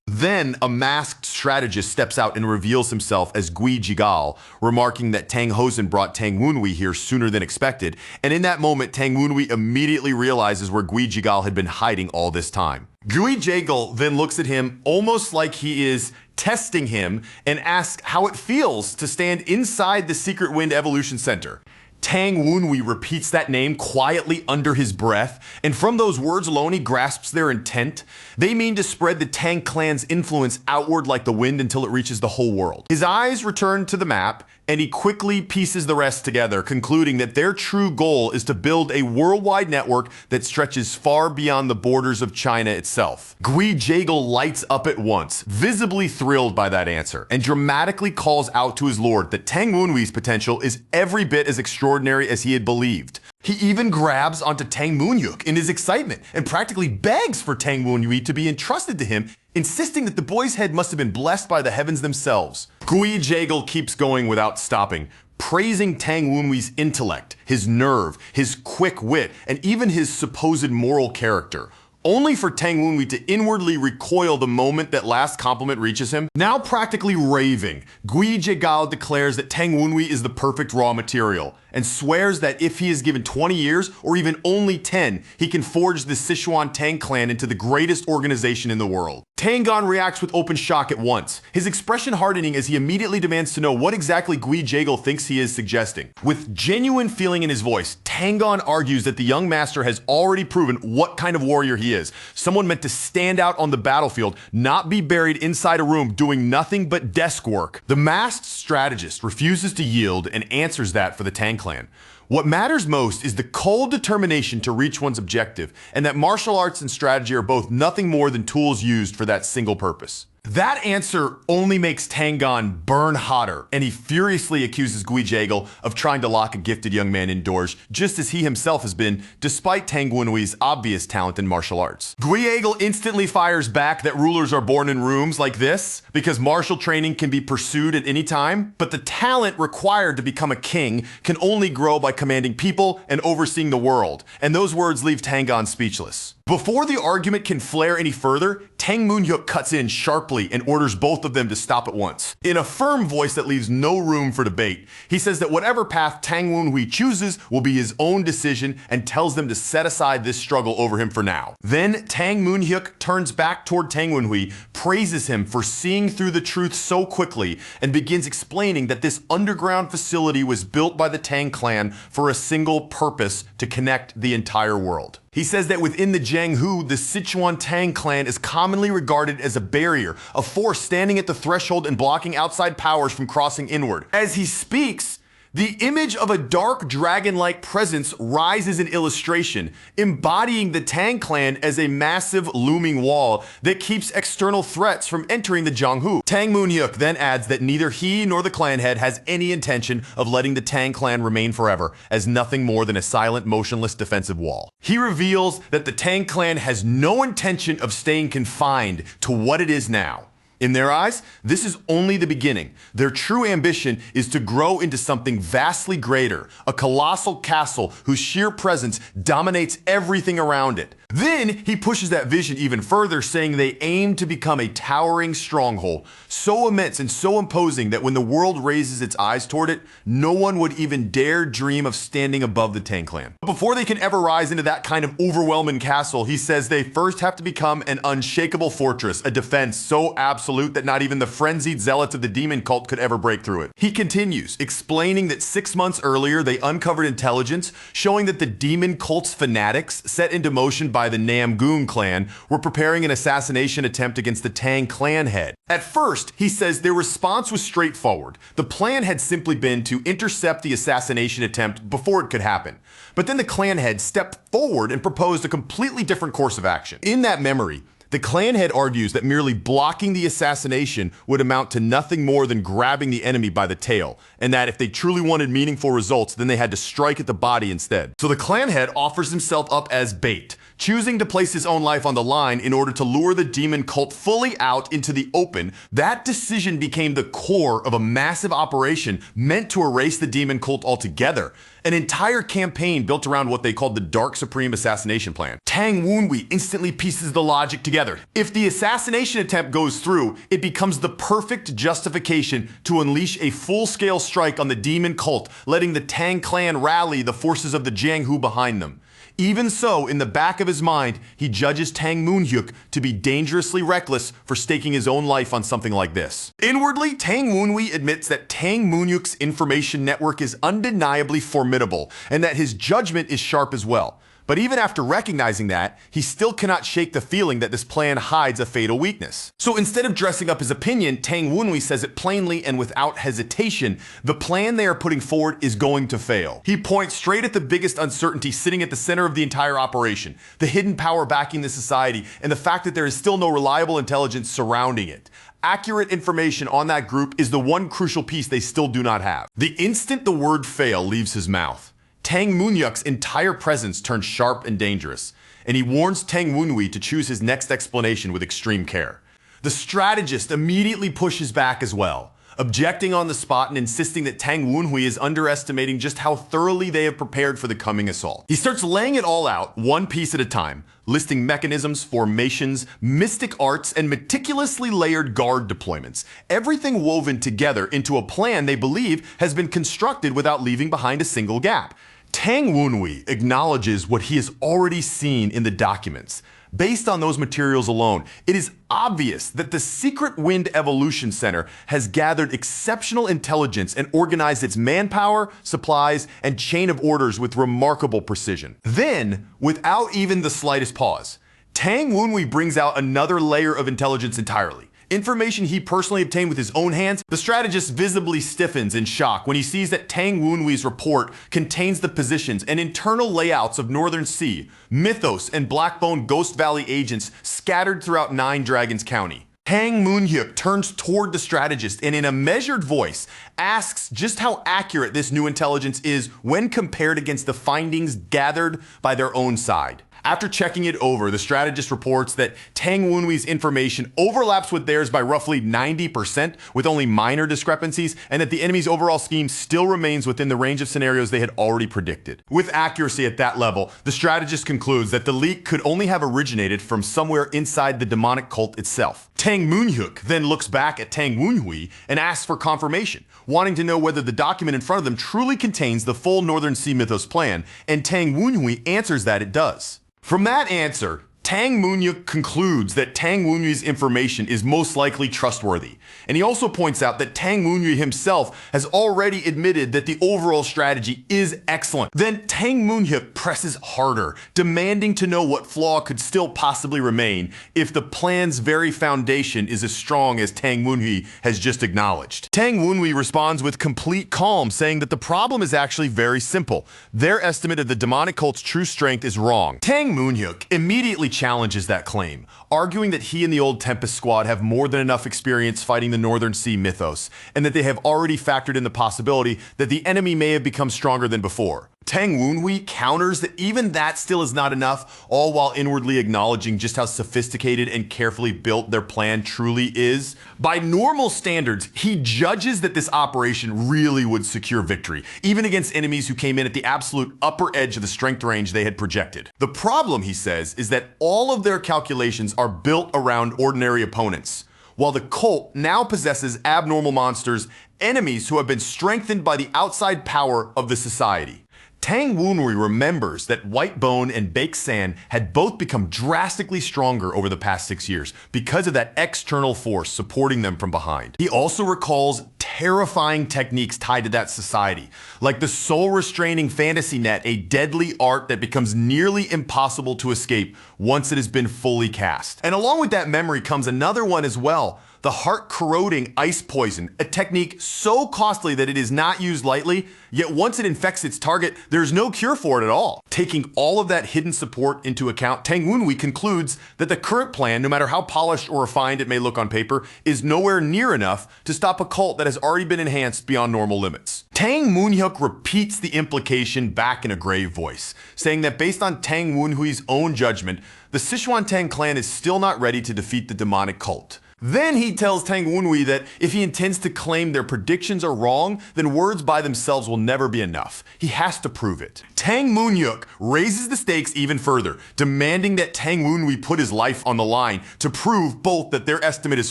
Then a masked strategist steps out and reveals himself as Gui Jigal, remarking that Tang Hosen brought Tang Wunhui here sooner than expected, and in that moment Tang Wunhui immediately realizes where Gui Jigal had been hiding all this time. Gui Jigal then looks at him almost like he is testing him and asks how it feels to stand inside the Secret Wind Evolution Center. Tang Wunhui repeats that name quietly under his breath, and from those words alone he grasps their intent. They mean to spread the Tang clan's influence outward like the wind until it reaches the whole world. His eyes return to the map, and he quickly pieces the rest together, concluding that their true goal is to build a worldwide network that stretches far beyond the borders of China itself. Gui Jagal lights up at once, visibly thrilled by that answer, and dramatically calls out to his lord that Tang Wunhui's potential is every bit as extraordinary as he had believed. He even grabs onto Tang Moonhyuk in his excitement and practically begs for Tang Wunhui to be entrusted to him, insisting that the boy's head must have been blessed by the heavens themselves. Gui Jagal keeps going without stopping, praising Tang Wunhui's intellect, his nerve, his quick wit, and even his supposed moral character, only for Tang Wunhui to inwardly recoil the moment that last compliment reaches him. Now practically raving, Gui Jigal declares that Tang Wunhui is the perfect raw material, and swears that if he is given 20 years, or even only 10, he can forge the Sichuan Tang clan into the greatest organization in the world. Tangon reacts with open shock at once, his expression hardening as he immediately demands to know what exactly Gui Jagal thinks he is suggesting. With genuine feeling in his voice, Tangon argues that the young master has already proven what kind of warrior he is, someone meant to stand out on the battlefield, not be buried inside a room doing nothing but desk work. The masked strategist refuses to yield and answers that for the Tang clan. What matters most is the cold determination to reach one's objective, and that martial arts and strategy are both nothing more than tools used for that single purpose. That answer only makes Tangon burn hotter, and he furiously accuses Guijagal of trying to lock a gifted young man indoors, just as he himself has been, despite Tang Wenhui's obvious talent in martial arts. Guijagal instantly fires back that rulers are born in rooms like this, because martial training can be pursued at any time, but the talent required to become a king can only grow by commanding people and overseeing the world, and those words leave Tangon speechless. Before the argument can flare any further, Tang Moonhyuk cuts in sharply and orders both of them to stop at once. In a firm voice that leaves no room for debate, he says that whatever path Tang Wenhui chooses will be his own decision and tells them to set aside this struggle over him for now. Then Tang Moonhyuk turns back toward Tang Wenhui, praises him for seeing through the truth so quickly, and begins explaining that this underground facility was built by the Tang clan for a single purpose: to connect the entire world. He says that within the Jianghu, the Sichuan Tang clan is commonly regarded as a barrier, a force standing at the threshold and blocking outside powers from crossing inward. As he speaks, the image of a dark dragon-like presence rises in illustration, embodying the Tang clan as a massive looming wall that keeps external threats from entering the Jianghu. Tang Moonhyuk then adds that neither he nor the clan head has any intention of letting the Tang clan remain forever, as nothing more than a silent, motionless defensive wall. He reveals that the Tang clan has no intention of staying confined to what it is now. In their eyes, this is only the beginning. Their true ambition is to grow into something vastly greater, a colossal castle whose sheer presence dominates everything around it. Then he pushes that vision even further, saying they aim to become a towering stronghold, so immense and so imposing that when the world raises its eyes toward it, no one would even dare dream of standing above the Tang clan. But before they can ever rise into that kind of overwhelming castle, he says they first have to become an unshakable fortress, a defense so absolute that not even the frenzied zealots of the demon cult could ever break through it. He continues, explaining that 6 months earlier they uncovered intelligence showing that the demon cult's fanatics, set into motion by the Namgoon clan, were preparing an assassination attempt against the Tang clan head. At first, he says their response was straightforward. The plan had simply been to intercept the assassination attempt before it could happen. But then the clan head stepped forward and proposed a completely different course of action. In that memory, the clan head argues that merely blocking the assassination would amount to nothing more than grabbing the enemy by the tail, and that if they truly wanted meaningful results, then they had to strike at the body instead. So the clan head offers himself up as bait, choosing to place his own life on the line in order to lure the demon cult fully out into the open. That decision became the core of a massive operation meant to erase the demon cult altogether. An entire campaign built around what they called the Dark Supreme Assassination Plan. Tang Wenhui instantly pieces the logic together. If the assassination attempt goes through, it becomes the perfect justification to unleash a full-scale strike on the demon cult, letting the Tang clan rally the forces of the Jianghu behind them. Even so, in the back of his mind, he judges Tang Moonhyuk to be dangerously reckless for staking his own life on something like this. Inwardly, Tang Wenhui admits that Tang Moonhyuk's information network is undeniably formidable, and that his judgment is sharp as well. But even after recognizing that, he still cannot shake the feeling that this plan hides a fatal weakness. So instead of dressing up his opinion, Tang Wenhui says it plainly and without hesitation: the plan they are putting forward is going to fail. He points straight at the biggest uncertainty sitting at the center of the entire operation, the hidden power backing the society, and the fact that there is still no reliable intelligence surrounding it. Accurate information on that group is the one crucial piece they still do not have. The instant the word fail leaves his mouth, Tang Moonhyuk's entire presence turns sharp and dangerous, and he warns Tang Wenhui to choose his next explanation with extreme care. The strategist immediately pushes back as well, objecting on the spot and insisting that Tang Wenhui is underestimating just how thoroughly they have prepared for the coming assault. He starts laying it all out, one piece at a time, listing mechanisms, formations, mystic arts, and meticulously layered guard deployments, everything woven together into a plan they believe has been constructed without leaving behind a single gap. Tang Wenhui acknowledges what he has already seen in the documents. Based on those materials alone, it is obvious that the Secret Wind Evolution Center has gathered exceptional intelligence and organized its manpower, supplies, and chain of orders with remarkable precision. Then, without even the slightest pause, Tang Wenhui brings out another layer of intelligence entirely. Information he personally obtained with his own hands. The strategist visibly stiffens in shock when he sees that Tang Wenhui's report contains the positions and internal layouts of Northern Sea, Mythos, and Blackbone Ghost Valley agents scattered throughout Nine Dragons County. Tang Moonhyuk turns toward the strategist and in a measured voice asks just how accurate this new intelligence is when compared against the findings gathered by their own side. After checking it over, the strategist reports that Tang Wunwee's information overlaps with theirs by roughly 90%, with only minor discrepancies, and that the enemy's overall scheme still remains within the range of scenarios they had already predicted. With accuracy at that level, the strategist concludes that the leak could only have originated from somewhere inside the demonic cult itself. Tang Moonhyuk then looks back at Tang Wunwee and asks for confirmation, wanting to know whether the document in front of them truly contains the full Northern Sea Mythos plan, and Tang Wunwee answers that it does. From that answer, Tang Moonhyuk concludes that Tang Wunwee's information is most likely trustworthy, and he also points out that Tang Wunwee himself has already admitted that the overall strategy is excellent. Then Tang Moonhyuk presses harder, demanding to know what flaw could still possibly remain if the plan's very foundation is as strong as Tang Wunwee has just acknowledged. Tang Wunwee responds with complete calm, saying that the problem is actually very simple. Their estimate of the demonic cult's true strength is wrong. Tang Moonhyuk immediately challenges that claim, arguing that he and the old Tempest squad have more than enough experience fighting the Northern Sea Mythos, and that they have already factored in the possibility that the enemy may have become stronger than before. Tang Wunwee counters that even that still is not enough, all while inwardly acknowledging just how sophisticated and carefully built their plan truly is. By normal standards, he judges that this operation really would secure victory, even against enemies who came in at the absolute upper edge of the strength range they had projected. The problem, he says, is that all of their calculations are built around ordinary opponents, while the cult now possesses abnormal monsters, enemies who have been strengthened by the outside power of the society. Tang Wunwee remembers that Whitebone and Baked Sand had both become drastically stronger over the past 6 years because of that external force supporting them from behind. He also recalls terrifying techniques tied to that society, like the soul-restraining fantasy net, a deadly art that becomes nearly impossible to escape once it has been fully cast. And along with that memory comes another one as well, the heart-corroding ice poison, a technique so costly that it is not used lightly, yet once it infects its target, there's no cure for it at all. Taking all of that hidden support into account, Tang Wunwee concludes that the current plan, no matter how polished or refined it may look on paper, is nowhere near enough to stop a cult that has already been enhanced beyond normal limits. Tang Moonhyuk repeats the implication back in a grave voice, saying that based on Tang Wunwee's own judgment, the Sichuan Tang clan is still not ready to defeat the demonic cult. Then he tells Tang Wunwee that if he intends to claim their predictions are wrong, then words by themselves will never be enough. He has to prove it. Tang Moonhyuk raises the stakes even further, demanding that Tang Wunwee put his life on the line to prove both that their estimate is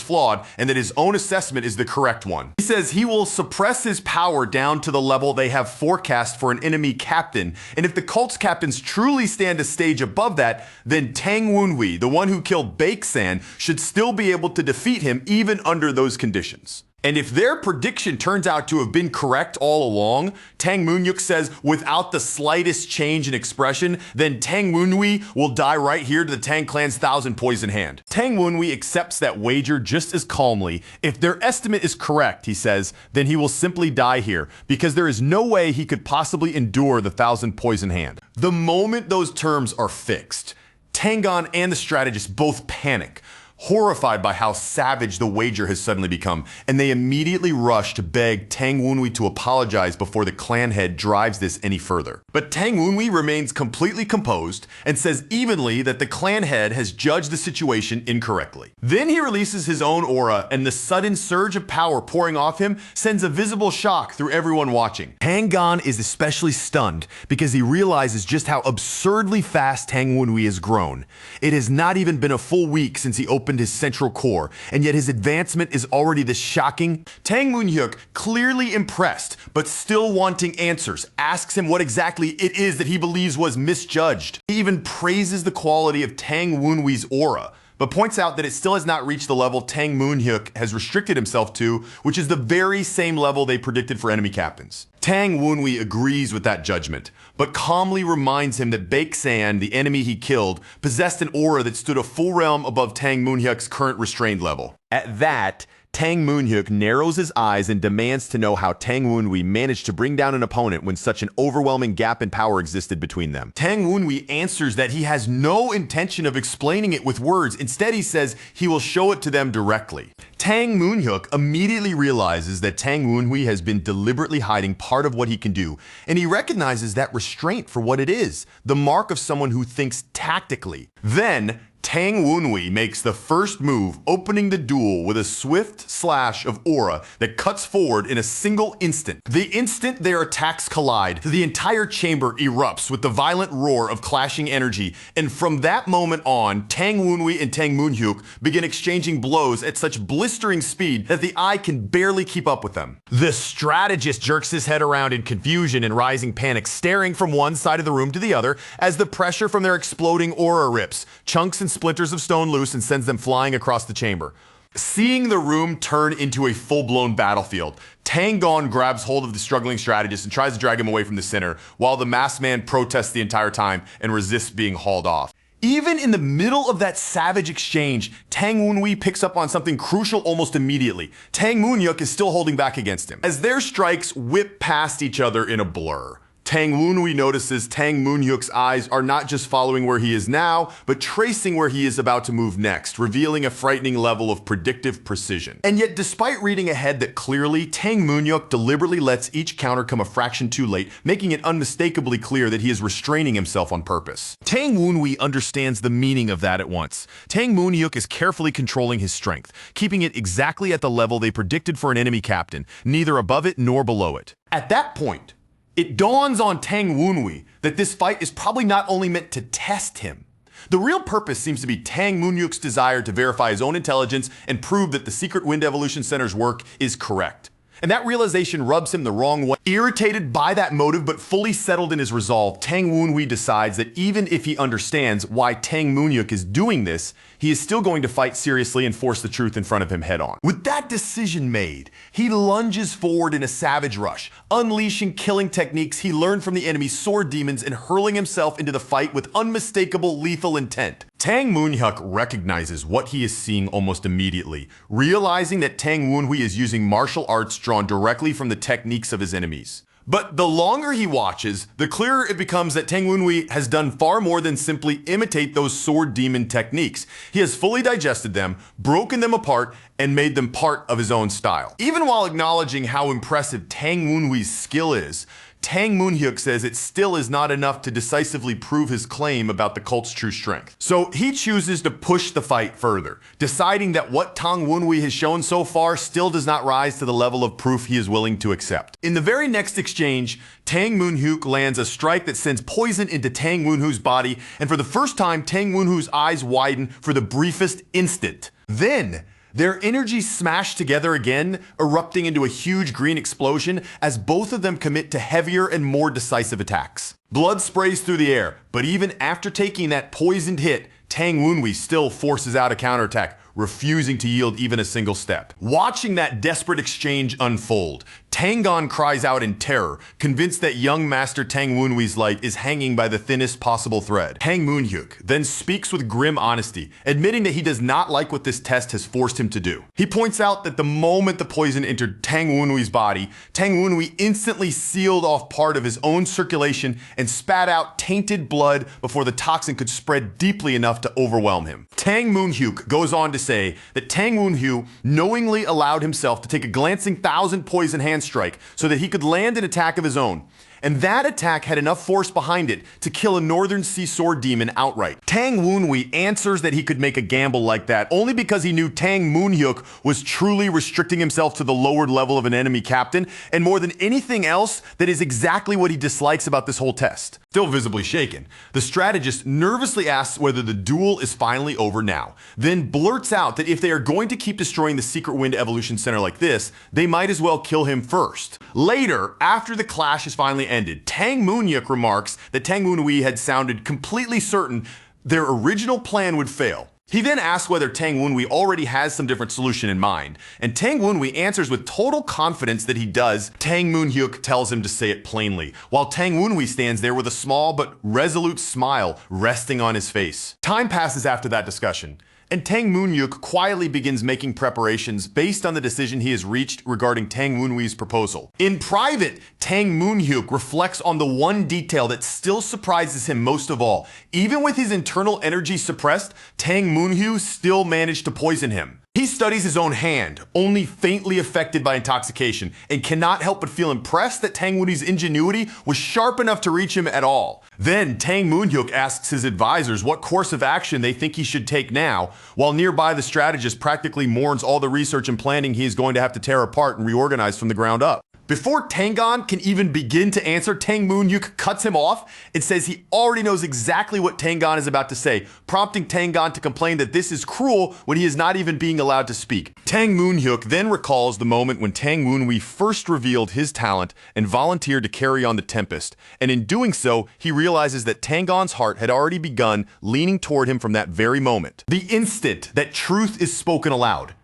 flawed and that his own assessment is the correct one. He says he will suppress his power down to the level they have forecast for an enemy captain, and if the cult's captains truly stand a stage above that, then Tang Wunwee, the one who killed Baked Sand, should still be able to defeat him even under those conditions. And if their prediction turns out to have been correct all along, Tang Moonhyuk says without the slightest change in expression, then Tang Wunwee will die right here to the Tang clan's 1,000 poison hand. Tang Wunwee accepts that wager just as calmly. If their estimate is correct, he says, then he will simply die here, because there is no way he could possibly endure the 1,000 poison hand. The moment those terms are fixed, Tangon and the strategist both panic, horrified by how savage the wager has suddenly become, and they immediately rush to beg Tang Wunwee to apologize before the clan head drives this any further. But Tang Wunwee remains completely composed and says evenly that the clan head has judged the situation incorrectly. Then he releases his own aura, and the sudden surge of power pouring off him sends a visible shock through everyone watching. Tangon is especially stunned because he realizes just how absurdly fast Tang Wunwee has grown. It has not even been a full week since he opened his central core, and yet his advancement is already this shocking. Tang Moonhyuk, clearly impressed, but still wanting answers, asks him what exactly it is that he believes was misjudged. He even praises the quality of Tang Wunwee's aura, but points out that it still has not reached the level Tang Moonhyuk has restricted himself to, which is the very same level they predicted for enemy captains. Tang Wunwee agrees with that judgment, but calmly reminds him that Baked Sand, the enemy he killed, possessed an aura that stood a full realm above Tang Moonhyuk's current restrained level. At that, Tang Moonhyuk narrows his eyes and demands to know how Tang Wunhui managed to bring down an opponent when such an overwhelming gap in power existed between them. Tang Wunhui answers that he has no intention of explaining it with words. Instead, he says he will show it to them directly. Tang Moonhyuk immediately realizes that Tang Wunhui has been deliberately hiding part of what he can do, and he recognizes that restraint for what it is, the mark of someone who thinks tactically. Then, Tang Wunhui makes the first move, opening the duel with a swift slash of aura that cuts forward in a single instant. The instant their attacks collide, the entire chamber erupts with the violent roar of clashing energy, and from that moment on, Tang Wunhui and Tang Moonhyuk begin exchanging blows at such blistering speed that the eye can barely keep up with them. The strategist jerks his head around in confusion and rising panic, staring from one side of the room to the other as the pressure from their exploding aura rips chunks and splinters of stone loose and sends them flying across the chamber. Seeing the room turn into a full-blown battlefield, Tang Gon grabs hold of the struggling strategist and tries to drag him away from the center, while the masked man protests the entire time and resists being hauled off. Even in the middle of that savage exchange, Tang Wunhui picks up on something crucial almost immediately. Tang Moonhyuk is still holding back against him, as their strikes whip past each other in a blur. Tang Wunhui notices Tang Moonhyuk's eyes are not just following where he is now, but tracing where he is about to move next, revealing a frightening level of predictive precision. And yet, despite reading ahead that clearly, Tang Moonhyuk deliberately lets each counter come a fraction too late, making it unmistakably clear that he is restraining himself on purpose. Tang Wunhui understands the meaning of that at once. Tang Moonhyuk is carefully controlling his strength, keeping it exactly at the level they predicted for an enemy captain, neither above it nor below it. At that point, it dawns on Tang Wunhui that this fight is probably not only meant to test him. The real purpose seems to be Tang Moonhyuk's desire to verify his own intelligence and prove that the Secret Wind Evolution Center's work is correct. And that realization rubs him the wrong way. Irritated by that motive but fully settled in his resolve, Tang Wunhui decides that even if he understands why Tang Moonhyuk is doing this, he is still going to fight seriously and force the truth in front of him head on. With that decision made, he lunges forward in a savage rush, unleashing killing techniques he learned from the enemy's sword demons and hurling himself into the fight with unmistakable lethal intent. Tang Moonhyuk recognizes what he is seeing almost immediately, realizing that Tang Wunhui is using martial arts drawn directly from the techniques of his enemies. But the longer he watches, the clearer it becomes that Tang Wunhui has done far more than simply imitate those sword demon techniques. He has fully digested them, broken them apart, and made them part of his own style. Even while acknowledging how impressive Tang Wunhui's skill is, Tang Moonhyuk says it still is not enough to decisively prove his claim about the cult's true strength. So he chooses to push the fight further, deciding that what Tang Wunhui has shown so far still does not rise to the level of proof he is willing to accept. In the very next exchange, Tang Moonhyuk lands a strike that sends poison into Tang Wunhui's body, and for the first time, Tang Wunhui's eyes widen for the briefest instant. Then, their energies smash together again, erupting into a huge green explosion as both of them commit to heavier and more decisive attacks. Blood sprays through the air, but even after taking that poisoned hit, Tang Wunhui still forces out a counterattack, refusing to yield even a single step. Watching that desperate exchange unfold, Tang Gon cries out in terror, convinced that young Master Tang Wunhui's life is hanging by the thinnest possible thread. Tang Moonhyuk then speaks with grim honesty, admitting that he does not like what this test has forced him to do. He points out that the moment the poison entered Tang Wunhui's body, Tang Wunhui instantly sealed off part of his own circulation and spat out tainted blood before the toxin could spread deeply enough to overwhelm him. Tang Moonhyuk goes on to say that Tang Wunhui knowingly allowed himself to take a glancing 1,000 poison hand strike so that he could land an attack of his own. And that attack had enough force behind it to kill a Northern Sea Sword demon outright. Tang Wunhui answers that he could make a gamble like that only because he knew Tang Moonhyuk was truly restricting himself to the lowered level of an enemy captain, and more than anything else, that is exactly what he dislikes about this whole test. Still visibly shaken, the strategist nervously asks whether the duel is finally over now, then blurts out that if they are going to keep destroying the Secret Wind Evolution Center like this, they might as well kill him first. Later, after the clash is finally ended, Tang Moonhyuk remarks that Tang Wunhui had sounded completely certain their original plan would fail. He then asks whether Tang Wunhui already has some different solution in mind, and Tang Wunhui answers with total confidence that he does. Tang Moonhyuk tells him to say it plainly, while Tang Wunhui stands there with a small but resolute smile resting on his face. Time passes after that discussion, And Tang Moonyuk quietly begins making preparations based on the decision he has reached regarding Tang Moonhui's proposal. In private, Tang Moonhyuk reflects on the one detail that still surprises him most of all. Even with his internal energy suppressed, Tang Moonhu still managed to poison him. He studies his own hand, only faintly affected by intoxication, and cannot help but feel impressed that Tang Moonhui's ingenuity was sharp enough to reach him at all. Then Tang Moonhyuk asks his advisors what course of action they think he should take now, while nearby the strategist practically mourns all the research and planning he is going to have to tear apart and reorganize from the ground up. Before Tangon can even begin to answer, Tang Moonhyuk cuts him off and says he already knows exactly what Tangon is about to say, prompting Tangon to complain that this is cruel when he is not even being allowed to speak. Tang Moonhyuk then recalls the moment when Tang Moonhui first revealed his talent and volunteered to carry on the Tempest, and in doing so, he realizes that Tangon's heart had already begun leaning toward him from that very moment. The instant that truth is spoken aloud,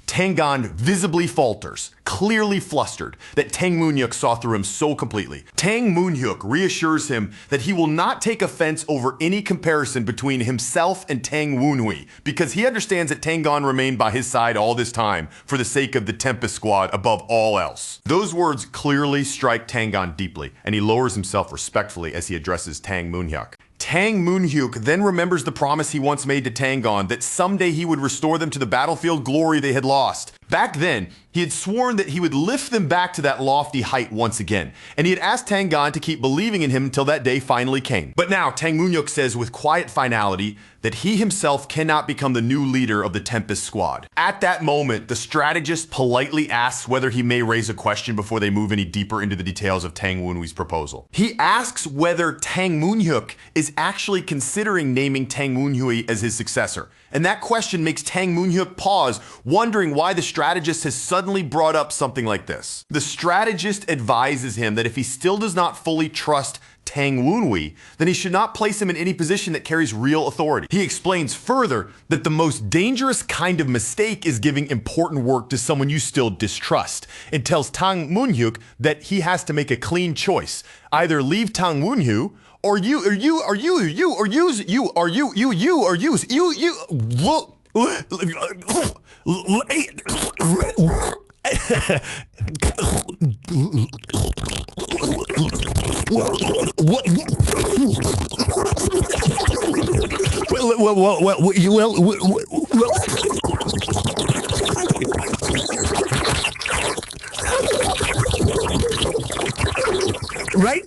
Tangon visibly falters, clearly flustered that Tang Moonhyuk saw through him so completely. Tang Moonhyuk reassures him that he will not take offense over any comparison between himself and Tang Moonhui, because he understands that Tangon remained by his side all this time for the sake of the Tempest Squad above all else. Those words clearly strike Tangon deeply, and he lowers himself respectfully as he addresses Tang Moonhyuk. Tang Moonhyuk then remembers the promise he once made to Tangon that someday he would restore them to the battlefield glory they had lost. Back then, he had sworn that he would lift them back to that lofty height once again, and he had asked Tangon to keep believing in him until that day finally came. But now, Tang Moonhyuk says with quiet finality that he himself cannot become the new leader of the Tempest Squad. At that moment, the strategist politely asks whether he may raise a question before they move any deeper into the details of Tang Moonhui's proposal. He asks whether Tang Moonhyuk is actually considering naming Tang Moonhui as his successor. And that question makes Tang Moonhyuk pause, wondering why the strategist has suddenly brought up something like this. The strategist advises him that if he still does not fully trust Tang Moonhui, then he should not place him in any position that carries real authority. He explains further that the most dangerous kind of mistake is giving important work to someone you still distrust, and tells Tang Moonhyuk that he has to make a clean choice. Either leave Tang Moonhui, or right?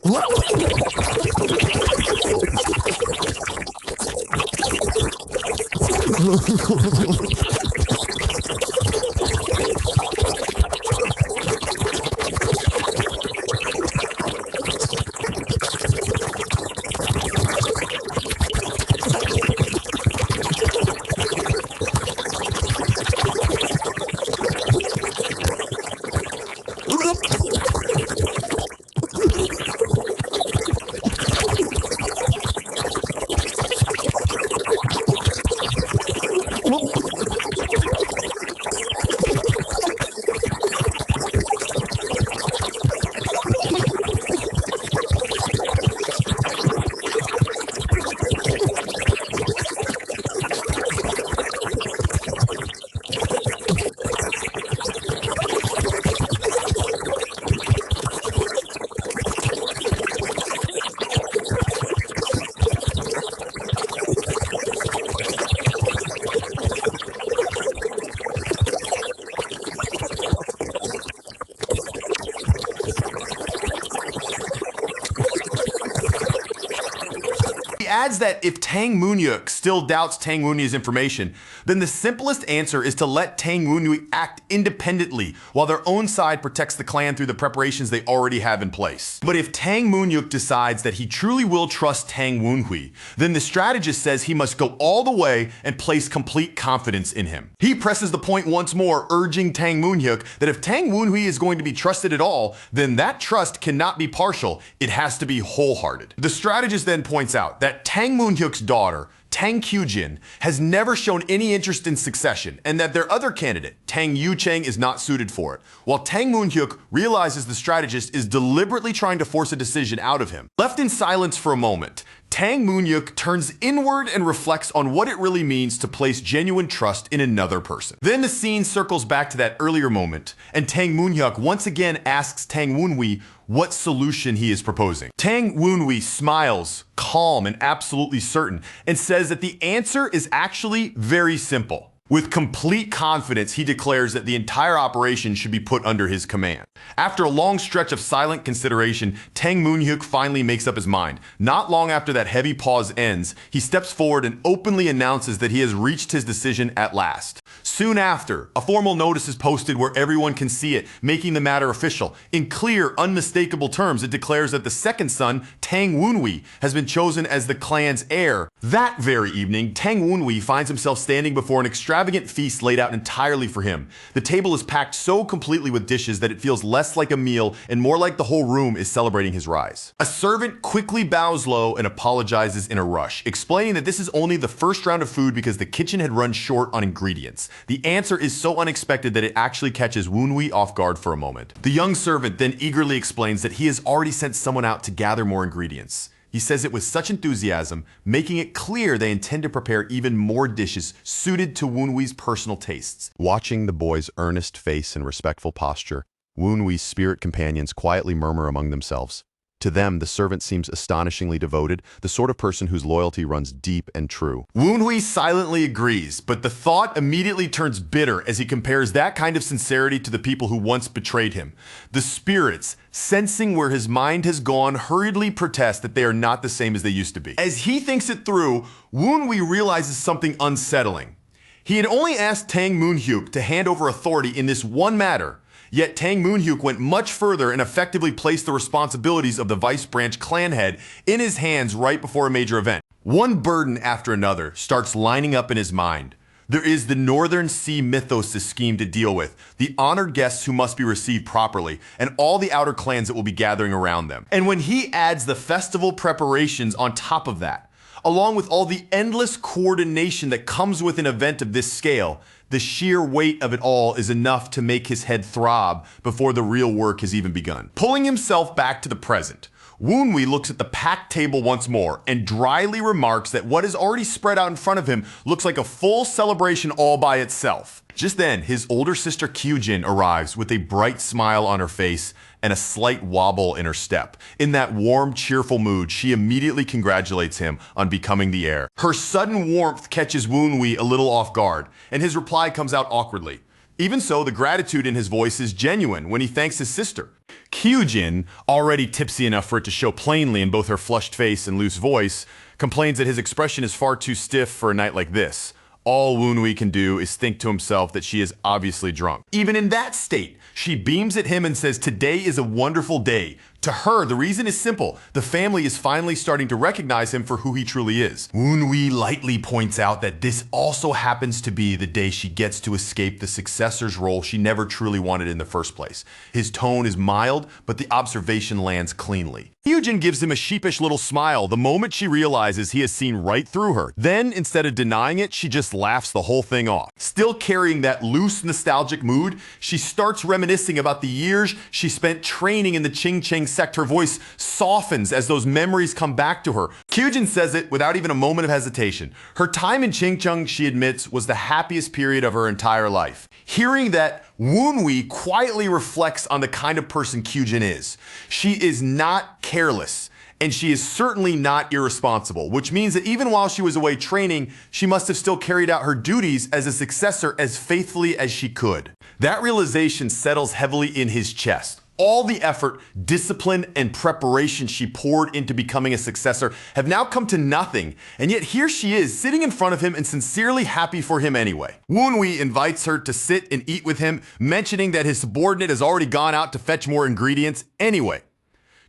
Adds that if Tang Moonhyuk still doubts Tang Moonhui's information, then the simplest answer is to let Tang Moonhui act independently while their own side protects the clan through the preparations they already have in place. But if Tang Moonhyuk decides that he truly will trust Tang Moonhui, then the strategist says he must go all the way and place complete confidence in him. He presses the point once more, urging Tang Moonhyuk that if Tang Moonhui is going to be trusted at all, then that trust cannot be partial, it has to be wholehearted. The strategist then points out that Tang Moonhyuk's daughter, Tang Kyujin has never shown any interest in succession, and that their other candidate, Tang Yuchang, is not suited for it, while Tang Moonhyuk realizes the strategist is deliberately trying to force a decision out of him. Left in silence for a moment, Tang Moonhyuk turns inward and reflects on what it really means to place genuine trust in another person. Then the scene circles back to that earlier moment, and Tang Moonhyuk once again asks Tang Woonwi what solution he is proposing. Tang Woonwi smiles, calm and absolutely certain, and says that the answer is actually very simple. With complete confidence, he declares that the entire operation should be put under his command. After a long stretch of silent consideration, Tang Moonhyuk finally makes up his mind. Not long after that heavy pause ends, he steps forward and openly announces that he has reached his decision at last. Soon after, a formal notice is posted where everyone can see it, making the matter official. In clear, unmistakable terms, it declares that the second son, Tang Woonwi, has been chosen as the clan's heir. That very evening, Tang Woonwi finds himself standing before an extravagant feast laid out entirely for him. The table is packed so completely with dishes that it feels less like a meal and more like the whole room is celebrating his rise. A servant quickly bows low and apologizes in a rush, explaining that this is only the first round of food because the kitchen had run short on ingredients. The answer is so unexpected that it actually catches Woonwi off guard for a moment. The young servant then eagerly explains that he has already sent someone out to gather more ingredients. He says it with such enthusiasm, making it clear they intend to prepare even more dishes suited to Woonwi's personal tastes. Watching the boy's earnest face and respectful posture, Woonwi's spirit companions quietly murmur among themselves. To them, the servant seems astonishingly devoted, the sort of person whose loyalty runs deep and true. Woonwi silently agrees, but the thought immediately turns bitter as he compares that kind of sincerity to the people who once betrayed him. The spirits, sensing where his mind has gone, hurriedly protest that they are not the same as they used to be. As he thinks it through, Woonwi realizes something unsettling. He had only asked Tang Moonhyuk to hand over authority in this one matter, yet Tang Moonhyuk went much further and effectively placed the responsibilities of the Vice Branch clan head in his hands right before a major event. One burden after another starts lining up in his mind. There is the Northern Sea mythos scheme to deal with, the honored guests who must be received properly, and all the outer clans that will be gathering around them. And when he adds the festival preparations on top of that, along with all the endless coordination that comes with an event of this scale, the sheer weight of it all is enough to make his head throb before the real work has even begun. Pulling himself back to the present, Woonwi looks at the packed table once more and dryly remarks that what is already spread out in front of him looks like a full celebration all by itself. Just then, his older sister Kyujin arrives with a bright smile on her face and a slight wobble in her step. In that warm, cheerful mood, she immediately congratulates him on becoming the heir. Her sudden warmth catches Woonwi a little off guard, and his reply comes out awkwardly. Even so, the gratitude in his voice is genuine when he thanks his sister. Kyujin, already tipsy enough for it to show plainly in both her flushed face and loose voice, complains that his expression is far too stiff for a night like this. All Woonwi can do is think to himself that she is obviously drunk. Even in that state, she beams at him and says today is a wonderful day. To her, the reason is simple. The family is finally starting to recognize him for who he truly is. Woonwi lightly points out that this also happens to be the day she gets to escape the successor's role she never truly wanted in the first place. His tone is mild, but the observation lands cleanly. Hyujin gives him a sheepish little smile the moment she realizes he has seen right through her. Then, instead of denying it, she just laughs the whole thing off. Still carrying that loose, nostalgic mood, she starts reminiscing about the years she spent training in the Qingcheng sect. Her voice softens as those memories come back to her. Kyujin says it without even a moment of hesitation. Her time in Qingcheng, she admits, was the happiest period of her entire life. Hearing that, Woonwi quietly reflects on the kind of person Kyujin is. She is not careless, and she is certainly not irresponsible, which means that even while she was away training, she must have still carried out her duties as a successor as faithfully as she could. That realization settles heavily in his chest. All the effort, discipline, and preparation she poured into becoming a successor have now come to nothing, and yet here she is, sitting in front of him and sincerely happy for him anyway. Woonwi invites her to sit and eat with him, mentioning that his subordinate has already gone out to fetch more ingredients anyway.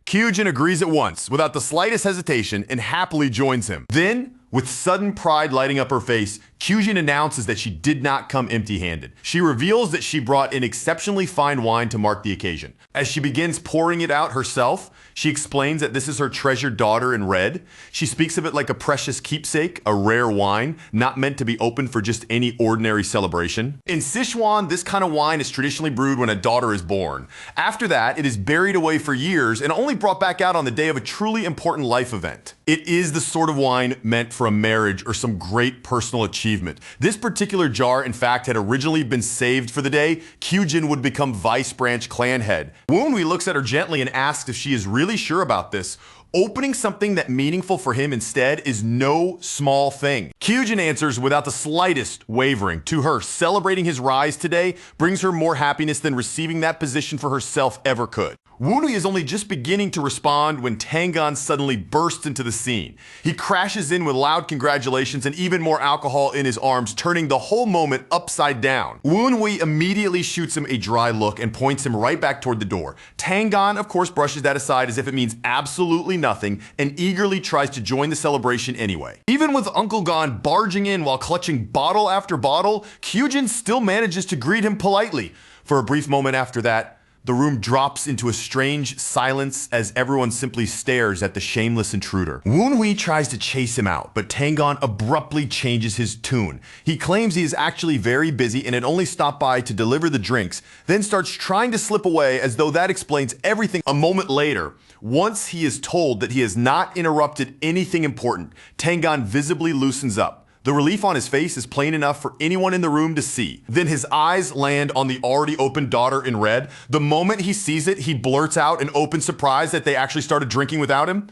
Kyujin agrees at once, without the slightest hesitation, and happily joins him. Then, with sudden pride lighting up her face, Kyujin announces that she did not come empty-handed. She reveals that she brought an exceptionally fine wine to mark the occasion. As she begins pouring it out herself, She explains that this is her treasured daughter in red. She speaks of it like a precious keepsake, a rare wine, not meant to be opened for just any ordinary celebration. In Sichuan, this kind of wine is traditionally brewed when a daughter is born. After that, it is buried away for years and only brought back out on the day of a truly important life event. It is the sort of wine meant for a marriage or some great personal achievement. This particular jar, in fact, had originally been saved for the day Kyujin would become vice branch clan head. Woonwi looks at her gently and asks if she is really sure about this. Opening something that meaningful for him instead is no small thing. Kyujin answers without the slightest wavering. To her, celebrating his rise today brings her more happiness than receiving that position for herself ever could. Woonwi is only just beginning to respond when Tangon suddenly bursts into the scene. He crashes in with loud congratulations and even more alcohol in his arms, turning the whole moment upside down. Woonwi immediately shoots him a dry look and points him right back toward the door. Tangon, of course, brushes that aside as if it means absolutely nothing and eagerly tries to join the celebration anyway. Even with Uncle Gon barging in while clutching bottle after bottle, Kyujin still manages to greet him politely. For a brief moment after that, the room drops into a strange silence as everyone simply stares at the shameless intruder. Woonwi tries to chase him out, but Tangon abruptly changes his tune. He claims he is actually very busy and had only stopped by to deliver the drinks, then starts trying to slip away as though that explains everything. A moment later, once he is told that he has not interrupted anything important, Tangon visibly loosens up. The relief on his face is plain enough for anyone in the room to see. Then his eyes land on the already open daughter in red. The moment he sees it, he blurts out in open surprise that they actually started drinking without him.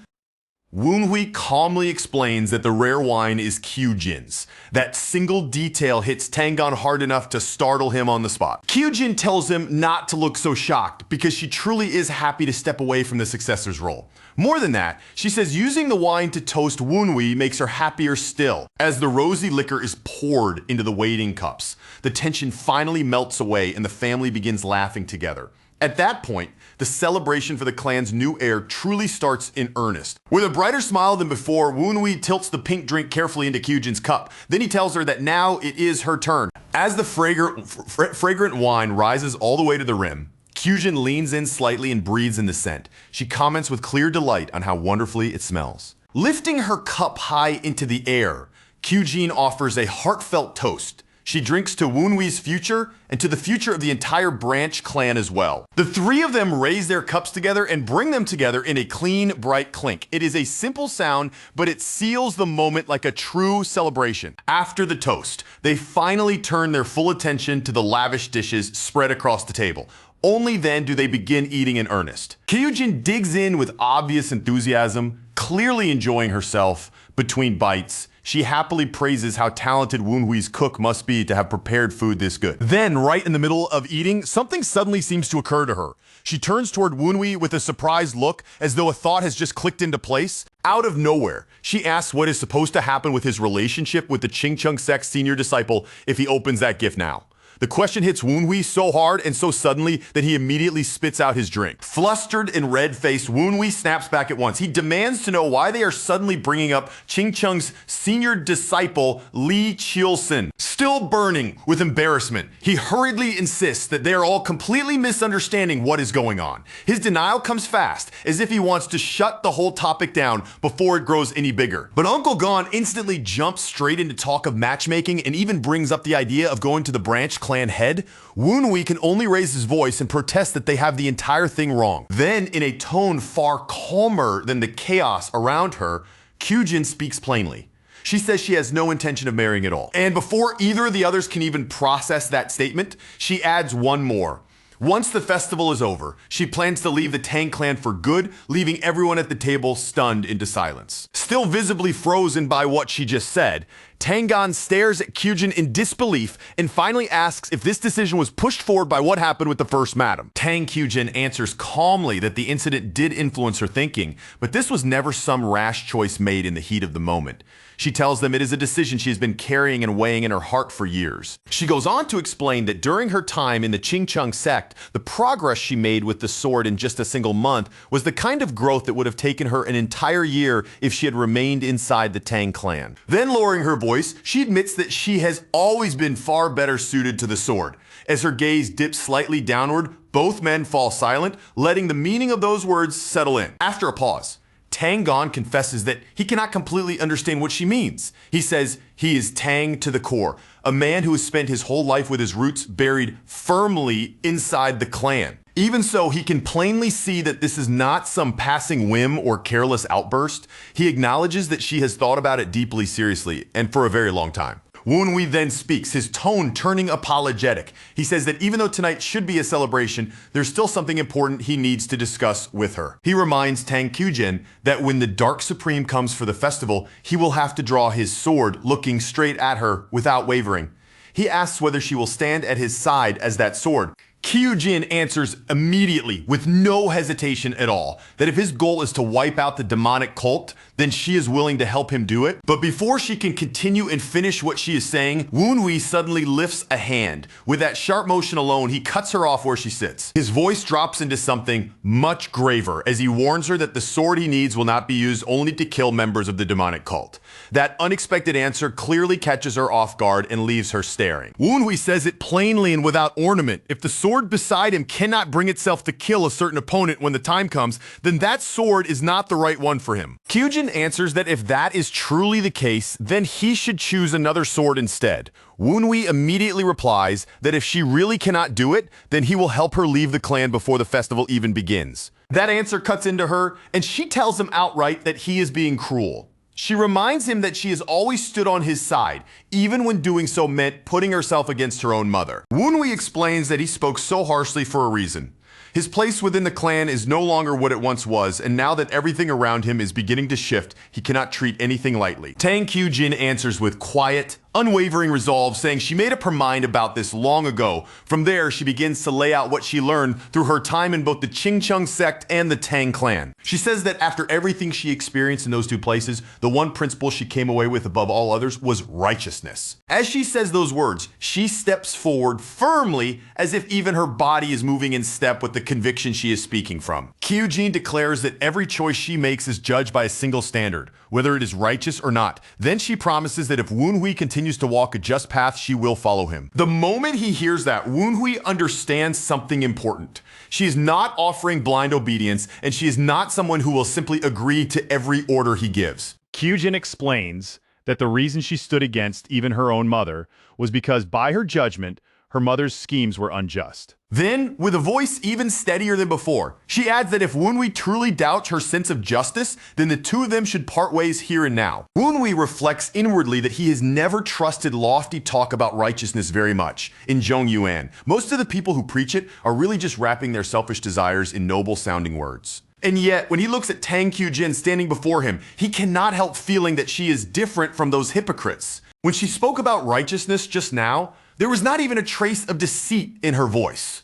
Woonwi calmly explains that the rare wine is Kyujin's. That single detail hits Tangon hard enough to startle him on the spot. Kyujin tells him not to look so shocked because she truly is happy to step away from the successor's role. More than that, she says using the wine to toast Woonwi makes her happier still. As the rosy liquor is poured into the waiting cups, the tension finally melts away and the family begins laughing together. At that point, the celebration for the clan's new heir truly starts in earnest. With a brighter smile than before, Woonwi tilts the pink drink carefully into Kyujin's cup. Then he tells her that now it is her turn. As the fragrant wine rises all the way to the rim, Kyujin leans in slightly and breathes in the scent. She comments with clear delight on how wonderfully it smells. Lifting her cup high into the air, Kyujin offers a heartfelt toast. She drinks to Woonwi's future and to the future of the entire branch clan as well. The three of them raise their cups together and bring them together in a clean, bright clink. It is a simple sound, but it seals the moment like a true celebration. After the toast, they finally turn their full attention to the lavish dishes spread across the table. Only then do they begin eating in earnest. Kyujin digs in with obvious enthusiasm, clearly enjoying herself. Between bites, she happily praises how talented Woonwi's cook must be to have prepared food this good. Then, right in the middle of eating, something suddenly seems to occur to her. She turns toward Woonwi with a surprised look, as though a thought has just clicked into place. Out of nowhere, she asks what is supposed to happen with his relationship with the Ching-Chung sect's senior disciple if he opens that gift now. The question hits Woonwi so hard and so suddenly that he immediately spits out his drink. Flustered and red-faced, Woonwi snaps back at once. He demands to know why they are suddenly bringing up Ching-Chung's senior disciple, Lee Chilson. Still burning with embarrassment, he hurriedly insists that they are all completely misunderstanding what is going on. His denial comes fast, as if he wants to shut the whole topic down before it grows any bigger. But Uncle Gon instantly jumps straight into talk of matchmaking and even brings up the idea of going to the branch clan head. Woonwi can only raise his voice and protest that they have the entire thing wrong. Then, in a tone far calmer than the chaos around her, Kyujin speaks plainly. She says she has no intention of marrying at all. And before either of the others can even process that statement, she adds one more. Once the festival is over, she plans to leave the Tang clan for good, leaving everyone at the table stunned into silence. Still visibly frozen by what she just said, Tangon stares at Kyujin in disbelief and finally asks if this decision was pushed forward by what happened with the first madam. Tang Kyujin answers calmly that the incident did influence her thinking, but this was never some rash choice made in the heat of the moment. She tells them it is a decision she has been carrying and weighing in her heart for years. She goes on to explain that during her time in the Ching-Chung sect, the progress she made with the sword in just a single month was the kind of growth that would have taken her an entire year if she had remained inside the Tang clan. Then, lowering her voice, she admits that she has always been far better suited to the sword. As her gaze dips slightly downward, Both men fall silent, letting the meaning of those words settle in. After a pause, Tang Gon confesses that he cannot completely understand what she means. He says he is Tang to the core, a man who has spent his whole life with his roots buried firmly inside the clan. Even so, he can plainly see that this is not some passing whim or careless outburst. He acknowledges that she has thought about it deeply seriously and for a very long time. Woon-wee then speaks, his tone turning apologetic. He says that even though tonight should be a celebration, there's still something important he needs to discuss with her. He reminds Tang Kyujin that when the Dark Supreme comes for the festival, he will have to draw his sword looking straight at her without wavering. He asks whether she will stand at his side as that sword. Kyujin answers immediately, with no hesitation at all, that if his goal is to wipe out the demonic cult, then she is willing to help him do it. But before she can continue and finish what she is saying, Woon-wee suddenly lifts a hand. With that sharp motion alone, he cuts her off where she sits. His voice drops into something much graver as he warns her that the sword he needs will not be used only to kill members of the demonic cult. That unexpected answer clearly catches her off guard and leaves her staring. Woon-wee says it plainly and without ornament. If the sword beside him cannot bring itself to kill a certain opponent when the time comes, then that sword is not the right one for him. Kyujin answers that if that is truly the case, then he should choose another sword instead. Woon-wee immediately replies that if she really cannot do it, then he will help her leave the clan before the festival even begins. That answer cuts into her, and she tells him outright that he is being cruel. She reminds him that she has always stood on his side, even when doing so meant putting herself against her own mother. Woon-wee explains that he spoke so harshly for a reason. His place within the clan is no longer what it once was, and now that everything around him is beginning to shift, he cannot treat anything lightly. Tang Kyujin answers with quiet, unwavering resolve, saying she made up her mind about this long ago. From there, she begins to lay out what she learned through her time in both the Chingcheng sect and the Tang clan. She says that after everything she experienced in those two places, the one principle she came away with above all others was righteousness. As she says those words, she steps forward firmly as if even her body is moving in step with the conviction she is speaking from. Kyujin declares that every choice she makes is judged by a single standard, whether it is righteous or not. Then she promises that if Woon-wee continues to walk a just path, she will follow him. The moment he hears that, Woon-wee understands something important. She is not offering blind obedience, and she is not someone who will simply agree to every order he gives. Kyujin explains that the reason she stood against even her own mother was because by her judgment, her mother's schemes were unjust. Then, with a voice even steadier than before, she adds that if Woon-wee truly doubts her sense of justice, then the two of them should part ways here and now. Woon-wee reflects inwardly that he has never trusted lofty talk about righteousness very much in Zhongyuan. Most of the people who preach it are really just wrapping their selfish desires in noble-sounding words. And yet, when he looks at Tang Kyujin standing before him, he cannot help feeling that she is different from those hypocrites. When she spoke about righteousness just now, there was not even a trace of deceit in her voice.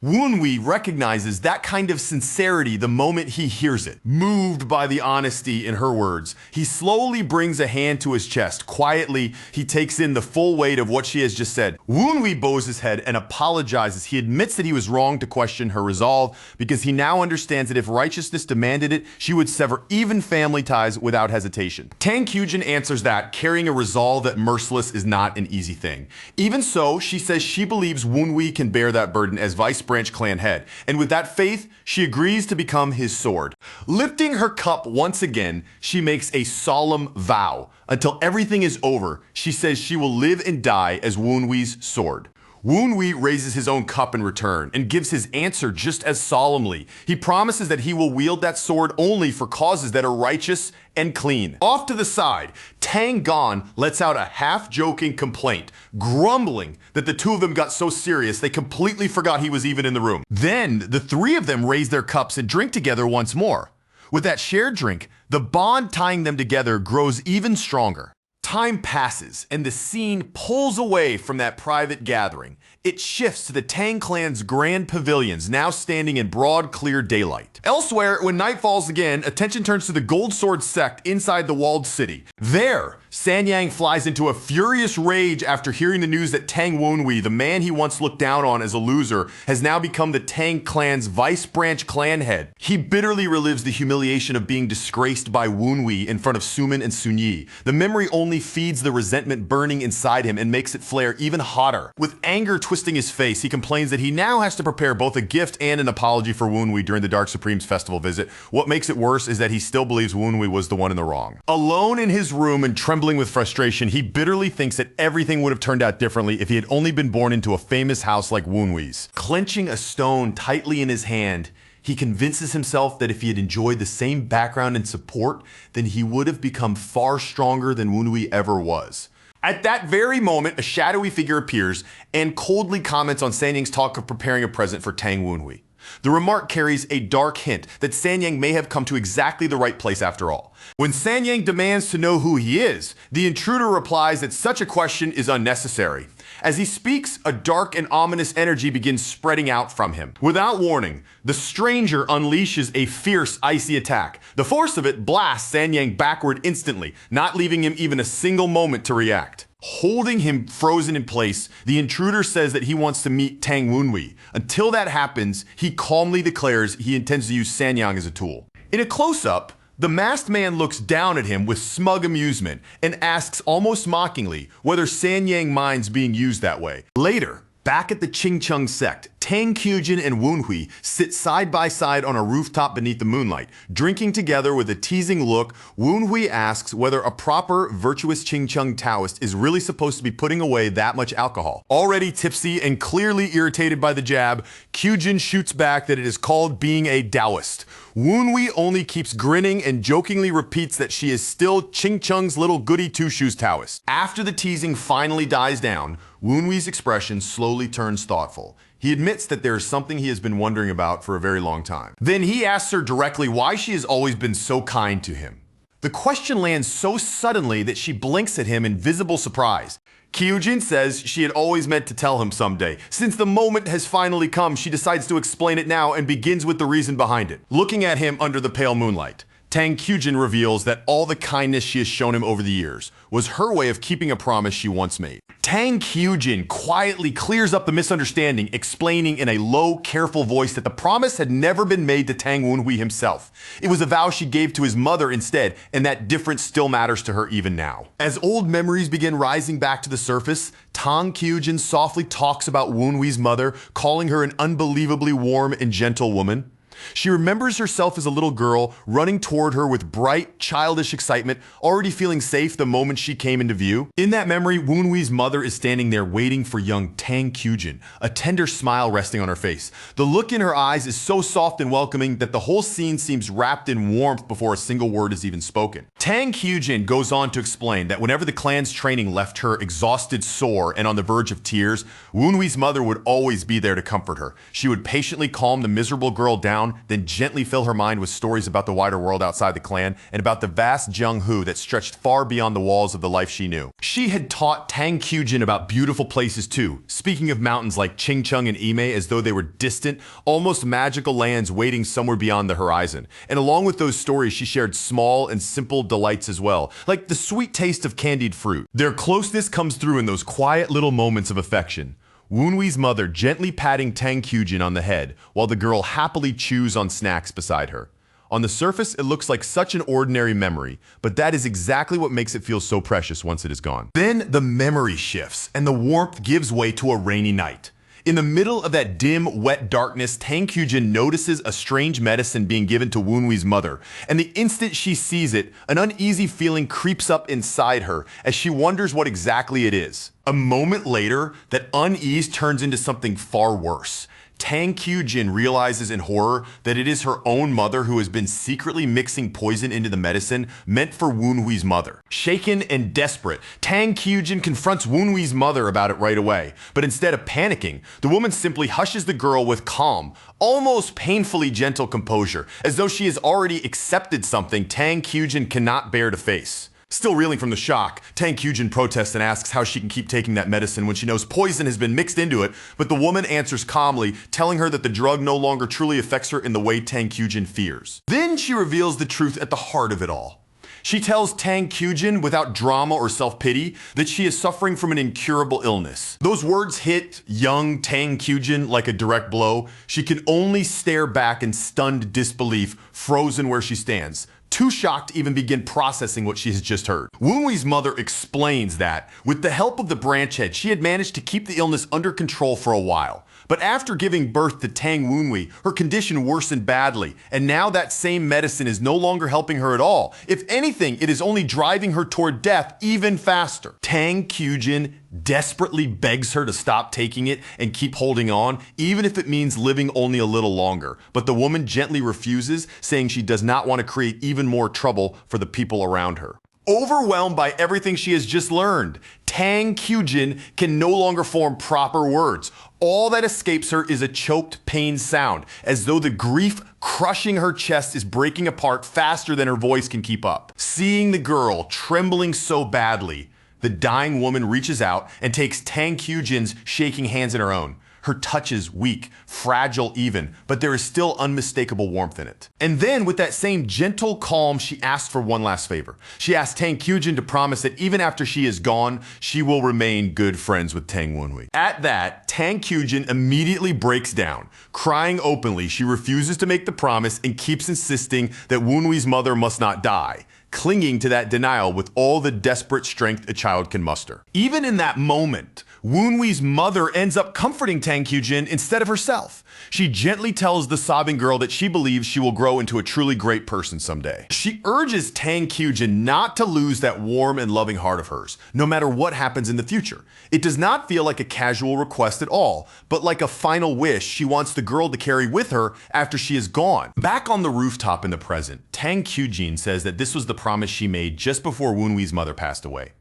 Woon-wee recognizes that kind of sincerity the moment he hears it. Moved by the honesty in her words, he slowly brings a hand to his chest. Quietly, he takes in the full weight of what she has just said. Woon-wee bows his head and apologizes. He admits that he was wrong to question her resolve because he now understands that if righteousness demanded it, she would sever even family ties without hesitation. Tang Kyujin answers that, carrying a resolve that merciless is not an easy thing. Even so, she says she believes Woon-wee can bear that burden as vice branch clan head, and with that faith, she agrees to become his sword. Lifting her cup once again, she makes a solemn vow. Until everything is over, she says she will live and die as Woon-wee's sword. Woon-wee raises his own cup in return and gives his answer just as solemnly. He promises that he will wield that sword only for causes that are righteous and clean. Off to the side, Tang Gon lets out a half-joking complaint, grumbling that the two of them got so serious they completely forgot he was even in the room. Then, the three of them raise their cups and drink together once more. With that shared drink, the bond tying them together grows even stronger. Time passes, and the scene pulls away from that private gathering. It shifts to the Tang clan's grand pavilions, now standing in broad, clear daylight. Elsewhere, when night falls again, attention turns to the Gold Sword sect inside the walled city. There, Sanyang flies into a furious rage after hearing the news that Tang Wenhui, the man he once looked down on as a loser, has now become the Tang clan's vice branch clan head. He bitterly relives the humiliation of being disgraced by Wenhui in front of Sumin and Sunyi. The memory only feeds the resentment burning inside him and makes it flare even hotter. With anger twisting his face, he complains that he now has to prepare both a gift and an apology for Wenhui during the Dark Supreme's festival visit. What makes it worse is that he still believes Wenhui was the one in the wrong. Alone in his room and trembling with frustration, he bitterly thinks that everything would have turned out differently if he had only been born into a famous house like Wenhui's. Clenching a stone tightly in his hand, he convinces himself that if he had enjoyed the same background and support, then he would have become far stronger than Wenhui ever was. At that very moment, a shadowy figure appears and coldly comments on Sanyang's talk of preparing a present for Tang Wenhui. The remark carries a dark hint that Sanyang may have come to exactly the right place after all. When Sanyang demands to know who he is, the intruder replies that such a question is unnecessary. As he speaks, a dark and ominous energy begins spreading out from him. Without warning, the stranger unleashes a fierce, icy attack. The force of it blasts Sanyang backward instantly, not leaving him even a single moment to react. Holding him frozen in place, the intruder says that he wants to meet Tang Wenhui. Until that happens, he calmly declares he intends to use Sanyang as a tool. In a close-up, the masked man looks down at him with smug amusement and asks almost mockingly whether Sanyang minds being used that way. Later, back at the Qingcheng sect, Tang Kyujin and Wenhui sit side by side on a rooftop beneath the moonlight. Drinking together with a teasing look, Wenhui asks whether a proper, virtuous Qingcheng Taoist is really supposed to be putting away that much alcohol. Already tipsy and clearly irritated by the jab, Kyujin shoots back that it is called being a Taoist. Wenhui only keeps grinning and jokingly repeats that she is still Qingcheng's little goody two-shoes Taoist. After the teasing finally dies down, Wenhui's expression slowly turns thoughtful. He admits that there is something he has been wondering about for a very long time. Then he asks her directly why she has always been so kind to him. The question lands so suddenly that she blinks at him in visible surprise. Kyujin says she had always meant to tell him someday. Since the moment has finally come, she decides to explain it now and begins with the reason behind it. Looking at him under the pale moonlight, Tang Kyujin reveals that all the kindness she has shown him over the years was her way of keeping a promise she once made. Tang Kyujin quietly clears up the misunderstanding, explaining in a low, careful voice that the promise had never been made to Tang Wenhui himself. It was a vow she gave to his mother instead, and that difference still matters to her even now. As old memories begin rising back to the surface, Tang Kyujin softly talks about Wenhui's mother, calling her an unbelievably warm and gentle woman. She remembers herself as a little girl, running toward her with bright, childish excitement, already feeling safe the moment she came into view. In that memory, Wenhui's mother is standing there waiting for young Tang Kyujin, a tender smile resting on her face. The look in her eyes is so soft and welcoming that the whole scene seems wrapped in warmth before a single word is even spoken. Tang Kyujin goes on to explain that whenever the clan's training left her exhausted, sore, and on the verge of tears, Wenhui's mother would always be there to comfort her. She would patiently calm the miserable girl down, then gently fill her mind with stories about the wider world outside the clan and about the vast Jianghu that stretched far beyond the walls of the life she knew. She had taught Tang Kyujin about beautiful places too, speaking of mountains like Qingcheng and Imei as though they were distant, almost magical lands waiting somewhere beyond the horizon. And along with those stories, she shared small and simple delights as well, like the sweet taste of candied fruit. Their closeness comes through in those quiet little moments of affection. Wenhui's mother gently patting Tang Kyujin on the head, while the girl happily chews on snacks beside her. On the surface, it looks like such an ordinary memory, but that is exactly what makes it feel so precious once it is gone. Then the memory shifts, and the warmth gives way to a rainy night. In the middle of that dim, wet darkness, Tang Kyujin notices a strange medicine being given to Wenhui's mother, and the instant she sees it, an uneasy feeling creeps up inside her as she wonders what exactly it is. A moment later, that unease turns into something far worse. Tang Kyujin realizes in horror that it is her own mother who has been secretly mixing poison into the medicine meant for Wenhui's mother. Shaken and desperate, Tang Kyujin confronts Wenhui's mother about it right away. But instead of panicking, the woman simply hushes the girl with calm, almost painfully gentle composure, as though she has already accepted something Tang Kyujin cannot bear to face. Still reeling from the shock, Tang Kyujin protests and asks how she can keep taking that medicine when she knows poison has been mixed into it, but the woman answers calmly, telling her that the drug no longer truly affects her in the way Tang Kyujin fears. Then she reveals the truth at the heart of it all. She tells Tang Kyujin without drama or self-pity that she is suffering from an incurable illness. Those words hit young Tang Kyujin like a direct blow. She can only stare back in stunned disbelief, frozen where she stands, too shocked to even begin processing what she has just heard. Woonwhee's mother explains that, with the help of the branch head, she had managed to keep the illness under control for a while. But after giving birth to Tang Woonwhee, her condition worsened badly, and now that same medicine is no longer helping her at all. If anything, it is only driving her toward death even faster. Tang Kyujin desperately begs her to stop taking it and keep holding on, even if it means living only a little longer. But the woman gently refuses, saying she does not want to create even more trouble for the people around her. Overwhelmed by everything she has just learned, Tang Kyujin can no longer form proper words. All that escapes her is a choked pain sound, as though the grief crushing her chest is breaking apart faster than her voice can keep up. Seeing the girl trembling so badly, the dying woman reaches out and takes Tang Kyujin's shaking hands in her own. Her touch is weak, fragile even, but there is still unmistakable warmth in it. And then, with that same gentle calm, she asks for one last favor. She asks Tang Kyujin to promise that even after she is gone, she will remain good friends with Tang Woonwhee. At that, Tang Kyujin immediately breaks down. Crying openly, she refuses to make the promise and keeps insisting that Woonwhee's mother must not die, clinging to that denial with all the desperate strength a child can muster. Even in that moment, Woonwhee's mother ends up comforting Tang Kyujin instead of herself. She gently tells the sobbing girl that she believes she will grow into a truly great person someday. She urges Tang Kyujin not to lose that warm and loving heart of hers, no matter what happens in the future. It does not feel like a casual request at all, but like a final wish she wants the girl to carry with her after she is gone. Back on the rooftop in the present, Tang Kyujin says that this was the promise she made just before Woonwhee's mother passed away.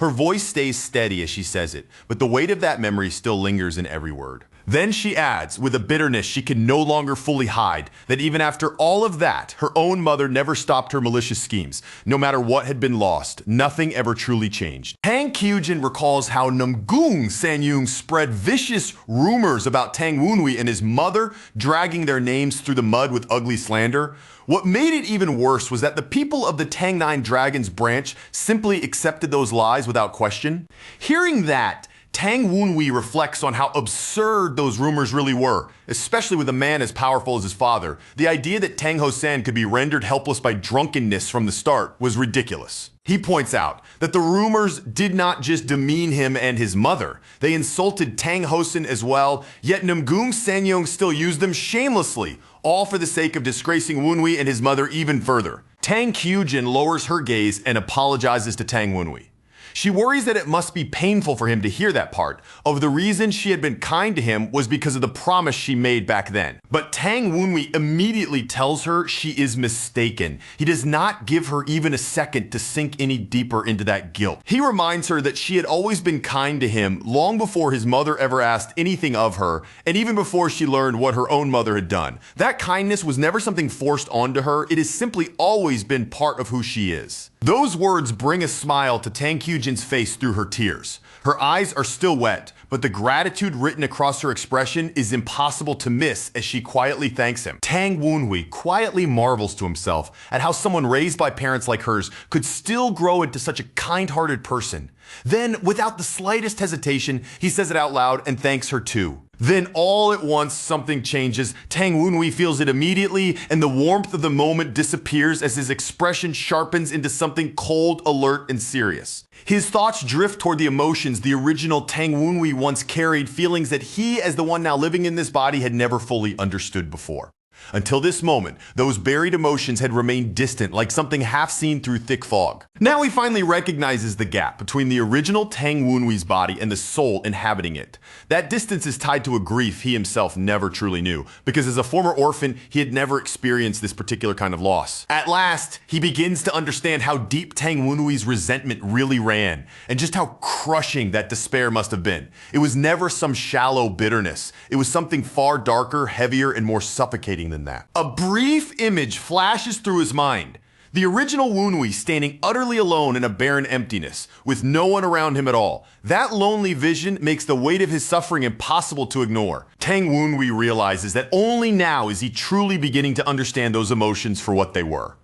Her voice stays steady as she says it, but the weight of that memory still lingers in every word. Then she adds, with a bitterness she can no longer fully hide, that even after all of that, her own mother never stopped her malicious schemes. No matter what had been lost, nothing ever truly changed. Tang Kyujin recalls how Namgung Sanyung spread vicious rumors about Tang Woonwhee and his mother, dragging their names through the mud with ugly slander. What made it even worse was that the people of the Tang Nine Dragons branch simply accepted those lies without question. Hearing that, Tang Woonwhee reflects on how absurd those rumors really were, especially with a man as powerful as his father. The idea that Tang Ho-san could be rendered helpless by drunkenness from the start was ridiculous. He points out that the rumors did not just demean him and his mother, they insulted Tang Ho-san as well, yet Namgung Sanyong still used them shamelessly, all for the sake of disgracing Woonwhee and his mother even further. Tang Kyujin lowers her gaze and apologizes to Tang Woonwhee. She worries that it must be painful for him to hear that part, of the reason she had been kind to him was because of the promise she made back then. But Tang Woonwhee immediately tells her she is mistaken. He does not give her even a second to sink any deeper into that guilt. He reminds her that she had always been kind to him long before his mother ever asked anything of her, and even before she learned what her own mother had done. That kindness was never something forced onto her, it has simply always been part of who she is. Those words bring a smile to Tang Kyujin's face through her tears. Her eyes are still wet, but the gratitude written across her expression is impossible to miss as she quietly thanks him. Tang Woonwhee quietly marvels to himself at how someone raised by parents like hers could still grow into such a kind-hearted person. Then, without the slightest hesitation, he says it out loud and thanks her too. Then all at once something changes. Tang Woonwhee feels it immediately and the warmth of the moment disappears as his expression sharpens into something cold, alert, and serious. His thoughts drift toward the emotions the original Tang Woonwhee once carried, feelings that he, as the one now living in this body, had never fully understood before. Until this moment, those buried emotions had remained distant, like something half seen through thick fog. Now he finally recognizes the gap between the original Tang Woonwhee's body and the soul inhabiting it. That distance is tied to a grief he himself never truly knew, because as a former orphan, he had never experienced this particular kind of loss. At last, he begins to understand how deep Tang Woonwhee's resentment really ran, and just how crushing that despair must have been. It was never some shallow bitterness. It was something far darker, heavier, and more suffocating than that. A brief image flashes through his mind. The original Woonwhee standing utterly alone in a barren emptiness, with no one around him at all. That lonely vision makes the weight of his suffering impossible to ignore. Tang Woonwhee realizes that only now is he truly beginning to understand those emotions for what they were.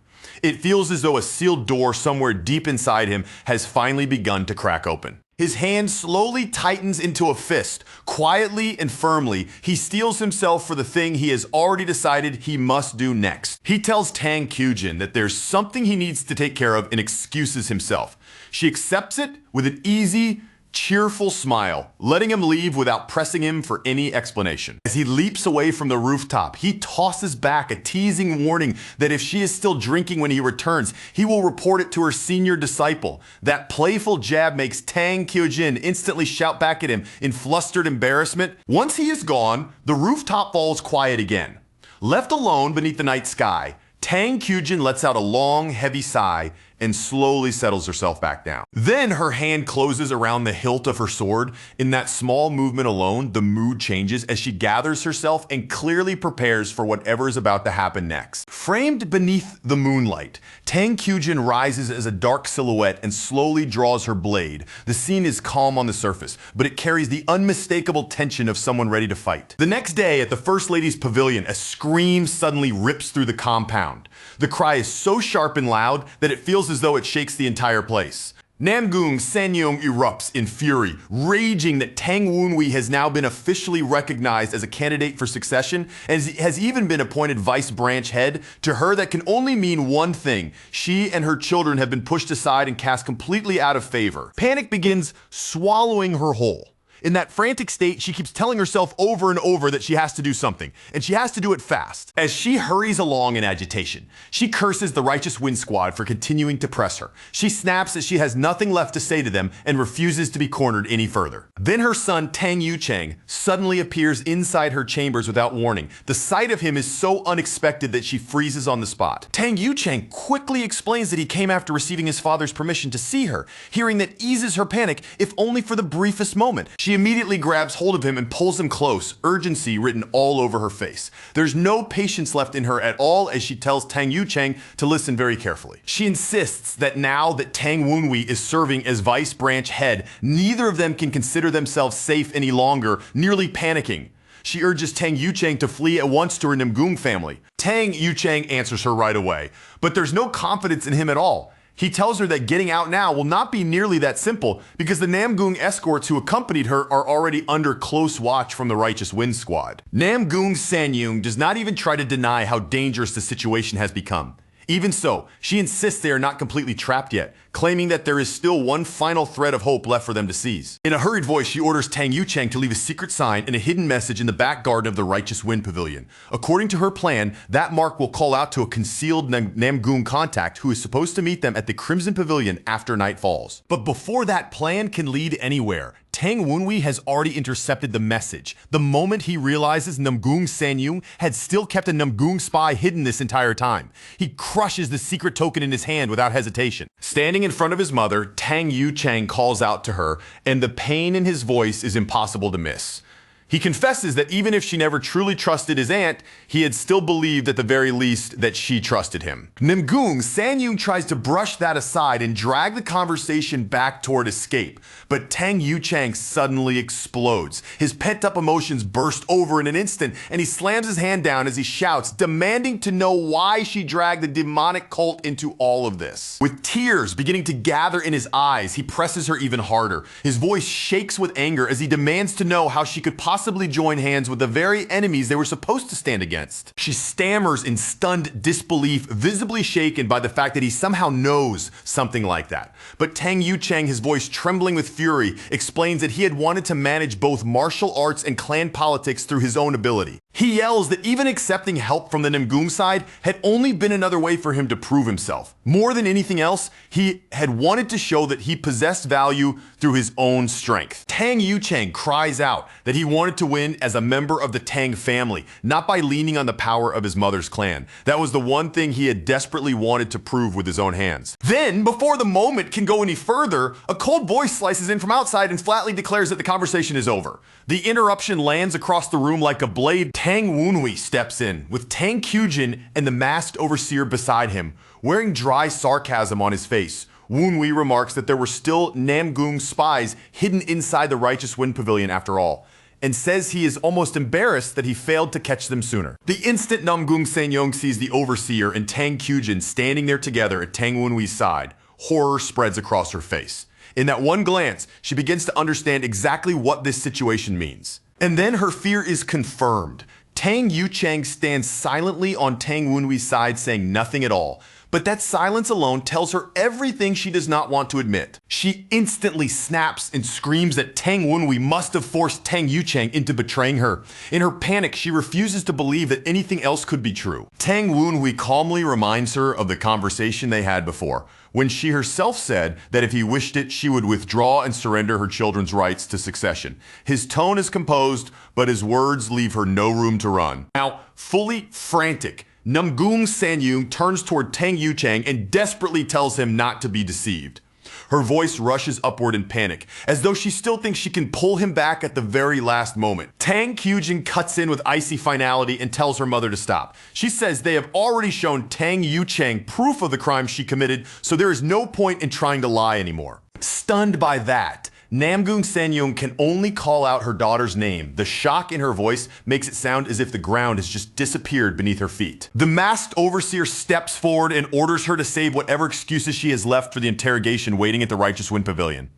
It feels as though a sealed door somewhere deep inside him has finally begun to crack open. His hand slowly tightens into a fist. Quietly and firmly, he steels himself for the thing he has already decided he must do next. He tells Tang Kyujin that there's something he needs to take care of and excuses himself. She accepts it with an easy, cheerful smile, letting him leave without pressing him for any explanation. As he leaps away from the rooftop, he tosses back a teasing warning that if she is still drinking when he returns, he will report it to her senior disciple. That playful jab makes Tang Kyujin instantly shout back at him in flustered embarrassment. Once he is gone, the rooftop falls quiet again. Left alone beneath the night sky, Tang Kyujin lets out a long, heavy sigh and slowly settles herself back down. Then her hand closes around the hilt of her sword. In that small movement alone, the mood changes as she gathers herself and clearly prepares for whatever is about to happen next. Framed beneath the moonlight, Tang Kyujin rises as a dark silhouette and slowly draws her blade. The scene is calm on the surface, but it carries the unmistakable tension of someone ready to fight. The next day at the First Lady's pavilion, a scream suddenly rips through the compound. The cry is so sharp and loud that it feels as though it shakes the entire place. Namgung Sanyong erupts in fury, raging that Tang Wunwei has now been officially recognized as a candidate for succession and has even been appointed vice branch head. To her, that can only mean one thing. She and her children have been pushed aside and cast completely out of favor. Panic begins swallowing her whole. In that frantic state, she keeps telling herself over and over that she has to do something, and she has to do it fast. As she hurries along in agitation, she curses the Righteous Wind Squad for continuing to press her. She snaps that she has nothing left to say to them and refuses to be cornered any further. Then her son, Tang Yuchang, suddenly appears inside her chambers without warning. The sight of him is so unexpected that she freezes on the spot. Tang Yuchang quickly explains that he came after receiving his father's permission to see her, hearing that eases her panic, if only for the briefest moment. She immediately grabs hold of him and pulls him close, urgency written all over her face. There's no patience left in her at all as she tells Tang Yuchang to listen very carefully. She insists that now that Tang Wunwei is serving as vice branch head, neither of them can consider themselves safe any longer, nearly panicking. She urges Tang Yuchang to flee at once to her Namgung family. Tang Yuchang answers her right away, but there's no confidence in him at all. He tells her that getting out now will not be nearly that simple because the Namgung escorts who accompanied her are already under close watch from the Righteous Wind Squad. Namgung Sanyung does not even try to deny how dangerous the situation has become. Even so, she insists they are not completely trapped yet, claiming that there is still one final thread of hope left for them to seize. In a hurried voice, she orders Tang Yuchang to leave a secret sign and a hidden message in the back garden of the Righteous Wind Pavilion. According to her plan, that mark will call out to a concealed Namgung contact who is supposed to meet them at the Crimson Pavilion after night falls. But before that plan can lead anywhere, Tang Wunwei has already intercepted the message. The moment he realizes Namgung Sanyung had still kept a Namgung spy hidden this entire time, he crushes the secret token in his hand without hesitation. Standing in front of his mother, Tang Yuchang calls out to her, and the pain in his voice is impossible to miss. He confesses that even if she never truly trusted his aunt, he had still believed at the very least that she trusted him. Namgung Sanyung tries to brush that aside and drag the conversation back toward escape, but Tang Yuchang suddenly explodes. His pent-up emotions burst over in an instant, and he slams his hand down as he shouts, demanding to know why she dragged the demonic cult into all of this. With tears beginning to gather in his eyes, he presses her even harder. His voice shakes with anger as he demands to know how she could possibly join hands with the very enemies they were supposed to stand against. She stammers in stunned disbelief, visibly shaken by the fact that he somehow knows something like that. But Tang Yuchang, his voice trembling with fury, explains that he had wanted to manage both martial arts and clan politics through his own ability. He yells that even accepting help from the Namgung side had only been another way for him to prove himself. More than anything else, he had wanted to show that he possessed value through his own strength. Tang Yuchang cries out that he wanted to win as a member of the Tang family, not by leaning on the power of his mother's clan. That was the one thing he had desperately wanted to prove with his own hands. Then, before the moment can go any further, a cold voice slices in from outside and flatly declares that the conversation is over. The interruption lands across the room like a blade. Tang Wunwei steps in, with Tang Kyujin and the masked overseer beside him, wearing dry sarcasm on his face. Wunwei remarks that there were still Namgung spies hidden inside the Righteous Wind Pavilion after all. and says he is almost embarrassed that he failed to catch them sooner. The instant Namgung Sanyong sees the Overseer and Tang Kyujin standing there together at Tang Wenhui's side, horror spreads across her face. In that one glance, she begins to understand exactly what this situation means. And then her fear is confirmed. Tang Yuchang stands silently on Tang Wenhui's side, saying nothing at all. But that silence alone tells her everything she does not want to admit. She instantly snaps and screams that Tang Wenhui must have forced Tang Yuchang into betraying her. In her panic, she refuses to believe that anything else could be true. Tang Wenhui calmly reminds her of the conversation they had before, when she herself said that if he wished it, she would withdraw and surrender her children's rights to succession. His tone is composed, but his words leave her no room to run. Now, fully frantic, Namgung Sanyung turns toward Tang Yuchang and desperately tells him not to be deceived. Her voice rushes upward in panic, as though she still thinks she can pull him back at the very last moment. Tang Kyujin cuts in with icy finality and tells her mother to stop. She says they have already shown Tang Yuchang proof of the crime she committed, so there is no point in trying to lie anymore. Stunned by that, Namgung Sanyung can only call out her daughter's name. The shock in her voice makes it sound as if the ground has just disappeared beneath her feet. The masked overseer steps forward and orders her to save whatever excuses she has left for the interrogation waiting at the Righteous Wind Pavilion.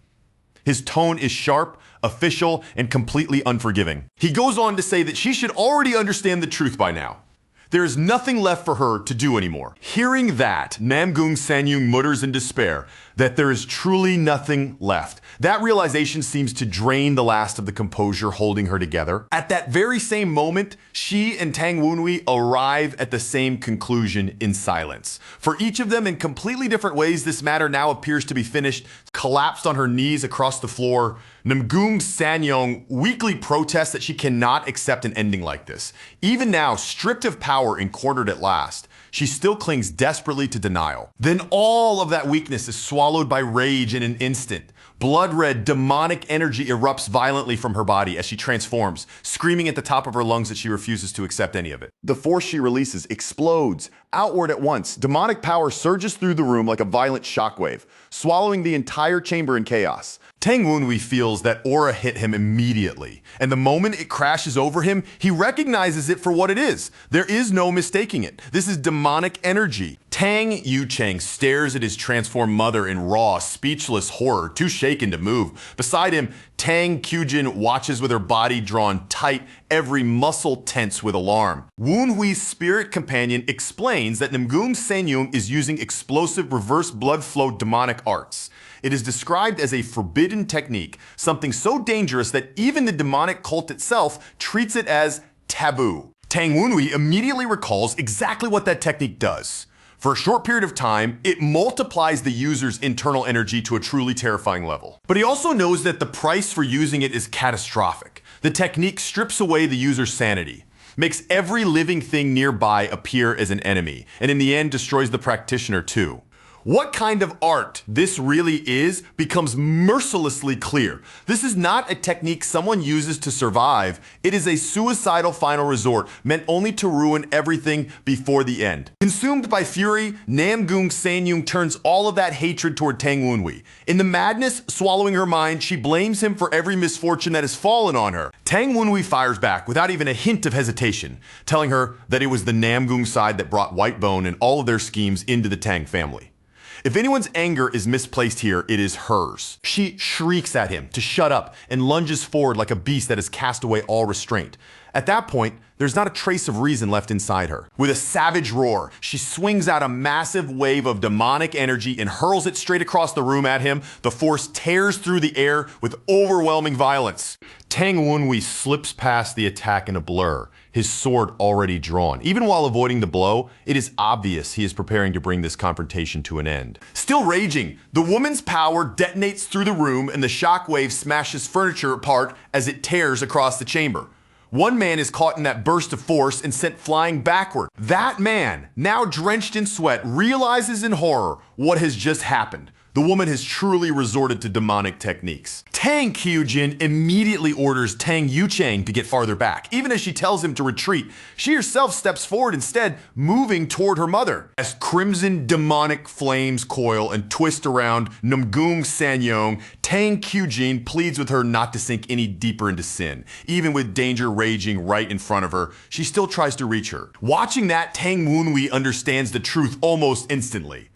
His tone is sharp, official, and completely unforgiving. He goes on to say that she should already understand the truth by now. There is nothing left for her to do anymore. Hearing that, Namgung Sanyung mutters in despair that there is truly nothing left. That realization seems to drain the last of the composure holding her together. At that very same moment, she and Tang Wenhui arrive at the same conclusion in silence. For each of them, in completely different ways, this matter now appears to be finished. Collapsed on her knees across the floor, Namgung Sanyong weakly protests that she cannot accept an ending like this. Even now, stripped of power and cornered at last, she still clings desperately to denial. Then all of that weakness is swallowed by rage in an instant. Blood-red, demonic energy erupts violently from her body as she transforms, screaming at the top of her lungs that she refuses to accept any of it. The force she releases explodes outward at once. Demonic power surges through the room like a violent shockwave, swallowing the entire chamber in chaos. Tang Wenhui feels that aura hit him immediately, and the moment it crashes over him, he recognizes it for what it is. There is no mistaking it. This is demonic energy. Tang Yuchang stares at his transformed mother in raw, speechless horror, too shaken to move. Beside him, Tang Kyujin watches with her body drawn tight, every muscle tense with alarm. Wenhui's spirit companion explains that Namgung Sanyung is using explosive reverse blood flow demonic arts. It is described as a forbidden technique, something so dangerous that even the demonic cult itself treats it as taboo. Tang Wenhui immediately recalls exactly what that technique does. For a short period of time, it multiplies the user's internal energy to a truly terrifying level. But he also knows that the price for using it is catastrophic. The technique strips away the user's sanity, makes every living thing nearby appear as an enemy, and in the end destroys the practitioner too. What kind of art this really is becomes mercilessly clear. This is not a technique someone uses to survive. It is a suicidal final resort meant only to ruin everything before the end. Consumed by fury, Namgung Sanyung turns all of that hatred toward Tang Wenhui. In the madness swallowing her mind, she blames him for every misfortune that has fallen on her. Tang Wenhui fires back without even a hint of hesitation, telling her that it was the Namgung side that brought Whitebone and all of their schemes into the Tang family. If anyone's anger is misplaced here, it is hers. She shrieks at him to shut up and lunges forward like a beast that has cast away all restraint. At that point, there's not a trace of reason left inside her. With a savage roar, she swings out a massive wave of demonic energy and hurls it straight across the room at him. The force tears through the air with overwhelming violence. Tang Wenhui slips past the attack in a blur, his sword already drawn. Even while avoiding the blow, it is obvious he is preparing to bring this confrontation to an end. Still raging, the woman's power detonates through the room and the shockwave smashes furniture apart as it tears across the chamber. One man is caught in that burst of force and sent flying backward. That man, now drenched in sweat, realizes in horror what has just happened. The woman has truly resorted to demonic techniques. Tang Kyujin immediately orders Tang Yuchang to get farther back. Even as she tells him to retreat, she herself steps forward instead, moving toward her mother. As crimson demonic flames coil and twist around Namgung Sanyong, Tang Kyujin pleads with her not to sink any deeper into sin. Even with danger raging right in front of her, she still tries to reach her. Watching that, Tang Wunwei understands the truth almost instantly.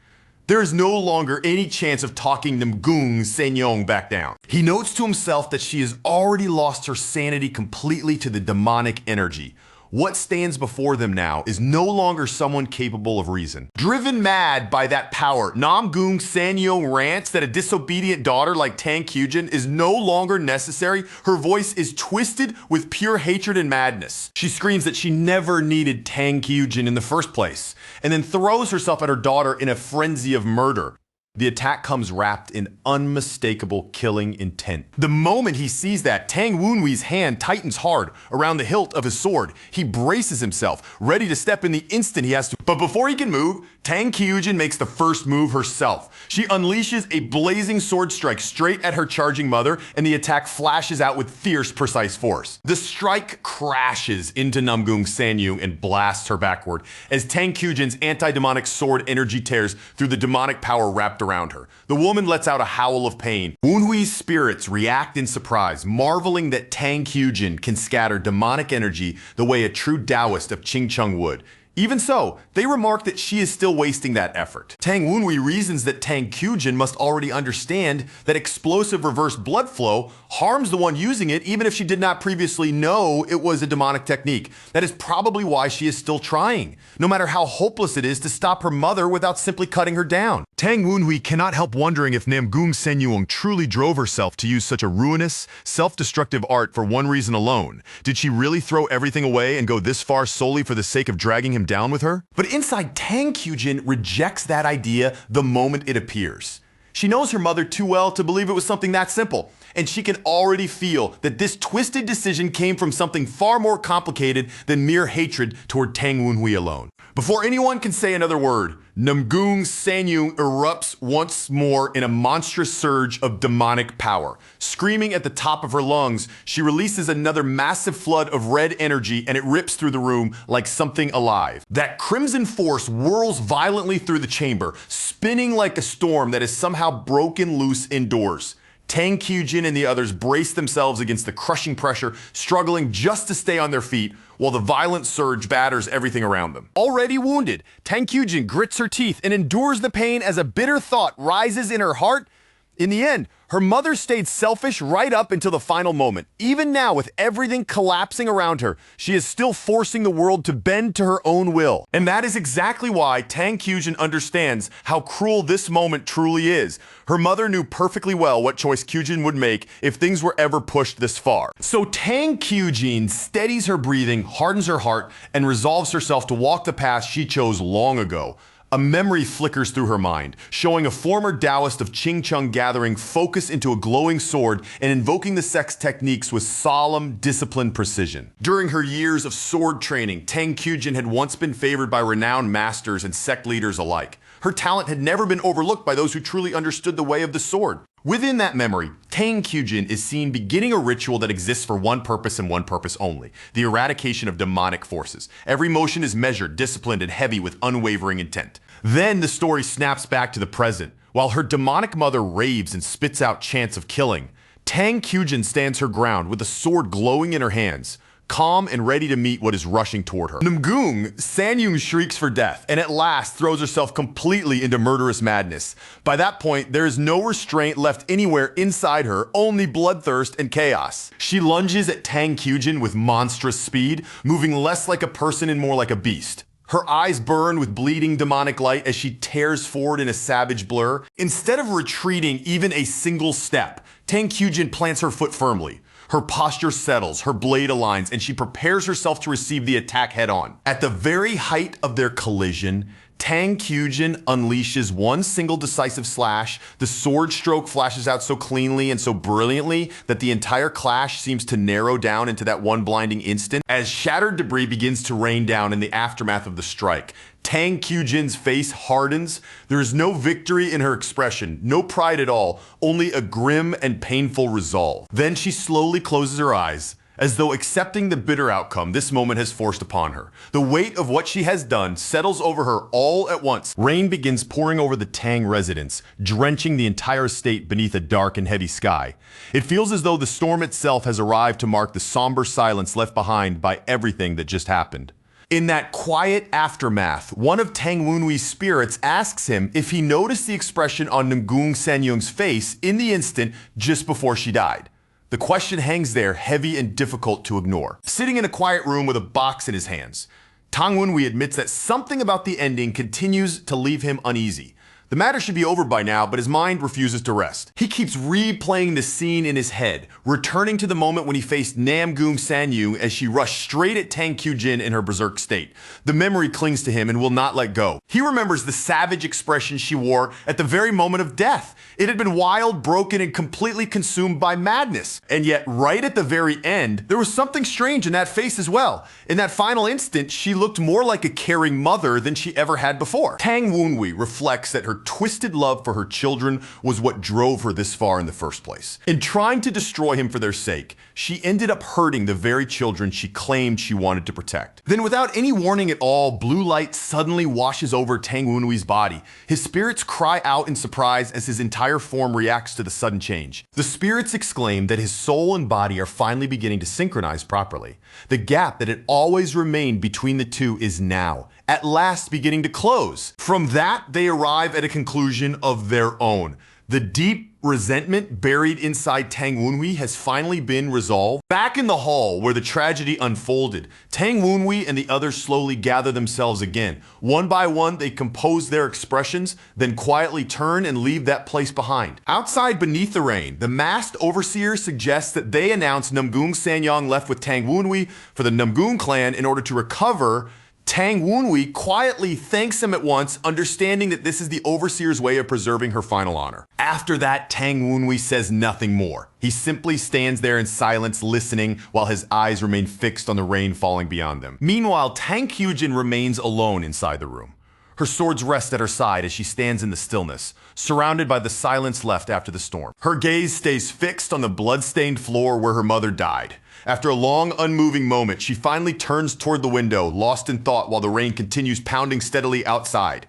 There is no longer any chance of talking Namgung Sanyong back down. He notes to himself that she has already lost her sanity completely to the demonic energy. What stands before them now is no longer someone capable of reason. Driven mad by that power, Namgung Sanyong rants that a disobedient daughter like Tang Kyujin is no longer necessary. Her voice is twisted with pure hatred and madness. She screams that she never needed Tang Kyujin in the first place, and then throws herself at her daughter in a frenzy of murder. The attack comes wrapped in unmistakable killing intent. The moment he sees that, Tang Wunwei's hand tightens hard around the hilt of his sword. He braces himself, ready to step in the instant he has to. But before he can move, Tang Kyujin makes the first move herself. She unleashes a blazing sword strike straight at her charging mother, and the attack flashes out with fierce, precise force. The strike crashes into Namgung Sanyong and blasts her backward, as Tang Kyujin's anti-demonic sword energy tears through the demonic power wrapped around her. The woman lets out a howl of pain. Wunhui's spirits react in surprise, marveling that Tang Kyujin can scatter demonic energy the way a true Taoist of Qingcheng would. Even so, they remark that she is still wasting that effort. Tang Wunwei reasons that Tang Kyujin must already understand that explosive reverse blood flow harms the one using it even if she did not previously know it was a demonic technique. That is probably why she is still trying, no matter how hopeless it is to stop her mother without simply cutting her down. Tang Wunwei cannot help wondering if Namgung Sanyong truly drove herself to use such a ruinous, self-destructive art for one reason alone. Did she really throw everything away and go this far solely for the sake of dragging him down with her? But inside, Tang Kyujin rejects that idea the moment it appears. She knows her mother too well to believe it was something that simple, and she can already feel that this twisted decision came from something far more complicated than mere hatred toward Tang Wunwei alone. Before anyone can say another word, Namgung Sanyong erupts once more in a monstrous surge of demonic power. Screaming at the top of her lungs, she releases another massive flood of red energy, and it rips through the room like something alive. That crimson force whirls violently through the chamber, spinning like a storm that is somehow broken loose indoors. Tang Kyujin and the others brace themselves against the crushing pressure, struggling just to stay on their feet, while the violent surge batters everything around them. Already wounded, Tang Kyujin grits her teeth and endures the pain as a bitter thought rises in her heart. In the end, her mother stayed selfish right up until the final moment. Even now, with everything collapsing around her, she is still forcing the world to bend to her own will. And that is exactly why Tang Kyujin understands how cruel this moment truly is. Her mother knew perfectly well what choice Kyujin would make if things were ever pushed this far. So Tang Kyujin steadies her breathing, hardens her heart, and resolves herself to walk the path she chose long ago. A memory flickers through her mind, showing a former Taoist of Qingcheng gathering focus into a glowing sword and invoking the sex techniques with solemn, disciplined precision. During her years of sword training, Tang Kyujin had once been favored by renowned masters and sect leaders alike. Her talent had never been overlooked by those who truly understood the way of the sword. Within that memory, Tang Kyujin is seen beginning a ritual that exists for one purpose and one purpose only: the eradication of demonic forces. Every motion is measured, disciplined, and heavy with unwavering intent. Then the story snaps back to the present. While her demonic mother raves and spits out chants of killing, Tang Kyujin stands her ground with a sword glowing in her hands, calm and ready to meet what is rushing toward her. Namgung Sanyong shrieks for death and at last throws herself completely into murderous madness. By that point, there is no restraint left anywhere inside her, only bloodthirst and chaos. She lunges at Tang Kyujin with monstrous speed, moving less like a person and more like a beast. Her eyes burn with bleeding demonic light as she tears forward in a savage blur. Instead of retreating even a single step, Tang Kyujin plants her foot firmly. Her posture settles, her blade aligns, and she prepares herself to receive the attack head on. At the very height of their collision, Tang Kyujin unleashes one single decisive slash. The sword stroke flashes out so cleanly and so brilliantly that the entire clash seems to narrow down into that one blinding instant as shattered debris begins to rain down in the aftermath of the strike. Tang Kyujin's face hardens. There is no victory in her expression, no pride at all, only a grim and painful resolve. Then she slowly closes her eyes, as though accepting the bitter outcome this moment has forced upon her. The weight of what she has done settles over her all at once. Rain begins pouring over the Tang residence, drenching the entire estate beneath a dark and heavy sky. It feels as though the storm itself has arrived to mark the somber silence left behind by everything that just happened. In that quiet aftermath, one of Tang Wunwee's spirits asks him if he noticed the expression on Namgung Sanyung's face in the instant just before she died. The question hangs there, heavy and difficult to ignore. Sitting in a quiet room with a box in his hands, Tang Wunwee admits that something about the ending continues to leave him uneasy. The matter should be over by now, but his mind refuses to rest. He keeps replaying the scene in his head, returning to the moment when he faced Namgung Sanyung as she rushed straight at Tang Kyujin in her berserk state. The memory clings to him and will not let go. He remembers the savage expression she wore at the very moment of death. It had been wild, broken, and completely consumed by madness. And yet, right at the very end, there was something strange in that face as well. In that final instant, she looked more like a caring mother than she ever had before. Tang Wunwee reflects that her twisted love for her children was what drove her this far in the first place. In trying to destroy him for their sake, she ended up hurting the very children she claimed she wanted to protect. Then without any warning at all, blue light suddenly washes over Tang Wunwee's body. His spirits cry out in surprise as his entire form reacts to the sudden change. The spirits exclaim that his soul and body are finally beginning to synchronize properly. The gap that had always remained between the two is now, at last, beginning to close. From that, they arrive at a conclusion of their own. The deep resentment buried inside Tang Wunwee has finally been resolved. Back in the hall where the tragedy unfolded, Tang Wunwee and the others slowly gather themselves again. One by one, they compose their expressions, then quietly turn and leave that place behind. Outside beneath the rain, the masked overseer suggests that they announce Namgung Sanyong left with Tang Wunwee for the Namgung clan in order to recover. Tang Wunwee quietly thanks him at once, understanding that this is the overseer's way of preserving her final honor. After that, Tang Wunwee says nothing more. He simply stands there in silence, listening, while his eyes remain fixed on the rain falling beyond them. Meanwhile, Tang Kyujin remains alone inside the room. Her swords rest at her side as she stands in the stillness, surrounded by the silence left after the storm. Her gaze stays fixed on the blood-stained floor where her mother died. After a long, unmoving moment, she finally turns toward the window, lost in thought while the rain continues pounding steadily outside.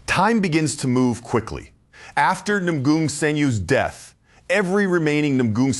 Time begins to move quickly. After Namgung Sanyu's death, every remaining Namgung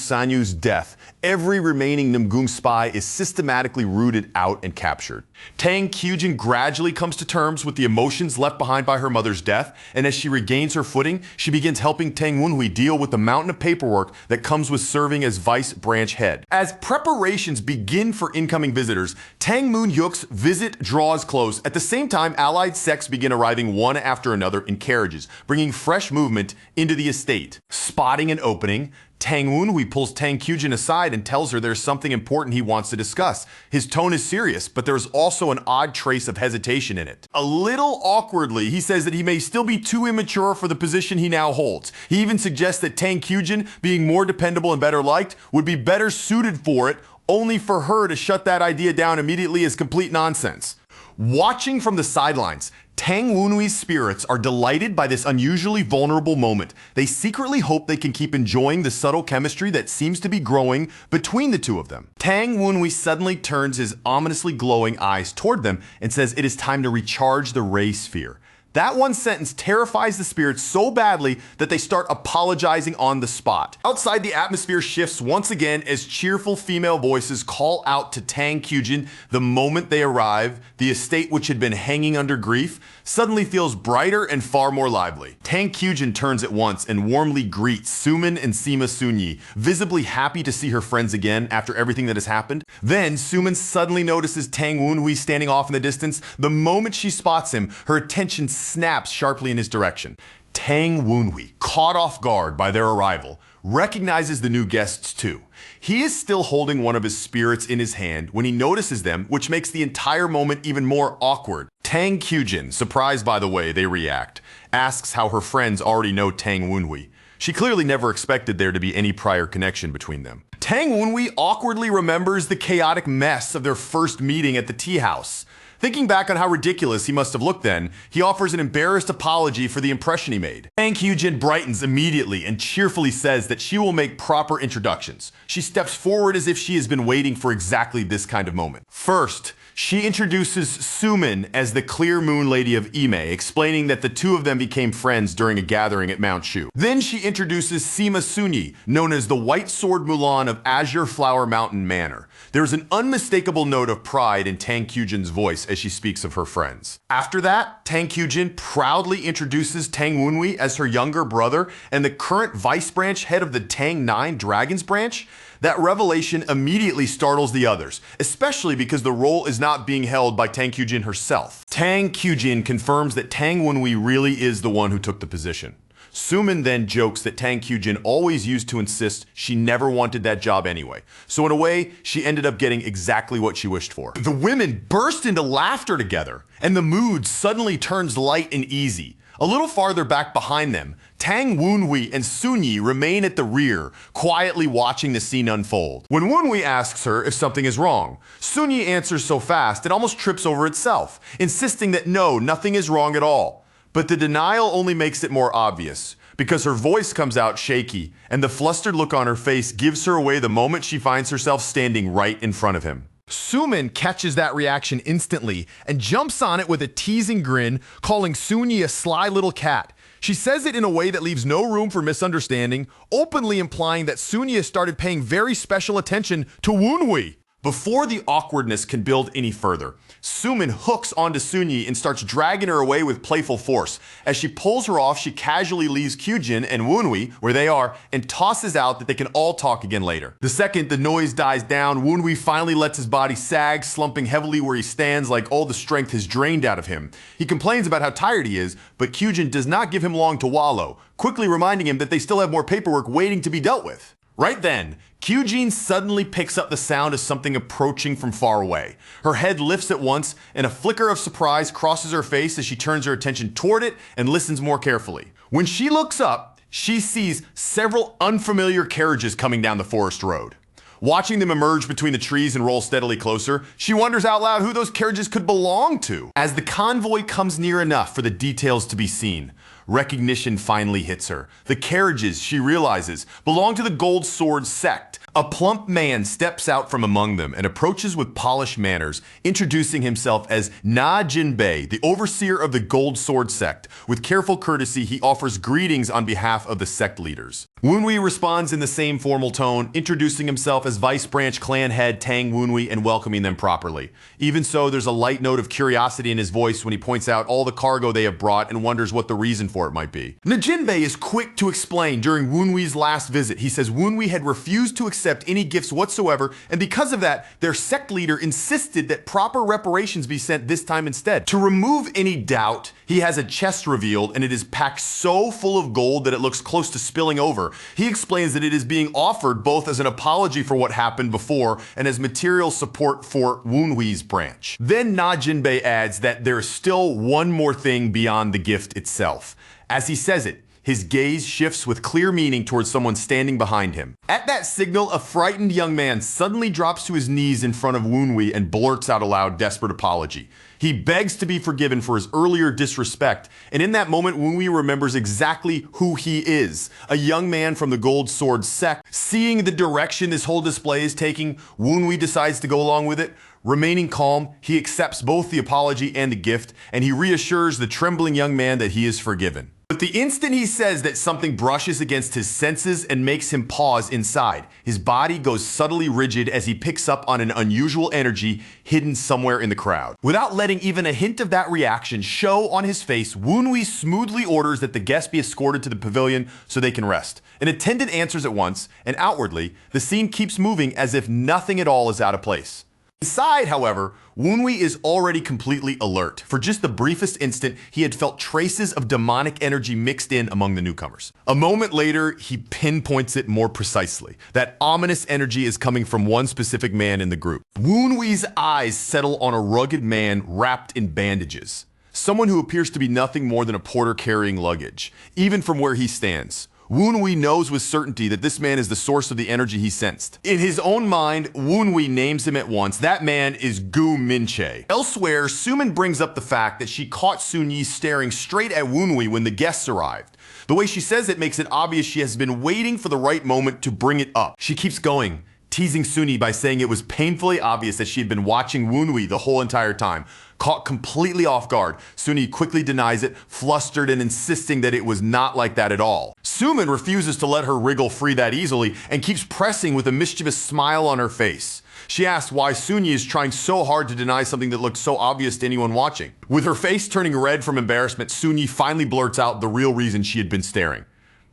spy is systematically rooted out and captured. Tang Kyujin gradually comes to terms with the emotions left behind by her mother's death, and as she regains her footing, she begins helping Tang Wunwee deal with the mountain of paperwork that comes with serving as vice branch head. As preparations begin for incoming visitors, Tang Moon-hyuk's visit draws close. At the same time, allied sects begin arriving one after another in carriages, bringing fresh movement into the estate. Spotting an opening, Tang Wunwee pulls Tang Kyujin aside and tells her there's something important he wants to discuss. His tone is serious, but there's also an odd trace of hesitation in it. A little awkwardly, he says that he may still be too immature for the position he now holds. He even suggests that Tang Kyujin, being more dependable and better liked, would be better suited for it, only for her to shut that idea down immediately as complete nonsense. Watching from the sidelines, Tang Wunwee's spirits are delighted by this unusually vulnerable moment. They secretly hope they can keep enjoying the subtle chemistry that seems to be growing between the two of them. Tang Wunwee suddenly turns his ominously glowing eyes toward them and says it is time to recharge the ray sphere. That one sentence terrifies the spirits so badly that they start apologizing on the spot. Outside, the atmosphere shifts once again as cheerful female voices call out to Tang Kyujin the moment they arrive. The estate, which had been hanging under grief, suddenly feels brighter and far more lively. Tang Kyujin turns at once and warmly greets Sumin and Sima Sunyi, visibly happy to see her friends again after everything that has happened. Then, Sumin suddenly notices Tang Wunwee standing off in the distance. The moment she spots him, her attention snaps sharply in his direction. Tang Wunwee, caught off guard by their arrival, recognizes the new guests too. He is still holding one of his spirits in his hand when he notices them, which makes the entire moment even more awkward. Tang Kyujin, surprised by the way they react, asks how her friends already know Tang Wunhui. She clearly never expected there to be any prior connection between them. Tang Wunhui awkwardly remembers the chaotic mess of their first meeting at the tea house. Thinking back on how ridiculous he must have looked then, he offers an embarrassed apology for the impression he made. Tang Kyujin brightens immediately and cheerfully says that she will make proper introductions. She steps forward as if she has been waiting for exactly this kind of moment. First, she introduces Sumin as the Clear Moon Lady of Ime, explaining that the two of them became friends during a gathering at Mount Shu. Then she introduces Sima Sunyi, known as the White Sword Mulan of Azure Flower Mountain Manor. There is an unmistakable note of pride in Tang Kyujin's voice as she speaks of her friends. After that, Tang Kyujin proudly introduces Tang Wunhui as her younger brother and the current vice branch head of the Tang 9 Dragons branch. That revelation immediately startles the others, especially because the role is not being held by Tang Kyujin herself. Tang Kyujin confirms that Tang Wunhui really is the one who took the position. Sumin then jokes that Tang Kyujin always used to insist she never wanted that job anyway. So in a way, she ended up getting exactly what she wished for. The women burst into laughter together, and the mood suddenly turns light and easy. A little farther back behind them, Tang Wunhui and Sunyi remain at the rear, quietly watching the scene unfold. When Wunhui asks her if something is wrong, Sunyi answers so fast it almost trips over itself, insisting that no, nothing is wrong at all. But the denial only makes it more obvious, because her voice comes out shaky, and the flustered look on her face gives her away the moment she finds herself standing right in front of him. Sumin catches that reaction instantly and jumps on it with a teasing grin, calling Sunyi a sly little cat. She says it in a way that leaves no room for misunderstanding, openly implying that Sunyi has started paying very special attention to Wunhui. Before the awkwardness can build any further, Sumin hooks onto Sunyi and starts dragging her away with playful force. As she pulls her off, she casually leaves Kyujin and Wunhui where they are and tosses out that they can all talk again later. The second the noise dies down, Wunhui finally lets his body sag, slumping heavily where he stands like all the strength has drained out of him. He complains about how tired he is, but Kyujin does not give him long to wallow, quickly reminding him that they still have more paperwork waiting to be dealt with. Right then, Kyujin suddenly picks up the sound of something approaching from far away. Her head lifts at once, and a flicker of surprise crosses her face as she turns her attention toward it and listens more carefully. When she looks up, she sees several unfamiliar carriages coming down the forest road. Watching them emerge between the trees and roll steadily closer, she wonders out loud who those carriages could belong to. As the convoy comes near enough for the details to be seen, recognition finally hits her. The carriages, she realizes, belong to the Gold Sword sect. A plump man steps out from among them and approaches with polished manners, introducing himself as Na Jinbei, the overseer of the Gold Sword sect. With careful courtesy, he offers greetings on behalf of the sect leaders. Wunhui responds in the same formal tone, introducing himself as Vice Branch Clan Head Tang Wunhui and welcoming them properly. Even so, there's a light note of curiosity in his voice when he points out all the cargo they have brought and wonders what the reason for it might be. Na Jinbei is quick to explain during Wunhui's last visit. He says Wunhui had refused to accept any gifts whatsoever, and because of that, their sect leader insisted that proper reparations be sent this time instead. To remove any doubt, he has a chest revealed, and it is packed so full of gold that it looks close to spilling over. He explains that it is being offered both as an apology for what happened before and as material support for Wunhui's branch. Then Na Jinbei adds that there is still one more thing beyond the gift itself. As he says it, his gaze shifts with clear meaning towards someone standing behind him. At that signal, a frightened young man suddenly drops to his knees in front of Wunhui and blurts out a loud, desperate apology. He begs to be forgiven for his earlier disrespect, and in that moment, Wunhui remembers exactly who he is, a young man from the Gold Sword sect. Seeing the direction this whole display is taking, Wunhui decides to go along with it. Remaining calm, he accepts both the apology and the gift, and he reassures the trembling young man that he is forgiven. But the instant he says that, something brushes against his senses and makes him pause inside. His body goes subtly rigid as he picks up on an unusual energy hidden somewhere in the crowd. Without letting even a hint of that reaction show on his face, Wunhui smoothly orders that the guests be escorted to the pavilion so they can rest. An attendant answers at once, and outwardly, the scene keeps moving as if nothing at all is out of place. Inside, however, Woonwi is already completely alert. For just the briefest instant, he had felt traces of demonic energy mixed in among the newcomers. A moment later, he pinpoints it more precisely. That ominous energy is coming from one specific man in the group. Woonwi's eyes settle on a rugged man wrapped in bandages. Someone who appears to be nothing more than a porter carrying luggage, even from where he stands. Woonwi knows with certainty that this man is the source of the energy he sensed. In his own mind, Woonwi names him at once. That man is Gu Minche. Elsewhere, Sumin brings up the fact that she caught Sun Yi staring straight at Woonwi when the guests arrived. The way she says it makes it obvious she has been waiting for the right moment to bring it up. She keeps going, teasing Sun Yi by saying it was painfully obvious that she had been watching Woonwi the whole entire time. Caught completely off guard, Sun Yi quickly denies it, flustered and insisting that it was not like that at all. Sumin refuses to let her wriggle free that easily and keeps pressing with a mischievous smile on her face. She asks why Sun Yi is trying so hard to deny something that looks so obvious to anyone watching. With her face turning red from embarrassment, Sun Yi finally blurts out the real reason she had been staring.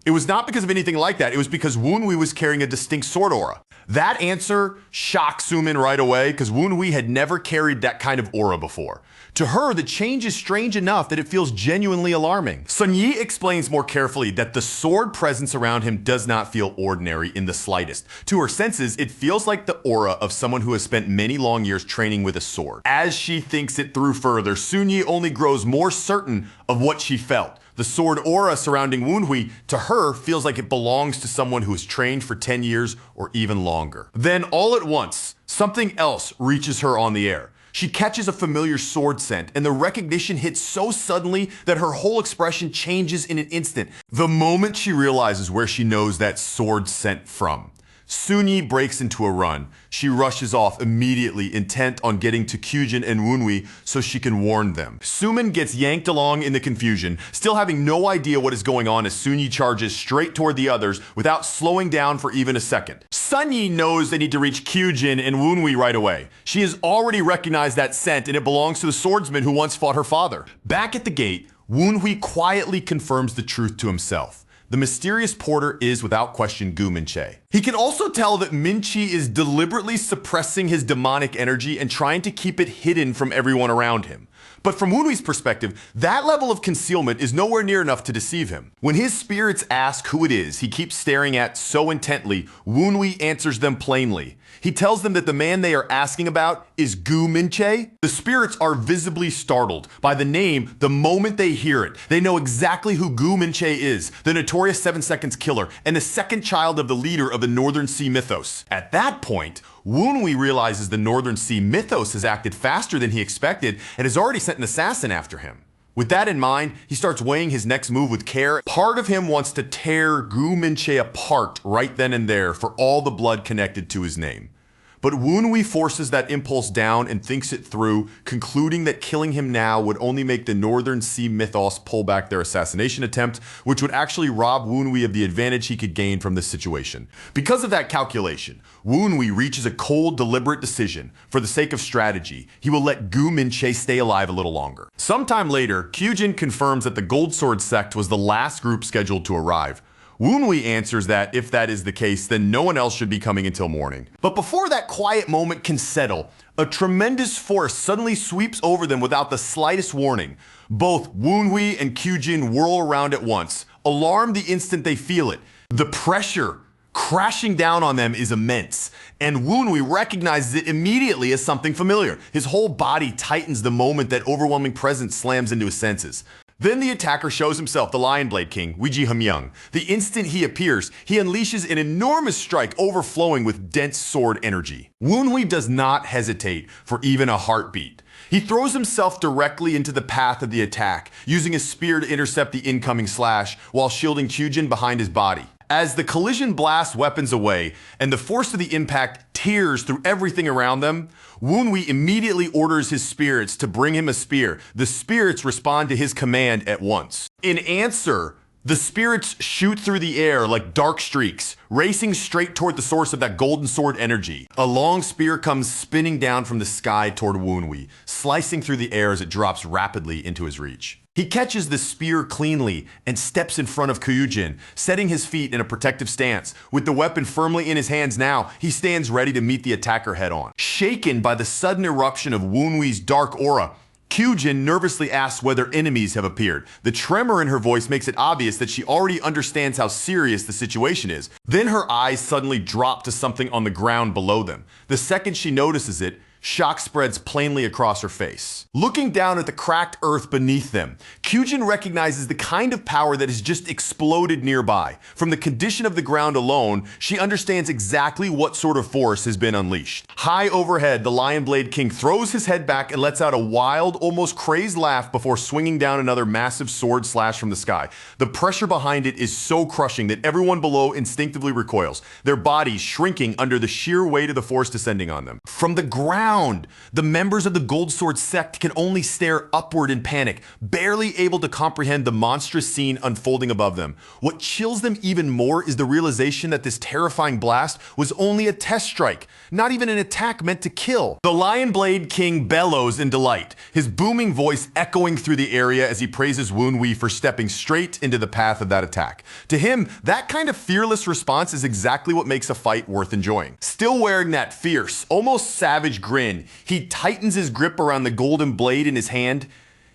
It was not because of anything like that, it was because Woonwi was carrying a distinct sword aura. That answer shocked Sumin right away because Woonwi had never carried that kind of aura before. To her, the change is strange enough that it feels genuinely alarming. Sun Yi explains more carefully that the sword presence around him does not feel ordinary in the slightest. To her senses, it feels like the aura of someone who has spent many long years training with a sword. As she thinks it through further, Sun Yi only grows more certain of what she felt. The sword aura surrounding Woonwi, to her, feels like it belongs to someone who has trained for 10 years or even longer. Then, all at once, something else reaches her on the air. She catches a familiar sword scent, and the recognition hits so suddenly that her whole expression changes in an instant. The moment she realizes where she knows that sword scent from. Sun Yi breaks into a run. She rushes off immediately, intent on getting to Kyujin and Woonwi so she can warn them. Sumin gets yanked along in the confusion, still having no idea what is going on as Sun Yi charges straight toward the others without slowing down for even a second. Sun Yi knows they need to reach Kyujin and Woonwi right away. She has already recognized that scent and it belongs to the swordsman who once fought her father. Back at the gate, Woonwi quietly confirms the truth to himself. The mysterious porter is, without question, Gu Minche. He can also tell that Minchi is deliberately suppressing his demonic energy and trying to keep it hidden from everyone around him. But from Woonwi's perspective, that level of concealment is nowhere near enough to deceive him. When his spirits ask who it is he keeps staring at so intently, Woonwi answers them plainly. He tells them that the man they are asking about is Gu Minche. The spirits are visibly startled by the name the moment they hear it. They know exactly who Gu Minche is, the notorious 7 Seconds killer and the second child of the leader of the Northern Sea mythos. At that point, Woonwi realizes the Northern Sea mythos has acted faster than he expected and has already sent an assassin after him. With that in mind, he starts weighing his next move with care. Part of him wants to tear Gu Minche apart right then and there for all the blood connected to his name. But Woonwi forces that impulse down and thinks it through, concluding that killing him now would only make the Northern Sea mythos pull back their assassination attempt, which would actually rob Woonwi of the advantage he could gain from this situation. Because of that calculation, Woonwi reaches a cold, deliberate decision. For the sake of strategy, he will let Gu Minche stay alive a little longer. Sometime later, Kyujin confirms that the Gold Sword sect was the last group scheduled to arrive. Woonwi answers that if that is the case, then no one else should be coming until morning. But before that quiet moment can settle, a tremendous force suddenly sweeps over them without the slightest warning. Both Woonwi and Kyujin whirl around at once, alarmed the instant they feel it. The pressure crashing down on them is immense, and Woonwi recognizes it immediately as something familiar. His whole body tightens the moment that overwhelming presence slams into his senses. Then the attacker shows himself, the Lion Blade King, Wiji Hamyung. The instant he appears, he unleashes an enormous strike overflowing with dense sword energy. Woonwi does not hesitate for even a heartbeat. He throws himself directly into the path of the attack, using his spear to intercept the incoming slash, while shielding Kyujin behind his body. As the collision blasts weapons away and the force of the impact tears through everything around them, Woonwi immediately orders his spirits to bring him a spear. The spirits respond to his command at once. In answer, the spirits shoot through the air like dark streaks, racing straight toward the source of that golden sword energy. A long spear comes spinning down from the sky toward Woonwi, slicing through the air as it drops rapidly into his reach. He catches the spear cleanly and steps in front of Kyujin, setting his feet in a protective stance. With the weapon firmly in his hands now, he stands ready to meet the attacker head-on. Shaken by the sudden eruption of Woonwee's dark aura, Kyujin nervously asks whether enemies have appeared. The tremor in her voice makes it obvious that she already understands how serious the situation is. Then her eyes suddenly drop to something on the ground below them. The second she notices it, shock spreads plainly across her face. Looking down at the cracked earth beneath them, Kyujin recognizes the kind of power that has just exploded nearby. From the condition of the ground alone, she understands exactly what sort of force has been unleashed. High overhead, the Lion Blade King throws his head back and lets out a wild, almost crazed laugh before swinging down another massive sword slash from the sky. The pressure behind it is so crushing that everyone below instinctively recoils, their bodies shrinking under the sheer weight of the force descending on them. From the ground, the members of the Gold Sword sect can only stare upward in panic, barely able to comprehend the monstrous scene unfolding above them. What chills them even more is the realization that this terrifying blast was only a test strike, not even an attack meant to kill. The Lion Blade King bellows in delight, his booming voice echoing through the area as he praises Woonwee for stepping straight into the path of that attack. To him, that kind of fearless response is exactly what makes a fight worth enjoying. Still wearing that fierce, almost savage grin, he tightens his grip around the golden blade in his hand.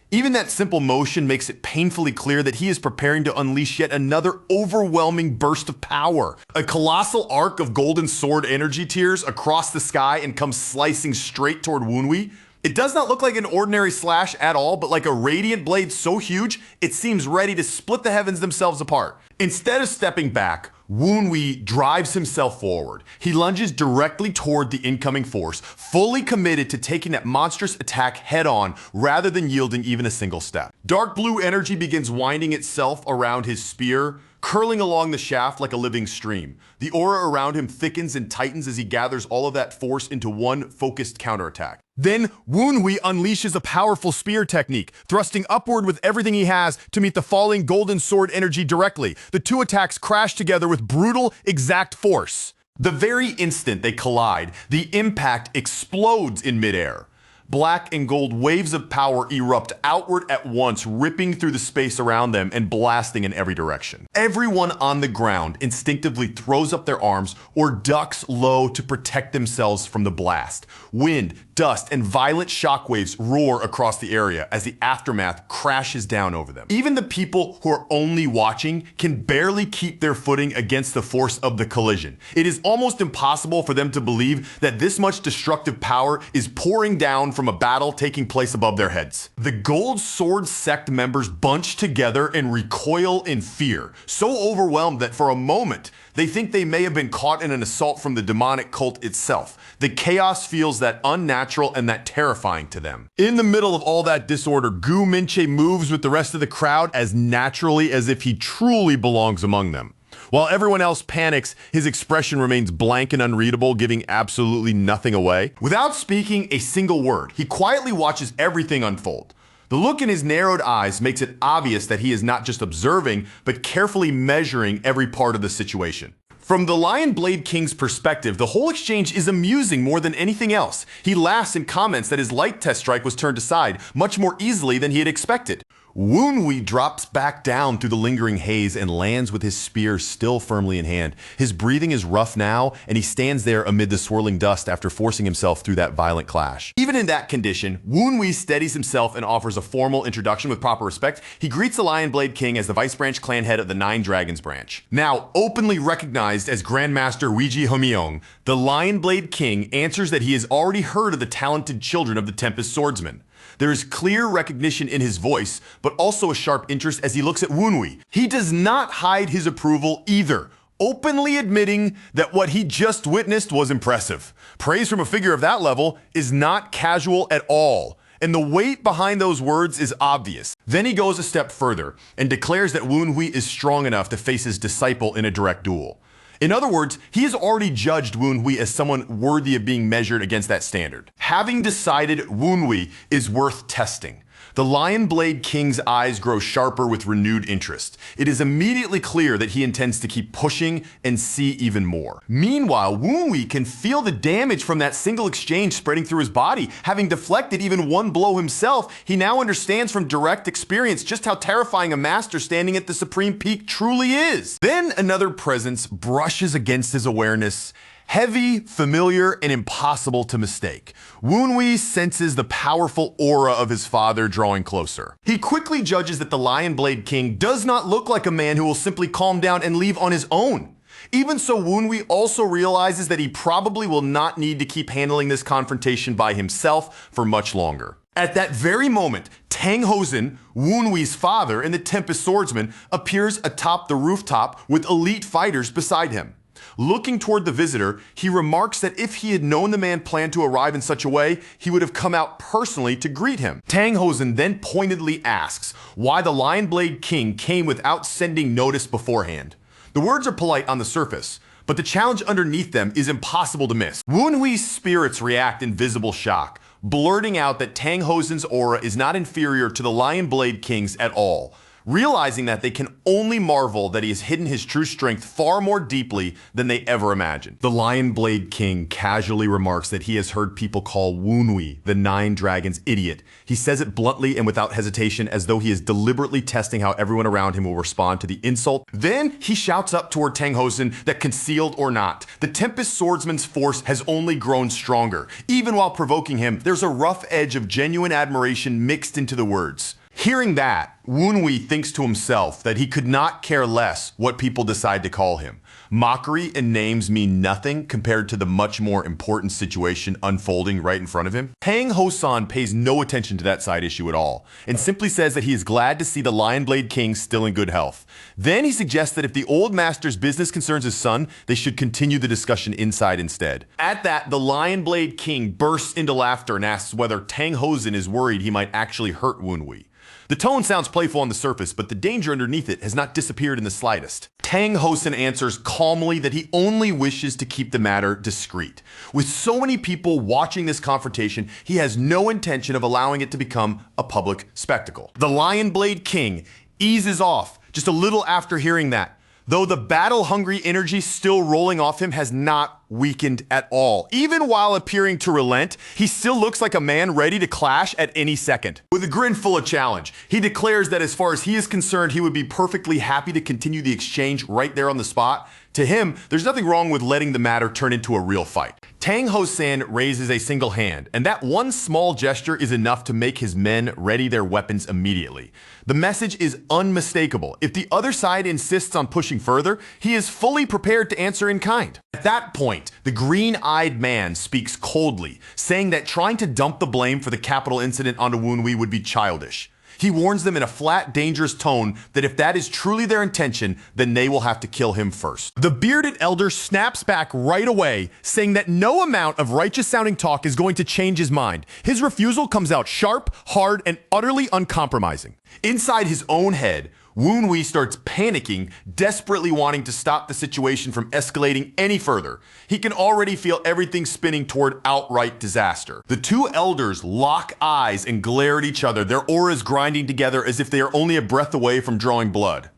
Even that simple motion makes it painfully clear that he is preparing to unleash yet another overwhelming burst of power. A colossal arc of golden sword energy tears across the sky and comes slicing straight toward Woonwee. It does not look like an ordinary slash at all, but like a radiant blade so huge, it seems ready to split the heavens themselves apart. Instead of stepping back, Woonwee drives himself forward. He lunges directly toward the incoming force, fully committed to taking that monstrous attack head-on rather than yielding even a single step. Dark blue energy begins winding itself around his spear, curling along the shaft like a living stream. The aura around him thickens and tightens as he gathers all of that force into one focused counterattack. Then, Woonwee unleashes a powerful spear technique, thrusting upward with everything he has to meet the falling golden sword energy directly. The two attacks crash together with brutal, exact force. The very instant they collide, the impact explodes in midair. Black and gold waves of power erupt outward at once, ripping through the space around them and blasting in every direction. Everyone on the ground instinctively throws up their arms or ducks low to protect themselves from the blast. Wind, dust, and violent shockwaves roar across the area as the aftermath crashes down over them. Even the people who are only watching can barely keep their footing against the force of the collision. It is almost impossible for them to believe that this much destructive power is pouring down from a battle taking place above their heads. The Gold Sword sect members bunch together and recoil in fear, so overwhelmed that for a moment they think they may have been caught in an assault from the demonic cult itself. The chaos feels that unnatural and that terrifying to them. In the middle of all that disorder, Gu Minche moves with the rest of the crowd as naturally as if he truly belongs among them. While everyone else panics, his expression remains blank and unreadable, giving absolutely nothing away. Without speaking a single word, he quietly watches everything unfold. The look in his narrowed eyes makes it obvious that he is not just observing, but carefully measuring every part of the situation. From the Lion Blade King's perspective, the whole exchange is amusing more than anything else. He laughs and comments that his light test strike was turned aside much more easily than he had expected. Woonwee drops back down through the lingering haze and lands with his spear still firmly in hand. His breathing is rough now, and he stands there amid the swirling dust after forcing himself through that violent clash. Even in that condition, Woonwee steadies himself and offers a formal introduction with proper respect. He greets the Lion Blade King as the Vice Branch clan head of the Nine Dragons branch. Now openly recognized as Grandmaster Weiji Homyeong, the Lion Blade King answers that he has already heard of the talented children of the Tempest Swordsman. There is clear recognition in his voice, but also a sharp interest as he looks at Woonwee. He does not hide his approval either, openly admitting that what he just witnessed was impressive. Praise from a figure of that level is not casual at all, and the weight behind those words is obvious. Then he goes a step further and declares that Woonwee is strong enough to face his disciple in a direct duel. In other words, he has already judged Woonwee as someone worthy of being measured against that standard. Having decided Woonwee is worth testing, The Lion Blade King's eyes grow sharper with renewed interest. It is immediately clear that he intends to keep pushing and see even more. Meanwhile, Woonwee can feel the damage from that single exchange spreading through his body. Having deflected even one blow himself, he now understands from direct experience just how terrifying a master standing at the supreme peak truly is. Then another presence brushes against his awareness. Heavy, familiar, and impossible to mistake. Woonwee senses the powerful aura of his father drawing closer. He quickly judges that the Lion Blade King does not look like a man who will simply calm down and leave on his own. Even so, Woonwee also realizes that he probably will not need to keep handling this confrontation by himself for much longer. At that very moment, Tang, Woonwee's father and the Tempest Swordsman, appears atop the rooftop with elite fighters beside him. Looking toward the visitor, he remarks that if he had known the man planned to arrive in such a way, he would have come out personally to greet him. Tanghosen then pointedly asks why the Lion Blade King came without sending notice beforehand. The words are polite on the surface, but the challenge underneath them is impossible to miss. Woonwee's spirits react in visible shock, blurting out that Tanghosen's aura is not inferior to the Lion Blade King's at all. Realizing that, they can only marvel that he has hidden his true strength far more deeply than they ever imagined. The Lion Blade King casually remarks that he has heard people call Woonwee the Nine Dragons idiot. He says it bluntly and without hesitation, as though he is deliberately testing how everyone around him will respond to the insult. Then he shouts up toward Tanghosen that, concealed or not, the Tempest Swordsman's force has only grown stronger. Even while provoking him, there's a rough edge of genuine admiration mixed into the words. Hearing that, Woonwee thinks to himself that he could not care less what people decide to call him. Mockery and names mean nothing compared to the much more important situation unfolding right in front of him. Tang Hosan pays no attention to that side issue at all, and simply says that he is glad to see the Lion Blade King still in good health. Then he suggests that if the old master's business concerns his son, they should continue the discussion inside instead. At that, the Lion Blade King bursts into laughter and asks whether Tang Hosen is worried he might actually hurt Woonwee. The tone sounds playful on the surface, but the danger underneath it has not disappeared in the slightest. Tang Hosen answers calmly that he only wishes to keep the matter discreet. With so many people watching this confrontation, he has no intention of allowing it to become a public spectacle. The Lion Blade King eases off just a little after hearing that, though the battle-hungry energy still rolling off him has not weakened at all. Even while appearing to relent, he still looks like a man ready to clash at any second. With a grin full of challenge, he declares that as far as he is concerned, he would be perfectly happy to continue the exchange right there on the spot. To him, there's nothing wrong with letting the matter turn into a real fight. Tang Hosan raises a single hand, and that one small gesture is enough to make his men ready their weapons immediately. The message is unmistakable. If the other side insists on pushing further, he is fully prepared to answer in kind. At that point, the green-eyed man speaks coldly, saying that trying to dump the blame for the capital incident onto Woonwee would be childish. He warns them in a flat, dangerous tone that if that is truly their intention, then they will have to kill him first. The bearded elder snaps back right away, saying that no amount of righteous-sounding talk is going to change his mind. His refusal comes out sharp, hard, and utterly uncompromising. Inside his own head, Woonwee starts panicking, desperately wanting to stop the situation from escalating any further. He can already feel everything spinning toward outright disaster. The two elders lock eyes and glare at each other, their auras grinding together as if they are only a breath away from drawing blood.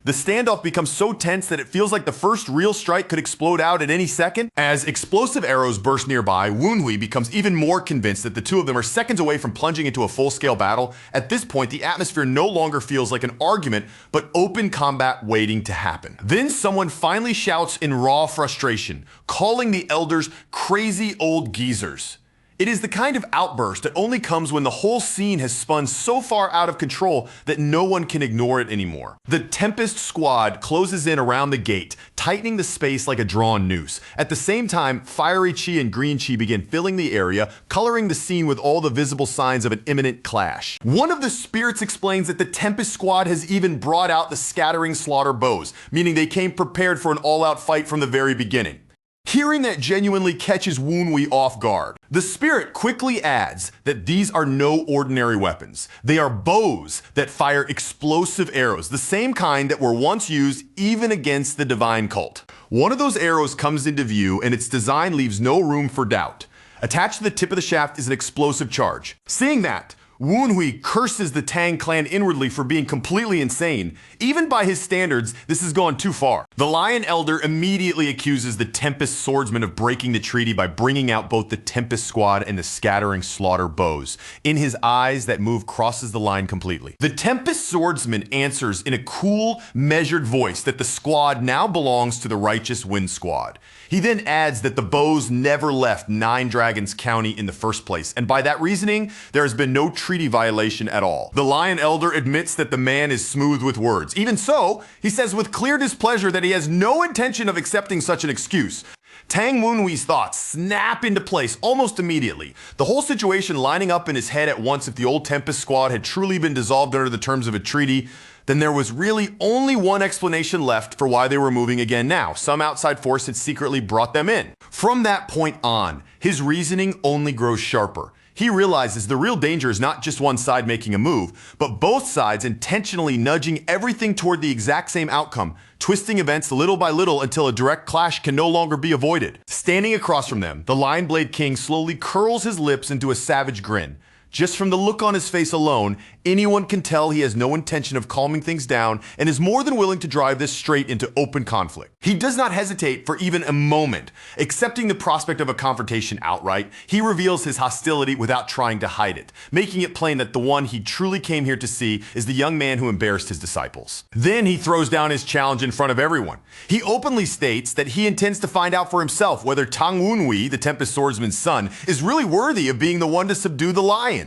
The standoff becomes so tense that it feels like the first real strike could explode out at any second. As explosive arrows burst nearby, Woonwee becomes even more convinced that the two of them are seconds away from plunging into a full-scale battle. At this point, the atmosphere no longer feels like an argument, but open combat waiting to happen. Then someone finally shouts in raw frustration, calling the elders crazy old geezers. It is the kind of outburst that only comes when the whole scene has spun so far out of control that no one can ignore it anymore. The Tempest squad closes in around the gate, tightening the space like a drawn noose. At the same time, fiery chi and green chi begin filling the area, coloring the scene with all the visible signs of an imminent clash. One of the spirits explains that the Tempest squad has even brought out the scattering slaughter bows, meaning they came prepared for an all-out fight from the very beginning. Hearing that genuinely catches Woonwee off guard. The spirit quickly adds that these are no ordinary weapons. They are bows that fire explosive arrows, the same kind that were once used even against the divine cult. One of those arrows comes into view and its design leaves no room for doubt. Attached to the tip of the shaft is an explosive charge. Seeing that, Wunhui curses the Tang clan inwardly for being completely insane. Even by his standards, this has gone too far. The Lion Elder immediately accuses the Tempest Swordsman of breaking the treaty by bringing out both the Tempest Squad and the Scattering Slaughter bows. In his eyes, that move crosses the line completely. The Tempest Swordsman answers in a cool, measured voice that the squad now belongs to the Righteous Wind Squad. He then adds that the bows never left Nine Dragons County in the first place, and by that reasoning, there has been no treaty violation at all. The Lion Elder admits that the man is smooth with words. Even so, he says with clear displeasure that he has no intention of accepting such an excuse. Tang Wunhui's thoughts snap into place almost immediately, the whole situation lining up in his head at once. If the old Tempest Squad had truly been dissolved under the terms of a treaty, then there was really only one explanation left for why they were moving again now. Some outside force had secretly brought them in. From that point on, his reasoning only grows sharper. He realizes the real danger is not just one side making a move, but both sides intentionally nudging everything toward the exact same outcome, twisting events little by little until a direct clash can no longer be avoided. Standing across from them, the Lion Blade King slowly curls his lips into a savage grin. Just from the look on his face alone, anyone can tell he has no intention of calming things down and is more than willing to drive this straight into open conflict. He does not hesitate for even a moment. Accepting the prospect of a confrontation outright, he reveals his hostility without trying to hide it, making it plain that the one he truly came here to see is the young man who embarrassed his disciples. Then he throws down his challenge in front of everyone. He openly states that he intends to find out for himself whether Tang Wunhui, the Tempest Swordsman's son, is really worthy of being the one to subdue the lion.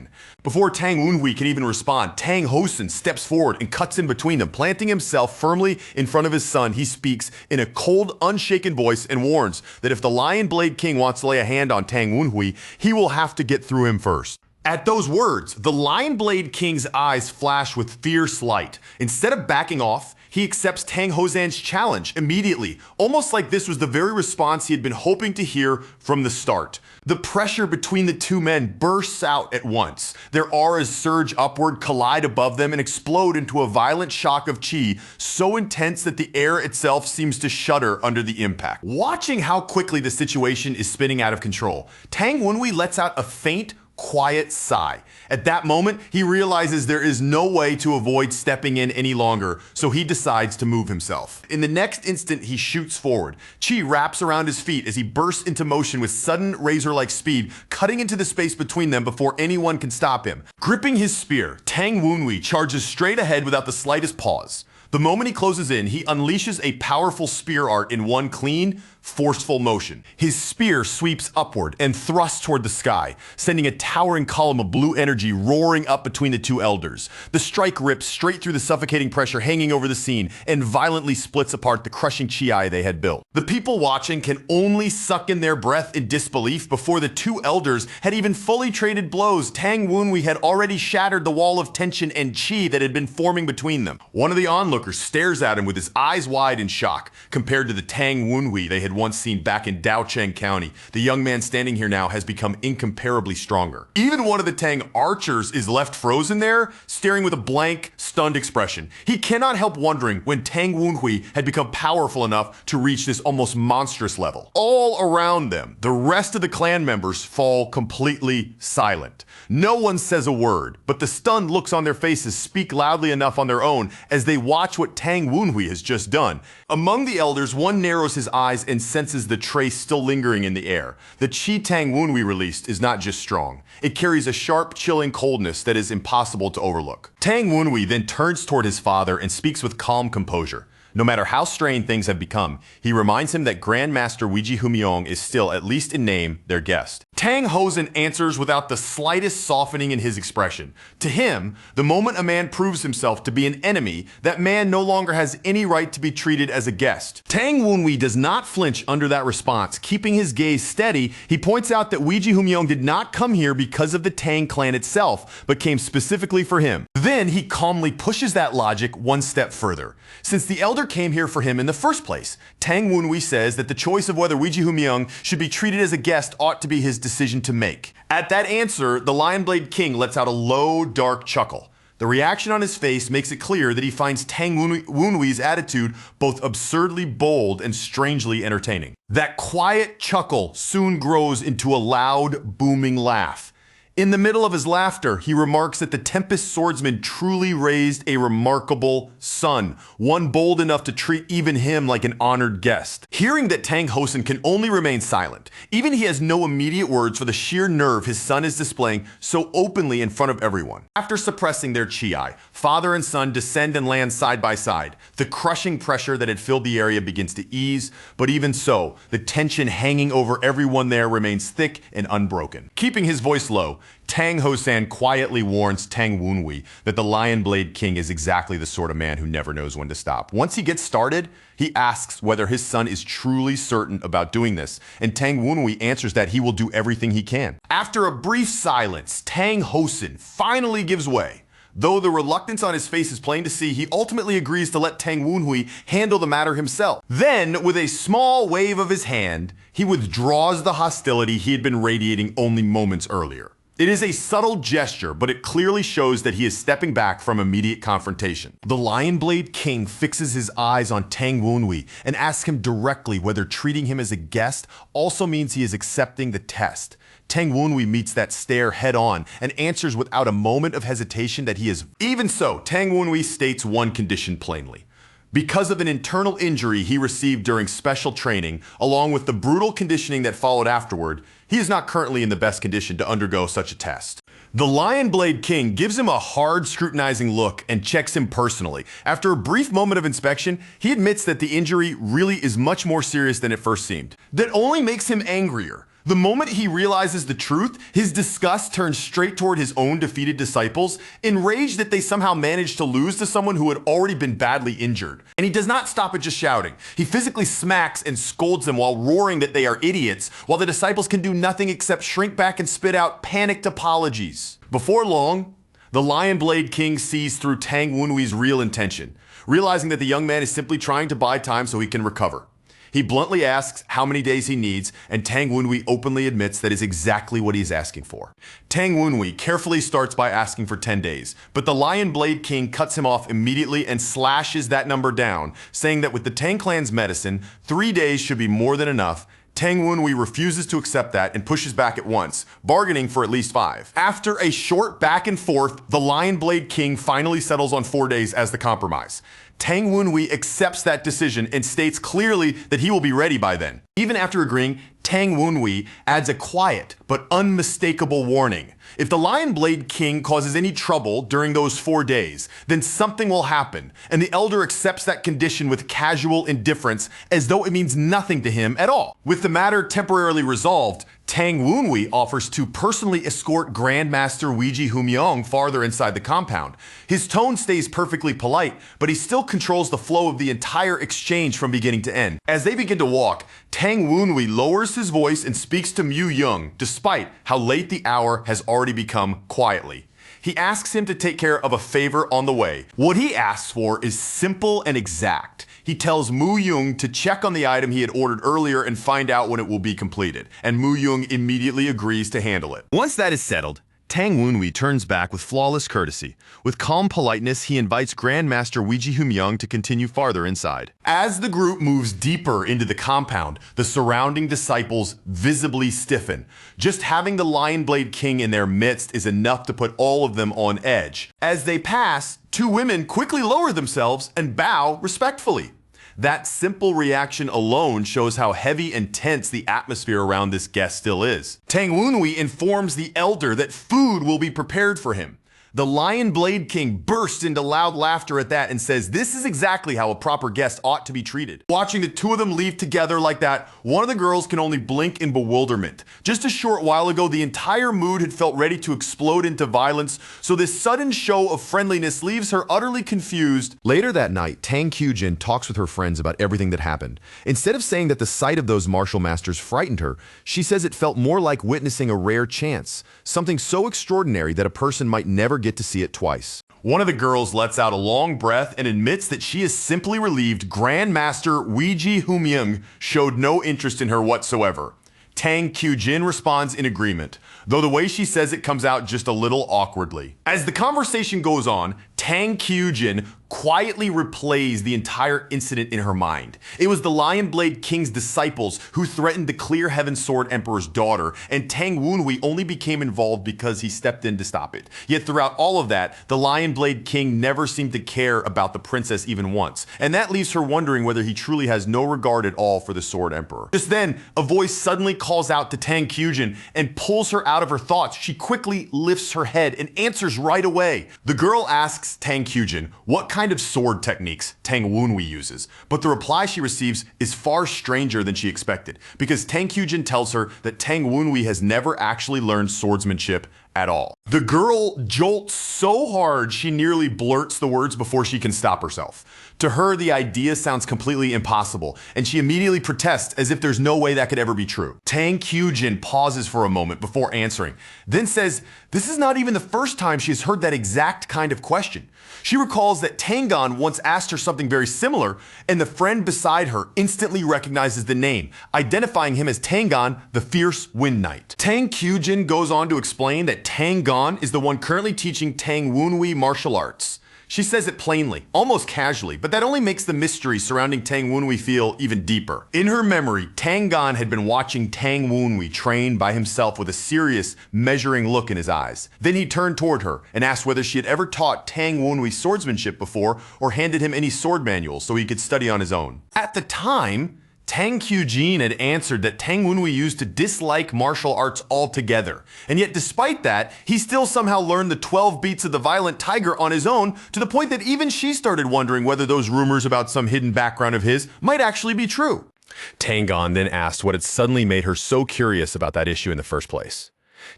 Before Tang Wunhui can even respond, Tang Hosen steps forward and cuts in between them. Planting himself firmly in front of his son, he speaks in a cold, unshaken voice and warns that if the Lion Blade King wants to lay a hand on Tang Wunhui, he will have to get through him first. At those words, the Lion Blade King's eyes flash with fierce light. Instead of backing off, he accepts Tang Hosan's challenge immediately, almost like this was the very response he had been hoping to hear from the start. The pressure between the two men bursts out at once. Their auras surge upward, collide above them, and explode into a violent shock of chi, so intense that the air itself seems to shudder under the impact. Watching how quickly the situation is spinning out of control, Tang Wunhui lets out a faint, quiet sigh. At that moment, he realizes there is no way to avoid stepping in any longer, so he decides to move himself. In the next instant, he shoots forward. Chi wraps around his feet as he bursts into motion with sudden razor-like speed, cutting into the space between them before anyone can stop him. Gripping his spear, Tang Wunhui charges straight ahead without the slightest pause. The moment he closes in, he unleashes a powerful spear art in one clean, forceful motion. His spear sweeps upward and thrusts toward the sky, sending a towering column of blue energy roaring up between the two elders. The strike rips straight through the suffocating pressure hanging over the scene and violently splits apart the crushing chi they had built. The people watching can only suck in their breath in disbelief. Before the two elders had even fully traded blows, Tang Wunhui had already shattered the wall of tension and chi that had been forming between them. One of the onlookers stares at him with his eyes wide in shock. Compared to the Tang Wunhui they had once seen back in Daocheng County, the young man standing here now has become incomparably stronger. Even one of the Tang archers is left frozen there, staring with a blank, stunned expression. He cannot help wondering when Tang Wunhui had become powerful enough to reach this almost monstrous level. All around them, the rest of the clan members fall completely silent. No one says a word, but the stunned looks on their faces speak loudly enough on their own as they watch what Tang Wunhui has just done. Among the elders, one narrows his eyes and senses the trace still lingering in the air. The chi Tang Wunhui released is not just strong. It carries a sharp, chilling coldness that is impossible to overlook. Tang Wunhui then turns toward his father and speaks with calm composure. No matter how strained things have become, he reminds him that Grandmaster Weiji Humyong is still, at least in name, their guest. Tang Hosen answers without the slightest softening in his expression. To him, the moment a man proves himself to be an enemy, that man no longer has any right to be treated as a guest. Tang Wunhui does not flinch under that response. Keeping his gaze steady, he points out that Weiji Humyong did not come here because of the Tang clan itself, but came specifically for him. Then he calmly pushes that logic one step further. Since the elder came here for him in the first place, Tang Wunhui says that the choice of whether Weiji Humyong should be treated as a guest ought to be his decision to make. At that answer, the Lion Blade King lets out a low, dark chuckle. The reaction on his face makes it clear that he finds Tang Wunhui's attitude both absurdly bold and strangely entertaining. That quiet chuckle soon grows into a loud, booming laugh. In the middle of his laughter, he remarks that the Tempest swordsman truly raised a remarkable son, one bold enough to treat even him like an honored guest. Hearing that Tang Hosen can only remain silent, even he has no immediate words for the sheer nerve his son is displaying so openly in front of everyone. After suppressing their chi, father and son descend and land side by side. The crushing pressure that had filled the area begins to ease, but even so, the tension hanging over everyone there remains thick and unbroken. Keeping his voice low, Tang Hosan quietly warns Tang Wunhui that the Lion Blade King is exactly the sort of man who never knows when to stop. Once he gets started, he asks whether his son is truly certain about doing this, and Tang Wunhui answers that he will do everything he can. After a brief silence, Tang Hosen finally gives way. Though the reluctance on his face is plain to see, he ultimately agrees to let Tang Wunhui handle the matter himself. Then, with a small wave of his hand, he withdraws the hostility he had been radiating only moments earlier. It is a subtle gesture, but it clearly shows that he is stepping back from immediate confrontation. The Lion Blade King fixes his eyes on Tang Wunhui and asks him directly whether treating him as a guest also means he is accepting the test. Tang Wunhui meets that stare head on and answers without a moment of hesitation that he is. Even so, Tang Wunhui states one condition plainly. Because of an internal injury he received during special training, along with the brutal conditioning that followed afterward, he is not currently in the best condition to undergo such a test. The Lion Blade King gives him a hard, scrutinizing look and checks him personally. After a brief moment of inspection, he admits that the injury really is much more serious than it first seemed. That only makes him angrier. The moment he realizes the truth, his disgust turns straight toward his own defeated disciples, enraged that they somehow managed to lose to someone who had already been badly injured. And he does not stop at just shouting. He physically smacks and scolds them while roaring that they are idiots, while the disciples can do nothing except shrink back and spit out panicked apologies. Before long, the Lion Blade King sees through Tang Wunhui's real intention, realizing that the young man is simply trying to buy time so he can recover. He bluntly asks how many days he needs, and Tang Wunhui openly admits that is exactly what he is asking for. Tang Wunhui carefully starts by asking for 10 days, but the Lion Blade King cuts him off immediately and slashes that number down, saying that with the Tang clan's medicine, 3 days should be more than enough. Tang Wunhui refuses to accept that and pushes back at once, bargaining for at least 5. After a short back and forth, the Lion Blade King finally settles on 4 days as the compromise. Tang Wunhui accepts that decision and states clearly that he will be ready by then. Even after agreeing, Tang Wunhui adds a quiet but unmistakable warning. If the Lion Blade King causes any trouble during those 4 days, then something will happen, and the elder accepts that condition with casual indifference as though it means nothing to him at all. With the matter temporarily resolved, Tang Wunhui offers to personally escort Grandmaster Weiji Humyong farther inside the compound. His tone stays perfectly polite, but he still controls the flow of the entire exchange from beginning to end. As they begin to walk, Tang Wunhui lowers his voice and speaks to Mu Young, despite how late the hour has already become, quietly. He asks him to take care of a favor on the way. What he asks for is simple and exact. He tells Mu Young to check on the item he had ordered earlier and find out when it will be completed, and Mu Young immediately agrees to handle it. Once that is settled, Tang Wunhui turns back with flawless courtesy. With calm politeness, he invites Grandmaster Weiji Humyong to continue farther inside. As the group moves deeper into the compound, the surrounding disciples visibly stiffen. Just having the Lion Blade King in their midst is enough to put all of them on edge. As they pass, 2 women quickly lower themselves and bow respectfully. That simple reaction alone shows how heavy and tense the atmosphere around this guest still is. Tang Wunhui informs the elder that food will be prepared for him. The Lion Blade King bursts into loud laughter at that and says this is exactly how a proper guest ought to be treated. Watching the 2 of them leave together like that, one of the girls can only blink in bewilderment. Just a short while ago, the entire mood had felt ready to explode into violence, so this sudden show of friendliness leaves her utterly confused. Later that night, Tang Kyujin talks with her friends about everything that happened. Instead of saying that the sight of those martial masters frightened her, she says it felt more like witnessing a rare chance, something so extraordinary that a person might never get to see it twice. One of the girls lets out a long breath and admits that she is simply relieved Grandmaster Weiji Humyong showed no interest in her whatsoever. Tang Kyujin responds in agreement, though the way she says it comes out just a little awkwardly. As the conversation goes on, Tang Kyujin quietly replays the entire incident in her mind. It was the Lion Blade King's disciples who threatened the Clear Heaven Sword Emperor's daughter, and Tang Wunhui only became involved because he stepped in to stop it. Yet throughout all of that, the Lion Blade King never seemed to care about the princess even once, and that leaves her wondering whether he truly has no regard at all for the Sword Emperor. Just then, a voice suddenly calls out to Tang Kyujin and pulls her out of her thoughts. She quickly lifts her head and answers right away. The girl asks Tang Kyujin what kind of sword techniques Tang Wunhui uses, but the reply she receives is far stranger than she expected, because Tang Kyujin tells her that Tang Wunhui has never actually learned swordsmanship at all. The girl jolts so hard she nearly blurts the words before she can stop herself. To her, the idea sounds completely impossible, and she immediately protests as if there's no way that could ever be true. Tang Kyujin pauses for a moment before answering, then says this is not even the first time she has heard that exact kind of question. She recalls that Tangon once asked her something very similar, and the friend beside her instantly recognizes the name, identifying him as Tangon, the Fierce Wind Knight. Tang Kyujin goes on to explain that Tangon is the one currently teaching Tang Wunhui martial arts. She says it plainly, almost casually, but that only makes the mystery surrounding Tang Wunhui feel even deeper. In her memory, Tangon had been watching Tang Wunhui train by himself with a serious, measuring look in his eyes. Then he turned toward her and asked whether she had ever taught Tang Wunhui swordsmanship before or handed him any sword manuals so he could study on his own. At the time, Tang Kyujin had answered that Tang Wunhui used to dislike martial arts altogether, and yet despite that, he still somehow learned the 12 beats of the Violent Tiger on his own, to the point that even she started wondering whether those rumors about some hidden background of his might actually be true. Tangon then asked what had suddenly made her so curious about that issue in the first place.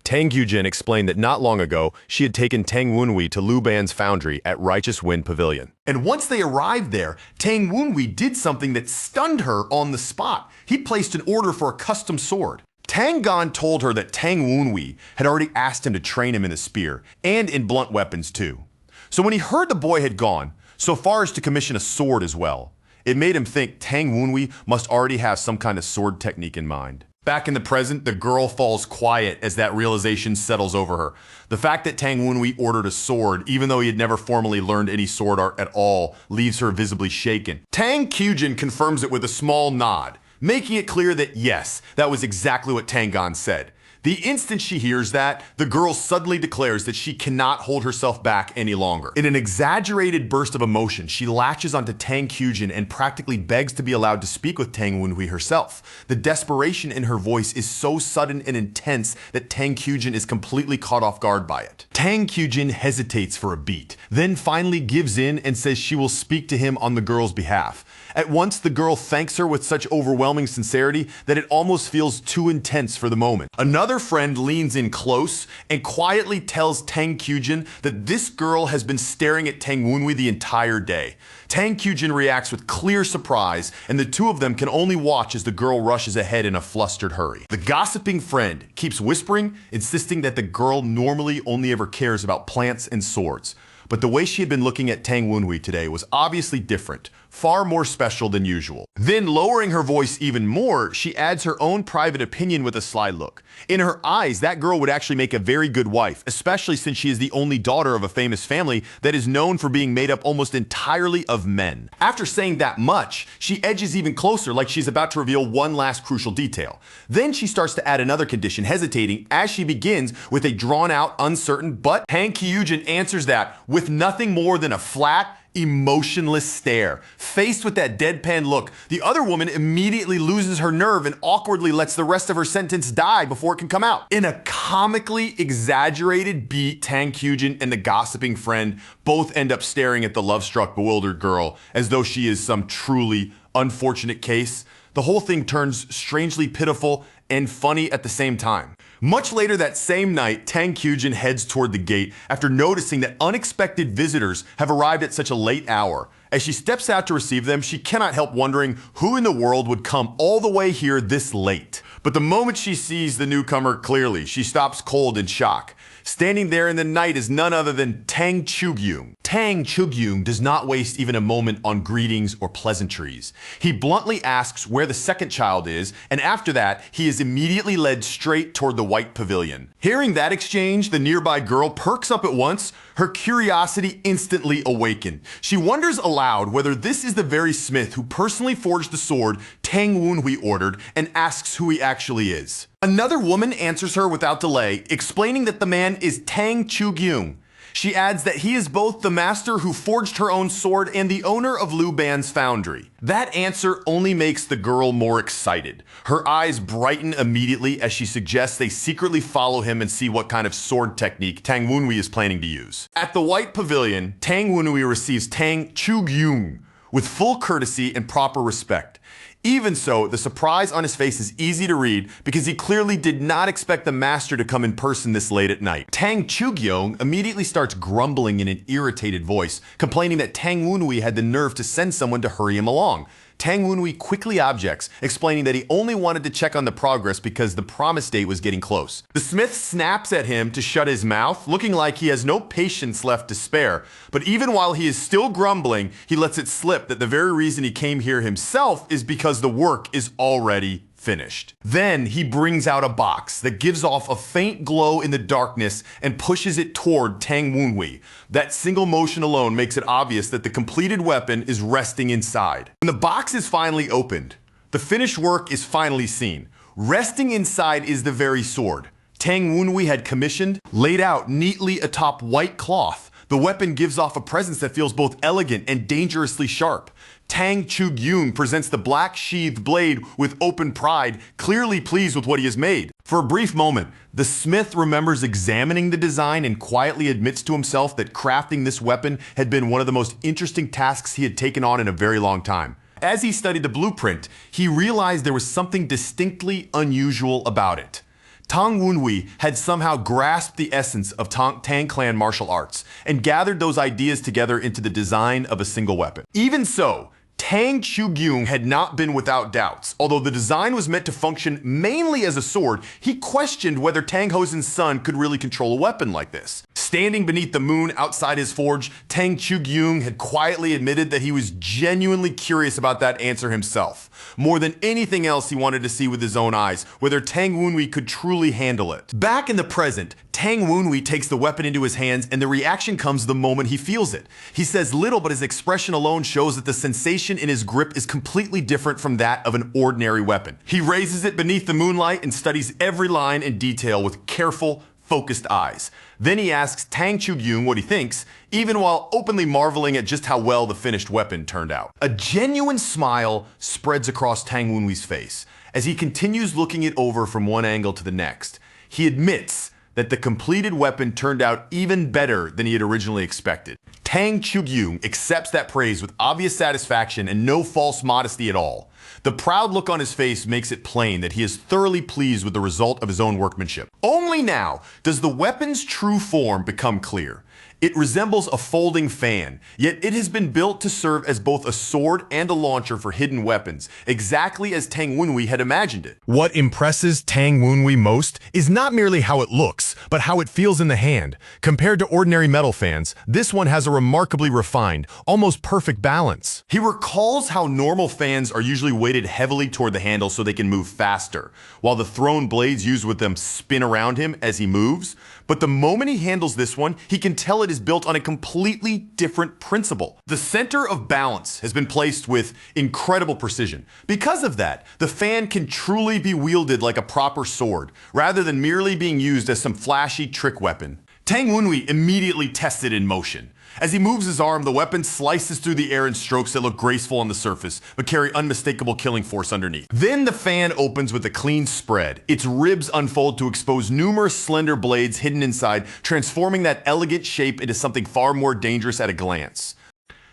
Tang Kyujin explained that not long ago, she had taken Tang Wunhui to Liu Ban's foundry at Righteous Wind Pavilion. And once they arrived there, Tang Wunhui did something that stunned her on the spot. He placed an order for a custom sword. Tangon told her that Tang Wunhui had already asked him to train him in the spear, and in blunt weapons too. So when he heard the boy had gone, so far as to commission a sword as well, it made him think Tang Wunhui must already have some kind of sword technique in mind. Back in the present, the girl falls quiet as that realization settles over her. The fact that Tang Wunhui ordered a sword, even though he had never formally learned any sword art at all, leaves her visibly shaken. Tang Kyujin confirms it with a small nod, making it clear that yes, that was exactly what Tangon said. The instant she hears that, the girl suddenly declares that she cannot hold herself back any longer. In an exaggerated burst of emotion, she latches onto Tang Kyujin and practically begs to be allowed to speak with Tang Wunhui herself. The desperation in her voice is so sudden and intense that Tang Kyujin is completely caught off guard by it. Tang Kyujin hesitates for a beat, then finally gives in and says she will speak to him on the girl's behalf. At once, the girl thanks her with such overwhelming sincerity that it almost feels too intense for the moment. Another friend leans in close and quietly tells Tang Kyujin that this girl has been staring at Tang Wunhui the entire day. Tang Kyujin reacts with clear surprise, and the two of them can only watch as the girl rushes ahead in a flustered hurry. The gossiping friend keeps whispering, insisting that the girl normally only ever cares about plants and swords. But the way she had been looking at Tang Wunhui today was obviously different, far more special than usual. Then, lowering her voice even more, she adds her own private opinion with a sly look. In her eyes, that girl would actually make a very good wife, especially since she is the only daughter of a famous family that is known for being made up almost entirely of men. After saying that much, she edges even closer, like she's about to reveal one last crucial detail. Then she starts to add another condition, hesitating as she begins with a drawn-out, uncertain, but Tang Kyujin answers that with nothing more than a flat, emotionless stare. Faced with that deadpan look, the other woman immediately loses her nerve and awkwardly lets the rest of her sentence die before it can come out. In a comically exaggerated beat, Tang Kyujin and the gossiping friend both end up staring at the love-struck, bewildered girl as though she is some truly unfortunate case. The whole thing turns strangely pitiful and funny at the same time. Much later that same night, Tang Kyujin heads toward the gate after noticing that unexpected visitors have arrived at such a late hour. As she steps out to receive them, she cannot help wondering who in the world would come all the way here this late. But the moment she sees the newcomer clearly, she stops cold in shock. Standing there in the night is none other than Tang Chugyung. Tang Chugyung does not waste even a moment on greetings or pleasantries. He bluntly asks where the second child is, and after that, he is immediately led straight toward the white pavilion. Hearing that exchange, the nearby girl perks up at once, her curiosity instantly awakened. She wonders aloud whether this is the very smith who personally forged the sword Tang Wunhui ordered, and asks who he actually is. Another woman answers her without delay, explaining that the man is Tang Chugyung. She adds that he is both the master who forged her own sword and the owner of Liu Ban's foundry. That answer only makes the girl more excited. Her eyes brighten immediately as she suggests they secretly follow him and see what kind of sword technique Tang Wunhui is planning to use. At the White Pavilion, Tang Wunhui receives Tang Chugyung with full courtesy and proper respect. Even so, the surprise on his face is easy to read because he clearly did not expect the master to come in person this late at night. Tang Chugyong immediately starts grumbling in an irritated voice, complaining that Tang Wunhui had the nerve to send someone to hurry him along. Tang Wunhui quickly objects, explaining that he only wanted to check on the progress because the promise date was getting close. The smith snaps at him to shut his mouth, looking like he has no patience left to spare. But even while he is still grumbling, he lets it slip that the very reason he came here himself is because the work is already finished. Then he brings out a box that gives off a faint glow in the darkness and pushes it toward Tang Wunhui. That single motion alone makes it obvious that the completed weapon is resting inside. When the box is finally opened, the finished work is finally seen. Resting inside is the very sword Tang Wunhui had commissioned, laid out neatly atop white cloth. The weapon gives off a presence that feels both elegant and dangerously sharp. Tang Chugyung presents the black sheathed blade with open pride, clearly pleased with what he has made. For a brief moment, the smith remembers examining the design and quietly admits to himself that crafting this weapon had been one of the most interesting tasks he had taken on in a very long time. As he studied the blueprint, he realized there was something distinctly unusual about it. Tang Wunhui had somehow grasped the essence of Tang clan martial arts and gathered those ideas together into the design of a single weapon. Even so, Tang Chugyung had not been without doubts. Although the design was meant to function mainly as a sword, he questioned whether Tang Hosen's son could really control a weapon like this. Standing beneath the moon outside his forge, Tang Chugyung had quietly admitted that he was genuinely curious about that answer himself. More than anything else, he wanted to see with his own eyes whether Tang Wunhui could truly handle it. Back in the present, Tang Wunhui takes the weapon into his hands, and the reaction comes the moment he feels it. He says little, but his expression alone shows that the sensation in his grip is completely different from that of an ordinary weapon. He raises it beneath the moonlight and studies every line and detail with careful, focused eyes. Then he asks Tang Chugyung what he thinks, even while openly marveling at just how well the finished weapon turned out. A genuine smile spreads across Tang Wunhui's face as he continues looking it over from one angle to the next. He admits that the completed weapon turned out even better than he had originally expected. Tang Chugyung accepts that praise with obvious satisfaction and no false modesty at all. The proud look on his face makes it plain that he is thoroughly pleased with the result of his own workmanship. Only now does the weapon's true form become clear. It resembles a folding fan, yet it has been built to serve as both a sword and a launcher for hidden weapons, exactly as Tang Wunhui had imagined it. What impresses Tang Wunhui most is not merely how it looks, but how it feels in the hand. Compared to ordinary metal fans, this one has a remarkably refined, almost perfect balance. He recalls how normal fans are usually weighted heavily toward the handle so they can move faster, while the thrown blades used with them spin around him as he moves. But the moment he handles this one, he can tell it is built on a completely different principle. The center of balance has been placed with incredible precision. Because of that, the fan can truly be wielded like a proper sword, rather than merely being used as some flashy trick weapon. Tang Wunhui immediately tests it in motion. As he moves his arm, the weapon slices through the air in strokes that look graceful on the surface, but carry unmistakable killing force underneath. Then the fan opens with a clean spread. Its ribs unfold to expose numerous slender blades hidden inside, transforming that elegant shape into something far more dangerous at a glance.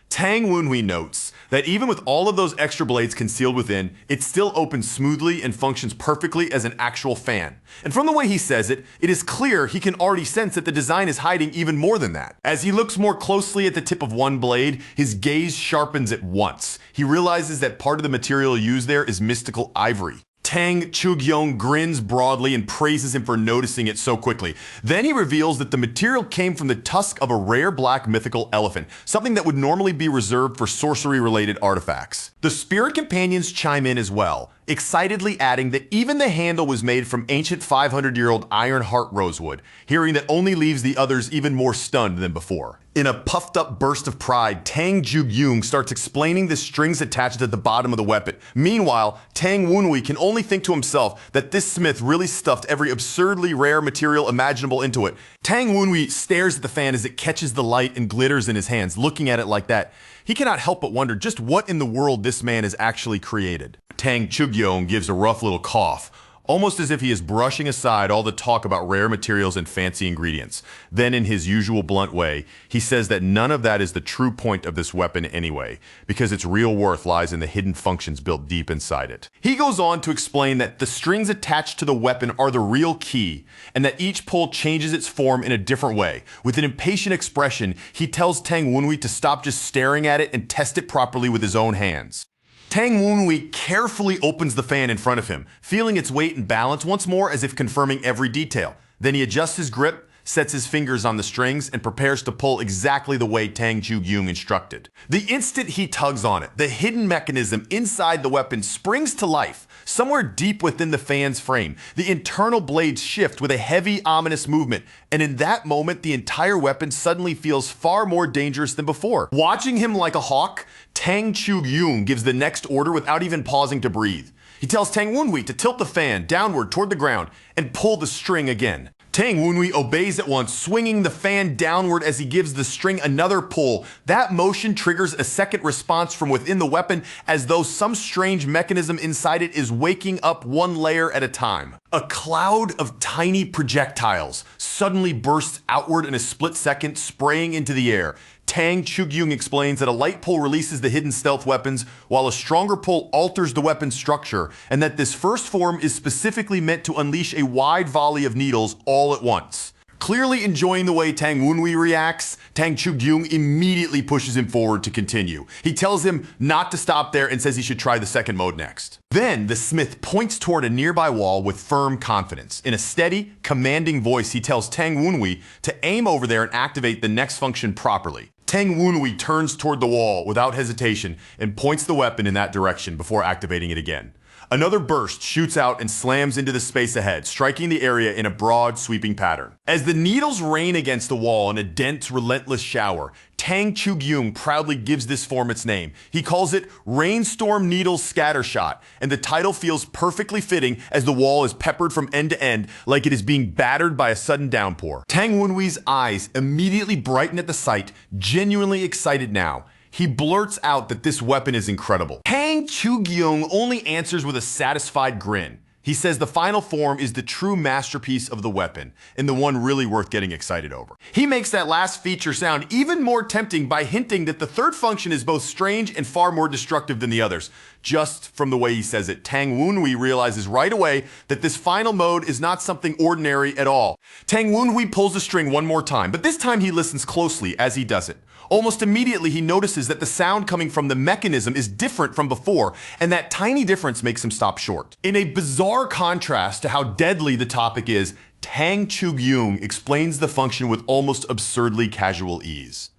Tang Wunhui notes that even with all of those extra blades concealed within, it still opens smoothly and functions perfectly as an actual fan. And from the way he says it, it is clear he can already sense that the design is hiding even more than that. As he looks more closely at the tip of one blade, his gaze sharpens at once. He realizes that part of the material used there is mystical ivory. Tang Chugyong grins broadly and praises him for noticing it so quickly. Then he reveals that the material came from the tusk of a rare black mythical elephant, something that would normally be reserved for sorcery-related artifacts. The spirit companions chime in as well, excitedly adding that even the handle was made from ancient 500-year-old iron heart rosewood, hearing that only leaves the others even more stunned than before. In a puffed-up burst of pride, Tang Jugyung starts explaining the strings attached at the bottom of the weapon. Meanwhile, Tang Wunhui can only think to himself that this smith really stuffed every absurdly rare material imaginable into it. Tang Wunhui stares at the fan as it catches the light and glitters in his hands. Looking at it like that, he cannot help but wonder just what in the world this man has actually created. Tang Chugyong gives a rough little cough, almost as if he is brushing aside all the talk about rare materials and fancy ingredients. Then, in his usual blunt way, he says that none of that is the true point of this weapon anyway, because its real worth lies in the hidden functions built deep inside it. He goes on to explain that the strings attached to the weapon are the real key, and that each pull changes its form in a different way. With an impatient expression, he tells Tang Wunhui to stop just staring at it and test it properly with his own hands. Tang Wunhui carefully opens the fan in front of him, feeling its weight and balance once more as if confirming every detail. Then he adjusts his grip, sets his fingers on the strings, and prepares to pull exactly the way Tang Jugyung instructed. The instant he tugs on it, the hidden mechanism inside the weapon springs to life. Somewhere deep within the fan's frame, the internal blades shift with a heavy, ominous movement, and in that moment, the entire weapon suddenly feels far more dangerous than before. Watching him like a hawk, Tang Chugyung gives the next order without even pausing to breathe. He tells Tang Wunhui to tilt the fan downward toward the ground and pull the string again. Tang Wunhui obeys at once, swinging the fan downward as he gives the string another pull. That motion triggers a second response from within the weapon, as though some strange mechanism inside it is waking up one layer at a time. A cloud of tiny projectiles suddenly bursts outward in a split second, spraying into the air. Tang Chugyung explains that a light pull releases the hidden stealth weapons, while a stronger pull alters the weapon's structure, and that this first form is specifically meant to unleash a wide volley of needles all at once. Clearly enjoying the way Tang Wunhui reacts, Tang Chugyung immediately pushes him forward to continue. He tells him not to stop there and says he should try the second mode next. Then the smith points toward a nearby wall with firm confidence. In a steady, commanding voice, he tells Tang Wunhui to aim over there and activate the next function properly. Tang Wunhui turns toward the wall without hesitation and points the weapon in that direction before activating it again. Another burst shoots out and slams into the space ahead, striking the area in a broad, sweeping pattern. As the needles rain against the wall in a dense, relentless shower, Tang Chugyung proudly gives this form its name. He calls it Rainstorm Needles Scattershot, and the title feels perfectly fitting as the wall is peppered from end to end like it is being battered by a sudden downpour. Tang Wunhui's eyes immediately brighten at the sight, genuinely excited now. He blurts out that this weapon is incredible. Tang Chugyung only answers with a satisfied grin. He says the final form is the true masterpiece of the weapon, and the one really worth getting excited over. He makes that last feature sound even more tempting by hinting that the third function is both strange and far more destructive than the others. Just from the way he says it, Tang Wunhui realizes right away that this final mode is not something ordinary at all. Tang Wunhui pulls the string one more time, but this time he listens closely as he does it. Almost immediately, he notices that the sound coming from the mechanism is different from before, and that tiny difference makes him stop short. In a bizarre contrast to how deadly the topic is, Tang Chugyung explains the function with almost absurdly casual ease.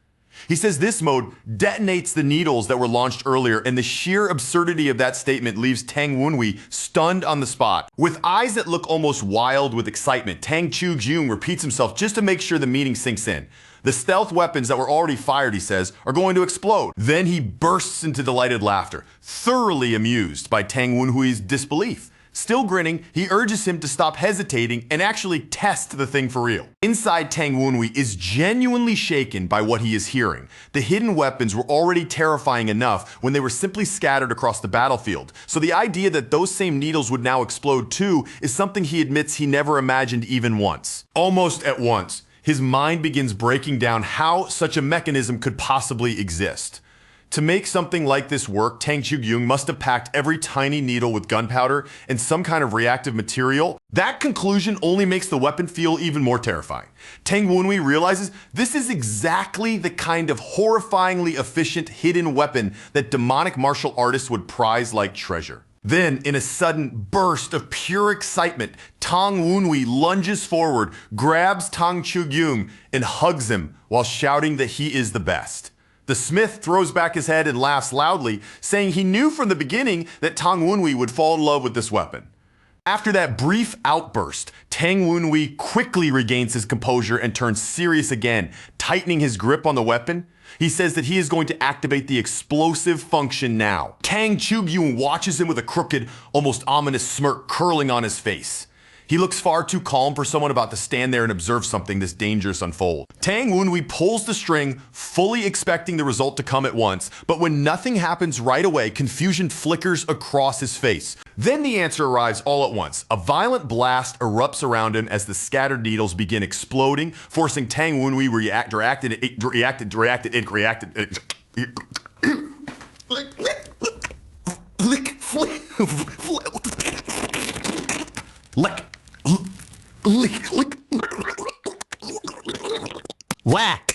He says this mode detonates the needles that were launched earlier, and the sheer absurdity of that statement leaves Tang Wunhui stunned on the spot. With eyes that look almost wild with excitement, Tang Chugyung repeats himself just to make sure the meaning sinks in. The stealth weapons that were already fired, he says, are going to explode. Then he bursts into delighted laughter, thoroughly amused by Tang Wunhui's disbelief. Still grinning, he urges him to stop hesitating and actually test the thing for real. Inside, Tang Wunhui is genuinely shaken by what he is hearing. The hidden weapons were already terrifying enough when they were simply scattered across the battlefield. So the idea that those same needles would now explode too is something he admits he never imagined even once. Almost at once, his mind begins breaking down how such a mechanism could possibly exist. To make something like this work, Tang Chugyung must have packed every tiny needle with gunpowder and some kind of reactive material. That conclusion only makes the weapon feel even more terrifying. Tang Wunhui realizes this is exactly the kind of horrifyingly efficient hidden weapon that demonic martial artists would prize like treasure. Then, in a sudden burst of pure excitement, Tang Wunhui lunges forward, grabs Tang Chugyung, and hugs him while shouting that he is the best. The smith throws back his head and laughs loudly, saying he knew from the beginning that Tang Wunhui would fall in love with this weapon. After that brief outburst, Tang Wunhui quickly regains his composure and turns serious again, tightening his grip on the weapon. He says that he is going to activate the explosive function now. Tang Chugyun watches him with a crooked, almost ominous smirk curling on his face. He looks far too calm for someone about to stand there and observe something this dangerous unfold. Tang Wunhui pulls the string, fully expecting the result to come at once, but when nothing happens right away, confusion flickers across his face. Then the answer arrives all at once. A violent blast erupts around him as the scattered needles begin exploding, forcing Tang Wunhui Whack.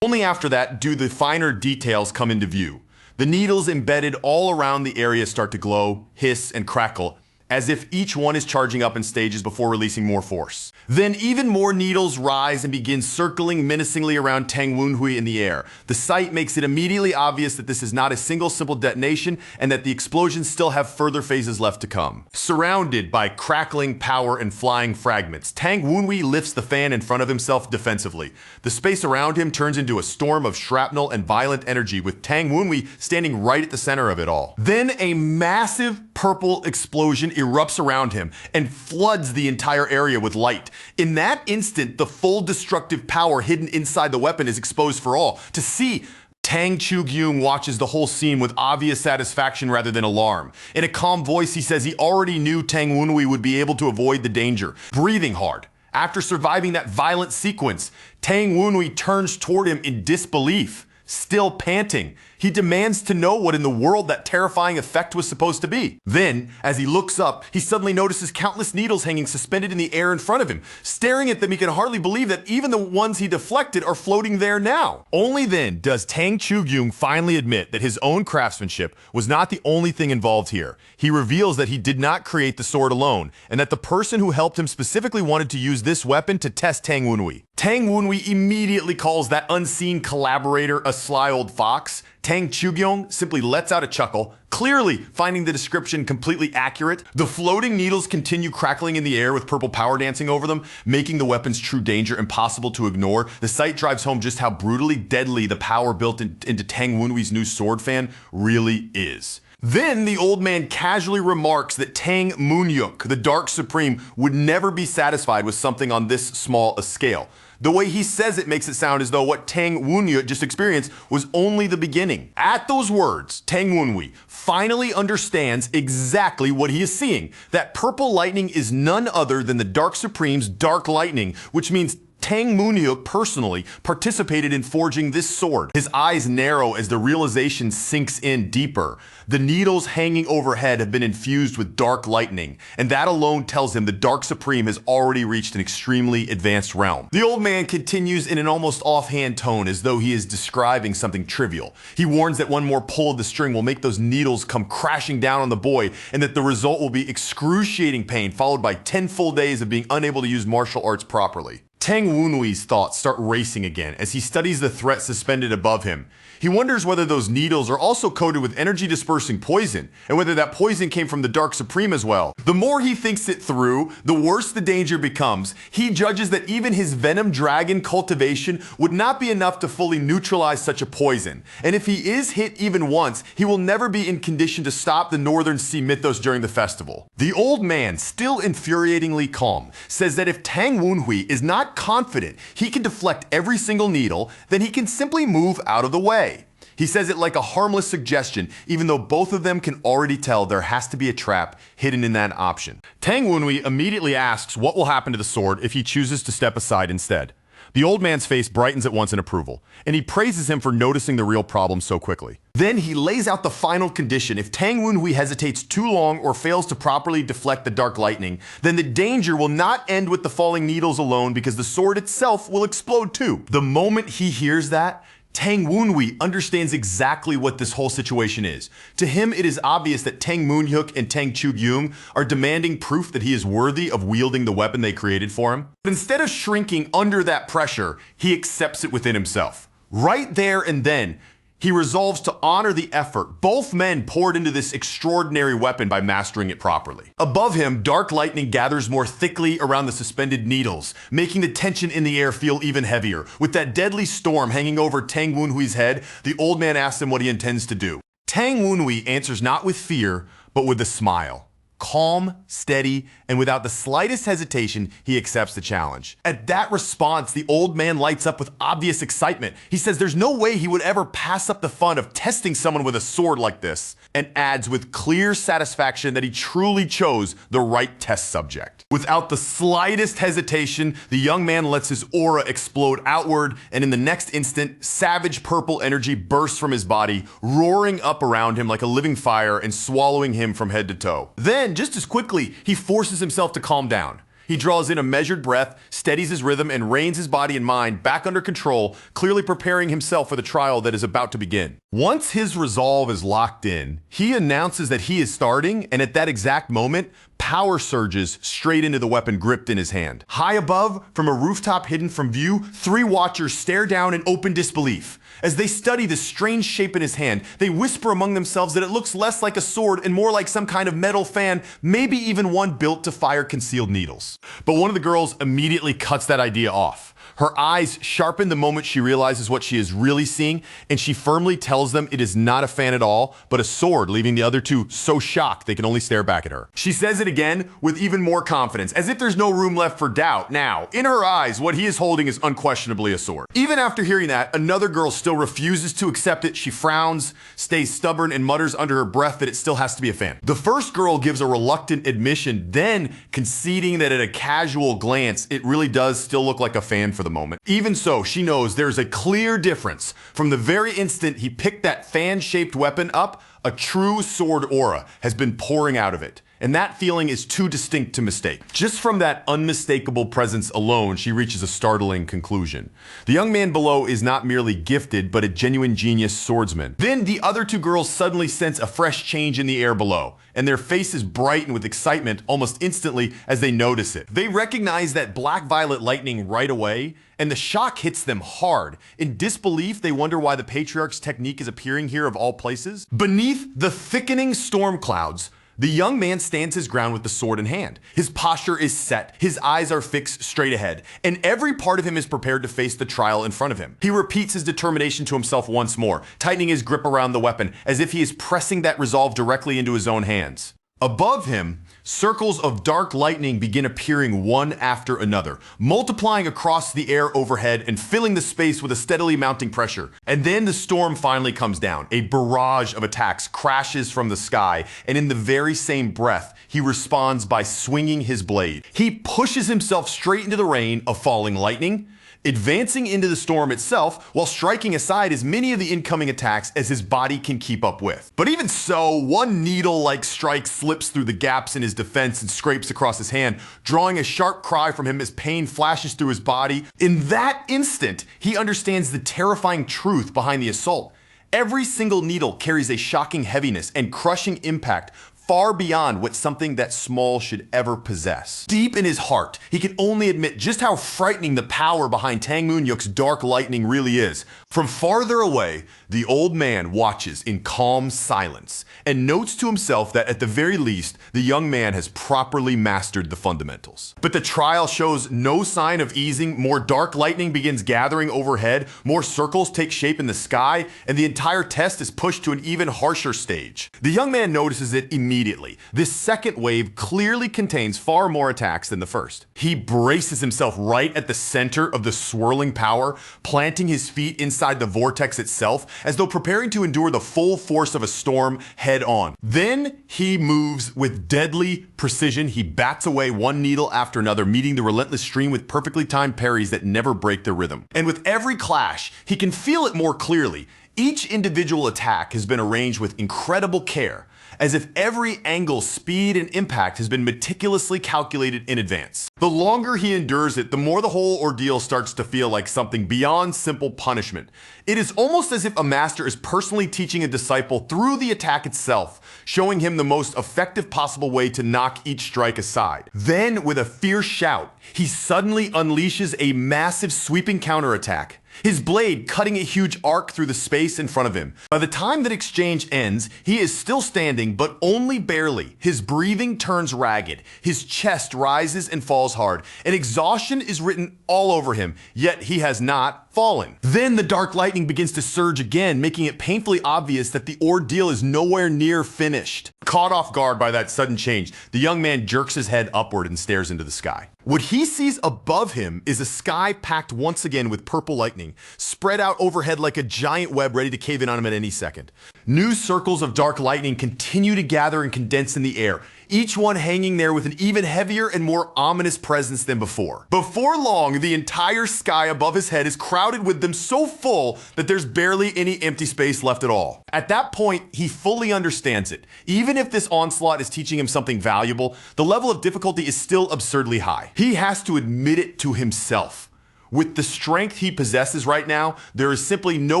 Only after that do the finer details come into view. The needles embedded all around the area start to glow, hiss, and crackle, as if each one is charging up in stages before releasing more force. Then even more needles rise and begin circling menacingly around Tang Wunhui in the air. The sight makes it immediately obvious that this is not a single simple detonation and that the explosions still have further phases left to come. Surrounded by crackling power and flying fragments, Tang Wunhui lifts the fan in front of himself defensively. The space around him turns into a storm of shrapnel and violent energy, with Tang Wunhui standing right at the center of it all. Then a massive purple explosion erupts around him and floods the entire area with light. In that instant, the full destructive power hidden inside the weapon is exposed for all to see. Tang Chugyung watches the whole scene with obvious satisfaction rather than alarm. In a calm voice, he says he already knew Tang Wunhui would be able to avoid the danger, breathing hard. After surviving that violent sequence, Tang Wunhui turns toward him in disbelief. Still panting, he demands to know what in the world that terrifying effect was supposed to be. Then, as he looks up, he suddenly notices countless needles hanging suspended in the air in front of him. Staring at them, he can hardly believe that even the ones he deflected are floating there now. Only then does Tang Chugyung finally admit that his own craftsmanship was not the only thing involved here. He reveals that he did not create the sword alone, and that the person who helped him specifically wanted to use this weapon to test Tang Wunhui. Tang Wunhui immediately calls that unseen collaborator a sly old fox. Tang Chugyong simply lets out a chuckle, clearly finding the description completely accurate. The floating needles continue crackling in the air with purple power dancing over them, making the weapon's true danger impossible to ignore. The sight drives home just how brutally deadly the power built into Tang Wunhui's new sword fan really is. Then the old man casually remarks that Tang Munyuk, the Dark Supreme, would never be satisfied with something on this small a scale. The way he says it makes it sound as though what Tang Wunhui just experienced was only the beginning. At those words, Tang Wunhui finally understands exactly what he is seeing. That purple lightning is none other than the Dark Supreme's dark lightning, which means Tang Moonhyuk personally participated in forging this sword. His eyes narrow as the realization sinks in deeper. The needles hanging overhead have been infused with dark lightning, and that alone tells him the Dark Supreme has already reached an extremely advanced realm. The old man continues in an almost offhand tone as though he is describing something trivial. He warns that one more pull of the string will make those needles come crashing down on the boy, and that the result will be excruciating pain followed by 10 full days of being unable to use martial arts properly. Tang Wunhui's thoughts start racing again as he studies the threat suspended above him. He wonders whether those needles are also coated with energy-dispersing poison, and whether that poison came from the Dark Supreme as well. The more he thinks it through, the worse the danger becomes. He judges that even his venom dragon cultivation would not be enough to fully neutralize such a poison, and if he is hit even once, he will never be in condition to stop the Northern Sea mythos during the festival. The old man, still infuriatingly calm, says that if Tang Wunhui is not confident he can deflect every single needle, then he can simply move out of the way. He says it like a harmless suggestion, even though both of them can already tell there has to be a trap hidden in that option. Tang Wunhui immediately asks what will happen to the sword if he chooses to step aside instead. The old man's face brightens at once in approval, and he praises him for noticing the real problem so quickly. Then he lays out the final condition. If Tang Wunhui hesitates too long or fails to properly deflect the dark lightning, then the danger will not end with the falling needles alone, because the sword itself will explode too. The moment he hears that, Tang Wunhui understands exactly what this whole situation is. To him, it is obvious that Tang Moonhyuk and Tang Chugyung are demanding proof that he is worthy of wielding the weapon they created for him. But instead of shrinking under that pressure, he accepts it within himself. Right there and then, he resolves to honor the effort both men poured into this extraordinary weapon by mastering it properly. Above him, dark lightning gathers more thickly around the suspended needles, making the tension in the air feel even heavier. With that deadly storm hanging over Tang Wunhui's head, the old man asks him what he intends to do. Tang Wunhui answers not with fear, but with a smile. Calm, steady, and without the slightest hesitation, he accepts the challenge. At that response, the old man lights up with obvious excitement. He says there's no way he would ever pass up the fun of testing someone with a sword like this, and adds with clear satisfaction that he truly chose the right test subject. Without the slightest hesitation, the young man lets his aura explode outward, and in the next instant, savage purple energy bursts from his body, roaring up around him like a living fire and swallowing him from head to toe. Then, just as quickly, he forces himself to calm down. He draws in a measured breath, steadies his rhythm, and reins his body and mind back under control, clearly preparing himself for the trial that is about to begin. Once his resolve is locked in, he announces that he is starting, and at that exact moment, power surges straight into the weapon gripped in his hand. High above, from a rooftop hidden from view, 3 watchers stare down in open disbelief. As they study the strange shape in his hand, they whisper among themselves that it looks less like a sword and more like some kind of metal fan, maybe even one built to fire concealed needles. But one of the girls immediately cuts that idea off. Her eyes sharpen the moment she realizes what she is really seeing, and she firmly tells them it is not a fan at all, but a sword, leaving the other two so shocked they can only stare back at her. She says it again with even more confidence, as if there's no room left for doubt. Now, in her eyes, what he is holding is unquestionably a sword. Even after hearing that, another girl still refuses to accept it. She frowns, stays stubborn, and mutters under her breath that it still has to be a fan. The first girl gives a reluctant admission, then conceding that at a casual glance, it really does still look like a fan for the moment. Even so, she knows there's a clear difference. From the very instant he picked that fan-shaped weapon up, a true sword aura has been pouring out of it. And that feeling is too distinct to mistake. Just from that unmistakable presence alone, she reaches a startling conclusion. The young man below is not merely gifted, but a genuine genius swordsman. Then the other 2 girls suddenly sense a fresh change in the air below, and their faces brighten with excitement almost instantly as they notice it. They recognize that black-violet lightning right away, and the shock hits them hard. In disbelief, they wonder why the Patriarch's technique is appearing here of all places. Beneath the thickening storm clouds, the young man stands his ground with the sword in hand. His posture is set, his eyes are fixed straight ahead, and every part of him is prepared to face the trial in front of him. He repeats his determination to himself once more, tightening his grip around the weapon, as if he is pressing that resolve directly into his own hands. Above him, Circles of dark lightning begin appearing one after another, multiplying across the air overhead and filling the space with a steadily mounting pressure. And then the storm finally comes down. A barrage of attacks crashes from the sky, and in the very same breath, he responds by swinging his blade. He pushes himself straight into the rain of falling lightning, advancing into the storm itself while striking aside as many of the incoming attacks as his body can keep up with. But even so, one needle-like strike slips through the gaps in his defense and scrapes across his hand, drawing a sharp cry from him as pain flashes through his body. In that instant, he understands the terrifying truth behind the assault. Every single needle carries a shocking heaviness and crushing impact far beyond what something that small should ever possess. Deep in his heart, he can only admit just how frightening the power behind Tang Moonyuk's dark lightning really is. From farther away, the old man watches in calm silence and notes to himself that at the very least, the young man has properly mastered the fundamentals. But the trial shows no sign of easing. More dark lightning begins gathering overhead, more circles take shape in the sky, and the entire test is pushed to an even harsher stage. The young man notices it immediately. This second wave clearly contains far more attacks than the first. He braces himself right at the center of the swirling power, planting his feet inside the vortex itself, as though preparing to endure the full force of a storm head on. Then he moves with deadly precision. He bats away one needle after another, meeting the relentless stream with perfectly timed parries that never break their rhythm. And with every clash, he can feel it more clearly. Each individual attack has been arranged with incredible care, as if every angle, speed, and impact has been meticulously calculated in advance. The longer he endures it, the more the whole ordeal starts to feel like something beyond simple punishment. It is almost as if a master is personally teaching a disciple through the attack itself, showing him the most effective possible way to knock each strike aside. Then, with a fierce shout, he suddenly unleashes a massive sweeping counterattack, his blade cutting a huge arc through the space in front of him. By the time that exchange ends, he is still standing, but only barely. His breathing turns ragged, his chest rises and falls hard, and exhaustion is written all over him, yet he has not fallen. Then the dark lightning begins to surge again, making it painfully obvious that the ordeal is nowhere near finished. Caught off guard by that sudden change, the young man jerks his head upward and stares into the sky. What he sees above him is a sky packed once again with purple lightning, spread out overhead like a giant web ready to cave in on him at any second. New circles of dark lightning continue to gather and condense in the air, each one hanging there with an even heavier and more ominous presence than before. Before long, the entire sky above his head is crowded with them so full that there's barely any empty space left at all. At that point, he fully understands it. Even if this onslaught is teaching him something valuable, the level of difficulty is still absurdly high. He has to admit it to himself. With the strength he possesses right now, there is simply no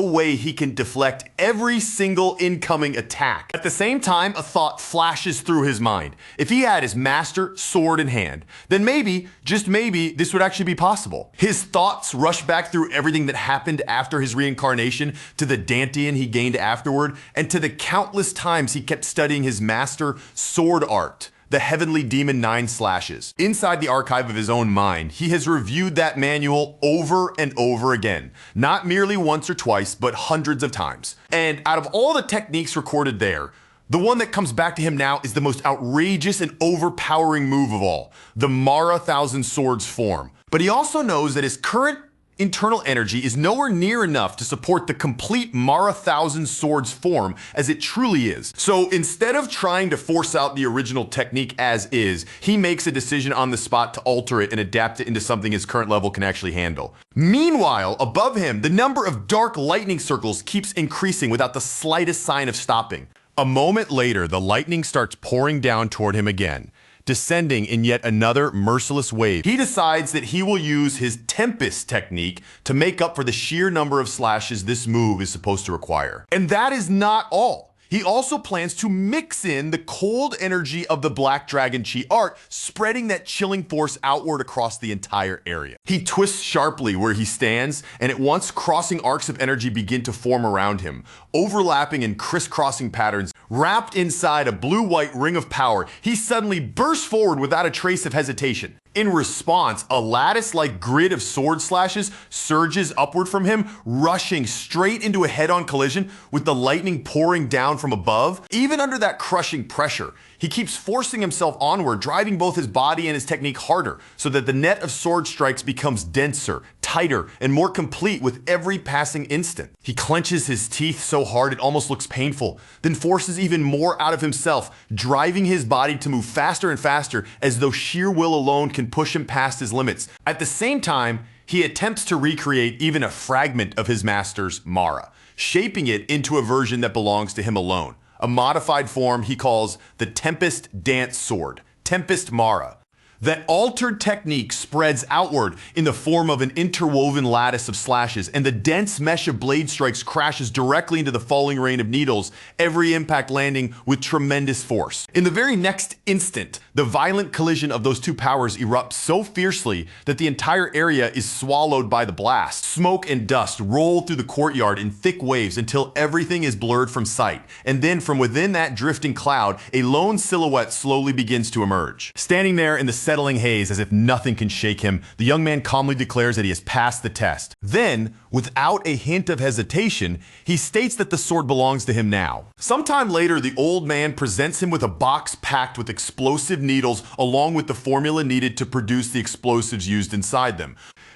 way he can deflect every single incoming attack. At the same time, a thought flashes through his mind. If he had his master sword in hand, then maybe, just maybe, this would actually be possible. His thoughts rush back through everything that happened after his reincarnation, to the Dantean he gained afterward, and to the countless times he kept studying his master sword art, the Heavenly Demon 9 Slashes. Inside the archive of his own mind, he has reviewed that manual over and over again. Not merely once or twice, but hundreds of times. And out of all the techniques recorded there, the one that comes back to him now is the most outrageous and overpowering move of all, the Mara Thousand Swords form. But he also knows that his current internal energy is nowhere near enough to support the complete Mara Thousand Swords form as it truly is. So instead of trying to force out the original technique as is, he makes a decision on the spot to alter it and adapt it into something his current level can actually handle. Meanwhile, above him, the number of dark lightning circles keeps increasing without the slightest sign of stopping. A moment later, the lightning starts pouring down toward him again, descending in yet another merciless wave. He decides that he will use his Tempest technique to make up for the sheer number of slashes this move is supposed to require. And that is not all. He also plans to mix in the cold energy of the Black Dragon Chi art, spreading that chilling force outward across the entire area. He twists sharply where he stands, and at once crossing arcs of energy begin to form around him, overlapping in crisscrossing patterns. Wrapped inside a blue-white ring of power, he suddenly bursts forward without a trace of hesitation. In response, a lattice-like grid of sword slashes surges upward from him, rushing straight into a head-on collision with the lightning pouring down from above. Even under that crushing pressure, He keeps forcing himself onward, driving both his body and his technique harder, so that the net of sword strikes becomes denser, tighter, and more complete with every passing instant. He clenches his teeth so hard it almost looks painful, then forces even more out of himself, driving his body to move faster and faster as though sheer will alone can push him past his limits. At the same time, he attempts to recreate even a fragment of his master's Mara, shaping it into a version that belongs to him alone. A modified form he calls the Tempest Dance Sword, Tempest Mara. That altered technique spreads outward in the form of an interwoven lattice of slashes, and the dense mesh of blade strikes crashes directly into the falling rain of needles, every impact landing with tremendous force. In the very next instant, the violent collision of those two powers erupts so fiercely that the entire area is swallowed by the blast. Smoke and dust roll through the courtyard in thick waves until everything is blurred from sight, and then from within that drifting cloud, a lone silhouette slowly begins to emerge. Standing there in the settling haze as if nothing can shake him, the young man calmly declares that he has passed the test. Then, without a hint of hesitation, he states that the sword belongs to him now. Sometime later, the old man presents him with a box packed with explosive needles along with the formula needed to produce the explosives used inside them.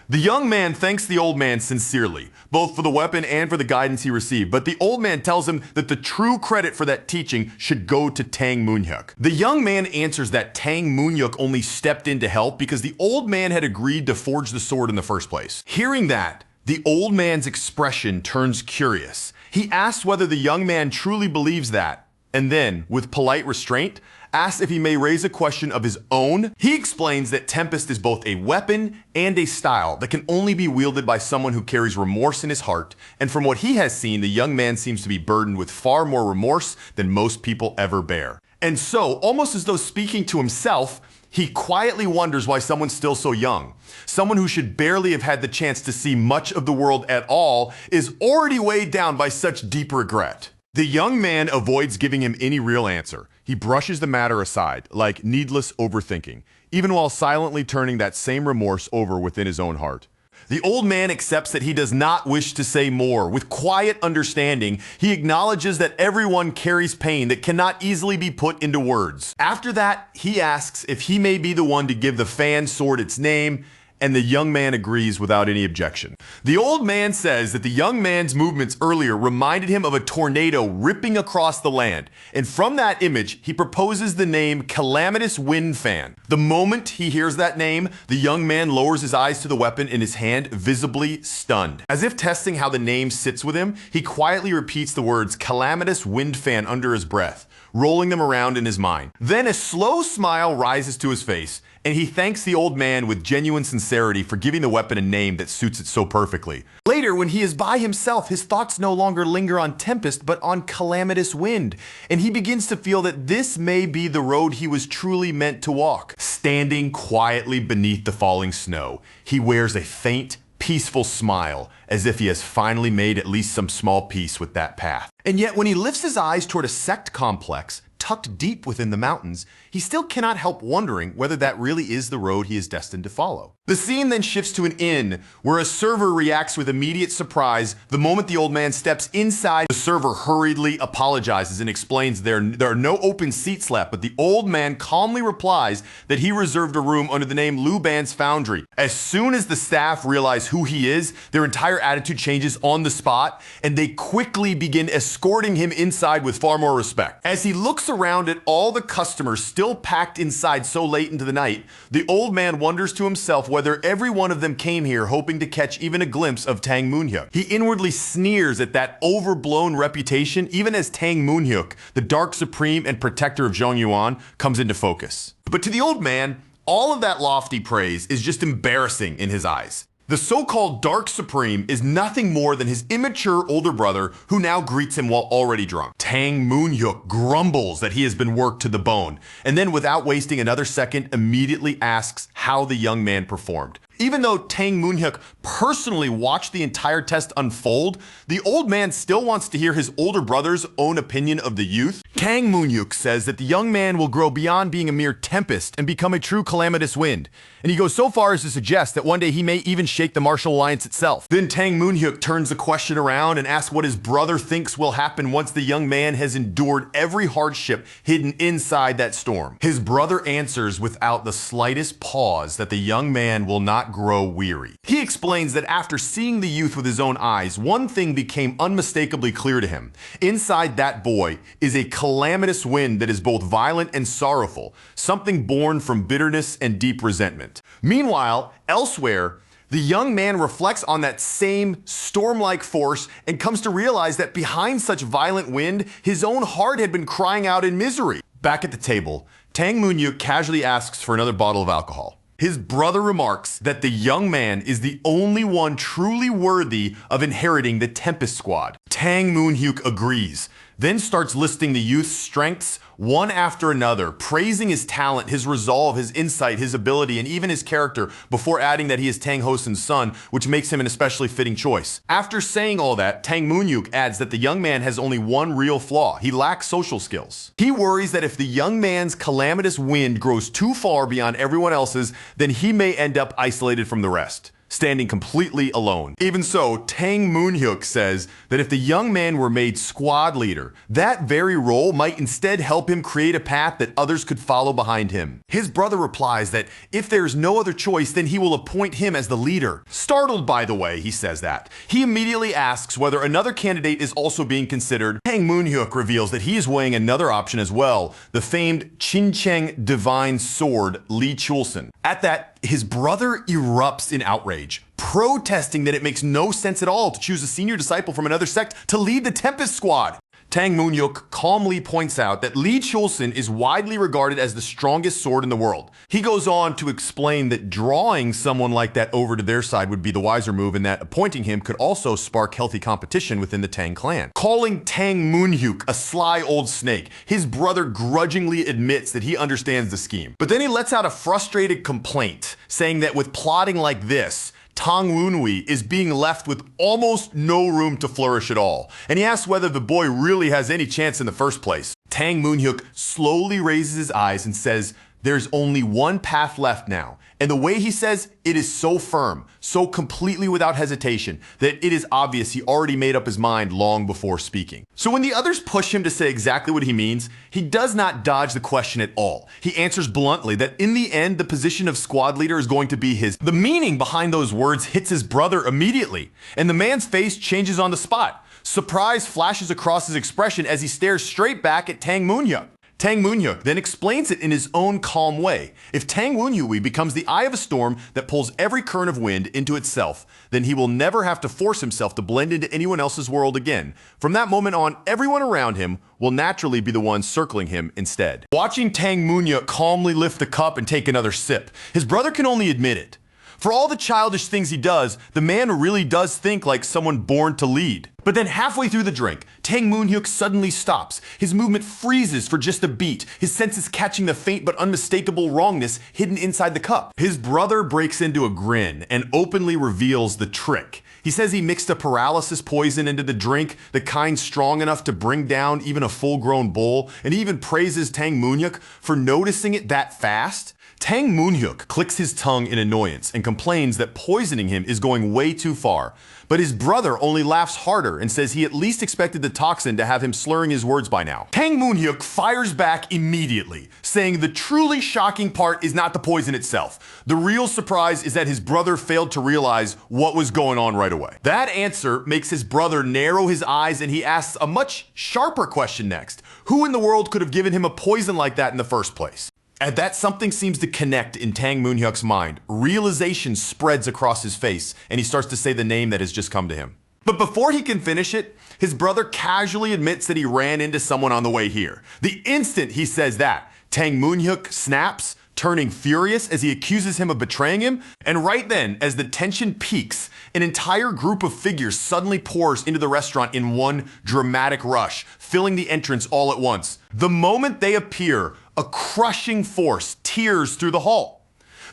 The young man thanks the old man sincerely, both for the weapon and for the guidance he received, but the old man tells him that the true credit for that teaching should go to Tang Moonhyuk. The young man answers that Tang Moonhyuk only stepped in to help because the old man had agreed to forge the sword in the first place. Hearing that, the old man's expression turns curious. He asks whether the young man truly believes that, and then, with polite restraint, asks if he may raise a question of his own. He explains that Tempest is both a weapon and a style that can only be wielded by someone who carries remorse in his heart, and from what he has seen, the young man seems to be burdened with far more remorse than most people ever bear. And so, almost as though speaking to himself, he quietly wonders why someone still so young, someone who should barely have had the chance to see much of the world at all, is already weighed down by such deep regret. The young man avoids giving him any real answer. He brushes the matter aside, like needless overthinking, even while silently turning that same remorse over within his own heart. The old man accepts that he does not wish to say more. With quiet understanding, he acknowledges that everyone carries pain that cannot easily be put into words. After that, he asks if he may be the one to give the fan sword its name, and the young man agrees without any objection. The old man says that the young man's movements earlier reminded him of a tornado ripping across the land, and from that image, he proposes the name Calamitous Wind Fan. The moment he hears that name, the young man lowers his eyes to the weapon in his hand, visibly stunned. As if testing how the name sits with him, he quietly repeats the words Calamitous Wind Fan under his breath, rolling them around in his mind. Then a slow smile rises to his face, and he thanks the old man with genuine sincerity for giving the weapon a name that suits it so perfectly. Later, when he is by himself, his thoughts no longer linger on Tempest, but on Calamitous Wind, and he begins to feel that this may be the road he was truly meant to walk. Standing quietly beneath the falling snow, he wears a faint, peaceful smile, as if he has finally made at least some small peace with that path. And yet, when he lifts his eyes toward a sect complex, tucked deep within the mountains, he still cannot help wondering whether that really is the road he is destined to follow. The scene then shifts to an inn, where a server reacts with immediate surprise the moment the old man steps inside. The server hurriedly apologizes and explains there are no open seats left, but the old man calmly replies that he reserved a room under the name Luban's Foundry. As soon as the staff realize who he is, their entire attitude changes on the spot, and they quickly begin escorting him inside with far more respect. As he looks around at all the customers still packed inside so late into the night, the old man wonders to himself whether every one of them came here hoping to catch even a glimpse of Tang Moonhyuk. He inwardly sneers at that overblown reputation, even as Tang Moonhyuk, the Dark Supreme and protector of Zhongyuan, comes into focus. But to the old man, all of that lofty praise is just embarrassing in his eyes. The so-called Dark Supreme is nothing more than his immature older brother who now greets him while already drunk. Tang Moonhyuk grumbles that he has been worked to the bone, and then without wasting another second immediately asks how the young man performed. Even though Tang Moonhyuk personally watched the entire test unfold, the old man still wants to hear his older brother's own opinion of the youth. Tang Moonhyuk says that the young man will grow beyond being a mere tempest and become a true calamitous wind. And he goes so far as to suggest that one day he may even shake the Martial Alliance itself. Then Tang Moonhyuk turns the question around and asks what his brother thinks will happen once the young man has endured every hardship hidden inside that storm. His brother answers without the slightest pause that the young man will not grow weary. He explains that after seeing the youth with his own eyes, one thing became unmistakably clear to him. Inside that boy is a calamitous wind that is both violent and sorrowful, something born from bitterness and deep resentment. Meanwhile, elsewhere, the young man reflects on that same storm-like force and comes to realize that behind such violent wind, his own heart had been crying out in misery. Back at the table, Tang Moonhyuk casually asks for another bottle of alcohol. His brother remarks that the young man is the only one truly worthy of inheriting the Tempest Squad. Tang Moonhyuk agrees, then starts listing the youth's strengths one after another, praising his talent, his resolve, his insight, his ability, and even his character, before adding that he is Tang Hosen's son, which makes him an especially fitting choice. After saying all that, Tang Moonhyuk adds that the young man has only one real flaw: he lacks social skills. He worries that if the young man's calamitous wind grows too far beyond everyone else's, then he may end up isolated from the rest, standing completely alone. Even so, Tang Moonhyuk says that if the young man were made squad leader, that very role might instead help him create a path that others could follow behind him. His brother replies that if there's no other choice, then he will appoint him as the leader. Startled by the way he says that, he immediately asks whether another candidate is also being considered. Tang Moonhyuk reveals that he is weighing another option as well, the famed Qincheng divine sword Li Chulsen. At that, his brother erupts in outrage, protesting that it makes no sense at all to choose a senior disciple from another sect to lead the Tempest Squad. Tang Moonhyuk calmly points out that Li Chulsen is widely regarded as the strongest sword in the world. He goes on to explain that drawing someone like that over to their side would be the wiser move, and that appointing him could also spark healthy competition within the Tang clan. Calling Tang Moonhyuk a sly old snake, his brother grudgingly admits that he understands the scheme. But then he lets out a frustrated complaint, saying that with plotting like this, Tang Wunwi is being left with almost no room to flourish at all, and he asks whether the boy really has any chance in the first place. Tang Moonhyuk slowly raises his eyes and says there's only one path left now, and the way he says it is so firm, so completely without hesitation, that it is obvious he already made up his mind long before speaking. So when the others push him to say exactly what he means, he does not dodge the question at all. He answers bluntly that in the end, the position of squad leader is going to be his. The meaning behind those words hits his brother immediately, and the man's face changes on the spot. Surprise flashes across his expression as he stares straight back at Tang Moonhyuk. Tang Moonhyuk then explains it in his own calm way. If Tang Wunhui becomes the eye of a storm that pulls every current of wind into itself, then he will never have to force himself to blend into anyone else's world again. From that moment on, everyone around him will naturally be the ones circling him instead. Watching Tang Moonhyuk calmly lift the cup and take another sip, his brother can only admit it. For all the childish things he does, the man really does think like someone born to lead. But then halfway through the drink, Tang Moonhyuk suddenly stops. His movement freezes for just a beat, his senses catching the faint but unmistakable wrongness hidden inside the cup. His brother breaks into a grin and openly reveals the trick. He says he mixed a paralysis poison into the drink, the kind strong enough to bring down even a full-grown bull, and he even praises Tang Moonhyuk for noticing it that fast. Tang Moonhyuk clicks his tongue in annoyance and complains that poisoning him is going way too far. But his brother only laughs harder and says he at least expected the toxin to have him slurring his words by now. Tang Moonhyuk fires back immediately, saying the truly shocking part is not the poison itself. The real surprise is that his brother failed to realize what was going on right away. That answer makes his brother narrow his eyes, and he asks a much sharper question next. Who in the world could have given him a poison like that in the first place? At that, something seems to connect in Tang Moonhyuk's mind. Realization spreads across his face, and he starts to say the name that has just come to him. But before he can finish it, his brother casually admits that he ran into someone on the way here. The instant he says that, Tang Moonhyuk snaps, turning furious as he accuses him of betraying him. And right then, as the tension peaks, an entire group of figures suddenly pours into the restaurant in one dramatic rush, filling the entrance all at once. The moment they appear, a crushing force tears through the hall.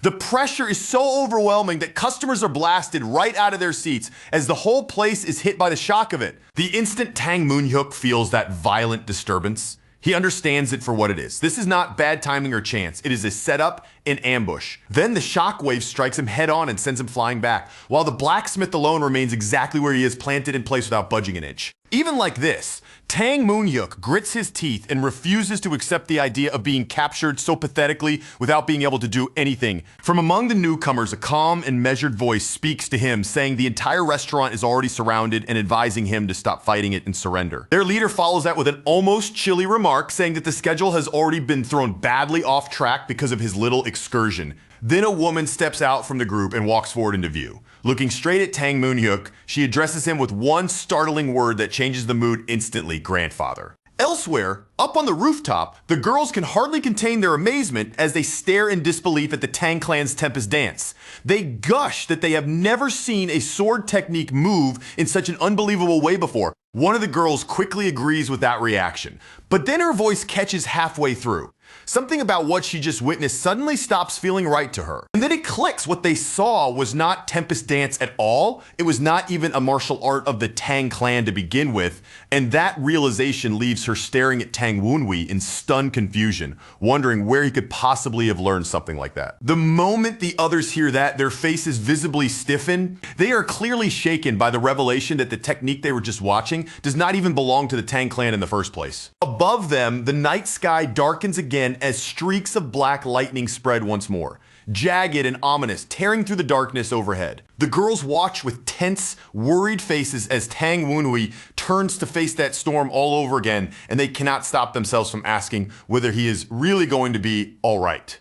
The pressure is so overwhelming that customers are blasted right out of their seats as the whole place is hit by the shock of it. The instant Tang Moonhyuk feels that violent disturbance, he understands it for what it is. This is not bad timing or chance. It is a setup, an ambush. Then the shockwave strikes him head on and sends him flying back, while the blacksmith alone remains exactly where he is, planted in place without budging an inch. Even like this, Tang Moonhyuk grits his teeth and refuses to accept the idea of being captured so pathetically without being able to do anything. From among the newcomers, a calm and measured voice speaks to him, saying the entire restaurant is already surrounded and advising him to stop fighting it and surrender. Their leader follows that with an almost chilly remark, saying that the schedule has already been thrown badly off track because of his little excursion. Then a woman steps out from the group and walks forward into view. Looking straight at Tang Moonhyuk, she addresses him with one startling word that changes the mood instantly: grandfather. Elsewhere, up on the rooftop, the girls can hardly contain their amazement as they stare in disbelief at the Tang clan's Tempest dance. They gush that they have never seen a sword technique move in such an unbelievable way before. One of the girls quickly agrees with that reaction, but then her voice catches halfway through. Something about what she just witnessed suddenly stops feeling right to her. And then it clicks. What they saw was not Tempest dance at all. It was not even a martial art of the Tang clan to begin with. And that realization leaves her staring at Tang Wunhui in stunned confusion, wondering where he could possibly have learned something like that. The moment the others hear that, their faces visibly stiffen. They are clearly shaken by the revelation that the technique they were just watching does not even belong to the Tang clan in the first place. Above them, the night sky darkens again as streaks of black lightning spread once more, jagged and ominous, tearing through the darkness overhead. The girls watch with tense, worried faces as Tang Wunhui turns to face that storm all over again, and they cannot stop themselves from asking whether he is really going to be all right.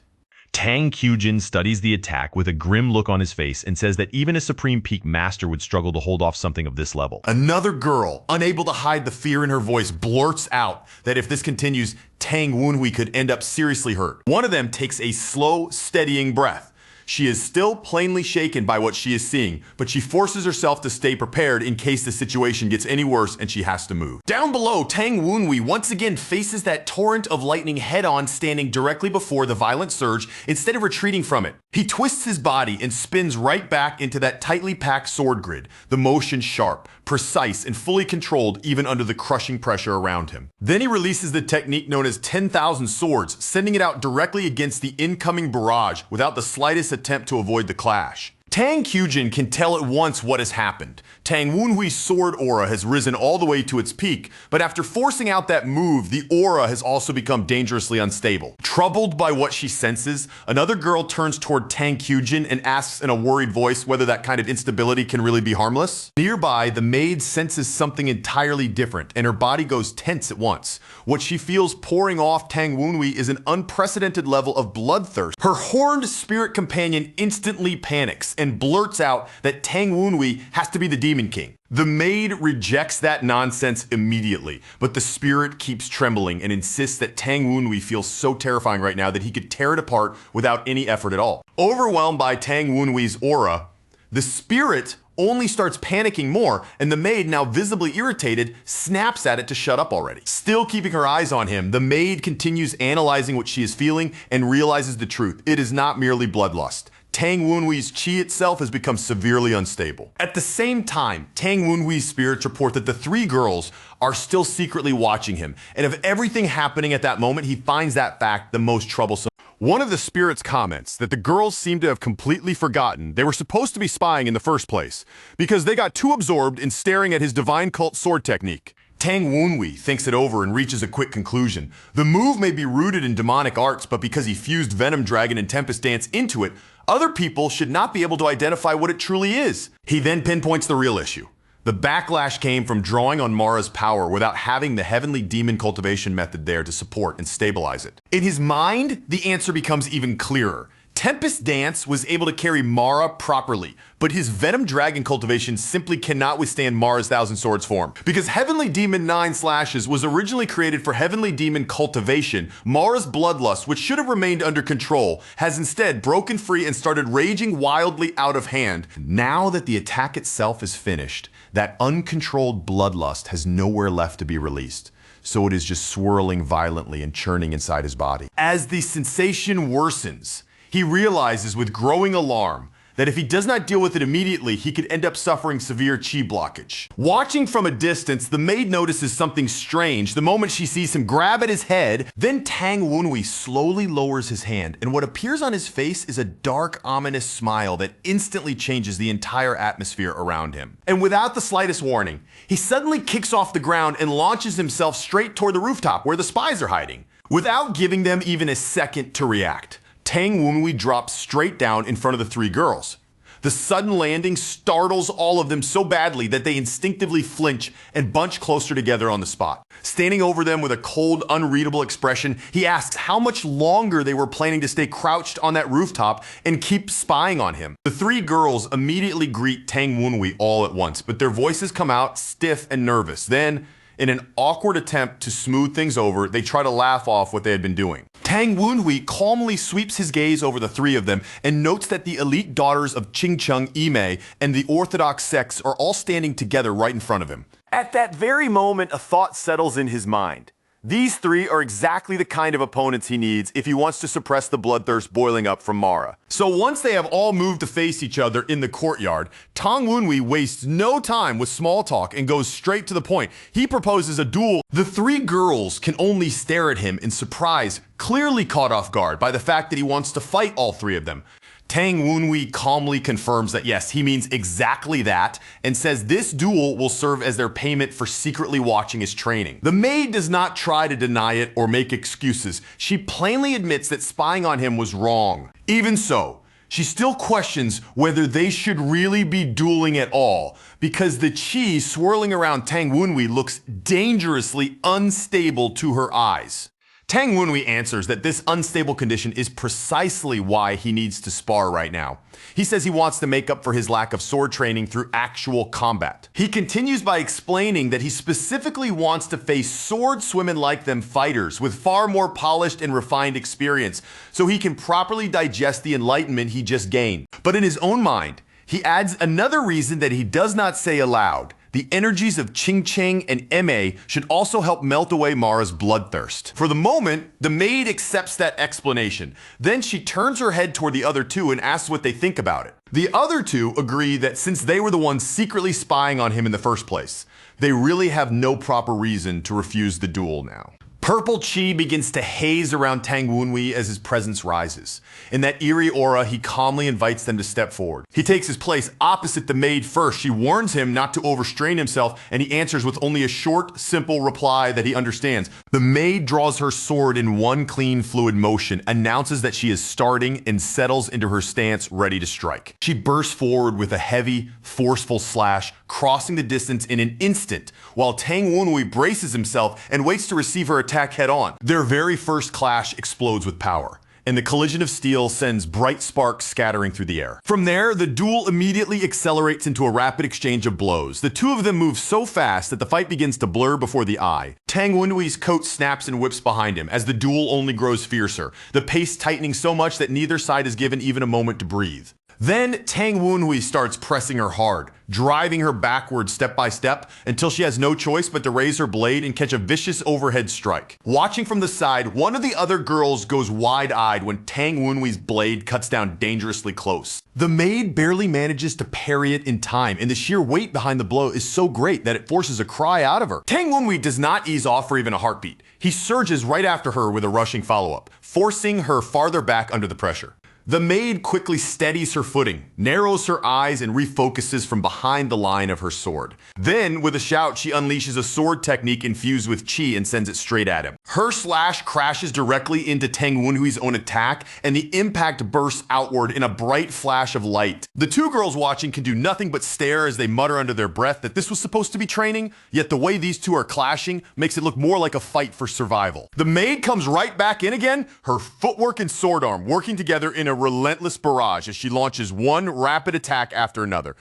Tang Kyujin studies the attack with a grim look on his face and says that even a Supreme Peak Master would struggle to hold off something of this level. Another girl, unable to hide the fear in her voice, blurts out that if this continues, Tang Wunhui could end up seriously hurt. One of them takes a slow, steadying breath. She is still plainly shaken by what she is seeing, but she forces herself to stay prepared in case the situation gets any worse and she has to move. Down below, Tang Wunhui once again faces that torrent of lightning head-on, standing directly before the violent surge instead of retreating from it. He twists his body and spins right back into that tightly packed sword grid, the motion sharp, precise, and fully controlled even under the crushing pressure around him. Then he releases the technique known as 10,000 swords, sending it out directly against the incoming barrage without the slightest attempt to avoid the clash. Tang Kyujin can tell at once what has happened. Tang Wunhui's sword aura has risen all the way to its peak, but after forcing out that move, the aura has also become dangerously unstable. Troubled by what she senses, another girl turns toward Tang Kyujin and asks in a worried voice whether that kind of instability can really be harmless. Nearby, the maid senses something entirely different, and her body goes tense at once. What she feels pouring off Tang Wunhui is an unprecedented level of bloodthirst. Her horned spirit companion instantly panics and blurts out that Tang Wunhui has to be the Demon King. The maid rejects that nonsense immediately, but the spirit keeps trembling and insists that Tang Wunhui feels so terrifying right now that he could tear it apart without any effort at all. Overwhelmed by Tang Wunhui's aura, the spirit only starts panicking more, and the maid, now visibly irritated, snaps at it to shut up already. Still keeping her eyes on him, the maid continues analyzing what she is feeling and realizes the truth. It is not merely bloodlust. Tang Wunhui's chi itself has become severely unstable. At the same time, Tang Wunhui's spirits report that the three girls are still secretly watching him, and of everything happening at that moment, he finds that fact the most troublesome. One of the spirits comments that the girls seem to have completely forgotten they were supposed to be spying in the first place, because they got too absorbed in staring at his divine cult sword technique. Tang Wunhui thinks it over and reaches a quick conclusion. The move may be rooted in demonic arts, but because he fused Venom Dragon and Tempest Dance into it, other people should not be able to identify what it truly is. He then pinpoints the real issue. The backlash came from drawing on Mara's power without having the heavenly demon cultivation method there to support and stabilize it. In his mind, the answer becomes even clearer. Tempest Dance was able to carry Mara properly, but his Venom Dragon cultivation simply cannot withstand Mara's Thousand Swords form. Because Heavenly Demon 9 Slashes was originally created for Heavenly Demon cultivation, Mara's bloodlust, which should have remained under control, has instead broken free and started raging wildly out of hand. Now that the attack itself is finished, that uncontrolled bloodlust has nowhere left to be released. So it is just swirling violently and churning inside his body. As the sensation worsens, He realizes with growing alarm that if he does not deal with it immediately, he could end up suffering severe chi blockage. Watching from a distance, the maid notices something strange the moment she sees him grab at his head. Then Tang Wunhui slowly lowers his hand, and what appears on his face is a dark, ominous smile that instantly changes the entire atmosphere around him. And without the slightest warning, he suddenly kicks off the ground and launches himself straight toward the rooftop where the spies are hiding. Without giving them even a second to react, Tang Wunhui drops straight down in front of the three girls. The sudden landing startles all of them so badly that they instinctively flinch and bunch closer together on the spot. Standing over them with a cold, unreadable expression, he asks how much longer they were planning to stay crouched on that rooftop and keep spying on him. The three girls immediately greet Tang Wunhui all at once, but their voices come out stiff and nervous. Then, in an awkward attempt to smooth things over, they try to laugh off what they had been doing. Tang Wunhui calmly sweeps his gaze over the three of them and notes that the elite daughters of Qingcheng Yimei and the Orthodox sects are all standing together right in front of him. At that very moment, a thought settles in his mind. These three are exactly the kind of opponents he needs if he wants to suppress the bloodthirst boiling up from Mara. So once they have all moved to face each other in the courtyard, Tang Wunhui wastes no time with small talk and goes straight to the point. He proposes a duel. The three girls can only stare at him in surprise, clearly caught off guard by the fact that he wants to fight all three of them. Tang Wunhui calmly confirms that yes, he means exactly that, and says this duel will serve as their payment for secretly watching his training. The maid does not try to deny it or make excuses. She plainly admits that spying on him was wrong. Even so, she still questions whether they should really be dueling at all, because the chi swirling around Tang Wunhui looks dangerously unstable to her eyes. Tang Wunhui answers that this unstable condition is precisely why he needs to spar right now. He says he wants to make up for his lack of sword training through actual combat. He continues by explaining that he specifically wants to face sword-swimming-like-them fighters with far more polished and refined experience, so he can properly digest the enlightenment he just gained. But in his own mind, he adds another reason that he does not say aloud. The energies of Qingcheng and Ma should also help melt away Mara's bloodthirst. For the moment, the maid accepts that explanation. Then she turns her head toward the other two and asks what they think about it. The other two agree that since they were the ones secretly spying on him in the first place, they really have no proper reason to refuse the duel now. Purple chi begins to haze around Tang Wunhui as his presence rises. In that eerie aura, he calmly invites them to step forward. He takes his place opposite the maid first. She warns him not to overstrain himself, and he answers with only a short, simple reply that he understands. The maid draws her sword in one clean, fluid motion, announces that she is starting, and settles into her stance, ready to strike. She bursts forward with a heavy, forceful slash, crossing the distance in an instant, while Tang Wunhui braces himself and waits to receive her attack head-on. Their very first clash explodes with power, and the collision of steel sends bright sparks scattering through the air. From there, the duel immediately accelerates into a rapid exchange of blows. The two of them move so fast that the fight begins to blur before the eye. Tang Wunhui's coat snaps and whips behind him as the duel only grows fiercer, the pace tightening so much that neither side is given even a moment to breathe. Then Tang Wunhui starts pressing her hard, driving her backwards step by step until she has no choice but to raise her blade and catch a vicious overhead strike. Watching from the side, one of the other girls goes wide-eyed when Tang Wunhui's blade cuts down dangerously close. The maid barely manages to parry it in time, and the sheer weight behind the blow is so great that it forces a cry out of her. Tang Wunhui does not ease off for even a heartbeat. He surges right after her with a rushing follow-up, forcing her farther back under the pressure. The maid quickly steadies her footing, narrows her eyes, and refocuses from behind the line of her sword. Then, with a shout, she unleashes a sword technique infused with chi and sends it straight at him. Her slash crashes directly into Tang Wunhui's own attack, and the impact bursts outward in a bright flash of light. The two girls watching can do nothing but stare as they mutter under their breath that this was supposed to be training, yet the way these two are clashing makes it look more like a fight for survival. The maid comes right back in again, her footwork and sword arm working together in a relentless barrage as she launches one rapid attack after another.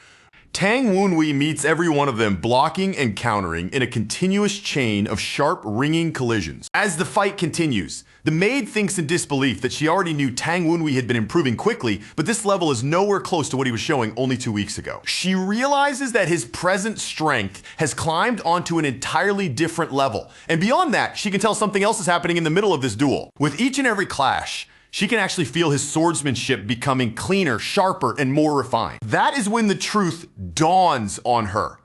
Tang Wunhui meets every one of them, blocking and countering in a continuous chain of sharp, ringing collisions. As the fight continues, the maid thinks in disbelief that she already knew Tang Wunhui had been improving quickly, but this level is nowhere close to what he was showing only 2 weeks ago. She realizes that his present strength has climbed onto an entirely different level, and beyond that, she can tell something else is happening in the middle of this duel. With each and every clash, She can actually feel his swordsmanship becoming cleaner, sharper, and more refined. That is when the truth dawns on her.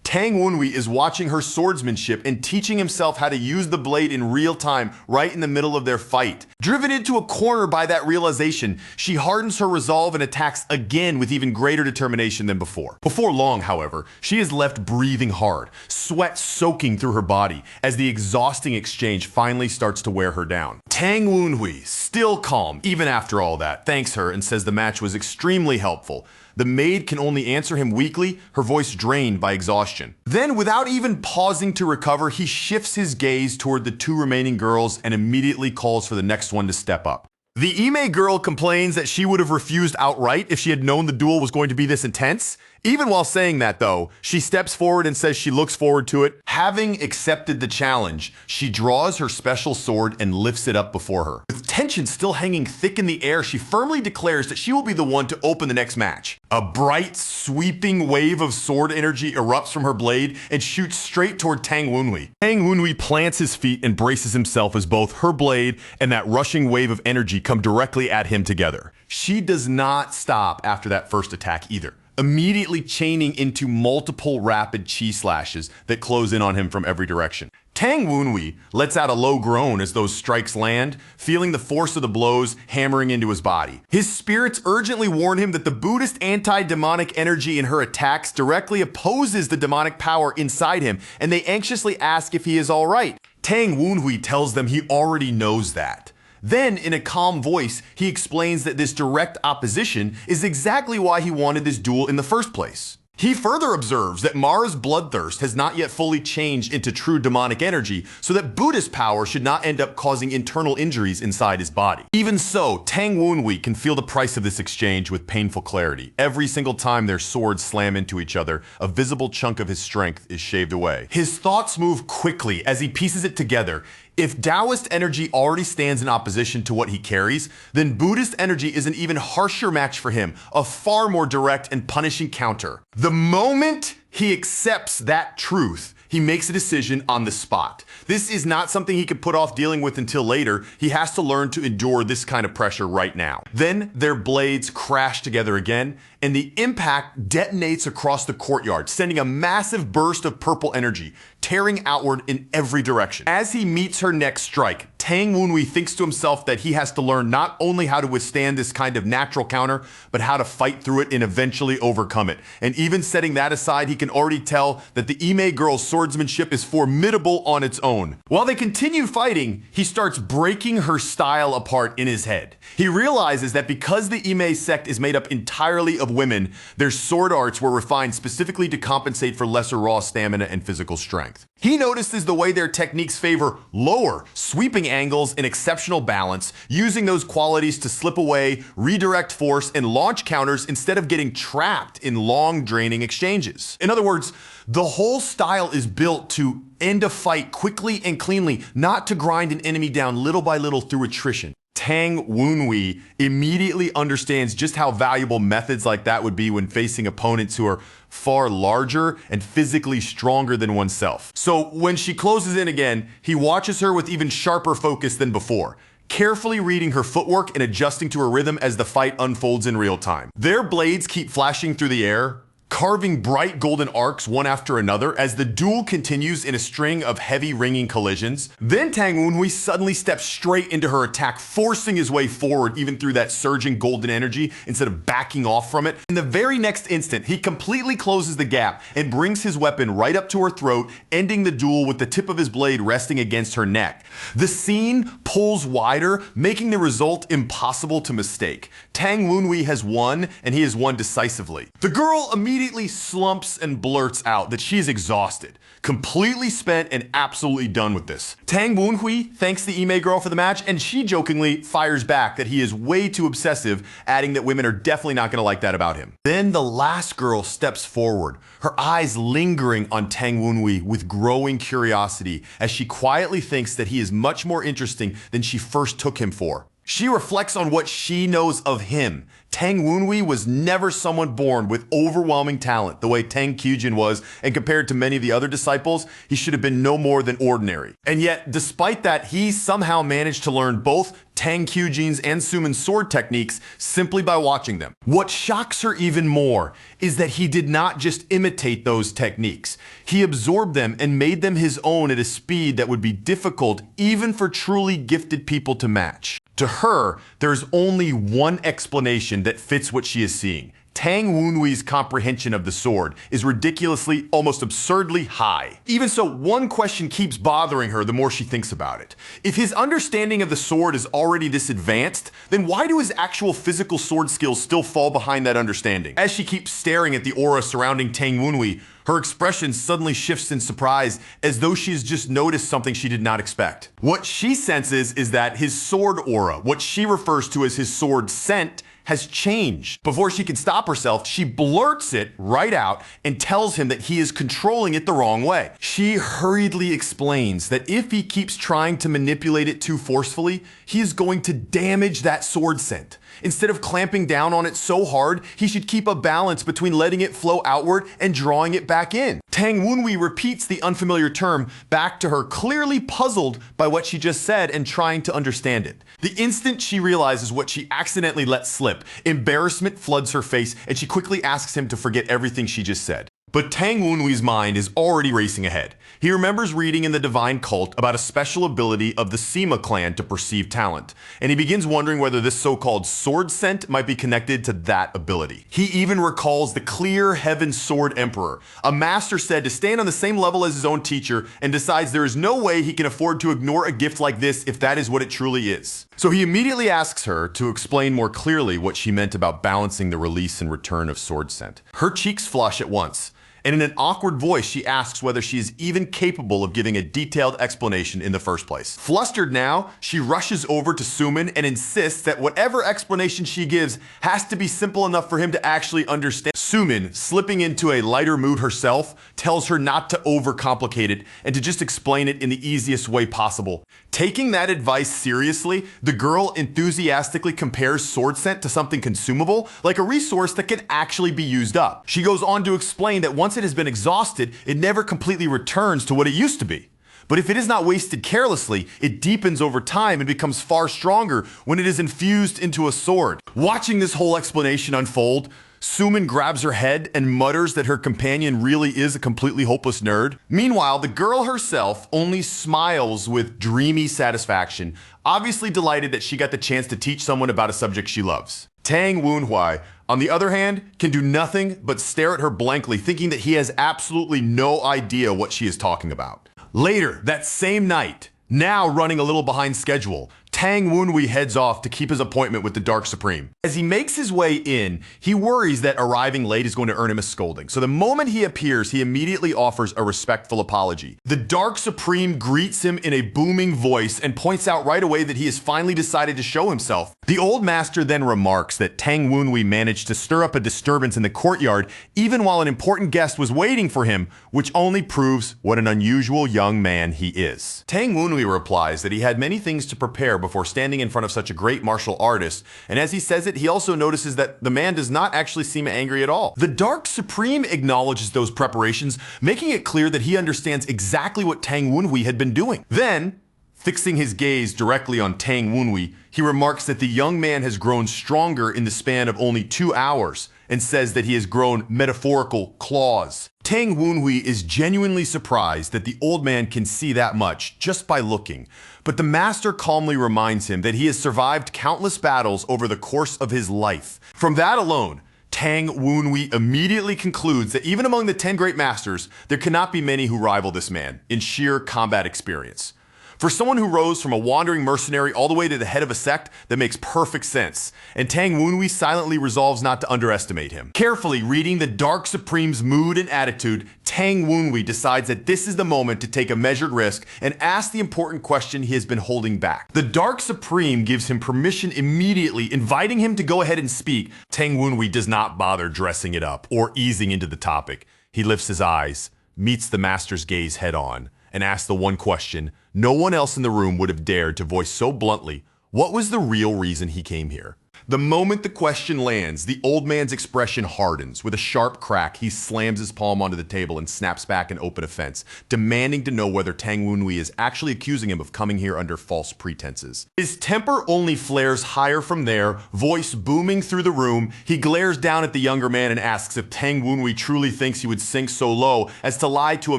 Tang Wenhui is watching her swordsmanship and teaching himself how to use the blade in real time right in the middle of their fight. Driven into a corner by that realization, she hardens her resolve and attacks again with even greater determination than before. Before long, however, she is left breathing hard, sweat soaking through her body as the exhausting exchange finally starts to wear her down. Tang Wenhui, still calm even after all that, thanks her and says the match was extremely helpful. The maid can only answer him weakly, her voice drained by exhaustion. Then, without even pausing to recover, he shifts his gaze toward the two remaining girls and immediately calls for the next one to step up. The Ime girl complains that she would have refused outright if she had known the duel was going to be this intense. Even while saying that, though, she steps forward and says she looks forward to it. Having accepted the challenge, she draws her special sword and lifts it up before her. With tension still hanging thick in the air, she firmly declares that she will be the one to open the next match. A bright, sweeping wave of sword energy erupts from her blade and shoots straight toward Tang Wenhui. Tang Wenhui plants his feet and braces himself as both her blade and that rushing wave of energy come directly at him together. She does not stop after that first attack either, immediately chaining into multiple rapid chi slashes that close in on him from every direction. Tang Wenhui lets out a low groan as those strikes land, feeling the force of the blows hammering into his body. His spirits urgently warn him that the Buddhist anti-demonic energy in her attacks directly opposes the demonic power inside him, and they anxiously ask if he is all right. Tang Wenhui tells them he already knows that. Then, in a calm voice, he explains that this direct opposition is exactly why he wanted this duel in the first place. He further observes that Mara's bloodthirst has not yet fully changed into true demonic energy, so that Buddhist power should not end up causing internal injuries inside his body. Even so, Tang Wenhui can feel the price of this exchange with painful clarity. Every single time their swords slam into each other, a visible chunk of his strength is shaved away. His thoughts move quickly as he pieces it together. If Taoist energy already stands in opposition to what he carries, then Buddhist energy is an even harsher match for him, a far more direct and punishing counter. The moment he accepts that truth, he makes a decision on the spot. This is not something he could put off dealing with until later. He has to learn to endure this kind of pressure right now. Then their blades crash together again, and the impact detonates across the courtyard, sending a massive burst of purple energy, tearing outward in every direction. As he meets her next strike, Tang Wenhui thinks to himself that he has to learn not only how to withstand this kind of natural counter, but how to fight through it and eventually overcome it. And even setting that aside, he can already tell that the Ime girl's swordsmanship is formidable on its own. While they continue fighting, he starts breaking her style apart in his head. He realizes that because the Ime sect is made up entirely of women, their sword arts were refined specifically to compensate for lesser raw stamina and physical strength. He notices the way their techniques favor lower, sweeping angles and exceptional balance, using those qualities to slip away, redirect force, and launch counters instead of getting trapped in long, draining exchanges. In other words, the whole style is built to end a fight quickly and cleanly, not to grind an enemy down little by little through attrition. Tang Wenhui immediately understands just how valuable methods like that would be when facing opponents who are far larger and physically stronger than oneself. So when she closes in again, he watches her with even sharper focus than before, carefully reading her footwork and adjusting to her rhythm as the fight unfolds in real time. Their blades keep flashing through the air, carving bright golden arcs one after another as the duel continues in a string of heavy ringing collisions. Then Tang Wenhui suddenly steps straight into her attack, forcing his way forward even through that surging golden energy instead of backing off from it. In the very next instant, he completely closes the gap and brings his weapon right up to her throat, ending the duel with the tip of his blade resting against her neck. The scene pulls wider, making the result impossible to mistake. Tang Wenhui has won, and he has won decisively. The girl immediately slumps and blurts out that she is exhausted, completely spent and absolutely done with this. Tang Wenhui thanks the Ime girl for the match, and she jokingly fires back that he is way too obsessive, adding that women are definitely not going to like that about him. Then the last girl steps forward, her eyes lingering on Tang Wenhui with growing curiosity as she quietly thinks that he is much more interesting than she first took him for. She reflects on what she knows of him. Tang Wunhui was never someone born with overwhelming talent the way Tang Kyujin was, and compared to many of the other disciples, he should have been no more than ordinary. And yet, despite that, he somehow managed to learn both Tang Kyujin's and Suman's sword techniques simply by watching them. What shocks her even more is that he did not just imitate those techniques. He absorbed them and made them his own at a speed that would be difficult even for truly gifted people to match. To her, there's only one explanation that fits what she is seeing. Tang Wunhui's comprehension of the sword is ridiculously, almost absurdly high. Even so, one question keeps bothering her the more she thinks about it. If his understanding of the sword is already this advanced, then why do his actual physical sword skills still fall behind that understanding? As she keeps staring at the aura surrounding Tang Wunhui, her expression suddenly shifts in surprise, as though she has just noticed something she did not expect. What she senses is that his sword aura, what she refers to as his sword scent, has changed. Before she can stop herself, she blurts it right out and tells him that he is controlling it the wrong way. She hurriedly explains that if he keeps trying to manipulate it too forcefully, he is going to damage that sword scent. Instead of clamping down on it so hard, he should keep a balance between letting it flow outward and drawing it back in. Tang Wunhui repeats the unfamiliar term back to her, clearly puzzled by what she just said and trying to understand it. The instant she realizes what she accidentally let slip, embarrassment floods her face and she quickly asks him to forget everything she just said. But Tang Wunhui's mind is already racing ahead. He remembers reading in the Divine Cult about a special ability of the Sima clan to perceive talent, and he begins wondering whether this so-called sword scent might be connected to that ability. He even recalls the clear Heaven Sword Emperor, a master said to stand on the same level as his own teacher, and decides there is no way he can afford to ignore a gift like this if that is what it truly is. So he immediately asks her to explain more clearly what she meant about balancing the release and return of sword scent. Her cheeks flush at once, and in an awkward voice she asks whether she is even capable of giving a detailed explanation in the first place. Flustered now, she rushes over to Suman and insists that whatever explanation she gives has to be simple enough for him to actually understand. Suman, slipping into a lighter mood herself, tells her not to overcomplicate it and to just explain it in the easiest way possible. Taking that advice seriously, the girl enthusiastically compares sword scent to something consumable, like a resource that can actually be used up. She goes on to explain that once it has been exhausted, it never completely returns to what it used to be. But if it is not wasted carelessly, it deepens over time and becomes far stronger when it is infused into a sword. Watching this whole explanation unfold, Suman grabs her head and mutters that her companion really is a completely hopeless nerd. Meanwhile, the girl herself only smiles with dreamy satisfaction, obviously delighted that she got the chance to teach someone about a subject she loves. Tang Wunhui, on the other hand, can do nothing but stare at her blankly, thinking that he has absolutely no idea what she is talking about. Later, that same night, now running a little behind schedule, Tang Wunhui heads off to keep his appointment with the Dark Supreme. As he makes his way in, he worries that arriving late is going to earn him a scolding. So the moment he appears, he immediately offers a respectful apology. The Dark Supreme greets him in a booming voice and points out right away that he has finally decided to show himself. The old master then remarks that Tang Wunhui managed to stir up a disturbance in the courtyard even while an important guest was waiting for him, which only proves what an unusual young man he is. Tang Wunhui replies that he had many things to prepare before standing in front of such a great martial artist, and as he says it, he also notices that the man does not actually seem angry at all. The Dark Supreme acknowledges those preparations, making it clear that he understands exactly what Tang Wunhui had been doing. Then, fixing his gaze directly on Tang Wunhui, he remarks that the young man has grown stronger in the span of only 2 hours, and says that he has grown metaphorical claws. Tang Wunhui is genuinely surprised that the old man can see that much just by looking, but the master calmly reminds him that he has survived countless battles over the course of his life. From that alone, Tang Wunhui immediately concludes that even among the 10 great masters, there cannot be many who rival this man in sheer combat experience. For someone who rose from a wandering mercenary all the way to the head of a sect, that makes perfect sense, and Tang Wunhui silently resolves not to underestimate him. Carefully reading the Dark Supreme's mood and attitude, Tang Wunhui decides that this is the moment to take a measured risk and ask the important question he has been holding back. The Dark Supreme gives him permission immediately, inviting him to go ahead and speak. Tang Wunhui does not bother dressing it up or easing into the topic. He lifts his eyes, meets the master's gaze head on, and asks the one question no one else in the room would have dared to voice so bluntly What was the real reason he came here? The moment the question lands, the old man's expression hardens. With a sharp crack, he slams his palm onto the table and snaps back in open offense, demanding to know whether Tang Wenhui is actually accusing him of coming here under false pretenses. His temper only flares higher from there, voice booming through the room. He glares down at the younger man and asks if Tang Wenhui truly thinks he would sink so low as to lie to a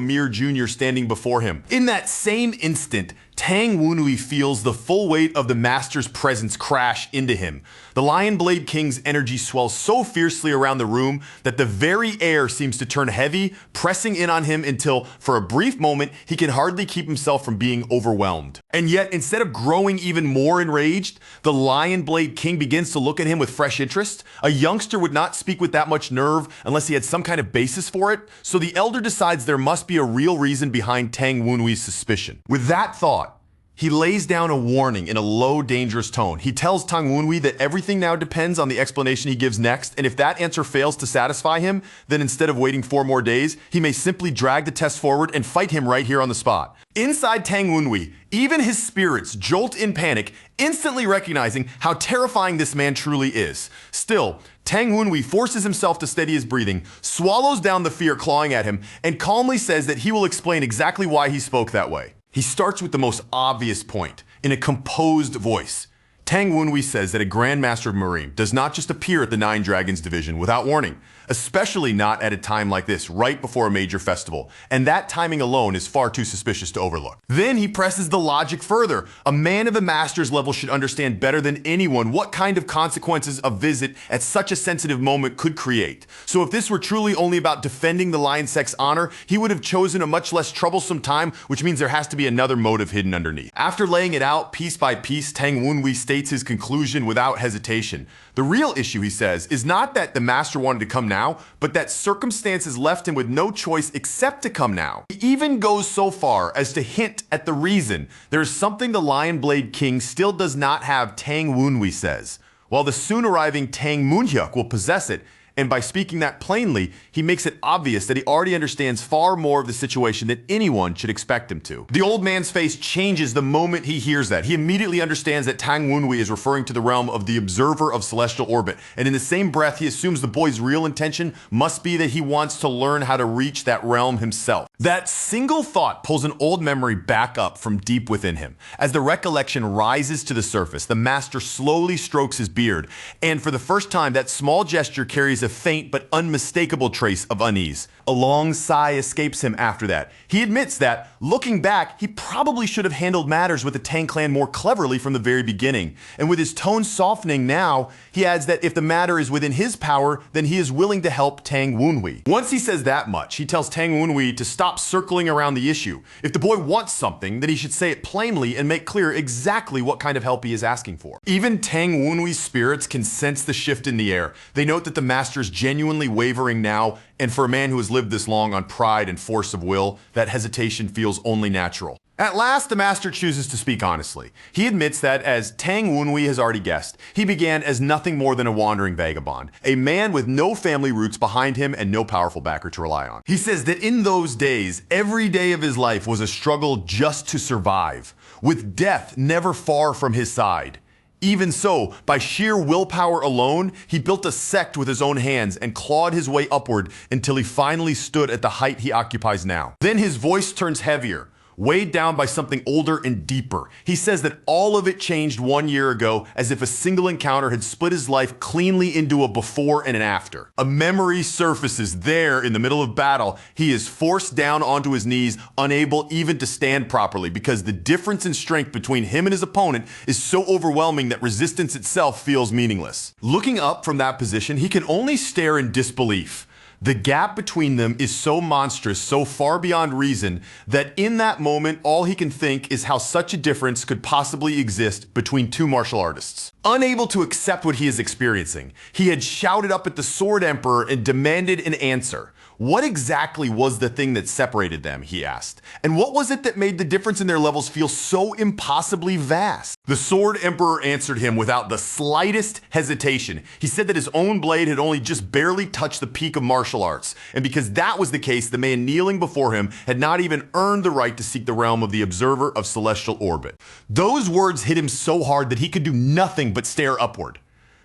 mere junior standing before him. In that same instant, Tang Wenhui feels the full weight of the master's presence crash into him. The Lion Blade King's energy swells so fiercely around the room that the very air seems to turn heavy, pressing in on him until, for a brief moment, he can hardly keep himself from being overwhelmed. And yet, instead of growing even more enraged, the Lion Blade King begins to look at him with fresh interest. A youngster would not speak with that much nerve unless he had some kind of basis for it, so the elder decides there must be a real reason behind Tang Wenhui's suspicion. With that thought, he lays down a warning in a low, dangerous tone. He tells Tang Wenhui that everything now depends on the explanation he gives next, and if that answer fails to satisfy him, then instead of waiting 4 more days, he may simply drag the test forward and fight him right here on the spot. Inside Tang Wenhui, even his spirits jolt in panic, instantly recognizing how terrifying this man truly is. Still, Tang Wenhui forces himself to steady his breathing, swallows down the fear clawing at him, and calmly says that he will explain exactly why he spoke that way. He starts with the most obvious point, in a composed voice. Tang Wenhui says that a Grand Master of Marine does not just appear at the Nine Dragons division without warning, especially not at a time like this, right before a major festival, and that timing alone is far too suspicious to overlook. Then he presses the logic further. A man of a master's level should understand better than anyone what kind of consequences a visit at such a sensitive moment could create. So if this were truly only about defending the lion sect's honor, he would have chosen a much less troublesome time, which means there has to be another motive hidden underneath. After laying it out piece by piece, Tang Wenhui states his conclusion without hesitation. The real issue, he says, is not that the master wanted to come now, but that circumstances left him with no choice except to come now. He even goes so far as to hint at the reason. There is something the Lion Blade King still does not have, Tang Wenhui says, while the soon arriving Tang Munhyuk will possess it. And by speaking that plainly, he makes it obvious that he already understands far more of the situation than anyone should expect him to. The old man's face changes the moment he hears that. He immediately understands that Tang Wenhui is referring to the realm of the observer of celestial orbit, and in the same breath he assumes the boy's real intention must be that he wants to learn how to reach that realm himself. That single thought pulls an old memory back up from deep within him. As the recollection rises to the surface, the master slowly strokes his beard, and for the first time that small gesture carries a faint but unmistakable trace of unease. A long sigh escapes him after that. He admits that, looking back, he probably should have handled matters with the Tang clan more cleverly from the very beginning. And with his tone softening now, he adds that if the matter is within his power, then he is willing to help Tang Wenhui. Once he says that much, he tells Tang Wenhui to stop circling around the issue. If the boy wants something, then he should say it plainly and make clear exactly what kind of help he is asking for. Even Tang Wenhui's spirits can sense the shift in the air. They note that the master is genuinely wavering now, and for a man who has lived this long on pride and force of will, that hesitation feels only natural. At last, the master chooses to speak honestly. He admits that, as Tang Wenhui has already guessed, he began as nothing more than a wandering vagabond, a man with no family roots behind him and no powerful backer to rely on. He says that in those days, every day of his life was a struggle just to survive, with death never far from his side. Even so, by sheer willpower alone, he built a sect with his own hands and clawed his way upward until he finally stood at the height he occupies now. Then his voice turns heavier, weighed down by something older and deeper. He says that all of it changed 1 year ago, as if a single encounter had split his life cleanly into a before and an after. A memory surfaces there in the middle of battle. He is forced down onto his knees, unable even to stand properly, because the difference in strength between him and his opponent is so overwhelming that resistance itself feels meaningless. Looking up from that position, he can only stare in disbelief. The gap between them is so monstrous, so far beyond reason, that in that moment, all he can think is how such a difference could possibly exist between two martial artists. Unable to accept what he is experiencing, he had shouted up at the Sword Emperor and demanded an answer. What exactly was the thing that separated them, he asked, and what was it that made the difference in their levels feel so impossibly vast? The Sword Emperor answered him without the slightest hesitation. He said that his own blade had only just barely touched the peak of martial arts, and because that was the case, the man kneeling before him had not even earned the right to seek the realm of the observer of celestial orbit. Those words hit him so hard that he could do nothing but stare upward.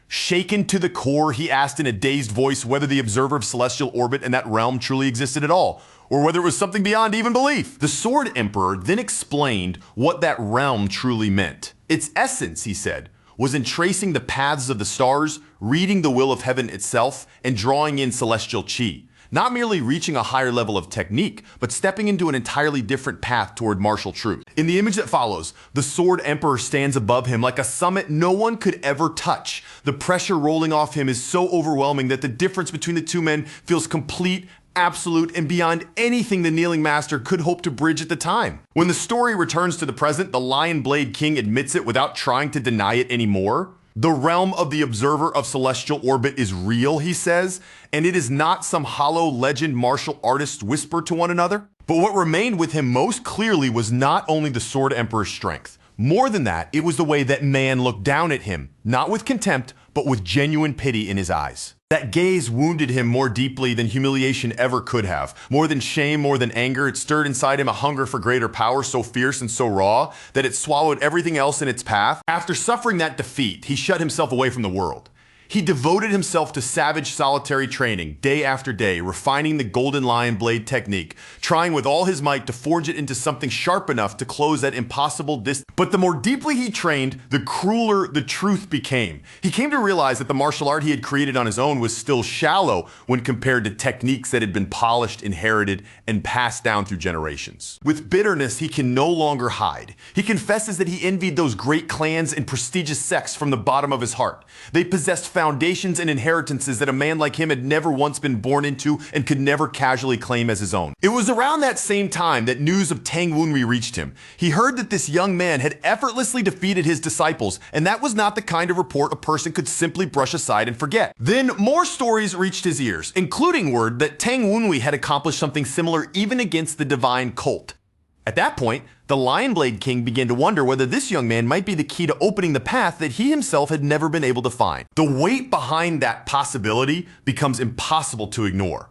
Shaken to the core, he asked in a dazed voice whether the observer of celestial orbit and that realm truly existed at all, or whether it was something beyond even belief. The Sword Emperor then explained what that realm truly meant. Its essence, he said, was in tracing the paths of the stars, reading the will of heaven itself, and drawing in celestial chi. Not merely reaching a higher level of technique, but stepping into an entirely different path toward martial truth. In the image that follows, the Sword Emperor stands above him like a summit no one could ever touch. The pressure rolling off him is so overwhelming that the difference between the two men feels complete, absolute, and beyond anything the kneeling master could hope to bridge at the time. When the story returns to the present, the Lion Blade King admits it without trying to deny it anymore. The realm of the observer of celestial orbit is real, he says, and it is not some hollow legend martial artists whisper to one another. But what remained with him most clearly was not only the Sword Emperor's strength. More than that, it was the way that man looked down at him, not with contempt, but with genuine pity in his eyes. That gaze wounded him more deeply than humiliation ever could have. More than shame, more than anger, it stirred inside him a hunger for greater power so fierce and so raw that it swallowed everything else in its path. After suffering that defeat, he shut himself away from the world. He devoted himself to savage solitary training, day after day, refining the golden lion blade technique, trying with all his might to forge it into something sharp enough to close that impossible distance. But the more deeply he trained, the crueler the truth became. He came to realize that the martial art he had created on his own was still shallow when compared to techniques that had been polished, inherited, and passed down through generations. With bitterness, he can no longer hide. He confesses that he envied those great clans and prestigious sects from the bottom of his heart. They possessed foundations and inheritances that a man like him had never once been born into and could never casually claim as his own. It was around that same time that news of Tang Wunhui reached him. He heard that this young man had effortlessly defeated his disciples, and that was not the kind of report a person could simply brush aside and forget. Then more stories reached his ears, including word that Tang Wunhui had accomplished something similar even against the divine cult. At that point, the Lion Blade King began to wonder whether this young man might be the key to opening the path that he himself had never been able to find. The weight behind that possibility becomes impossible to ignore.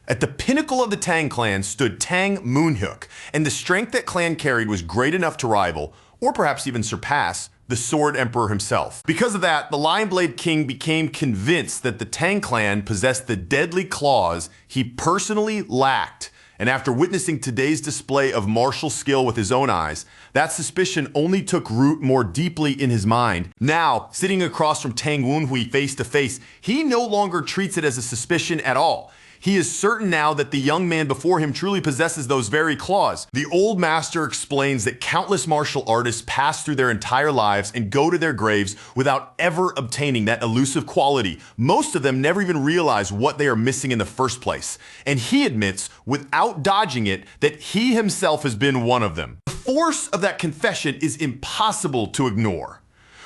At the pinnacle of the Tang clan stood Tang Moonhook, and the strength that clan carried was great enough to rival, or perhaps even surpass, the Sword Emperor himself. Because of that, the Lion Blade King became convinced that the Tang clan possessed the deadly claws he personally lacked. And after witnessing today's display of martial skill with his own eyes, that suspicion only took root more deeply in his mind. Now, sitting across from Tang Wunhui face to face, he no longer treats it as a suspicion at all. He is certain now that the young man before him truly possesses those very claws. The old master explains that countless martial artists pass through their entire lives and go to their graves without ever obtaining that elusive quality. Most of them never even realize what they are missing in the first place. And he admits, without dodging it, that he himself has been one of them. The force of that confession is impossible to ignore.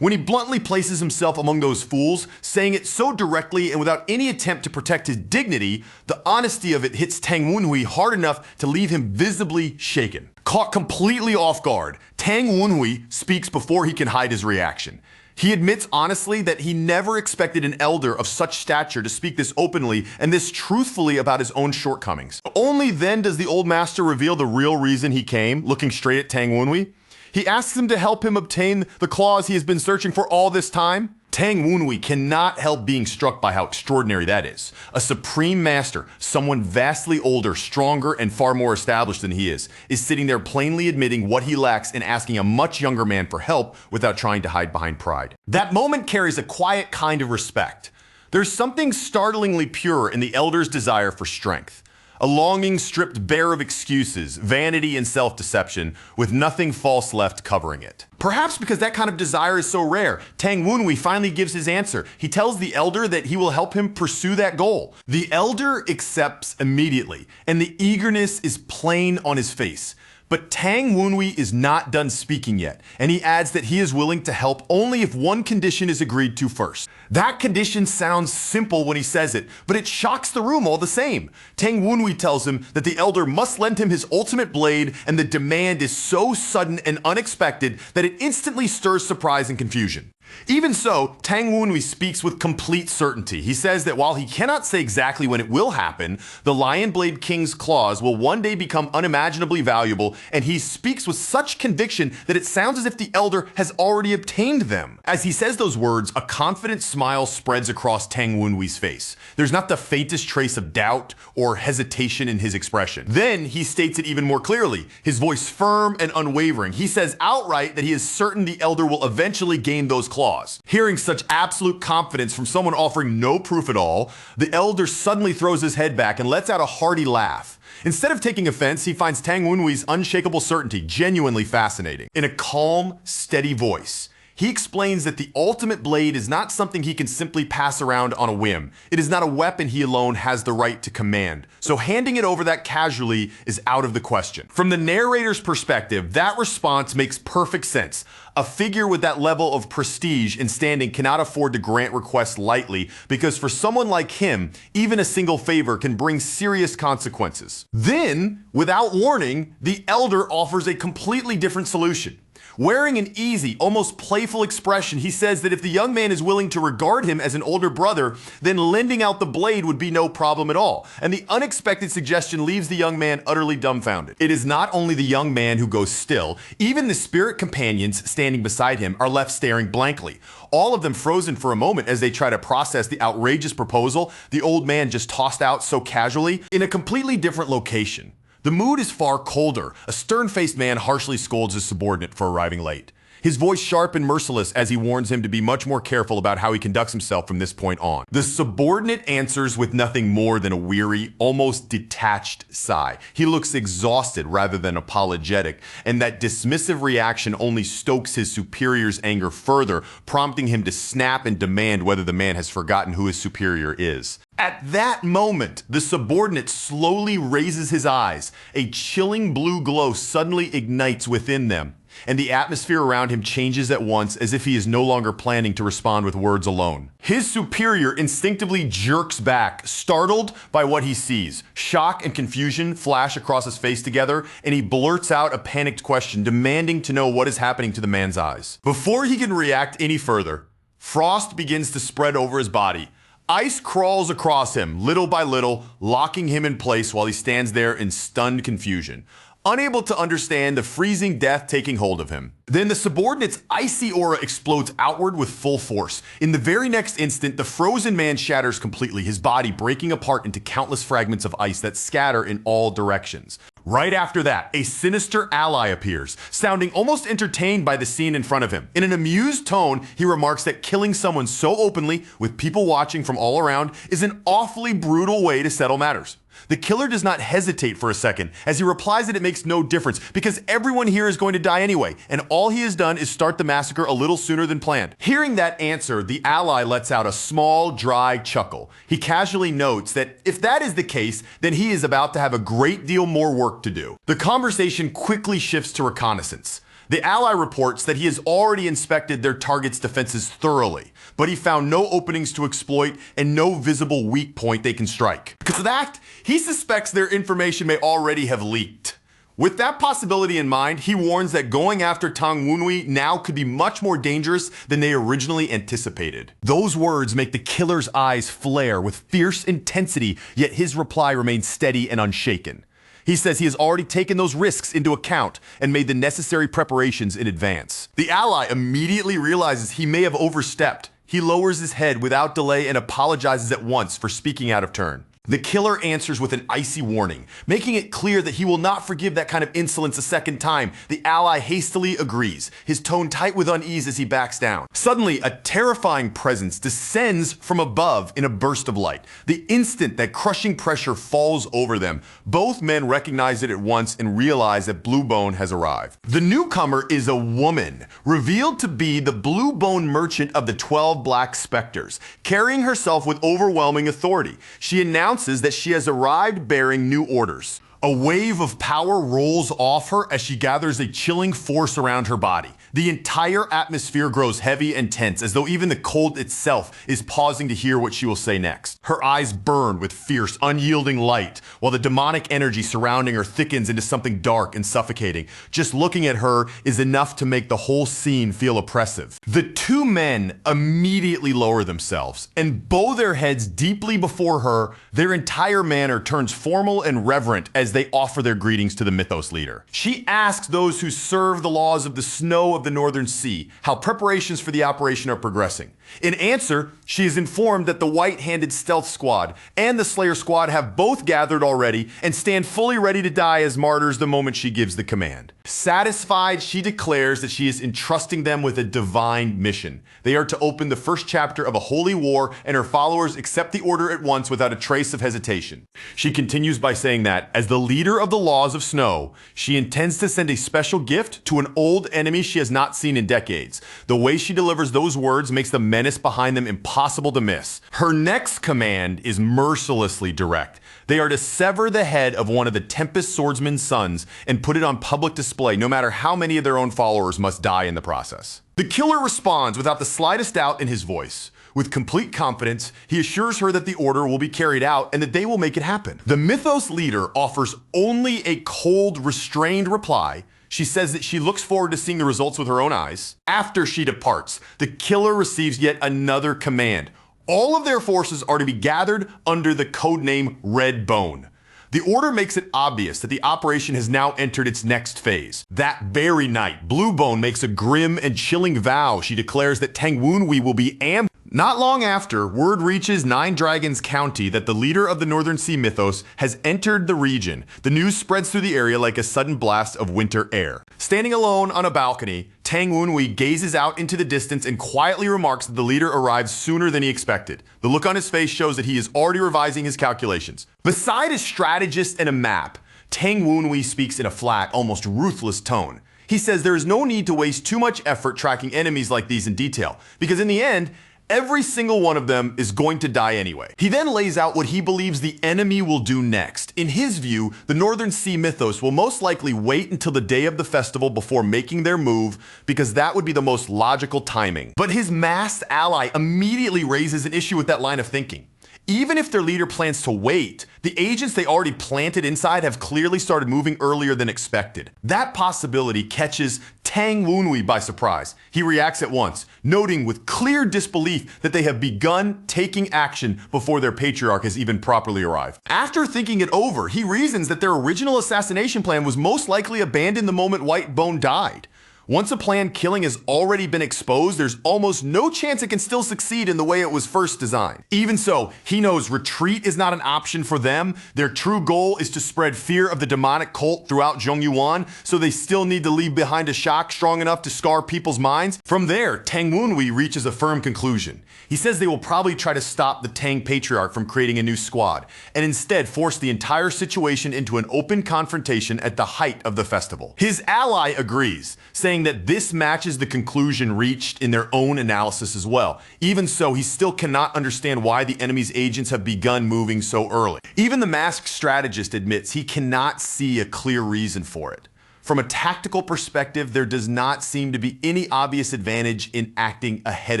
When he bluntly places himself among those fools, saying it so directly and without any attempt to protect his dignity, the honesty of it hits Tang Wunhui hard enough to leave him visibly shaken. Caught completely off guard, Tang Wunhui speaks before he can hide his reaction. He admits honestly that he never expected an elder of such stature to speak this openly and this truthfully about his own shortcomings. Only then does the old master reveal the real reason he came, looking straight at Tang Wunhui. He asks him to help him obtain the claws he has been searching for all this time. Tang Wunhui cannot help being struck by how extraordinary that is. A supreme master, someone vastly older, stronger, and far more established than he is sitting there plainly admitting what he lacks and asking a much younger man for help without trying to hide behind pride. That moment carries a quiet kind of respect. There's something startlingly pure in the elder's desire for strength. A longing stripped bare of excuses, vanity, and self-deception, with nothing false left covering it. Perhaps because that kind of desire is so rare, Tang Wunhui finally gives his answer. He tells the elder that he will help him pursue that goal. The elder accepts immediately, and the eagerness is plain on his face. But Tang Wunwei is not done speaking yet, and he adds that he is willing to help only if one condition is agreed to first. That condition sounds simple when he says it, but it shocks the room all the same. Tang Wunwei tells him that the elder must lend him his ultimate blade, and the demand is so sudden and unexpected that it instantly stirs surprise and confusion. Even so, Tang Wunwei speaks with complete certainty. He says that while he cannot say exactly when it will happen, the Lion Blade King's claws will one day become unimaginably valuable, and he speaks with such conviction that it sounds as if the elder has already obtained them. As he says those words, a confident smile spreads across Tang Wunwei's face. There's not the faintest trace of doubt or hesitation in his expression. Then he states it even more clearly, his voice firm and unwavering. He says outright that he is certain the elder will eventually gain those claws. Hearing such absolute confidence from someone offering no proof at all, the elder suddenly throws his head back and lets out a hearty laugh. Instead of taking offense, he finds Tang Wunwei's unshakable certainty genuinely fascinating. In a calm, steady voice, he explains that the ultimate blade is not something he can simply pass around on a whim. It is not a weapon he alone has the right to command. So handing it over that casually is out of the question. From the narrator's perspective, that response makes perfect sense. A figure with that level of prestige and standing cannot afford to grant requests lightly, because for someone like him, even a single favor can bring serious consequences. Then, without warning, the elder offers a completely different solution. Wearing an easy, almost playful expression, he says that if the young man is willing to regard him as an older brother, then lending out the blade would be no problem at all. And the unexpected suggestion leaves the young man utterly dumbfounded. It is not only the young man who goes still, even the spirit companions standing beside him are left staring blankly. All of them frozen for a moment as they try to process the outrageous proposal the old man just tossed out so casually in a completely different location. The mood is far colder. A stern-faced man harshly scolds his subordinate for arriving late. His voice sharp and merciless as he warns him to be much more careful about how he conducts himself from this point on. The subordinate answers with nothing more than a weary, almost detached sigh. He looks exhausted rather than apologetic, and that dismissive reaction only stokes his superior's anger further, prompting him to snap and demand whether the man has forgotten who his superior is. At that moment, the subordinate slowly raises his eyes. A chilling blue glow suddenly ignites within them, and the atmosphere around him changes at once, as if he is no longer planning to respond with words alone. His superior instinctively jerks back, startled by what he sees. Shock and confusion flash across his face together, and he blurts out a panicked question, demanding to know what is happening to the man's eyes. Before he can react any further, frost begins to spread over his body. Ice crawls across him, little by little, locking him in place while he stands there in stunned confusion, unable to understand the freezing death taking hold of him. Then the subordinate's icy aura explodes outward with full force. In the very next instant, the frozen man shatters completely, his body breaking apart into countless fragments of ice that scatter in all directions. Right after that, a sinister ally appears, sounding almost entertained by the scene in front of him. In an amused tone, he remarks that killing someone so openly, with people watching from all around, is an awfully brutal way to settle matters. The killer does not hesitate for a second, as he replies that it makes no difference, because everyone here is going to die anyway, and all he has done is start the massacre a little sooner than planned. Hearing that answer, the ally lets out a small, dry chuckle. He casually notes that if that is the case, then he is about to have a great deal more work to do. The conversation quickly shifts to reconnaissance. The ally reports that he has already inspected their target's defenses thoroughly, but he found no openings to exploit and no visible weak point they can strike. Because of that, he suspects their information may already have leaked. With that possibility in mind, he warns that going after Tang Wunwei now could be much more dangerous than they originally anticipated. Those words make the killer's eyes flare with fierce intensity, yet his reply remains steady and unshaken. He says he has already taken those risks into account and made the necessary preparations in advance. The ally immediately realizes he may have overstepped. He lowers his head without delay and apologizes at once for speaking out of turn. The killer answers with an icy warning, making it clear that he will not forgive that kind of insolence a second time. The ally hastily agrees, his tone tight with unease as he backs down. Suddenly, a terrifying presence descends from above in a burst of light. The instant that crushing pressure falls over them, both men recognize it at once and realize that Blue Bone has arrived. The newcomer is a woman, revealed to be the Blue Bone merchant of the 12 Black Specters, carrying herself with overwhelming authority. She announces that she has arrived bearing new orders. A wave of power rolls off her as she gathers a chilling force around her body. The entire atmosphere grows heavy and tense, as though even the cold itself is pausing to hear what she will say next. Her eyes burn with fierce, unyielding light, while the demonic energy surrounding her thickens into something dark and suffocating. Just looking at her is enough to make the whole scene feel oppressive. The two men immediately lower themselves and bow their heads deeply before her. Their entire manner turns formal and reverent as they offer their greetings to the Mythos leader. She asks those who serve the laws of the snow of the Northern Sea how preparations for the operation are progressing. In answer, she is informed that the White-Handed Stealth Squad and the Slayer Squad have both gathered already and stand fully ready to die as martyrs the moment she gives the command. Satisfied, she declares that she is entrusting them with a divine mission. They are to open the first chapter of a holy war, and her followers accept the order at once without a trace of hesitation. She continues by saying that, as the leader of the laws of snow, she intends to send a special gift to an old enemy she has not seen in decades. The way she delivers those words makes the menace behind them impossible to miss. Her next command is mercilessly direct. They are to sever the head of one of the Tempest Swordsman's sons and put it on public display, no matter how many of their own followers must die in the process. The killer responds without the slightest doubt in his voice. With complete confidence, he assures her that the order will be carried out and that they will make it happen. The Mythos leader offers only a cold, restrained reply. She says that she looks forward to seeing the results with her own eyes. After she departs, the killer receives yet another command. All of their forces are to be gathered under the codename Red Bone. The order makes it obvious that the operation has now entered its next phase. That very night, Blue Bone makes a grim and chilling vow. She declares that Tang Wunwi will be ambushed. Not long after, word reaches Nine Dragons County that the leader of the Northern Sea Mythos has entered the region. The news spreads through the area like a sudden blast of winter air. Standing alone on a balcony, Tang Wunwi gazes out into the distance and quietly remarks that the leader arrives sooner than he expected. The look on his face shows that he is already revising his calculations. Beside a strategist and a map, Tang Wunwi speaks in a flat, almost ruthless tone. He says there is no need to waste too much effort tracking enemies like these in detail, because in the end, every single one of them is going to die anyway. He then lays out what he believes the enemy will do next. In his view, the Northern Sea Mythos will most likely wait until the day of the festival before making their move, because that would be the most logical timing. But his masked ally immediately raises an issue with that line of thinking. Even if their leader plans to wait, the agents they already planted inside have clearly started moving earlier than expected. That possibility catches Tang Wunwi by surprise. He reacts at once, noting with clear disbelief that they have begun taking action before their patriarch has even properly arrived. After thinking it over, he reasons that their original assassination plan was most likely abandoned the moment White Bone died. Once a planned killing has already been exposed, there's almost no chance it can still succeed in the way it was first designed. Even so, he knows retreat is not an option for them. Their true goal is to spread fear of the demonic cult throughout Zhongyuan, so they still need to leave behind a shock strong enough to scar people's minds. From there, Tang Wunwi reaches a firm conclusion. He says they will probably try to stop the Tang Patriarch from creating a new squad, and instead force the entire situation into an open confrontation at the height of the festival. His ally agrees, saying that this matches the conclusion reached in their own analysis as well. Even so, he still cannot understand why the enemy's agents have begun moving so early. Even the masked strategist admits he cannot see a clear reason for it. From a tactical perspective, there does not seem to be any obvious advantage in acting ahead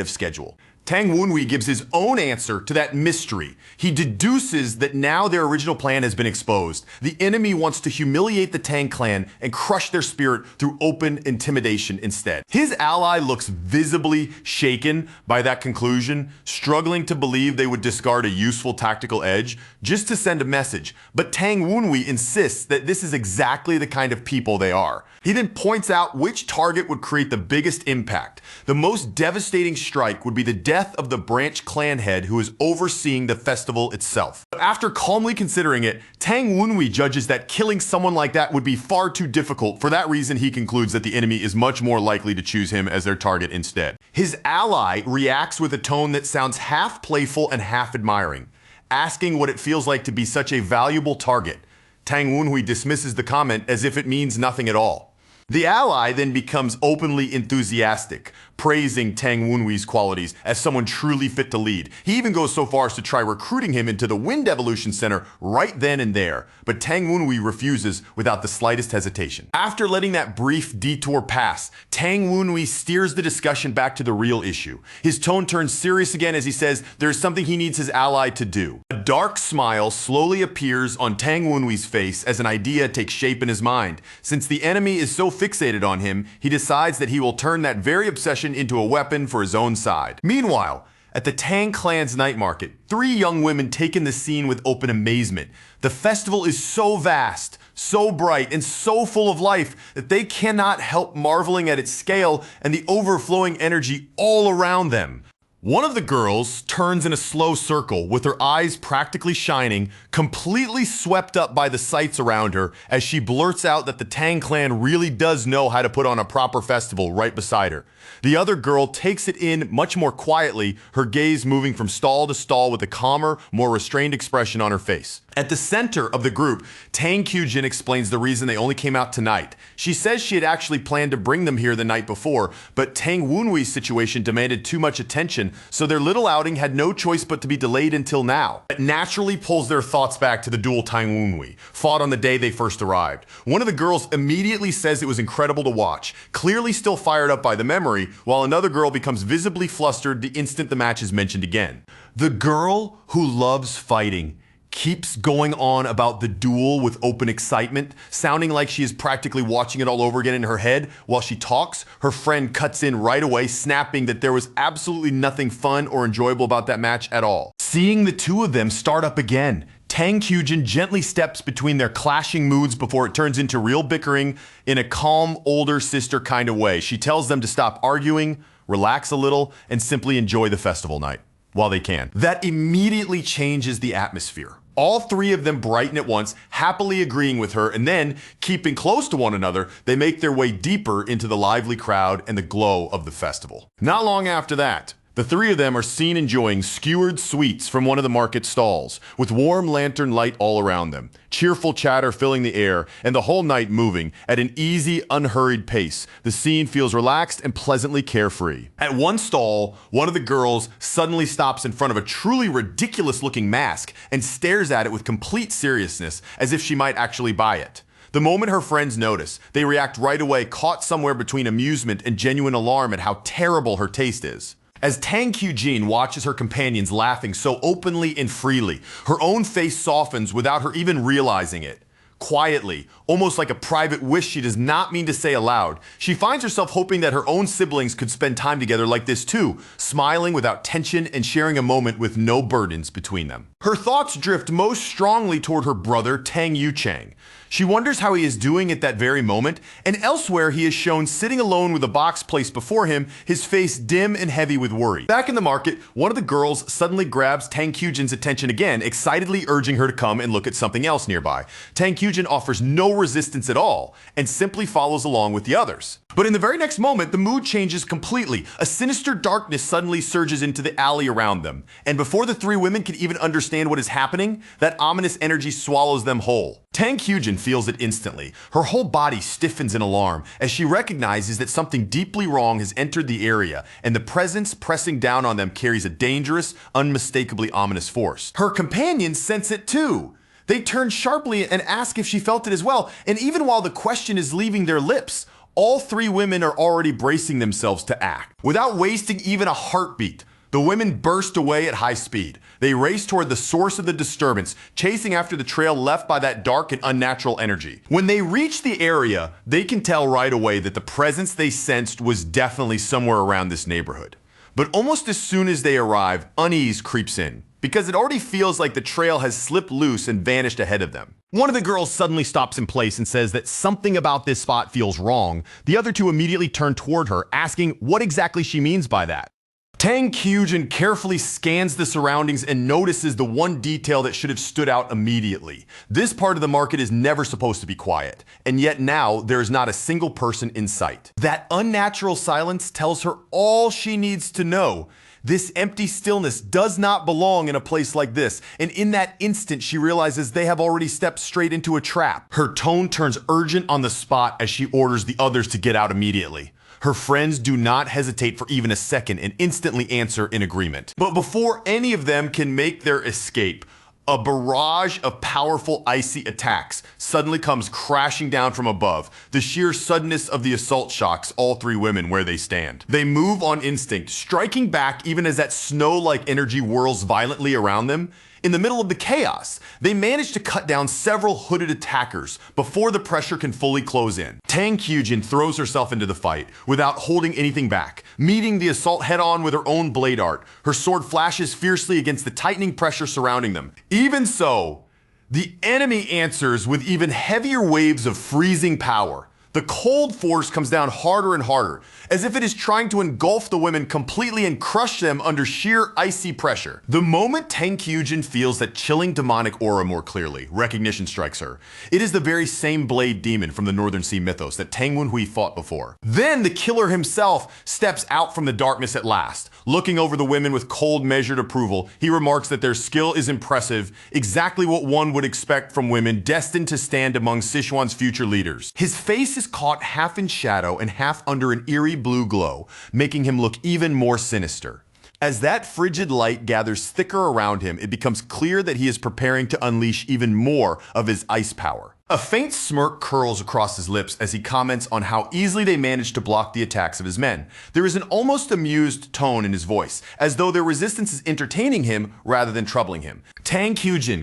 of schedule. Tang Wunwi gives his own answer to that mystery. He deduces that now their original plan has been exposed. The enemy wants to humiliate the Tang clan and crush their spirit through open intimidation instead. His ally looks visibly shaken by that conclusion, struggling to believe they would discard a useful tactical edge just to send a message. But Tang Wunwi insists that this is exactly the kind of people they are. He then points out which target would create the biggest impact. The most devastating strike would be the death of the branch clan head who is overseeing the festival itself. But after calmly considering it, Tang Wunwi judges that killing someone like that would be far too difficult. For that reason, he concludes that the enemy is much more likely to choose him as their target instead. His ally reacts with a tone that sounds half playful and half admiring, asking what it feels like to be such a valuable target. Tang Wunwi dismisses the comment as if it means nothing at all. The ally then becomes openly enthusiastic, praising Tang Wenhui's qualities as someone truly fit to lead. He even goes so far as to try recruiting him into the Wind Evolution Center right then and there, but Tang Wenhui refuses without the slightest hesitation. After letting that brief detour pass, Tang Wenhui steers the discussion back to the real issue. His tone turns serious again as he says there's something he needs his ally to do. A dark smile slowly appears on Tang Wenhui's face as an idea takes shape in his mind. Since the enemy is so fixated on him, he decides that he will turn that very obsession into a weapon for his own side. Meanwhile, at the Tang clan's night market, 3 young women take in the scene with open amazement. The festival is so vast, so bright, and so full of life that they cannot help marveling at its scale and the overflowing energy all around them. One of the girls turns in a slow circle with her eyes practically shining, completely swept up by the sights around her as she blurts out that the Tang clan really does know how to put on a proper festival right beside her. The other girl takes it in much more quietly, her gaze moving from stall to stall with a calmer, more restrained expression on her face. At the center of the group, Tang Kyujin explains the reason they only came out tonight. She says she had actually planned to bring them here the night before, but Tang Wenhui's situation demanded too much attention, so their little outing had no choice but to be delayed until now. It naturally pulls their thoughts back to the duel Tang Wenhui fought on the day they first arrived. One of the girls immediately says it was incredible to watch, clearly still fired up by the memory, while another girl becomes visibly flustered the instant the match is mentioned again. The girl who loves fighting keeps going on about the duel with open excitement, sounding like she is practically watching it all over again in her head. While she talks, her friend cuts in right away, snapping that there was absolutely nothing fun or enjoyable about that match at all. Seeing the two of them start up again, Tang Kyujin gently steps between their clashing moods before it turns into real bickering in a calm, older sister kind of way. She tells them to stop arguing, relax a little, and simply enjoy the festival night while they can. That immediately changes the atmosphere. All 3 of them brighten at once, happily agreeing with her, and then, keeping close to one another, they make their way deeper into the lively crowd and the glow of the festival. Not long after that, the 3 of them are seen enjoying skewered sweets from one of the market stalls, with warm lantern light all around them, cheerful chatter filling the air, and the whole night moving at an easy, unhurried pace. The scene feels relaxed and pleasantly carefree. At one stall, one of the girls suddenly stops in front of a truly ridiculous-looking mask and stares at it with complete seriousness, as if she might actually buy it. The moment her friends notice, they react right away, caught somewhere between amusement and genuine alarm at how terrible her taste is. As Tang Kyujin watches her companions laughing so openly and freely, her own face softens without her even realizing it. Quietly, almost like a private wish she does not mean to say aloud, she finds herself hoping that her own siblings could spend time together like this too, smiling without tension and sharing a moment with no burdens between them. Her thoughts drift most strongly toward her brother, Tang Yuchang. She wonders how he is doing at that very moment, and elsewhere he is shown sitting alone with a box placed before him, his face dim and heavy with worry. Back in the market, one of the girls suddenly grabs Tang Kyujin's attention again, excitedly urging her to come and look at something else nearby. Tang Kyujin offers no resistance at all, and simply follows along with the others. But in the very next moment, the mood changes completely. A sinister darkness suddenly surges into the alley around them, and before the 3 women can even understand what is happening, that ominous energy swallows them whole. Tang Kyujin feels it instantly. Her whole body stiffens in alarm as she recognizes that something deeply wrong has entered the area, and the presence pressing down on them carries a dangerous, unmistakably ominous force. Her companions sense it too. They turn sharply and ask if she felt it as well, and even while the question is leaving their lips, all 3 women are already bracing themselves to act. Without wasting even a heartbeat, the women burst away at high speed. They race toward the source of the disturbance, chasing after the trail left by that dark and unnatural energy. When they reach the area, they can tell right away that the presence they sensed was definitely somewhere around this neighborhood. But almost as soon as they arrive, unease creeps in, because it already feels like the trail has slipped loose and vanished ahead of them. One of the girls suddenly stops in place and says that something about this spot feels wrong. The other 2 immediately turn toward her, asking what exactly she means by that. Tang Kyujin carefully scans the surroundings and notices the one detail that should have stood out immediately. This part of the market is never supposed to be quiet, and yet now there is not a single person in sight. That unnatural silence tells her all she needs to know. This empty stillness does not belong in a place like this, and in that instant she realizes they have already stepped straight into a trap. Her tone turns urgent on the spot as she orders the others to get out immediately. Her friends do not hesitate for even a second and instantly answer in agreement. But before any of them can make their escape, a barrage of powerful icy attacks suddenly comes crashing down from above. The sheer suddenness of the assault shocks all three women where they stand. They move on instinct, striking back even as that snow-like energy whirls violently around them. In the middle of the chaos, they manage to cut down several hooded attackers before the pressure can fully close in. Tang throws herself into the fight without holding anything back, meeting the assault head-on with her own blade art. Her sword flashes fiercely against the tightening pressure surrounding them. Even so, the enemy answers with even heavier waves of freezing power. The cold force comes down harder and harder, as if it is trying to engulf the women completely and crush them under sheer icy pressure. The moment Tang feels that chilling demonic aura more clearly, recognition strikes her. It is the very same blade demon from the Northern Sea mythos that Tang Wenhui fought before. Then the killer himself steps out from the darkness at last. Looking over the women with cold, measured approval, he remarks that their skill is impressive, exactly what one would expect from women destined to stand among Sichuan's future leaders. His face is caught half in shadow and half under an eerie blue glow, making him look even more sinister. As that frigid light gathers thicker around him, it becomes clear that he is preparing to unleash even more of his ice power. A faint smirk curls across his lips as he comments on how easily they managed to block the attacks of his men. There is an almost amused tone in his voice, as though their resistance is entertaining him rather than troubling him. Tang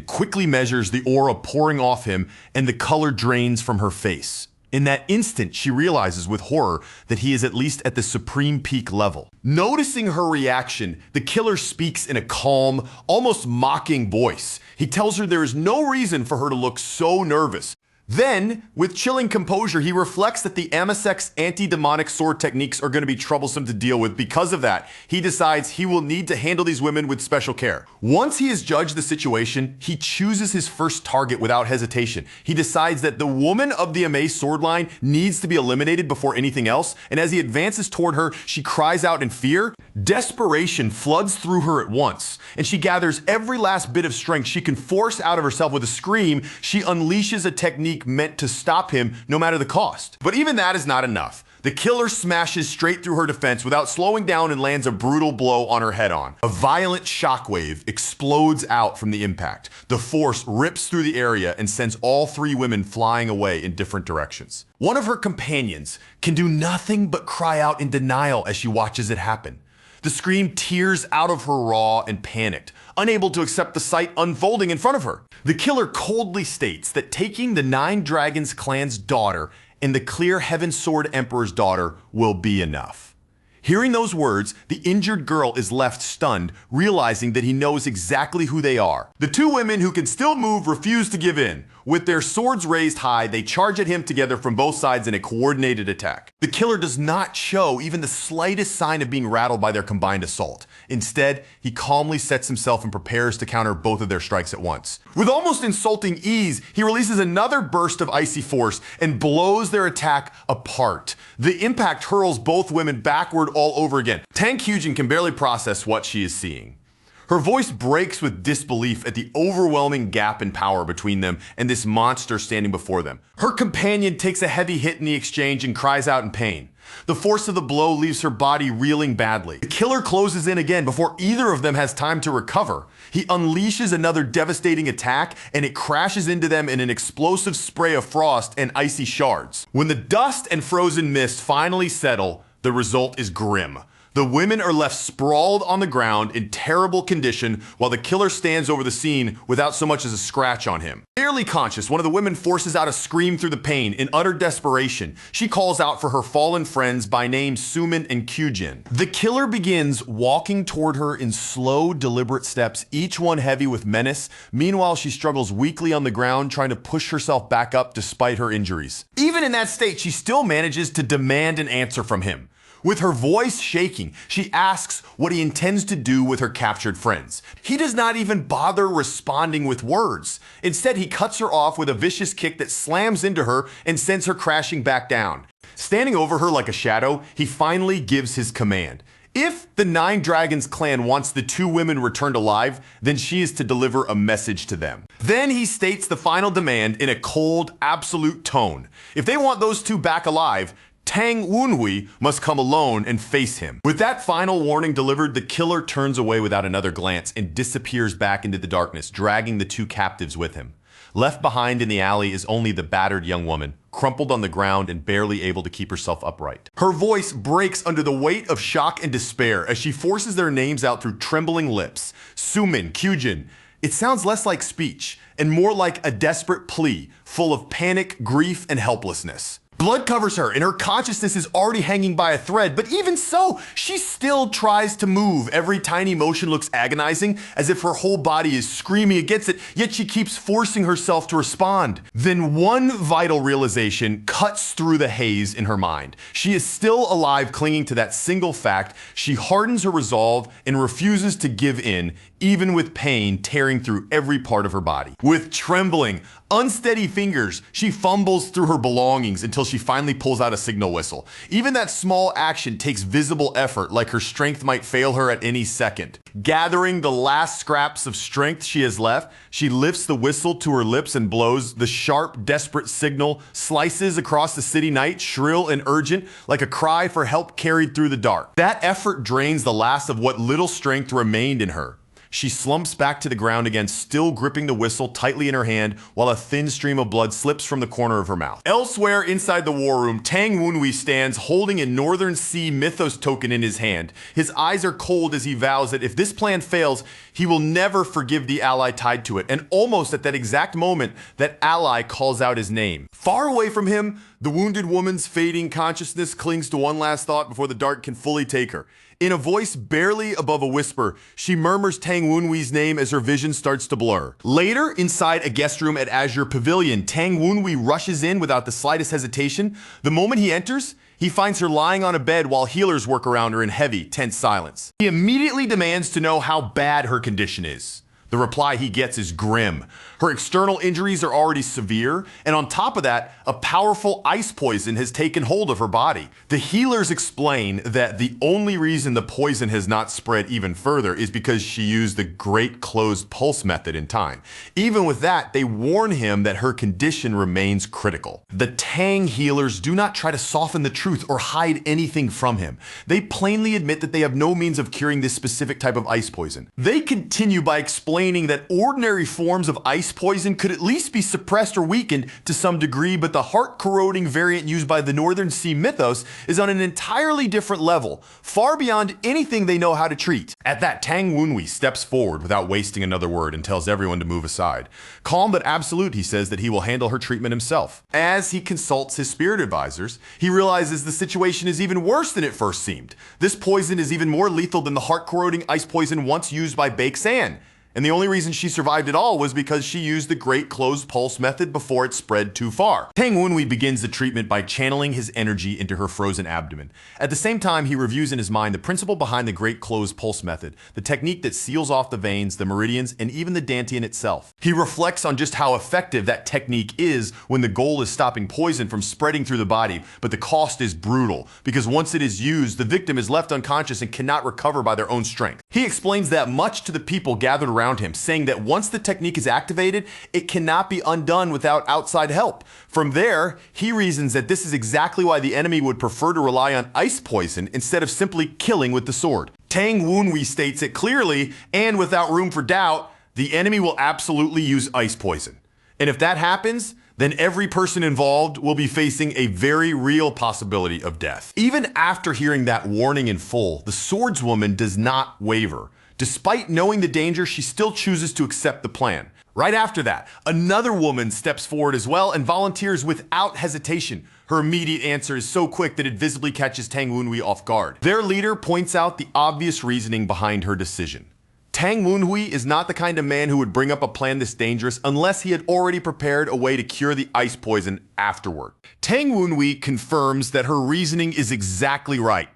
quickly measures the aura pouring off him, and the color drains from her face. In that instant, she realizes with horror that he is at least at the supreme peak level. Noticing her reaction, the killer speaks in a calm, almost mocking voice. He tells her there is no reason for her to look so nervous. Then, with chilling composure, he reflects that the Amasek's anti-demonic sword techniques are going to be troublesome to deal with. Because of that, he decides he will need to handle these women with special care. Once he has judged the situation, he chooses his first target without hesitation. He decides that the woman of the Amei sword line needs to be eliminated before anything else, and as he advances toward her, she cries out in fear. Desperation floods through her at once, and she gathers every last bit of strength she can force out of herself. With a scream, she unleashes a technique meant to stop him no matter the cost. But even that is not enough. The killer smashes straight through her defense without slowing down and lands a brutal blow on her head-on. A violent shockwave explodes out from the impact. The force rips through the area and sends all three women flying away in different directions. One of her companions can do nothing but cry out in denial as she watches it happen. The scream tears out of her raw and panicked, unable to accept the sight unfolding in front of her. The killer coldly states that taking the Nine Dragons clan's daughter and the Clear Heaven Sword Emperor's daughter will be enough. Hearing those words, the injured girl is left stunned, realizing that he knows exactly who they are. The two women who can still move refuse to give in. With their swords raised high, they charge at him together from both sides in a coordinated attack. The killer does not show even the slightest sign of being rattled by their combined assault. Instead, he calmly sets himself and prepares to counter both of their strikes at once. With almost insulting ease, he releases another burst of icy force and blows their attack apart. The impact hurls both women backward all over again. Tang can barely process what she is seeing. Her voice breaks with disbelief at the overwhelming gap in power between them and this monster standing before them. Her companion takes a heavy hit in the exchange and cries out in pain. The force of the blow leaves her body reeling badly. The killer closes in again before either of them has time to recover. He unleashes another devastating attack, and it crashes into them in an explosive spray of frost and icy shards. When the dust and frozen mist finally settle, the result is grim. The women are left sprawled on the ground in terrible condition while the killer stands over the scene without so much as a scratch on him. Barely conscious, one of the women forces out a scream through the pain in utter desperation. She calls out for her fallen friends by name Sumin and Kyujin. The killer begins walking toward her in slow, deliberate steps, each one heavy with menace. Meanwhile, she struggles weakly on the ground, trying to push herself back up despite her injuries. Even in that state, she still manages to demand an answer from him. With her voice shaking, she asks what he intends to do with her captured friends. He does not even bother responding with words. Instead, he cuts her off with a vicious kick that slams into her and sends her crashing back down. Standing over her like a shadow, he finally gives his command. If the Nine Dragons clan wants the two women returned alive, then she is to deliver a message to them. Then he states the final demand in a cold, absolute tone. If they want those two back alive, Tang Wenhui must come alone and face him. With that final warning delivered, the killer turns away without another glance and disappears back into the darkness, dragging the two captives with him. Left behind in the alley is only the battered young woman, crumpled on the ground and barely able to keep herself upright. Her voice breaks under the weight of shock and despair as she forces their names out through trembling lips. Sumin, Kyujin. It sounds less like speech and more like a desperate plea, full of panic, grief, and helplessness. Blood covers her and her consciousness is already hanging by a thread, but even so, she still tries to move. Every tiny motion looks agonizing, as if her whole body is screaming against it, yet she keeps forcing herself to respond. Then one vital realization cuts through the haze in her mind. She is still alive, clinging to that single fact. She hardens her resolve and refuses to give in, even with pain tearing through every part of her body. With trembling, unsteady fingers, she fumbles through her belongings until she finally pulls out a signal whistle. Even that small action takes visible effort, like her strength might fail her at any second. Gathering the last scraps of strength she has left, she lifts the whistle to her lips and blows. The sharp, desperate signal slices across the city night, shrill and urgent, like a cry for help carried through the dark. That effort drains the last of what little strength remained in her. She slumps back to the ground again, still gripping the whistle tightly in her hand, while a thin stream of blood slips from the corner of her mouth. Elsewhere inside the war room, Tang Wenhui stands holding a Northern Sea mythos token in his hand. His eyes are cold as he vows that if this plan fails, he will never forgive the ally tied to it. And almost at that exact moment, that ally calls out his name. Far away from him, the wounded woman's fading consciousness clings to one last thought before the dark can fully take her. In a voice barely above a whisper, she murmurs Tang Wenhui's name as her vision starts to blur. Later, inside a guest room at Azure Pavilion, Tang Wenhui rushes in without the slightest hesitation. The moment he enters, he finds her lying on a bed while healers work around her in heavy, tense silence. He immediately demands to know how bad her condition is. The reply he gets is grim. Her external injuries are already severe, and on top of that, a powerful ice poison has taken hold of her body. The healers explain that the only reason the poison has not spread even further is because she used the great closed pulse method in time. Even with that, they warn him that her condition remains critical. The Tang healers do not try to soften the truth or hide anything from him. They plainly admit that they have no means of curing this specific type of ice poison. They continue by explaining that ordinary forms of ice poison could at least be suppressed or weakened to some degree, but the heart-corroding variant used by the Northern Sea mythos is on an entirely different level, far beyond anything they know how to treat. At that, Tang Wenhui steps forward without wasting another word and tells everyone to move aside. Calm but absolute, he says that he will handle her treatment himself. As he consults his spirit advisors, he realizes the situation is even worse than it first seemed. This poison is even more lethal than the heart-corroding ice poison once used by Baek San. And the only reason she survived at all was because she used the great closed pulse method before it spread too far. Tang Wenhui begins the treatment by channeling his energy into her frozen abdomen. At the same time, he reviews in his mind the principle behind the great closed pulse method, the technique that seals off the veins, the meridians, and even the dantian itself. He reflects on just how effective that technique is when the goal is stopping poison from spreading through the body, but the cost is brutal, because once it is used, the victim is left unconscious and cannot recover by their own strength. He explains that much to the people gathered around him, saying that once the technique is activated, it cannot be undone without outside help. From there, he reasons that this is exactly why the enemy would prefer to rely on ice poison instead of simply killing with the sword. Tang Wenhui states it clearly and without room for doubt, the enemy will absolutely use ice poison. And if that happens, then every person involved will be facing a very real possibility of death. Even after hearing that warning in full, the swordswoman does not waver. Despite knowing the danger, she still chooses to accept the plan. Right after that, another woman steps forward as well and volunteers without hesitation. Her immediate answer is so quick that it visibly catches Tang Wenhui off guard. Their leader points out the obvious reasoning behind her decision. Tang Wenhui is not the kind of man who would bring up a plan this dangerous unless he had already prepared a way to cure the ice poison afterward. Tang Wenhui confirms that her reasoning is exactly right.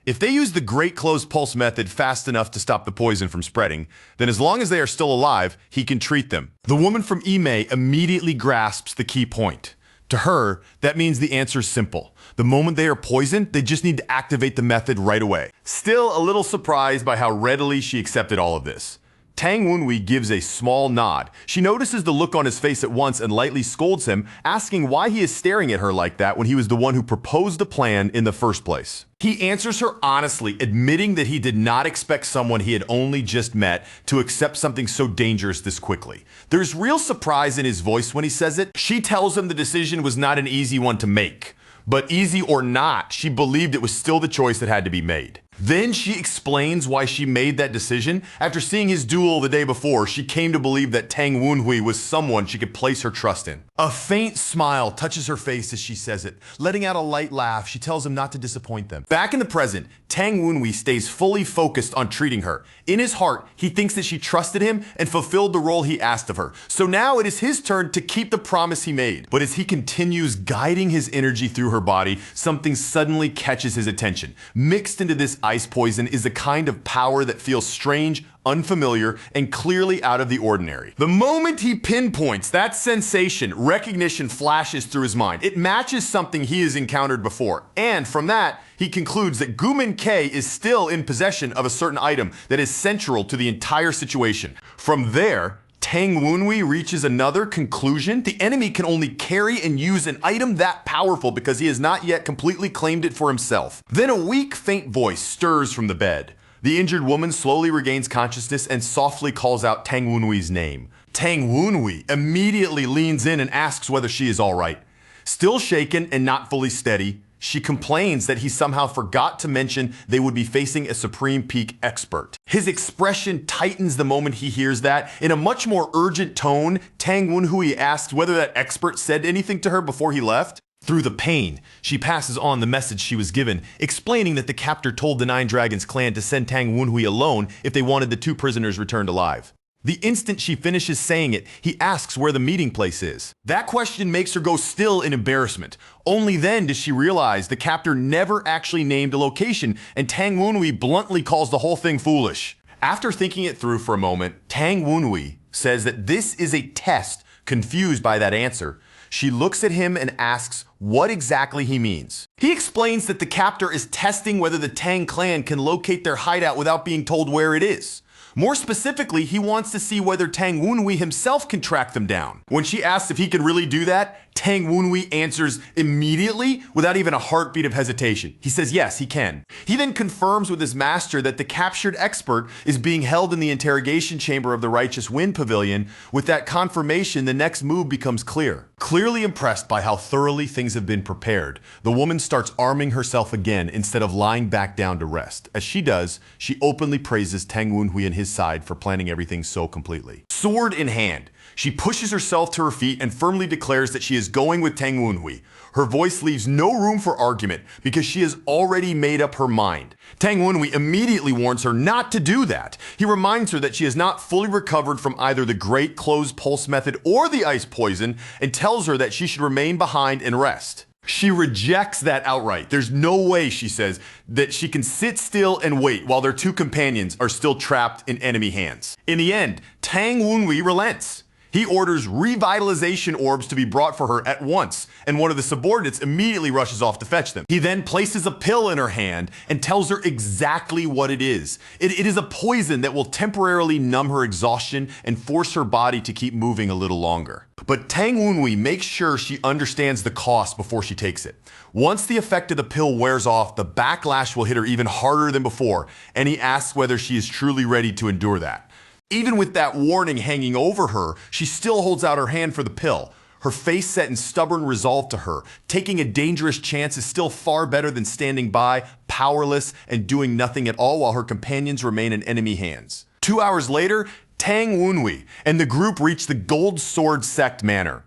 If they use the great closed pulse method fast enough to stop the poison from spreading, then as long as they are still alive, he can treat them. The woman from Ime immediately grasps the key point. To her, that means the answer is simple. The moment they are poisoned, they just need to activate the method right away. Still a little surprised by how readily she accepted all of this. Tang Wenhui gives a small nod. She notices the look on his face at once and lightly scolds him, asking why he is staring at her like that when he was the one who proposed the plan in the first place. He answers her honestly, admitting that he did not expect someone he had only just met to accept something so dangerous this quickly. There's real surprise in his voice when he says it. She tells him the decision was not an easy one to make. But easy or not, she believed it was still the choice that had to be made. Then she explains why she made that decision. After seeing his duel the day before, she came to believe that Tang Wenhui was someone she could place her trust in. A faint smile touches her face as she says it. Letting out a light laugh, she tells him not to disappoint them. Back in the present, Tang Wenhui stays fully focused on treating her. In his heart, he thinks that she trusted him and fulfilled the role he asked of her. So now it is his turn to keep the promise he made. But as he continues guiding his energy through her body, something suddenly catches his attention. Mixed into this ice poison is a kind of power that feels strange, unfamiliar, and clearly out of the ordinary. The moment he pinpoints that sensation, recognition flashes through his mind. It matches something he has encountered before. And from that, he concludes that Gumin K is still in possession of a certain item that is central to the entire situation. From there, Tang Wenhui reaches another conclusion. The enemy can only carry and use an item that powerful because he has not yet completely claimed it for himself. Then a weak, faint voice stirs from the bed. The injured woman slowly regains consciousness and softly calls out Tang Wenhui's name. Tang Wenhui immediately leans in and asks whether she is all right. Still shaken and not fully steady, she complains that he somehow forgot to mention they would be facing a Supreme Peak expert. His expression tightens the moment he hears that. In a much more urgent tone, Tang Wenhui asks whether that expert said anything to her before he left. Through the pain, she passes on the message she was given, explaining that the captor told the Nine Dragons clan to send Tang Wenhui alone if they wanted the two prisoners returned alive. The instant she finishes saying it, he asks where the meeting place is. That question makes her go still in embarrassment. Only then does she realize the captor never actually named a location, and Tang Wenhui bluntly calls the whole thing foolish. After thinking it through for a moment, Tang Wenhui says that this is a test. Confused by that answer, she looks at him and asks what exactly he means. He explains that the captor is testing whether the Tang clan can locate their hideout without being told where it is. More specifically, he wants to see whether Tang Wenhui himself can track them down. When she asks if he can really do that, Tang Wenhui answers immediately without even a heartbeat of hesitation. He says yes, he can. He then confirms with his master that the captured expert is being held in the interrogation chamber of the Righteous Wind Pavilion. With that confirmation, the next move becomes clear. Clearly impressed by how thoroughly things have been prepared, the woman starts arming herself again instead of lying back down to rest. As she does, she openly praises Tang Wenhui and his side for planning everything so completely. Sword in hand, she pushes herself to her feet and firmly declares that she is going with Tang Wenhui. Her voice leaves no room for argument because she has already made up her mind. Tang Wenhui immediately warns her not to do that. He reminds her that she has not fully recovered from either the Great Closed Pulse method or the ice poison and tells her that she should remain behind and rest. She rejects that outright. There's no way, she says, that she can sit still and wait while their two companions are still trapped in enemy hands. In the end, Tang Wenhui relents. He orders revitalization orbs to be brought for her at once, and one of the subordinates immediately rushes off to fetch them. He then places a pill in her hand and tells her exactly what it is. It is a poison that will temporarily numb her exhaustion and force her body to keep moving a little longer. But Tang Wenhui makes sure she understands the cost before she takes it. Once the effect of the pill wears off, the backlash will hit her even harder than before, and he asks whether she is truly ready to endure that. Even with that warning hanging over her, she still holds out her hand for the pill. Her face set in stubborn resolve to her. Taking a dangerous chance is still far better than standing by, powerless, and doing nothing at all while her companions remain in enemy hands. 2 hours later, Tang Wenhui and the group reach the Gold Sword Sect Manor.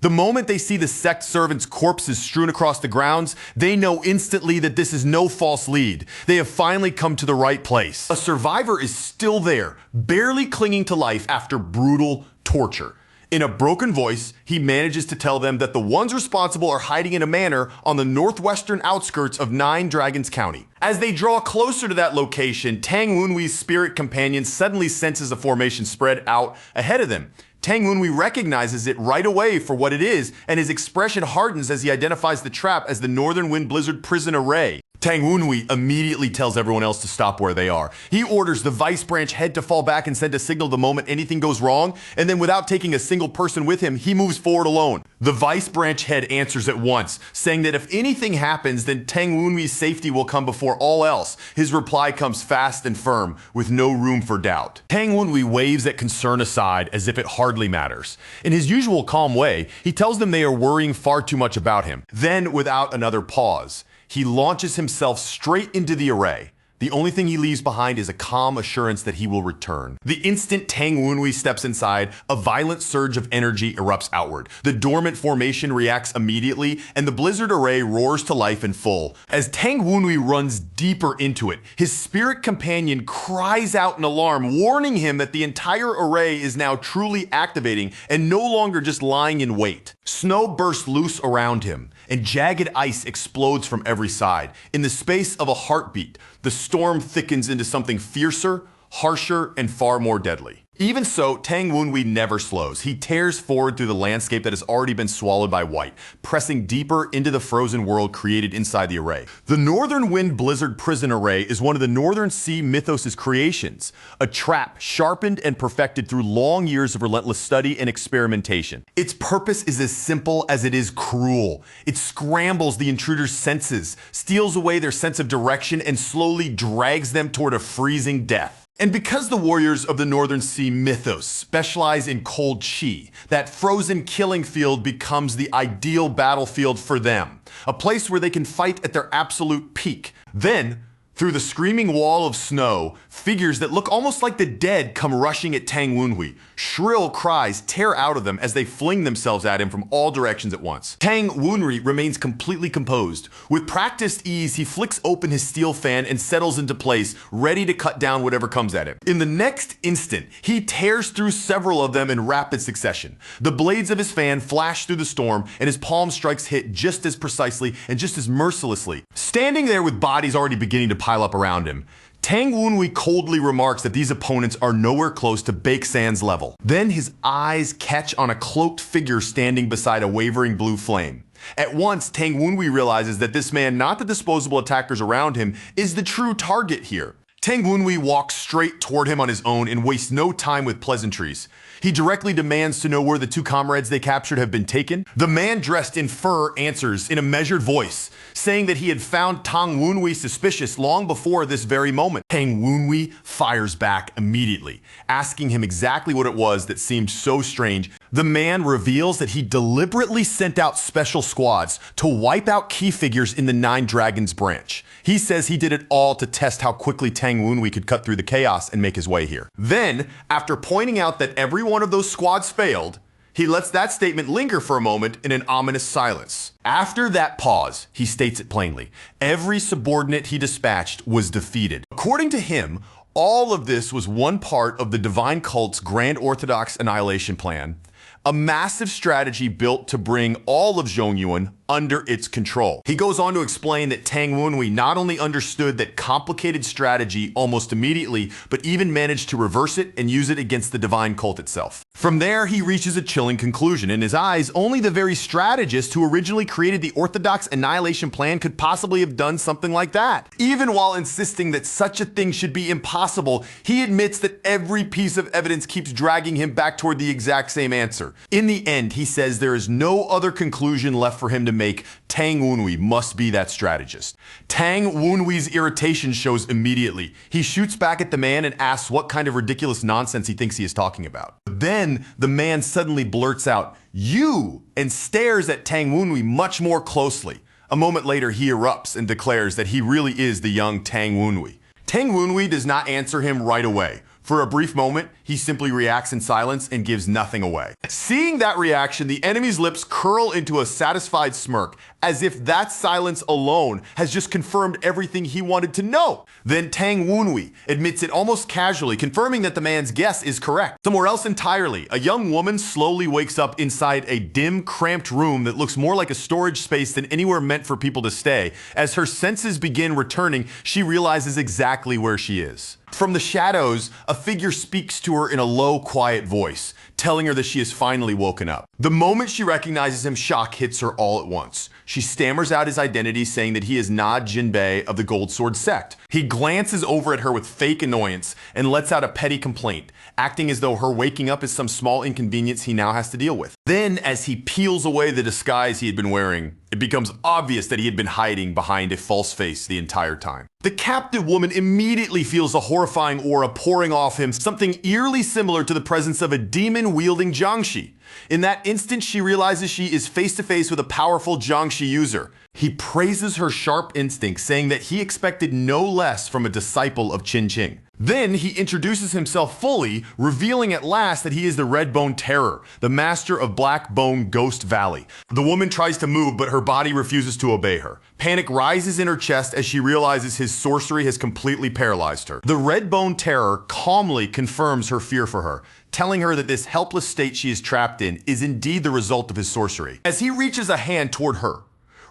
The moment they see the sect servants' corpses strewn across the grounds, they know instantly that this is no false lead. They have finally come to the right place. A survivor is still there, barely clinging to life after brutal torture. In a broken voice, he manages to tell them that the ones responsible are hiding in a manor on the northwestern outskirts of Nine Dragons County. As they draw closer to that location, Tang Wenhui's spirit companion suddenly senses a formation spread out ahead of them. Tang Wenhui recognizes it right away for what it is, and his expression hardens as he identifies the trap as the Northern Wind Blizzard Prison Array. Tang Wunhui immediately tells everyone else to stop where they are. He orders the Vice Branch head to fall back and send a signal the moment anything goes wrong, and then without taking a single person with him, he moves forward alone. The Vice Branch head answers at once, saying that if anything happens, then Tang Wunhui's safety will come before all else. His reply comes fast and firm, with no room for doubt. Tang Wunhui waves that concern aside as if it hardly matters. In his usual calm way, he tells them they are worrying far too much about him. Then, without another pause, he launches himself straight into the array. The only thing he leaves behind is a calm assurance that he will return. The instant Tang Wunhui steps inside, a violent surge of energy erupts outward. The dormant formation reacts immediately, and the blizzard array roars to life in full. As Tang Wunhui runs deeper into it, his spirit companion cries out in alarm, warning him that the entire array is now truly activating and no longer just lying in wait. Snow bursts loose around him, and jagged ice explodes from every side. In the space of a heartbeat, the storm thickens into something fiercer, harsher, and far more deadly. Even so, Tang Wunhui never slows. He tears forward through the landscape that has already been swallowed by white, pressing deeper into the frozen world created inside the array. The Northern Wind Blizzard Prison Array is one of the Northern Sea mythos' creations, a trap sharpened and perfected through long years of relentless study and experimentation. Its purpose is as simple as it is cruel. It scrambles the intruder's senses, steals away their sense of direction, and slowly drags them toward a freezing death. And because the warriors of the Northern Sea mythos specialize in cold chi, that frozen killing field becomes the ideal battlefield for them, a place where they can fight at their absolute peak. Then, through the screaming wall of snow, figures that look almost like the dead come rushing at Tang Wunhui. Shrill cries tear out of them as they fling themselves at him from all directions at once. Tang Wunhui remains completely composed. With practiced ease, he flicks open his steel fan and settles into place, ready to cut down whatever comes at him. In the next instant, he tears through several of them in rapid succession. The blades of his fan flash through the storm, and his palm strikes hit just as precisely and just as mercilessly. Standing there with bodies already beginning to pile up around him, Tang Wunhui coldly remarks that these opponents are nowhere close to Bake San's level. Then his eyes catch on a cloaked figure standing beside a wavering blue flame. At once, Tang Wunhui realizes that this man, not the disposable attackers around him, is the true target here. Tang Wunhui walks straight toward him on his own and wastes no time with pleasantries. He directly demands to know where the two comrades they captured have been taken. The man dressed in fur answers in a measured voice, saying that he had found Tang Wunhui suspicious long before this very moment. Tang Wunhui fires back immediately, asking him exactly what it was that seemed so strange. The man reveals that he deliberately sent out special squads to wipe out key figures in the Nine Dragons branch. He says he did it all to test how quickly Tang Wunhui could cut through the chaos and make his way here. Then, after pointing out that every one of those squads failed, he lets that statement linger for a moment in an ominous silence. After that pause, he states it plainly. Every subordinate he dispatched was defeated. According to him, all of this was one part of the Divine Cult's Grand Orthodox Annihilation Plan, a massive strategy built to bring all of Zhongyuan under its control. He goes on to explain that Tang Wunhui not only understood that complicated strategy almost immediately, but even managed to reverse it and use it against the Divine Cult itself. From there, he reaches a chilling conclusion. In his eyes, only the very strategist who originally created the Orthodox Annihilation Plan could possibly have done something like that. Even while insisting that such a thing should be impossible, he admits that every piece of evidence keeps dragging him back toward the exact same answer. In the end, he says there is no other conclusion left for him to make. Tang Wunhui must be that strategist. Tang Wunhui's irritation shows immediately. He shoots back at the man and asks what kind of ridiculous nonsense he thinks he is talking about. Then the man suddenly blurts out, "You!" and stares at Tang Wunhui much more closely. A moment later, he erupts and declares that he really is the young Tang Wunhui. Tang Wunhui does not answer him right away. For a brief moment, he simply reacts in silence and gives nothing away. Seeing that reaction, the enemy's lips curl into a satisfied smirk, as if that silence alone has just confirmed everything he wanted to know. Then Tang Wunhui admits it almost casually, confirming that the man's guess is correct. Somewhere else entirely, a young woman slowly wakes up inside a dim, cramped room that looks more like a storage space than anywhere meant for people to stay. As her senses begin returning, she realizes exactly where she is. From the shadows, a figure speaks to her in a low, quiet voice. telling her that she has finally woken up. The moment she recognizes him, shock hits her all at once. She stammers out his identity, saying that he is Na Jinbei of the Gold Sword sect. He glances over at her with fake annoyance and lets out a petty complaint, acting as though her waking up is some small inconvenience he now has to deal with. Then, as he peels away the disguise he had been wearing, it becomes obvious that he had been hiding behind a false face the entire time. The captive woman immediately feels a horrifying aura pouring off him, something eerily similar to the presence of a demon-wielding Jiangshi. In that instant, she realizes she is face-to-face with a powerful Jiangshi user. He praises her sharp instincts, saying that he expected no less from a disciple of Qin Qing. Then he introduces himself fully, revealing at last that he is the Redbone Terror, the master of Blackbone Ghost Valley. The woman tries to move, but her body refuses to obey her. Panic rises in her chest as she realizes his sorcery has completely paralyzed her. The Redbone Terror calmly confirms her fear for her, telling her that this helpless state she is trapped in is indeed the result of his sorcery. As he reaches a hand toward her,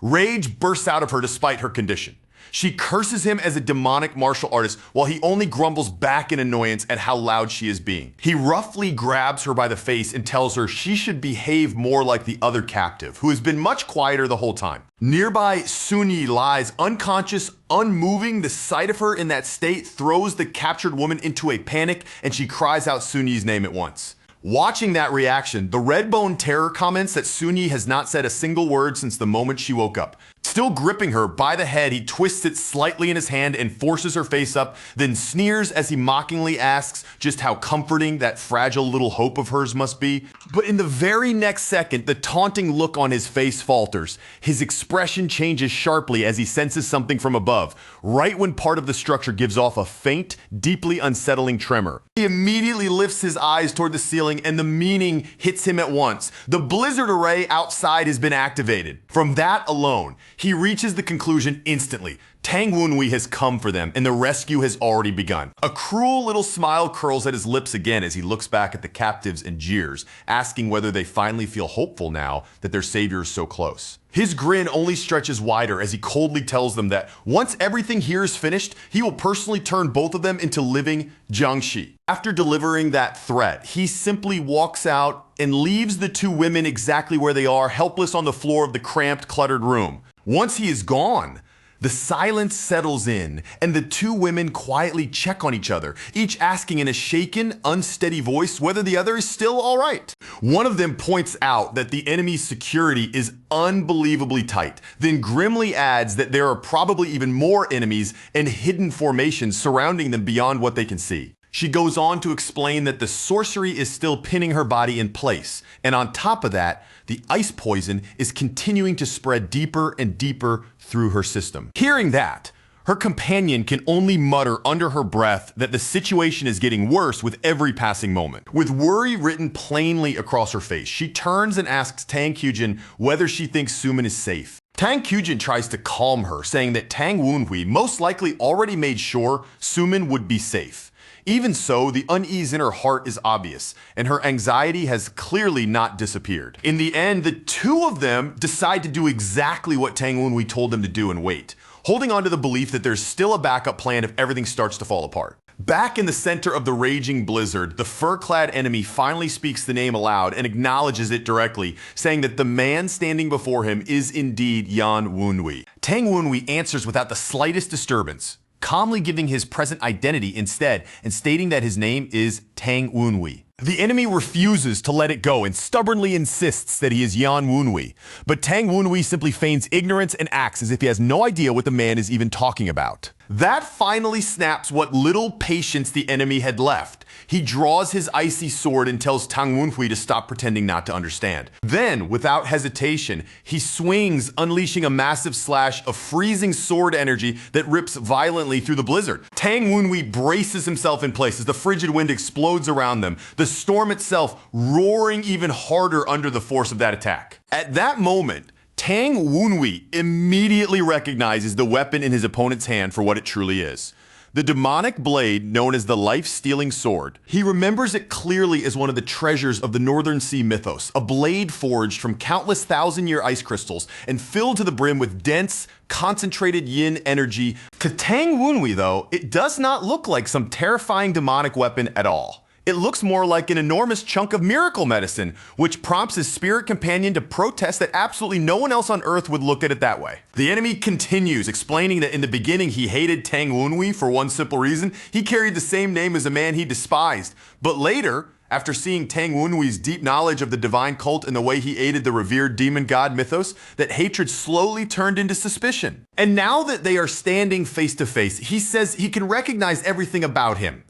rage bursts out of her despite her condition. She curses him as a demonic martial artist while he only grumbles back in annoyance at how loud she is being. He roughly grabs her by the face and tells her she should behave more like the other captive, who has been much quieter the whole time. Nearby, Sunyi lies unconscious, unmoving. The sight of her in that state throws the captured woman into a panic, and she cries out Sunyi's name at once. Watching that reaction, the Redbone Terror comments that Sunyi has not said a single word since the moment she woke up. Still gripping her by the head, he twists it slightly in his hand and forces her face up, then sneers as he mockingly asks just how comforting that fragile little hope of hers must be. But in the very next second, the taunting look on his face falters. His expression changes sharply as he senses something from above, right when part of the structure gives off a faint, deeply unsettling tremor. He immediately lifts his eyes toward the ceiling, and the meaning hits him at once. The blizzard array outside has been activated. From that alone, he reaches the conclusion instantly. Tang Wenhui has come for them, and the rescue has already begun. A cruel little smile curls at his lips again as he looks back at the captives and jeers, asking whether they finally feel hopeful now that their savior is so close. His grin only stretches wider as he coldly tells them that once everything here is finished, he will personally turn both of them into living Jiangshi. After delivering that threat, he simply walks out and leaves the two women exactly where they are, helpless on the floor of the cramped, cluttered room. Once he is gone, the silence settles in, and the two women quietly check on each other, each asking in a shaken, unsteady voice whether the other is still all right. One of them points out that the enemy's security is unbelievably tight, then grimly adds that there are probably even more enemies and hidden formations surrounding them beyond what they can see. She goes on to explain that the sorcery is still pinning her body in place, and on top of that, the ice poison is continuing to spread deeper and deeper through her system. Hearing that, her companion can only mutter under her breath that the situation is getting worse with every passing moment. With worry written plainly across her face, she turns and asks Tang Kyujin whether she thinks Sumin is safe. Tang Kyujin tries to calm her, saying that Tang Wenhui most likely already made sure Sumin would be safe. Even so, the unease in her heart is obvious, and her anxiety has clearly not disappeared. In the end, the two of them decide to do exactly what Tang Wenhui told them to do and wait, holding on to the belief that there's still a backup plan if everything starts to fall apart. Back in the center of the raging blizzard, the fur-clad enemy finally speaks the name aloud and acknowledges it directly, saying that the man standing before him is indeed Yan Wenhui. Tang Wenhui answers without the slightest disturbance, calmly giving his present identity instead and stating that his name is Tang Wenhui. The enemy refuses to let it go and stubbornly insists that he is Yan Wenhui, but Tang Wenhui simply feigns ignorance and acts as if he has no idea what the man is even talking about. That finally snaps what little patience the enemy had left. He draws his icy sword and tells Tang Wenhui to stop pretending not to understand. Then, without hesitation, he swings, unleashing a massive slash of freezing sword energy that rips violently through the blizzard. Tang Wenhui braces himself in place as the frigid wind explodes around them, the storm itself roaring even harder under the force of that attack. At that moment, Tang Wenhui immediately recognizes the weapon in his opponent's hand for what it truly is. The demonic blade known as the life-stealing sword. He remembers it clearly as one of the treasures of the Northern Sea mythos, a blade forged from countless thousand-year ice crystals and filled to the brim with dense, concentrated yin energy. To Tang Wenhui, though, it does not look like some terrifying demonic weapon at all. It looks more like an enormous chunk of miracle medicine, which prompts his spirit companion to protest that absolutely no one else on Earth would look at it that way. The enemy continues, explaining that in the beginning he hated Tang Wunhui for one simple reason: he carried the same name as a man he despised. But later, after seeing Tang Wunhui's deep knowledge of the divine cult and the way he aided the revered demon god mythos, that hatred slowly turned into suspicion. And now that they are standing face to face, he says he can recognize everything about him.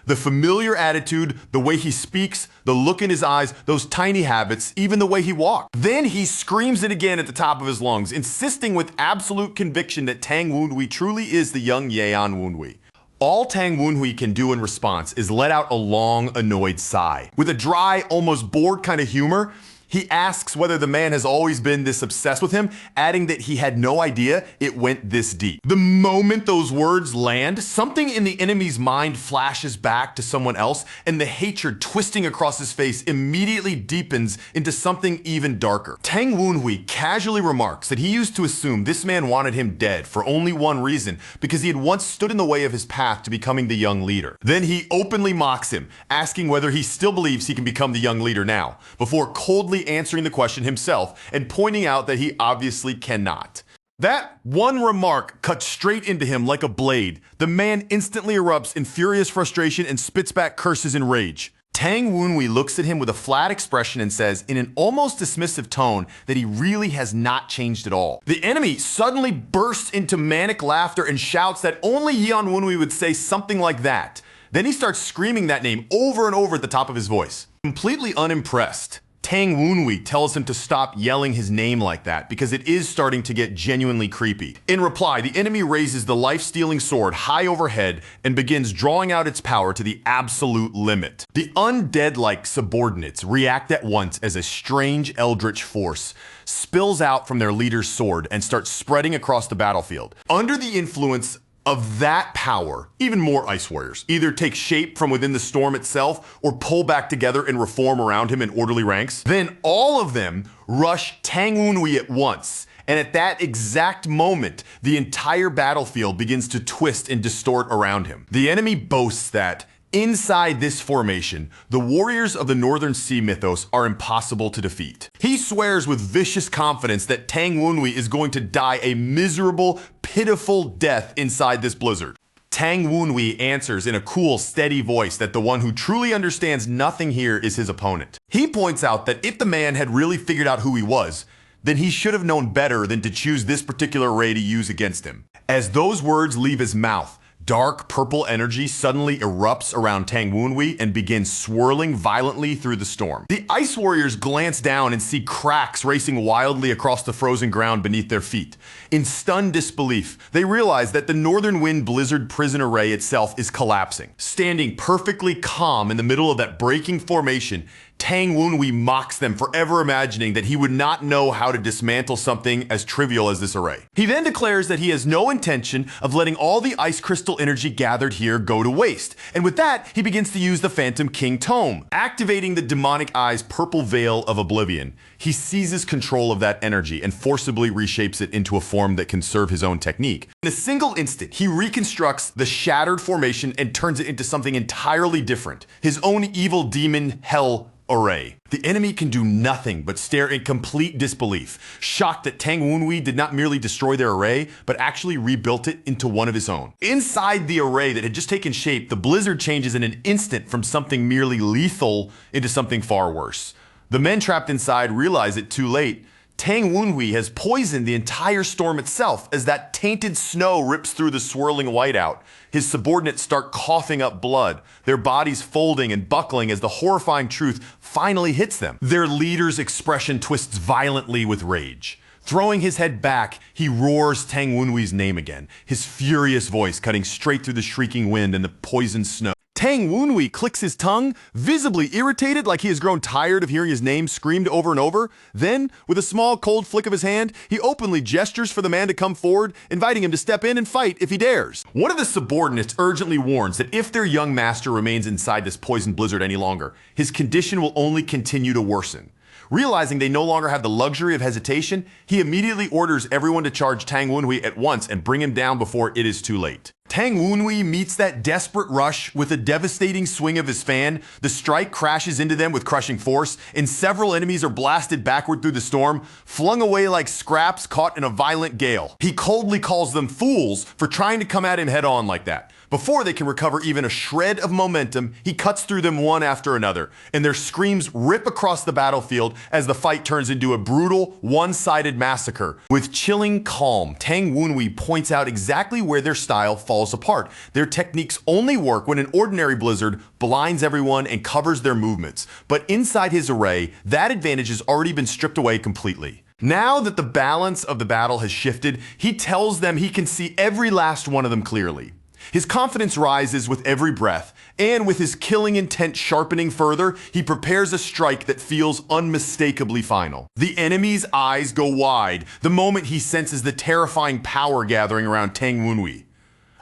The familiar attitude, the way he speaks, the look in his eyes, those tiny habits, even the way he walks. Then he screams it again at the top of his lungs, insisting with absolute conviction that Tang Wunhui truly is the young Yeon Wunhui. All Tang Wunhui can do in response is let out a long, annoyed sigh. With a dry, almost bored kind of humor, he asks whether the man has always been this obsessed with him, adding that he had no idea it went this deep. The moment those words land, something in the enemy's mind flashes back to someone else, and the hatred twisting across his face immediately deepens into something even darker. Tang Wunhui casually remarks that he used to assume this man wanted him dead for only one reason: because he had once stood in the way of his path to becoming the young leader. Then he openly mocks him, asking whether he still believes he can become the young leader now, before coldly answering the question himself and pointing out that he obviously cannot. That one remark cuts straight into him like a blade. The man instantly erupts in furious frustration and spits back curses in rage. Tang Wunhui looks at him with a flat expression and says, in an almost dismissive tone, that he really has not changed at all. The enemy suddenly bursts into manic laughter and shouts that only Yeon Wunhui would say something like that. Then he starts screaming that name over and over at the top of his voice. Completely unimpressed, Tang Wunhui tells him to stop yelling his name like that because it is starting to get genuinely creepy. In reply, the enemy raises the life-stealing sword high overhead and begins drawing out its power to the absolute limit. The undead-like subordinates react at once as a strange eldritch force spills out from their leader's sword and starts spreading across the battlefield. Under the influence of that power, even more Ice Warriors either take shape from within the storm itself or pull back together and reform around him in orderly ranks. Then all of them rush Tang Wunhui at once, and at that exact moment, the entire battlefield begins to twist and distort around him. The enemy boasts that inside this formation, the warriors of the Northern Sea mythos are impossible to defeat. He swears with vicious confidence that Tang Wunhui is going to die a miserable, pitiful death inside this blizzard. Tang Wunhui answers in a cool, steady voice that the one who truly understands nothing here is his opponent. He points out that if the man had really figured out who he was, then he should have known better than to choose this particular array to use against him. As those words leave his mouth, dark purple energy suddenly erupts around Tang Wunhui and begins swirling violently through the storm. The Ice Warriors glance down and see cracks racing wildly across the frozen ground beneath their feet. In stunned disbelief, they realize that the Northern Wind Blizzard prison array itself is collapsing. Standing perfectly calm in the middle of that breaking formation, Tang Wunhui mocks them for ever imagining that he would not know how to dismantle something as trivial as this array. He then declares that he has no intention of letting all the ice crystal energy gathered here go to waste, and with that, he begins to use the Phantom King Tome. Activating the demonic eye's purple veil of oblivion, he seizes control of that energy and forcibly reshapes it into a form that can serve his own technique. In a single instant, he reconstructs the shattered formation and turns it into something entirely different, his own evil demon hell array. The enemy can do nothing but stare in complete disbelief, shocked that Tang Wunhui did not merely destroy their array, but actually rebuilt it into one of his own. Inside the array that had just taken shape, the blizzard changes in an instant from something merely lethal into something far worse. The men trapped inside realize it too late. Tang Wunhui has poisoned the entire storm itself as that tainted snow rips through the swirling whiteout. His subordinates start coughing up blood, their bodies folding and buckling as the horrifying truth finally hits them. Their leader's expression twists violently with rage. Throwing his head back, he roars Tang Wunhui's name again, his furious voice cutting straight through the shrieking wind and the poisoned snow. Tang Wunhui clicks his tongue, visibly irritated like he has grown tired of hearing his name screamed over and over. Then, with a small cold flick of his hand, he openly gestures for the man to come forward, inviting him to step in and fight if he dares. One of the subordinates urgently warns that if their young master remains inside this poisoned blizzard any longer, his condition will only continue to worsen. Realizing they no longer have the luxury of hesitation, he immediately orders everyone to charge Tang Wunhui at once and bring him down before it is too late. Tang Wunhui meets that desperate rush with a devastating swing of his fan. The strike crashes into them with crushing force, and several enemies are blasted backward through the storm, flung away like scraps caught in a violent gale. He coldly calls them fools for trying to come at him head on like that. Before they can recover even a shred of momentum, he cuts through them one after another, and their screams rip across the battlefield as the fight turns into a brutal, one-sided massacre. With chilling calm, Tang Wunhui points out exactly where their style falls apart. Their techniques only work when an ordinary blizzard blinds everyone and covers their movements. But inside his array, that advantage has already been stripped away completely. Now that the balance of the battle has shifted, he tells them he can see every last one of them clearly. His confidence rises with every breath, and with his killing intent sharpening further, he prepares a strike that feels unmistakably final. The enemy's eyes go wide the moment he senses the terrifying power gathering around Tang Wunhui.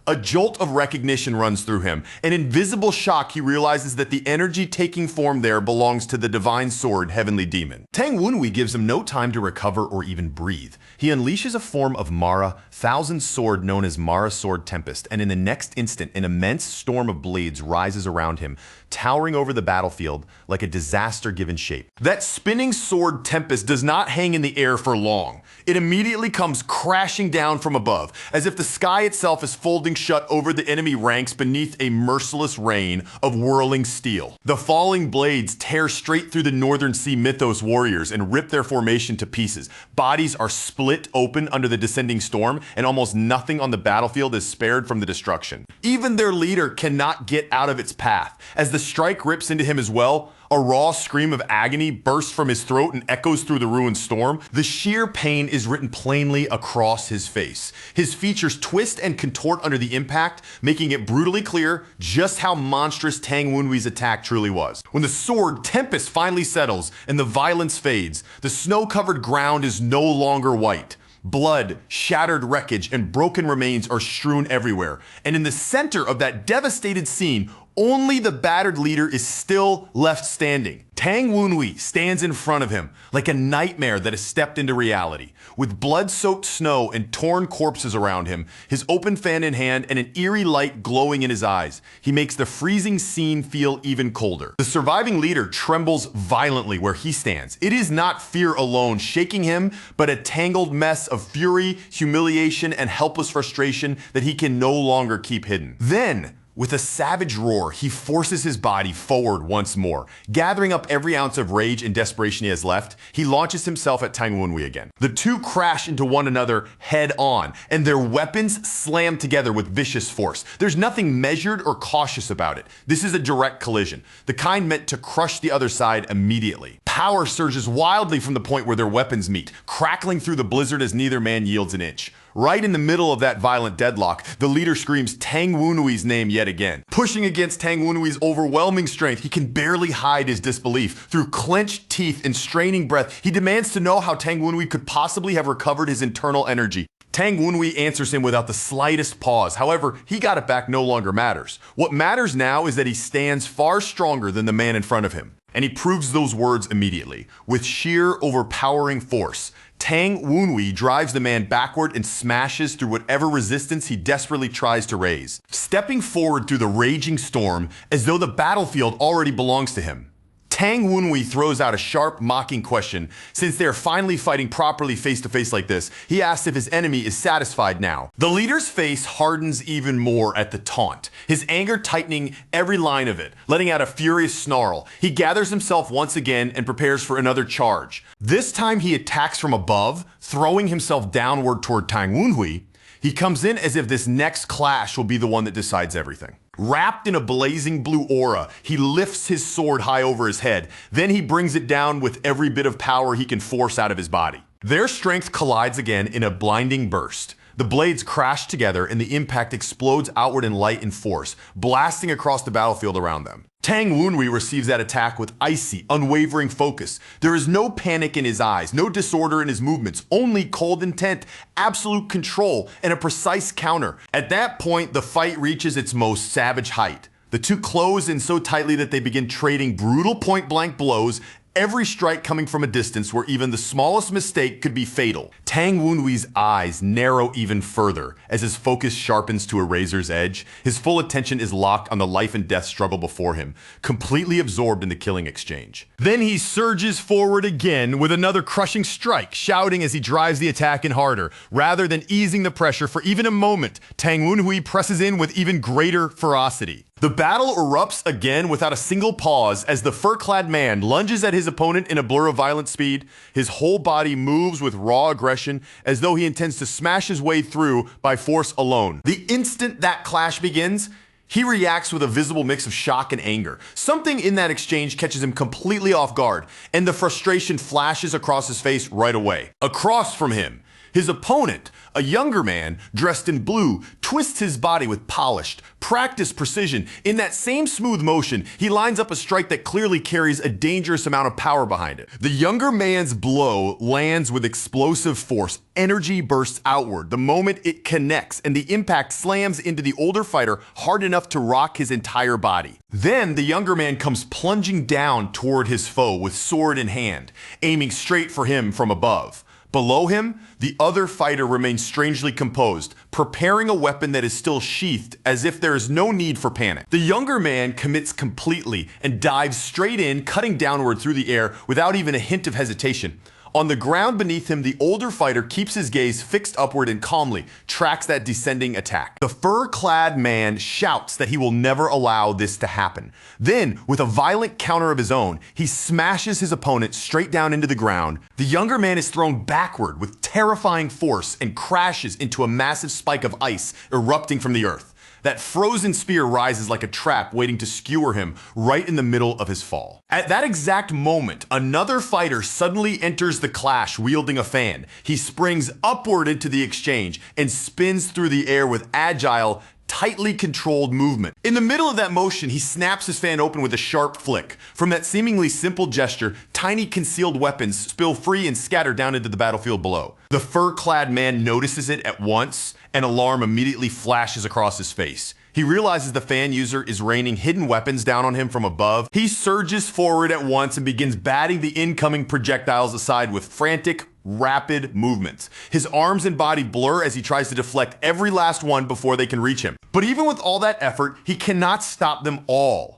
A jolt of recognition runs through him. An invisible shock, he realizes that the energy taking form there belongs to the divine sword, Heavenly Demon. Tang Wunhui gives him no time to recover or even breathe. He unleashes a form of Mara, Thousand Sword known as Mara Sword Tempest, and in the next instant, an immense storm of blades rises around him, towering over the battlefield like a disaster given shape. That spinning sword Tempest does not hang in the air for long. It immediately comes crashing down from above, as if the sky itself is folding shut over the enemy ranks beneath a merciless rain of whirling steel. The falling blades tear straight through the Northern Sea Mythos warriors and rip their formation to pieces. Bodies are split open under the descending storm, and almost nothing on the battlefield is spared from the destruction. Even their leader cannot get out of its path. As the strike rips into him as well, a raw scream of agony bursts from his throat and echoes through the ruined storm. The sheer pain is written plainly across his face. His features twist and contort under the impact, making it brutally clear just how monstrous Tang Wunhui's attack truly was. When the sword Tempest finally settles and the violence fades, the snow-covered ground is no longer white. Blood, shattered wreckage, and broken remains are strewn everywhere. And in the center of that devastated scene, only the battered leader is still left standing. Tang Wunhui stands in front of him like a nightmare that has stepped into reality. With blood-soaked snow and torn corpses around him, his open fan in hand and an eerie light glowing in his eyes, he makes the freezing scene feel even colder. The surviving leader trembles violently where he stands. It is not fear alone shaking him, but a tangled mess of fury, humiliation, and helpless frustration that he can no longer keep hidden. Then, with a savage roar, he forces his body forward once more. Gathering up every ounce of rage and desperation he has left, he launches himself at Tang Wunhui again. The two crash into one another head on, and their weapons slam together with vicious force. There's nothing measured or cautious about it. This is a direct collision, the kind meant to crush the other side immediately. Power surges wildly from the point where their weapons meet, crackling through the blizzard as neither man yields an inch. Right in the middle of that violent deadlock, the leader screams Tang Wunhui's name yet again. Pushing against Tang Wunhui's overwhelming strength, he can barely hide his disbelief. Through clenched teeth and straining breath, he demands to know how Tang Wunhui could possibly have recovered his internal energy. Tang Wunhui answers him without the slightest pause. However, he got it back no longer matters. What matters now is that he stands far stronger than the man in front of him. And he proves those words immediately. With sheer, overpowering force, Tang Wunhui drives the man backward and smashes through whatever resistance he desperately tries to raise, stepping forward through the raging storm as though the battlefield already belongs to him. Tang Wunhui throws out a sharp, mocking question. Since they are finally fighting properly face-to-face like this, he asks if his enemy is satisfied now. The leader's face hardens even more at the taunt, his anger tightening every line of it, letting out a furious snarl. He gathers himself once again and prepares for another charge. This time he attacks from above, throwing himself downward toward Tang Wunhui. He comes in as if this next clash will be the one that decides everything. Wrapped in a blazing blue aura, he lifts his sword high over his head. Then he brings it down with every bit of power he can force out of his body. Their strength collides again in a blinding burst. The blades crash together and the impact explodes outward in light and force, blasting across the battlefield around them. Tang Wunhui receives that attack with icy, unwavering focus. There is no panic in his eyes, no disorder in his movements, only cold intent, absolute control, and a precise counter. At that point, the fight reaches its most savage height. The two close in so tightly that they begin trading brutal point-blank blows. every strike coming from a distance where even the smallest mistake could be fatal. Tang Wenhui's eyes narrow even further as his focus sharpens to a razor's edge. His full attention is locked on the life and death struggle before him, completely absorbed in the killing exchange. Then he surges forward again with another crushing strike, shouting as he drives the attack in harder. Rather than easing the pressure for even a moment, Tang Wenhui presses in with even greater ferocity. The battle erupts again without a single pause as the fur-clad man lunges at his opponent in a blur of violent speed. His whole body moves with raw aggression as though he intends to smash his way through by force alone. The instant that clash begins, he reacts with a visible mix of shock and anger. Something in that exchange catches him completely off guard, and the frustration flashes across his face right away. Across from him, his opponent, a younger man dressed in blue, twists his body with polished, practiced precision. In that same smooth motion, he lines up a strike that clearly carries a dangerous amount of power behind it. The younger man's blow lands with explosive force. Energy bursts outward the moment it connects, and the impact slams into the older fighter hard enough to rock his entire body. Then the younger man comes plunging down toward his foe with sword in hand, aiming straight for him from above. Below him, the other fighter remains strangely composed, preparing a weapon that is still sheathed as if there is no need for panic. The younger man commits completely and dives straight in, cutting downward through the air without even a hint of hesitation. On the ground beneath him, the older fighter keeps his gaze fixed upward and calmly tracks that descending attack. The fur-clad man shouts that he will never allow this to happen. Then, with a violent counter of his own, he smashes his opponent straight down into the ground. The younger man is thrown backward with terrifying force and crashes into a massive spike of ice erupting from the earth. That frozen spear rises like a trap waiting to skewer him right in the middle of his fall. At that exact moment, another fighter suddenly enters the clash wielding a fan. He springs upward into the exchange and spins through the air with agile, tightly controlled movement. In the middle of that motion, he snaps his fan open with a sharp flick. From that seemingly simple gesture, tiny concealed weapons spill free and scatter down into the battlefield below. The fur-clad man notices it at once, and alarm immediately flashes across his face. He realizes the fan user is raining hidden weapons down on him from above. He surges forward at once and begins batting the incoming projectiles aside with frantic, rapid movements. His arms and body blur as he tries to deflect every last one before they can reach him. But even with all that effort, he cannot stop them all.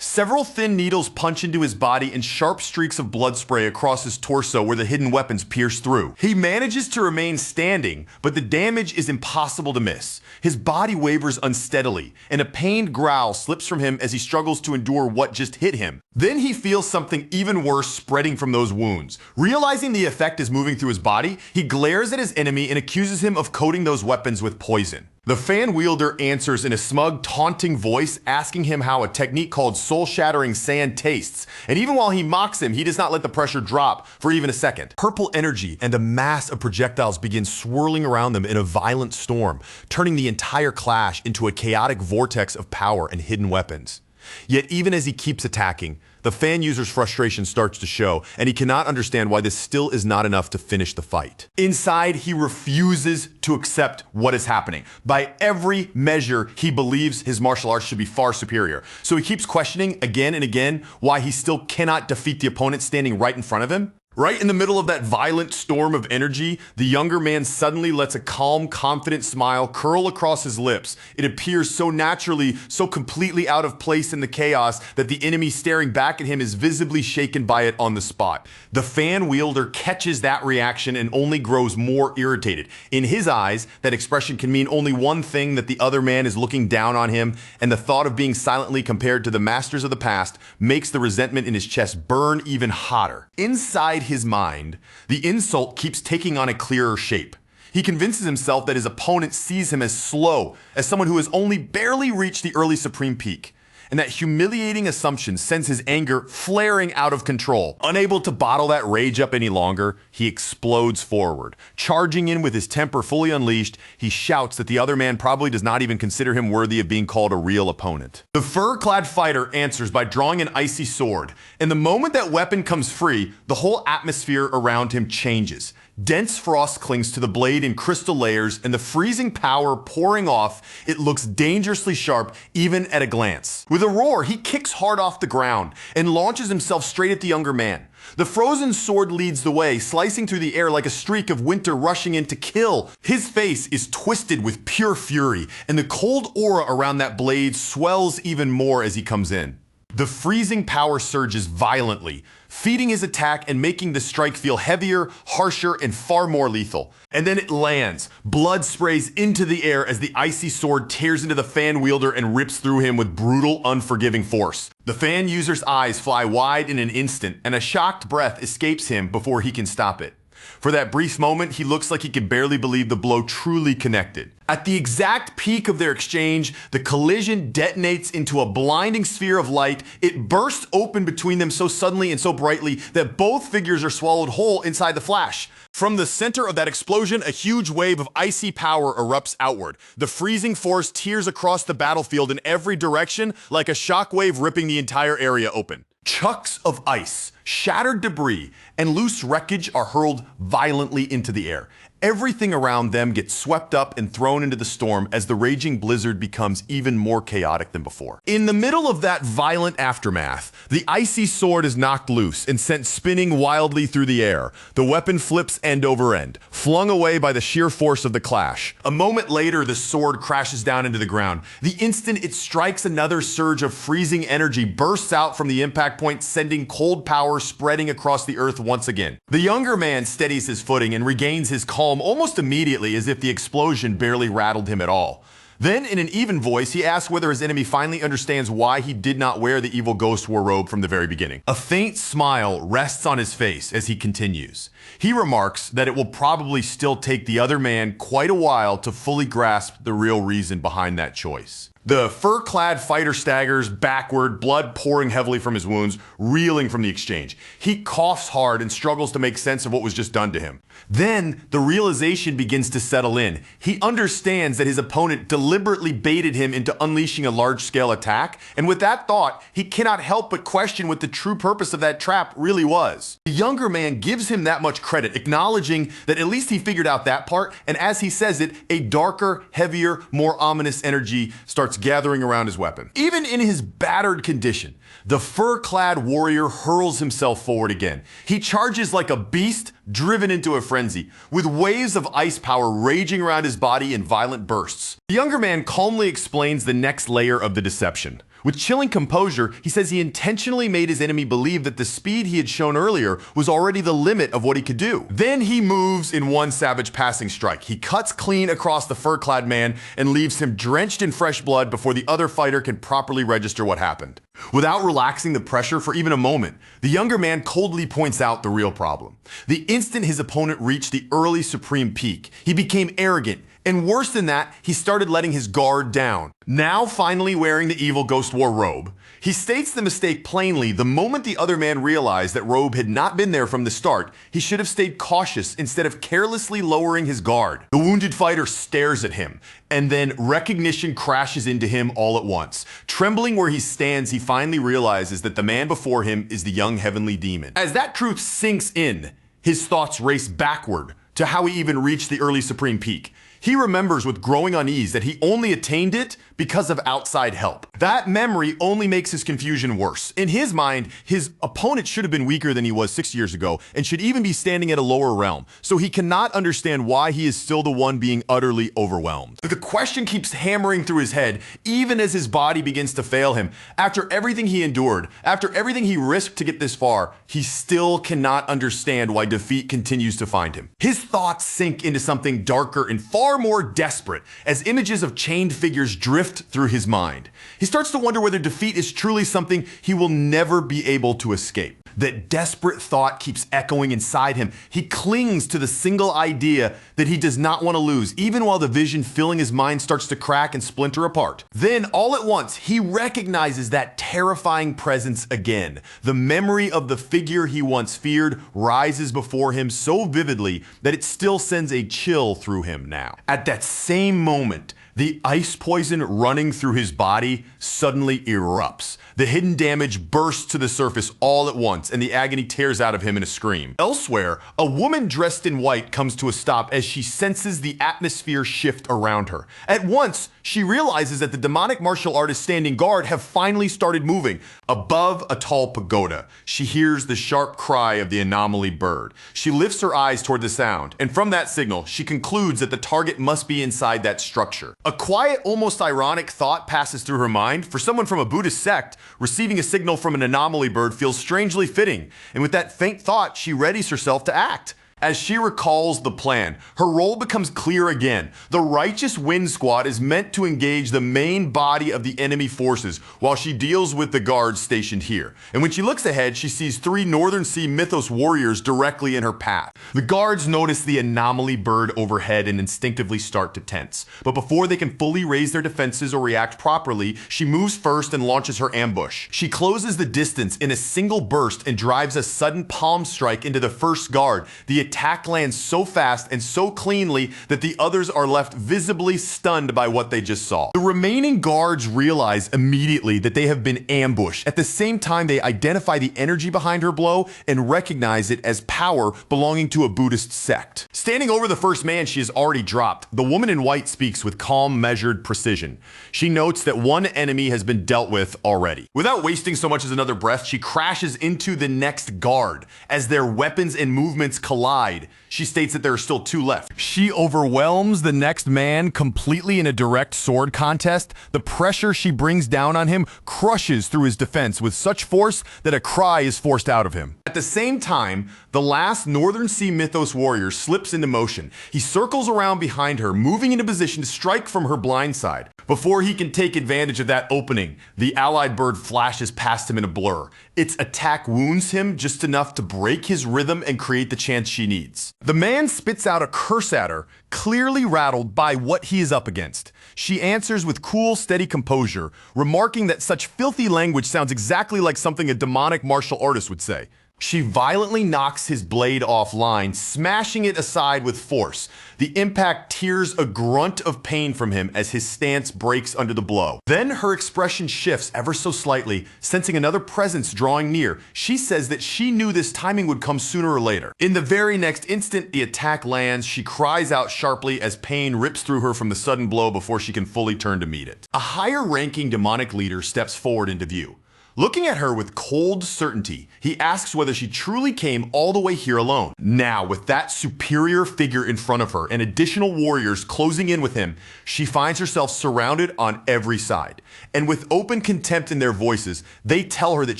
Several thin needles punch into his body and sharp streaks of blood spray across his torso where the hidden weapons pierce through. He manages to remain standing, but the damage is impossible to miss. His body wavers unsteadily, and a pained growl slips from him as he struggles to endure what just hit him. Then he feels something even worse spreading from those wounds. Realizing the effect is moving through his body, he glares at his enemy and accuses him of coating those weapons with poison. The fan wielder answers in a smug, taunting voice, asking him how a technique called soul-shattering sand tastes. And even while he mocks him, he does not let the pressure drop for even a second. Purple energy and a mass of projectiles begin swirling around them in a violent storm, turning the entire clash into a chaotic vortex of power and hidden weapons. Yet even as he keeps attacking, the fan user's frustration starts to show, and he cannot understand why this still is not enough to finish the fight. Inside, he refuses to accept what is happening. By every measure, he believes his martial arts should be far superior. So he keeps questioning again and again why he still cannot defeat the opponent standing right in front of him. Right in the middle of that violent storm of energy, the younger man suddenly lets a calm, confident smile curl across his lips. It appears so naturally, so completely out of place in the chaos that the enemy staring back at him is visibly shaken by it on the spot. The fan wielder catches that reaction and only grows more irritated. In his eyes, that expression can mean only one thing: that the other man is looking down on him, and the thought of being silently compared to the masters of the past makes the resentment in his chest burn even hotter. Inside his mind, the insult keeps taking on a clearer shape. He convinces himself that his opponent sees him as slow, as someone who has only barely reached the early supreme peak. And that humiliating assumption sends his anger flaring out of control. Unable to bottle that rage up any longer, he explodes forward. Charging in with his temper fully unleashed, he shouts that the other man probably does not even consider him worthy of being called a real opponent. The fur-clad fighter answers by drawing an icy sword, and the moment that weapon comes free, the whole atmosphere around him changes. Dense frost clings to the blade in crystal layers, and the freezing power pouring off, it looks dangerously sharp even at a glance. With With a roar, he kicks hard off the ground and launches himself straight at the younger man. The frozen sword leads the way, slicing through the air like a streak of winter rushing in to kill. His face is twisted with pure fury, and the cold aura around that blade swells even more as he comes in. The freezing power surges violently, feeding his attack and making the strike feel heavier, harsher, and far more lethal. And then it lands. Blood sprays into the air as the icy sword tears into the fan wielder and rips through him with brutal, unforgiving force. The fan user's eyes fly wide in an instant, and a shocked breath escapes him before he can stop it. For that brief moment, he looks like he can barely believe the blow truly connected. At the exact peak of their exchange, the collision detonates into a blinding sphere of light. It bursts open between them so suddenly and so brightly that both figures are swallowed whole inside the flash. From the center of that explosion, a huge wave of icy power erupts outward. The freezing force tears across the battlefield in every direction like a shockwave ripping the entire area open. Chunks of ice, shattered debris, and loose wreckage are hurled violently into the air. Everything around them gets swept up and thrown into the storm as the raging blizzard becomes even more chaotic than before. In the middle of that violent aftermath, the icy sword is knocked loose and sent spinning wildly through the air. The weapon flips end over end, flung away by the sheer force of the clash. A moment later, the sword crashes down into the ground. The instant it strikes, another surge of freezing energy bursts out from the impact point, sending cold power spreading across the earth once again. The younger man steadies his footing and regains his calm almost immediately, as if the explosion barely rattled him at all. Then, in an even voice, he asks whether his enemy finally understands why he did not wear the evil ghost war robe from the very beginning. A faint smile rests on his face as he continues. He remarks that it will probably still take the other man quite a while to fully grasp the real reason behind that choice. The fur-clad fighter staggers backward, blood pouring heavily from his wounds, reeling from the exchange. He coughs hard and struggles to make sense of what was just done to him. Then, the realization begins to settle in. He understands that his opponent deliberately baited him into unleashing a large-scale attack, and with that thought, he cannot help but question what the true purpose of that trap really was. The younger man gives him that much credit, acknowledging that at least he figured out that part, and as he says it, a darker, heavier, more ominous energy starts gathering around his weapon. Even in his battered condition, the fur-clad warrior hurls himself forward again. He charges like a beast driven into a frenzy, with waves of ice power raging around his body in violent bursts. The younger man calmly explains the next layer of the deception. With chilling composure, he says he intentionally made his enemy believe that the speed he had shown earlier was already the limit of what he could do. Then he moves in one savage passing strike. He cuts clean across the fur-clad man and leaves him drenched in fresh blood before the other fighter can properly register what happened. Without relaxing the pressure for even a moment, the younger man coldly points out the real problem. The instant his opponent reached the early supreme peak, he became arrogant. And worse than that, he started letting his guard down. Now finally wearing the evil Ghost War robe, he states the mistake plainly. The moment the other man realized that robe had not been there from the start, he should have stayed cautious instead of carelessly lowering his guard. The wounded fighter stares at him, and then recognition crashes into him all at once. Trembling where he stands, he finally realizes that the man before him is the young heavenly demon. As that truth sinks in, his thoughts race backward to how he even reached the early supreme peak. He remembers with growing unease that he only attained it because of outside help. That memory only makes his confusion worse. In his mind, his opponent should have been weaker than he was 6 years ago and should even be standing at a lower realm, so he cannot understand why he is still the one being utterly overwhelmed. The question keeps hammering through his head, even as his body begins to fail him. After everything he endured, after everything he risked to get this far, he still cannot understand why defeat continues to find him. His thoughts sink into something darker and far more desperate as images of chained figures drift through his mind. He starts to wonder whether defeat is truly something he will never be able to escape. That desperate thought keeps echoing inside him. He clings to the single idea that he does not want to lose, even while the vision filling his mind starts to crack and splinter apart. Then, all at once, he recognizes that terrifying presence again. The memory of the figure he once feared rises before him so vividly that it still sends a chill through him now. At that same moment, The ice poison running through his body suddenly erupts. The hidden damage bursts to the surface all at once, and the agony tears out of him in a scream. Elsewhere, a woman dressed in white comes to a stop as she senses the atmosphere shift around her. At once, she realizes that the demonic martial artists standing guard have finally started moving. Above a tall pagoda, she hears the sharp cry of the anomaly bird. She lifts her eyes toward the sound, and from that signal, she concludes that the target must be inside that structure. A quiet, almost ironic thought passes through her mind. For someone from a Buddhist sect, receiving a signal from an anomaly bird feels strangely fitting, and with that faint thought, she readies herself to act. As she recalls the plan, her role becomes clear again. The Righteous Wind Squad is meant to engage the main body of the enemy forces while she deals with the guards stationed here. And when she looks ahead, she sees 3 Northern Sea Mythos warriors directly in her path. The guards notice the anomaly bird overhead and instinctively start to tense. But before they can fully raise their defenses or react properly, she moves first and launches her ambush. She closes the distance in a single burst and drives a sudden palm strike into the first guard. The attack lands so fast and so cleanly that the others are left visibly stunned by what they just saw. The remaining guards realize immediately that they have been ambushed. At the same time, they identify the energy behind her blow and recognize it as power belonging to a Buddhist sect. Standing over the first man she has already dropped, the woman in white speaks with calm, measured precision. She notes that one enemy has been dealt with already. Without wasting so much as another breath, she crashes into the next guard. As their weapons and movements collide, she states that there are still 2 left. She overwhelms the next man completely in a direct sword contest. The pressure she brings down on him crushes through his defense with such force that a cry is forced out of him. At the same time, the last Northern Sea Mythos warrior slips into motion. He circles around behind her, moving into position to strike from her blind side. Before he can take advantage of that opening, the allied bird flashes past him in a blur. Its attack wounds him just enough to break his rhythm and create the chance she needs. The man spits out a curse at her, clearly rattled by what he is up against. She answers with cool, steady composure, remarking that such filthy language sounds exactly like something a demonic martial artist would say. She violently knocks his blade offline, smashing it aside with force. The impact tears a grunt of pain from him as his stance breaks under the blow. Then her expression shifts ever so slightly, sensing another presence drawing near. She says that she knew this timing would come sooner or later. In the very next instant, the attack lands. She cries out sharply as pain rips through her from the sudden blow before she can fully turn to meet it. A higher-ranking demonic leader steps forward into view. Looking at her with cold certainty, he asks whether she truly came all the way here alone. Now, with that superior figure in front of her and additional warriors closing in with him, she finds herself surrounded on every side. And with open contempt in their voices, they tell her that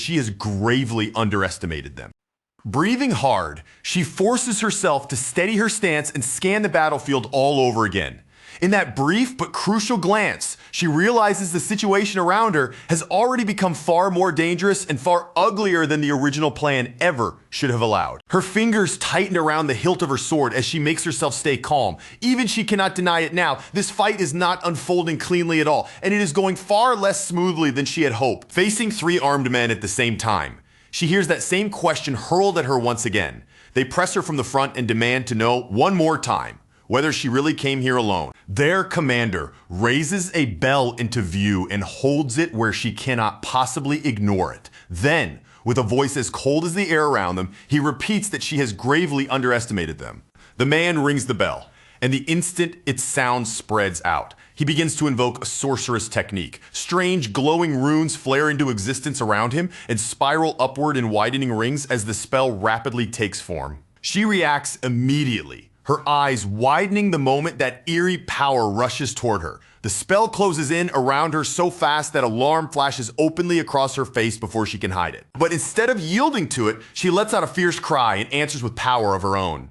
she has gravely underestimated them. Breathing hard, she forces herself to steady her stance and scan the battlefield all over again. In that brief but crucial glance, she realizes the situation around her has already become far more dangerous and far uglier than the original plan ever should have allowed. Her fingers tighten around the hilt of her sword as she makes herself stay calm. Even she cannot deny it now. This fight is not unfolding cleanly at all, and it is going far less smoothly than she had hoped. Facing 3 armed men at the same time, she hears that same question hurled at her once again. They press her from the front and demand to know one more time whether she really came here alone. Their commander raises a bell into view and holds it where she cannot possibly ignore it. Then, with a voice as cold as the air around them, he repeats that she has gravely underestimated them. The man rings the bell, and the instant its sound spreads out, he begins to invoke a sorceress technique. Strange glowing runes flare into existence around him and spiral upward in widening rings as the spell rapidly takes form. She reacts immediately, her eyes widening the moment that eerie power rushes toward her. The spell closes in around her so fast that alarm flashes openly across her face before she can hide it. But instead of yielding to it, she lets out a fierce cry and answers with power of her own.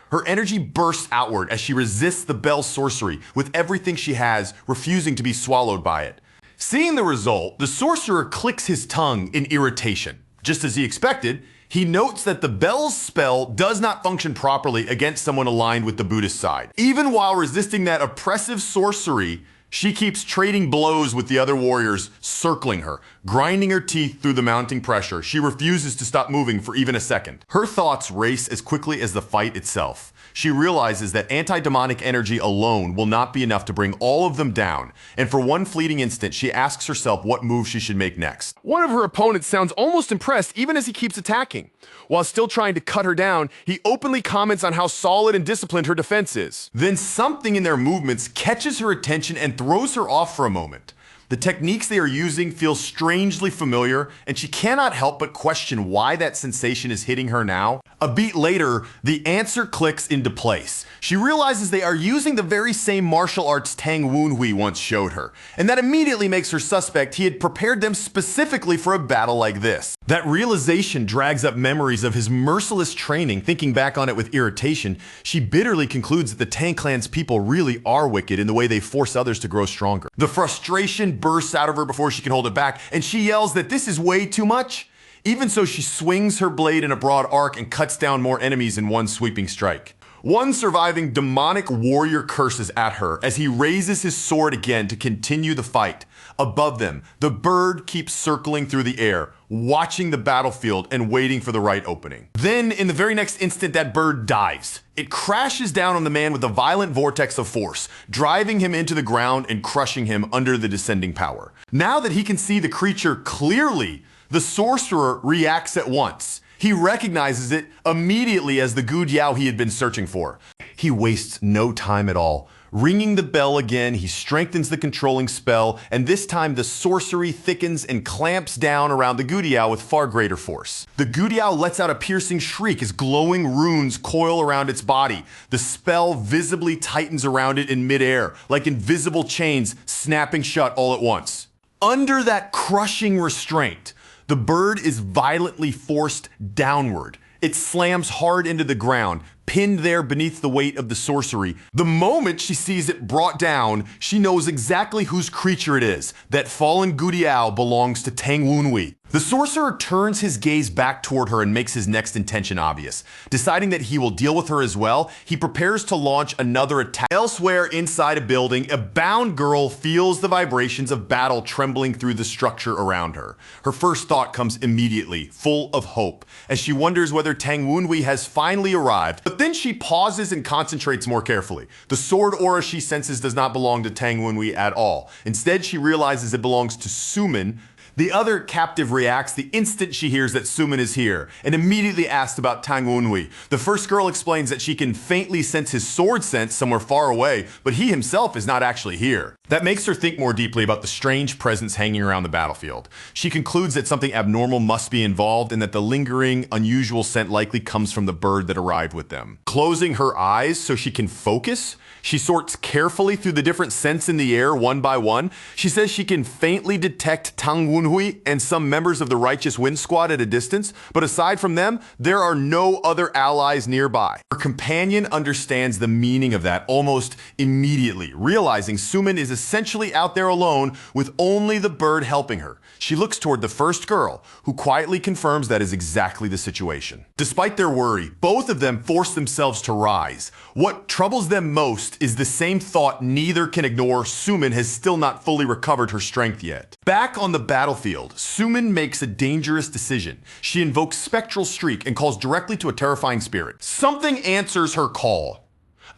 Her energy bursts outward as she resists the bell's sorcery with everything she has, refusing to be swallowed by it. Seeing the result, the sorcerer clicks his tongue in irritation. Just as he expected, he notes that the bell's spell does not function properly against someone aligned with the Buddhist side. Even while resisting that oppressive sorcery, she keeps trading blows with the other warriors circling her, grinding her teeth through the mounting pressure. She refuses to stop moving for even a second. Her thoughts race as quickly as the fight itself. She realizes that anti-demonic energy alone will not be enough to bring all of them down, and for one fleeting instant, she asks herself what move she should make next. One of her opponents sounds almost impressed even as he keeps attacking. While still trying to cut her down, he openly comments on how solid and disciplined her defense is. Then something in their movements catches her attention and throws her off for a moment. The techniques they are using feel strangely familiar, and she cannot help but question why that sensation is hitting her now. A beat later, the answer clicks into place. She realizes they are using the very same martial arts Tang Wunhui once showed her, and that immediately makes her suspect he had prepared them specifically for a battle like this. That realization drags up memories of his merciless training. Thinking back on it with irritation, she bitterly concludes that the Tang clan's people really are wicked in the way they force others to grow stronger. The frustration bursts out of her before she can hold it back, and she yells that this is way too much. Even so, she swings her blade in a broad arc and cuts down more enemies in one sweeping strike. One surviving demonic warrior curses at her as he raises his sword again to continue the fight. Above them, the bird keeps circling through the air, watching the battlefield and waiting for the right opening. Then, in the very next instant, that bird dives. It crashes down on the man with a violent vortex of force, driving him into the ground and crushing him under the descending power. Now that he can see the creature clearly, the sorcerer reacts at once. He recognizes it immediately as the Gu Diao he had been searching for. He wastes no time at all. Ringing the bell again, he strengthens the controlling spell, and this time the sorcery thickens and clamps down around the Gu Diao with far greater force. The Gu Diao lets out a piercing shriek as glowing runes coil around its body. The spell visibly tightens around it in midair, like invisible chains snapping shut all at once. Under that crushing restraint, the bird is violently forced downward. It slams hard into the ground, pinned there beneath the weight of the sorcery. The moment she sees it brought down, she knows exactly whose creature it is. That fallen Gu Diao belongs to Tang Wunhui. The sorcerer turns his gaze back toward her and makes his next intention obvious. Deciding that he will deal with her as well, he prepares to launch another attack. Elsewhere inside a building, a bound girl feels the vibrations of battle trembling through the structure around her. Her first thought comes immediately, full of hope, as she wonders whether Tang Wunhui has finally arrived. But then she pauses and concentrates more carefully. The sword aura she senses does not belong to Tang Wunhui at all. Instead, she realizes it belongs to Suman. The other captive reacts the instant she hears that Suman is here, and immediately asks about Tang Wunhui. The first girl explains that she can faintly sense his sword sense somewhere far away, but he himself is not actually here. That makes her think more deeply about the strange presence hanging around the battlefield. She concludes that something abnormal must be involved and that the lingering, unusual scent likely comes from the bird that arrived with them. Closing her eyes so she can focus, she sorts carefully through the different scents in the air one by one. She says she can faintly detect Tang Wunhui and some members of the Righteous Wind Squad at a distance, but aside from them, there are no other allies nearby. Her companion understands the meaning of that almost immediately, realizing Suman is essentially out there alone with only the bird helping her. She looks toward the first girl, who quietly confirms that is exactly the situation. Despite their worry, both of them force themselves to rise. What troubles them most is the same thought neither can ignore: Suman has still not fully recovered her strength yet. Back on the battlefield, Suman makes a dangerous decision. She invokes Spectral Streak and calls directly to a terrifying spirit. Something answers her call.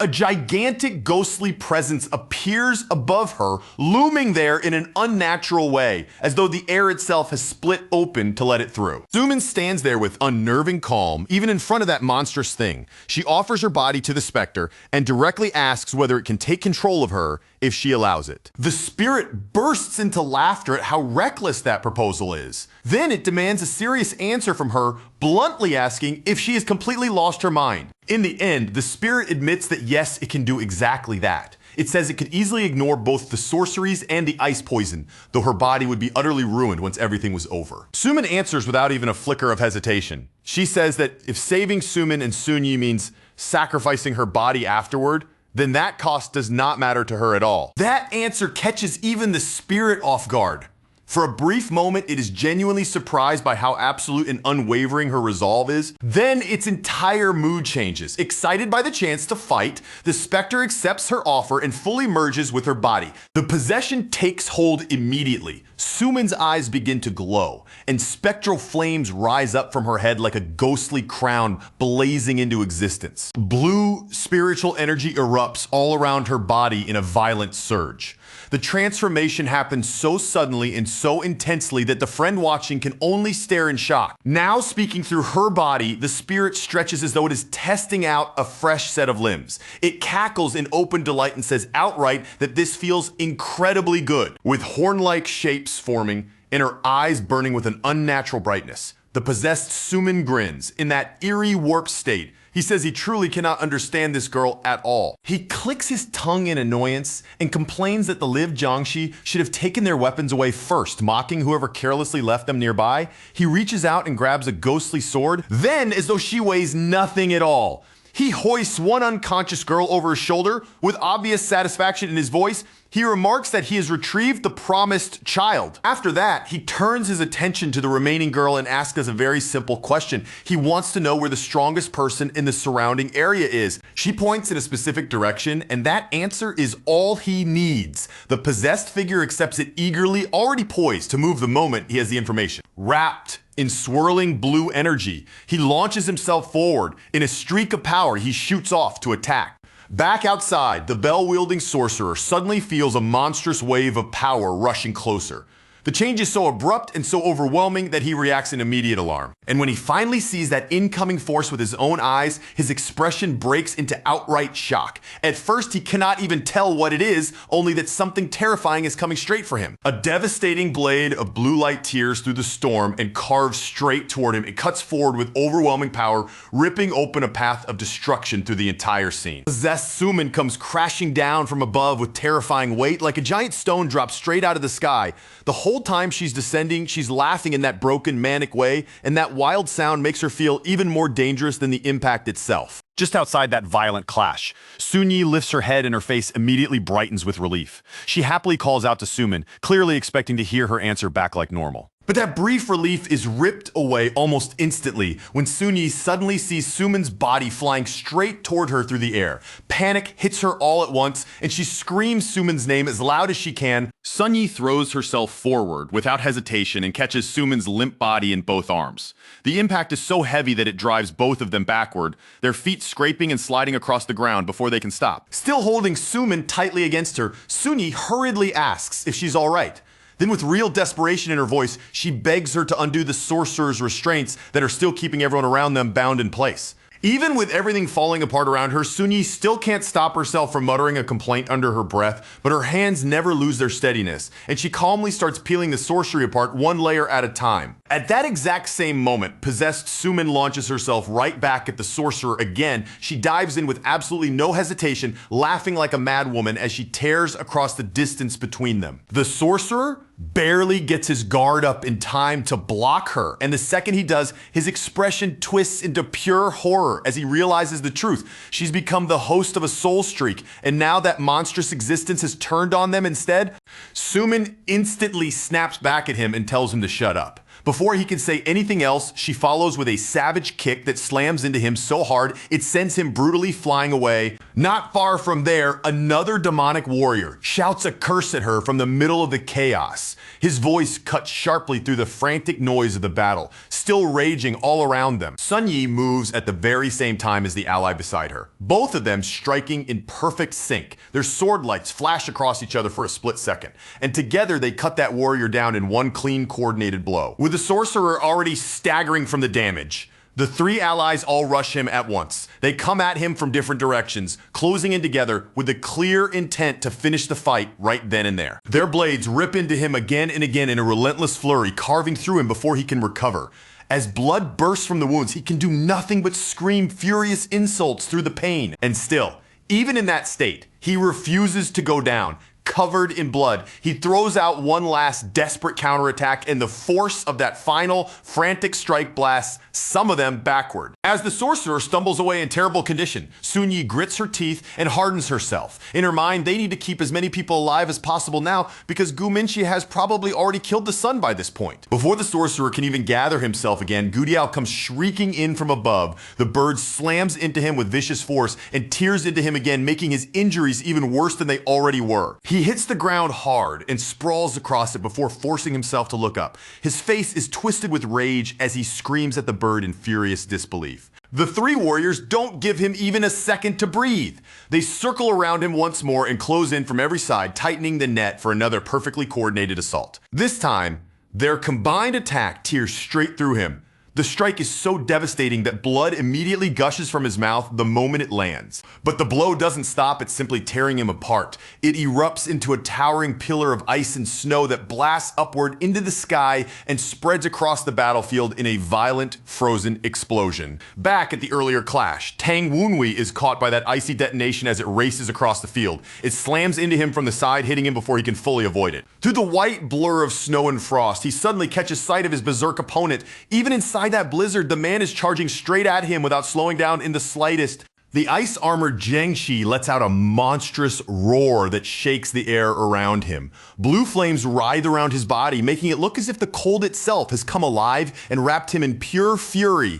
A gigantic ghostly presence appears above her, looming there in an unnatural way, as though the air itself has split open to let it through. Suman stands there with unnerving calm, even in front of that monstrous thing. She offers her body to the specter and directly asks whether it can take control of her if she allows it. The spirit bursts into laughter at how reckless that proposal is. Then it demands a serious answer from her, bluntly asking if she has completely lost her mind. In the end, the spirit admits that yes, it can do exactly that. It says it could easily ignore both the sorceries and the ice poison, though her body would be utterly ruined once everything was over. Suman answers without even a flicker of hesitation. She says that if saving Suman and Sunyi means sacrificing her body afterward, then that cost does not matter to her at all. That answer catches even the spirit off guard. For a brief moment, it is genuinely surprised by how absolute and unwavering her resolve is. Then its entire mood changes. Excited by the chance to fight, the specter accepts her offer and fully merges with her body. The possession takes hold immediately. Sumin's eyes begin to glow, and spectral flames rise up from her head like a ghostly crown blazing into existence. Blue, spiritual energy erupts all around her body in a violent surge. The transformation happens so suddenly and so intensely that the friend watching can only stare in shock. Now speaking through her body, the spirit stretches as though it is testing out a fresh set of limbs. It cackles in open delight and says outright that this feels incredibly good, with horn-like shapes forming and her eyes burning with an unnatural brightness. The possessed Sumin grins in that eerie warped state. He says he truly cannot understand this girl at all. He clicks his tongue in annoyance and complains that the Liv Jiangxi should have taken their weapons away first, mocking whoever carelessly left them nearby. He reaches out and grabs a ghostly sword, then as though she weighs nothing at all. He hoists one unconscious girl over his shoulder. With obvious satisfaction in his voice, he remarks that he has retrieved the promised child. After that, he turns his attention to the remaining girl and asks us a very simple question. He wants to know where the strongest person in the surrounding area is. She points in a specific direction, and that answer is all he needs. The possessed figure accepts it eagerly, already poised to move the moment he has the information. Wrapped in swirling blue energy, he launches himself forward. In a streak of power, he shoots off to attack. Back outside, the bell-wielding sorcerer suddenly feels a monstrous wave of power rushing closer. The change is so abrupt and so overwhelming that he reacts in immediate alarm. And when he finally sees that incoming force with his own eyes, his expression breaks into outright shock. At first, he cannot even tell what it is, only that something terrifying is coming straight for him. A devastating blade of blue light tears through the storm and carves straight toward him. It cuts forward with overwhelming power, ripping open a path of destruction through the entire scene. Possessed Sumin comes crashing down from above with terrifying weight, like a giant stone drops straight out of the sky. The whole time she's descending, she's laughing in that broken, manic way, and that wild sound makes her feel even more dangerous than the impact itself. Just outside that violent clash, Sunyi lifts her head and her face immediately brightens with relief. She happily calls out to Sumin, clearly expecting to hear her answer back like normal. But that brief relief is ripped away almost instantly when Sunyi suddenly sees Sumin's body flying straight toward her through the air. Panic hits her all at once, and she screams Sumin's name as loud as she can. Sunyi throws herself forward without hesitation and catches Sumin's limp body in both arms. The impact is so heavy that it drives both of them backward, their feet scraping and sliding across the ground before they can stop. Still holding Sumin tightly against her, Sunyi hurriedly asks if she's all right. Then with real desperation in her voice, she begs her to undo the sorcerer's restraints that are still keeping everyone around them bound in place. Even with everything falling apart around her, Sunyi still can't stop herself from muttering a complaint under her breath, but her hands never lose their steadiness, and she calmly starts peeling the sorcery apart one layer at a time. At that exact same moment, possessed Sumin launches herself right back at the sorcerer again. She dives in with absolutely no hesitation, laughing like a madwoman as she tears across the distance between them. The sorcerer barely gets his guard up in time to block her, and the second he does, his expression twists into pure horror as he realizes the truth. She's become the host of a soul streak, and now that monstrous existence has turned on them instead. Sumin instantly snaps back at him and tells him to shut up. Before he can say anything else, she follows with a savage kick that slams into him so hard it sends him brutally flying away. Not far from there, another demonic warrior shouts a curse at her from the middle of the chaos. His voice cuts sharply through the frantic noise of the battle, still raging all around them. Sunyi moves at the very same time as the ally beside her, both of them striking in perfect sync. Their sword lights flash across each other for a split second, and together they cut that warrior down in one clean, coordinated blow. With the sorcerer already staggering from the damage, the three allies all rush him at once. They come at him from different directions, closing in together with the clear intent to finish the fight right then and there. Their blades rip into him again and again in a relentless flurry, carving through him before he can recover. As blood bursts from the wounds, he can do nothing but scream furious insults through the pain. And still, even in that state, he refuses to go down, covered in blood. He throws out one last desperate counterattack, and the force of that final frantic strike blasts some of them backward. As the sorcerer stumbles away in terrible condition, Sun Yi grits her teeth and hardens herself. In her mind, they need to keep as many people alive as possible now because Gu Minchi has probably already killed the sun by this point. Before the sorcerer can even gather himself again, Gu Diao comes shrieking in from above. The bird slams into him with vicious force and tears into him again, making his injuries even worse than they already were. He hits the ground hard and sprawls across it before forcing himself to look up. His face is twisted with rage as he screams at the bird in furious disbelief. The three warriors don't give him even a second to breathe. They circle around him once more and close in from every side, tightening the net for another perfectly coordinated assault. This time, their combined attack tears straight through him. The strike is so devastating that blood immediately gushes from his mouth the moment it lands. But the blow doesn't stop at simply tearing him apart. It erupts into a towering pillar of ice and snow that blasts upward into the sky and spreads across the battlefield in a violent, frozen explosion. Back at the earlier clash, Tang Wunhui is caught by that icy detonation as it races across the field. It slams into him from the side, hitting him before he can fully avoid it. Through the white blur of snow and frost, he suddenly catches sight of his berserk opponent. Even inside that blizzard, the man is charging straight at him without slowing down in the slightest. The ice-armored Jiangshi lets out a monstrous roar that shakes the air around him. Blue flames writhe around his body, making it look as if the cold itself has come alive and wrapped him in pure fury.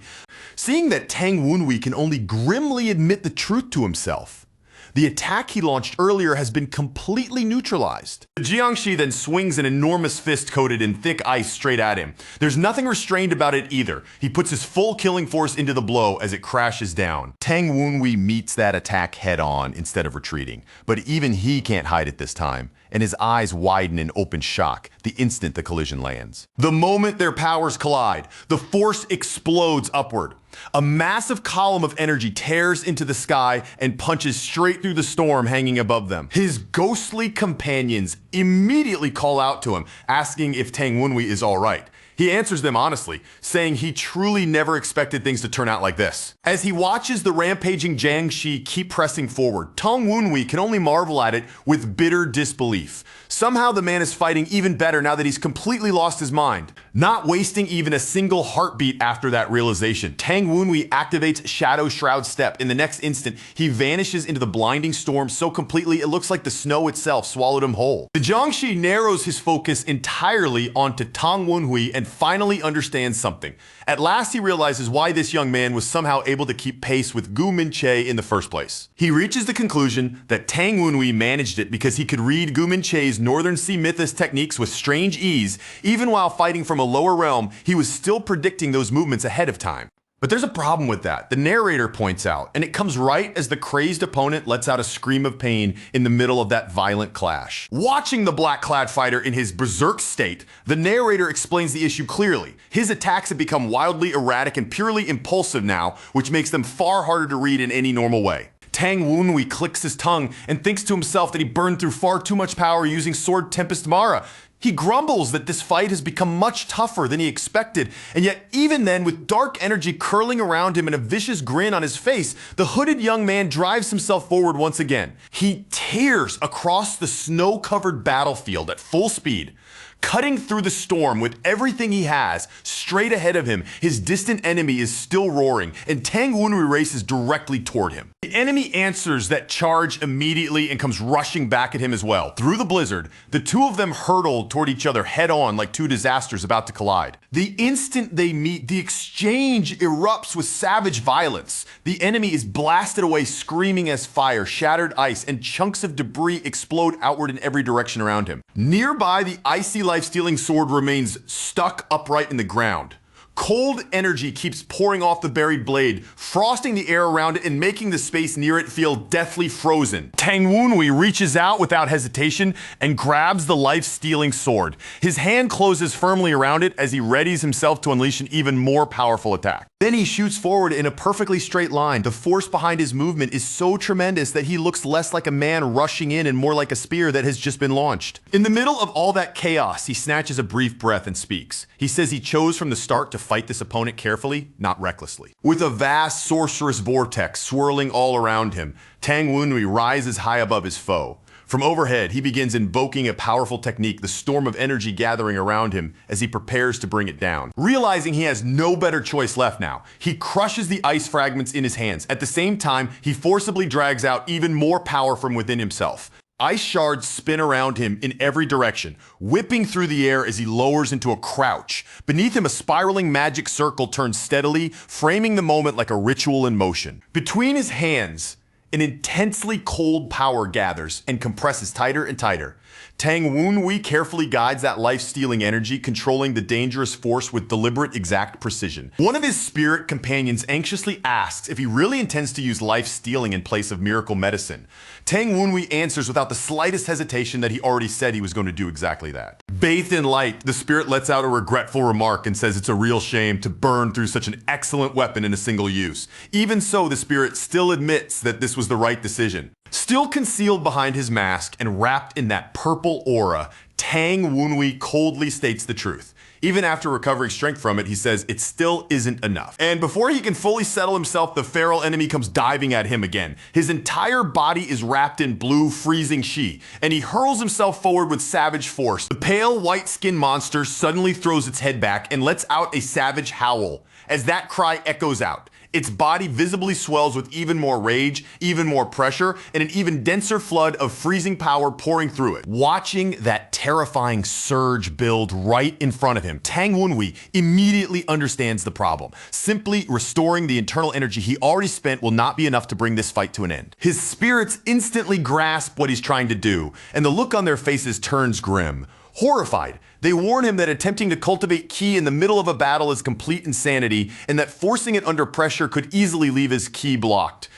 Seeing that Tang Wunhui can only grimly admit the truth to himself, the attack he launched earlier has been completely neutralized. The Jiangshi then swings an enormous fist coated in thick ice straight at him. There's nothing restrained about it either. He puts his full killing force into the blow as it crashes down. Tang Wunhui meets that attack head on instead of retreating, but even he can't hide it this time, and his eyes widen in open shock the instant the collision lands. The moment their powers collide, the force explodes upward. A massive column of energy tears into the sky and punches straight through the storm hanging above them. His ghostly companions immediately call out to him, asking if Tang Wunhui is all right. He answers them honestly, saying he truly never expected things to turn out like this. As he watches the rampaging Jiangshi keep pressing forward, Tang Wunhui can only marvel at it with bitter disbelief. Somehow the man is fighting even better now that he's completely lost his mind. Not wasting even a single heartbeat after that realization, Tang Wunhui activates Shadow Shroud Step. In the next instant, he vanishes into the blinding storm so completely it looks like the snow itself swallowed him whole. The Jiangshi narrows his focus entirely onto Tang Wunhui and finally understands something. At last he realizes why this young man was somehow able to keep pace with Gu Minchi in the first place. He reaches the conclusion that Tang Wunhui managed it because he could read Gu Minchi's Northern Sea Mythos techniques with strange ease. Even while fighting from a lower realm, he was still predicting those movements ahead of time. But there's a problem with that, the narrator points out, and it comes right as the crazed opponent lets out a scream of pain in the middle of that violent clash. Watching the black-clad fighter in his berserk state, the narrator explains the issue clearly. His attacks have become wildly erratic and purely impulsive now, which makes them far harder to read in any normal way. Tang Wunhui clicks his tongue and thinks to himself that he burned through far too much power using Sword Tempest Mara. He grumbles that this fight has become much tougher than he expected, and yet even then, with dark energy curling around him and a vicious grin on his face, the hooded young man drives himself forward once again. He tears across the snow-covered battlefield at full speed, cutting through the storm with everything he has. Straight ahead of him, his distant enemy is still roaring, and Tang Wunhui races directly toward him. The enemy answers that charge immediately and comes rushing back at him as well. Through the blizzard, the two of them hurtle toward each other head on like two disasters about to collide. The instant they meet, the exchange erupts with savage violence. The enemy is blasted away screaming as fire, shattered ice, and chunks of debris explode outward in every direction around him. Nearby, the icy life-stealing sword remains stuck upright in the ground. Cold energy keeps pouring off the buried blade, frosting the air around it and making the space near it feel deathly frozen. Tang Wunhui reaches out without hesitation and grabs the life-stealing sword. His hand closes firmly around it as he readies himself to unleash an even more powerful attack. Then he shoots forward in a perfectly straight line. The force behind his movement is so tremendous that he looks less like a man rushing in and more like a spear that has just been launched. In the middle of all that chaos, he snatches a brief breath and speaks. He says he chose from the start to fight this opponent carefully, not recklessly. With a vast sorcerous vortex swirling all around him, Tang Wunhui rises high above his foe. From overhead, he begins invoking a powerful technique, the storm of energy gathering around him as he prepares to bring it down. Realizing he has no better choice left now, he crushes the ice fragments in his hands. At the same time, he forcibly drags out even more power from within himself. Ice shards spin around him in every direction, whipping through the air as he lowers into a crouch. Beneath him, a spiraling magic circle turns steadily, framing the moment like a ritual in motion. Between his hands, an intensely cold power gathers and compresses tighter and tighter. Tang Wunhui carefully guides that life-stealing energy, controlling the dangerous force with deliberate, exact precision. One of his spirit companions anxiously asks if he really intends to use life-stealing in place of miracle medicine. Tang Wunhui answers without the slightest hesitation that he already said he was going to do exactly that. Bathed in light, the spirit lets out a regretful remark and says it's a real shame to burn through such an excellent weapon in a single use. Even so, the spirit still admits that this was the right decision. Still concealed behind his mask and wrapped in that purple aura, Tang Wunhui coldly states the truth. Even after recovering strength from it, he says it still isn't enough. And before he can fully settle himself, the feral enemy comes diving at him again. His entire body is wrapped in blue, freezing chi, and he hurls himself forward with savage force. The pale, white-skinned monster suddenly throws its head back and lets out a savage howl. As that cry echoes out, its body visibly swells with even more rage, even more pressure, and an even denser flood of freezing power pouring through it. Watching that terrifying surge build right in front of him, Tang Wunhui immediately understands the problem. Simply restoring the internal energy he already spent will not be enough to bring this fight to an end. His spirits instantly grasp what he's trying to do, and the look on their faces turns grim. Horrified, they warn him that attempting to cultivate ki in the middle of a battle is complete insanity, and that forcing it under pressure could easily leave his ki blocked.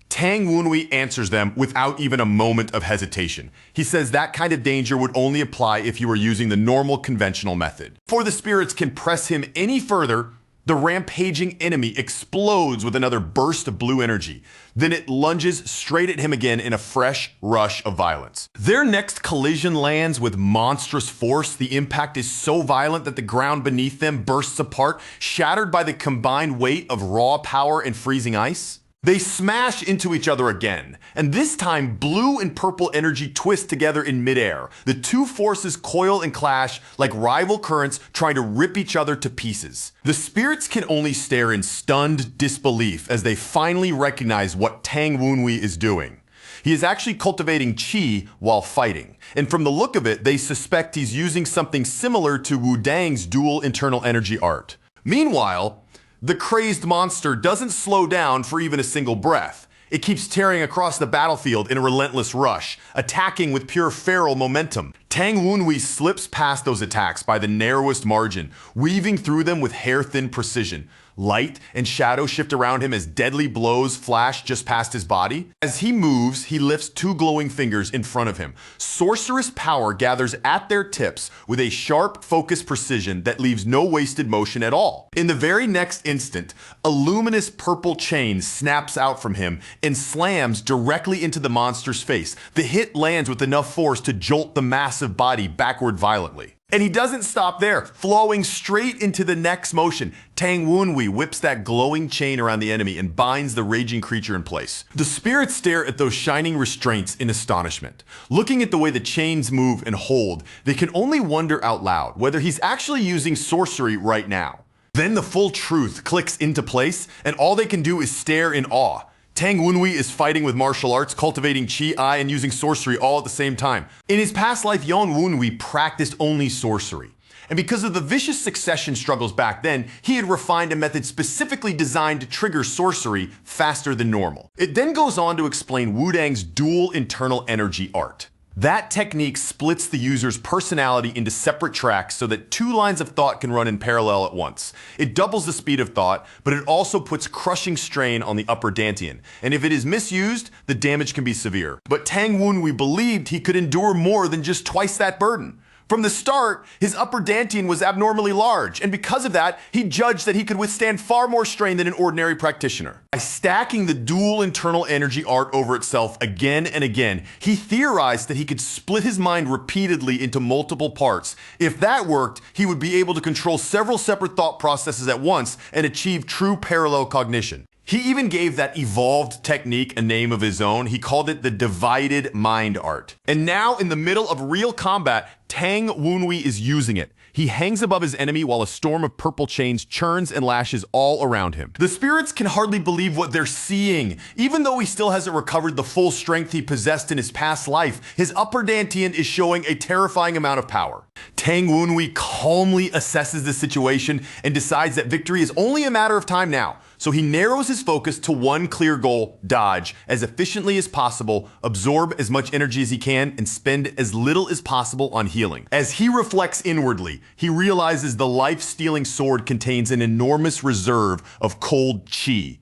Tang Wunhui answers them without even a moment of hesitation. He says that kind of danger would only apply if you were using the normal conventional method. Before the spirits can press him any further, the rampaging enemy explodes with another burst of blue energy. Then it lunges straight at him again in a fresh rush of violence. Their next collision lands with monstrous force. The impact is so violent that the ground beneath them bursts apart, shattered by the combined weight of raw power and freezing ice. They smash into each other again, and this time blue and purple energy twist together in midair. The two forces coil and clash like rival currents trying to rip each other to pieces. The spirits can only stare in stunned disbelief as they finally recognize what Tang Wunhui is doing. He is actually cultivating chi while fighting, and from the look of it, they suspect he's using something similar to Wu Dang's dual internal energy art. Meanwhile, the crazed monster doesn't slow down for even a single breath. It keeps tearing across the battlefield in a relentless rush, attacking with pure feral momentum. Tang Wunhui slips past those attacks by the narrowest margin, weaving through them with hair-thin precision. Light and shadow shift around him as deadly blows flash just past his body. As he moves, he lifts two glowing fingers in front of him. Sorcerous power gathers at their tips with a sharp, focused precision that leaves no wasted motion at all. In the very next instant, a luminous purple chain snaps out from him and slams directly into the monster's face. The hit lands with enough force to jolt the massive body backward violently. And he doesn't stop there. Flowing straight into the next motion, Tang Wunhui whips that glowing chain around the enemy and binds the raging creature in place. The spirits stare at those shining restraints in astonishment. Looking at the way the chains move and hold, they can only wonder out loud whether he's actually using sorcery right now. Then the full truth clicks into place, and all they can do is stare in awe. Tang Wunhui is fighting with martial arts, cultivating chi, and using sorcery all at the same time. In his past life, Yang Wunhui practiced only sorcery. And because of the vicious succession struggles back then, he had refined a method specifically designed to trigger sorcery faster than normal. It then goes on to explain Wu Dang's dual internal energy art. That technique splits the user's personality into separate tracks so that two lines of thought can run in parallel at once. It doubles the speed of thought, but it also puts crushing strain on the upper dantian. And if it is misused, the damage can be severe. But Tang Wunhui believed he could endure more than just twice that burden. From the start, his upper dantian was abnormally large, and because of that, he judged that he could withstand far more strain than an ordinary practitioner. By stacking the dual internal energy art over itself again and again, he theorized that he could split his mind repeatedly into multiple parts. If that worked, he would be able to control several separate thought processes at once and achieve true parallel cognition. He even gave that evolved technique a name of his own. He called it the divided mind art. And now, in the middle of real combat, Tang Wunhui is using it. He hangs above his enemy while a storm of purple chains churns and lashes all around him. The spirits can hardly believe what they're seeing. Even though he still hasn't recovered the full strength he possessed in his past life, his upper dantian is showing a terrifying amount of power. Tang Wunhui calmly assesses the situation and decides that victory is only a matter of time now. So he narrows his focus to one clear goal: dodge as efficiently as possible, absorb as much energy as he can, and spend as little as possible on healing. As he reflects inwardly, he realizes the life-stealing sword contains an enormous reserve of cold chi.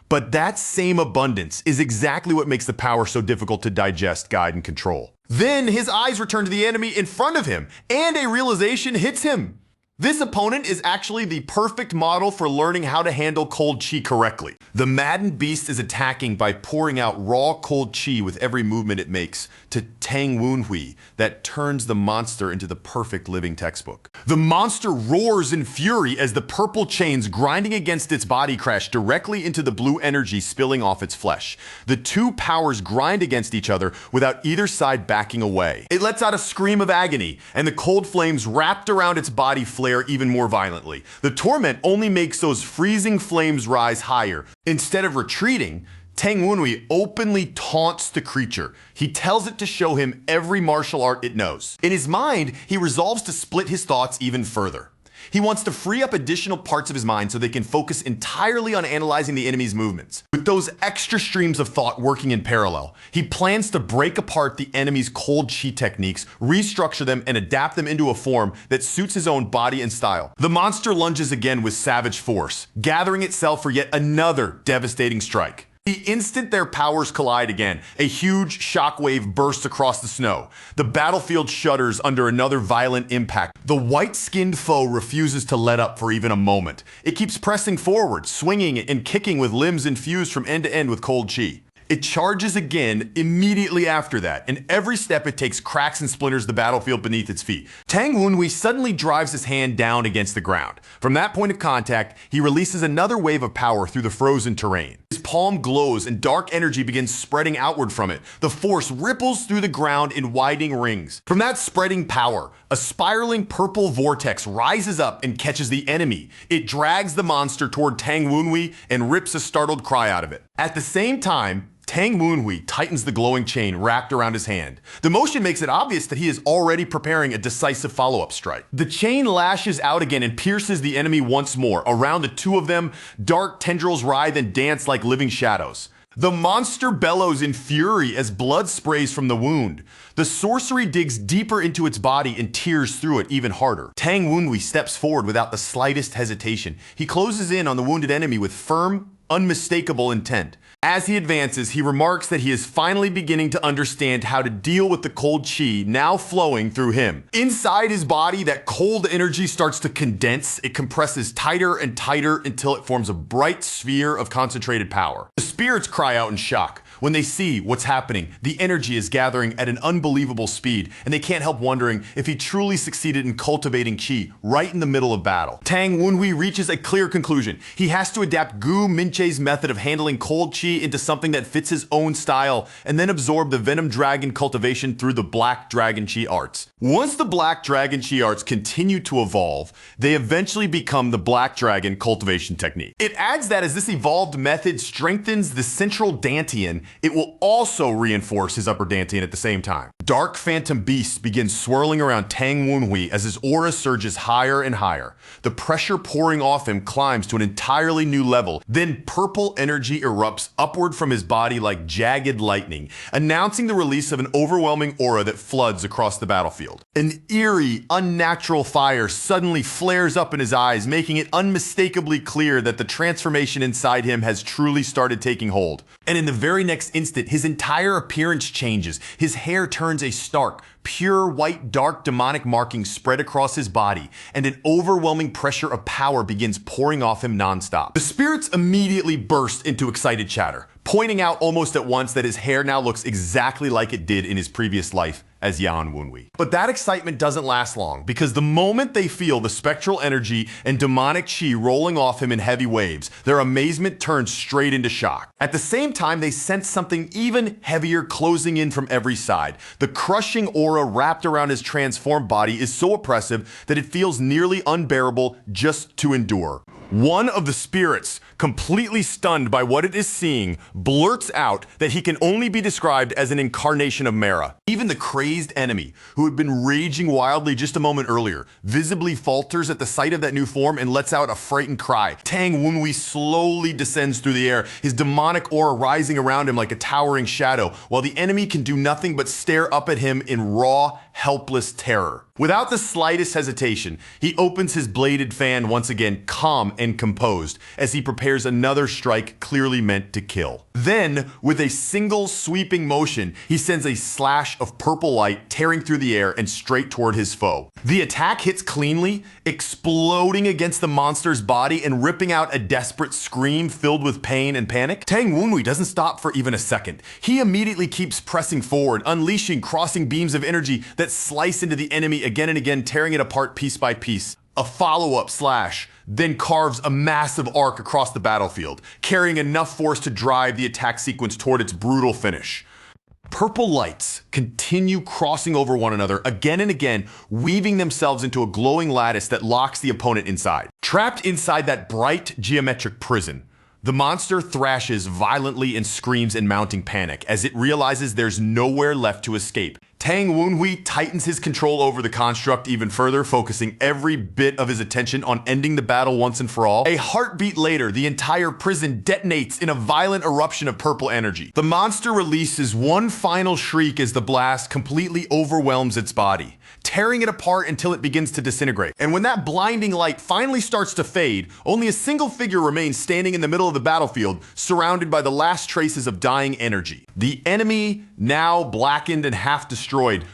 But that same abundance is exactly what makes the power so difficult to digest, guide, and control. Then his eyes return to the enemy in front of him, and a realization hits him. This opponent is actually the perfect model for learning how to handle cold chi correctly. The maddened beast is attacking by pouring out raw cold chi with every movement it makes to Tang Wunhui that turns the monster into the perfect living textbook. The monster roars in fury as the purple chains grinding against its body crash directly into the blue energy spilling off its flesh. The two powers grind against each other without either side backing away. It lets out a scream of agony, and the cold flames wrapped around its body flare even more violently. The torment only makes those freezing flames rise higher. Instead of retreating, Tang Wunhui openly taunts the creature. He tells it to show him every martial art it knows. In his mind, he resolves to split his thoughts even further. He wants to free up additional parts of his mind so they can focus entirely on analyzing the enemy's movements. With those extra streams of thought working in parallel, he plans to break apart the enemy's cold chi techniques, restructure them, and adapt them into a form that suits his own body and style. The monster lunges again with savage force, gathering itself for yet another devastating strike. The instant their powers collide again, a huge shockwave bursts across the snow. The battlefield shudders under another violent impact. The white-skinned foe refuses to let up for even a moment. It keeps pressing forward, swinging and kicking with limbs infused from end to end with cold chi. It charges again immediately after that, and every step it takes cracks and splinters the battlefield beneath its feet. Tang Wunhui suddenly drives his hand down against the ground. From that point of contact, he releases another wave of power through the frozen terrain. His palm glows and dark energy begins spreading outward from it. The force ripples through the ground in widening rings. From that spreading power, a spiraling purple vortex rises up and catches the enemy. It drags the monster toward Tang Wunhui and rips a startled cry out of it. At the same time, Tang Wunhui tightens the glowing chain wrapped around his hand. The motion makes it obvious that he is already preparing a decisive follow-up strike. The chain lashes out again and pierces the enemy once more. Around the two of them, dark tendrils writhe and dance like living shadows. The monster bellows in fury as blood sprays from the wound. The sorcery digs deeper into its body and tears through it even harder. Tang Wunhui steps forward without the slightest hesitation. He closes in on the wounded enemy with firm, unmistakable intent. As he advances, he remarks that he is finally beginning to understand how to deal with the cold chi now flowing through him. Inside his body, that cold energy starts to condense. It compresses tighter and tighter until it forms a bright sphere of concentrated power. The spirits cry out in shock. When they see what's happening, the energy is gathering at an unbelievable speed, and they can't help wondering if he truly succeeded in cultivating chi right in the middle of battle. Tang Wunhui reaches a clear conclusion. He has to adapt Gu Minche's method of handling cold chi into something that fits his own style, and then absorb the venom dragon cultivation through the black dragon chi arts. Once the black dragon chi arts continue to evolve, they eventually become the black dragon cultivation technique. It adds that as this evolved method strengthens the central dantian, it will also reinforce his upper dantian at the same time. Dark phantom beasts begin swirling around Tang Wunhui as his aura surges higher and higher. The pressure pouring off him climbs to an entirely new level. Then purple energy erupts upward from his body like jagged lightning, announcing the release of an overwhelming aura that floods across the battlefield. An eerie, unnatural fire suddenly flares up in his eyes, making it unmistakably clear that the transformation inside him has truly started taking hold. And in the very next instant, his entire appearance changes. His hair turns a stark, pure white dark demonic markings spread across his body, and an overwhelming pressure of power begins pouring off him nonstop. The spirits immediately burst into excited chatter. pointing out almost at once that his hair now looks exactly like it did in his previous life as Yan Wunwei. But that excitement doesn't last long, because the moment they feel the spectral energy and demonic chi rolling off him in heavy waves, their amazement turns straight into shock. At the same time, they sense something even heavier closing in from every side. The crushing aura wrapped around his transformed body is so oppressive that it feels nearly unbearable just to endure. One of the spirits, completely stunned by what it is seeing, blurts out that he can only be described as an incarnation of Mara. Even the crazed enemy, who had been raging wildly just a moment earlier, visibly falters at the sight of that new form and lets out a frightened cry. Tang Wunwei slowly descends through the air, his demonic aura rising around him like a towering shadow, while the enemy can do nothing but stare up at him in raw, helpless terror. Without the slightest hesitation, he opens his bladed fan once again, calm and composed, as he prepares another strike clearly meant to kill. Then, with a single sweeping motion, he sends a slash of purple light tearing through the air and straight toward his foe. The attack hits cleanly, exploding against the monster's body and ripping out a desperate scream filled with pain and panic. Tang Wunwei doesn't stop for even a second. He immediately keeps pressing forward, unleashing crossing beams of energy that slice into the enemy again and again, tearing it apart piece by piece. A follow-up slash then carves a massive arc across the battlefield, carrying enough force to drive the attack sequence toward its brutal finish. Purple lights continue crossing over one another again and again, weaving themselves into a glowing lattice that locks the opponent inside. Trapped inside that bright geometric prison, the monster thrashes violently and screams in mounting panic as it realizes there's nowhere left to escape. Tang Wunwei tightens his control over the construct even further, focusing every bit of his attention on ending the battle once and for all. A heartbeat later, the entire prison detonates in a violent eruption of purple energy. The monster releases one final shriek as the blast completely overwhelms its body, tearing it apart until it begins to disintegrate. And when that blinding light finally starts to fade, only a single figure remains standing in the middle of the battlefield, surrounded by the last traces of dying energy. The enemy, now blackened and half destroyed,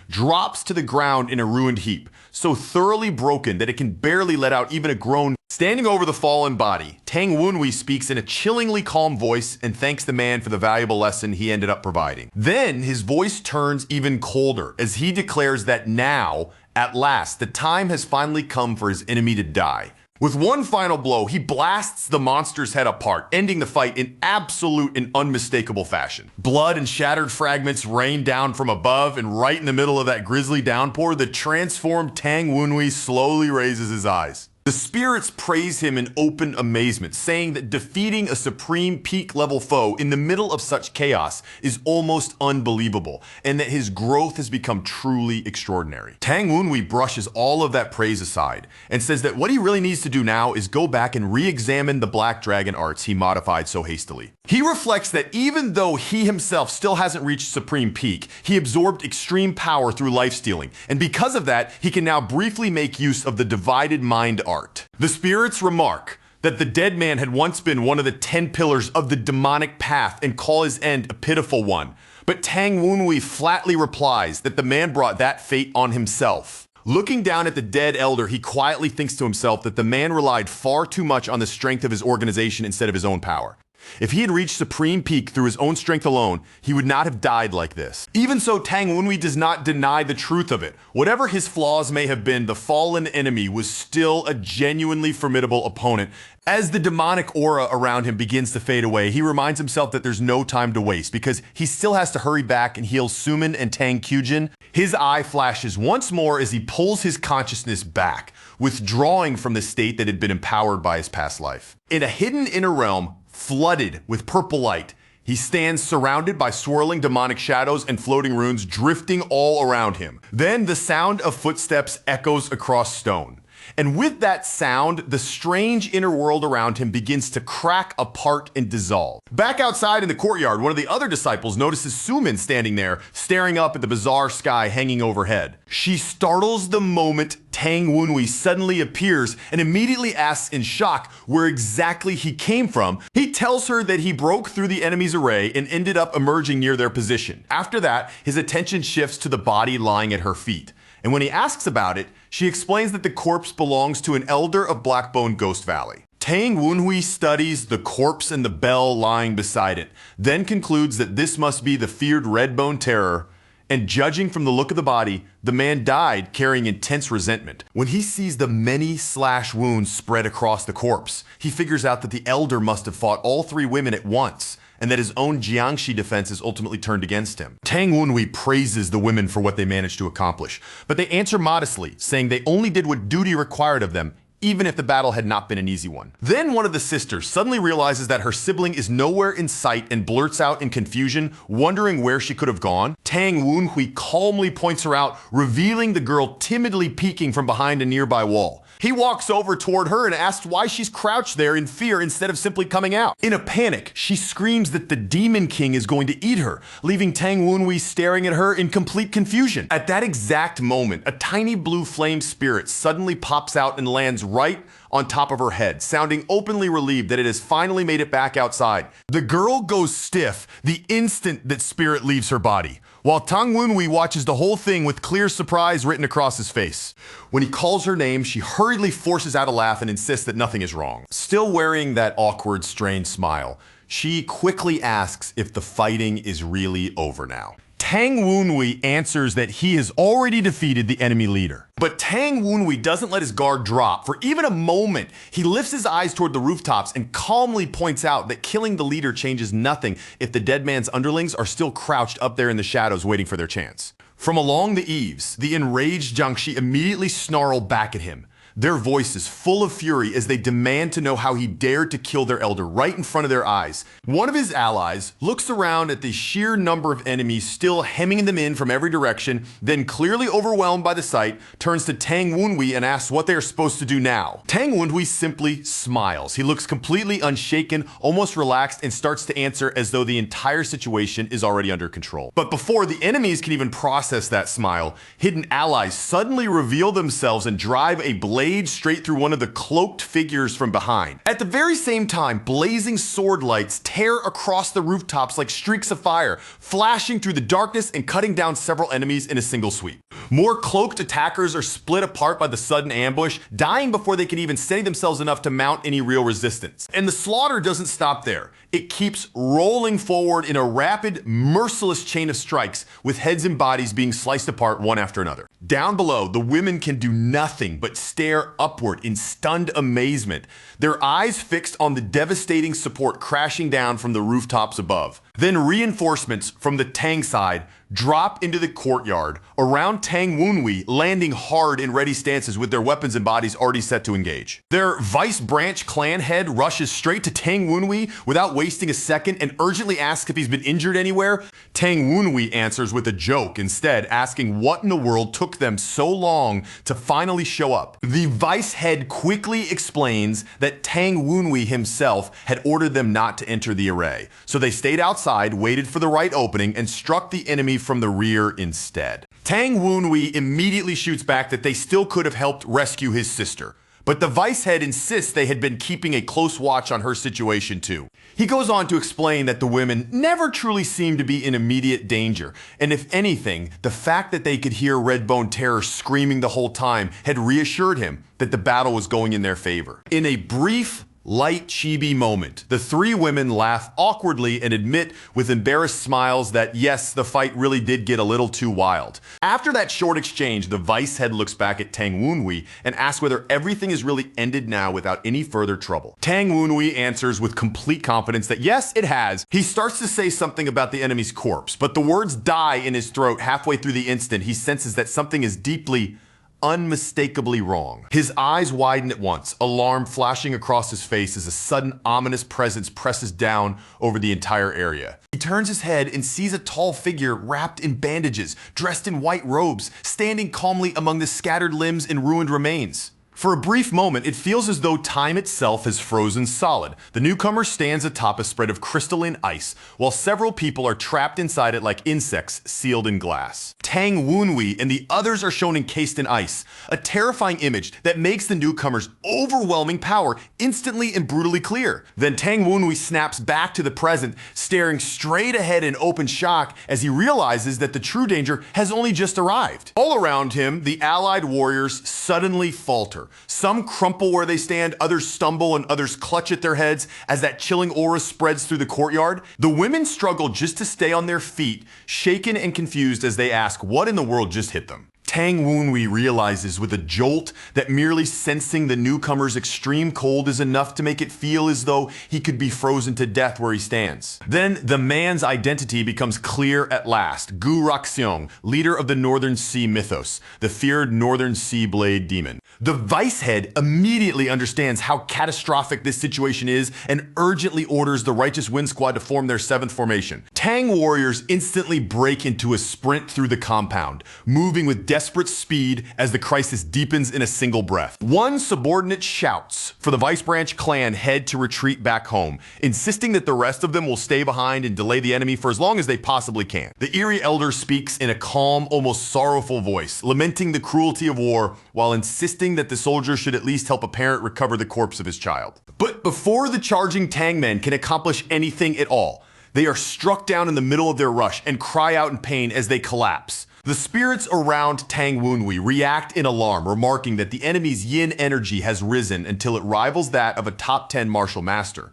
drops to the ground in a ruined heap, so thoroughly broken that it can barely let out even a groan. Standing over the fallen body, Tang Wunwei speaks in a chillingly calm voice and thanks the man for the valuable lesson he ended up providing. Then his voice turns even colder as he declares that now, at last, the time has finally come for his enemy to die. With one final blow, he blasts the monster's head apart, ending the fight in absolute and unmistakable fashion. Blood and shattered fragments rain down from above, and right in the middle of that grisly downpour, the transformed Tang Wunwei slowly raises his eyes. The spirits praise him in open amazement, saying that defeating a supreme peak-level foe in the middle of such chaos is almost unbelievable, and that his growth has become truly extraordinary. Tang Wunwei brushes all of that praise aside, and says that what he really needs to do now is go back and re-examine the Black Dragon arts he modified so hastily. He reflects that even though he himself still hasn't reached supreme peak, he absorbed extreme power through life-stealing, and because of that, he can now briefly make use of the divided mind art. The spirits remark that the dead man had once been one of the 10 pillars of the demonic path and call his end a pitiful one. But Tang Wunwei flatly replies that the man brought that fate on himself. Looking down at the dead elder, he quietly thinks to himself that the man relied far too much on the strength of his organization instead of his own power. If he had reached supreme peak through his own strength alone, he would not have died like this. Even so, Tang Wunwei does not deny the truth of it. Whatever his flaws may have been, the fallen enemy was still a genuinely formidable opponent. As the demonic aura around him begins to fade away, he reminds himself that there's no time to waste because he still has to hurry back and heal Sumin and Tang Kyujin. His eye flashes once more as he pulls his consciousness back, withdrawing from the state that had been empowered by his past life. In a hidden inner realm, flooded with purple light, he stands surrounded by swirling demonic shadows and floating runes drifting all around him. Then the sound of footsteps echoes across stone. And with that sound, the strange inner world around him begins to crack apart and dissolve. Back outside in the courtyard, one of the other disciples notices Sumin standing there, staring up at the bizarre sky hanging overhead. She startles the moment Tang Wunwei suddenly appears and immediately asks in shock where exactly he came from. He tells her that he broke through the enemy's array and ended up emerging near their position. After that, his attention shifts to the body lying at her feet. And when he asks about it, she explains that the corpse belongs to an elder of Blackbone Ghost Valley. Tang Wunhui studies the corpse and the bell lying beside it, then concludes that this must be the feared red bone terror, and judging from the look of the body, the man died carrying intense resentment. When he sees the many slash wounds spread across the corpse, he figures out that the elder must have fought all three women at once, and that his own Jiangxi defenses ultimately turned against him. Tang Wunhui praises the women for what they managed to accomplish, but they answer modestly, saying they only did what duty required of them, even if the battle had not been an easy one. Then one of the sisters suddenly realizes that her sibling is nowhere in sight and blurts out in confusion, wondering where she could have gone. Tang Wunhui calmly points her out, revealing the girl timidly peeking from behind a nearby wall. He walks over toward her and asks why she's crouched there in fear instead of simply coming out. In a panic, she screams that the Demon King is going to eat her, leaving Tang Wunhui staring at her in complete confusion. At that exact moment, a tiny blue flame spirit suddenly pops out and lands right on top of her head, sounding openly relieved that it has finally made it back outside. The girl goes stiff the instant that spirit leaves her body, while Tang Wunhui watches the whole thing with clear surprise written across his face. When he calls her name, she hurriedly forces out a laugh and insists that nothing is wrong. Still wearing that awkward, strained smile, she quickly asks if the fighting is really over now. Tang Wunhui answers that he has already defeated the enemy leader. But Tang Wunhui doesn't let his guard drop. For even a moment, he lifts his eyes toward the rooftops and calmly points out that killing the leader changes nothing if the dead man's underlings are still crouched up there in the shadows waiting for their chance. From along the eaves, the enraged Jiangxi immediately snarl back at him, their voices full of fury as they demand to know how he dared to kill their elder right in front of their eyes. One of his allies looks around at the sheer number of enemies still hemming them in from every direction, then clearly overwhelmed by the sight, turns to Tang Wunhui and asks what they are supposed to do now. Tang Wunhui simply smiles. He looks completely unshaken, almost relaxed, and starts to answer as though the entire situation is already under control. But before the enemies can even process that smile, hidden allies suddenly reveal themselves and drive a blade straight through one of the cloaked figures from behind. At the very same time, blazing sword lights tear across the rooftops like streaks of fire, flashing through the darkness and cutting down several enemies in a single sweep. More cloaked attackers are split apart by the sudden ambush, dying before they can even steady themselves enough to mount any real resistance. And the slaughter doesn't stop there. It keeps rolling forward in a rapid, merciless chain of strikes, with heads and bodies being sliced apart one after another. Down below, the women can do nothing but stare upward in stunned amazement, their eyes fixed on the devastating support crashing down from the rooftops above. Then reinforcements from the Tang side drop into the courtyard around Tang Wunhui, landing hard in ready stances with their weapons and bodies already set to engage. Their vice branch clan head rushes straight to Tang Wunhui without wasting a second and urgently asks if he's been injured anywhere. Tang Wunhui answers with a joke instead, asking what in the world took them so long to finally show up. The vice head quickly explains that Tang Wunhui himself had ordered them not to enter the array, so they stayed outside, waited for the right opening, and struck the enemy from the rear instead. Tang Wunhui immediately shoots back that they still could have helped rescue his sister, but the vice head insists they had been keeping a close watch on her situation too. He goes on to explain that the women never truly seemed to be in immediate danger, and if anything, the fact that they could hear Redbone Terror screaming the whole time had reassured him that the battle was going in their favor. In a brief, light chibi moment, the three women laugh awkwardly and admit with embarrassed smiles that yes, the fight really did get a little too wild. After that short exchange, the vice head looks back at Tang Wunhui and asks whether everything is really ended now without any further trouble. Tang Wunhui answers with complete confidence that yes, it has. He starts to say something about the enemy's corpse, but the words die in his throat halfway through the instant he senses that something is deeply, unmistakably wrong. His eyes widen at once, alarm flashing across his face as a sudden ominous presence presses down over the entire area. He turns his head and sees a tall figure wrapped in bandages, dressed in white robes, standing calmly among the scattered limbs and ruined remains. For a brief moment, it feels as though time itself has frozen solid. The newcomer stands atop a spread of crystalline ice, while several people are trapped inside it like insects sealed in glass. Tang Wunhui and the others are shown encased in ice, a terrifying image that makes the newcomer's overwhelming power instantly and brutally clear. Then Tang Wunhui snaps back to the present, staring straight ahead in open shock as he realizes that the true danger has only just arrived. All around him, the allied warriors suddenly falter. order. Some crumple where they stand, others stumble, and others clutch at their heads as that chilling aura spreads through the courtyard. The women struggle just to stay on their feet, shaken and confused as they ask what in the world just hit them. Tang Wunwei realizes with a jolt that merely sensing the newcomer's extreme cold is enough to make it feel as though he could be frozen to death where he stands. Then the man's identity becomes clear at last. Gu Raxiong, leader of the Northern Sea mythos, the feared Northern Sea Blade demon. The vice head immediately understands how catastrophic this situation is and urgently orders the Righteous Wind Squad to form their 7th formation. Tang warriors instantly break into a sprint through the compound, moving with desperate speed as the crisis deepens in a single breath. One subordinate shouts for the Vice Branch clan head to retreat back home, insisting that the rest of them will stay behind and delay the enemy for as long as they possibly can. The eerie elder speaks in a calm, almost sorrowful voice, lamenting the cruelty of war while insisting that the soldiers should at least help a parent recover the corpse of his child. But before the charging Tang men can accomplish anything at all, they are struck down in the middle of their rush and cry out in pain as they collapse. The spirits around Tang Wunwei react in alarm, remarking that the enemy's yin energy has risen until it rivals that of a top 10 martial master.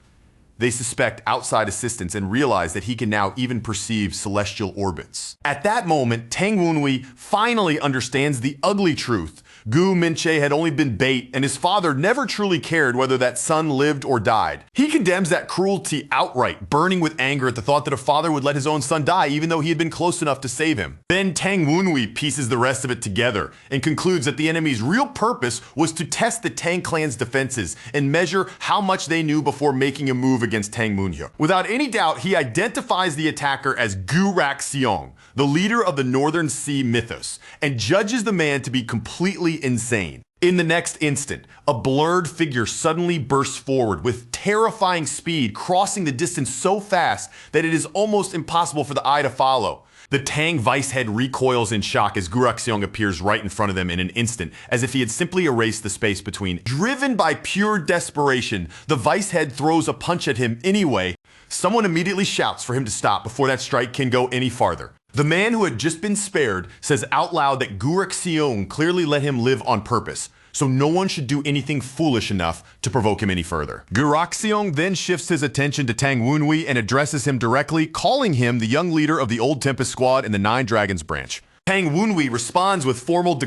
They suspect outside assistance and realize that he can now even perceive celestial orbits. At that moment, Tang Wunwei finally understands the ugly truth. Gu Minche had only been bait, and his father never truly cared whether that son lived or died. He condemns that cruelty outright, burning with anger at the thought that a father would let his own son die even though he had been close enough to save him. Then Tang Wunwei pieces the rest of it together and concludes that the enemy's real purpose was to test the Tang clan's defenses and measure how much they knew before making a move against Tang Munhyuk. Without any doubt, he identifies the attacker as Gu Raxiong, the leader of the Northern Sea mythos, and judges the man to be completely insane. In the next instant, a blurred figure suddenly bursts forward with terrifying speed, crossing the distance so fast that it is almost impossible for the eye to follow. The Tang vice head recoils in shock as Gu Raxiong appears right in front of them in an instant, as if he had simply erased the space between. Driven by pure desperation, the vice head throws a punch at him anyway. Someone immediately shouts for him to stop before that strike can go any farther. The man who had just been spared says out loud that Gu Raxiong clearly let him live on purpose, so no one should do anything foolish enough to provoke him any further. Gu Raxiong then shifts his attention to Tang Wunwei and addresses him directly, calling him the young leader of the Old Tempest Squad in the Nine Dragons branch. Tang Wunwei responds with formal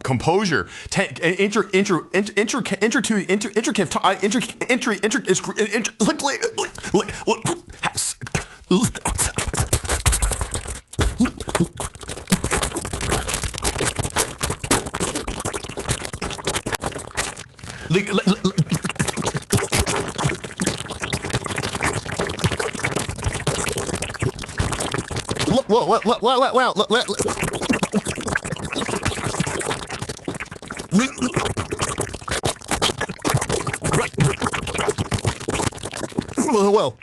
composure. Well.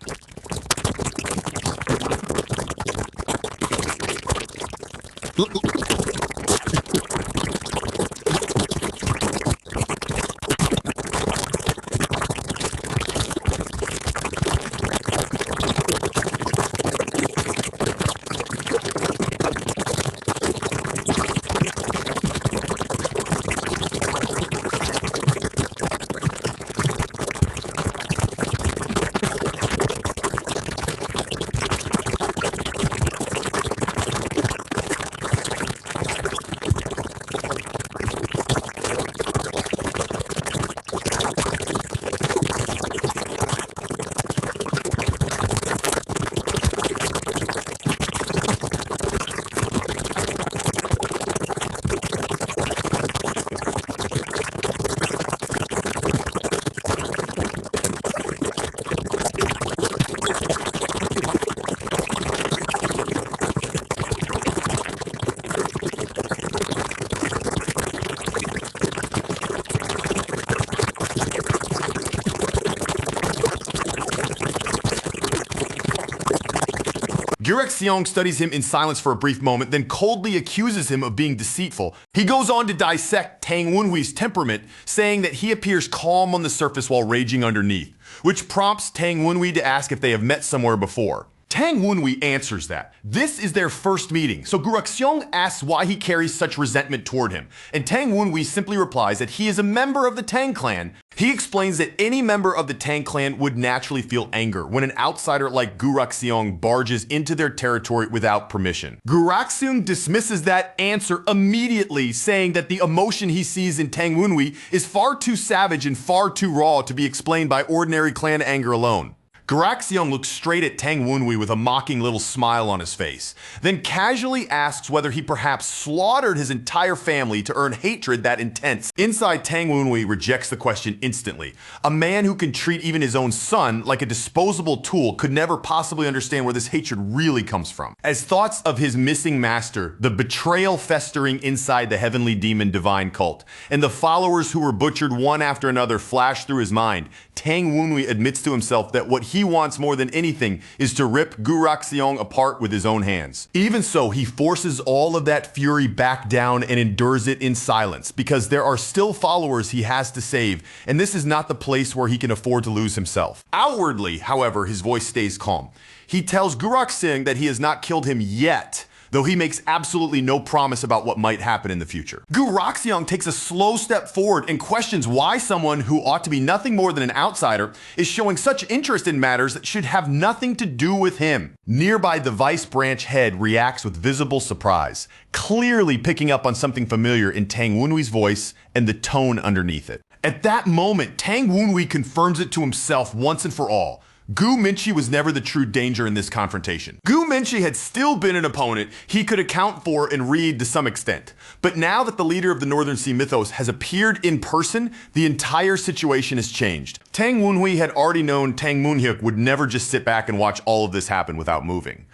Gu Raxiong studies him in silence for a brief moment, then coldly accuses him of being deceitful. He goes on to dissect Tang Wunwei's temperament, saying that he appears calm on the surface while raging underneath, which prompts Tang Wunwei to ask if they have met somewhere before. Tang Wenhui answers that. This is their first meeting, so Guraxiong asks why he carries such resentment toward him, and Tang Wenhui simply replies that he is a member of the Tang clan. He explains that any member of the Tang clan would naturally feel anger when an outsider like Guraxiong barges into their territory without permission. Guraxiong dismisses that answer immediately, saying that the emotion he sees in Tang Wenhui is far too savage and far too raw to be explained by ordinary clan anger alone. Guraxiong looks straight at Tang Wenhui with a mocking little smile on his face, then casually asks whether he perhaps slaughtered his entire family to earn hatred that intense. Inside, Tang Wenhui rejects the question instantly. A man who can treat even his own son like a disposable tool could never possibly understand where this hatred really comes from. As thoughts of his missing master, the betrayal festering inside the heavenly demon divine cult, and the followers who were butchered one after another flash through his mind, Tang Wenhui admits to himself that what he wants more than anything is to rip Guraxiong apart with his own hands. Even so, he forces all of that fury back down and endures it in silence, because there are still followers he has to save, and this is not the place where he can afford to lose himself. Outwardly, however, his voice stays calm. He tells Guraxiong that he has not killed him yet, though he makes absolutely no promise about what might happen in the future. Guraxiong takes a slow step forward and questions why someone who ought to be nothing more than an outsider is showing such interest in matters that should have nothing to do with him. Nearby, the vice branch head reacts with visible surprise, clearly picking up on something familiar in Tang Wenhui's voice and the tone underneath it. At that moment, Tang Wenhui confirms it to himself once and for all. Gu Minchi was never the true danger in this confrontation. Gu Minchi had still been an opponent he could account for and read to some extent. But now that the leader of the Northern Sea mythos has appeared in person, the entire situation has changed. Tang Wenhui had already known Tang Moonhyuk would never just sit back and watch all of this happen without moving.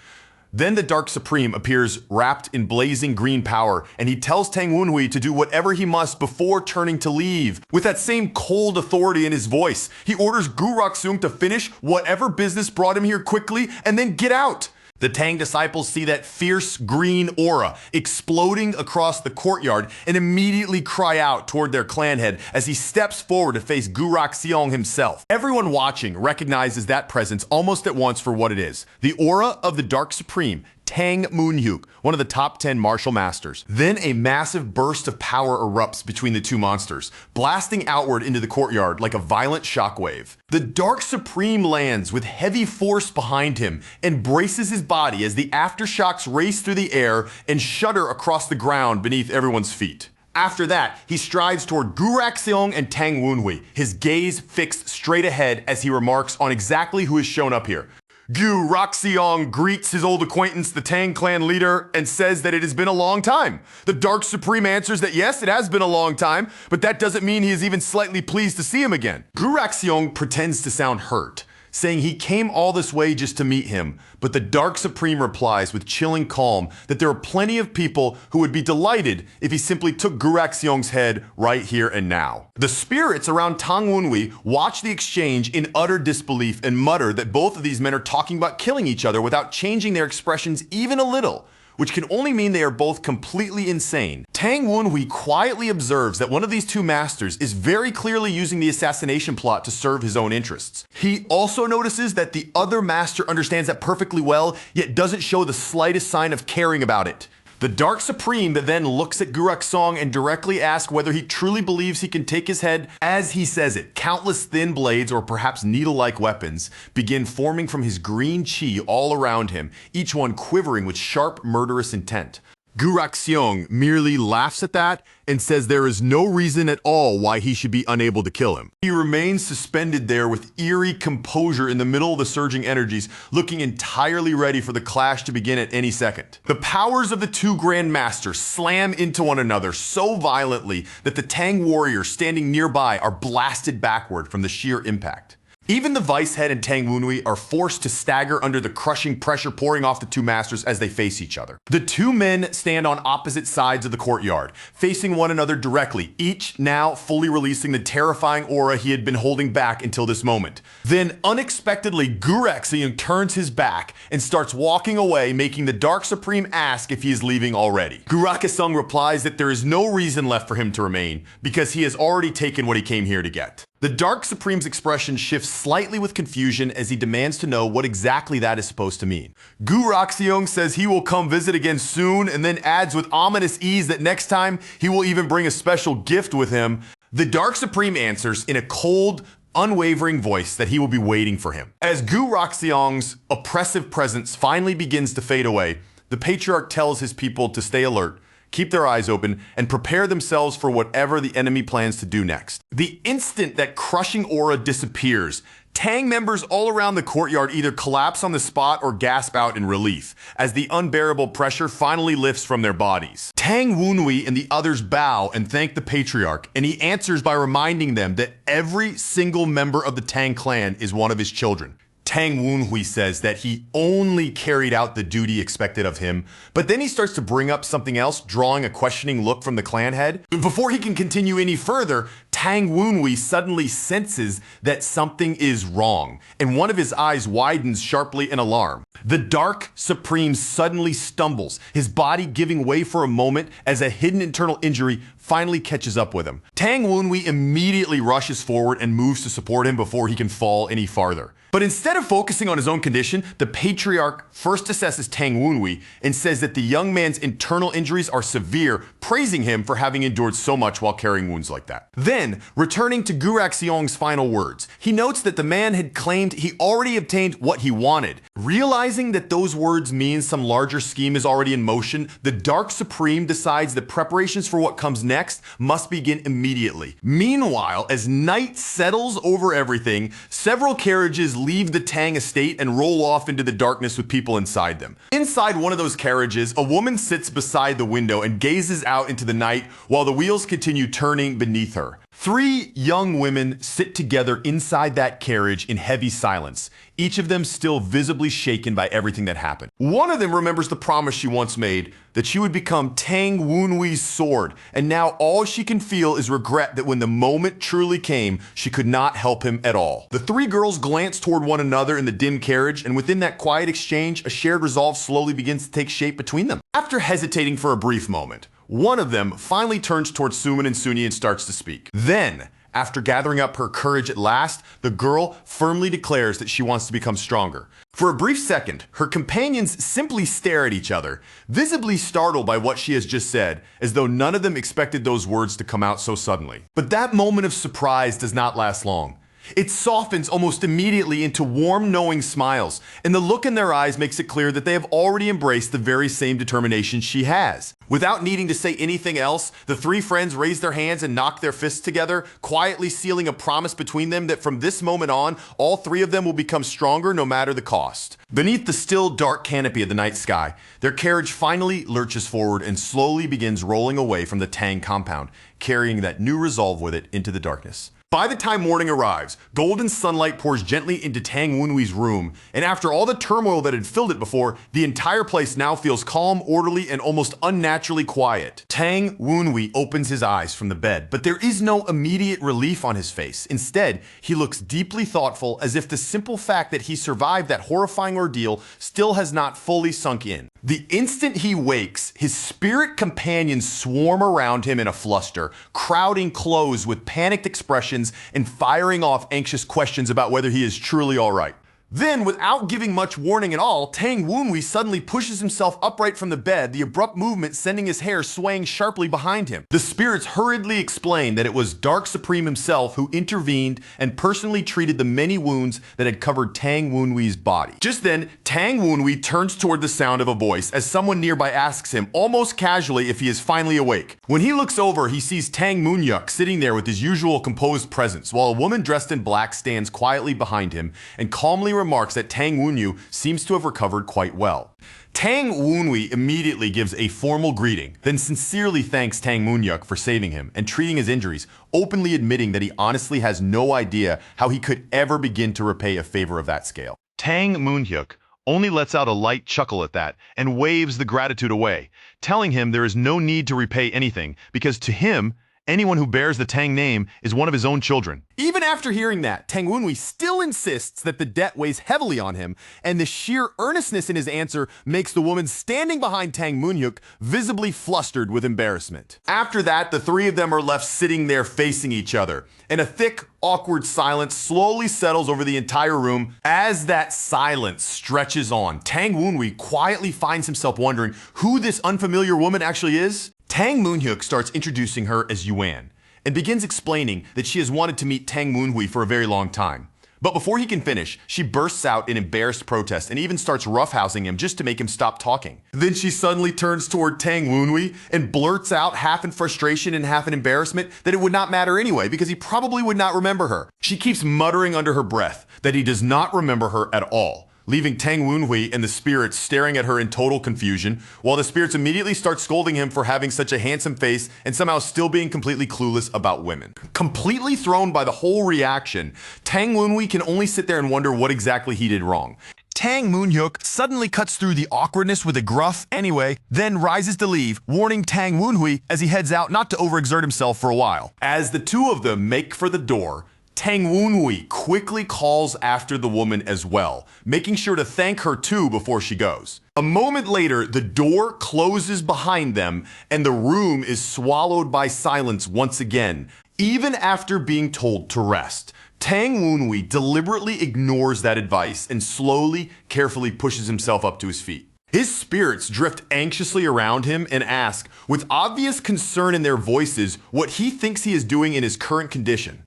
Then the Dark Supreme appears wrapped in blazing green power, and he tells Tang Wenhui to do whatever he must before turning to leave. With that same cold authority in his voice, he orders Guraxiong to finish whatever business brought him here quickly and then get out. The Tang disciples see that fierce green aura exploding across the courtyard and immediately cry out toward their clan head as he steps forward to face Guraxiong himself. Everyone watching recognizes that presence almost at once for what it is: the aura of the Dark Supreme, Tang Moonhyuk, one of the top 10 martial masters. Then a massive burst of power erupts between the two monsters, blasting outward into the courtyard like a violent shockwave. The Dark Supreme lands with heavy force behind him and braces his body as the aftershocks race through the air and shudder across the ground beneath everyone's feet. After that, he strides toward Guraxiong and Tang Wenhui, his gaze fixed straight ahead as he remarks on exactly who has shown up here. Guraxiong greets his old acquaintance, the Tang clan leader, and says that it has been a long time. The Dark Supreme answers that yes, it has been a long time, but that doesn't mean he is even slightly pleased to see him again. Guraxiong pretends to sound hurt, saying he came all this way just to meet him, but the Dark Supreme replies with chilling calm that there are plenty of people who would be delighted if he simply took Guraxiong's head right here and now. The spirits around Tang Wenhui watch the exchange in utter disbelief and mutter that both of these men are talking about killing each other without changing their expressions even a little, which can only mean they are both completely insane. Tang Wenhui quietly observes that one of these two masters is very clearly using the assassination plot to serve his own interests. He also notices that the other master understands that perfectly well, yet doesn't show the slightest sign of caring about it. The Dark Supreme then looks at Guraxiong and directly asks whether he truly believes he can take his head. As he says it, countless thin blades, or perhaps needle-like weapons, begin forming from his green chi all around him, each one quivering with sharp, murderous intent. Guraxiong merely laughs at that and says there is no reason at all why he should be unable to kill him. He remains suspended there with eerie composure in the middle of the surging energies, looking entirely ready for the clash to begin at any second. The powers of the two Grand Masters slam into one another so violently that the Tang warriors standing nearby are blasted backward from the sheer impact. Even the Vice Head and Tang Wenhui are forced to stagger under the crushing pressure pouring off the two masters as they face each other. The two men stand on opposite sides of the courtyard, facing one another directly, each now fully releasing the terrifying aura he had been holding back until this moment. Then, unexpectedly, Guraxiong turns his back and starts walking away, making the Dark Supreme ask if he is leaving already. Guraxiong replies that there is no reason left for him to remain, because he has already taken what he came here to get. The Dark Supreme's expression shifts slightly with confusion as he demands to know what exactly that is supposed to mean. Gu Roxiong says he will come visit again soon and then adds with ominous ease that next time he will even bring a special gift with him. The Dark Supreme answers in a cold, unwavering voice that he will be waiting for him. As Gu Roxiong's oppressive presence finally begins to fade away, the Patriarch tells his people to stay alert, keep their eyes open, and prepare themselves for whatever the enemy plans to do next. The instant that crushing aura disappears, Tang members all around the courtyard either collapse on the spot or gasp out in relief, as the unbearable pressure finally lifts from their bodies. Tang Wunhui and the others bow and thank the Patriarch, and he answers by reminding them that every single member of the Tang clan is one of his children. Tang Wunhui says that he only carried out the duty expected of him, but then he starts to bring up something else, drawing a questioning look from the clan head. Before he can continue any further, Tang Wunhui suddenly senses that something is wrong, and one of his eyes widens sharply in alarm. The Dark Supreme suddenly stumbles, his body giving way for a moment as a hidden internal injury finally catches up with him. Tang Wunhui immediately rushes forward and moves to support him before he can fall any farther. But instead of focusing on his own condition, the Patriarch first assesses Tang Wunhui and says that the young man's internal injuries are severe, praising him for having endured so much while carrying wounds like that. Then, returning to Gu Roxiong's final words, he notes that the man had claimed he already obtained what he wanted. Realizing that those words mean some larger scheme is already in motion, the Dark Supreme decides that preparations for what comes next must begin immediately. Meanwhile, as night settles over everything, several carriages leave the Tang estate and roll off into the darkness with people inside them. Inside one of those carriages, a woman sits beside the window and gazes out into the night while the wheels continue turning beneath her. 3 young women sit together inside that carriage in heavy silence, each of them still visibly shaken by everything that happened. One of them remembers the promise she once made, that she would become Tang Wunhui's sword, and now all she can feel is regret that when the moment truly came, she could not help him at all. The 3 girls glance toward one another in the dim carriage, and within that quiet exchange, a shared resolve slowly begins to take shape between them. After hesitating for a brief moment, one of them finally turns towards Suman and Suni and starts to speak. Then, after gathering up her courage at last, the girl firmly declares that she wants to become stronger. For a brief second, her companions simply stare at each other, visibly startled by what she has just said, as though none of them expected those words to come out so suddenly. But that moment of surprise does not last long. It softens almost immediately into warm, knowing smiles, and the look in their eyes makes it clear that they have already embraced the very same determination she has. Without needing to say anything else, the 3 friends raise their hands and knock their fists together, quietly sealing a promise between them that from this moment on, all 3 of them will become stronger no matter the cost. Beneath the still dark canopy of the night sky, their carriage finally lurches forward and slowly begins rolling away from the Tang compound, carrying that new resolve with it into the darkness. By the time morning arrives, golden sunlight pours gently into Tang Wunhui's room, and after all the turmoil that had filled it before, the entire place now feels calm, orderly, and almost unnaturally quiet. Tang Wunhui opens his eyes from the bed, but there is no immediate relief on his face. Instead, he looks deeply thoughtful, as if the simple fact that he survived that horrifying ordeal still has not fully sunk in. The instant he wakes, his spirit companions swarm around him in a fluster, crowding close with panicked expressions and firing off anxious questions about whether he is truly all right. Then, without giving much warning at all, Tang Wunhui suddenly pushes himself upright from the bed, the abrupt movement sending his hair swaying sharply behind him. The spirits hurriedly explain that it was Dark Supreme himself who intervened and personally treated the many wounds that had covered Tang Wunhui's body. Just then, Tang Wunhui turns toward the sound of a voice as someone nearby asks him, almost casually, if he is finally awake. When he looks over, he sees Tang Munyuk sitting there with his usual composed presence, while a woman dressed in black stands quietly behind him and calmly remarks that Tang Wunyu seems to have recovered quite well. Tang Wunhui immediately gives a formal greeting, then sincerely thanks Tang Munyuk for saving him and treating his injuries, openly admitting that he honestly has no idea how he could ever begin to repay a favor of that scale. Tang Munyuk only lets out a light chuckle at that and waves the gratitude away, telling him there is no need to repay anything because to him, anyone who bears the Tang name is one of his own children. Even after hearing that, Tang Wenhui still insists that the debt weighs heavily on him, and the sheer earnestness in his answer makes the woman standing behind Tang Moonhyuk visibly flustered with embarrassment. After that, the three of them are left sitting there facing each other, and a thick, awkward silence slowly settles over the entire room. As that silence stretches on, Tang Wenhui quietly finds himself wondering who this unfamiliar woman actually is. Tang Moonhyuk starts introducing her as Yuan, and begins explaining that she has wanted to meet Tang Wenhui for a very long time. But before he can finish, she bursts out in embarrassed protest and even starts roughhousing him just to make him stop talking. Then she suddenly turns toward Tang Wenhui and blurts out, half in frustration and half in embarrassment, that it would not matter anyway because he probably would not remember her. She keeps muttering under her breath that he does not remember her at all, leaving Tang Wenhui and the spirits staring at her in total confusion, while the spirits immediately start scolding him for having such a handsome face and somehow still being completely clueless about women. Completely thrown by the whole reaction, Tang Wenhui can only sit there and wonder what exactly he did wrong. Tang Moonhyuk suddenly cuts through the awkwardness with a gruff "anyway," then rises to leave, warning Tang Wenhui as he heads out not to overexert himself for a while. As the two of them make for the door, Tang Wenhui quickly calls after the woman as well, making sure to thank her too before she goes. A moment later, the door closes behind them and the room is swallowed by silence once again, even after being told to rest. Tang Wenhui deliberately ignores that advice and slowly, carefully pushes himself up to his feet. His spirits drift anxiously around him and ask, with obvious concern in their voices, what he thinks he is doing in his current condition.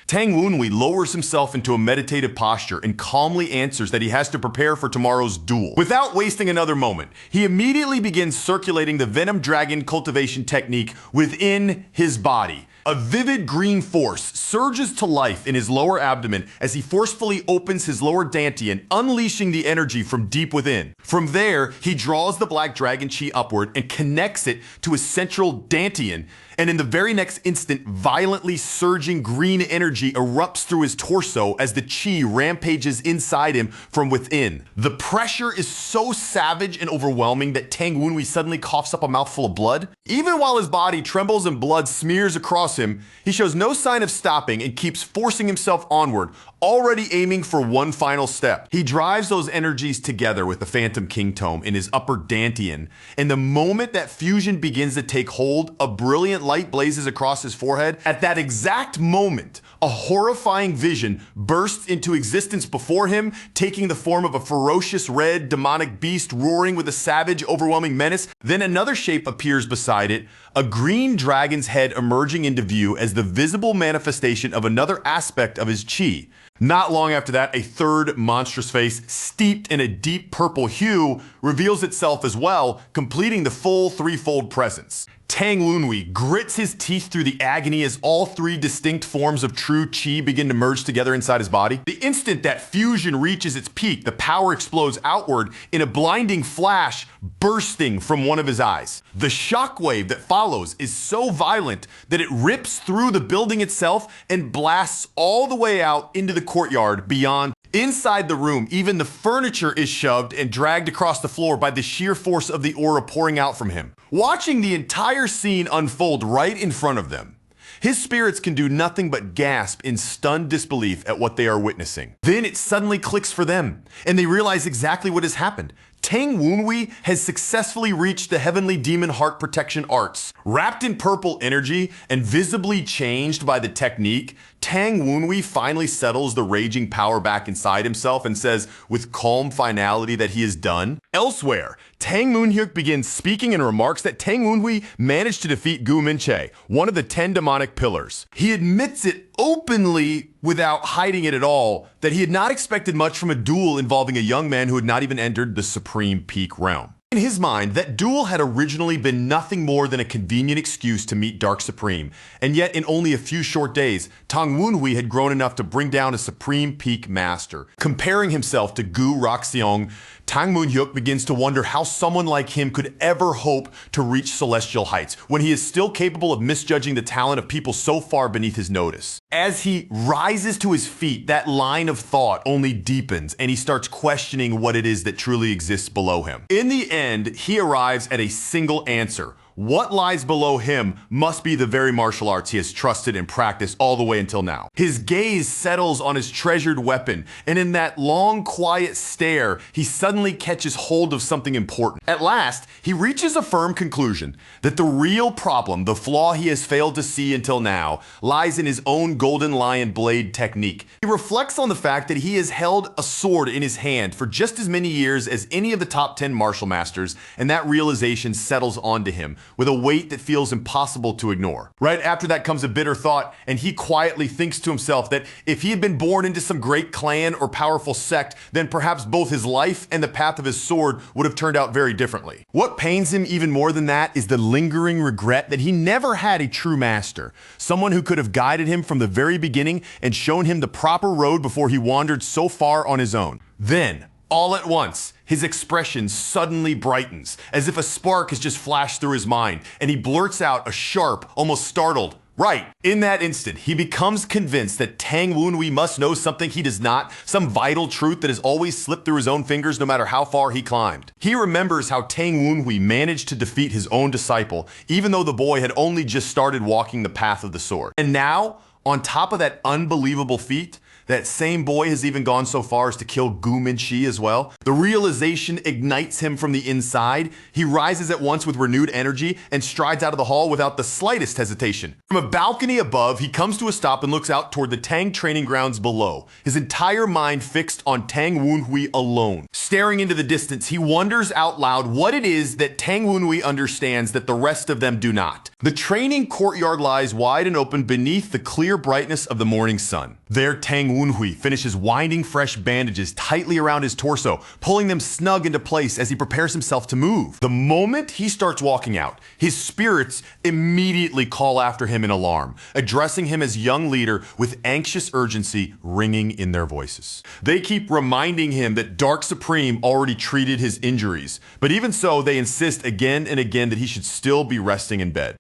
Tang Wenhui lowers himself into a meditative posture and calmly answers that he has to prepare for tomorrow's duel. Without wasting another moment, he immediately begins circulating the venom dragon cultivation technique within his body. A vivid green force surges to life in his lower abdomen as he forcefully opens his lower dantian, unleashing the energy from deep within. From there, he draws the black dragon chi upward and connects it to his central dantian, and in the very next instant, violently surging green energy erupts through his torso as the chi rampages inside him from within. The pressure is so savage and overwhelming that Tang Wenhui suddenly coughs up a mouthful of blood. Even while his body trembles and blood smears across him, he shows no sign of stopping and keeps forcing himself onward, already aiming for one final step. He drives those energies together with the Phantom King Tome in his upper dantian, and the moment that fusion begins to take hold, a brilliant light blazes across his forehead. At that exact moment, a horrifying vision bursts into existence before him, taking the form of a ferocious red demonic beast roaring with a savage, overwhelming menace. Then another shape appears beside it, a green dragon's head emerging into view as the visible manifestation of another aspect of his chi. Not long after that, a third monstrous face, steeped in a deep purple hue, reveals itself as well, completing the full threefold presence. Tang Wenhui grits his teeth through the agony as all three distinct forms of true chi begin to merge together inside his body. The instant that fusion reaches its peak, the power explodes outward in a blinding flash, bursting from one of his eyes. The shockwave that follows is so violent that it rips through the building itself and blasts all the way out into the courtyard beyond. Inside the room, even the furniture is shoved and dragged across the floor by the sheer force of the aura pouring out from him. Watching the entire scene unfold right in front of them, his spirits can do nothing but gasp in stunned disbelief at what they are witnessing. Then it suddenly clicks for them, and they realize exactly what has happened. Tang Wenhui has successfully reached the Heavenly Demon Heart Protection Arts. Wrapped in purple energy and visibly changed by the technique, Tang Wenhui finally settles the raging power back inside himself and says with calm finality that he is done. Elsewhere, Tang Moonhyuk begins speaking and remarks that Tang Wenhui managed to defeat Gu Minche, one of the 10 demonic pillars. He admits it openly, without hiding it at all, that he had not expected much from a duel involving a young man who had not even entered the Supreme Peak realm. In his mind, that duel had originally been nothing more than a convenient excuse to meet Dark Supreme, and yet in only a few short days, Tang Wenhui had grown enough to bring down a Supreme Peak master. Comparing himself to Gu Roxiong, Tang Moonhyuk begins to wonder how someone like him could ever hope to reach celestial heights when he is still capable of misjudging the talent of people so far beneath his notice. As he rises to his feet, that line of thought only deepens and he starts questioning what it is that truly exists below him. In the end, he arrives at a single answer, what lies below him must be the very martial arts he has trusted and practiced all the way until now. His gaze settles on his treasured weapon, and in that long, quiet stare, he suddenly catches hold of something important. At last, he reaches a firm conclusion that the real problem, the flaw he has failed to see until now, lies in his own golden lion blade technique. He reflects on the fact that he has held a sword in his hand for just as many years as any of the top 10 martial masters, and that realization settles onto him with a weight that feels impossible to ignore. Right after that comes a bitter thought, and he quietly thinks to himself that if he had been born into some great clan or powerful sect, then perhaps both his life and the path of his sword would have turned out very differently. What pains him even more than that is the lingering regret that he never had a true master, someone who could have guided him from the very beginning and shown him the proper road before he wandered so far on his own. Then, all at once, his expression suddenly brightens, as if a spark has just flashed through his mind, and he blurts out a sharp, almost startled, "Right." In that instant, he becomes convinced that Tang Wunhui must know something he does not, some vital truth that has always slipped through his own fingers no matter how far he climbed. He remembers how Tang Wunhui managed to defeat his own disciple, even though the boy had only just started walking the path of the sword. And now, on top of that unbelievable feat, that same boy has even gone so far as to kill Gu Minshi as well. The realization ignites him from the inside. He rises at once with renewed energy and strides out of the hall without the slightest hesitation. From a balcony above, he comes to a stop and looks out toward the Tang training grounds below, his entire mind fixed on Tang Wunhui alone. Staring into the distance, he wonders out loud what it is that Tang Wunhui understands that the rest of them do not. The training courtyard lies wide and open beneath the clear brightness of the morning sun. There, Tang Wunhui finishes winding fresh bandages tightly around his torso, pulling them snug into place as he prepares himself to move. The moment he starts walking out, his spirits immediately call after him in alarm, addressing him as young leader with anxious urgency ringing in their voices. They keep reminding him that Dark Supreme already treated his injuries, but even so, they insist again and again that he should still be resting in bed.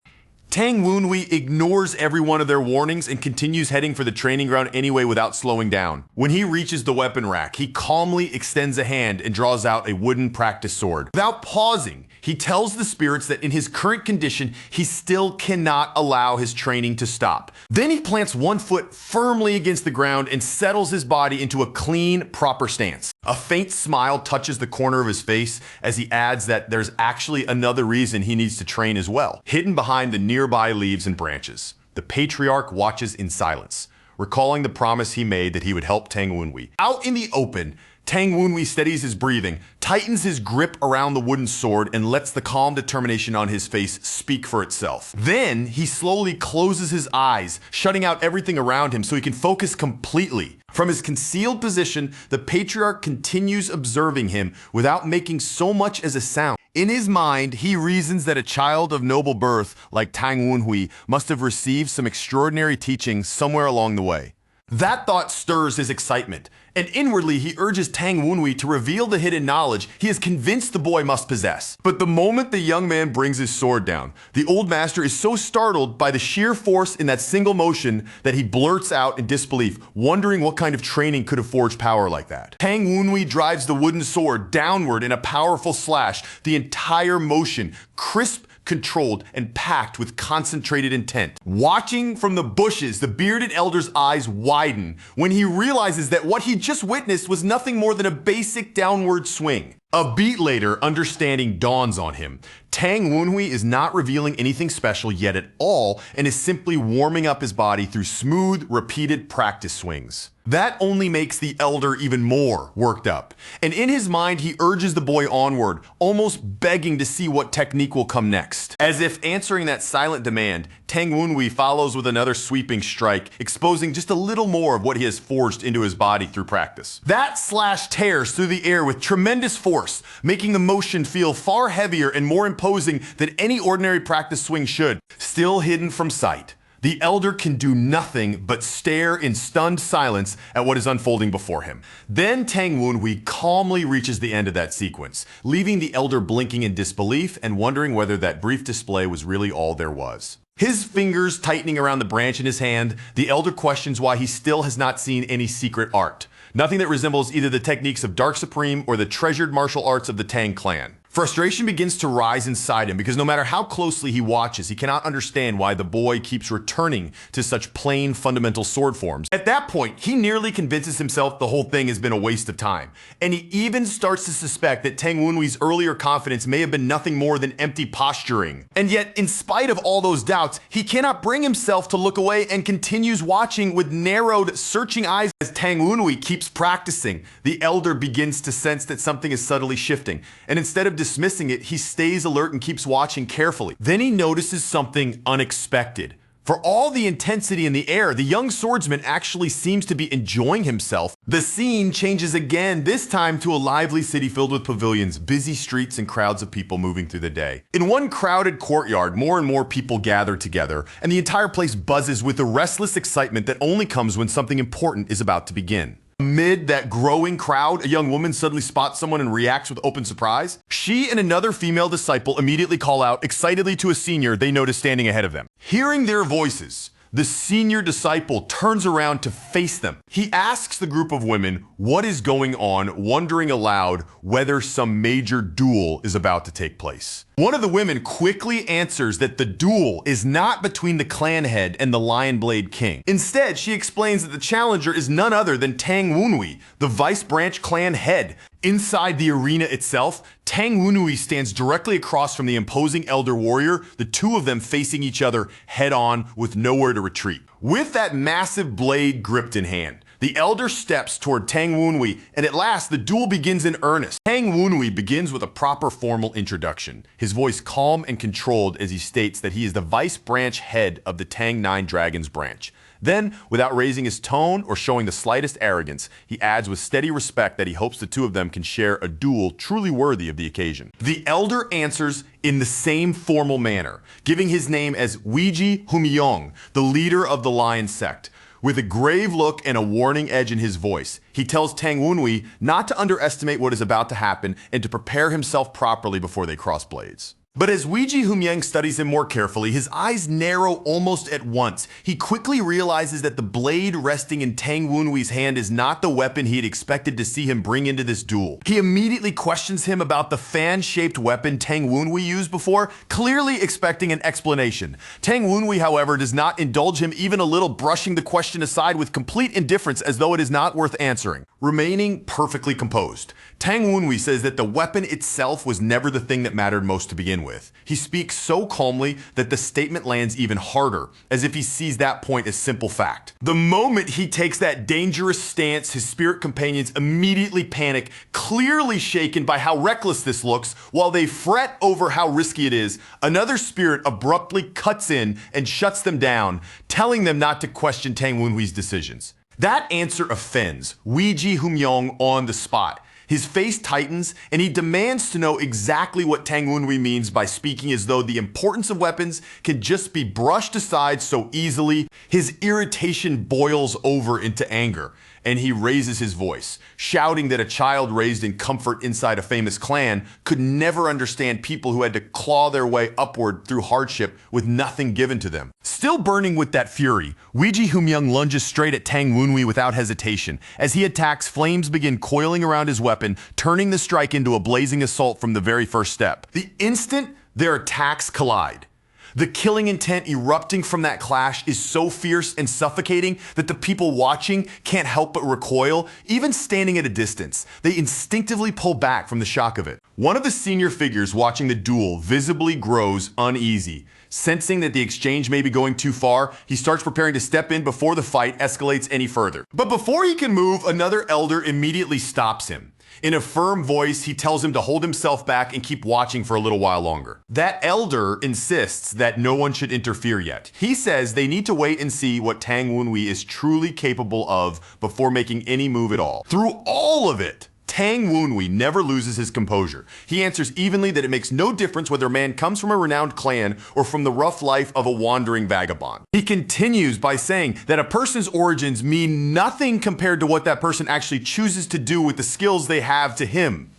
Tang Wunhui ignores every one of their warnings and continues heading for the training ground anyway without slowing down. When he reaches the weapon rack, he calmly extends a hand and draws out a wooden practice sword. Without pausing, he tells the spirits that in his current condition, he still cannot allow his training to stop. Then he plants one foot firmly against the ground and settles his body into a clean, proper stance. A faint smile touches the corner of his face as he adds that there's actually another reason he needs to train as well, hidden behind the nearby leaves and branches. The patriarch watches in silence, recalling the promise he made that he would help Tang Wunhui. Out in the open, Tang Wunhui steadies his breathing, tightens his grip around the wooden sword, and lets the calm determination on his face speak for itself. Then he slowly closes his eyes, shutting out everything around him so he can focus completely. From his concealed position, the patriarch continues observing him without making so much as a sound. In his mind, he reasons that a child of noble birth like Tang Wunhui must have received some extraordinary teaching somewhere along the way. That thought stirs his excitement, and inwardly he urges Tang Wunhui to reveal the hidden knowledge he is convinced the boy must possess. But the moment the young man brings his sword down, the old master is so startled by the sheer force in that single motion that he blurts out in disbelief, wondering what kind of training could have forged power like that. Tang Wunhui drives the wooden sword downward in a powerful slash, the entire motion crisp, controlled, and packed with concentrated intent. Watching from the bushes, the bearded elder's eyes widen when he realizes that what he just witnessed was nothing more than a basic downward swing. A beat later, understanding dawns on him. Tang Wunhui is not revealing anything special yet at all and is simply warming up his body through smooth, repeated practice swings. That only makes the elder even more worked up. And in his mind, he urges the boy onward, almost begging to see what technique will come next. As if answering that silent demand, Tang Wunhui follows with another sweeping strike, exposing just a little more of what he has forged into his body through practice. That slash tears through the air with tremendous force, making the motion feel far heavier and more imposing than any ordinary practice swing should. Still hidden from sight, the elder can do nothing but stare in stunned silence at what is unfolding before him. Then Tang Wunhui calmly reaches the end of that sequence, leaving the elder blinking in disbelief and wondering whether that brief display was really all there was. His fingers tightening around the branch in his hand, the elder questions why he still has not seen any secret art. Nothing that resembles either the techniques of Dark Supreme or the treasured martial arts of the Tang clan. Frustration begins to rise inside him because no matter how closely he watches, he cannot understand why the boy keeps returning to such plain, fundamental sword forms. At that point, he nearly convinces himself the whole thing has been a waste of time. And he even starts to suspect that Tang Wenhui's earlier confidence may have been nothing more than empty posturing. And yet, in spite of all those doubts, he cannot bring himself to look away and continues watching with narrowed, searching eyes as Tang Wenhui keeps practicing. The elder begins to sense that something is subtly shifting, and instead of dismissing it, he stays alert and keeps watching carefully. Then he notices something unexpected. For all the intensity in the air, the young swordsman actually seems to be enjoying himself. The scene changes again, this time to a lively city filled with pavilions, busy streets, and crowds of people moving through the day. In one crowded courtyard, more and more people gather together, and the entire place buzzes with the restless excitement that only comes when something important is about to begin. Amid that growing crowd, a young woman suddenly spots someone and reacts with open surprise. She and another female disciple immediately call out excitedly to a senior they notice standing ahead of them. Hearing their voices, the senior disciple turns around to face them. He asks the group of women what is going on, wondering aloud whether some major duel is about to take place. One of the women quickly answers that the duel is not between the clan head and the Lion Blade King. Instead, she explains that the challenger is none other than Tang Wenhui, the Vice Branch clan head. Inside the arena itself, Tang Wenhui stands directly across from the imposing elder warrior, the two of them facing each other head on with nowhere to retreat. With that massive blade gripped in hand, the elder steps toward Tang Wenhui, and at last the duel begins in earnest. Tang Wenhui begins with a proper formal introduction, his voice calm and controlled as he states that he is the Vice Branch head of the Tang 9 Dragons branch. Then, without raising his tone or showing the slightest arrogance, he adds with steady respect that he hopes the two of them can share a duel truly worthy of the occasion. The elder answers in the same formal manner, giving his name as Weiji Humyong, the leader of the Lion sect. With a grave look and a warning edge in his voice, he tells Tang Wenhui not to underestimate what is about to happen and to prepare himself properly before they cross blades. But as Weiji Humyang studies him more carefully, his eyes narrow almost at once. He quickly realizes that the blade resting in Tang Wenhui's hand is not the weapon he had expected to see him bring into this duel. He immediately questions him about the fan-shaped weapon Tang Wenhui used before, clearly expecting an explanation. Tang Wenhui, however, does not indulge him even a little, brushing the question aside with complete indifference as though it is not worth answering. Remaining perfectly composed, Tang Wenhui says that the weapon itself was never the thing that mattered most to begin with. He speaks so calmly that the statement lands even harder, as if he sees that point as simple fact. The moment he takes that dangerous stance, his spirit companions immediately panic, clearly shaken by how reckless this looks. While they fret over how risky it is, another spirit abruptly cuts in and shuts them down, telling them not to question Tang Wenhui's decisions. That answer offends Weiji Humyong on the spot. His face tightens, and he demands to know exactly what Tang Wenhui means by speaking as though the importance of weapons can just be brushed aside so easily. His irritation boils over into anger, and he raises his voice, shouting that a child raised in comfort inside a famous clan could never understand people who had to claw their way upward through hardship with nothing given to them. Still burning with that fury, Weiji Humyang lunges straight at Tang Wenhui without hesitation. As he attacks, flames begin coiling around his weapon, turning the strike into a blazing assault from the very first step. The instant their attacks collide, the killing intent erupting from that clash is so fierce and suffocating that the people watching can't help but recoil. Even standing at a distance, they instinctively pull back from the shock of it. One of the senior figures watching the duel visibly grows uneasy. Sensing that the exchange may be going too far, he starts preparing to step in before the fight escalates any further. But before he can move, another elder immediately stops him. In a firm voice, he tells him to hold himself back and keep watching for a little while longer. That elder insists that no one should interfere yet. He says they need to wait and see what Tang Wenhui is truly capable of before making any move at all. Through all of it, Tang Wenhui never loses his composure. He answers evenly that it makes no difference whether a man comes from a renowned clan or from the rough life of a wandering vagabond. He continues by saying that a person's origins mean nothing compared to what that person actually chooses to do with the skills they have to him.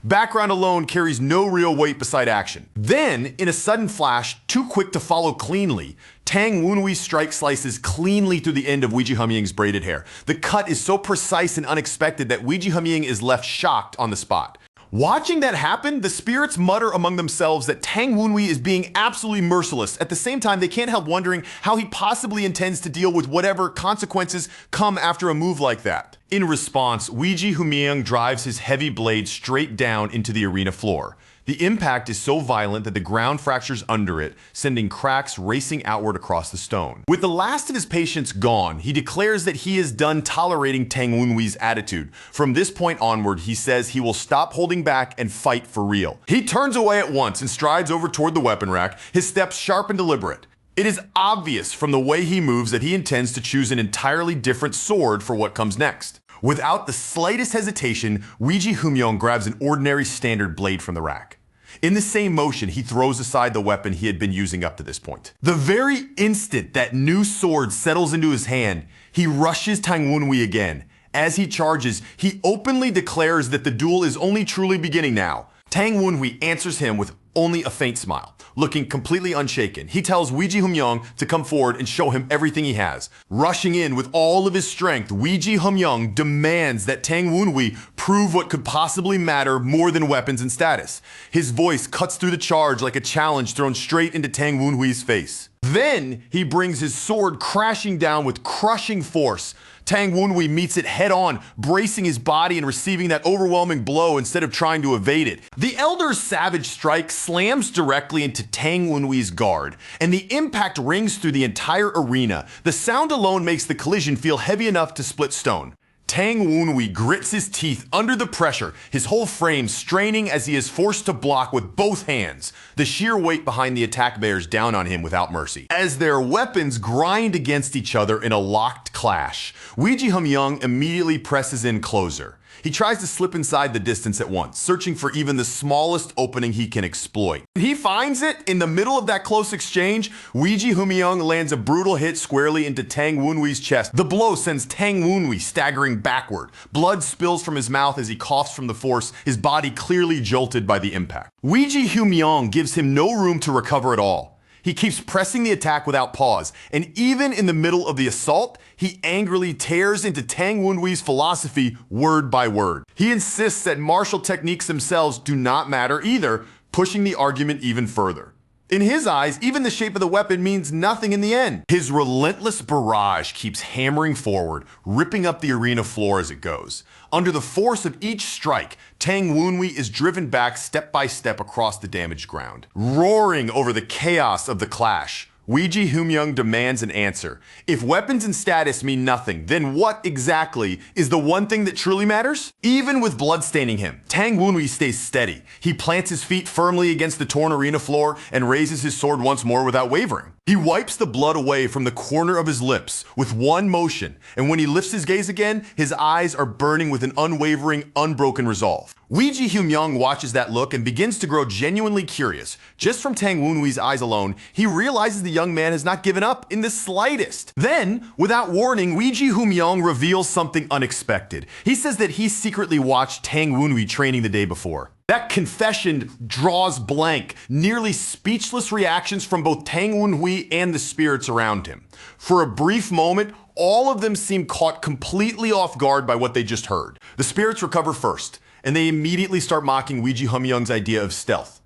Background alone carries no real weight beside action. Then, in a sudden flash, too quick to follow cleanly, Tang Wenhui's strike slices cleanly through the end of Weiji Humyang's braided hair. The cut is so precise and unexpected that Weiji Humyang is left shocked on the spot. Watching that happen, the spirits mutter among themselves that Tang Wenhui is being absolutely merciless. At the same time, they can't help wondering how he possibly intends to deal with whatever consequences come after a move like that. In response, Weiji Humiyoung drives his heavy blade straight down into the arena floor. The impact is so violent that the ground fractures under it, sending cracks racing outward across the stone. With the last of his patience gone, he declares that he is done tolerating Tang Wenhui's attitude. From this point onward, he says he will stop holding back and fight for real. He turns away at once and strides over toward the weapon rack, his steps sharp and deliberate. It is obvious from the way he moves that he intends to choose an entirely different sword for what comes next. Without the slightest hesitation, Weiji Humiyoung grabs an ordinary standard blade from the rack. In the same motion, he throws aside the weapon he had been using up to this point. The very instant that new sword settles into his hand, he rushes Tang Wenhui again. As he charges, he openly declares that the duel is only truly beginning now. Tang Wenhui answers him with only a faint smile, looking completely unshaken. He tells Weiji Humiyoung to come forward and show him everything he has. Rushing in with all of his strength, Weiji Humiyoung demands that Tang Wenhui prove what could possibly matter more than weapons and status. His voice cuts through the charge like a challenge thrown straight into Tang Wenhui's face. Then he brings his sword crashing down with crushing force. Tang Wenhui meets it head on, bracing his body and receiving that overwhelming blow instead of trying to evade it. The Elder's savage strike slams directly into Tang Wenhui's guard, and the impact rings through the entire arena. The sound alone makes the collision feel heavy enough to split stone. Tang Wenhui grits his teeth under the pressure, his whole frame straining as he is forced to block with both hands. The sheer weight behind the attack bears down on him without mercy. As their weapons grind against each other in a locked clash, Weiji Humiyoung immediately presses in closer. He tries to slip inside the distance at once, searching for even the smallest opening he can exploit. He finds it in the middle of that close exchange. Weiji Humiyoung lands a brutal hit squarely into Tang Wenhui's chest. The blow sends Tang Wenhui staggering backward. Blood spills from his mouth as he coughs from the force, his body clearly jolted by the impact. Weiji Humiyoung gives him no room to recover at all. He keeps pressing the attack without pause, and even in the middle of the assault, he angrily tears into Tang Wenhui's philosophy word by word. He insists that martial techniques themselves do not matter either, pushing the argument even further. In his eyes, even the shape of the weapon means nothing in the end. His relentless barrage keeps hammering forward, ripping up the arena floor as it goes. Under the force of each strike, Tang Wenhui is driven back step by step across the damaged ground. Roaring over the chaos of the clash, Weiji Humiyoung demands an answer. If weapons and status mean nothing, then what exactly is the one thing that truly matters? Even with blood staining him, Tang Wenhui stays steady. He plants his feet firmly against the torn arena floor and raises his sword once more without wavering. He wipes the blood away from the corner of his lips with one motion, and when he lifts his gaze again, his eyes are burning with an unwavering, unbroken resolve. Weiji Humiyoung watches that look and begins to grow genuinely curious. Just from Tang Wenhui's eyes alone, he realizes the young man has not given up in the slightest. Then, without warning, Weiji Humiyoung reveals something unexpected. He says that he secretly watched Tang Wenhui training the day before. That confession draws blank, nearly speechless reactions from both Tang Wenhui and the spirits around him. For a brief moment, all of them seem caught completely off guard by what they just heard. The spirits recover first, and they immediately start mocking Weiji Humiyoung's idea of stealth.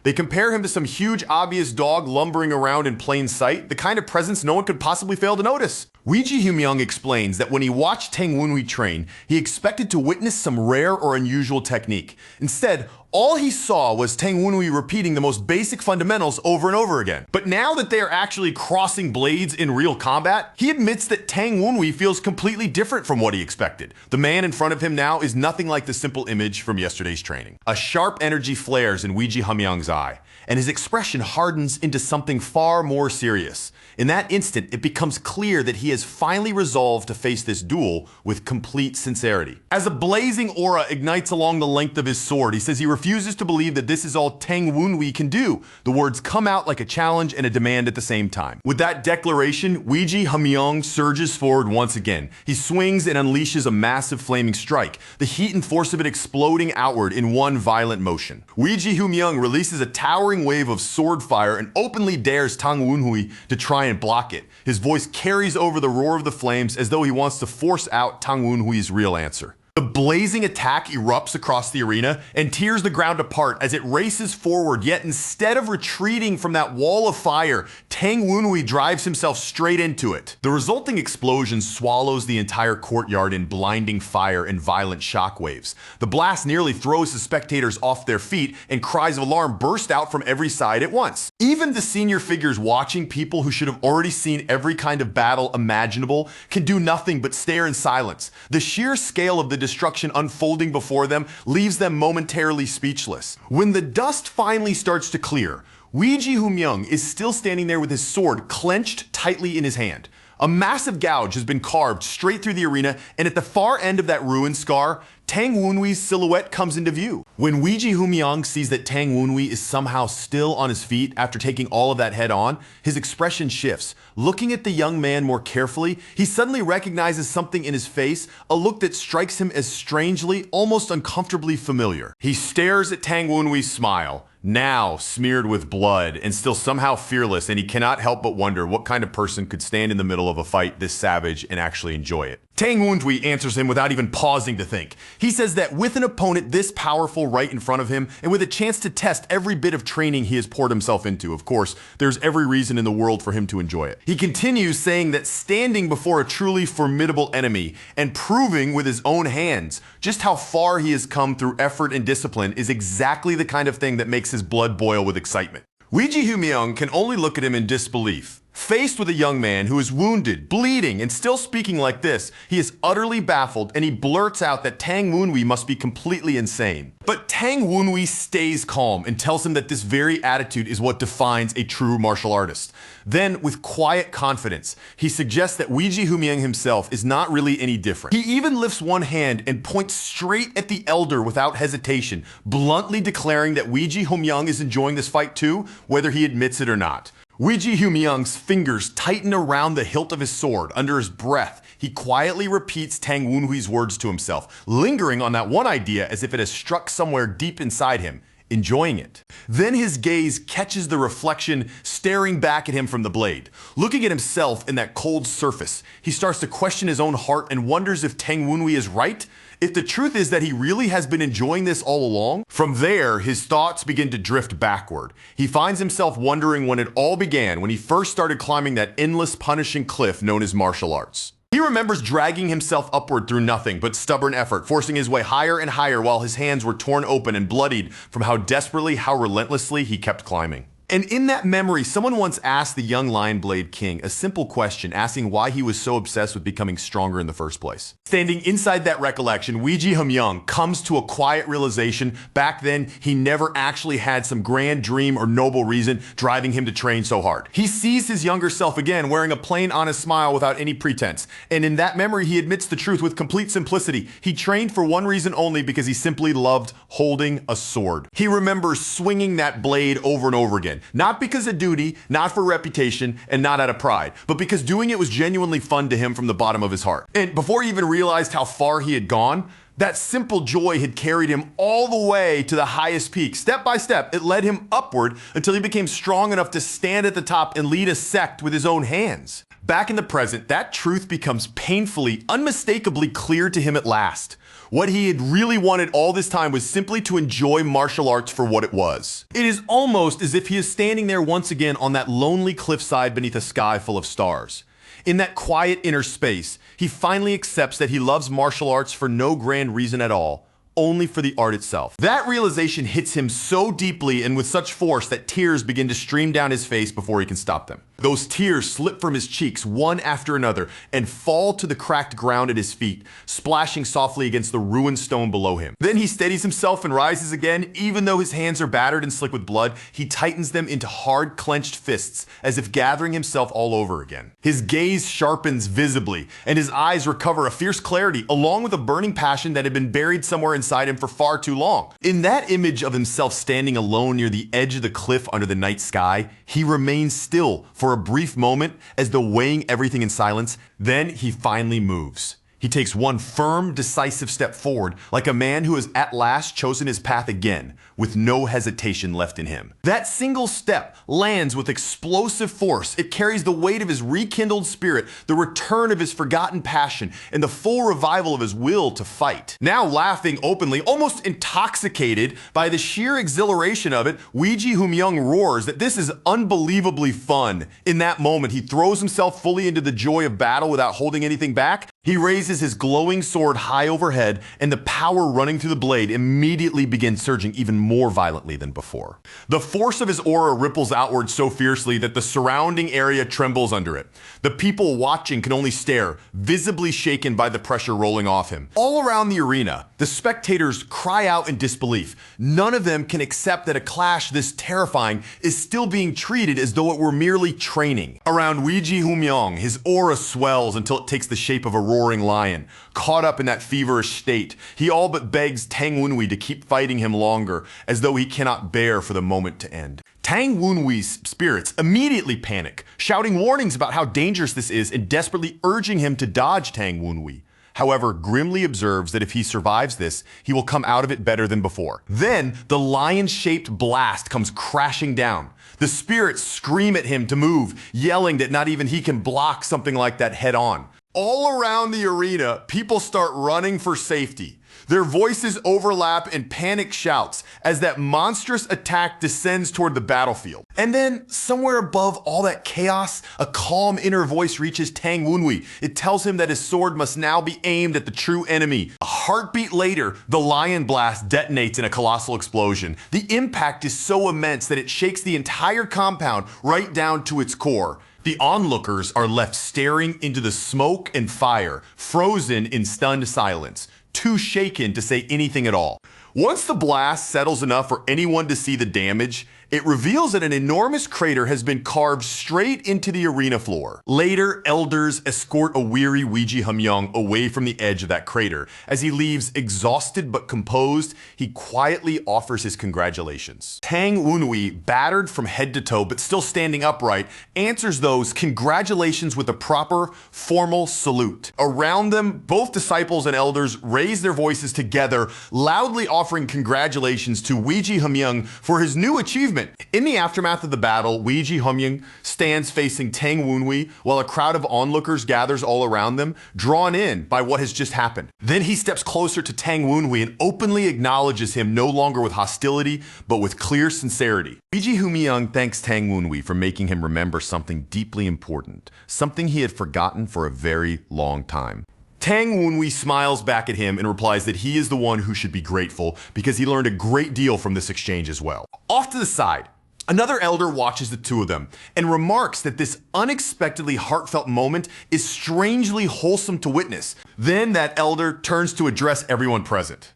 They compare him to some huge obvious dog lumbering around in plain sight, the kind of presence no one could possibly fail to notice. Weiji Humiyoung explains that when he watched Tang Wenhui train, he expected to witness some rare or unusual technique. Instead, all he saw was Tang Wenhui repeating the most basic fundamentals over and over again. But now that they are actually crossing blades in real combat, he admits that Tang Wenhui feels completely different from what he expected. The man in front of him now is nothing like the simple image from yesterday's training. A sharp energy flares in Weiji Humiyoung's eye, and his expression hardens into something far more serious. In that instant, it becomes clear that he has finally resolved to face this duel with complete sincerity. As a blazing aura ignites along the length of his sword, he says he refuses to believe that this is all Tang Wenhui can do. The words come out like a challenge and a demand at the same time. With that declaration, Weiji Humiyoung surges forward once again. He swings and unleashes a massive flaming strike, the heat and force of it exploding outward in one violent motion. Weiji Humiyoung releases a towering wave of sword fire and openly dares Tang Wenhui to try and block it. His voice carries over the roar of the flames as though he wants to force out Tang Wenhui's real answer. The blazing attack erupts across the arena and tears the ground apart as it races forward, yet instead of retreating from that wall of fire, Tang Wunhui drives himself straight into it. The resulting explosion swallows the entire courtyard in blinding fire and violent shockwaves. The blast nearly throws the spectators off their feet, and cries of alarm burst out from every side at once. Even the senior figures watching people who should have already seen every kind of battle imaginable can do nothing but stare in silence. The sheer scale of the destruction unfolding before them leaves them momentarily speechless. When the dust finally starts to clear, Weiji Humyung is still standing there with his sword clenched tightly in his hand. A massive gouge has been carved straight through the arena, and at the far end of that ruined scar, Tang Wunhui's silhouette comes into view. When Weiji Humyung sees that Tang Wunhui is somehow still on his feet after taking all of that head on, his expression shifts. Looking at the young man more carefully, he suddenly recognizes something in his face, a look that strikes him as strangely, almost uncomfortably familiar. He stares at Tang Wunhui's smile, now smeared with blood and still somehow fearless, and he cannot help but wonder what kind of person could stand in the middle of a fight this savage and actually enjoy it. Tang Wunhui answers him without even pausing to think. He says that with an opponent this powerful right in front of him, and with a chance to test every bit of training he has poured himself into, of course, there's every reason in the world for him to enjoy it. He continues saying that standing before a truly formidable enemy and proving with his own hands just how far he has come through effort and discipline is exactly the kind of thing that makes his blood boil with excitement. Weiji Humyung can only look at him in disbelief. Faced with a young man who is wounded, bleeding, and still speaking like this, he is utterly baffled, and he blurts out that Tang Wunhui must be completely insane. But Tang Wunhui stays calm and tells him that this very attitude is what defines a true martial artist. Then, with quiet confidence, he suggests that Weiji Humyung himself is not really any different. He even lifts one hand and points straight at the elder without hesitation, bluntly declaring that Weiji Humyung is enjoying this fight too, whether he admits it or not. Weiji Humyung's fingers tighten around the hilt of his sword. Under his breath, he quietly repeats Tang Wunhui's words to himself, lingering on that one idea as if it has struck somewhere deep inside him, enjoying it. Then his gaze catches the reflection staring back at him from the blade. Looking at himself in that cold surface, he starts to question his own heart and wonders if Tang Wunhui is right. If the truth is that he really has been enjoying this all along. From there, his thoughts begin to drift backward. He finds himself wondering when it all began, when he first started climbing that endless punishing cliff known as martial arts. He remembers dragging himself upward through nothing but stubborn effort, forcing his way higher and higher while his hands were torn open and bloodied from how desperately, how relentlessly he kept climbing. And in that memory, someone once asked the young Lion Blade King a simple question, asking why he was so obsessed with becoming stronger in the first place. Standing inside that recollection, Weiji Humyung comes to a quiet realization back then he never actually had some grand dream or noble reason driving him to train so hard. He sees his younger self again wearing a plain, honest smile without any pretense. And in that memory, he admits the truth with complete simplicity. He trained for one reason only, because he simply loved holding a sword. He remembers swinging that blade over and over again. Not because of duty, not for reputation, and not out of pride, but because doing it was genuinely fun to him from the bottom of his heart. And before he even realized how far he had gone, that simple joy had carried him all the way to the highest peak. Step by step, it led him upward until he became strong enough to stand at the top and lead a sect with his own hands. Back in the present, that truth becomes painfully, unmistakably clear to him at last. What he had really wanted all this time was simply to enjoy martial arts for what it was. It is almost as if he is standing there once again on that lonely cliffside beneath a sky full of stars. In that quiet inner space, he finally accepts that he loves martial arts for no grand reason at all, only for the art itself. That realization hits him so deeply and with such force that tears begin to stream down his face before he can stop them. Those tears slip from his cheeks one after another and fall to the cracked ground at his feet, splashing softly against the ruined stone below him. Then he steadies himself and rises again. Even though his hands are battered and slick with blood, he tightens them into hard clenched fists, as if gathering himself all over again. His gaze sharpens visibly, and his eyes recover a fierce clarity, along with a burning passion that had been buried somewhere inside him for far too long. In that image of himself standing alone near the edge of the cliff under the night sky, he remains still for a brief moment as though weighing everything in silence. Then he finally moves. He takes one firm, decisive step forward, like a man who has at last chosen his path again, with no hesitation left in him. That single step lands with explosive force. It carries the weight of his rekindled spirit, the return of his forgotten passion, and the full revival of his will to fight. Now laughing openly, almost intoxicated by the sheer exhilaration of it, Weiji Humyoung roars that this is unbelievably fun. In that moment, he throws himself fully into the joy of battle without holding anything back. He raises his glowing sword high overhead, and the power running through the blade immediately begins surging even more violently than before. The force of his aura ripples outward so fiercely that the surrounding area trembles under it. The people watching can only stare, visibly shaken by the pressure rolling off him. All around the arena, the spectators cry out in disbelief. None of them can accept that a clash this terrifying is still being treated as though it were merely training. Around Weiji Humyoung, his aura swells until it takes the shape of a roaring lion. Caught up in that feverish state, he all but begs Tang Wenhui to keep fighting him longer, as though he cannot bear for the moment to end. Tang Wenhui's spirits immediately panic, shouting warnings about how dangerous this is and desperately urging him to dodge Tang Wenhui. However, grimly observes that if he survives this, he will come out of it better than before. Then, the lion-shaped blast comes crashing down. The spirits scream at him to move, yelling that not even he can block something like that head on. All around the arena, people start running for safety. Their voices overlap in panic shouts as that monstrous attack descends toward the battlefield. And then, somewhere above all that chaos, a calm inner voice reaches Tang Wenhui. It tells him that his sword must now be aimed at the true enemy. A heartbeat later, the lion blast detonates in a colossal explosion. The impact is so immense that it shakes the entire compound right down to its core. The onlookers are left staring into the smoke and fire, frozen in stunned silence, too shaken to say anything at all. Once the blast settles enough for anyone to see the damage, it reveals that an enormous crater has been carved straight into the arena floor. Later, elders escort a weary Weiji Humyoung away from the edge of that crater. As he leaves exhausted but composed, he quietly offers his congratulations. Tang Wenhui, battered from head to toe but still standing upright, answers those congratulations with a proper, formal salute. Around them, both disciples and elders raise their voices together, loudly offering congratulations to Weiji Humyoung for his new achievement. In the aftermath of the battle, Weiji Humyoung stands facing Tang Wenhui while a crowd of onlookers gathers all around them, drawn in by what has just happened. Then he steps closer to Tang Wenhui and openly acknowledges him no longer with hostility, but with clear sincerity. Weiji Humyoung thanks Tang Wenhui for making him remember something deeply important, something he had forgotten for a very long time. Tang Wenhui smiles back at him and replies that he is the one who should be grateful because he learned a great deal from this exchange as well. Off to the side, another elder watches the two of them and remarks that this unexpectedly heartfelt moment is strangely wholesome to witness. Then that elder turns to address everyone present.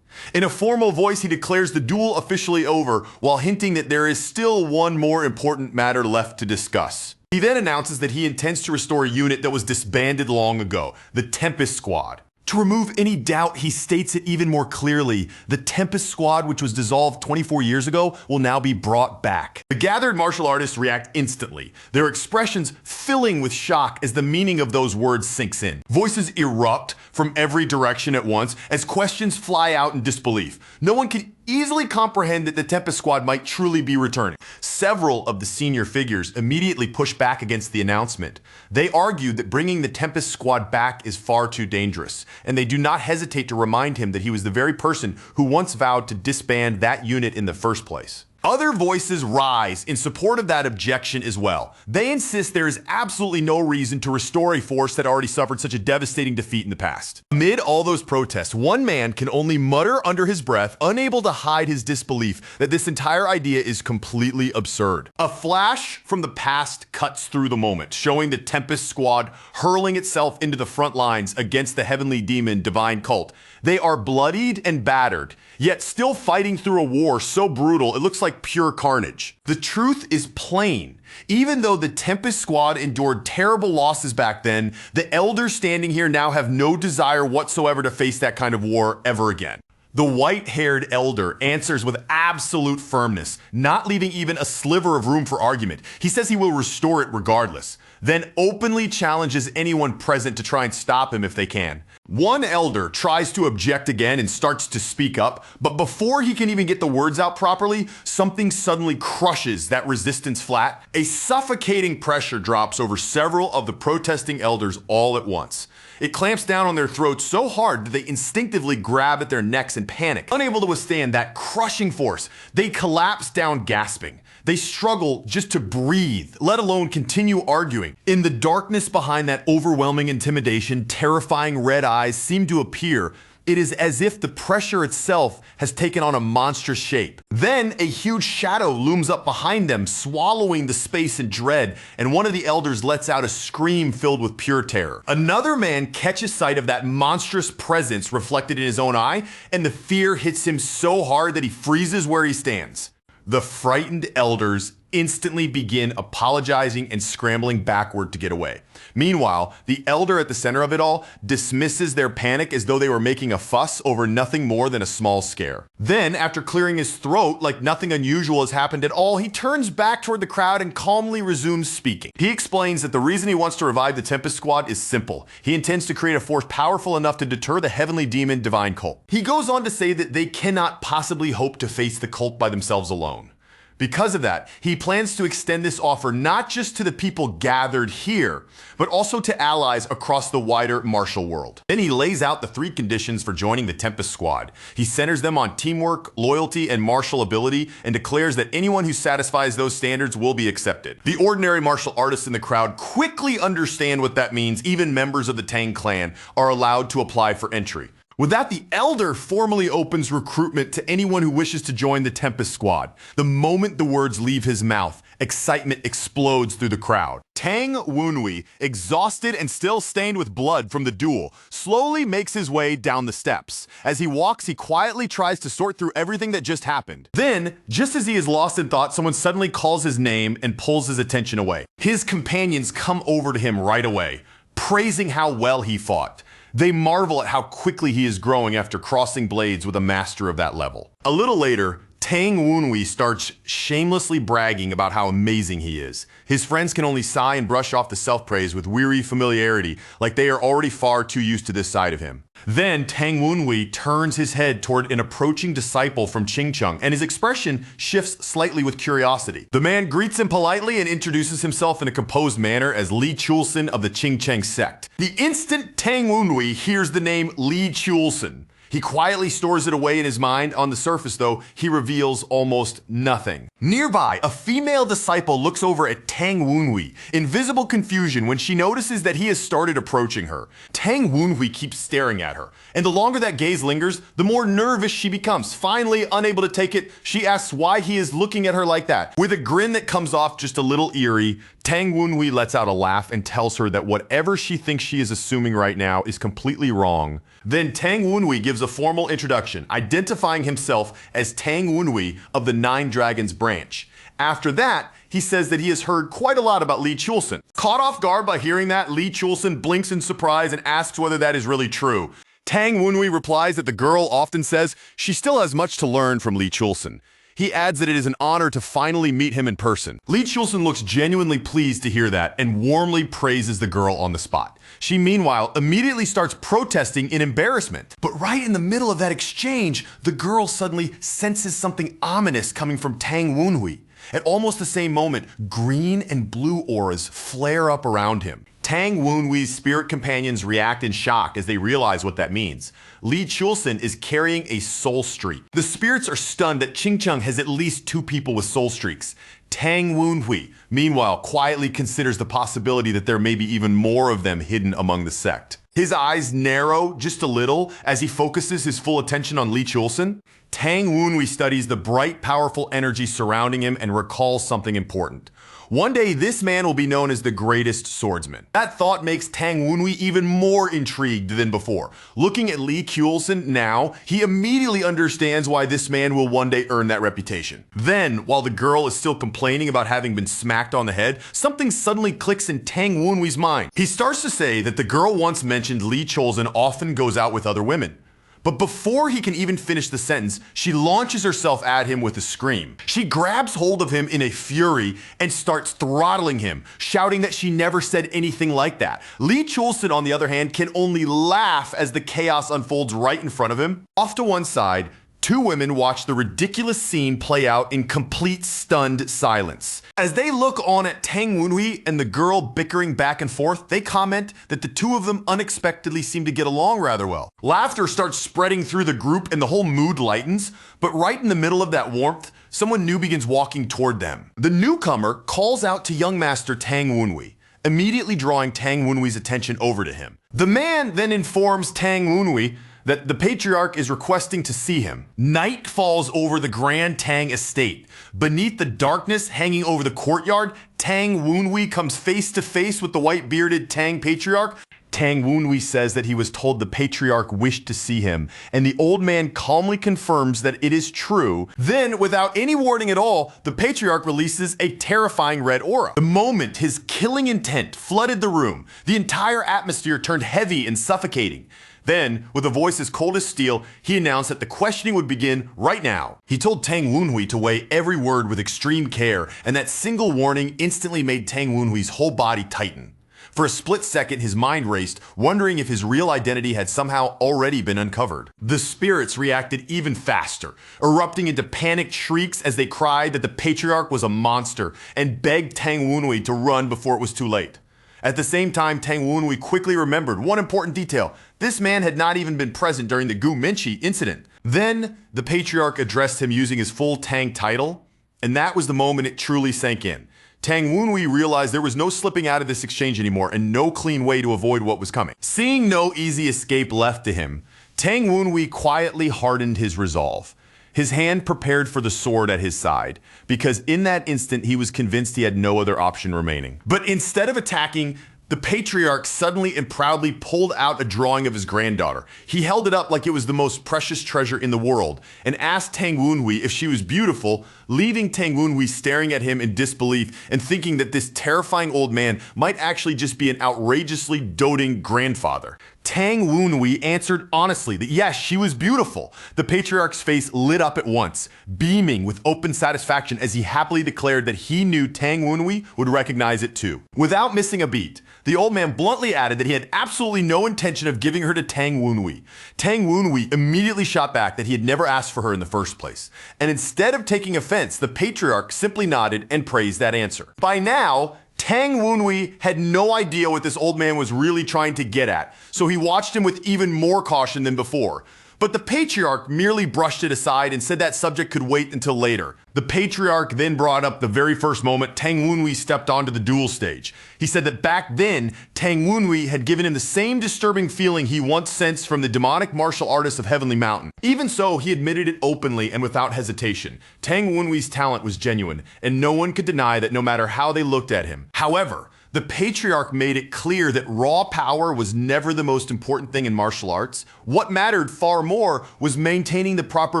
In a formal voice, he declares the duel officially over while hinting that there is still one more important matter left to discuss. He then announces that he intends to restore a unit that was disbanded long ago, the Tempest Squad. To remove any doubt, he states it even more clearly. The Tempest Squad, which was dissolved 24 years ago, will now be brought back. The gathered martial artists react instantly, their expressions filling with shock as the meaning of those words sinks in. Voices erupt from every direction at once as questions fly out in disbelief. No one can easily comprehend that the Tempest Squad might truly be returning. Several of the senior figures immediately push back against the announcement. They argue that bringing the Tempest Squad back is far too dangerous, and they do not hesitate to remind him that he was the very person who once vowed to disband that unit in the first place. Other voices rise in support of that objection as well. They insist there is absolutely no reason to restore a force that already suffered such a devastating defeat in the past. Amid all those protests, one man can only mutter under his breath, unable to hide his disbelief that this entire idea is completely absurd. A flash from the past cuts through the moment, showing the Tempest Squad hurling itself into the front lines against the heavenly demon divine cult. They are bloodied and battered, yet still fighting through a war so brutal it looks like pure carnage. The truth is plain. Even though the Tempest Squad endured terrible losses back then, the elders standing here now have no desire whatsoever to face that kind of war ever again. The white-haired elder answers with absolute firmness, not leaving even a sliver of room for argument. He says he will restore it regardless, then openly challenges anyone present to try and stop him if they can. One elder tries to object again and starts to speak up, but before he can even get the words out properly, something suddenly crushes that resistance flat. A suffocating pressure drops over several of the protesting elders all at once. It clamps down on their throats so hard that they instinctively grab at their necks in panic. Unable to withstand that crushing force, they collapse down gasping. They struggle just to breathe, let alone continue arguing. In the darkness behind that overwhelming intimidation, terrifying red eyes seem to appear. It is as if the pressure itself has taken on a monstrous shape. Then a huge shadow looms up behind them, swallowing the space in dread, and one of the elders lets out a scream filled with pure terror. Another man catches sight of that monstrous presence reflected in his own eye, and the fear hits him so hard that he freezes where he stands. The frightened elders instantly begin apologizing and scrambling backward to get away. Meanwhile, the elder at the center of it all dismisses their panic as though they were making a fuss over nothing more than a small scare. Then, after clearing his throat like nothing unusual has happened at all, he turns back toward the crowd and calmly resumes speaking. He explains that the reason he wants to revive the Tempest Squad is simple. He intends to create a force powerful enough to deter the heavenly demon divine cult. He goes on to say that they cannot possibly hope to face the cult by themselves alone. Because of that, he plans to extend this offer not just to the people gathered here, but also to allies across the wider martial world. Then he lays out the 3 conditions for joining the Tempest Squad. He centers them on teamwork, loyalty, and martial ability, and declares that anyone who satisfies those standards will be accepted. The ordinary martial artists in the crowd quickly understand what that means. Even members of the Tang clan are allowed to apply for entry. With that, the elder formally opens recruitment to anyone who wishes to join the Tempest Squad. The moment the words leave his mouth, excitement explodes through the crowd. Tang Wunwei, exhausted and still stained with blood from the duel, slowly makes his way down the steps. As he walks, he quietly tries to sort through everything that just happened. Then, just as he is lost in thought, someone suddenly calls his name and pulls his attention away. His companions come over to him right away, praising how well he fought. They marvel at how quickly he is growing after crossing blades with a master of that level. A little later, Tang Wunwei starts shamelessly bragging about how amazing he is. His friends can only sigh and brush off the self-praise with weary familiarity, like they are already far too used to this side of him. Then Tang Wunwei turns his head toward an approaching disciple from Qingcheng, and his expression shifts slightly with curiosity. The man greets him politely and introduces himself in a composed manner as Li Chulson of the Qingcheng sect. The instant Tang Wunwei hears the name Li Chulson, he quietly stores it away in his mind. On the surface, though, he reveals almost nothing. Nearby, a female disciple looks over at Tang Wunwei in visible confusion when she notices that he has started approaching her. Tang Wunwei keeps staring at her, and the longer that gaze lingers, the more nervous she becomes. Finally, unable to take it, she asks why he is looking at her like that. With a grin that comes off just a little eerie, Tang Wunwei lets out a laugh and tells her that whatever she thinks she is assuming right now is completely wrong. Then Tang Wunwei gives a formal introduction, identifying himself as Tang Wunwei of the Nine Dragons branch. After that, he says that he has heard quite a lot about Li Chulson. Caught off guard by hearing that, Li Chulson blinks in surprise and asks whether that is really true. Tang Wunwei replies that the girl often says she still has much to learn from Li Chulson. He adds that it is an honor to finally meet him in person. Li Chulson looks genuinely pleased to hear that and warmly praises the girl on the spot. She, meanwhile, immediately starts protesting in embarrassment. But right in the middle of that exchange, the girl suddenly senses something ominous coming from Tang Wunwei. At almost the same moment, green and blue auras flare up around him. Tang Wunwei's spirit companions react in shock as they realize what that means. Li Chulson is carrying a soul streak. The spirits are stunned that Qingcheng has at least 2 people with soul streaks. Tang Wunwei, meanwhile, quietly considers the possibility that there may be even more of them hidden among the sect. His eyes narrow just a little as he focuses his full attention on Li Chulson. Tang Wunwei studies the bright, powerful energy surrounding him and recalls something important. One day, this man will be known as the greatest swordsman. That thought makes Tang Wunwei even more intrigued than before. Looking at Li Chulson now, he immediately understands why this man will one day earn that reputation. Then, while the girl is still complaining about having been smacked on the head, something suddenly clicks in Tang Wunwei's mind. He starts to say that the girl once mentioned Li Chulson often goes out with other women. But before he can even finish the sentence, she launches herself at him with a scream. She grabs hold of him in a fury and starts throttling him, shouting that she never said anything like that. Lee Chulson, on the other hand, can only laugh as the chaos unfolds right in front of him. Off to one side, two women watch the ridiculous scene play out in complete stunned silence. As they look on at Tang Wunhui and the girl bickering back and forth, they comment that the two of them unexpectedly seem to get along rather well. Laughter starts spreading through the group and the whole mood lightens, but right in the middle of that warmth, someone new begins walking toward them. The newcomer calls out to young master Tang Wunhui, immediately drawing Tang Wunhui's attention over to him. The man then informs Tang Wunhui that the patriarch is requesting to see him. Night falls over the Grand Tang estate. Beneath the darkness hanging over the courtyard, Tang Wunhui comes face to face with the white-bearded Tang patriarch. Tang Wunhui says that he was told the patriarch wished to see him, and the old man calmly confirms that it is true. Then, without any warning at all, the patriarch releases a terrifying red aura. The moment his killing intent flooded the room, the entire atmosphere turned heavy and suffocating. Then, with a voice as cold as steel, he announced that the questioning would begin right now. He told Tang Wunhui to weigh every word with extreme care, and that single warning instantly made Tang Wunhui's whole body tighten. For a split second, his mind raced, wondering if his real identity had somehow already been uncovered. The spirits reacted even faster, erupting into panicked shrieks as they cried that the patriarch was a monster and begged Tang Wunhui to run before it was too late. At the same time, Tang Wunhui quickly remembered one important detail. This man had not even been present during the Gu Minchi incident. Then, the patriarch addressed him using his full Tang title, and that was the moment it truly sank in. Tang Wunhui realized there was no slipping out of this exchange anymore and no clean way to avoid what was coming. Seeing no easy escape left to him, Tang Wunhui quietly hardened his resolve. His hand prepared for the sword at his side, because in that instant he was convinced he had no other option remaining. But instead of attacking, the patriarch suddenly and proudly pulled out a drawing of his granddaughter. He held it up like it was the most precious treasure in the world and asked Tang Wunhui if she was beautiful, leaving Tang Wunhui staring at him in disbelief and thinking that this terrifying old man might actually just be an outrageously doting grandfather. Tang Wunhui answered honestly that yes, she was beautiful. The patriarch's face lit up at once, beaming with open satisfaction as he happily declared that he knew Tang Wunhui would recognize it too. Without missing a beat, the old man bluntly added that he had absolutely no intention of giving her to Tang Wunhui. Tang Wunhui immediately shot back that he had never asked for her in the first place. And instead of taking offense, the patriarch simply nodded and praised that answer. By now, Tang Wunhui had no idea what this old man was really trying to get at, so he watched him with even more caution than before. But the patriarch merely brushed it aside and said that subject could wait until later. The patriarch then brought up the very first moment Tang Wunhui stepped onto the duel stage. He said that back then, Tang Wunhui had given him the same disturbing feeling he once sensed from the demonic martial artists of Heavenly Mountain. Even so, he admitted it openly and without hesitation. Tang Wunhui's talent was genuine, and no one could deny that no matter how they looked at him. However, the patriarch made it clear that raw power was never the most important thing in martial arts. What mattered far more was maintaining the proper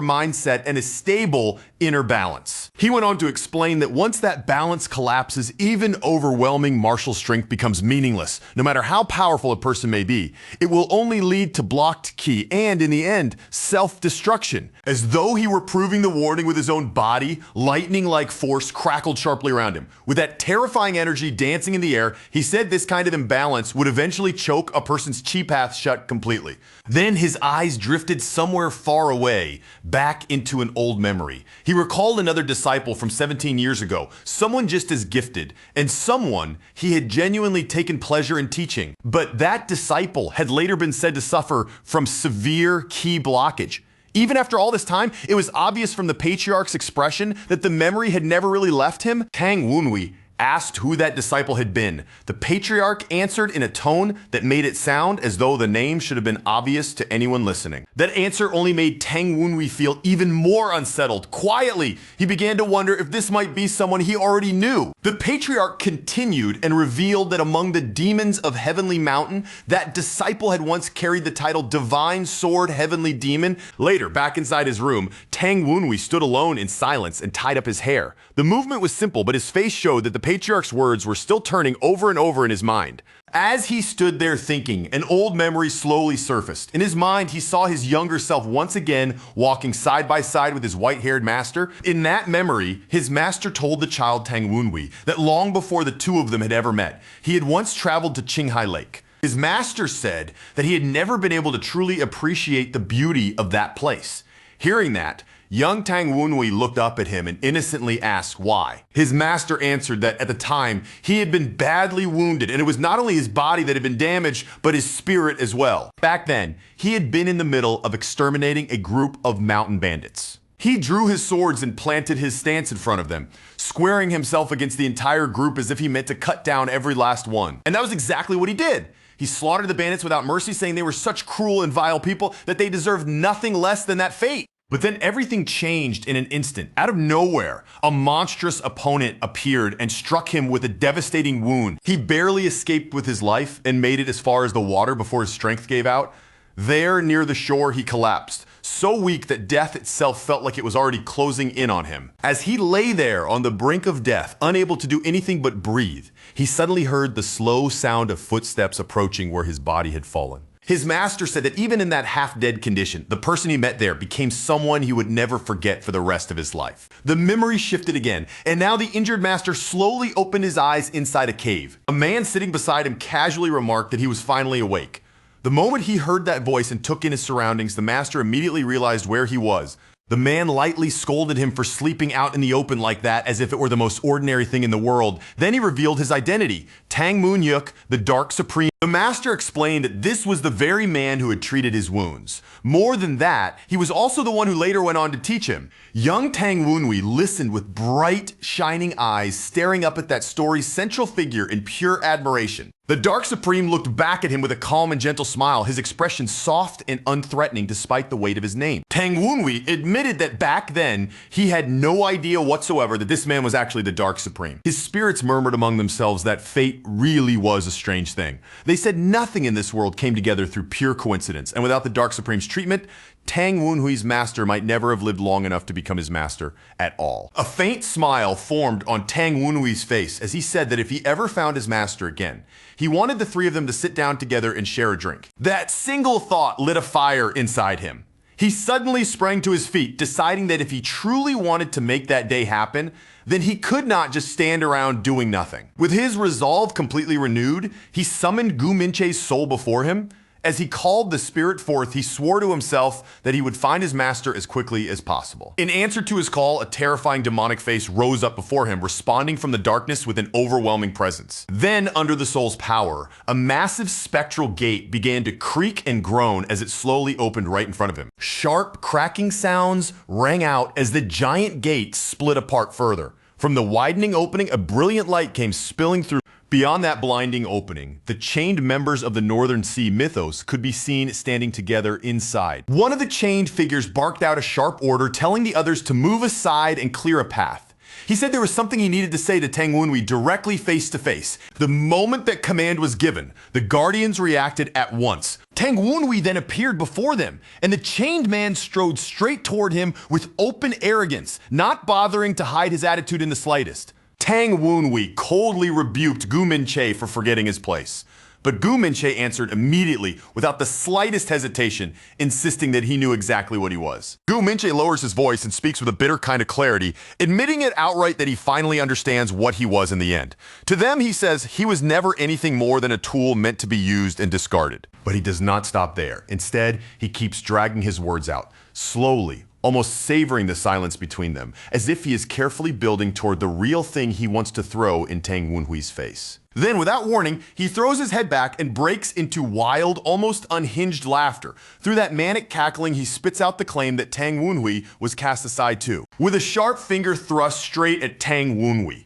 mindset and a stable inner balance. He went on to explain that once that balance collapses, even overwhelming martial strength becomes meaningless. No matter how powerful a person may be, it will only lead to blocked ki and, in the end, self-destruction. As though he were proving the warning with his own body, lightning-like force crackled sharply around him. With that terrifying energy dancing in the air, he said this kind of imbalance would eventually choke a person's chi path shut completely. Then his eyes drifted somewhere far away, back into an old memory. He recalled another disciple from 17 years ago, someone just as gifted, and someone he had genuinely taken pleasure in teaching. But that disciple had later been said to suffer from severe ki blockage. Even after all this time, it was obvious from the patriarch's expression that the memory had never really left him. Tang Wunhui asked who that disciple had been. The patriarch answered in a tone that made it sound as though the name should have been obvious to anyone listening. That answer only made Tang Wunhui feel even more unsettled. Quietly, he began to wonder if this might be someone he already knew. The patriarch continued and revealed that among the demons of Heavenly Mountain, that disciple had once carried the title Divine Sword Heavenly Demon. Later, back inside his room, Tang Wunhui stood alone in silence and tied up his hair. The movement was simple, but his face showed that the patriarch's words were still turning over and over in his mind. As he stood there thinking, an old memory slowly surfaced. In his mind, he saw his younger self once again walking side by side with his white-haired master. In that memory, his master told the child Tang Wunhui that long before the two of them had ever met, he had once traveled to Qinghai Lake. His master said that he had never been able to truly appreciate the beauty of that place. Hearing that, young Tang Wunhui looked up at him and innocently asked why. His master answered that at the time, he had been badly wounded, and it was not only his body that had been damaged, but his spirit as well. Back then, he had been in the middle of exterminating a group of mountain bandits. He drew his swords and planted his stance in front of them, squaring himself against the entire group as if he meant to cut down every last one. And that was exactly what he did. He slaughtered the bandits without mercy, saying they were such cruel and vile people that they deserved nothing less than that fate. But then everything changed in an instant. Out of nowhere, a monstrous opponent appeared and struck him with a devastating wound. He barely escaped with his life and made it as far as the water before his strength gave out. There, near the shore, he collapsed, so weak that death itself felt like it was already closing in on him. As he lay there on the brink of death, unable to do anything but breathe, he suddenly heard the slow sound of footsteps approaching where his body had fallen. His master said that even in that half-dead condition, the person he met there became someone he would never forget for the rest of his life. The memory shifted again, and now the injured master slowly opened his eyes inside a cave. A man sitting beside him casually remarked that he was finally awake. The moment he heard that voice and took in his surroundings, the master immediately realized where he was. The man lightly scolded him for sleeping out in the open like that as if it were the most ordinary thing in the world. Then he revealed his identity, Tang Wunhui, the Dark Supreme. The master explained that this was the very man who had treated his wounds. More than that, he was also the one who later went on to teach him. Young Tang Wunhui listened with bright, shining eyes, staring up at that story's central figure in pure admiration. The Dark Supreme looked back at him with a calm and gentle smile, his expression soft and unthreatening despite the weight of his name. Tang Wunhui admitted that back then, he had no idea whatsoever that this man was actually the Dark Supreme. His spirits murmured among themselves that fate really was a strange thing. They said nothing in this world came together through pure coincidence, and without the Dark Supreme's treatment, Tang Wunhui's master might never have lived long enough to become his master at all. A faint smile formed on Tang Wunhui's face as he said that if he ever found his master again, he wanted the three of them to sit down together and share a drink. That single thought lit a fire inside him. He suddenly sprang to his feet, deciding that if he truly wanted to make that day happen, then he could not just stand around doing nothing. With his resolve completely renewed, he summoned Gu Minche's soul before him. As he called the spirit forth, he swore to himself that he would find his master as quickly as possible. In answer to his call, a terrifying demonic face rose up before him, responding from the darkness with an overwhelming presence. Then, under the soul's power, a massive spectral gate began to creak and groan as it slowly opened right in front of him. Sharp, cracking sounds rang out as the giant gate split apart further. From the widening opening, a brilliant light came spilling through. Beyond that blinding opening, the chained members of the Northern Sea mythos could be seen standing together inside. One of the chained figures barked out a sharp order, telling the others to move aside and clear a path. He said there was something he needed to say to Tang Wunhui directly face to face. The moment that command was given, the Guardians reacted at once. Tang Wunhui then appeared before them, and the chained man strode straight toward him with open arrogance, not bothering to hide his attitude in the slightest. Tang Wunhui coldly rebuked Gu Minche for forgetting his place. But Gu Minche answered immediately, without the slightest hesitation, insisting that he knew exactly what he was. Gu Minche lowers his voice and speaks with a bitter kind of clarity, admitting it outright that he finally understands what he was in the end. To them, he says he was never anything more than a tool meant to be used and discarded. But he does not stop there. Instead, he keeps dragging his words out, slowly, almost savoring the silence between them, as if he is carefully building toward the real thing he wants to throw in Tang Wunhui's face. Then, without warning, he throws his head back and breaks into wild, almost unhinged laughter. Through that manic cackling, he spits out the claim that Tang Wunhui was cast aside too, with a sharp finger thrust straight at Tang Wunhui.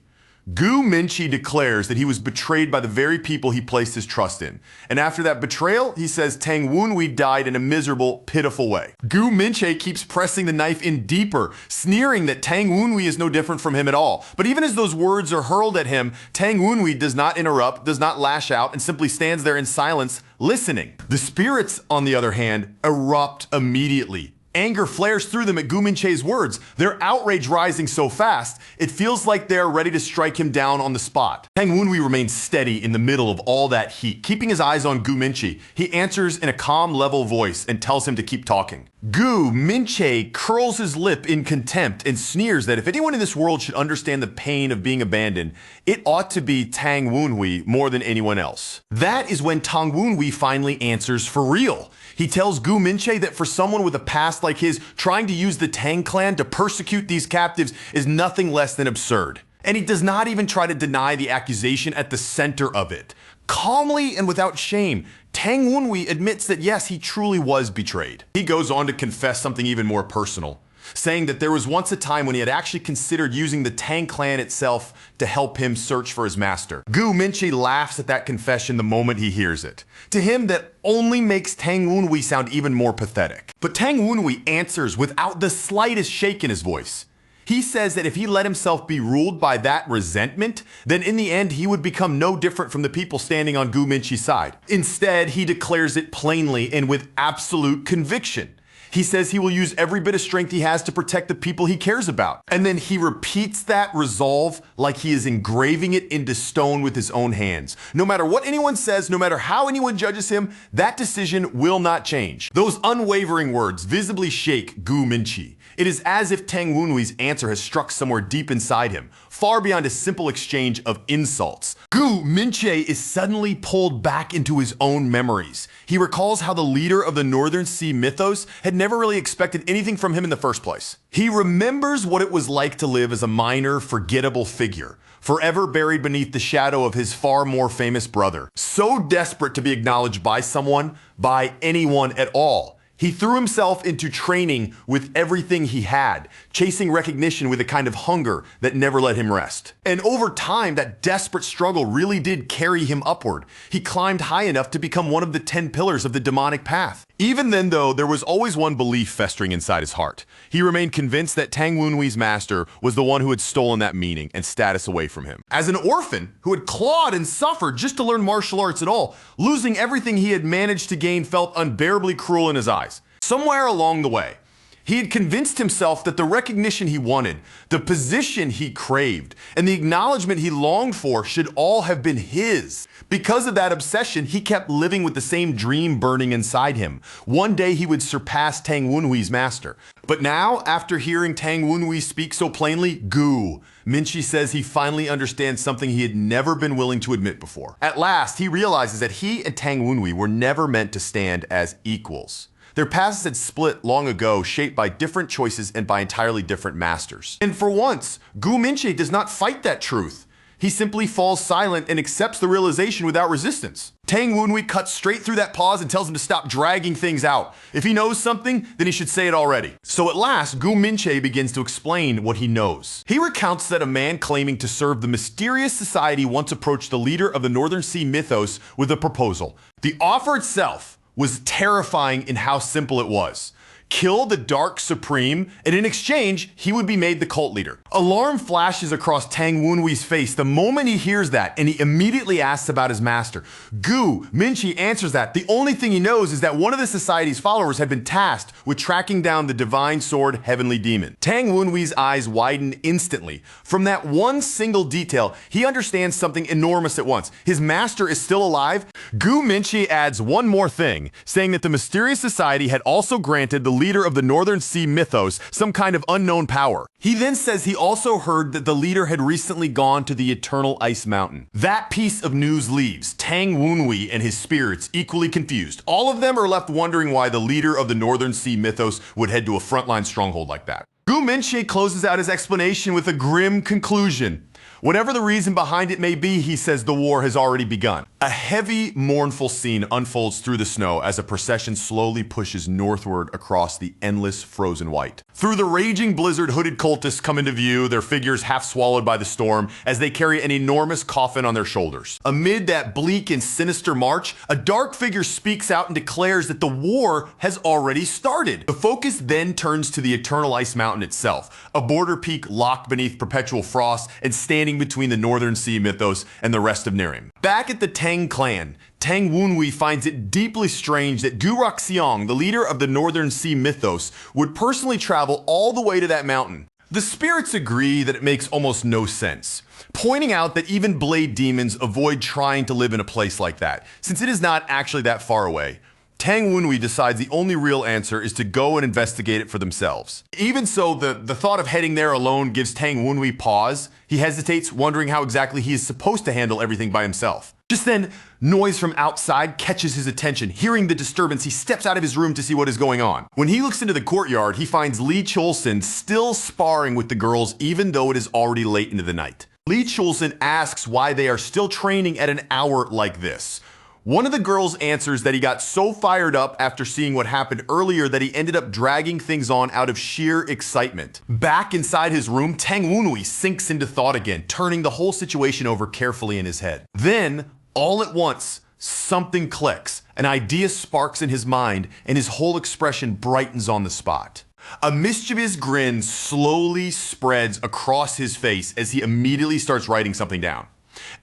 Gu Minche declares that he was betrayed by the very people he placed his trust in. And after that betrayal, he says Tang Wunhui died in a miserable, pitiful way. Gu Minche keeps pressing the knife in deeper, sneering that Tang Wunhui is no different from him at all. But even as those words are hurled at him, Tang Wunhui does not interrupt, does not lash out, and simply stands there in silence, listening. The spirits, on the other hand, erupt immediately, Anger flares through them at Gu Minche's words, their outrage rising so fast, it feels like they are ready to strike him down on the spot. Tang Wenhui remains steady in the middle of all that heat, keeping his eyes on Gu Minche. He answers in a calm, level voice and tells him to keep talking. Gu Minche curls his lip in contempt and sneers that if anyone in this world should understand the pain of being abandoned, it ought to be Tang Wenhui more than anyone else. That is when Tang Wenhui finally answers for real. He tells Gu Minche that for someone with a past like his, trying to use the Tang clan to persecute these captives is nothing less than absurd. And he does not even try to deny the accusation at the center of it. Calmly and without shame, Tang Wenhui admits that yes, he truly was betrayed. He goes on to confess something even more personal, saying that there was once a time when he had actually considered using the Tang clan itself to help him search for his master. Gu Minche laughs at that confession the moment he hears it. To him, that only makes Tang Wenhui sound even more pathetic. But Tang Wenhui answers without the slightest shake in his voice. He says that if he let himself be ruled by that resentment, then in the end he would become no different from the people standing on Gu Minche's side. Instead, he declares it plainly and with absolute conviction. He says he will use every bit of strength he has to protect the people he cares about. And then he repeats that resolve like he is engraving it into stone with his own hands. No matter what anyone says, no matter how anyone judges him, that decision will not change. Those unwavering words visibly shake Gu Minche. It is as if Tang Wenhui's answer has struck somewhere deep inside him, far beyond a simple exchange of insults. Gu Minche is suddenly pulled back into his own memories. He recalls how the leader of the Northern Sea mythos had never really expected anything from him in the first place. He remembers what it was like to live as a minor, forgettable figure, forever buried beneath the shadow of his far more famous brother. So desperate to be acknowledged by someone, by anyone at all. He threw himself into training with everything he had, chasing recognition with a kind of hunger that never let him rest. And over time, that desperate struggle really did carry him upward. He climbed high enough to become one of the 10 pillars of the demonic path. Even then, though, there was always one belief festering inside his heart. He remained convinced that Tang Wenhui's master was the one who had stolen that meaning and status away from him. As an orphan who had clawed and suffered just to learn martial arts at all, losing everything he had managed to gain felt unbearably cruel in his eyes. Somewhere along the way, he had convinced himself that the recognition he wanted, the position he craved, and the acknowledgement he longed for should all have been his. Because of that obsession, he kept living with the same dream burning inside him. One day he would surpass Tang Wenhui's master. But now, after hearing Tang Wenhui speak so plainly, Gu Minche says he finally understands something he had never been willing to admit before. At last, he realizes that he and Tang Wenhui were never meant to stand as equals. Their paths had split long ago, shaped by different choices and by entirely different masters. And for once, Gu Minche does not fight that truth. He simply falls silent and accepts the realization without resistance. Tang Wenhui cuts straight through that pause and tells him to stop dragging things out. If he knows something, then he should say it already. So at last, Gu Minche begins to explain what he knows. He recounts that a man claiming to serve the mysterious society once approached the leader of the Northern Sea mythos with a proposal. The offer itself was terrifying in how simple it was. Kill the Dark Supreme, and in exchange, he would be made the cult leader. Alarm flashes across Tang Wenhui's face the moment he hears that, and he immediately asks about his master. Gu Minche answers that the only thing he knows is that one of the society's followers had been tasked with tracking down the divine sword Heavenly Demon. Tang Wenhui's eyes widen instantly. From that one single detail, he understands something enormous at once. His master is still alive. Gu Minche adds one more thing, saying that the mysterious society had also granted the leader of the Northern Sea mythos some kind of unknown power. He then says he also heard that the leader had recently gone to the Eternal Ice Mountain. That piece of news leaves Tang Wenhui and his spirits equally confused. All of them are left wondering why the leader of the Northern Sea mythos would head to a frontline stronghold like that. Gu Minche closes out his explanation with a grim conclusion. Whatever the reason behind it may be, he says the war has already begun. A heavy, mournful scene unfolds through the snow as a procession slowly pushes northward across the endless frozen white. Through the raging blizzard, hooded cultists come into view, their figures half swallowed by the storm as they carry an enormous coffin on their shoulders. Amid that bleak and sinister march, a dark figure speaks out and declares that the war has already started. The focus then turns to the Eternal Ice Mountain itself, a border peak locked beneath perpetual frost and standing between the Northern Sea mythos and the rest of Nirim. Back at the Tang Tang clan, Tang Wunhui finds it deeply strange that Gu Raxiang, the leader of the Northern Sea mythos, would personally travel all the way to that mountain. The spirits agree that it makes almost no sense, pointing out that even blade demons avoid trying to live in a place like that, since it is not actually that far away. Tang Wunhui decides the only real answer is to go and investigate it for themselves. Even so, the thought of heading there alone gives Tang Wunhui pause. He hesitates, wondering how exactly he is supposed to handle everything by himself. Just then, noise from outside catches his attention. Hearing the disturbance, he steps out of his room to see what is going on. When he looks into the courtyard, he finds Li Chulsin still sparring with the girls even though it is already late into the night. Li Chulsin asks why they are still training at an hour like this. One of the girls answers that he got so fired up after seeing what happened earlier that he ended up dragging things on out of sheer excitement. Back inside his room, Tang Wunhui sinks into thought again, turning the whole situation over carefully in his head. Then, all at once, something clicks. An idea sparks in his mind, and his whole expression brightens on the spot. A mischievous grin slowly spreads across his face as he immediately starts writing something down.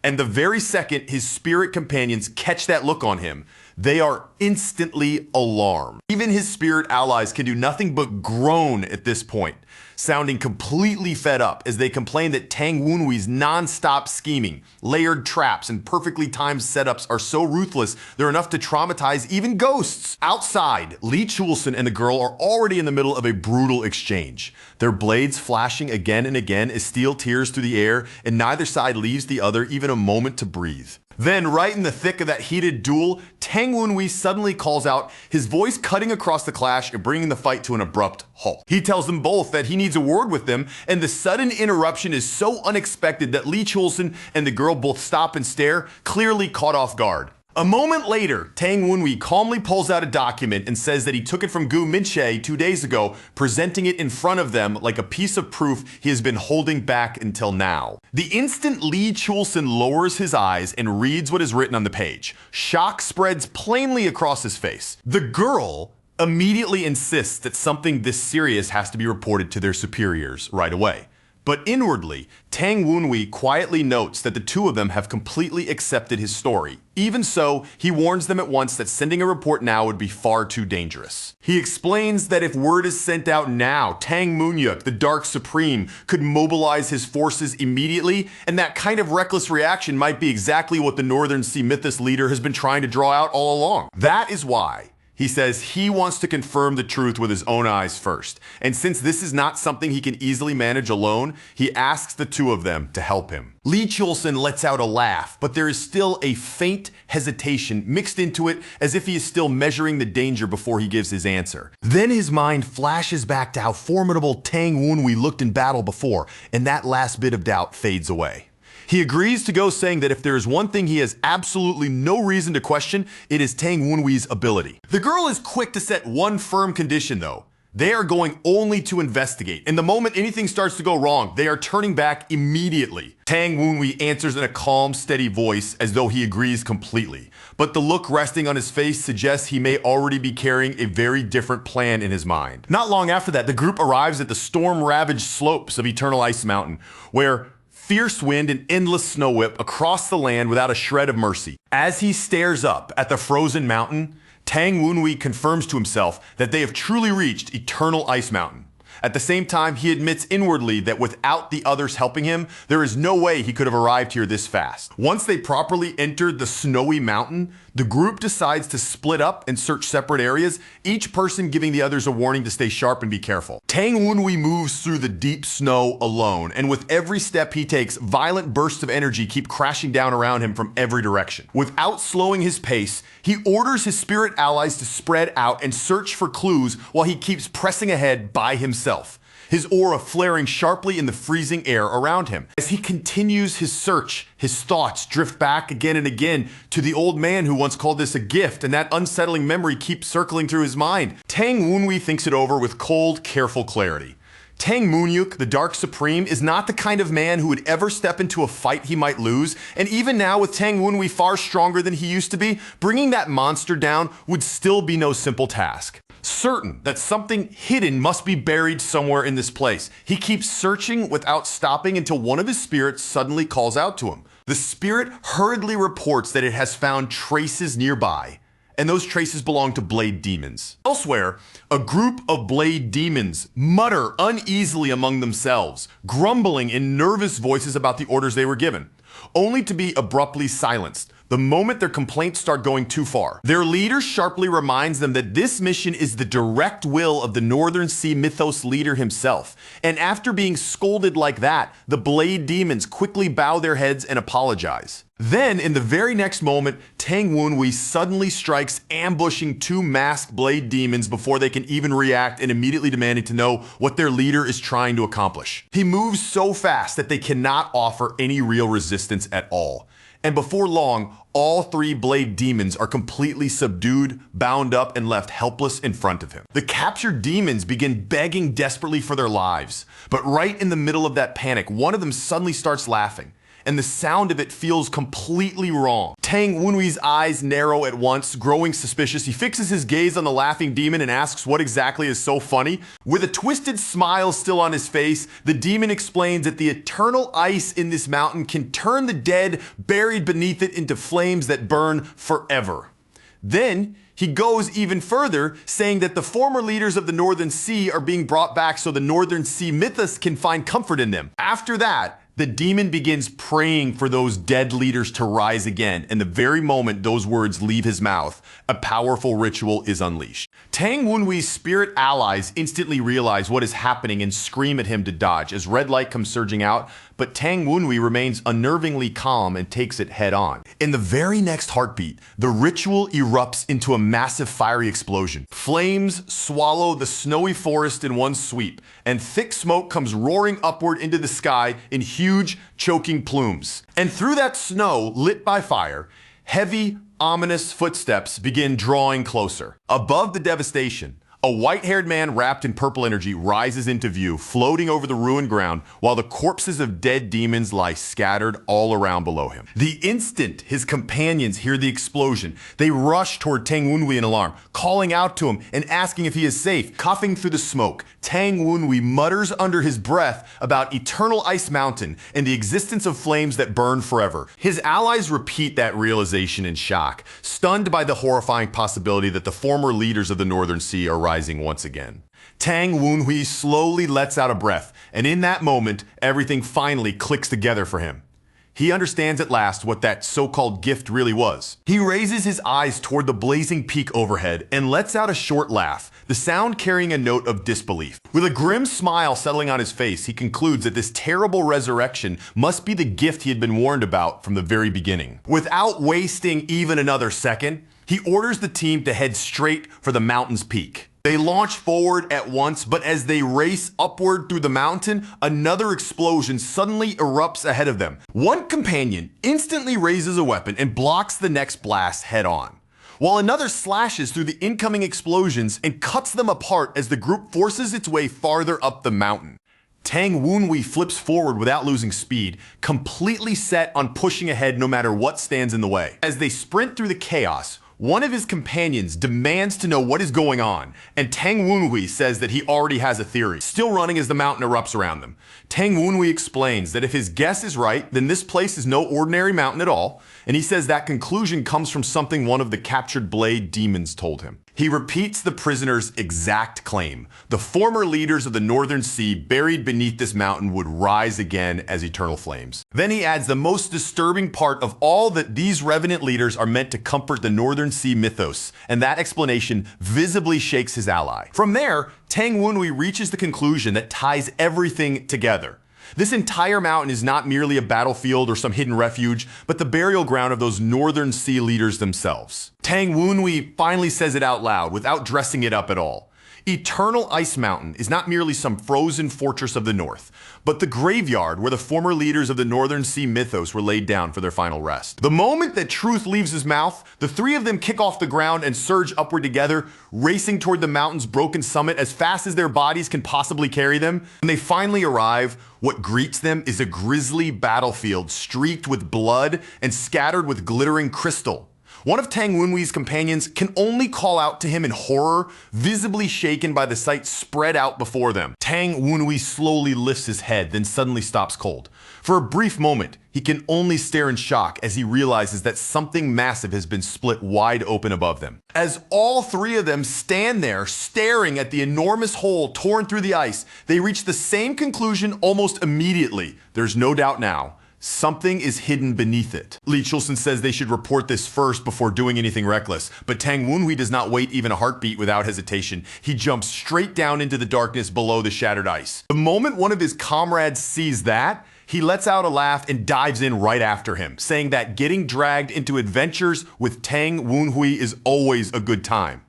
And the very second his spirit companions catch that look on him, they are instantly alarmed. Even his spirit allies can do nothing but groan at this point, sounding completely fed up as they complain that Tang Wunhui's non-stop scheming, layered traps, and perfectly timed setups are so ruthless they're enough to traumatize even ghosts. Outside, Li Chulsin and the girl are already in the middle of a brutal exchange, their blades flashing again and again as steel tears through the air, and neither side leaves the other even a moment to breathe. Then, right in the thick of that heated duel, Tang Wunhui suddenly calls out, his voice cutting across the clash and bringing the fight to an abrupt halt. He tells them both that he needs a word with them, and the sudden interruption is so unexpected that Li Chulsin and the girl both stop and stare, clearly caught off guard. A moment later, Tang Wunhui calmly pulls out a document and says that he took it from Gu Minche 2 days ago, presenting it in front of them like a piece of proof he has been holding back until now. The instant Li Chulsin lowers his eyes and reads what is written on the page, shock spreads plainly across his face. The girl immediately insists that something this serious has to be reported to their superiors right away. But inwardly, Tang Wunhui quietly notes that the two of them have completely accepted his story. Even so, he warns them at once that sending a report now would be far too dangerous. He explains that if word is sent out now, Tang Munyuk, the Dark Supreme, could mobilize his forces immediately, and that kind of reckless reaction might be exactly what the Northern Sea Mythos leader has been trying to draw out all along. That is why he says he wants to confirm the truth with his own eyes first. And since this is not something he can easily manage alone, he asks the two of them to help him. Li Chulsin lets out a laugh, but there is still a faint hesitation mixed into it as if he is still measuring the danger before he gives his answer. Then his mind flashes back to how formidable Tang Wunhui looked in battle before, and that last bit of doubt fades away. He agrees to go, saying that if there is one thing he has absolutely no reason to question, it is Tang Wunhui's ability. The girl is quick to set one firm condition though. They are going only to investigate, and the moment anything starts to go wrong, they are turning back immediately. Tang Wunhui answers in a calm, steady voice as though he agrees completely, but the look resting on his face suggests he may already be carrying a very different plan in his mind. Not long after that, the group arrives at the storm-ravaged slopes of Eternal Ice Mountain, where fierce wind and endless snow whip across the land without a shred of mercy. As he stares up at the frozen mountain, Tang Wunhui confirms to himself that they have truly reached Eternal Ice Mountain. At the same time, he admits inwardly that without the others helping him, there is no way he could have arrived here this fast. Once they properly entered the snowy mountain, the group decides to split up and search separate areas, each person giving the others a warning to stay sharp and be careful. Tang Wunhui moves through the deep snow alone, and with every step he takes, violent bursts of energy keep crashing down around him from every direction. Without slowing his pace, he orders his spirit allies to spread out and search for clues while he keeps pressing ahead by himself, his aura flaring sharply in the freezing air around him. As he continues his search, his thoughts drift back again and again to the old man who once called this a gift, and that unsettling memory keeps circling through his mind. Tang Wunhui thinks it over with cold, careful clarity. Tang Munyuk, the Dark Supreme, is not the kind of man who would ever step into a fight he might lose, and even now with Tang Wunhui far stronger than he used to be, bringing that monster down would still be no simple task. Certain that something hidden must be buried somewhere in this place, he keeps searching without stopping until one of his spirits suddenly calls out to him. The spirit hurriedly reports that it has found traces nearby, and those traces belong to blade demons. Elsewhere, a group of blade demons mutter uneasily among themselves, grumbling in nervous voices about the orders they were given, only to be abruptly silenced the moment their complaints start going too far. Their leader sharply reminds them that this mission is the direct will of the Northern Sea mythos leader himself, and after being scolded like that, the blade demons quickly bow their heads and apologize. Then, in the very next moment, Tang Wunhui suddenly strikes, ambushing two masked blade demons before they can even react, and immediately demanding to know what their leader is trying to accomplish. He moves so fast that they cannot offer any real resistance at all. And before long, all three blade demons are completely subdued, bound up, and left helpless in front of him. The captured demons begin begging desperately for their lives. But right in the middle of that panic, one of them suddenly starts laughing, and the sound of it feels completely wrong. Tang Wunhui's eyes narrow at once, growing suspicious. He fixes his gaze on the laughing demon and asks what exactly is so funny. With a twisted smile still on his face, the demon explains that the eternal ice in this mountain can turn the dead buried beneath it into flames that burn forever. Then, he goes even further, saying that the former leaders of the Northern Sea are being brought back so the Northern Sea mythos can find comfort in them. After that, the demon begins praying for those dead leaders to rise again, and the very moment those words leave his mouth, a powerful ritual is unleashed. Tang Wunhui's spirit allies instantly realize what is happening and scream at him to dodge as red light comes surging out, but Tang Wunhui remains unnervingly calm and takes it head on. In the very next heartbeat, the ritual erupts into a massive fiery explosion. Flames swallow the snowy forest in one sweep, and thick smoke comes roaring upward into the sky in huge, choking plumes. And through that snow lit by fire, heavy, ominous footsteps begin drawing closer. Above the devastation, a white-haired man wrapped in purple energy rises into view, floating over the ruined ground, while the corpses of dead demons lie scattered all around below him. The instant his companions hear the explosion, they rush toward Tang Wunhui in alarm, calling out to him and asking if he is safe. Coughing through the smoke, Tang Wunhui mutters under his breath about eternal ice mountain and the existence of flames that burn forever. His allies repeat that realization in shock, stunned by the horrifying possibility that the former leaders of the Northern Sea are rising once again. Tang Wunhui slowly lets out a breath, and in that moment, everything finally clicks together for him. He understands at last what that so-called gift really was. He raises his eyes toward the blazing peak overhead and lets out a short laugh, the sound carrying a note of disbelief. With a grim smile settling on his face, he concludes that this terrible resurrection must be the gift he had been warned about from the very beginning. Without wasting even another second, he orders the team to head straight for the mountain's peak. They launch forward at once, but as they race upward through the mountain, another explosion suddenly erupts ahead of them. One companion instantly raises a weapon and blocks the next blast head on, while another slashes through the incoming explosions and cuts them apart as the group forces its way farther up the mountain. Tang Wunhui flips forward without losing speed, completely set on pushing ahead no matter what stands in the way. As they sprint through the chaos, one of his companions demands to know what is going on, and Tang Wunhui says that he already has a theory, still running as the mountain erupts around them. Tang Wunhui explains that if his guess is right, then this place is no ordinary mountain at all, and he says that conclusion comes from something one of the captured blade demons told him. He repeats the prisoner's exact claim. The former leaders of the Northern Sea buried beneath this mountain would rise again as eternal flames. Then he adds the most disturbing part of all, that these revenant leaders are meant to comfort the Northern Sea mythos, and that explanation visibly shakes his ally. From there, Tang Wunhui reaches the conclusion that ties everything together. This entire mountain is not merely a battlefield or some hidden refuge, but the burial ground of those Northern Sea leaders themselves. Tang Wunhui finally says it out loud without dressing it up at all. Eternal Ice Mountain is not merely some frozen fortress of the north, but the graveyard where the former leaders of the Northern Sea mythos were laid down for their final rest. The moment that truth leaves his mouth, the three of them kick off the ground and surge upward together, racing toward the mountain's broken summit as fast as their bodies can possibly carry them. When they finally arrive, what greets them is a grisly battlefield streaked with blood and scattered with glittering crystal. One of Tang Wenhui's companions can only call out to him in horror, visibly shaken by the sight spread out before them. Tang Wenhui slowly lifts his head, then suddenly stops cold. For a brief moment, he can only stare in shock as he realizes that something massive has been split wide open above them. As all three of them stand there staring at the enormous hole torn through the ice, they reach the same conclusion almost immediately. There's no doubt now. Something is hidden beneath it. Li Chulson says they should report this first before doing anything reckless, but Tang Wenhui does not wait even a heartbeat without hesitation. He jumps straight down into the darkness below the shattered ice. The moment one of his comrades sees that, he lets out a laugh and dives in right after him, saying that getting dragged into adventures with Tang Wenhui is always a good time.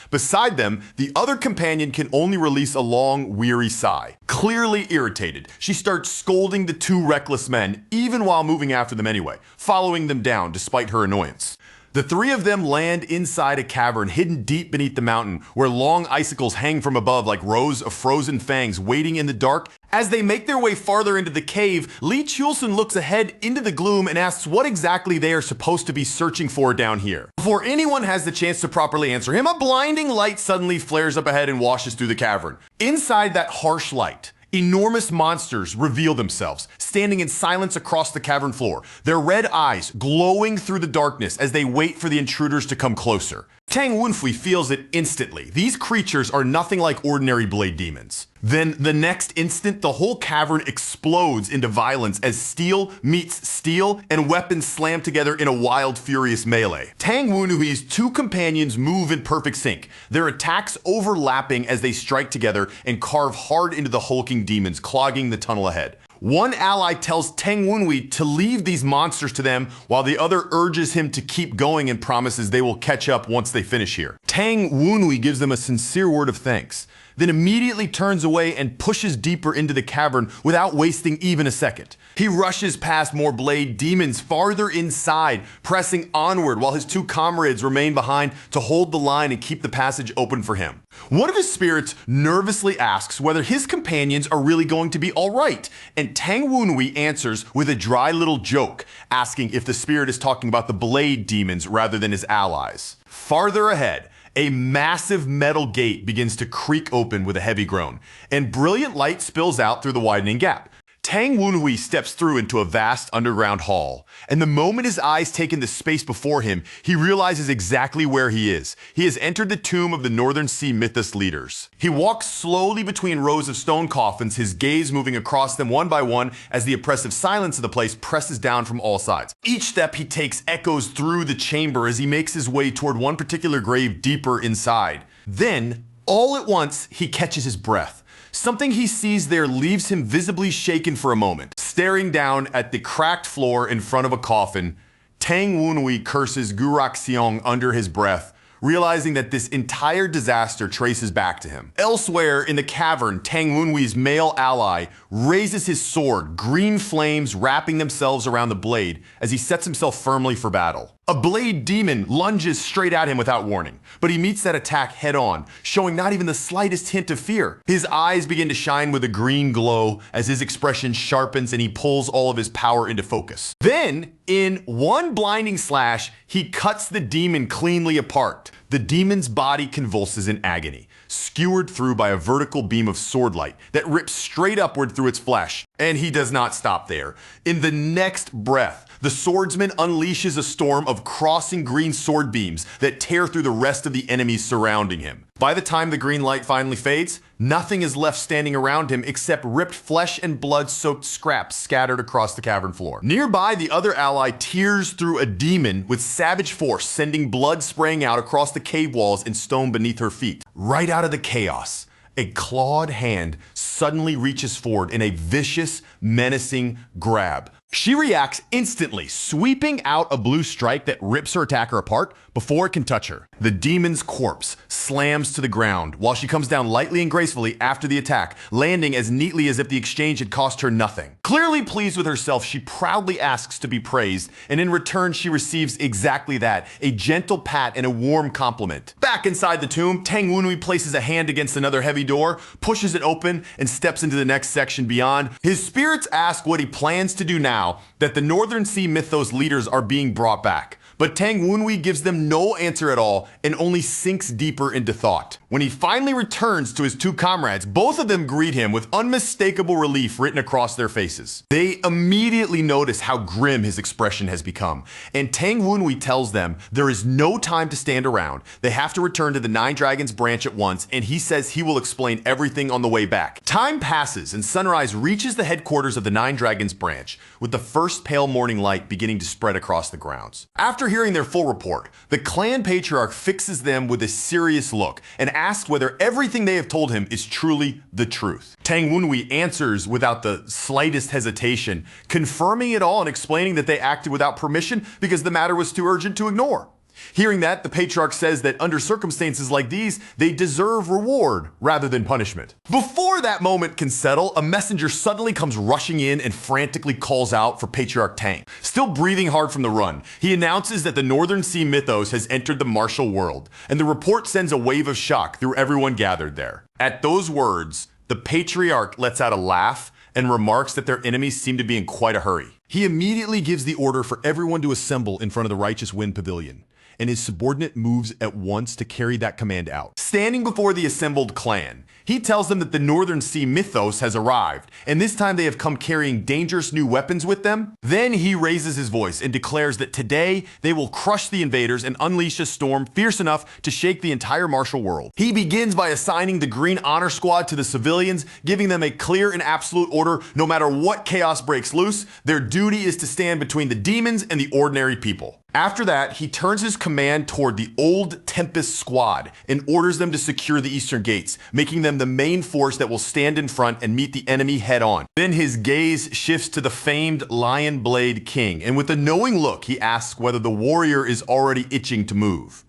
Beside them, the other companion can only release a long, weary sigh. Clearly irritated, she starts scolding the two reckless men, even while moving after them anyway, following them down despite her annoyance. The three of them land inside a cavern hidden deep beneath the mountain, where long icicles hang from above like rows of frozen fangs waiting in the dark. As they make their way farther into the cave, Li Chulson looks ahead into the gloom and asks what exactly they are supposed to be searching for down here. Before anyone has the chance to properly answer him, a blinding light suddenly flares up ahead and washes through the cavern. Inside that harsh light, enormous monsters reveal themselves, standing in silence across the cavern floor, their red eyes glowing through the darkness as they wait for the intruders to come closer. Tang Wenhui feels it instantly. These creatures are nothing like ordinary blade demons. Then, the next instant, the whole cavern explodes into violence as steel meets steel and weapons slam together in a wild, furious melee. Tang Wenhui's two companions move in perfect sync, their attacks overlapping as they strike together and carve hard into the hulking demons, clogging the tunnel ahead. One ally tells Tang Wenhui to leave these monsters to them, while the other urges him to keep going and promises they will catch up once they finish here. Tang Wenhui gives them a sincere word of thanks, then immediately turns away and pushes deeper into the cavern without wasting even a second. He rushes past more blade demons farther inside, pressing onward while his two comrades remain behind to hold the line and keep the passage open for him. One of his spirits nervously asks whether his companions are really going to be alright, and Tang Wenhui answers with a dry little joke, asking if the spirit is talking about the blade demons rather than his allies. Farther ahead, a massive metal gate begins to creak open with a heavy groan, and brilliant light spills out through the widening gap. Tang Wenhui steps through into a vast underground hall, and the moment his eyes take in the space before him, he realizes exactly where he is. He has entered the tomb of the Northern Sea Mythos leaders. He walks slowly between rows of stone coffins, his gaze moving across them one by one as the oppressive silence of the place presses down from all sides. Each step he takes echoes through the chamber as he makes his way toward one particular grave deeper inside. Then, all at once, he catches his breath. Something he sees there leaves him visibly shaken for a moment. Staring down at the cracked floor in front of a coffin, Tang Wenhui curses Gurak Seong under his breath, realizing that this entire disaster traces back to him. Elsewhere in the cavern, Tang Wenhui's male ally raises his sword, green flames wrapping themselves around the blade as he sets himself firmly for battle. A blade demon lunges straight at him without warning, but he meets that attack head on, showing not even the slightest hint of fear. His eyes begin to shine with a green glow as his expression sharpens and he pulls all of his power into focus. Then, in one blinding slash, he cuts the demon cleanly apart. The demon's body convulses in agony, skewered through by a vertical beam of sword light that rips straight upward through its flesh. And he does not stop there. In the next breath, the swordsman unleashes a storm of crossing green sword beams that tear through the rest of the enemies surrounding him. By the time the green light finally fades, nothing is left standing around him except ripped flesh and blood-soaked scraps scattered across the cavern floor. Nearby, the other ally tears through a demon with savage force, sending blood spraying out across the cave walls and stone beneath her feet. Right out of the chaos, a clawed hand suddenly reaches forward in a vicious, menacing grab. She reacts instantly, sweeping out a blue strike that rips her attacker apart before it can touch her. The demon's corpse slams to the ground while she comes down lightly and gracefully after the attack, landing as neatly as if the exchange had cost her nothing. Clearly pleased with herself, she proudly asks to be praised, and in return she receives exactly that, a gentle pat and a warm compliment. Back inside the tomb, Tang Wenhui places a hand against another heavy door, pushes it open, and steps into the next section beyond. His spirits ask what he plans to do now that the Northern Sea Mythos leaders are being brought back. But Tang Wenhui gives them no answer at all and only sinks deeper into thought. When he finally returns to his two comrades, both of them greet him with unmistakable relief written across their faces. They immediately notice how grim his expression has become, and Tang Wenhui tells them there is no time to stand around. They have to return to the Nine Dragons branch at once, and he says he will explain everything on the way back. Time passes, and sunrise reaches the headquarters of the Nine Dragons branch, with the first pale morning light beginning to spread across the grounds. After hearing their full report, the clan patriarch fixes them with a serious look and asks whether everything they have told him is truly the truth. Tang Wenhui answers without the slightest hesitation, confirming it all and explaining that they acted without permission because the matter was too urgent to ignore. Hearing that, the patriarch says that under circumstances like these, they deserve reward rather than punishment. Before that moment can settle, a messenger suddenly comes rushing in and frantically calls out for Patriarch Tang. Still breathing hard from the run, he announces that the Northern Sea mythos has entered the martial world, and the report sends a wave of shock through everyone gathered there. At those words, the patriarch lets out a laugh and remarks that their enemies seem to be in quite a hurry. He immediately gives the order for everyone to assemble in front of the Righteous Wind Pavilion, and his subordinate moves at once to carry that command out. Standing before the assembled clan, he tells them that the Northern Sea mythos has arrived, and this time they have come carrying dangerous new weapons with them. Then he raises his voice and declares that today they will crush the invaders and unleash a storm fierce enough to shake the entire martial world. He begins by assigning the Green Honor Squad to the civilians, giving them a clear and absolute order no matter what chaos breaks loose. Their duty is to stand between the demons and the ordinary people. After that, he turns his command toward the Old Tempest Squad and orders them to secure the eastern gates, making them the main force that will stand in front and meet the enemy head on. Then his gaze shifts to the famed Lion Blade King, and with a knowing look, he asks whether the warrior is already itching to move.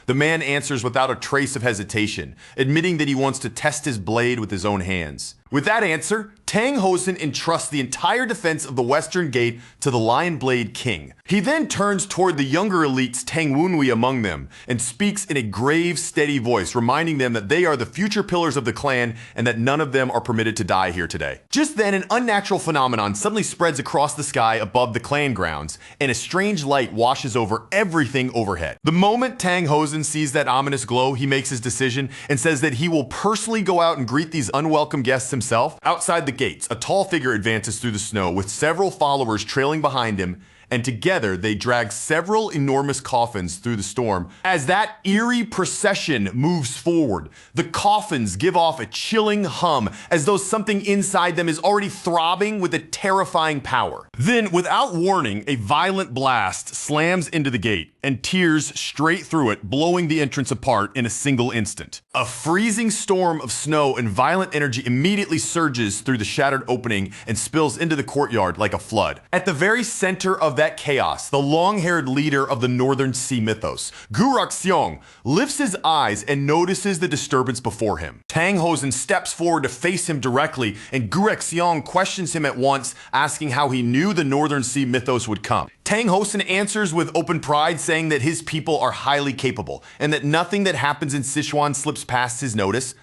The man answers without a trace of hesitation, admitting that he wants to test his blade with his own hands. With that answer, Tang Hosen entrusts the entire defense of the Western Gate to the Lion Blade King. He then turns toward the younger elites, Tang Wenhui among them, and speaks in a grave, steady voice, reminding them that they are the future pillars of the clan and that none of them are permitted to die here today. Just then, an unnatural phenomenon suddenly spreads across the sky above the clan grounds, and a strange light washes over everything overhead. The moment Tang Hosen sees that ominous glow, he makes his decision and says that he will personally go out and greet these unwelcome guests himself. Outside the gates, a tall figure advances through the snow with several followers trailing behind him, and together they drag several enormous coffins through the storm. As that eerie procession moves forward, the coffins give off a chilling hum as though something inside them is already throbbing with a terrifying power. Then, without warning, a violent blast slams into the gate and tears straight through it, blowing the entrance apart in a single instant. A freezing storm of snow and violent energy immediately surges through the shattered opening and spills into the courtyard like a flood. At the very center of that chaos, the long-haired leader of the Northern Sea mythos, Guraxiong, lifts his eyes and notices the disturbance before him. Tang Hosen steps forward to face him directly, and Guraxiong questions him at once, asking how he knew the Northern Sea mythos would come. Tang Hosen answers with open pride, saying that his people are highly capable and that nothing that happens in Sichuan slips past his notice.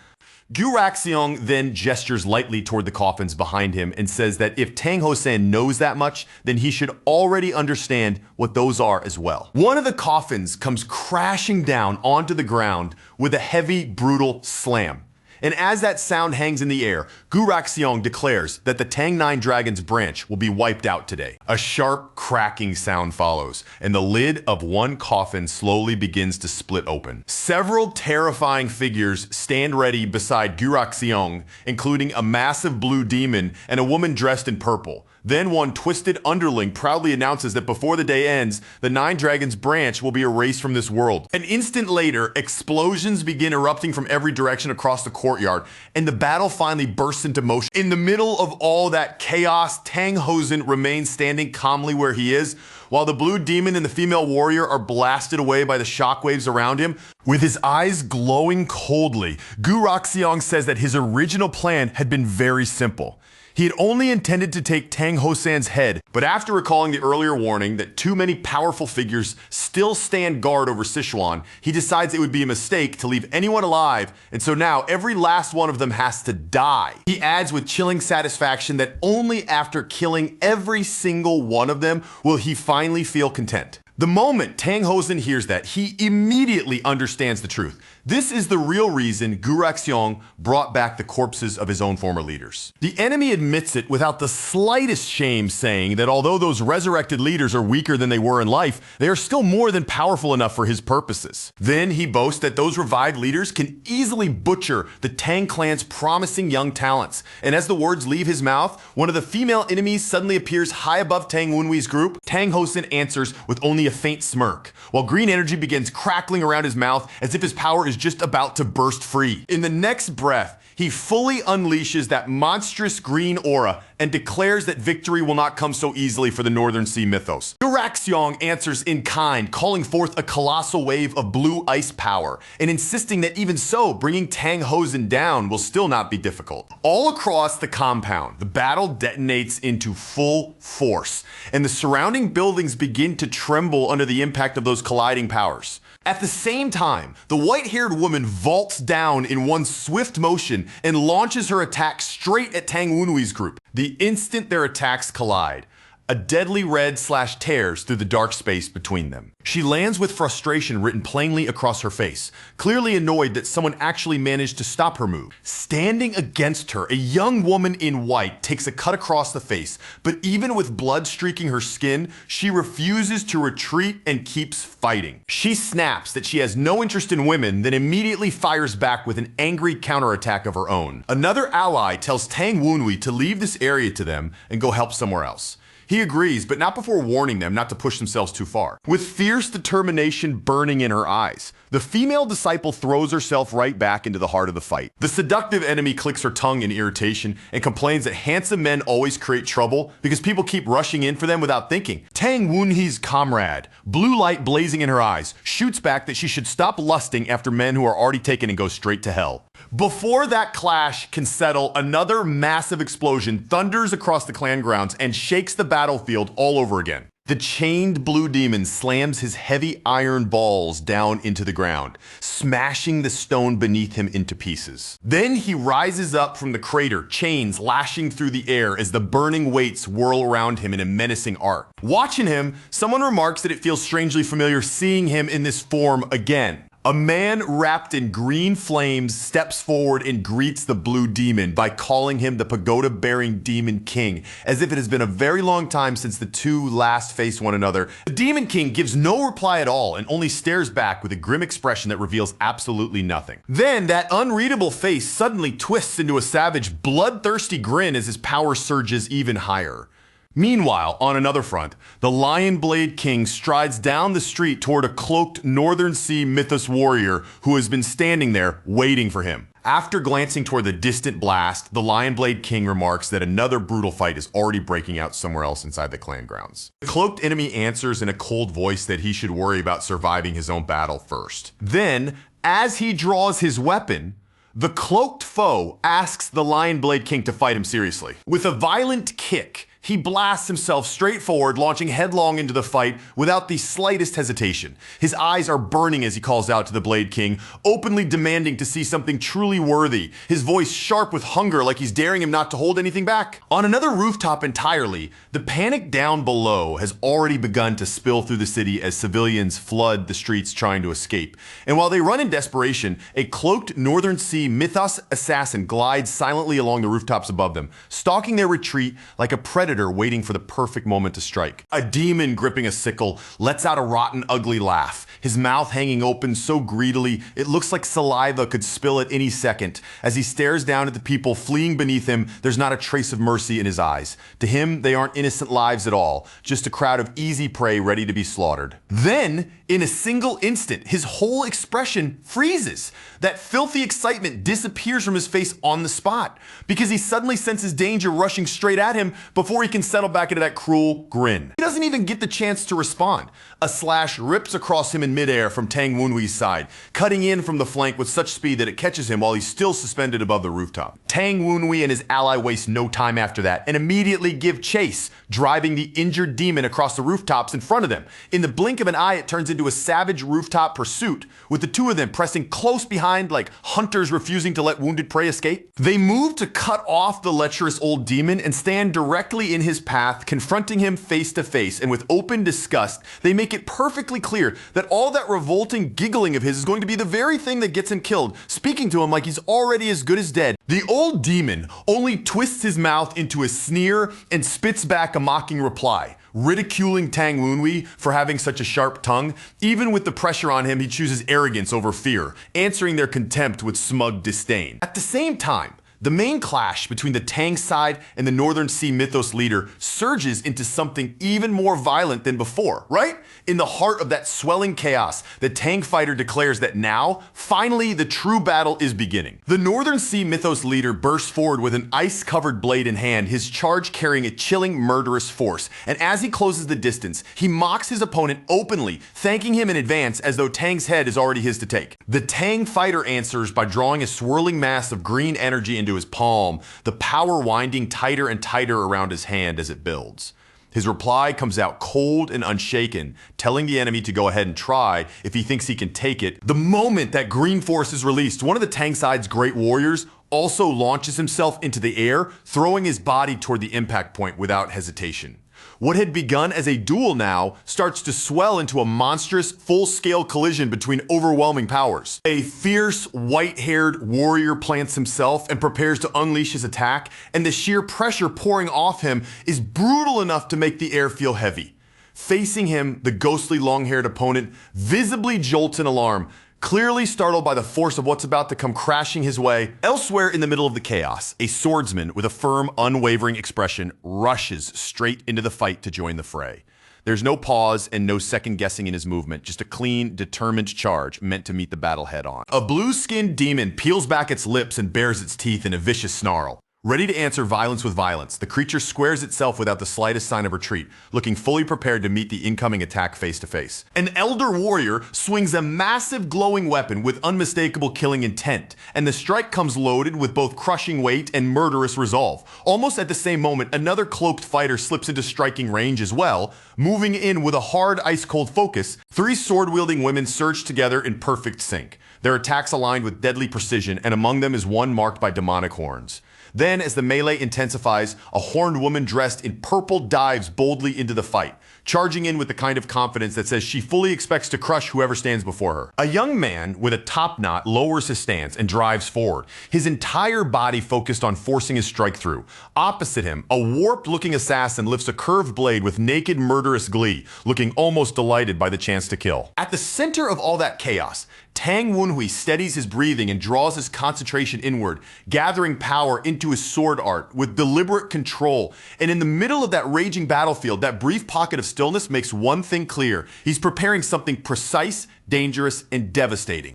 Guraxiong then gestures lightly toward the coffins behind him and says that if Tang Hosen knows that much, then he should already understand what those are as well. One of the coffins comes crashing down onto the ground with a heavy, brutal slam. And as that sound hangs in the air, Guraxiong declares that the Tang Nine Dragons branch will be wiped out today. A sharp cracking sound follows, and the lid of one coffin slowly begins to split open. Several terrifying figures stand ready beside Guraxiong, including a massive blue demon and a woman dressed in purple. Then one twisted underling proudly announces that before the day ends, the Nine Dragons branch will be erased from this world. An instant later, explosions begin erupting from every direction across the courtyard, and the battle finally bursts into motion. In the middle of all that chaos, Tang Hosen remains standing calmly where he is, while the blue demon and the female warrior are blasted away by the shockwaves around him. With his eyes glowing coldly, Guraxiong says that his original plan had been very simple. He had only intended to take Tang Hosen's head, but after recalling the earlier warning that too many powerful figures still stand guard over Sichuan, he decides it would be a mistake to leave anyone alive, and so now every last one of them has to die. He adds with chilling satisfaction that only after killing every single one of them will he finally feel content. The moment Tang Hosen hears that, he immediately understands the truth. This is the real reason Guraxiong brought back the corpses of his own former leaders. The enemy admits it without the slightest shame, saying that although those resurrected leaders are weaker than they were in life, they are still more than powerful enough for his purposes. Then he boasts that those revived leaders can easily butcher the Tang clan's promising young talents. And as the words leave his mouth, one of the female enemies suddenly appears high above Tang Wenwei's group. Tang Hosen answers with only a faint smirk, while green energy begins crackling around his mouth as if his power is just about to burst free. In the next breath, he fully unleashes that monstrous green aura and declares that victory will not come so easily for the Northern Sea mythos. Guraxiong answers in kind, calling forth a colossal wave of blue ice power, and insisting that even so, bringing Tang Hosen down will still not be difficult. All across the compound, the battle detonates into full force, and the surrounding buildings begin to tremble under the impact of those colliding powers. At the same time, the white-haired woman vaults down in one swift motion and launches her attack straight at Tang Wenwei's group. The instant their attacks collide, a deadly red tears through the dark space between them. She lands with frustration written plainly across her face, clearly annoyed that someone actually managed to stop her move. Standing against her, a young woman in white takes a cut across the face, but even with blood streaking her skin, she refuses to retreat and keeps fighting. She snaps that she has no interest in women, then immediately fires back with an angry counterattack of her own. Another ally tells Tang Wenwei to leave this area to them and go help somewhere else. He agrees, but not before warning them not to push themselves too far. With fierce determination burning in her eyes, the female disciple throws herself right back into the heart of the fight. The seductive enemy clicks her tongue in irritation and complains that handsome men always create trouble because people keep rushing in for them without thinking. Tang Wenwei's comrade, blue light blazing in her eyes, shoots back that she should stop lusting after men who are already taken and go straight to hell. Before that clash can settle, another massive explosion thunders across the clan grounds and shakes the battlefield all over again. The chained blue demon slams his heavy iron balls down into the ground, smashing the stone beneath him into pieces. Then he rises up from the crater, chains lashing through the air as the burning weights whirl around him in a menacing arc. Watching him, someone remarks that it feels strangely familiar seeing him in this form again. A man wrapped in green flames steps forward and greets the blue demon by calling him the pagoda-bearing demon king, as if it has been a very long time since the two last faced one another. The demon king gives no reply at all and only stares back with a grim expression that reveals absolutely nothing. Then that unreadable face suddenly twists into a savage, bloodthirsty grin as his power surges even higher. Meanwhile, on another front, the Lion Blade King strides down the street toward a cloaked Northern Sea mythos warrior who has been standing there waiting for him. After glancing toward the distant blast, the Lion Blade King remarks that another brutal fight is already breaking out somewhere else inside the clan grounds. The cloaked enemy answers in a cold voice that he should worry about surviving his own battle first. Then, as he draws his weapon, the cloaked foe asks the Lion Blade King to fight him seriously. With a violent kick, he blasts himself straight forward, launching headlong into the fight without the slightest hesitation. His eyes are burning as he calls out to the Blade King, openly demanding to see something truly worthy, his voice sharp with hunger like he's daring him not to hold anything back. On another rooftop entirely, the panic down below has already begun to spill through the city as civilians flood the streets trying to escape. And while they run in desperation, a cloaked Northern Sea mythos assassin glides silently along the rooftops above them, stalking their retreat like a predator waiting for the perfect moment to strike. A demon gripping a sickle lets out a rotten, ugly laugh, his mouth hanging open so greedily it looks like saliva could spill at any second. As he stares down at the people fleeing beneath him, there's not a trace of mercy in his eyes. To him, they aren't innocent lives at all, just a crowd of easy prey ready to be slaughtered. Then, in a single instant, his whole expression freezes. That filthy excitement disappears from his face on the spot, because he suddenly senses danger rushing straight at him before he can settle back into that cruel grin. He doesn't even get the chance to respond. A slash rips across him in midair from Tang Wenwei's side, cutting in from the flank with such speed that it catches him while he's still suspended above the rooftop. Tang Wenwei and his ally waste no time after that and immediately give chase, driving the injured demon across the rooftops in front of them. In the blink of an eye, it turns into a savage rooftop pursuit, with the two of them pressing close behind like hunters refusing to let wounded prey escape. They move to cut off the lecherous old demon and stand directly in his path, confronting him face to face, and with open disgust, they make it perfectly clear that all that revolting giggling of his is going to be the very thing that gets him killed, speaking to him like he's already as good as dead. The old demon only twists his mouth into a sneer and spits back a mocking reply, ridiculing Tang Wunhui for having such a sharp tongue. Even with the pressure on him, he chooses arrogance over fear, answering their contempt with smug disdain. At the same time, the main clash between the Tang side and the Northern Sea mythos leader surges into something even more violent than before, right? In the heart of that swelling chaos, the Tang fighter declares that now, finally, the true battle is beginning. The Northern Sea mythos leader bursts forward with an ice-covered blade in hand, his charge carrying a chilling, murderous force. And as he closes the distance, he mocks his opponent openly, thanking him in advance as though Tang's head is already his to take. The Tang fighter answers by drawing a swirling mass of green energy into his palm, the power winding tighter and tighter around his hand as it builds. His reply comes out cold and unshaken, telling the enemy to go ahead and try if he thinks he can take it. The moment that green force is released, one of the Tang side's great warriors also launches himself into the air, throwing his body toward the impact point without hesitation. What had begun as a duel now starts to swell into a monstrous, full-scale collision between overwhelming powers. A fierce, white-haired warrior plants himself and prepares to unleash his attack, and the sheer pressure pouring off him is brutal enough to make the air feel heavy. Facing him, the ghostly long-haired opponent visibly jolts in alarm, clearly startled by the force of what's about to come crashing his way. Elsewhere in the middle of the chaos, a swordsman with a firm, unwavering expression rushes straight into the fight to join the fray. There's no pause and no second guessing in his movement, just a clean, determined charge meant to meet the battle head on. A blue-skinned demon peels back its lips and bares its teeth in a vicious snarl. Ready to answer violence with violence, the creature squares itself without the slightest sign of retreat, looking fully prepared to meet the incoming attack face to face. An elder warrior swings a massive glowing weapon with unmistakable killing intent, and the strike comes loaded with both crushing weight and murderous resolve. Almost at the same moment, another cloaked fighter slips into striking range as well, moving in with a hard, ice-cold focus. Three sword-wielding women surge together in perfect sync, their attacks aligned with deadly precision, and among them is one marked by demonic horns. Then, as the melee intensifies, a horned woman dressed in purple dives boldly into the fight, charging in with the kind of confidence that says she fully expects to crush whoever stands before her. A young man with a top knot lowers his stance and drives forward, his entire body focused on forcing his strike through. Opposite him, a warped-looking assassin lifts a curved blade with naked, murderous glee, looking almost delighted by the chance to kill. At the center of all that chaos, Tang Wunhui steadies his breathing and draws his concentration inward, gathering power into his sword art with deliberate control. And in the middle of that raging battlefield, that brief pocket of stillness makes one thing clear. He's preparing something precise, dangerous, and devastating.